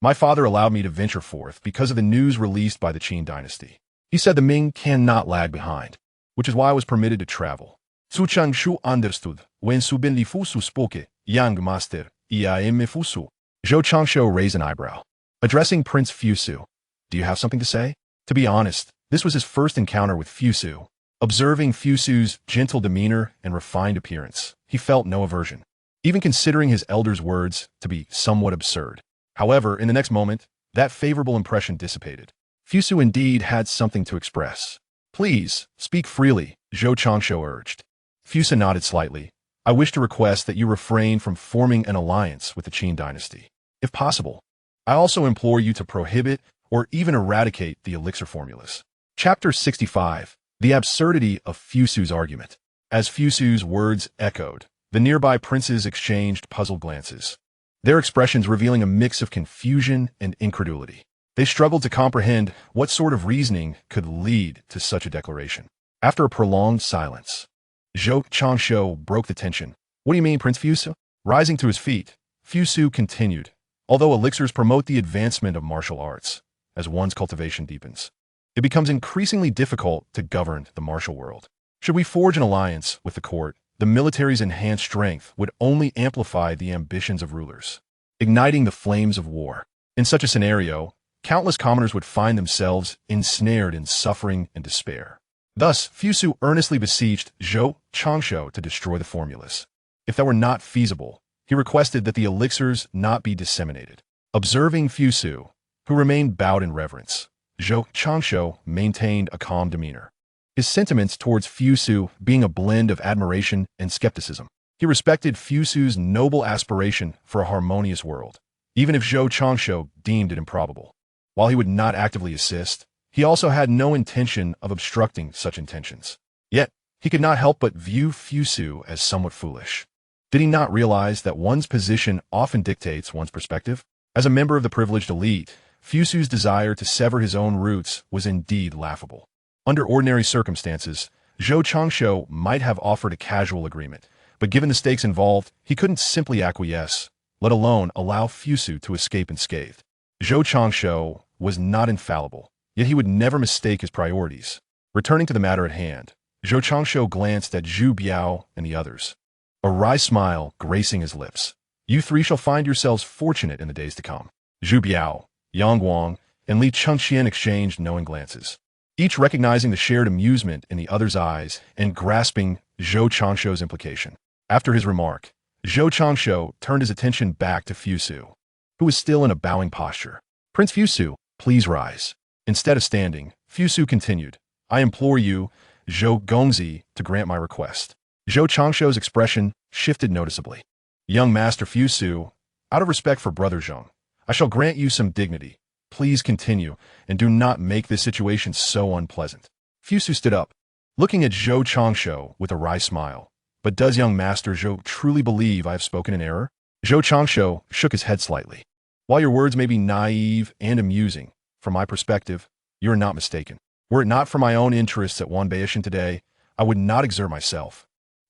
My father allowed me to venture forth because of the news released by the Qin dynasty. He said the Ming cannot lag behind, which is why I was permitted to travel. Su Changshu understood when Su Bin Li Fusu spoke, young master, Iam Fusu. Zhou Changshu raised an eyebrow. Addressing Prince Fusu, do you have something to say? To be honest, this was his first encounter with Fusu. Observing Fusu's gentle demeanor and refined appearance, he felt no aversion, even considering his elder's words to be somewhat absurd. However, in the next moment, that favorable impression dissipated. Fusu indeed had something to express. Please, speak freely, Zhou Changshu urged. Fusu nodded slightly. I wish to request that you refrain from forming an alliance with the Qin dynasty. If possible, I also implore you to prohibit or even eradicate the elixir formulas. Chapter 65. The absurdity of Fusu's argument. As Fusu's words echoed, the nearby princes exchanged puzzled glances, their expressions revealing a mix of confusion and incredulity. They struggled to comprehend what sort of reasoning could lead to such a declaration. After a prolonged silence, Zhou Changshu broke the tension. What do you mean, Prince Fusu? Rising to his feet, Fusu continued. Although elixirs promote the advancement of martial arts, as one's cultivation deepens, it becomes increasingly difficult to govern the martial world. Should we forge an alliance with the court, the military's enhanced strength would only amplify the ambitions of rulers, igniting the flames of war. In such a scenario, countless commoners would find themselves ensnared in suffering and despair. Thus, Fusu earnestly beseeched Zhou Changshu to destroy the formulas. If that were not feasible, he requested that the elixirs not be disseminated. Observing Fusu, who remained bowed in reverence, Zhou Changshu maintained a calm demeanor, his sentiments towards Fusu being a blend of admiration and skepticism. He respected Fusu's noble aspiration for a harmonious world, even if Zhou Changshu deemed it improbable. While he would not actively assist, he also had no intention of obstructing such intentions. Yet, he could not help but view Fusu as somewhat foolish. Did he not realize that one's position often dictates one's perspective? As a member of the privileged elite, Fusu's desire to sever his own roots was indeed laughable. Under ordinary circumstances, Zhou Changshu might have offered a casual agreement, but given the stakes involved, he couldn't simply acquiesce, let alone allow Fusu to escape unscathed. Zhou Changshu was not infallible, yet he would never mistake his priorities. Returning to the matter at hand, Zhou Changshu glanced at Zhu Biao and the others, a wry smile gracing his lips. You three shall find yourselves fortunate in the days to come. Zhu Biao, Yang Guang, and Li Chengxian exchanged knowing glances, each recognizing the shared amusement in the other's eyes and grasping Zhou Changshu's implication. After his remark, Zhou Changshu turned his attention back to Fusu, who was still in a bowing posture. Prince Fusu, please rise. Instead of standing, Fusu continued, I implore you, Zhou Gongzi, to grant my request. Zhou Changshu's expression shifted noticeably. Young Master Fusu, out of respect for Brother Zhong, I shall grant you some dignity. Please continue, and do not make this situation so unpleasant. Fusu stood up, looking at Zhou Changshu with a wry smile. But does young Master Zhou truly believe I have spoken in error? Zhou Changshu shook his head slightly. While your words may be naive and amusing, from my perspective, you are not mistaken. Were it not for my own interests at Wanbao today, I would not exert myself.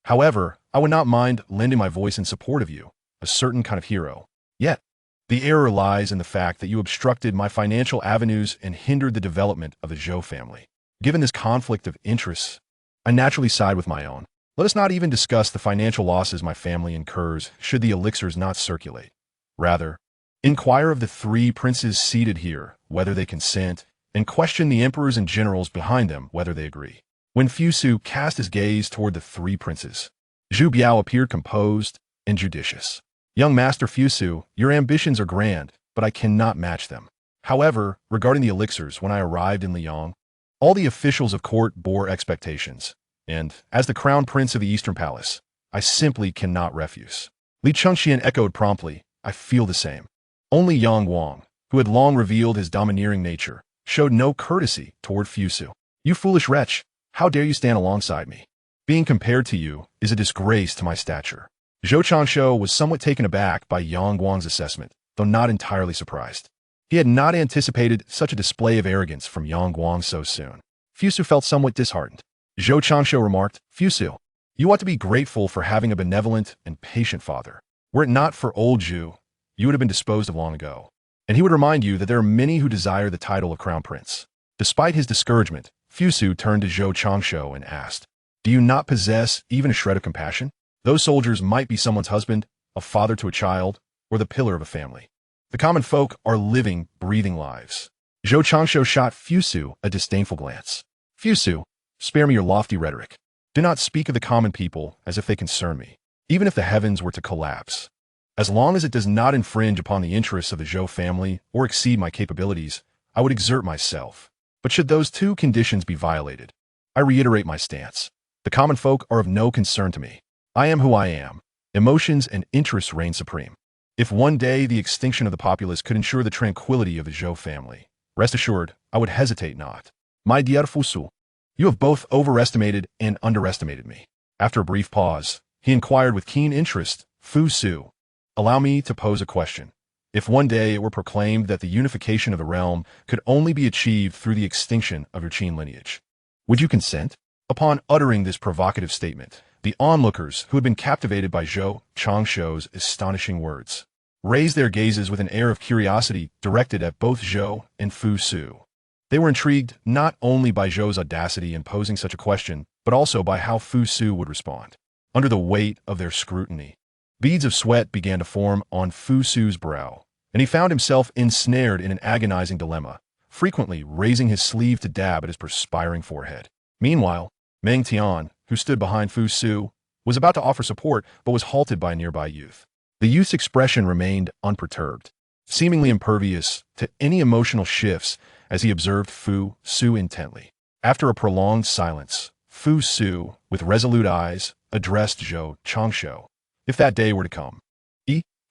However, I would not mind lending my voice in support of you, a certain kind of hero. Yet, the error lies in the fact that you obstructed my financial avenues and hindered the development of the Zhou family. Given this conflict of interests, I naturally side with my own. Let us not even discuss the financial losses my family incurs should the elixirs not circulate. Rather, inquire of the three princes seated here whether they consent, and question the emperors and generals behind them whether they agree. When Fusu cast his gaze toward the three princes, Zhu Biao appeared composed and judicious. Young Master Fusu, your ambitions are grand, but I cannot match them. However, regarding the elixirs, when I arrived in Liang, all the officials of court bore expectations, and, as the crown prince of the Eastern Palace, I simply cannot refuse. Li Chengxian echoed promptly, I feel the same. Only Yang Guang, who had long revealed his domineering nature, showed no courtesy toward Fusu. You foolish wretch, how dare you stand alongside me? Being compared to you is a disgrace to my stature. Zhou Changshu was somewhat taken aback by Yang Guang's assessment, though not entirely surprised. He had not anticipated such a display of arrogance from Yang Guang so soon. Fusu felt somewhat disheartened. Zhou Changshu remarked, Fusu, you ought to be grateful for having a benevolent and patient father. Were it not for old Zhu, you would have been disposed of long ago. And he would remind you that there are many who desire the title of crown prince. Despite his discouragement, Fusu turned to Zhou Changshu and asked, do you not possess even a shred of compassion? Those soldiers might be someone's husband, a father to a child, or the pillar of a family. The common folk are living, breathing lives. Zhou Changshu shot Fusu a disdainful glance. Fusu, spare me your lofty rhetoric. Do not speak of the common people as if they concern me, even if the heavens were to collapse. As long as it does not infringe upon the interests of the Zhou family or exceed my capabilities, I would exert myself. But should those two conditions be violated, I reiterate my stance. The common folk are of no concern to me. I am who I am. Emotions and interests reign supreme. If one day the extinction of the populace could ensure the tranquility of the Zhou family, rest assured, I would hesitate not. My dear Fusu, you have both overestimated and underestimated me. After a brief pause, he inquired with keen interest, Fusu, allow me to pose a question. If one day it were proclaimed that the unification of the realm could only be achieved through the extinction of your Qin lineage, would you consent? Upon uttering this provocative statement, the onlookers, who had been captivated by Zhou Changshou's astonishing words, raised their gazes with an air of curiosity directed at both Zhou and Fu Su. They were intrigued not only by Zhou's audacity in posing such a question, but also by how Fu Su would respond. Under the weight of their scrutiny, beads of sweat began to form on Fu Su's brow, and he found himself ensnared in an agonizing dilemma, frequently raising his sleeve to dab at his perspiring forehead. Meanwhile, Meng Tian, who stood behind Fu Su, was about to offer support but was halted by a nearby youth. The youth's expression remained unperturbed, seemingly impervious to any emotional shifts as he observed Fu Su intently. After a prolonged silence, Fu Su, with resolute eyes, addressed Zhou Changshou. If that day were to come,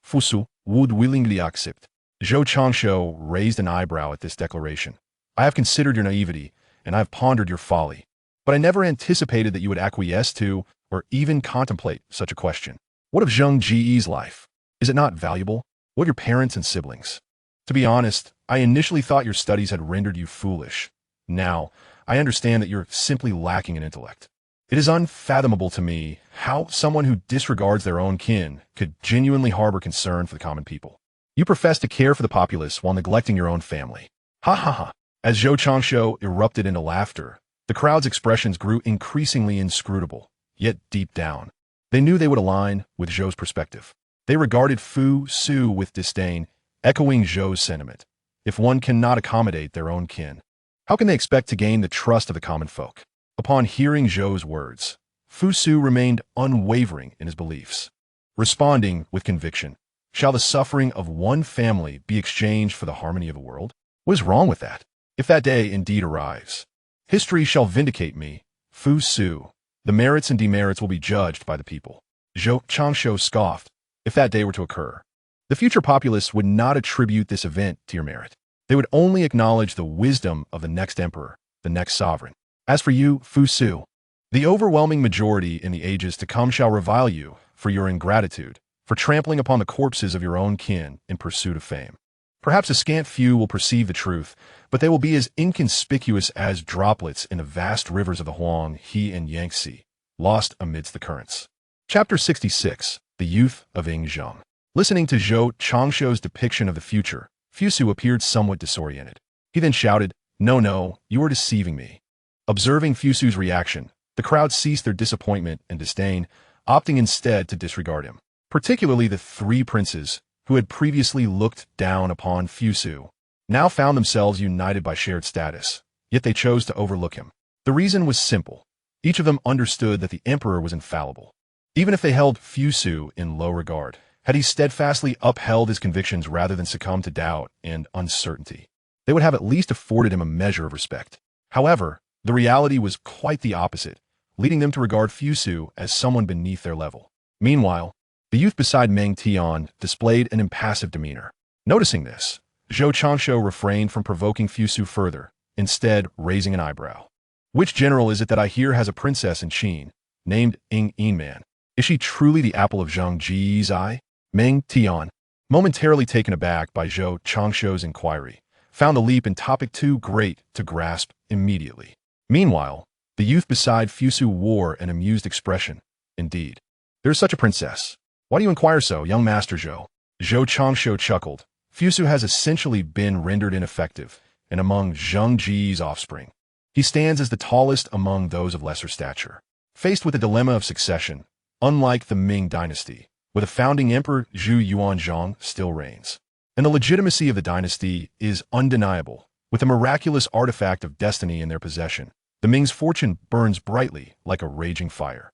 Fu Su would willingly accept. Zhou Changshou raised an eyebrow at this declaration. I have considered your naivety, and I have pondered your folly. But I never anticipated that you would acquiesce to, or even contemplate, such a question. What of Zheng Ji's life? Is it not valuable? What of your parents and siblings? To be honest, I initially thought your studies had rendered you foolish. Now, I understand that you're simply lacking in intellect. It is unfathomable to me how someone who disregards their own kin could genuinely harbor concern for the common people. You profess to care for the populace while neglecting your own family. Ha ha ha. As Zhou Changshou erupted into laughter, the crowd's expressions grew increasingly inscrutable, yet deep down, they knew they would align with Zhou's perspective. They regarded Fu Su with disdain, echoing Zhou's sentiment. If one cannot accommodate their own kin, how can they expect to gain the trust of the common folk? Upon hearing Zhou's words, Fu Su remained unwavering in his beliefs, responding with conviction. Shall the suffering of one family be exchanged for the harmony of the world? What is wrong with that? If that day indeed arrives, history shall vindicate me, Fu Su. The merits and demerits will be judged by the people. Zhou Changshou scoffed. If that day were to occur, the future populace would not attribute this event to your merit. They would only acknowledge the wisdom of the next emperor, the next sovereign. As for you, Fu Su, the overwhelming majority in the ages to come shall revile you for your ingratitude, for trampling upon the corpses of your own kin in pursuit of fame. Perhaps a scant few will perceive the truth, but they will be as inconspicuous as droplets in the vast rivers of the Huang, He, and Yangtze, lost amidst the currents. Chapter 66, The Youth of Ying Zheng. Listening to Zhou Changshou's depiction of the future, Fu Su appeared somewhat disoriented. He then shouted, No, you are deceiving me. Observing Fu Su's reaction, the crowd ceased their disappointment and disdain, opting instead to disregard him. Particularly the three princes, who had previously looked down upon Fu Su, now found themselves united by shared status, yet they chose to overlook him. The reason was simple. Each of them understood that the emperor was infallible. Even if they held Fu Su in low regard, had he steadfastly upheld his convictions rather than succumb to doubt and uncertainty, they would have at least afforded him a measure of respect. However, the reality was quite the opposite, leading them to regard Fu Su as someone beneath their level. Meanwhile, the youth beside Meng Tian displayed an impassive demeanor. Noticing this, Zhou Changshou refrained from provoking Fu Su further, instead raising an eyebrow. Which general is it that I hear has a princess in Qin, named Ying Man? Is she truly the apple of Zheng Ji's eye? Meng Tian, momentarily taken aback by Zhou Changshou's inquiry, found the leap in topic too great to grasp immediately. Meanwhile, the youth beside Fu Su wore an amused expression. Indeed, there is such a princess. Why do you inquire so, young Master Zhou? Zhou Changshou chuckled. Fu Su has essentially been rendered ineffective, and among Zheng Ji's offspring, he stands as the tallest among those of lesser stature. Faced with the dilemma of succession, unlike the Ming dynasty, where the founding emperor Zhu Yuanzhang still reigns, and the legitimacy of the dynasty is undeniable, with a miraculous artifact of destiny in their possession, the Ming's fortune burns brightly like a raging fire.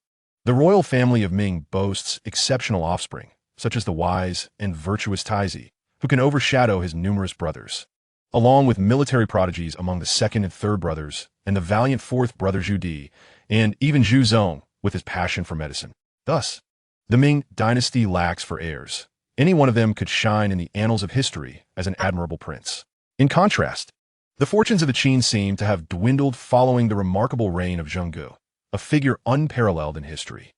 The royal family of Ming boasts exceptional offspring, such as the wise and virtuous Taizi, who can overshadow his numerous brothers, along with military prodigies among the second and third brothers, and the valiant fourth brother Zhu Di, and even Zhu Zong with his passion for medicine. Thus, the Ming dynasty lacks for heirs. Any one of them could shine in the annals of history as an admirable prince. In contrast, the fortunes of the Qin seem to have dwindled following the remarkable reign of Zhou, a figure unparalleled in history.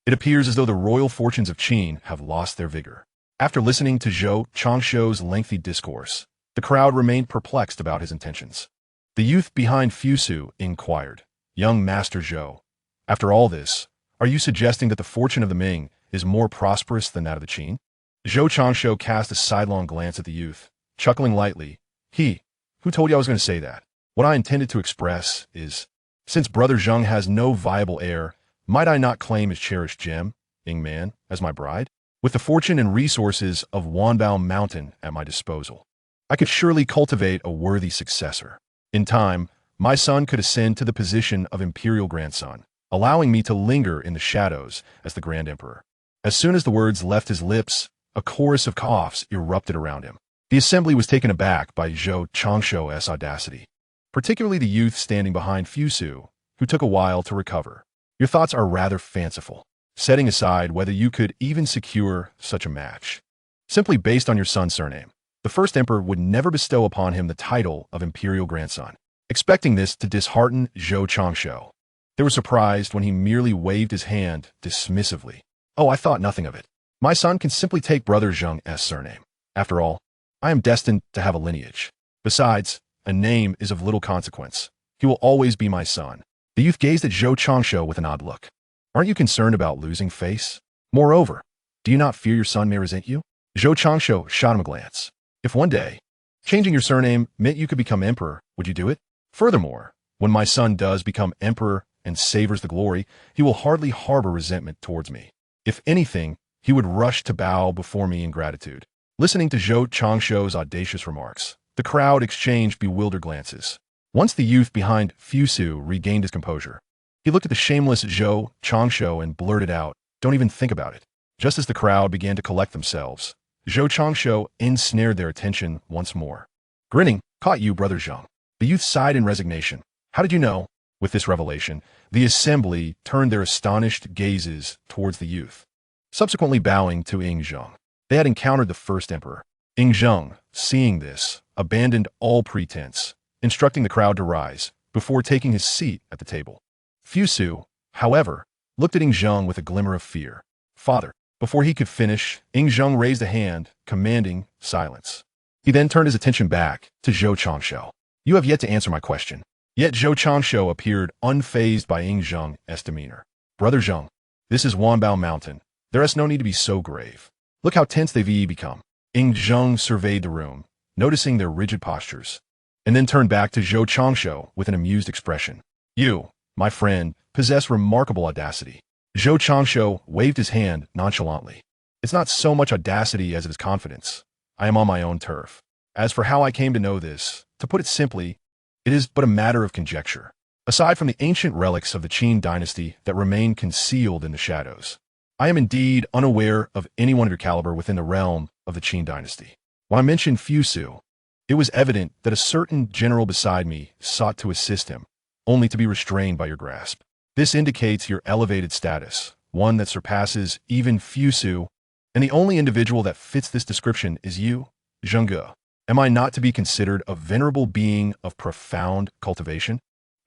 It appears as though the royal fortunes of Qin have lost their vigor. After listening to Zhou Changshou's lengthy discourse, the crowd remained perplexed about his intentions. The youth behind Fusu inquired, "Young Master Zhou, after all this, are you suggesting that the fortune of the Ming is more prosperous than that of the Qin?" Zhou Changshou cast a sidelong glance at the youth, chuckling lightly. Who told you I was going to say that? What I intended to express is, since Brother Zheng has no viable heir, might I not claim his cherished gem, Ingman, as my bride? With the fortune and resources of Wanbao Mountain at my disposal, I could surely cultivate a worthy successor. In time, my son could ascend to the position of imperial grandson, allowing me to linger in the shadows as the Grand Emperor. As soon as the words left his lips, a chorus of coughs erupted around him. The assembly was taken aback by Zhou Changshou's audacity, particularly the youth standing behind Fusu, who took a while to recover. Your thoughts are rather fanciful, setting aside whether you could even secure such a match. Simply based on your son's surname, the first emperor would never bestow upon him the title of imperial grandson. Expecting this to dishearten Zhou Changshou, they were surprised when he merely waved his hand dismissively. "Oh, I thought nothing of it. My son can simply take Brother Zheng's surname. After all, I am destined to have a lineage. Besides, a name is of little consequence. He will always be my son." The youth gazed at Zhou Changshou with an odd look. "Aren't you concerned about losing face? Moreover, do you not fear your son may resent you?" Zhou Changshou shot him a glance. "If one day, changing your surname meant you could become emperor, would you do it? Furthermore, when my son does become emperor and savors the glory, he will hardly harbor resentment towards me. If anything, he would rush to bow before me in gratitude." Listening to Zhou Changshou's audacious remarks, the crowd exchanged bewildered glances. Once the youth behind Fusu regained his composure, he looked at the shameless Zhou Changshou and blurted out, "Don't even think about it." Just as the crowd began to collect themselves, Zhou Changshou ensnared their attention once more. Grinning, "Caught you, Brother Zheng." The youth sighed in resignation. "How did you know?" With this revelation, the assembly turned their astonished gazes towards the youth, subsequently bowing to Ing Zheng. They had encountered the first emperor. Ing Zheng, seeing this, abandoned all pretense, instructing the crowd to rise, before taking his seat at the table. Fusu, however, looked at Ing Zheng with a glimmer of fear. "Father." Before he could finish, Ing Zheng raised a hand, commanding silence. He then turned his attention back to Zhou Changshou. "You have yet to answer my question." Yet Zhou Changshou appeared unfazed by Ing Zheng's demeanor. "Brother Zheng, this is Wanbao Mountain. There is no need to be so grave. Look how tense they've become." Ing Zheng surveyed the room, noticing their rigid postures, and then turned back to Zhou Changshou with an amused expression. "You, my friend, possess remarkable audacity." Zhou Changshou waved his hand nonchalantly. "It's not so much audacity as it is confidence. I am on my own turf. As for how I came to know this, to put it simply, it is but a matter of conjecture. Aside from the ancient relics of the Qin dynasty that remain concealed in the shadows, I am indeed unaware of anyone of your caliber within the realm of the Qin dynasty. When I mentioned Fusu, it was evident that a certain general beside me sought to assist him, only to be restrained by your grasp. This indicates your elevated status, one that surpasses even Fusu, and the only individual that fits this description is you, Zheng. Am I not to be considered a venerable being of profound cultivation?"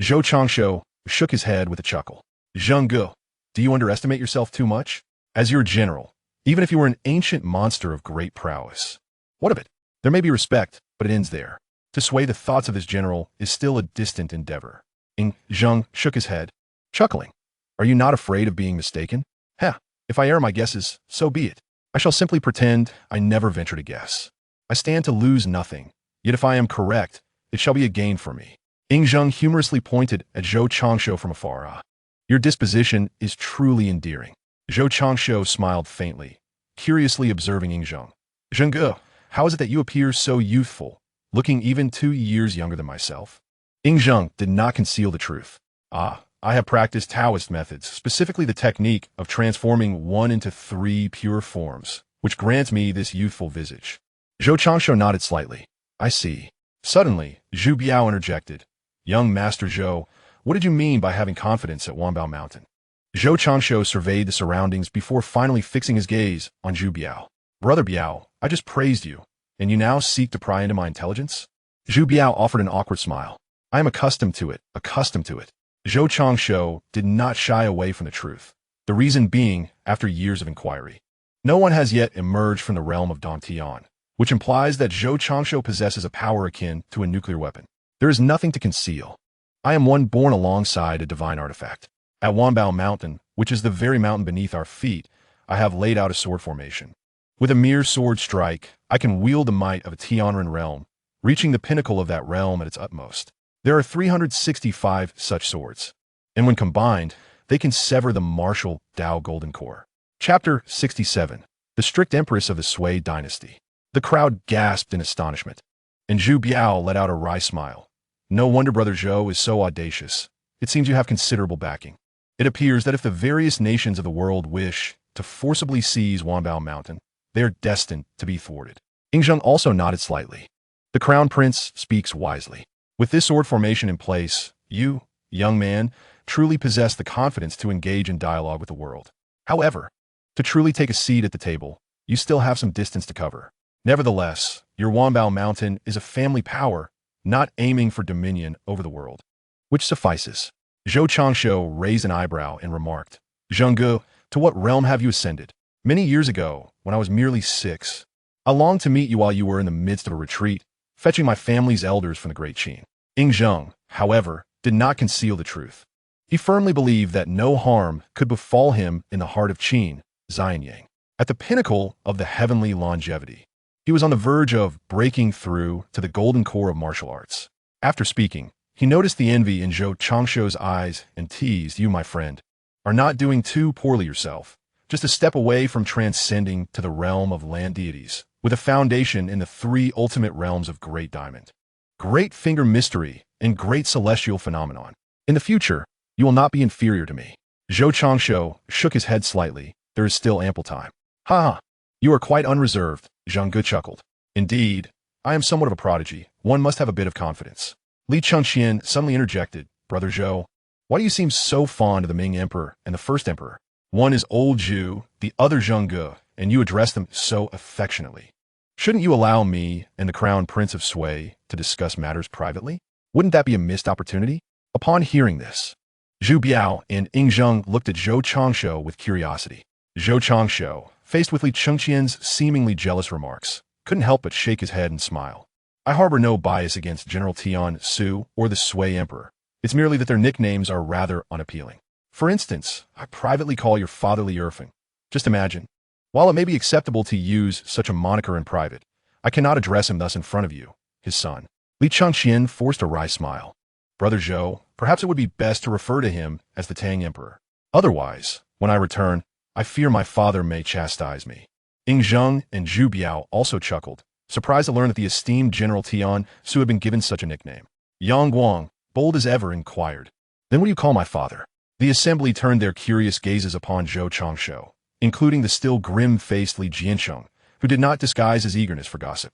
Zhou Changshou shook his head with a chuckle. "Zheng, do you underestimate yourself too much? As your general, even if you were an ancient monster of great prowess. What of it? There may be respect, but it ends there. To sway the thoughts of this general is still a distant endeavor." Ing Zheng shook his head, chuckling. "Are you not afraid of being mistaken? If I err my guesses, so be it. I shall simply pretend I never venture to guess. I stand to lose nothing, yet if I am correct, it shall be a gain for me." Ing Zheng humorously pointed at Zhou Changshou from afar. "Your disposition is truly endearing." Zhou Changshou smiled faintly, curiously observing Ing Zheng. "Zheng, how is it that you appear so youthful, looking even 2 years younger than myself?" Ing Zheng did not conceal the truth. "I have practiced Taoist methods, specifically the technique of transforming 1 into 3 pure forms, which grants me this youthful visage." Zhou Changshou nodded slightly. "I see." Suddenly, Zhu Biao interjected. "Young Master Zhou, what did you mean by having confidence at Wanbao Mountain?" Zhou Changshu surveyed the surroundings before finally fixing his gaze on Zhu Biao. Brother Biao, I just praised you, and you now seek to pry into my intelligence? Zhu Biao offered an awkward smile. I am accustomed to it, accustomed to it. Zhou Changshu did not shy away from the truth. The reason being, after years of inquiry, no one has yet emerged from the realm of Dantian, which implies that Zhou Changshu possesses a power akin to a nuclear weapon. There is nothing to conceal. I am one born alongside a divine artifact. At Wanbao Mountain, which is the very mountain beneath our feet, I have laid out a sword formation. With a mere sword strike, I can wield the might of a Tianren realm, reaching the pinnacle of that realm at its utmost. There are 365 such swords, and when combined, they can sever the martial Dao Golden Core. Chapter 67. The strict Empress of the Sui dynasty. The crowd gasped in astonishment, and Zhu Biao let out a wry smile. No wonder Brother Zhou is so audacious. It seems you have considerable backing. It appears that if the various nations of the world wish to forcibly seize Wanbao Mountain, they are destined to be thwarted. Yingzheng also nodded slightly. The Crown Prince speaks wisely. With this sword formation in place, you, young man, truly possess the confidence to engage in dialogue with the world. However, to truly take a seat at the table, you still have some distance to cover. Nevertheless, your Wanbao Mountain is a family power, not aiming for dominion over the world. Which suffices. Zhou Changshu raised an eyebrow and remarked, Zhengge, to what realm have you ascended? Many years ago, when I was merely 6, I longed to meet you while you were in the midst of a retreat, fetching my family's elders from the Great Qin. Yingzheng, however, did not conceal the truth. He firmly believed that no harm could befall him in the heart of Qin, Xianyang. At the pinnacle of the heavenly longevity, he was on the verge of breaking through to the golden core of martial arts. After speaking, he noticed the envy in Zhou Changshu's eyes and teased, you, my friend, are not doing too poorly yourself. Just a step away from transcending to the realm of land deities, with a foundation in the 3 ultimate realms of Great Diamond, Great Finger Mystery, and Great Celestial Phenomenon. In the future, you will not be inferior to me. Zhou Changshu shook his head slightly. There is still ample time. Ha! You are quite unreserved, Zhengge chuckled. Indeed, I am somewhat of a prodigy. One must have a bit of confidence. Li Chengqian suddenly interjected, Brother Zhou, why do you seem so fond of the Ming Emperor and the First Emperor? One is old Zhu, the other Zhengge, and you address them so affectionately. Shouldn't you allow me and the Crown Prince of Sui to discuss matters privately? Wouldn't that be a missed opportunity? Upon hearing this, Zhu Biao and Yingzheng looked at Zhou Changshu with curiosity. Zhou Changshu, faced with Li Chengqian's seemingly jealous remarks, couldn't help but shake his head and smile. I harbor no bias against General Tian Su or the Sui Emperor. It's merely that their nicknames are rather unappealing. For instance, I privately call your fatherly Erfing. Just imagine. While it may be acceptable to use such a moniker in private, I cannot address him thus in front of you, his son. Li Chengqian forced a wry smile. Brother Zhou, perhaps it would be best to refer to him as the Tang Emperor. Otherwise, when I return, I fear my father may chastise me. Yingzheng and Zhu Biao also chuckled, surprised to learn that the esteemed General Tian Su had been given such a nickname. Yang Guang, bold as ever, inquired, Then what do you call my father? The assembly turned their curious gazes upon Zhou Changshu, including the still grim-faced Li Jiancheng, who did not disguise his eagerness for gossip.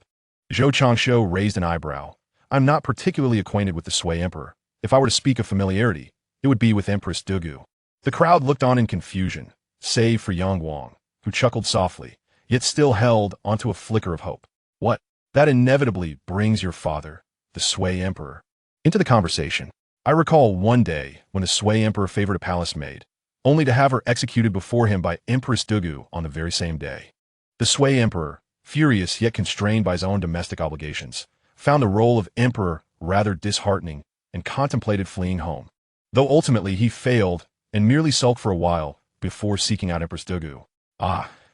Zhou Changshu raised an eyebrow. I'm not particularly acquainted with the Sui Emperor. If I were to speak of familiarity, it would be with Empress Dugu. The crowd looked on in confusion, save for Yang Guang, who chuckled softly, yet still held onto a flicker of hope. What? That inevitably brings your father, the Sui Emperor, into the conversation. I recall one day when the Sui Emperor favored a palace maid, only to have her executed before him by Empress Dugu on the very same day. The Sui Emperor, furious yet constrained by his own domestic obligations, found the role of emperor rather disheartening and contemplated fleeing home. Though ultimately he failed and merely sulked for a while before seeking out Empress Dugu.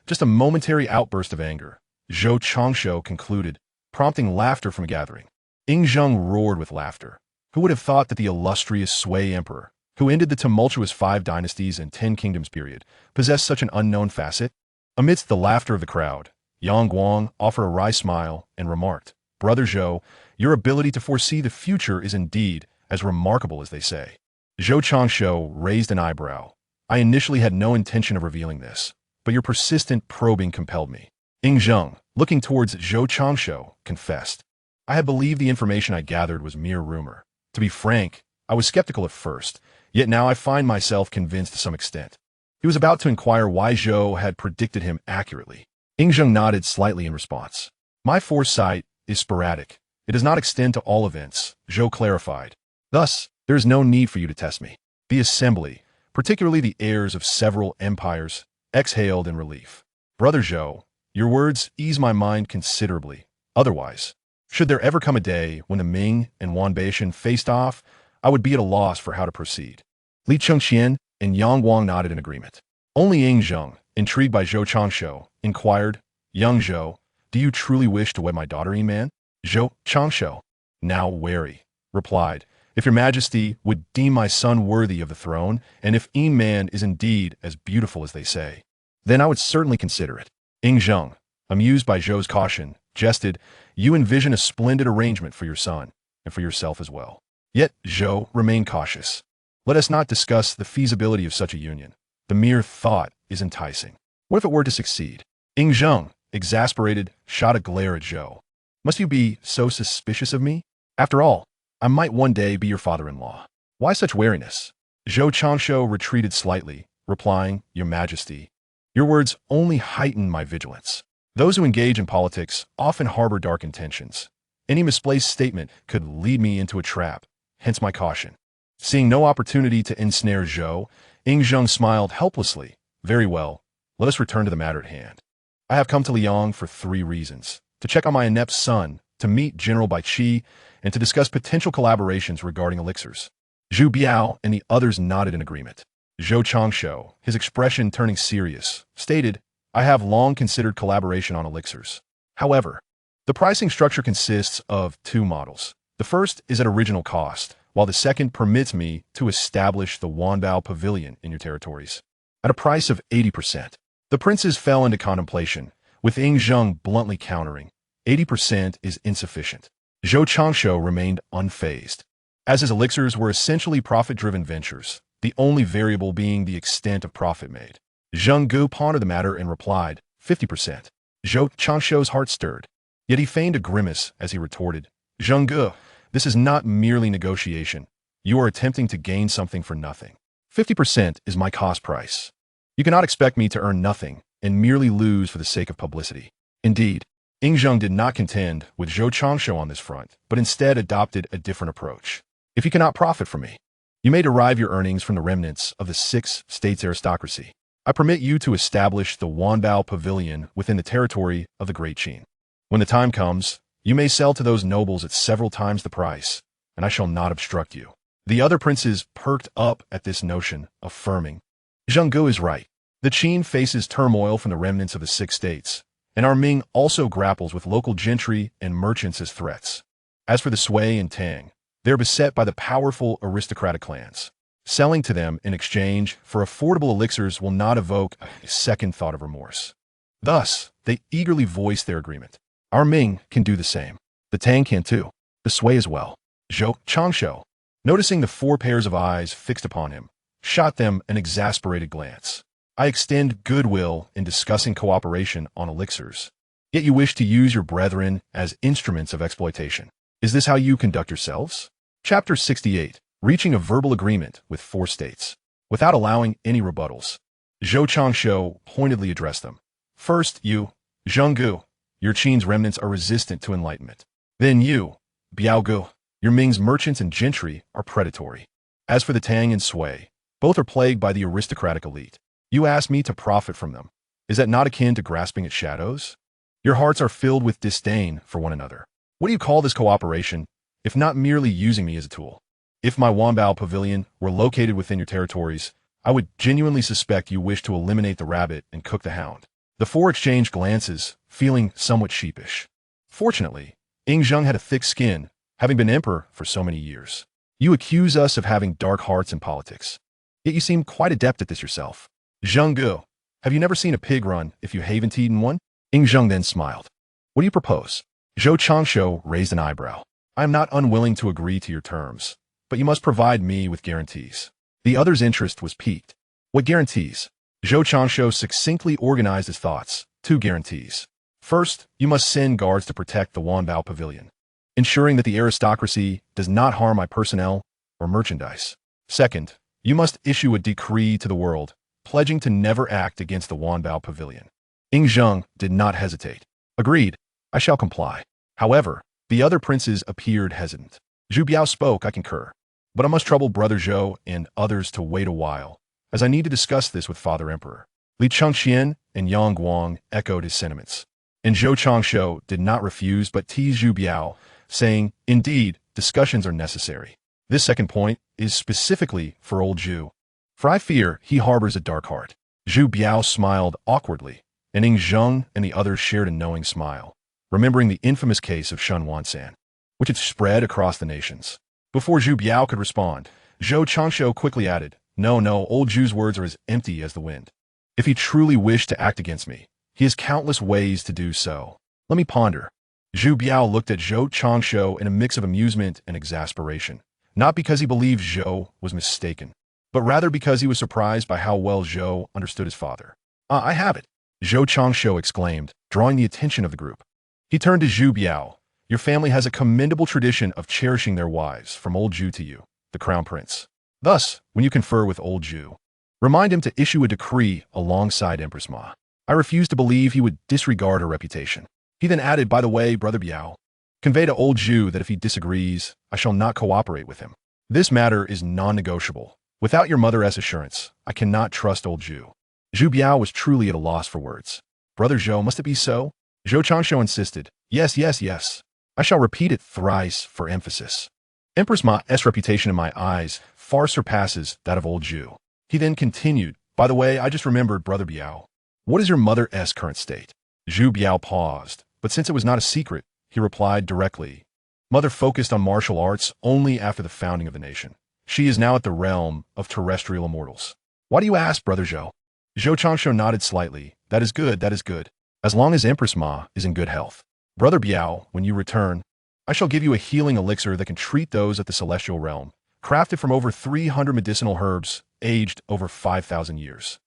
Just a momentary outburst of anger, Zhou Changshu concluded, prompting laughter from a gathering. Yingzheng roared with laughter. Who would have thought that the illustrious Sui Emperor, who ended the tumultuous 5 dynasties and 10 kingdoms period, possessed such an unknown facet? Amidst the laughter of the crowd, Yang Guang offered a wry smile and remarked, Brother Zhou, your ability to foresee the future is indeed as remarkable as they say. Zhou Changshu raised an eyebrow. I initially had no intention of revealing this, but your persistent probing compelled me. Yingzheng, looking towards Zhou Changshu, confessed, I had believed the information I gathered was mere rumor. To be frank, I was skeptical at first, yet now I find myself convinced to some extent. He was about to inquire why Zhou had predicted him accurately. Yingzheng nodded slightly in response. My foresight is sporadic. It does not extend to all events, Zhou clarified. Thus, there is no need for you to test me. The assembly, particularly the heirs of several empires, exhaled in relief. Brother Zhou, your words ease my mind considerably. Otherwise, should there ever come a day when the Ming and Wanbao faced off, I would be at a loss for how to proceed. Li Chengqian and Yang Wang nodded in agreement. Only Yingzheng, intrigued by Zhou Changshu, inquired, Young Zhou, do you truly wish to wed my daughter, Man? Zhou Changshu, now wary, replied, if your majesty would deem my son worthy of the throne, and if Man is indeed as beautiful as they say, then I would certainly consider it. Yingzheng, amused by Zhou's caution, jested, you envision a splendid arrangement for your son, and for yourself as well. Yet Zhou remained cautious. Let us not discuss the feasibility of such a union. The mere thought is enticing. What if it were to succeed? Yingzheng, exasperated, shot a glare at Zhou. Must you be so suspicious of me? After all, I might one day be your father-in-law. Why such wariness? Zhou Changshu retreated slightly, replying, Your Majesty, your words only heighten my vigilance. Those who engage in politics often harbor dark intentions. Any misplaced statement could lead me into a trap, hence my caution. Seeing no opportunity to ensnare Zhou, Yingzheng smiled helplessly. Very well, let us return to the matter at hand. I have come to Liang for 3 reasons. To check on my inept son, to meet General Bai Qi, and to discuss potential collaborations regarding elixirs. Zhu Biao and the others nodded in agreement. Zhou Changshu, his expression turning serious, stated, I have long considered collaboration on elixirs. However, the pricing structure consists of 2 models. The first is at original cost, while the second permits me to establish the Wanbao Pavilion in your territories. At a price of 80%. The princes fell into contemplation, with Yingzheng bluntly countering, 80% is insufficient. Zhou Changshu remained unfazed. As his elixirs were essentially profit-driven ventures, the only variable being the extent of profit made. Zheng Gu pondered the matter and replied, 50%. Zhou Changshu's heart stirred, yet he feigned a grimace as he retorted, Zheng Gu, this is not merely negotiation. You are attempting to gain something for nothing. 50% is my cost price. You cannot expect me to earn nothing and merely lose for the sake of publicity. Indeed, Yingzheng did not contend with Zhou Changshu on this front, but instead adopted a different approach. If you cannot profit from me, you may derive your earnings from the remnants of the 6 states aristocracy. I permit you to establish the Wanbao Pavilion within the territory of the Great Qin. When the time comes, you may sell to those nobles at several times the price, and I shall not obstruct you. The other princes perked up at this notion, affirming, Zheng Gu is right. The Qin faces turmoil from the remnants of the 6 states, and our Ming also grapples with local gentry and merchants as threats. As for the Sui and Tang, they are beset by the powerful aristocratic clans. Selling to them in exchange for affordable elixirs will not evoke a second thought of remorse. Thus, they eagerly voiced their agreement. Our Ming can do the same. The Tang can too. The Sui as well. Zhou Changshu, noticing the 4 pairs of eyes fixed upon him, shot them an exasperated glance. I extend goodwill in discussing cooperation on elixirs. Yet you wish to use your brethren as instruments of exploitation. Is this how you conduct yourselves? Chapter 68. Reaching a verbal agreement with 4 states. Without allowing any rebuttals, Zhou Changshu pointedly addressed them. First, you, Zheng Gu, your Qin's remnants are resistant to enlightenment. Then you, Biao Gu, your Ming's merchants and gentry are predatory. As for the Tang and Sui, both are plagued by the aristocratic elite. You ask me to profit from them. Is that not akin to grasping at shadows? Your hearts are filled with disdain for one another. What do you call this cooperation, if not merely using me as a tool? If my Wanbao Pavilion were located within your territories, I would genuinely suspect you wish to eliminate the rabbit and cook the hound. The 4 exchanged glances, feeling somewhat sheepish. Fortunately, Yingzheng had a thick skin, having been emperor for so many years. You accuse us of having dark hearts in politics. Yet you seem quite adept at this yourself. Zheng Gu, have you never seen a pig run if you haven't eaten one? Yingzheng then smiled. What do you propose? Zhou Changshu raised an eyebrow. I am not unwilling to agree to your terms, but you must provide me with guarantees. The other's interest was piqued. What guarantees? Zhou Changshu succinctly organized his thoughts. 2 guarantees. First, you must send guards to protect the Wanbao Pavilion, ensuring that the aristocracy does not harm my personnel or merchandise. Second, you must issue a decree to the world, pledging to never act against the Wanbao pavilion. Ying Zheng did not hesitate. Agreed, I shall comply. However, the other princes appeared hesitant. Zhu Biao spoke, I concur. But I must trouble Brother Zhou and others to wait a while, as I need to discuss this with Father Emperor. Li Chengxian and Yang Guang echoed his sentiments. And Zhou Changshu did not refuse but teased Zhu Biao, saying, indeed, discussions are necessary. This second point is specifically for old Zhu. For I fear he harbors a dark heart. Zhu Biao smiled awkwardly, and Ying Zheng and the others shared a knowing smile, remembering the infamous case of Shun Wansan, which had spread across the nations. Before Zhu Biao could respond, Zhou Changshu quickly added, no, old Zhu's words are as empty as the wind. If he truly wished to act against me, he has countless ways to do so. Let me ponder. Zhu Biao looked at Zhou Changshu in a mix of amusement and exasperation, not because he believed Zhou was mistaken, but rather because he was surprised by how well Zhou understood his father. I have it, Zhou Changshu exclaimed, drawing the attention of the group. He turned to Zhu Biao. Your family has a commendable tradition of cherishing their wives, from old Zhu to you, the crown prince. Thus, when you confer with old Zhu, remind him to issue a decree alongside Empress Ma. I refuse to believe he would disregard her reputation. He then added, by the way, Brother Biao, convey to old Zhu that if he disagrees, I shall not cooperate with him. This matter is non-negotiable. Without your mother's assurance, I cannot trust old Zhu. Zhu Biao was truly at a loss for words. Brother Zhou, must it be so? Zhou Changshu insisted. Yes. I shall repeat it thrice for emphasis. Empress Ma's reputation in my eyes far surpasses that of old Zhu. He then continued, by the way, I just remembered, Brother Biao. What is your mother's current state? Zhu Biao paused, but since it was not a secret, he replied directly. Mother focused on martial arts only after the founding of the nation. She is now at the realm of terrestrial immortals. Why do you ask, Brother Zhou? Zhou Changshu nodded slightly. That is good. As long as Empress Ma is in good health. Brother Biao, when you return, I shall give you a healing elixir that can treat those at the celestial realm, crafted from over 300 medicinal herbs, aged over 5,000 years.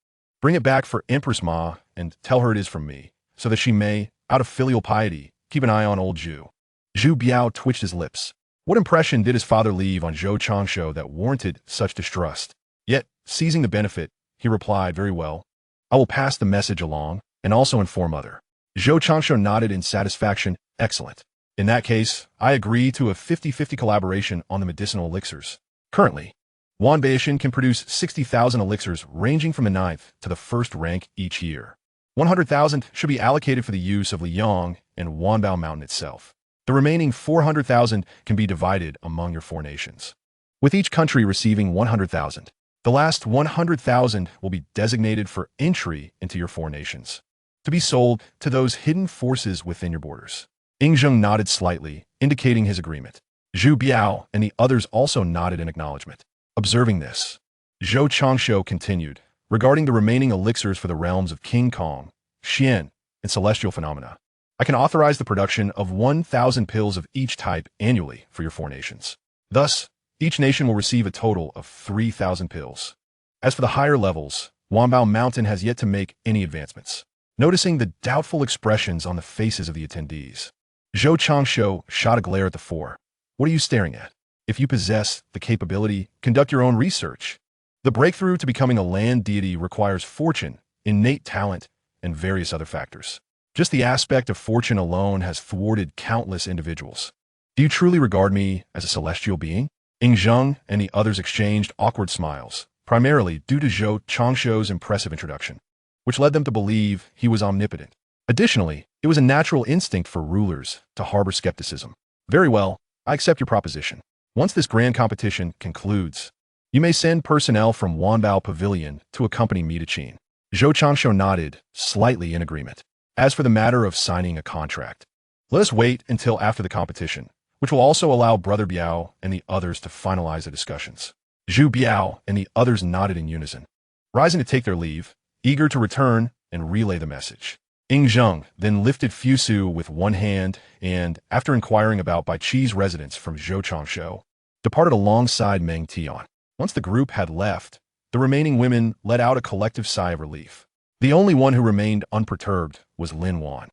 Bring it back for Empress Ma and tell her it is from me, so that she may, out of filial piety, keep an eye on old Zhu. Zhu Biao twitched his lips. What impression did his father leave on Zhou Changshu that warranted such distrust? Yet, seizing the benefit, he replied, very well. I will pass the message along, and also inform Mother. Zhou Changshu nodded in satisfaction. Excellent. In that case, I agree to a 50-50 collaboration on the medicinal elixirs. Currently, Wanbao can produce 60,000 elixirs ranging from the 9th to the 1st rank each year. 100,000 should be allocated for the use of Liang and Wanbao Mountain itself. The remaining 400,000 can be divided among your 4 nations, with each country receiving 100,000. The last 100,000 will be designated for entry into your 4 nations, to be sold to those hidden forces within your borders. Ying Zheng nodded slightly, indicating his agreement. Zhu Biao and the others also nodded in acknowledgement. Observing this, Zhou Changshu continued, regarding the remaining elixirs for the realms of King Kong, Xian, and celestial phenomena. I can authorize the production of 1,000 pills of each type annually for your 4 nations. Thus, each nation will receive a total of 3,000 pills. As for the higher levels, Wanbao Mountain has yet to make any advancements. Noticing the doubtful expressions on the faces of the attendees, Zhou Changshu shot a glare at the 4. What are you staring at? If you possess the capability, conduct your own research. The breakthrough to becoming a land deity requires fortune, innate talent, and various other factors. Just the aspect of fortune alone has thwarted countless individuals. Do you truly regard me as a celestial being? Ying Zheng and the others exchanged awkward smiles, primarily due to Zhou Changshu's impressive introduction, which led them to believe he was omnipotent. Additionally, it was a natural instinct for rulers to harbor skepticism. Very well, I accept your proposition. Once this grand competition concludes, you may send personnel from Wanbao Pavilion to accompany me to Qin. Zhou Changshu nodded, slightly in agreement. As for the matter of signing a contract, let us wait until after the competition, which will also allow Brother Biao and the others to finalize the discussions. Zhu Biao and the others nodded in unison, rising to take their leave, eager to return and relay the message. Ying Zheng then lifted Fusu with one hand and, after inquiring about Bai Qi's residence from Zhou Changshu, departed alongside Meng Tian. Once the group had left, the remaining women let out a collective sigh of relief. The only one who remained unperturbed was Lin Wan,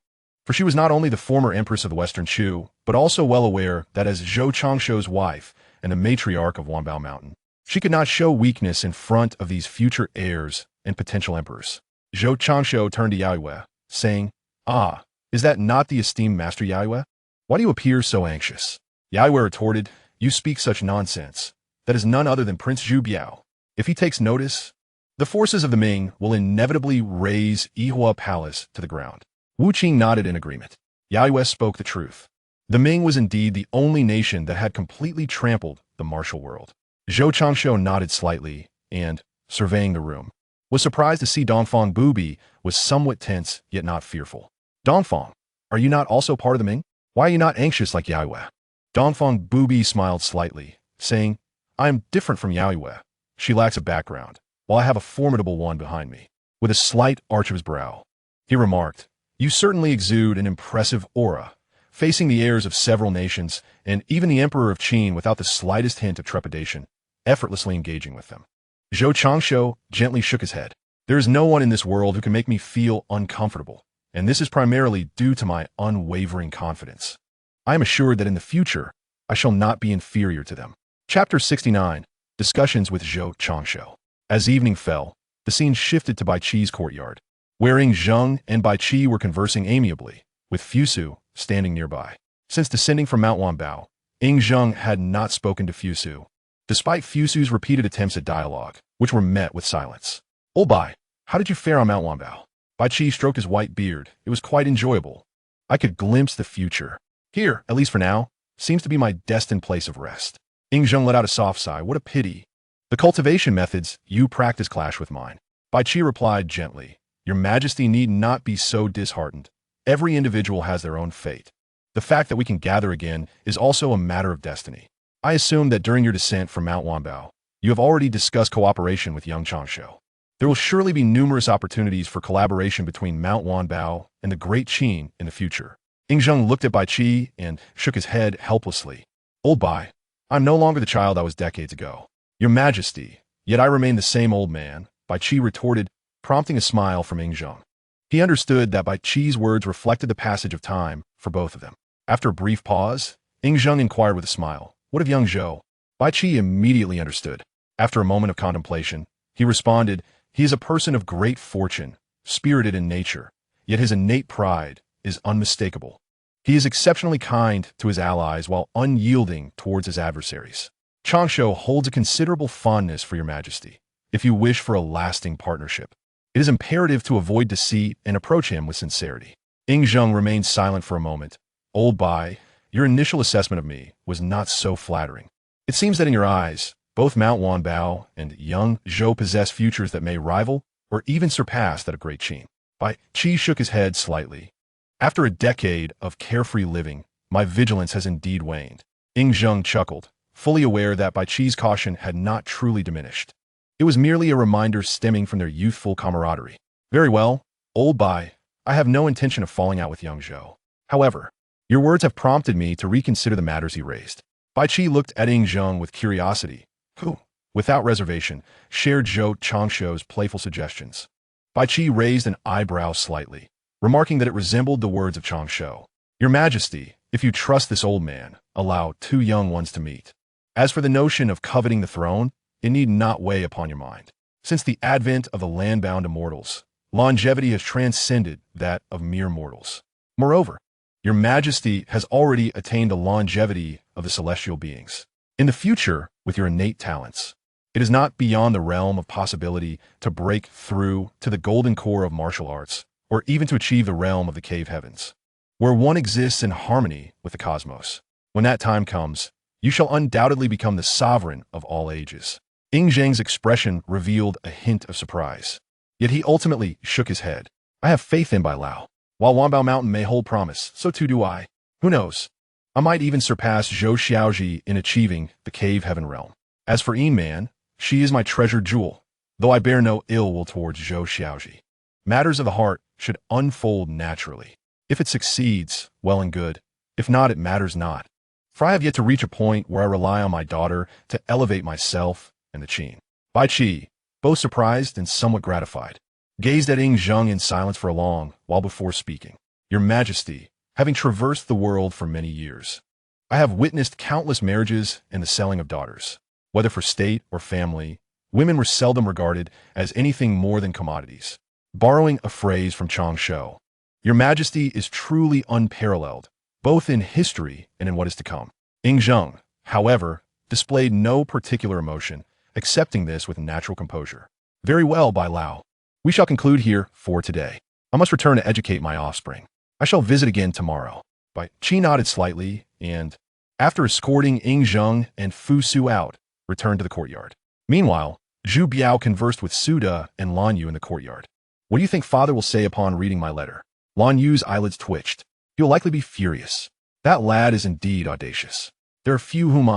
for she was not only the former Empress of the Western Chu, but also well aware that as Zhou Changshu's wife and the matriarch of Wanbao Mountain, she could not show weakness in front of these future heirs and potential emperors. Zhou Changshu turned to Yaoyue, saying, "Ah, is that not the esteemed Master Yaoyue? Why do you appear so anxious?" Yaoyue retorted, "You speak such nonsense. That is none other than Prince Zhu Biao. If he takes notice, the forces of the Ming will inevitably raze Yihua Palace to the ground." Wu Qing nodded in agreement. Yaoyue spoke the truth. The Ming was indeed the only nation that had completely trampled the martial world. Zhou Changshu nodded slightly and, surveying the room, was surprised to see Dongfang Bubi was somewhat tense yet not fearful. "Dongfang, are you not also part of the Ming? Why are you not anxious like Yaoyue?" Dongfang Bubi smiled slightly, saying, "I am different from Yaoyue. She lacks a background, while I have a formidable one behind me." With a slight arch of his brow, he remarked, "You certainly exude an impressive aura, facing the heirs of several nations and even the Emperor of Qin without the slightest hint of trepidation, effortlessly engaging with them." Zhou Changshu gently shook his head. "There is no one in this world who can make me feel uncomfortable, and this is primarily due to my unwavering confidence. I am assured that in the future, I shall not be inferior to them." Chapter 69, Discussions with Zhou Changshu. As evening fell, the scene shifted to Bai Qi's courtyard, wherein Zheng and Bai Qi were conversing amiably, with Fusu standing nearby. Since descending from Mount Wanbao, Zheng had not spoken to Fusu, despite Fusu's repeated attempts at dialogue, which were met with silence. "Old Bai, how did you fare on Mount Wanbao?" Bai Qi stroked his white beard. "It was quite enjoyable. I could glimpse the future. Here, at least for now, seems to be my destined place of rest." Zheng let out a soft sigh. "What a pity. The cultivation methods you practice clash with mine." Bai Qi replied gently, "Your Majesty need not be so disheartened. Every individual has their own fate. The fact that we can gather again is also a matter of destiny. I assume that during your descent from Mount Wanbao, you have already discussed cooperation with young Changshu. There will surely be numerous opportunities for collaboration between Mount Wanbao and the Great Qin in the future." Zheng looked at Bai Qi and shook his head helplessly. "Old Bai, I'm no longer the child I was decades ago. Your Majesty, yet I remain the same old man," Bai Qi retorted, prompting a smile from Zheng. He understood that Bai Qi's words reflected the passage of time for both of them. After a brief pause, Zheng inquired with a smile, "What of young Zhou?" Bai Qi immediately understood. After a moment of contemplation, he responded, "He is a person of great fortune, spirited in nature, yet his innate pride is unmistakable. He is exceptionally kind to his allies while unyielding towards his adversaries. Changshu holds a considerable fondness for your Majesty. If you wish for a lasting partnership, it is imperative to avoid deceit and approach him with sincerity." Zheng remained silent for a moment. "Old Bai, your initial assessment of me was not so flattering. It seems that in your eyes, both Mount Wanbao and young Zhou possess futures that may rival or even surpass that of Great Qin." Bai Qi shook his head slightly. "After a decade of carefree living, my vigilance has indeed waned." Zheng chuckled, fully aware that Bai Qi's caution had not truly diminished. It was merely a reminder stemming from their youthful camaraderie. "Very well, Old Bai, I have no intention of falling out with young Zhou. However, your words have prompted me to reconsider the matters he raised." Bai Qi looked at Zheng with curiosity, who, without reservation, shared Zhou Changshu's playful suggestions. Bai Qi raised an eyebrow slightly, remarking that it resembled the words of Changshu. "Your Majesty, if you trust this old man, allow two young ones to meet. As for the notion of coveting the throne, it need not weigh upon your mind. Since the advent of the land-bound immortals, longevity has transcended that of mere mortals. Moreover, your Majesty has already attained the longevity of the celestial beings. In the future, with your innate talents, it is not beyond the realm of possibility to break through to the golden core of martial arts, or even to achieve the realm of the cave heavens, where one exists in harmony with the cosmos. When that time comes, you shall undoubtedly become the sovereign of all ages." Zheng's expression revealed a hint of surprise. Yet he ultimately shook his head. "I have faith in Bai Lao. While Wanbao Mountain may hold promise, so too do I. Who knows? I might even surpass Zhou Xiaoji in achieving the cave heaven realm. As for Man, she is my treasured jewel, though I bear no ill will towards Zhou Xiaoji. Matters of the heart should unfold naturally. If it succeeds, well and good. If not, it matters not. For I have yet to reach a point where I rely on my daughter to elevate myself and the Qin." Bai Qi, both surprised and somewhat gratified, gazed at Zheng in silence for a long while before speaking. "Your Majesty, having traversed the world for many years, I have witnessed countless marriages and the selling of daughters. Whether for state or family, Women were seldom regarded as anything more than commodities. Borrowing a phrase from Changsha, Your Majesty is truly unparalleled, both in history and in what is to come. Zhou, however, displayed no particular emotion, accepting this with natural composure. Very well, Bai Lao. We shall conclude here for today. I must return to educate my offspring. I shall visit again tomorrow. Bai Qi nodded slightly and, after escorting Zhou and Fu Su out, returned to the courtyard. Meanwhile, Zhu Biao conversed with Suda and Lan Yu in the courtyard. What do you think father will say upon reading my letter? Lan Yu's eyelids twitched. He'll likely be furious. That lad is indeed audacious. There are few whom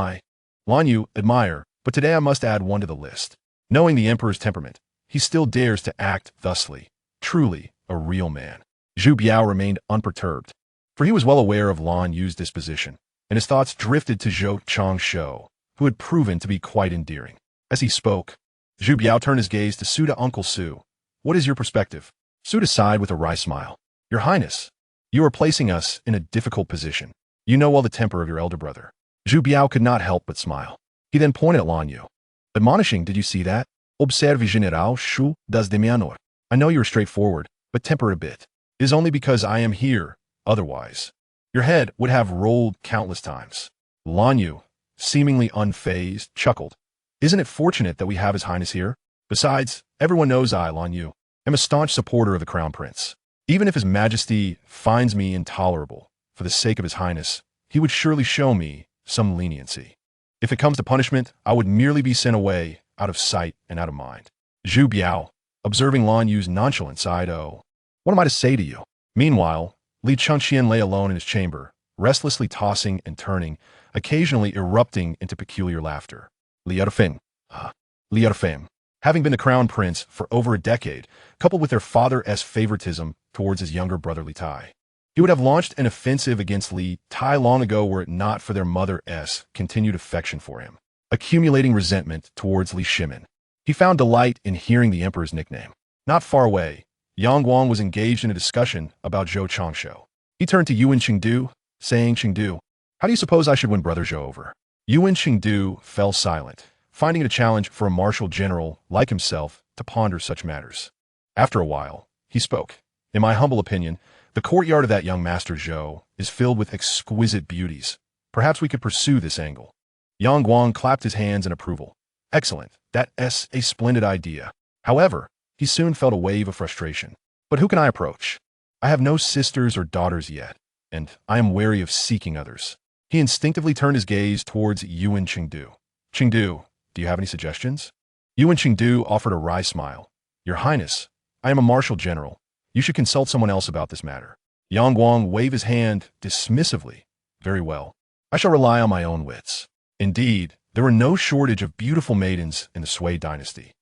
Lan Yu, admire, but today I must add one to the list. Knowing the emperor's temperament, he still dares to act thusly. Truly, a real man. Zhu Biao remained unperturbed, for he was well aware of Lan Yu's disposition, and his thoughts drifted to Zhou Changsha, who had proven to be quite endearing. As he spoke, Zhu Biao turned his gaze to Suda Uncle Su. What is your perspective? Suda sighed with a wry smile. Your Highness, you are placing us in a difficult position. You know well the temper of your elder brother. Zhu Biao could not help but smile. He then pointed at Lan Yu. Admonishing, did you see that? Observe general Shu das de mi honor. I know you are straightforward, but temper it a bit. It is only because I am here, otherwise. Your head would have rolled countless times. Lan Yu, seemingly unfazed, chuckled. Isn't it fortunate that we have His Highness here? Besides, everyone knows I, Lan Yu, am a staunch supporter of the Crown Prince. Even if His Majesty finds me intolerable, for the sake of His Highness, he would surely show me some leniency. If it comes to punishment, I would merely be sent away, out of sight and out of mind. Zhu Biao, observing Lan Yu's nonchalance, sighed, oh, what am I to say to you? Meanwhile, Li Chunxian lay alone in his chamber, restlessly tossing and turning, occasionally erupting into peculiar laughter. Li Erfeng, having been the crown prince for over a decade, coupled with their father's favoritism towards his younger brother Li Tai, he would have launched an offensive against Li Tai long ago were it not for their mother's continued affection for him, accumulating resentment towards Li Shimin. He found delight in hearing the emperor's nickname. Not far away, Yang Guang was engaged in a discussion about Zhou Changsha. He turned to Yuan Qingdu, saying, Qingdu, how do you suppose I should win brother Zhou over? Yuan Qingdu fell silent, finding it a challenge for a martial general like himself to ponder such matters. After a while, he spoke. In my humble opinion, the courtyard of that young master Zhou is filled with exquisite beauties. Perhaps we could pursue this angle. Yang Guang clapped his hands in approval. Excellent, that's a splendid idea. However, he soon felt a wave of frustration. But who can I approach? I have no sisters or daughters yet, and I am wary of seeking others. He instinctively turned his gaze towards Yuan Qingdu. Qingdu, do you have any suggestions? Yuan Qingdu offered a wry smile. Your Highness, I am a martial general. You should consult someone else about this matter. Yang Guang waved his hand dismissively. Very well. I shall rely on my own wits. Indeed, there were no shortage of beautiful maidens in the Sui dynasty.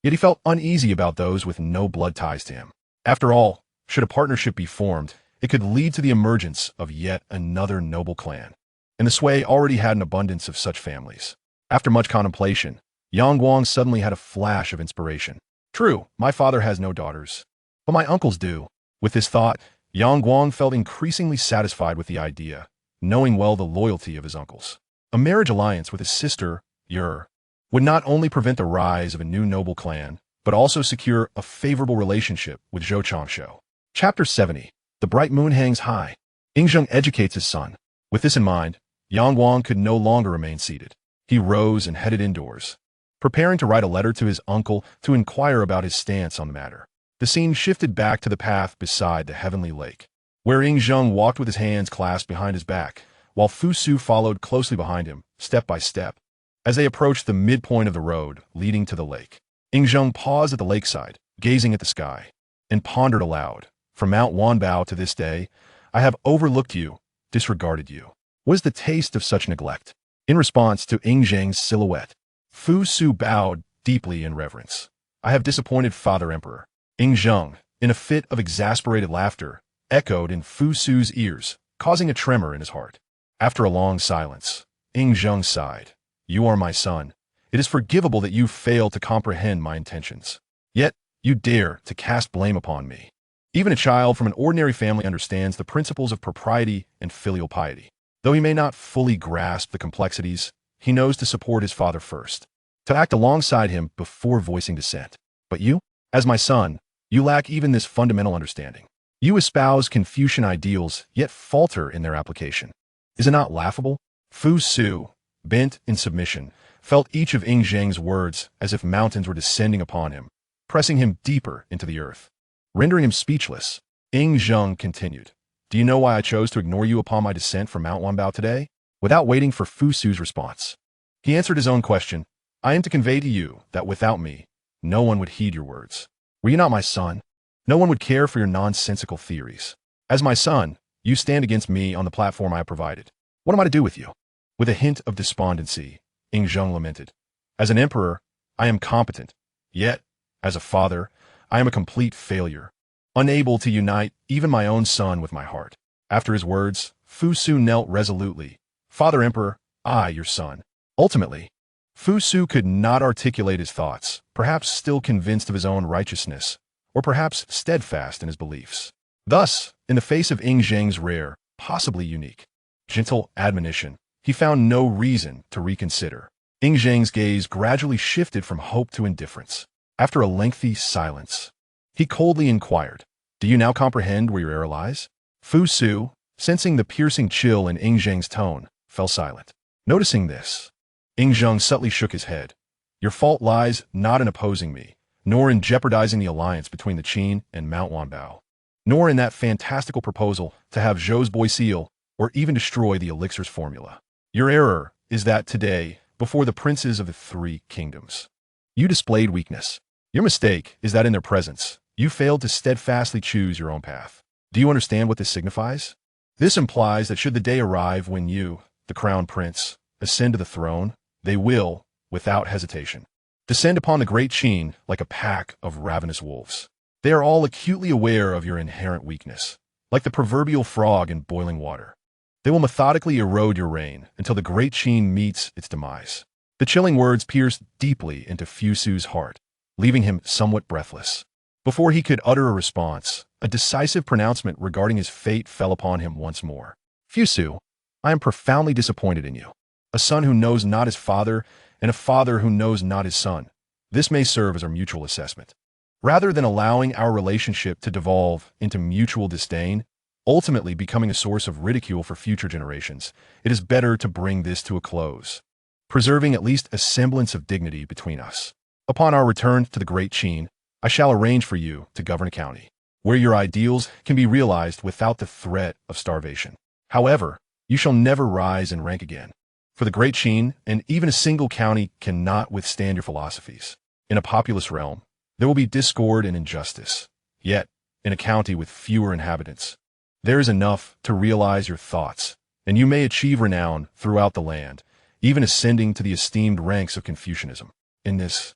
Yet he felt uneasy about those with no blood ties to him. After all, should a partnership be formed, it could lead to the emergence of yet another noble clan. And the Sui already had an abundance of such families. After much contemplation, Yang Guang suddenly had a flash of inspiration. True, my father has no daughters, but my uncles do. With this thought, Yang Guang felt increasingly satisfied with the idea, knowing well the loyalty of his uncles. A marriage alliance with his sister, Yer, would not only prevent the rise of a new noble clan, but also secure a favorable relationship with Zhou Changsha. Chapter 70. The bright moon hangs high. Zhou educates his son. With this in mind, Yang Guang could no longer remain seated. He rose and headed indoors, preparing to write a letter to his uncle to inquire about his stance on the matter. The scene shifted back to the path beside the heavenly lake, where Zhou walked with his hands clasped behind his back, while Fu Su followed closely behind him, step by step. As they approached the midpoint of the road leading to the lake, Zhou paused at the lakeside, gazing at the sky, and pondered aloud. From Mount Wanbao to this day, I have overlooked you, disregarded you. What is the taste of such neglect? In response to Zhou's silhouette, Fu Su bowed deeply in reverence. I have disappointed Father Emperor. Zhou, in a fit of exasperated laughter, echoed in Fu Su's ears, causing a tremor in his heart. After a long silence, Zhou sighed. You are my son. It is forgivable that you fail to comprehend my intentions. Yet, you dare to cast blame upon me. Even a child from an ordinary family understands the principles of propriety and filial piety. Though he may not fully grasp the complexities, he knows to support his father first. to act alongside him before voicing dissent. But you, as my son, you lack even this fundamental understanding. You espouse Confucian ideals, yet falter in their application. Is it not laughable? Fu Su, bent in submission, felt each of Ing Zheng's words as if mountains were descending upon him, pressing him deeper into the earth. Rendering him speechless, Ing Zheng continued, "Do you know why I chose to ignore you upon my descent from Mount Wanbao today?" Without waiting for Fu Su's response, he answered his own question. "I am to convey to you that without me, no one would heed your words. Were you not my son? No one would care for your nonsensical theories. As my son, you stand against me on the platform I have provided. What am I to do with you?" With a hint of despondency, Ing Zheng lamented, "As an emperor, I am competent. Yet, as a father, I am a complete failure, unable to unite even my own son with my heart." After his words, Fu Su knelt resolutely. "Father Emperor, I, your son." Ultimately, Fu Su could not articulate his thoughts, perhaps still convinced of his own righteousness, or perhaps steadfast in his beliefs. Thus, in the face of Ing Zheng's rare, possibly unique, gentle admonition, he found no reason to reconsider. Ing Zheng's gaze gradually shifted from hope to indifference. After a lengthy silence, he coldly inquired, "Do you now comprehend where your error lies?" Fu Su, sensing the piercing chill in Ing Zheng's tone, fell silent. Noticing this, Ing Zheng subtly shook his head. "Your fault lies not in opposing me, nor in jeopardizing the alliance between the Qin and Mount Wanbao, nor in that fantastical proposal to have Zhou's boy seal or even destroy the elixir's formula. Your error is that today, before the princes of the three kingdoms, you displayed weakness. Your mistake is that in their presence, you failed to steadfastly choose your own path. Do you understand what this signifies? This implies that should the day arrive when you, the crown prince, ascend to the throne, they will, without hesitation, descend upon the great Qin like a pack of ravenous wolves. They are all acutely aware of your inherent weakness, like the proverbial frog in boiling water. They will methodically erode your reign until the great Qin meets its demise." The chilling words pierced deeply into Fu Su's heart, leaving him somewhat breathless. Before he could utter a response, a decisive pronouncement regarding his fate fell upon him once more. "Fu Su, I am profoundly disappointed in you. A son who knows not his father, and a father who knows not his son. This may serve as our mutual assessment. Rather than allowing our relationship to devolve into mutual disdain, ultimately becoming a source of ridicule for future generations, it is better to bring this to a close, preserving at least a semblance of dignity between us. Upon our return to the Great Qin, I shall arrange for you to govern a county, where your ideals can be realized without the threat of starvation. However, you shall never rise in rank again, for the Great Qin and even a single county cannot withstand your philosophies. In a populous realm, there will be discord and injustice. Yet, in a county with fewer inhabitants, there is enough to realize your thoughts, and you may achieve renown throughout the land, even ascending to the esteemed ranks of Confucianism. In this,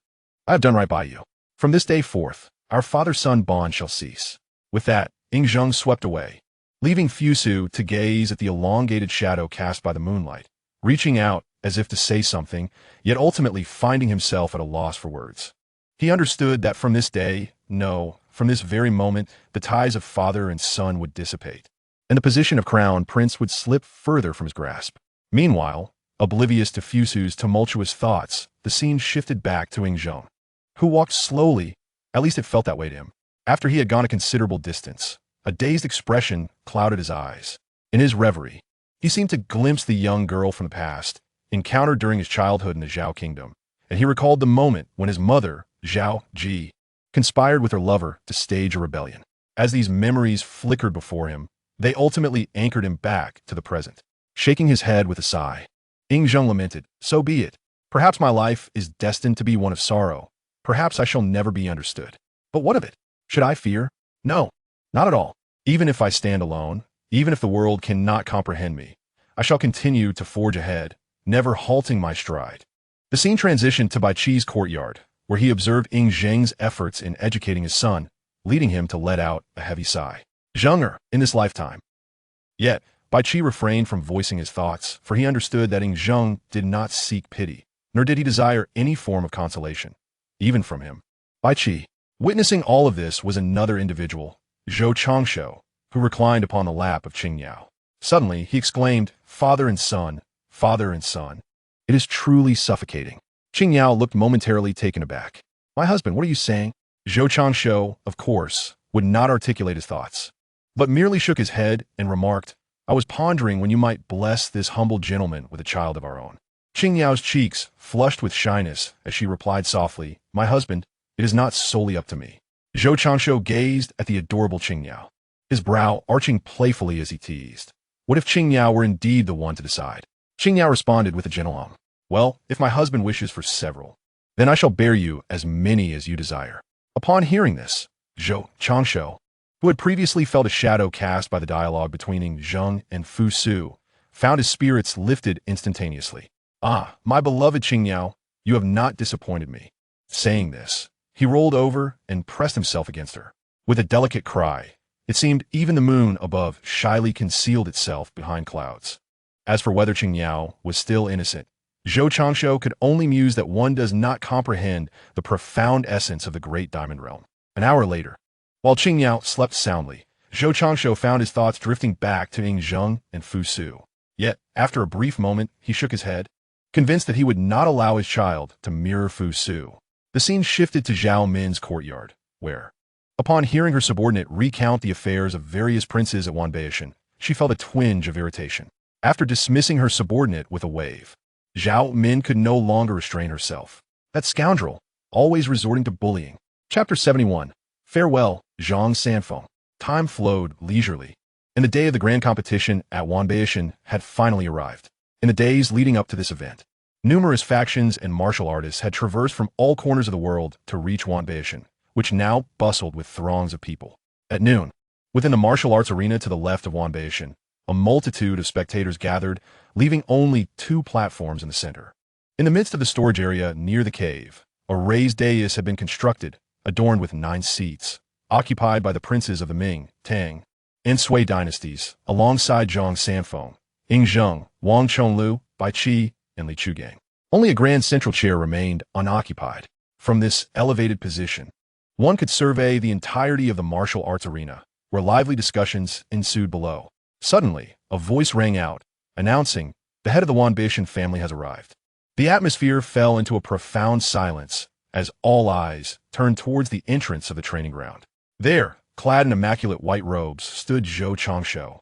I have done right by you. From this day forth, our father-son bond shall cease." With that, Ing Zheng swept away, leaving Fu Su to gaze at the elongated shadow cast by the moonlight, reaching out as if to say something, yet ultimately finding himself at a loss for words. He understood that from this day, no, from this very moment, the ties of father and son would dissipate, and the position of crown prince would slip further from his grasp. Meanwhile, oblivious to Fu Su's tumultuous thoughts, the scene shifted back to Ing Zheng, who walked slowly, at least it felt that way to him. After he had gone a considerable distance, a dazed expression clouded his eyes. In his reverie, he seemed to glimpse the young girl from the past, encountered during his childhood in the Zhou kingdom, and he recalled the moment when his mother, Zhou Ji, conspired with her lover to stage a rebellion. As these memories flickered before him, they ultimately anchored him back to the present. Shaking his head with a sigh, Ing Zheng lamented, "So be it. Perhaps my life is destined to be one of sorrow. Perhaps I shall never be understood. But what of it? Should I fear? No, not at all. Even if I stand alone, even if the world cannot comprehend me, I shall continue to forge ahead, never halting my stride." The scene transitioned to Bai Qi's courtyard, where he observed Ing Zheng's efforts in educating his son, leading him to let out a heavy sigh. Zheng'er, in this lifetime. Yet, Bai Qi refrained from voicing his thoughts, for he understood that Ing Zheng did not seek pity, nor did he desire any form of consolation, even from him. Bai Qi. Witnessing all of this was another individual, Zhou Chongshou, who reclined upon the lap of Qingyao. Suddenly, he exclaimed, "Father and son, father and son. It is truly suffocating." Qingyao looked momentarily taken aback. My husband, what are you saying? Zhou Changsho, of course, would not articulate his thoughts, but merely shook his head and remarked, I was pondering when you might bless this humble gentleman with a child of our own. Qingyao's cheeks flushed with shyness as she replied softly, My husband, it is not solely up to me. Zhou Changsho gazed at the adorable Qingyao, his brow arching playfully as he teased. What if Qingyao were indeed the one to decide? Qingyao responded with a gentle Well, if my husband wishes for several, then I shall bear you as many as you desire. Upon hearing this, Zhou Changsho, who had previously felt a shadow cast by the dialogue between Zheng and Fu Su, found his spirits lifted instantaneously. Ah, my beloved Qingyao, you have not disappointed me. Saying this, he rolled over and pressed himself against her. With a delicate cry, it seemed even the moon above shyly concealed itself behind clouds. As for whether Qingyao was still innocent, Zhou Changsho could only muse that one does not comprehend the profound essence of the great diamond realm. An hour later, while Qingyao slept soundly, Zhou Changsho found his thoughts drifting back to Ying Zheng and Fu Su. Yet, after a brief moment, he shook his head, convinced that he would not allow his child to mirror Fu Su. The scene shifted to Zhao Min's courtyard, where, upon hearing her subordinate recount the affairs of various princes at Wanbao, she felt a twinge of irritation. After dismissing her subordinate with a wave, Zhao Min could no longer restrain herself. That scoundrel, always resorting to bullying. Chapter 71. Farewell, Zhang Sanfeng. Time flowed leisurely, and the day of the grand competition at Wanbao had finally arrived. In the days leading up to this event, numerous factions and martial artists had traversed from all corners of the world to reach Wanbao, which now bustled with throngs of people. At noon, within the martial arts arena to the left of Wanbao, a multitude of spectators gathered, leaving only 2 platforms in the center. In the midst of the storage area near the cave, a raised dais had been constructed, adorned with 9 seats, occupied by the princes of the Ming, Tang, and Sui dynasties, alongside Zhang Sanfeng, Ying Zheng, Wang Chonlu, Bai Qi, and Li Chugang. Only a grand central chair remained unoccupied. From this elevated position, one could survey the entirety of the martial arts arena, where lively discussions ensued below. Suddenly, a voice rang out, announcing, the head of the Wanbao family has arrived. The atmosphere fell into a profound silence as all eyes turned towards the entrance of the training ground. There, clad in immaculate white robes, stood Zhou Changsho,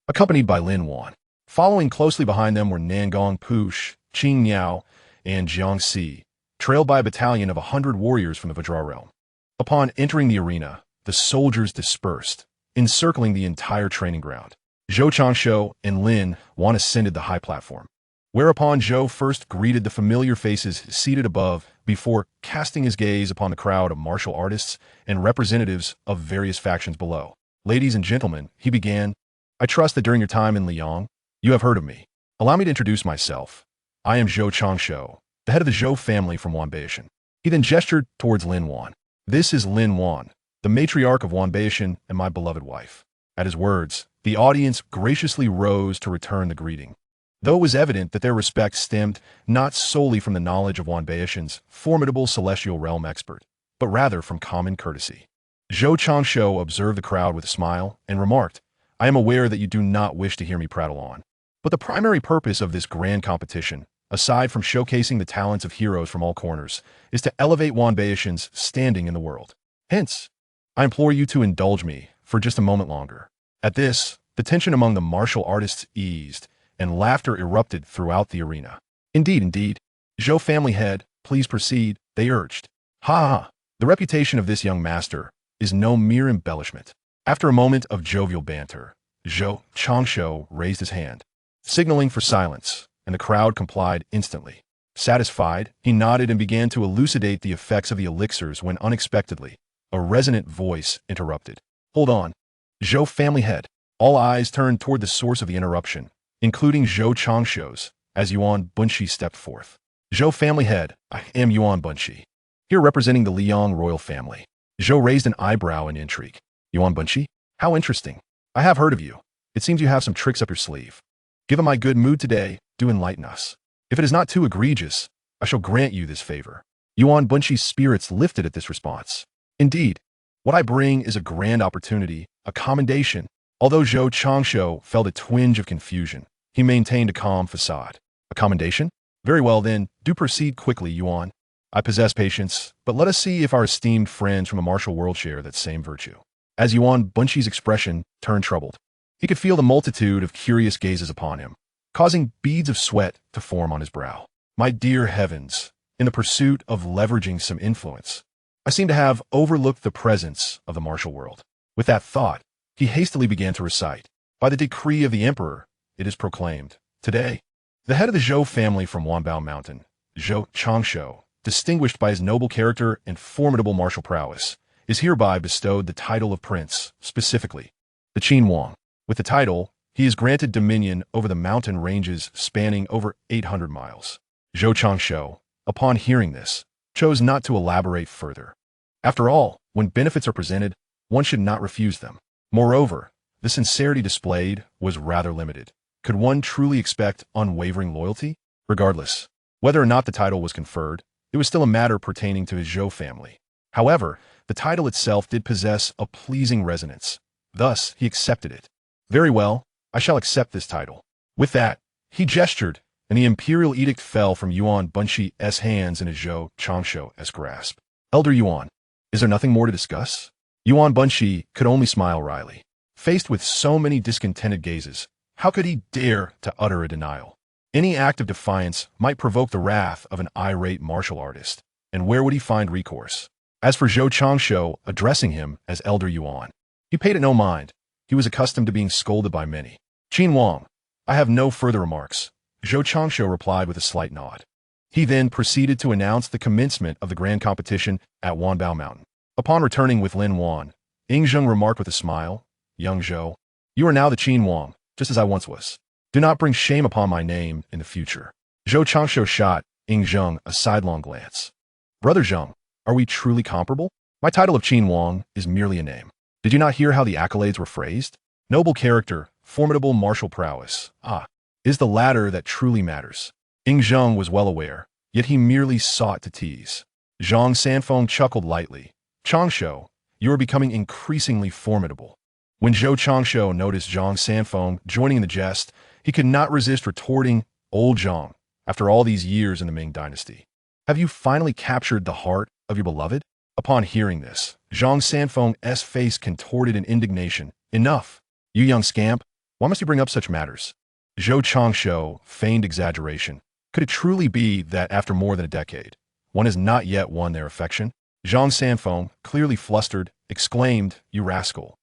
accompanied by Lin Wan. Following closely behind them were Nangong Push, Qing Miao, and Jiang Si, trailed by a battalion of 100 warriors from the Vajra realm. Upon entering the arena, the soldiers dispersed, encircling the entire training ground. Zhou Changsho and Lin Wan ascended the high platform, whereupon Zhou first greeted the familiar faces seated above before casting his gaze upon the crowd of martial artists and representatives of various factions below. Ladies and gentlemen, he began, I trust that during your time in Liang, you have heard of me. Allow me to introduce myself. I am Zhou Changsho, the head of the Zhou family from Wanbao. He then gestured towards Lin Wan. This is Lin Wan, the matriarch of Wanbao and my beloved wife. At his words, the audience graciously rose to return the greeting, though it was evident that their respect stemmed not solely from the knowledge of Wanbao's formidable celestial realm expert, but rather from common courtesy. Zhou Changsho observed the crowd with a smile and remarked, I am aware that you do not wish to hear me prattle on, but the primary purpose of this grand competition, aside from showcasing the talents of heroes from all corners, is to elevate Wanbao's standing in the world. Hence, I implore you to indulge me for just a moment longer. At this, the tension among the martial artists eased, and laughter erupted throughout the arena. Indeed, Zhou family head, please proceed, they urged. Ha ha, the reputation of this young master is no mere embellishment. After a moment of jovial banter, Zhou Changsho raised his hand, signaling for silence, and the crowd complied instantly. Satisfied, he nodded and began to elucidate the effects of the elixirs when unexpectedly, a resonant voice interrupted. Hold on. Zhou family head. All eyes turned toward the source of the interruption, including Zhou Changsho's, as Yuan Bunshi stepped forth. Zhou family head, I am Yuan Bunshi, here representing the Liang royal family. Zhou raised an eyebrow in intrigue. Yuan Bunshi? How interesting. I have heard of you. It seems you have some tricks up your sleeve. Given my good mood today, do enlighten us. If it is not too egregious, I shall grant you this favor. Yuan Bunshi's spirits lifted at this response. Indeed, what I bring is a grand opportunity, a commendation. Although Zhou Changsho felt a twinge of confusion, he maintained a calm facade. A commendation? Very well then, do proceed quickly, Yuan. I possess patience, but let us see if our esteemed friends from a martial world share that same virtue. As Yuan Bunchi's expression turned troubled, he could feel the multitude of curious gazes upon him, causing beads of sweat to form on his brow. My dear heavens, in the pursuit of leveraging some influence, I seem to have overlooked the presence of the martial world. With that thought, he hastily began to recite. By the decree of the emperor, it is proclaimed, today, the head of the Zhou family from Wanbao Mountain, Zhou Changshu, distinguished by his noble character and formidable martial prowess, is hereby bestowed the title of prince, specifically, the Qin Wang. With the title, he is granted dominion over the mountain ranges spanning over 800 miles. Zhou Changshu, upon hearing this, chose not to elaborate further. After all, when benefits are presented, one should not refuse them. Moreover, the sincerity displayed was rather limited. Could one truly expect unwavering loyalty? Regardless, whether or not the title was conferred, it was still a matter pertaining to his Zhou family. However, the title itself did possess a pleasing resonance. Thus, he accepted it. Very well, I shall accept this title. With that, he gestured, and the imperial edict fell from Yuan Bunchi's hands in his Zhou Changshu's grasp. Elder Yuan, is there nothing more to discuss? Yuan Bunchi could only smile wryly. Faced with so many discontented gazes, how could he dare to utter a denial? Any act of defiance might provoke the wrath of an irate martial artist, and where would he find recourse? As for Zhou Changshu addressing him as Elder Yuan, he paid it no mind. He was accustomed to being scolded by many. Qin Wang, I have no further remarks, Zhou Changshu replied with a slight nod. He then proceeded to announce the commencement of the grand competition at Wanbao Mountain. Upon returning with Lin Wan, Yingzheng remarked with a smile, Young Zhou, you are now the Qin Wang, just as I once was. Do not bring shame upon my name in the future. Zhou Changshu shot Yingzheng a sidelong glance. Brother Zheng, are we truly comparable? My title of Qin Wang is merely a name. Did you not hear how the accolades were phrased? Noble character, formidable martial prowess. Is the latter that truly matters. Yingzheng was well aware, yet he merely sought to tease. Zhang Sanfeng chuckled lightly. Changshu, you are becoming increasingly formidable. When Zhou Changshu noticed Zhang Sanfeng joining in the jest, he could not resist retorting, Old Zhang, after all these years in the Ming dynasty, have you finally captured the heart of your beloved? Upon hearing this, Zhang Sanfeng's face contorted in indignation. Enough! You young scamp, why must you bring up such matters? Zhou Changshu feigned exaggeration. Could it truly be that after more than a decade, one has not yet won their affection? Zhang Sanfeng, clearly flustered, exclaimed, You rascal!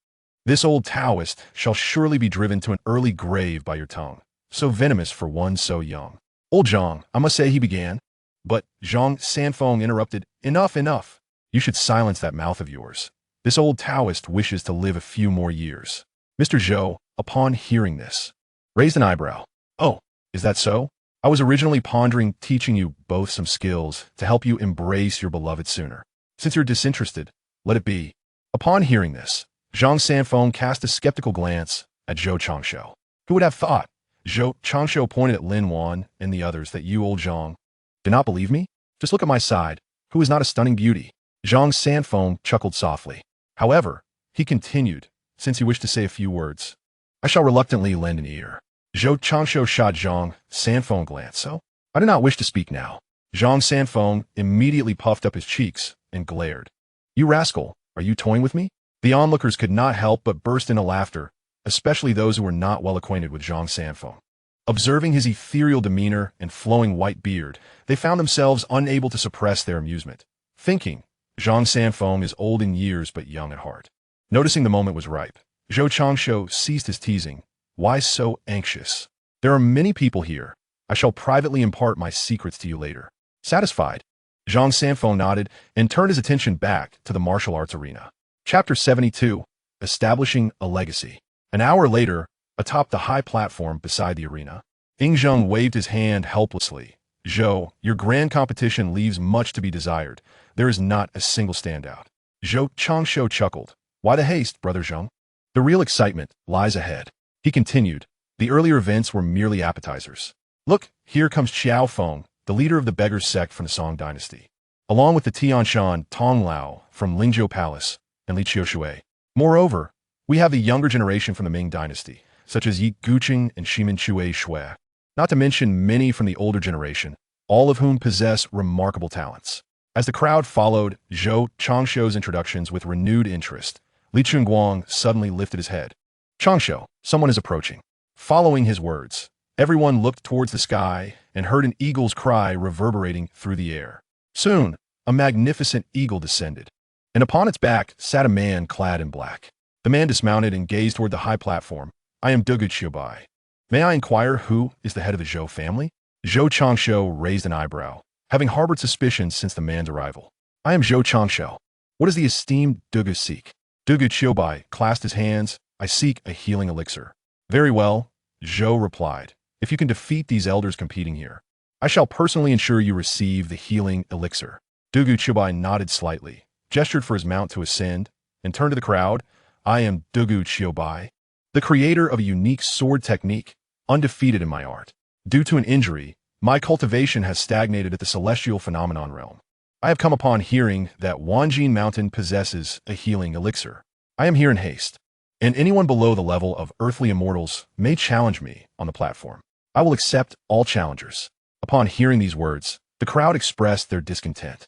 This old Taoist shall surely be driven to an early grave by your tongue, so venomous for one so young. Old Zhang, I must say he began. But Zhang Sanfeng interrupted, Enough, enough! You should silence that mouth of yours. This old Taoist wishes to live a few more years. Mr. Zhou, upon hearing this, raised an eyebrow. Oh, is that so? I was originally pondering teaching you both some skills to help you embrace your beloved sooner. Since you're disinterested, let it be. Upon hearing this, Zhang Sanfeng cast a skeptical glance at Zhou Changshu. Who would have thought? Zhou Changshu pointed at Lin Wan and the others that you, old Zhang, do not believe me? Just look at my side. Who is not a stunning beauty? Zhang Sanfeng chuckled softly. However, he continued, since he wished to say a few words. I shall reluctantly lend an ear. Zhou Changshu shot Zhang Sanfeng a glance. So, I do not wish to speak now. Zhang Sanfeng immediately puffed up his cheeks and glared. You rascal, are you toying with me? The onlookers could not help but burst into laughter, especially those who were not well acquainted with Zhang Sanfeng. Observing his ethereal demeanor and flowing white beard, they found themselves unable to suppress their amusement, thinking, Zhang Sanfeng is old in years but young at heart. Noticing the moment was ripe, Zhou Changshu ceased his teasing. Why so anxious? There are many people here. I shall privately impart my secrets to you later. Satisfied? Zhang Sanfeng nodded and turned his attention back to the martial arts arena. Chapter 72, Establishing a Legacy. An hour later, atop the high platform beside the arena, Yingzheng waved his hand helplessly. Zhou, your grand competition leaves much to be desired. There is not a single standout. Zhou Changshu chuckled. Why the haste, brother Zheng? The real excitement lies ahead. He continued, the earlier events were merely appetizers. Look, here comes Xiao Feng, the leader of the beggars sect from the Song dynasty, along with the Tianshan Tong Lao from Lingzhou Palace and Li Qiushui. Moreover, we have the younger generation from the Ming dynasty, such as Yi Guqing and Shimin Chui Shui, not to mention many from the older generation, all of whom possess remarkable talents. As the crowd followed Zhou Changshuo's introductions with renewed interest, Li Chunguang suddenly lifted his head. Changshuo, someone is approaching. Following his words, everyone looked towards the sky and heard an eagle's cry reverberating through the air. Soon, a magnificent eagle descended, and upon its back sat a man clad in black. The man dismounted and gazed toward the high platform. I am Dugu Qiubai. May I inquire who is the head of the Zhou family? Zhou Changshuo raised an eyebrow, having harbored suspicions since the man's arrival. I am Zhou Changshuo. What does the esteemed Dugu seek? Dugu Qiubai clasped his hands. I seek a healing elixir. Very well, Zhou replied. If you can defeat these elders competing here, I shall personally ensure you receive the healing elixir. Dugu Qiubai nodded slightly, gestured for his mount to ascend, and turned to the crowd. I am Dugu Qiubai, the creator of a unique sword technique, undefeated in my art. Due to an injury, my cultivation has stagnated at the celestial phenomenon realm. I have come upon hearing that Wanjin Mountain possesses a healing elixir. I am here in haste, and anyone below the level of earthly immortals may challenge me on the platform. I will accept all challengers. Upon hearing these words, the crowd expressed their discontent.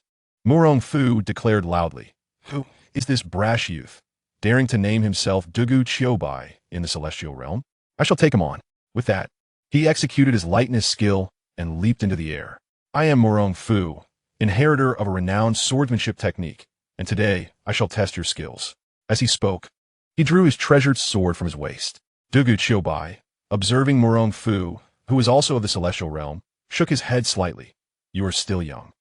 Murong Fu declared loudly, Who is this brash youth, daring to name himself Dugu Qiubai in the celestial realm? I shall take him on. With that, he executed his lightness skill and leaped into the air. I am Murong Fu, inheritor of a renowned swordsmanship technique, and today I shall test your skills. As he spoke, he drew his treasured sword from his waist. Dugu Qiubai, observing Murong Fu, who was also of the celestial realm, shook his head slightly. You are still young.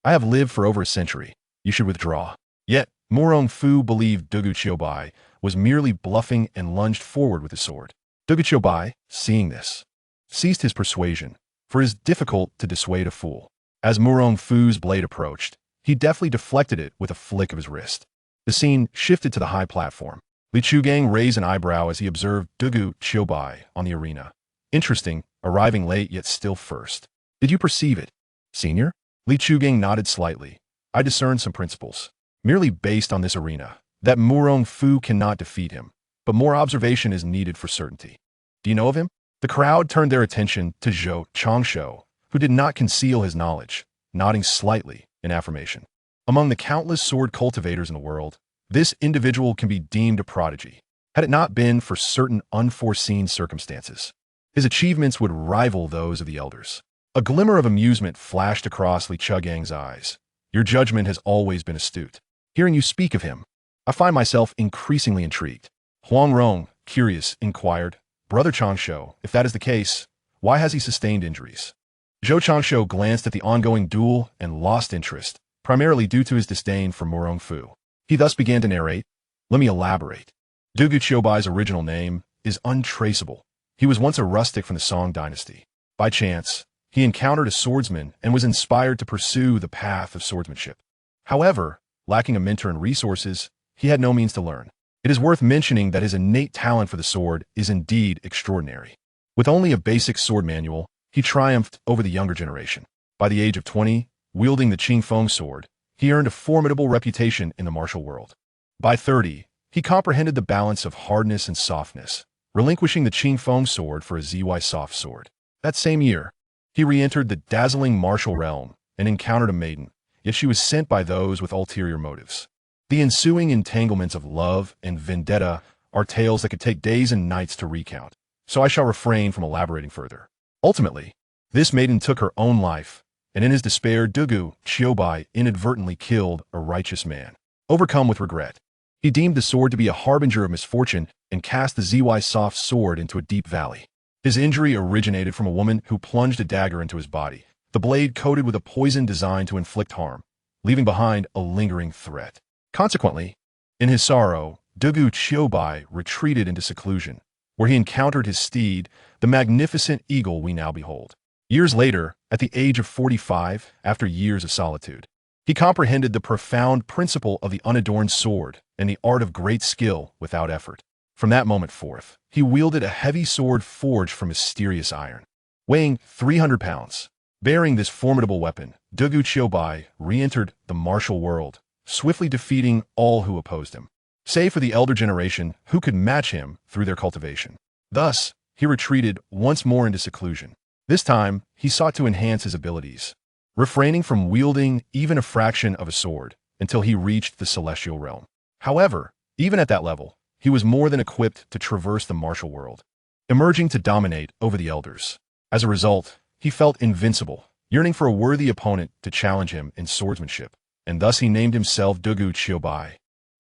I have lived for over a century. You should withdraw. Yet, Murong Fu believed Dugu Qiubai was merely bluffing and lunged forward with his sword. Dugu Qiubai, seeing this, ceased his persuasion, for it is difficult to dissuade a fool. As Murong Fu's blade approached, he deftly deflected it with a flick of his wrist. The scene shifted to the high platform. Li Chugang raised an eyebrow as he observed Dugu Qiubai on the arena. Interesting, arriving late yet still first. Did you perceive it, senior? Li Chugang nodded slightly. I discerned some principles, merely based on this arena, that Murong Fu cannot defeat him, but more observation is needed for certainty. Do you know of him? The crowd turned their attention to Zhou Changshuo, who did not conceal his knowledge, nodding slightly in affirmation. Among the countless sword cultivators in the world, this individual can be deemed a prodigy, had it not been for certain unforeseen circumstances. His achievements would rival those of the elders. A glimmer of amusement flashed across Li Chugang's eyes. Your judgment has always been astute. Hearing you speak of him, I find myself increasingly intrigued. Huang Rong, curious, inquired, Brother Changshuo, if that is the case, why has he sustained injuries? Zhou Changshuo glanced at the ongoing duel and lost interest, primarily due to his disdain for Murong Fu. He thus began to narrate, Let me elaborate. Dugu Qiubai's original name is untraceable. He was once a rustic from the Song dynasty. By chance, he encountered a swordsman and was inspired to pursue the path of swordsmanship. However, lacking a mentor and resources, he had no means to learn. It is worth mentioning that his innate talent for the sword is indeed extraordinary. With only a basic sword manual, he triumphed over the younger generation. By the age of 20, wielding the Qingfeng sword, he earned a formidable reputation in the martial world. By 30, he comprehended the balance of hardness and softness, relinquishing the Qingfeng sword for a ZY soft sword. That same year, he re-entered the dazzling martial realm and encountered a maiden, yet she was sent by those with ulterior motives. The ensuing entanglements of love and vendetta are tales that could take days and nights to recount, so I shall refrain from elaborating further. Ultimately, this maiden took her own life, and in his despair Dugu Qiubai inadvertently killed a righteous man. Overcome with regret, he deemed the sword to be a harbinger of misfortune and cast the ZY soft sword into a deep valley. His injury originated from a woman who plunged a dagger into his body, the blade coated with a poison designed to inflict harm, leaving behind a lingering threat. Consequently, in his sorrow, Dugu Qiubai retreated into seclusion, where he encountered his steed, the magnificent eagle we now behold. Years later, at the age of 45, after years of solitude, he comprehended the profound principle of the unadorned sword and the art of great skill without effort. From that moment forth, he wielded a heavy sword forged from mysterious iron. Weighing 300 pounds, bearing this formidable weapon, Dugu Qiubai re-entered the martial world, swiftly defeating all who opposed him, save for the elder generation who could match him through their cultivation. Thus, he retreated once more into seclusion. This time, he sought to enhance his abilities, refraining from wielding even a fraction of a sword until he reached the celestial realm. However, even at that level, he was more than equipped to traverse the martial world, emerging to dominate over the elders. As a result, he felt invincible, yearning for a worthy opponent to challenge him in swordsmanship, and thus he named himself Dugu Qiubai,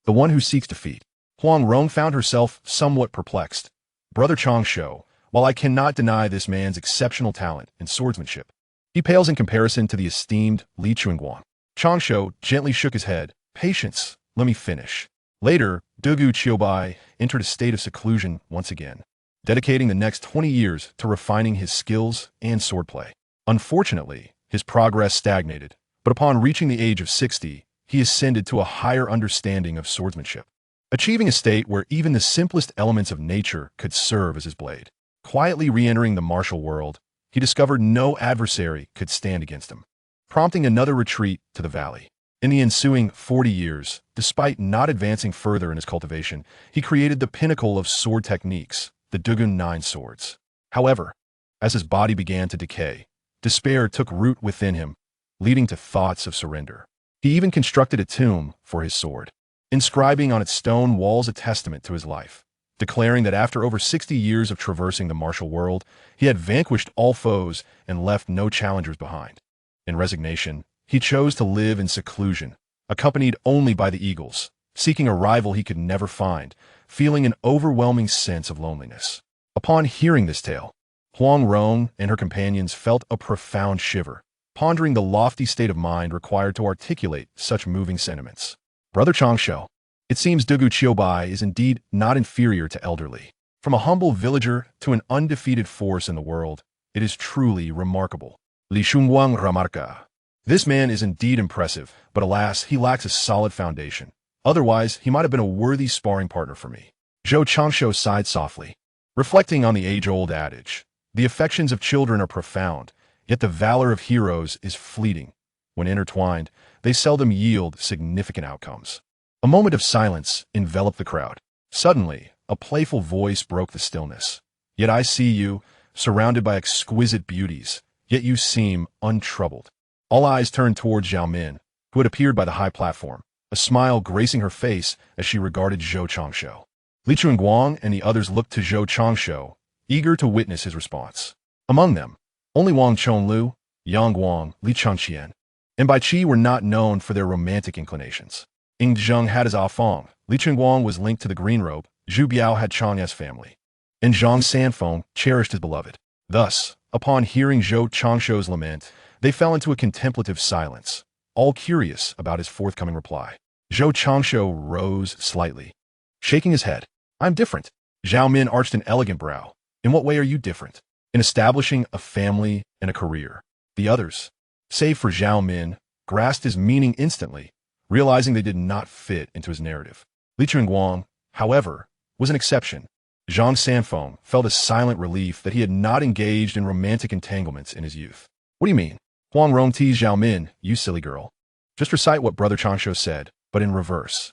the one who seeks defeat. Huang Rong found herself somewhat perplexed. Brother Changsho, while I cannot deny this man's exceptional talent in swordsmanship, he pales in comparison to the esteemed Li Chuanguang. Changsho gently shook his head. Patience, let me finish. Later, Dugu Qiubai entered a state of seclusion once again, dedicating the next 20 years to refining his skills and swordplay. Unfortunately, his progress stagnated, but upon reaching the age of 60, he ascended to a higher understanding of swordsmanship, achieving a state where even the simplest elements of nature could serve as his blade. Quietly re-entering the martial world, he discovered no adversary could stand against him, prompting another retreat to the valley. In the ensuing 40 years, despite not advancing further in his cultivation, he created the pinnacle of sword techniques, the Dugun 9 swords. However, as his body began to decay, despair took root within him, leading to thoughts of surrender. He even constructed a tomb for his sword, inscribing on its stone walls a testament to his life, declaring that after over 60 years of traversing the martial world, he had vanquished all foes and left no challengers behind. In resignation, he chose to live in seclusion, accompanied only by the eagles, seeking a rival he could never find, feeling an overwhelming sense of loneliness. Upon hearing this tale, Huang Rong and her companions felt a profound shiver, pondering the lofty state of mind required to articulate such moving sentiments. Brother Changsho, it seems Dugu Qiubai is indeed not inferior to elderly. From a humble villager to an undefeated force in the world, it is truly remarkable. Li Shunguang Ramarka. This man is indeed impressive, but alas, he lacks a solid foundation. Otherwise, he might have been a worthy sparring partner for me. Zhou Changsho sighed softly, reflecting on the age-old adage. The affections of children are profound, yet the valor of heroes is fleeting. When intertwined, they seldom yield significant outcomes. A moment of silence enveloped the crowd. Suddenly, a playful voice broke the stillness. Yet I see you, surrounded by exquisite beauties, yet you seem untroubled. All eyes turned towards Zhao Min, who had appeared by the high platform, a smile gracing her face as she regarded Zhou Changsho. Li Chuanguang and the others looked to Zhou Changsho, eager to witness his response. Among them, only Wang Chonlu, Yang Guang, Li Changqian, and Bai Qi were not known for their romantic inclinations. Ying Zheng had his Afeng, Li Chuanguang was linked to the green robe, Zhu Biao had Chang's family, and Zhang Sanfeng cherished his beloved. Thus, upon hearing Zhou Changsho's lament, they fell into a contemplative silence, all curious about his forthcoming reply. Zhou Changsho rose slightly, shaking his head. I'm different. Zhao Min arched an elegant brow. In what way are you different? In establishing a family and a career. The others, save for Zhao Min, grasped his meaning instantly, realizing they did not fit into his narrative. Li Chuanguang, however, was an exception. Zhang Sanfeng felt a silent relief that he had not engaged in romantic entanglements in his youth. What do you mean? Huang Rong teased Zhao Min, you silly girl. Just recite what Brother Changsho said, but in reverse.